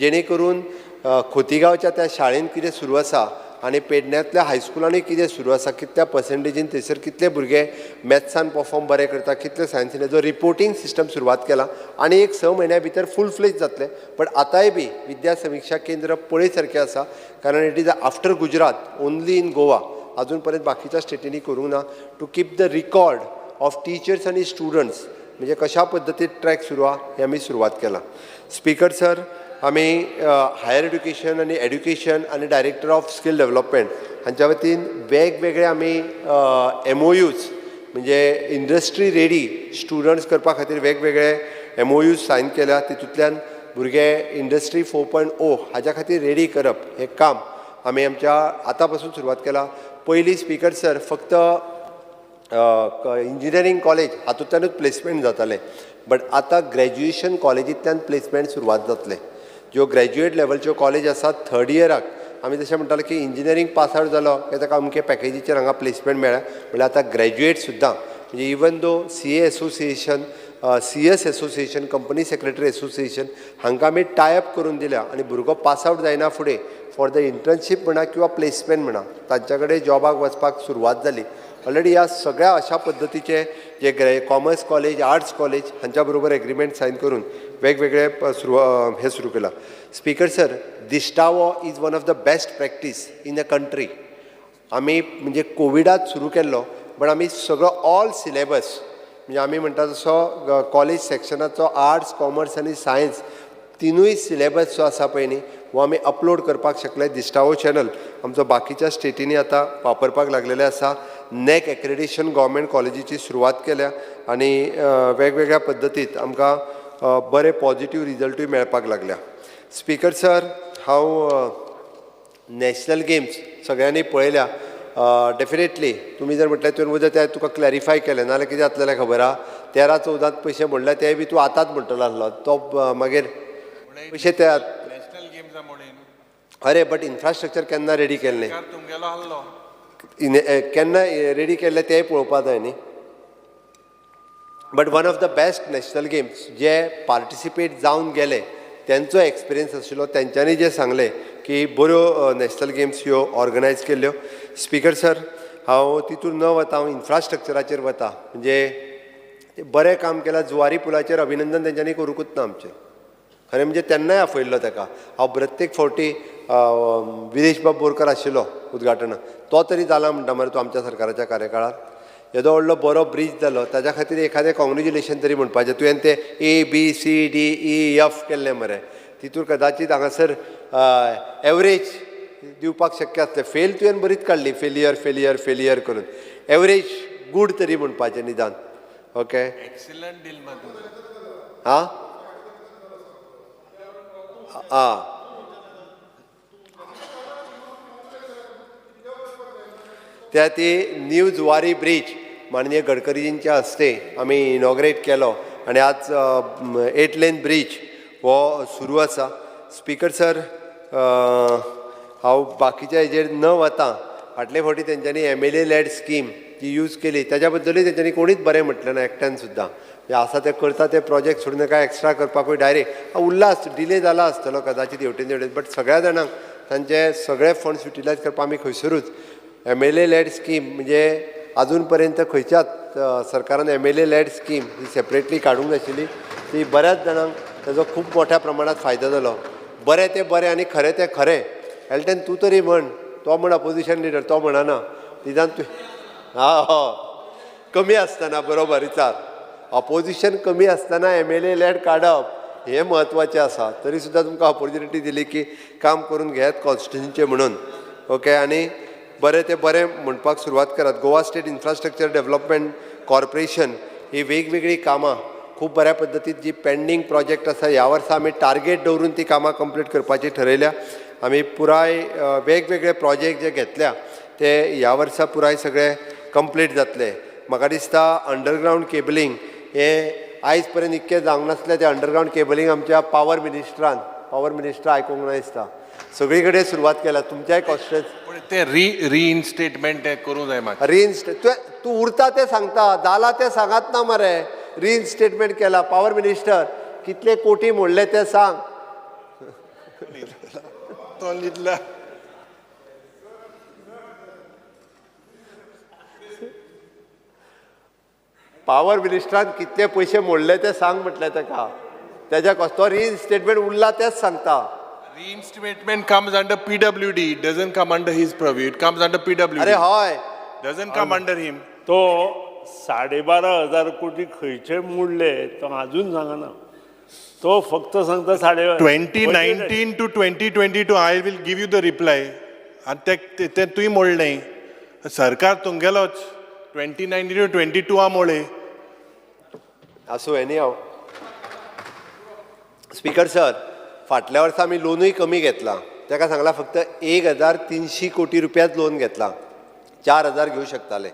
जेणे करून खोतीगांवच्या त्या शाळेंत कितें सुरू आसा आनी पेडण्यांतल्या हायस्कुलांनी कितें सुरू आसा, कितल्या पर्सेंटेजीन थंयसर कितले भुरगे मॅथ्सान परफॉर्म बरें करता, कितले सायन्सीन, हेजो रिपोर्टींग सिस्टम सुरवात केला आनी एक 6 म्हयन्या भितर फूल फ्लेज जातलें. बट आतांय बी विद्या समिक्षा केंद्र पळय सारकें आसा, कारण it is after Gujarat only in Goa. अजून पर्यंत बाकीच्या स्टेटींनी करूंक ना. To keep the record of teachers आनी स्टुडंट्स, म्हणजे कशा पद्दतीन ट्रॅक सुरू आहा हें आमी सुरवात केला. स्पीकर सर, आमी हायर एड्युकेशन आनी एड्युकेशन आनी डायरेक्टर ऑफ स्कील डेव्हलपमेंट हांच्या वतीन वेगवेगळे आमी MOUs म्हणजे इंडस्ट्री रेडी स्टुडंट्स करपा खातीर वेगवेगळे MOUs सायन केल्या. तितूंतल्यान भुरगे इंडस्ट्री 4.0 हाच्या खातीर रेडी करप हें काम आमी आमच्या आतां पासून सुरवात केला. पयलीं स्पीकर सर फक्त इंजिनियरींग कॉलेज हातूंतल्यानूच प्लेसमेंट जातालें, बट आतां ग्रॅज्युएशन कॉलेजींतल्यान प्लेसमेंट सुरवात जातलें. ज्यो ग्रॅज्युएट लेवलच्यो कॉलेज आसात थर्ड इयराक आमी जशें म्हणटाले की इंजिनियरींग पास आवट जालो की ताका अमके पॅकेजीचेर हांगा प्लेसमेंट मेळ्ळा, म्हणल्यार आतां ग्रॅज्युएट सुद्दां म्हणजे even though CA association, CS association, company secretary association हांकां आमी टायअप करून दिल्या आनी भुरगो पास आवट जायना फुडें फॉर द इंटर्नशीप म्हणा किंवा प्लेसमेंट म्हणा तांच्या कडेन जॉबाक वचपाक सुरवात जाली. ऑलरेडी ह्या सगळ्या अशा पद्दतीचे जे कॉमर्स कॉलेज, आर्ट्स कॉलेज हांच्या बरोबर एग्रीमेंट सायन करून वेगवेगळे हे सुरू केला. स्पीकर सर, दिश्टावो is one of the best practice in the country. आमी म्हणजे कोविडात सुरू केल्लो, बट आमी सगळो ऑल सिलेबस म्हणजे आमी म्हणटा तसो कॉलेज सेक्शनाचो आर्ट्स कॉमर्स आनी सायन्स तिनूय सिलेबस जो आसा पळय न्ही हो आमी अपलोड करपाक शकले दिसता हो चॅनल आमचो बाकीच्या स्टेटींनी आतां वापरपाक लागलेले आसा नॅक एक्रेडिशन गव्हर्मेंट कॉलेजीची सुरवात केल्या आनी वेगवेगळ्या पद्दतीत आमकां बरे पॉझिटीव रिजल्टूय मेळपाक लागल्या स्पिकर सर हांव नॅशनल गेम्स सगळ्यांनी पळयल्या डेफिनेटली तुमी जर म्हटल्यार तुवें म्हजें तें तुका क्लॅरिफाय केलें नाजाल्यार कितें जातलें खबर आहा 13-14 पयशे म्हणल्यार तेय बी तूं आतांच म्हणटलो आसलो तो मागीर पयशे ते नॅशनल गेम्सा म्हणून अरे बट इन्फ्रास्ट्रक्चर केन्ना रेडी केल्लें तुमगेलो आसलो केन्ना रेडी केल्लें तेंय पळोवपा जाय न्ही but one of the best national games जे पार्टिसिपेट जावन गेले त्यांचो एक्सपिरियन्स आशिल्लो तेंच्यांनी जें सांगलें की बऱ्यो नॅशनल गेम्स ह्यो ऑर्गनायज केल्ल्यो स्पिकर सर हांव तितून न वता हांव इन्फ्रास्ट्रक्चराचेर वता म्हणजे बरें काम केलां जुवारी पुलाचेर अभिनंदन तेंच्यांनी करूंकूच ना आमचें खरें म्हणजे तेन्नाय आपयल्लो ताका हांव प्रत्येक फावटी विदेश बाब बोरकर आशिल्लो उद्घाटनाक तो तरी जाला म्हणटा मरे तूं आमच्या सरकाराच्या कार्यकाळांत येदो व्हडलो बरो ब्रीज जालो ताच्या खातीर एखादें कॉंग्रेच्युलेशन तरी म्हणपाचें तुवें तें ABCDEF केल्लें मरे तितून कदाचित हांगासर एवरेज दिवपाक शक्य आसलें फेल तुवें बरीच काडली फेलियर करून एवरेज गूड तरी म्हणपाचें निदान ओके एक्सिलंट डील हां आं त्या ती न्यू जुवारी ब्रीज माननीय गडकरीजींच्या हस्ते आमी इनॉग्रेट केलो आनी आज 8 लेन ब्रीज हो सुरू आसा स्पिकर सर हांव बाकीच्या हेजेर न वता फाटले फावटी तेंच्यांनी MLA लेड स्कीम जी यूज केली त्याच्या बद्दलूय तेंच्यांनी कोणीच बरें म्हटलें ना एकट्यान सुद्दां आसा ते करता ते प्रोजेक्ट सोडून काय एक्स्ट्रा करपाकूय डायरेक्ट उल्हास डिले जाला आसतलो कदाचित हेवटेन बट सगळ्या जाणांक तांचे सगळे फंड्स युटिलायज करपाक आमी खंयसरूच MLA लेड स्कीम म्हणजे अजून पर्यंत खंयच्याच सरकारान MLA लेड स्कीम ही सेपरेटली काडूंक नाशिल्ली ती बऱ्याच जाणांक ताजो खूब मोठ्या प्रमाणात फायदो जालो बरें तें बरें आनी खरें तें खरें हेल्टेन तूं तरी म्हण तो म्हण अपोजिशन लिडर तो म्हणना निदान तूं कमी आसतना बरोबर विचार अपोजिशन कमी आसतना MLA लेड काडप हें म्हत्वाचें आसा तरी सुद्दां तुमकां ऑपॉर्च्युनिटी दिली की काम करून घेयात कॉन्स्टिट्युन्सीचें म्हणून ओके आनी बरें तें बरें म्हणपाक सुरवात करात Goa state infrastructure development corporation ही वेगवेगळी कामां खूब बऱ्या पद्दतीन जी पेंडींग प्रोजेक्ट आसा ह्या वर्सा आमी टार्गेट दवरून ती कामां कंप्लीट करपाची ठरयल्या आमी पुराय वेगवेगळे प्रोजेक्ट जे घेतल्या ते ह्या वर्सा पुराय सगळे कंप्लीट जातले म्हाका दिसता अंडरग्रावंड केबलींग हें आयज पर्यंत इतकें जावंक नासलें तें अंडरग्रावंड केबलींग आमच्या पावर मिनिस्टर आयकूंक ना दिसता सगळी कडेन सुरवात केल्या तुमच्याय कॉन्स्टिट्युएन्सी ते रिइन्स्टेटमेंट ते करूंक जाय म्हाका रिइन्स्टेट तूं उरता तें सांगता जाला तें सांगात ना मरे रिइन्स्टेटमेंट केला पावर मिनिस्टर कितले कोटी मोडले ते सांग तो लिहिला पावर मिनिस्टरान कितले पयशे मोडले ते सांग म्हटलें ताका तेज्या तो रिइन्स्टेटमेंट उरला तेच सांगता Reinstatement comes under PWD. It doesn't come under his purview. It comes under PWD. अरे हय Doesn't come under him. तो 12,500 कोटी खंयचे मोडले तो अजून सांगना तो फक्त सांगता 2019 to 2022 I will give you the reply. आणि ते तुवें मोडलें सरकार तुमगेलोच 2019 to 22 मोडले आसूं एनी हांव स्पिकर सर फाटल्या वर्सा आमी लोनूय कमी घेतला ताका सांगला फक्त 1,300 कोटी रुपयाच लोन घेतला 4,000 घेवं शकताले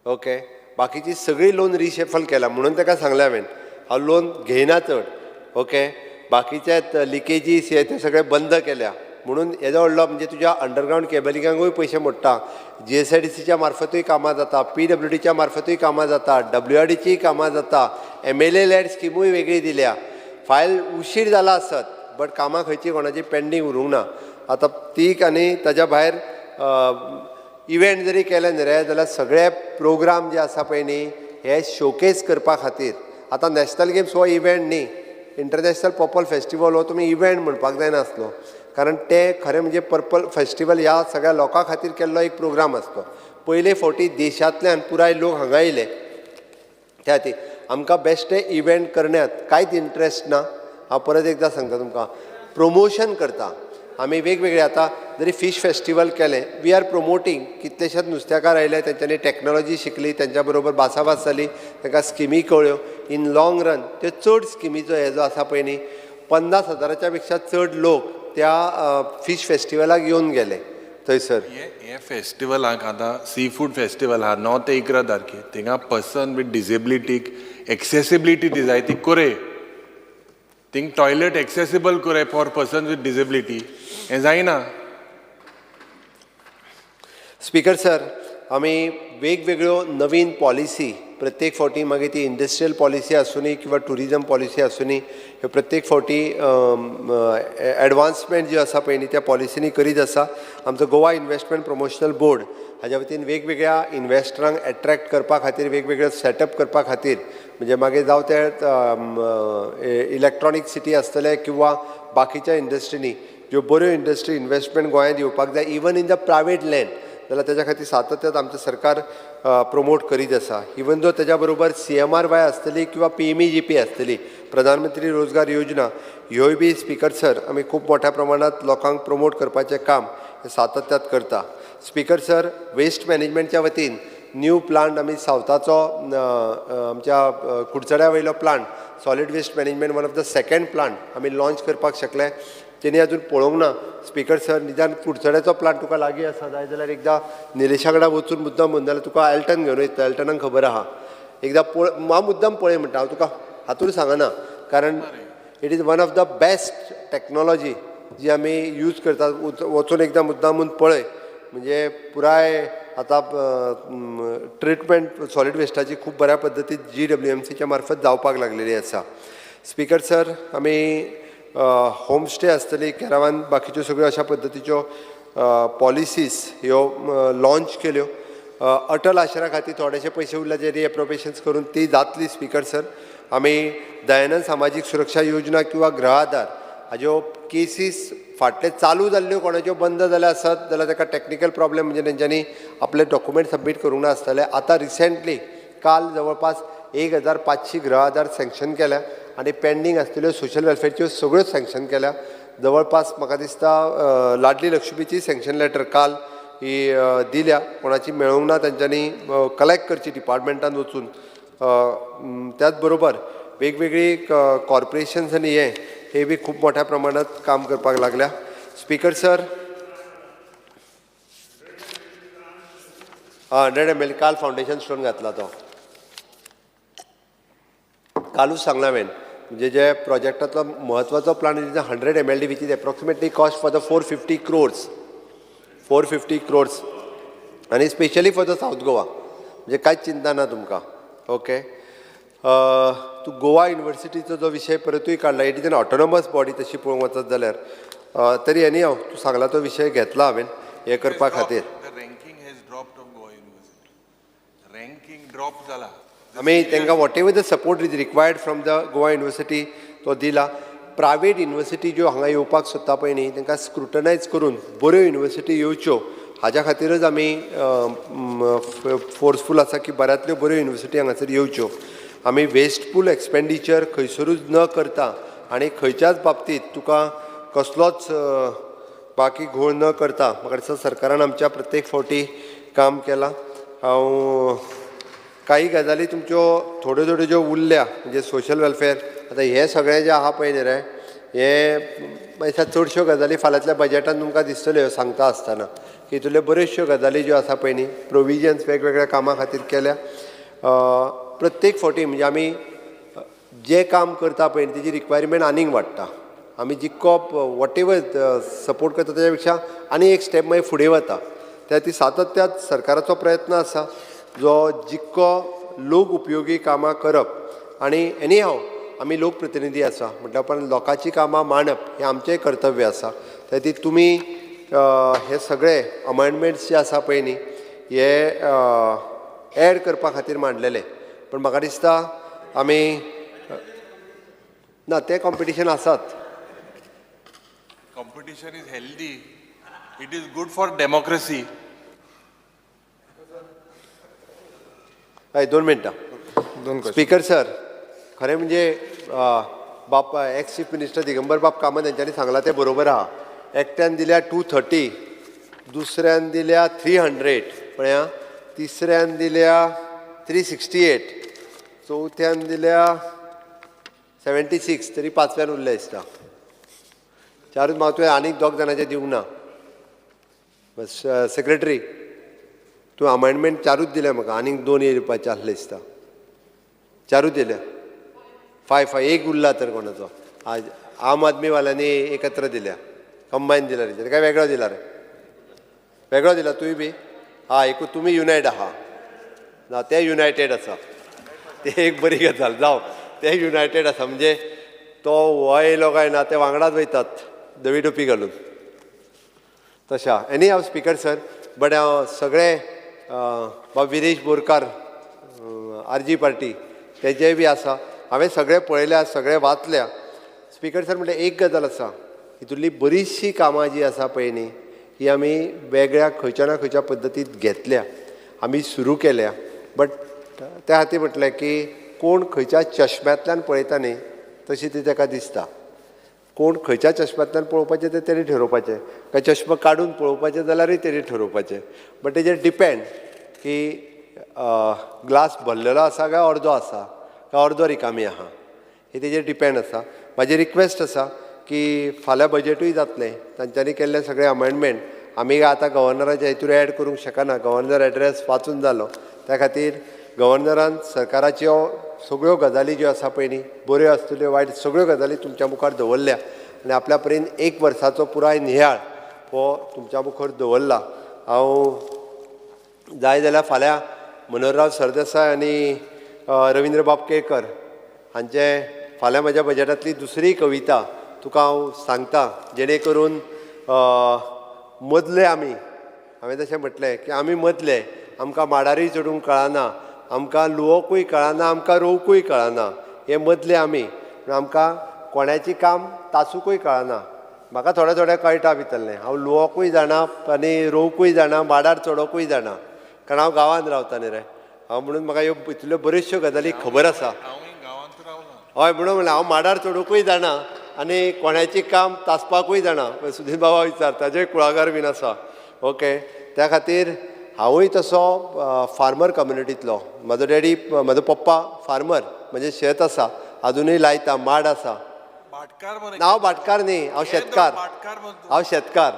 ओके बाकीची सगळी लोन रिशेफल केला म्हणून ताका सांगलें हांवें हांव लोन घेयना चड ओके बाकीचे लिकेजीस हे ते सगळे बंद केल्या म्हणून हेजो व्हडलो म्हणजे तुज्या अंडरग्रावंड केबलिंगाकूय पयशे मोडटा GSIDCच्या मार्फतूय कामां जाता PWDच्या मार्फतूय कामां जाता WRDचीय कामां जाता MLA लेड स्किमूय वेगळी दिल्या फायल उशीर जाला आसत बट कामां खंयची कोणाची पेंडींग उरूंक ना आतां ती आनी ताज्या भायर इव्हेंट जरी केले न्ही रे जाल्यार सगळे प्रोग्राम जे आसा पळय न्ही हे शोकेस करपा खातीर आतां नॅशनल गेम्स हो इव्हेंट न्ही इंटरनॅशनल पर्पल फेस्टिवल हो तुमी इव्हेंट म्हणपाक जायनासलो कारण ते खरें म्हणजे पर्पल फेस्टिवल ह्या सगळ्या लोकां खातीर केल्लो एक प्रोग्राम आसतो पयले फावटी देशांतल्यान पुराय लोक हांगा येयले त्या खातीर आमकां बेश्टे इव्हेंट करण्यात कांयच इंट्रस्ट ना. हांव परत एकदां सांगता तुमकां, प्रमोशन करता आमी वेगवेगळे. आतां जरी फीश फेस्टिवल केलें, वी आर प्रमोटींग. कितलेशेच नुस्तेकार आयले, तेंच्यांनी टॅक्नोलॉजी शिकली, तेंच्या बरोबर भासाभास जाली, तांकां स्किमी कळ्ळ्यो. इन लाँग रन त्यो चड स्किमीचो हे जो आसा पळय न्ही, 50,000च्या पेक्षा चड लोक त्या फीश फेस्टिवलाक येवन गेले थंयसर. हे फेस्टिवलाक आतां सी फूड फेस्टिवल आहा नॉर्थ 11 तारखेर, थिंगा पर्सन विथ डिसेबिलिटीक एक्सेसिबिलिटी दी जाय ती कोरे. थिंग टॉयलेट एक्सेसिबल कोरे फॉर पर्सन विथ डिसेबिलिटी. हें जायना. स्पीकर सर, आमी वेगवेगळ्यो नवीन पॉलिसी प्रत्येक फावटी, मागीर ती इंडस्ट्रियल पॉलिसी आसूं दी किंवा टुरिजम पॉलिसी आसूं दी, ह्यो प्रत्येक फावटी एडवान्समेंट जी आसा पळय न्ही त्या पॉलिसीनी करीत आसा. आमचो गोवा इन्व्हेस्टमेंट प्रमोशनल बोर्ड हाज्या वतीन वेगवेगळ्या इन्व्हेस्टरांक एट्रॅक्ट करपा खातीर, वेगवेगळे सेटअप करपा खातीर, म्हणजे मागीर जावं ते इलेक्ट्रॉनीक सिटी आसतले किंवा बाकीच्या इंडस्ट्रीनी ज्यो बऱ्यो इंडस्ट्री इन्व्हेस्टमेंट गोंयांत येवपाक जाय, even in the private land, जाल्यार तेज्या खातीर सातत्यान आमचें सरकार प्रमोट करीत आसा. इवन दो तेज्या बरोबर CMRY आसतली किंवा PMEGP आसतली, प्रधानमंत्री रोजगार योजना, ह्योय बी स्पीकर सर आमी खूब मोठ्या प्रमाणांत लोकांक प्रमोट करपाचें काम सातत्यात करता. स्पीकर सर, वेस्ट मॅनेजमेंटच्या वतीन न्यू प्लांट आमी सावथाचो आमच्या कुडचड्या वयलो plant solid waste management one of the second plant आमी लॉन्च करपाक शकले. तेणी अजून पळोवंक ना. स्पीकर सर, निदान कुडचड्याचो प्लांट तुका लागीं आसा जाय जाल्यार एकदां निलेशा कडेन वचून मुद्दाम म्हणून जाल्यार तुका एल्टन घेवन वयता, एल्टनाक खबर आहा. एकदां हांव मुद्दाम पळय म्हणटा, हांव तुका हातूंत सांगना, कारण it is one of the best technology जी आमी यूज करतात. वचून एकदां मुद्दामून पळय, म्हणजे पुराय आतां ट्रिटमेंट सॉलीड वेस्टाची खूब बऱ्या पद्दतीन GWMCच्या मार्फत जावपाक लागलेली आसा. स्पीकर सर, आमी होम स्टे आसतली, कॅरावान, बाकीच्यो सगळ्यो अशा पद्दतीच्यो पॉलिसीज ह्यो लॉन्च केल्यो. अटल आश्रा खातीर थोडेशे पयशे उरल्या जे रिएप्रोप्रिएशन्स करून ती जातली. स्पीकर सर, आमी दयानंद सामाजीक सुरक्षा योजना किंवा गृह आधार हाज्यो केसीस फाटले चालू जाल्ल्यो कोणाच्यो बंद जाल्या आसत जाल्यार ताका टॅक्निकल प्रॉब्लेम, म्हणजे तेंच्यांनी आपले डॉक्युमेंट सबमीट करूंक ना आसतले. आतां रिसेंटली काल जवळपास 1500 गृह आधार सँक्शन केल्या आनी पेंडींग आसलेल्यो सोशल वेलफेअरच्यो सगळ्यो सँक्शन केल्या. जवळपास म्हाका दिसता लाडली लक्ष्मीची सँक्शन लेटर काल ही दिल्या, कोणाची मेळोंक ना, तेंच्यांनी कलेक्ट करची डिपार्टमेंटान वचून. त्याच बरोबर वेगवेगळी कॉर्पोरेशन्स आनी हे बी खूब मोठ्या प्रमाणात काम करपाक लागल्या. स्पीकर सर, 100 ml काल फावंडेशन स्टोन घातला तो, कालूच सांगला हांवें. म्हणजे जे प्रोजेक्टातलो म्हत्वाचो plan is 100 ml which is approximately cost for the 450 crores 450 crores आनी specially for the south Goa, म्हणजे कांयच चिंता ना तुमकां. ओके. तूं गोवा युनिवर्सिटीचो जो विशय परतूय काडला, it is N autonomous body तशी पळोवंक वचत जाल्यार, तरी एनी हांव तूं सांगला तो विशय घेतला हांवें हे करपा खातीर. रँकींग ड्रॉप जाला. आमी तांकां what ever the support is required from the Goa university तो दिला. प्रायवेट युनिवर्सिटी ज्यो हांगा येवपाक सोदता पळय न्ही, तांकां स्क्रुटनायज करून बऱ्यो युनिवर्सिटी येवच्यो हाज्या खातीरच आमी फोर्सफूल आसा की बऱ्यांतल्यो बऱ्यो युनिवर्सिटी हांगासर येवच्यो. आमी वेस्टफूल एक्सपेंडिचर खंयसरूच न करता आनी खंयच्याच बाबतींत तुका कसलोच बाकी घोळ न करता म्हाका दिसता सरकारान आमच्या प्रत्येक फावटी काम केलां. हांव काही गजाली तुमच्यो थोड्यो थोड्यो ज्यो उरल्या, म्हणजे सोशल वेलफेअर, आतां हे सगळें जें आहा पळय न्ही रे, हे चडश्यो गजाली फाल्यांतल्या बजेटान तुमकां दिसतल्यो सांगता आसतना, की तुल्यो बऱ्योचश्यो गजाली ज्यो आसा पळय न्ही, प्रोविजन्स वेगवेगळ्या कामां खातीर केल्या. प्रत्येक फावटी म्हणजे आमी जें काम करता पळय तेजी रिक्वायरमेंट आनीक वाडटा. आमी जितको वॉट एवर सपोर्ट करता तेच्या पेक्षा आनी एक स्टेप मागीर फुडें वता. त्या ती सातत्यान सरकाराचो प्रयत्न आसा जो जितको लोक उपयोगी कामां करप आनी एनी हांव आमी लोकप्रतिनिधी आसा म्हटल्या उपरांत लोकांची कामां मांडप हें आमचें कर्तव्य आसा. त्या ती तुमी हे सगळे अमेंडमेंट्स जे आसा पळय न्ही हे एड करपा खातीर मांडलेले, पण म्हाका दिसता आमी ना ते कॉम्पिटिशन आसात. Competition is healthy. It is good for democracy. हय 2 मिनटां. स्पीकर सर, खरें म्हणजे बाप एक्स चीफ मिनिस्टर दिगंबर बाब कामत यांच्यानी सांगला ते बरोबर आहा. एकट्यान दिल्या 230, दुसऱ्यान दिल्या 300, पळया, तिसऱ्यान दिल्या 368, चौथ्यान दिल्या 76, तरी पांचव्यान उरले दिसता. चारूच हांव तुवें आनीक दोग जाणांचे दिवंक ना. सेक्रेटरी, तूं अमेंडमेंट चारूच दिल्या म्हाका, आनीक 2 येवपाचे आसले दिसता. चारूच दिल्या. 5 एक उरला तर कोणाचो. आज आम आदमी वाल्यांनी एकत्र दिल्या, कंबायन दिल्या रे, काय वेगळो दिला रे? वेगळो दिला तुवें बी? हा, एकूच तुमी युनायट आहा ना, ते युनायटेड आसा. ते एक बरी गजाल. जावं, ते युनायटेड आसा म्हणजे तो हो येयलो काय ना ते वांगडाच वयतात धवी टोपी घालून. तशा एनी हांव स्पीकर सर, बट हांव सगळे बाब विरेश बोरकार आरजी पार्टी तेजेय बी आसा, हांवें सगळे पळयल्या, सगळे वाचल्या. स्पीकर सर म्हणटा एक गजाल आसा, हितूंतली बरीचशी कामां जी आसा पळय न्ही, ही आमी वेगळ्या खंयच्या ना खंयच्या पद्दतींत घेतल्या, आमी सुरू केल्या. बट त्या खातीर म्हटलें की कोण खंयच्या चश्म्यांतल्यान पळयता न्ही तशी ती ताका दिसता. कोण खंयच्या चश्म्यांतल्यान पळोवपाचें तें तेणी ठरोवपाचें, काय चश्मा काडून पळोवपाचें जाल्यारूय तेणी ठरोवपाचें. बट तेजेर डिपेंड की ग्लास भरलेलो आसा काय अर्दो आसा, काय अर्दो रिकामी आहा, हे तेजेर डिपेंड आसा. म्हाजी रिक्वेस्ट आसा की फाल्यां बजेटूय जातलें, तांच्यांनी केल्ले सगळे अमेंडमेंट आमी आतां गव्हर्नराच्या हेतूर एड करूंक शकना. गव्हर्नर एड्रेस वाचून जालो, त्या खातीर गव्हर्नरान सरकाराच्यो सगळ्यो गजाली ज्यो आसा पळय न्ही, बऱ्यो आसतल्यो वायट सगळ्यो गजाली तुमच्या मुखार दवरल्या आनी आपल्या पर्यंत 1 वर्साचो पुराय नियाळ हो तुमच्या मुखार दवरला. हांव जाय जाल्यार फाल्यां मनोहरराव सरदेसाय आनी रविंद्र बाब केळकर हांचे फाल्यां म्हज्या बजेटांतली दुसरी कविता तुका हांव सांगता, जेणे करून मदले आमी, हांवें तशें म्हटलें की आमी मदले, आमकां माडारूय चडूंक कळना, आमकां लुवोकूय कळना, आमकां रोवकूय कळना. हे मदले आमी, आमकां कोणाची काम तासूकूय कळना. म्हाका थोडें थोडें कळटा भितरलें. हांव लुवोकूय जाणा आनी रोवकूय जाणा, माडार चडोवकूय जाणा, कारण हांव गांवांत रावता न्ही रे. हांव म्हणून म्हाका ह्यो इतल्यो बऱ्योचश्यो गजाली खबर आसा. हय, म्हणून म्हणलें हांव माडार चडोवकूय जाणा आनी कोणाची काम तासपाकूय जाणा. सुधीर बाबा विचार, ताजेय कुळागर बीन आसा. ओके, त्या खातीर हांवूय तसो फार्मर कम्युनिटींतलो. म्हजो डॅडी, म्हजो पप्पा फार्मर, म्हणजे शेत आसा, अजुनूय लायता, माड आसा. हांव भाटकार न्ही, हांव शेतकार. हांव शेतकार,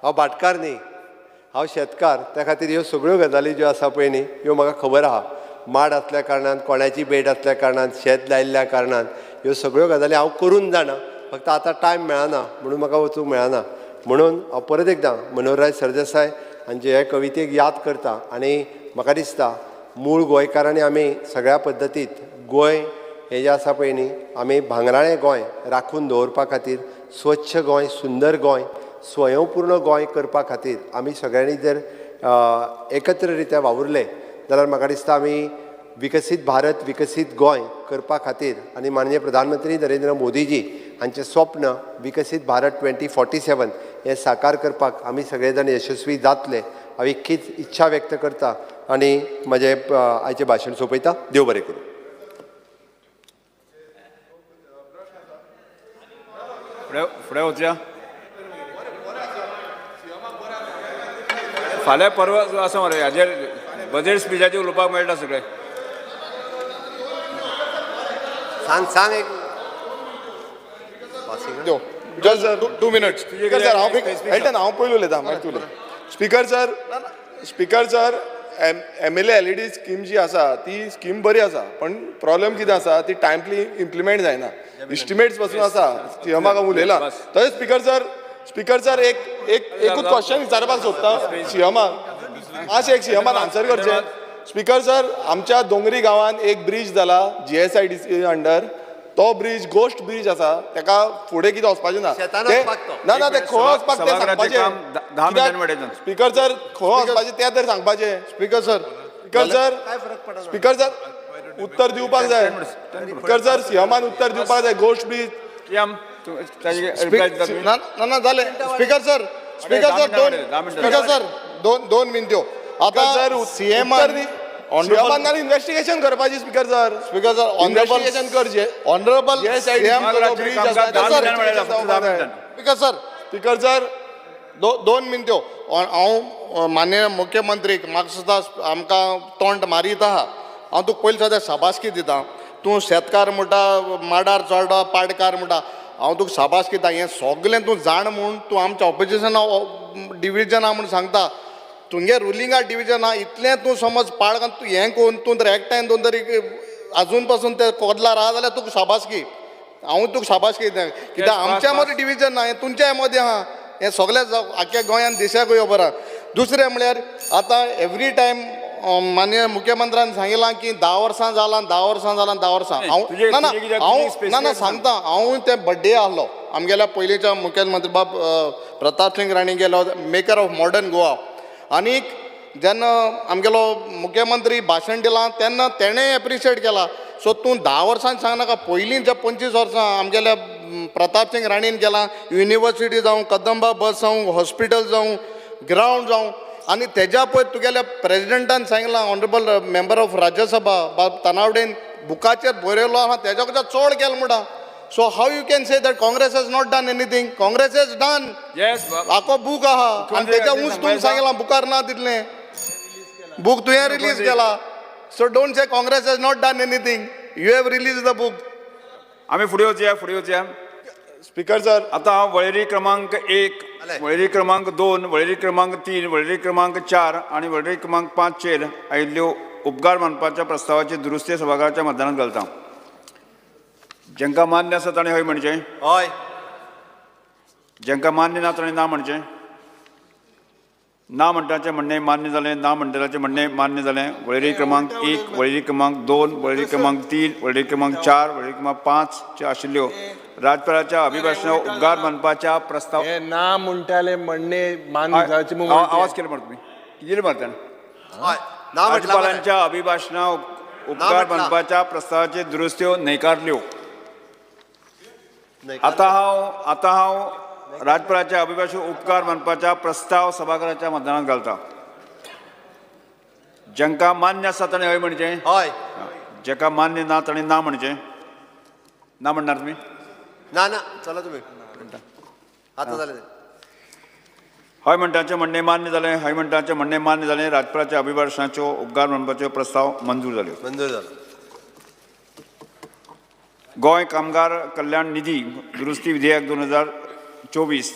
हांव भाटकार न्ही, हांव शेतकार. त्या खातीर ह्यो सगळ्यो गजाली ज्यो आसा पळय न्ही, ह्यो म्हाका खबर आहा. माड आसल्या कारणान, कोणाची बेट आसल्या कारणान, शेत लायिल्ल्या कारणान ह्यो सगळ्यो गजाली हांव करून जाणा. फक्त आतां टायम मेळना म्हणून म्हाका वचूंक मेळना. म्हणून हांव परत एकदां मनोहरराय सरदेसाय हांचे हे कवितेक याद करता. आनी म्हाका दिसता मूळ गोंयकारांनी आमी सगळ्या पद्दतींत गोंय हें जें आसा पळय न्ही, आमी भांगराळें गोंय राखून दवरपा खातीर, स्वच्छ गोंय, सुंदर गोंय, स्वयंपूर्ण गोंय करपा खातीर आमी सगळ्यांनी जर एकत्र रित्या वावुरले जाल्यार म्हाका दिसता आमी विकसीत भारत, विकसीत गोंय करपा खातीर आनी माननीय प्रधानमंत्री नरेंद्र मोदीजी हांचें स्वप्न विकसीत भारत 2047 हें साकार करपाक आमी सगळे जाण यशस्वी जातले, हांव इतकीच इच्छा व्यक्त करता आनी म्हजें आयचें भाशण सोंपयता. देव बरें करूं. फुडें वचया. फाल्यां परवा आसा मरे, हाजेर बजेट स्पिचाचेर उलोवपाक मेळटा सगळें. सांग एक जस्ट 2 मिनट्स. स्पीकर सर, हांव पयलीं उलयतां, मागीर तूं उलय. Speaker sir, MLA LED scheme जी आसा ती स्कीम बरी आसा, पण प्रॉब्लेम कितें आसा, ती टायमली इम्प्लिमेंट जायना. इस्टिमेट्स पासून आसा, सीएमाक हांव उलयलां. तशेंच स्पीकर सर एकूच क्वेश्चन विचारपाक सोदता सीएमाक. मातशें एक सीएमान आन्सर करचें. स्पीकर सर, आमच्या दोंगरी गांवांत एक ब्रीज जाला GSIDC अंडर. तो ब्रीज गोश्ट ब्रीज आसा, ताका फुडें कितें वचपाचें ना. ना ते खंय वचपाक तें सांगपाचें. स्पीकर सर, खंय वचपाचें तें तर सांगपाचें. स्पीकर सर उत्तर दिवपाक जाय. स्पीकर सर, सीएमान उत्तर दिवपाक जाय. गोश्ट ब्रीज ना जालें. Speaker sir 2 मिनट्यो. आतां सीएमान सीएमान इन्व्हेस्टिगेशन करपाची स्पीकर सर इन्व्हेस्टिगेशन करचे ऑनरेबल स्पीकर सर 2 मिनट्यो हांव माननीय मुख्यमंत्रीक म्हाका सुद्दां आमकां तोंड मारीत आहा हांव तुका पयलीं सद्या शाबासकी दिता तूं शेतकार म्हणटा माडार चडटा पाडकार म्हणटा हांव तुका शाबासकी दिता हें सगळें तूं जाण म्हूण तूं आमच्या ऑपोजिशना डिविजना म्हूण सांगता तुमगे रुलिंगा डिविजना इतलें तूं समज पाडकान तूं हें कोन्न तूं जर एकठांय दोन तरी अजून पासून ते कोदला राहा जाल्यार तुका शाबासकी हांव तुका शाबासकी दिता कित्याक आमच्या मदीं डिविजन ना हें तुमच्या मदीं आहा हें सगळें आख्या गोंयान देशाकूय खबर आहा दुसरें म्हळ्यार आतां एवरी टायम माननीय मुख्यमंत्र्यान सांगिलां की 10 वर्सां जालां 10 वर्सां जालां 10 वर्सां हांव ना सांगता हांव ते बड्डे आहलो आमगेल्या पयलींच्या मुख्यमंत्री बाब प्रताप सिंग राणी गेलो मेकर ऑफ मॉडर्न गोवा आनीक जेन्ना आमगेलो मुख्यमंत्री भाशण दिलां तेन्ना तेणें एप्रिशिएट केला सो तूं 10 वर्सां सांगनाका पयलीं जे 25 वर्सां आमगेल्या प्रताप सिंग राणीन केलां युनिवर्सिटी जावं कदंबा बस जावं हॉस्पिटल जावं ग्रावंड जावं आनी तेज्या पयर तुगेल्या प्रेजिडेंटान सांगलां ऑनरेबल मेंबर ऑफ राज्यसभा बाब तनावडेन बुकाचेर बरयलो आहा तेज्या कडच्यान चड केलें म्हणटा so how you can say that Congress has not done anything Congress has done आखो बूक आहा आनी तेच्या उंच तुमकां सांगलां बुकार ना तितलें बूक तुवें रिलीज केला so don't say Congress has not done anything you have release the book आमी फुडें वचया स्पीकर सर आतां हांव वळेरी क्रमांक 1 वळेरी क्रमांक 2 वळेरी क्रमांक 3 वळेरी क्रमांक 4 आनी वळेरी क्रमांक 5 चेर आयिल्ल्यो उपकार मानपाच्या प्रस्तावाची दुरुस्ती सभागृहाच्या मतदानांत घालता जांकां मान्य आसा ताणें हय म्हणचें हय जांकां मान्य ना ताणें ना म्हणचें ना म्हणटाचें म्हणणें मान्य जालें ना म्हणटाचें म्हणणें मान्य जालें वळेरी क्रमांक 1 वळेरी क्रमांक 2 वळेरी क्रमांक 3 वळेरी क्रमांक 4 वळेरी क्रमांक 5 च्यो आशिल्ल्यो राजपालाच्या अभिभाशणां उपकार मानपाच्या प्रस्ताव ना म्हणटाले म्हणणे मान्य जावचे आवाज केलो मरे तुमी कितें मारता राज्यपालांच्या अभिभाशणां उपकार मानपाच्या प्रस्तावाचे दुरुस्त्यो न्हयकारल्यो आतां हांव राज्यपालाच्या अभिभाशण उपकार मानपाच्या प्रस्ताव सभागृहाच्या मतदानांत घालता जांकां मान्य आसा ताणें हय म्हणचें हय जाका मान्य ना ताणें ना म्हणचें ना म्हणणार तुमी ना ना चला तुम्ही आता जालें हय म्हणटाचें म्हणणें मान्य जालें हय म्हणटाचें म्हणणें मान्य जालें राज्यपालाच्या अभिभाशणाच्यो उपकार मानपाच्यो प्रस्ताव मंजूर जाल्यो मंजूर जालो गोंय कामगार कल्याण निधी दुरुस्ती विधेयक 2024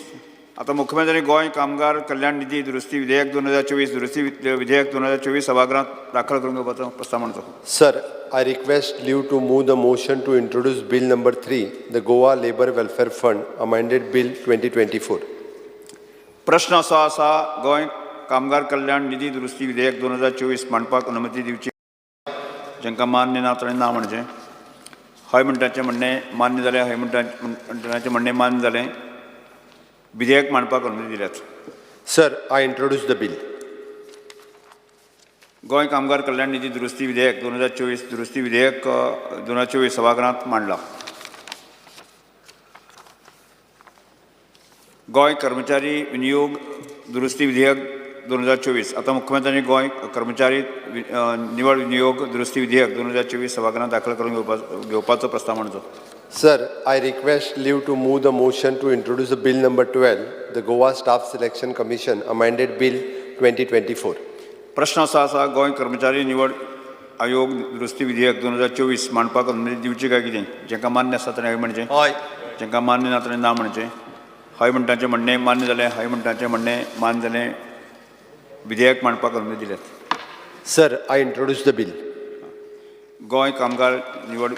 आतां मुख्यमंत्री गोंय कामगार कल्याण निधी दुरुस्ती विधेयक 2024 दुरुस्ती विधेयक 2024 सभागृहात दाखल करून घेवपाचो प्रस्ताव मांडतो sir I request leave to move the motion to introduce bill number 3, the Goa Labour Welfare Fund, amended bill 2024. प्रश्न असो आसा गोंय कामगार कल्याण निधी दुरुस्ती विधेयक 2024 मांडपाक अनुमती दिवची जांकां मान्य ना ताणें ना म्हणचें हय म्हणटाचें म्हणणें मान्य जालें हय म्हणटाचें म्हणणें मान्य जालें विधेयक मांडपाक अनुमती दिल्यात Sir, I introduce the bill. Goa कामगार कल्याण निधी दुरुस्ती विधेयक 2024 दुरुस्ती विधेयक 2024 सभागृहात मांडला गोंय कर्मचारी विनियोग दुरुस्ती विधेयक 2024 आता मुख्यमंत्र्यांनी गोंय कर्मचारी निवड विनियोग दुरुस्ती विधेयक 2024 सभागृहात दाखल करून घेवपाचो प्रस्ताव मांडचो Sir, I request leave to move the motion to introduce the bill number 12, the Goa Staff Selection Commission, amended bill 2024. प्रश्न असो आसा गोंय कर्मचारी निवड आयोग दुरुस्ती विधेयक 2024 मांडपाक अनुमती दिवची काय कितें जांकां मान्य आसा ताणें हय म्हणचें हय जांकां मान्य ना ताणें ना म्हणचें हय म्हणटाचें म्हणणें मान्य जालें हय म्हणटाचें म्हणणें मान्य जालें विधेयक मांडपाक अनुमती दिल्यात Sir, I introduce the bill. Goa कामगार निवड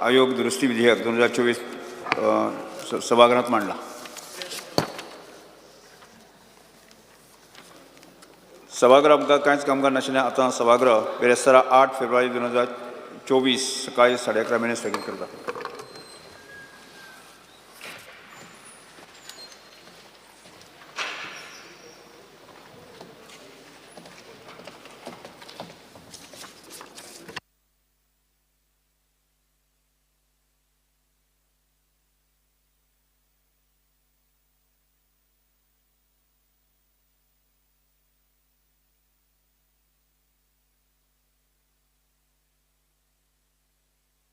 आयोग दुरुस्ती विधेयक 2024 सभागृहात मांडला सभागृह आमकां कांयच कामगार नाशिल्लें आतां सभागृह बेरेस्तारा 8 फेब्रुवारी 2024 सकाळीं 11:30 स्थगीत करता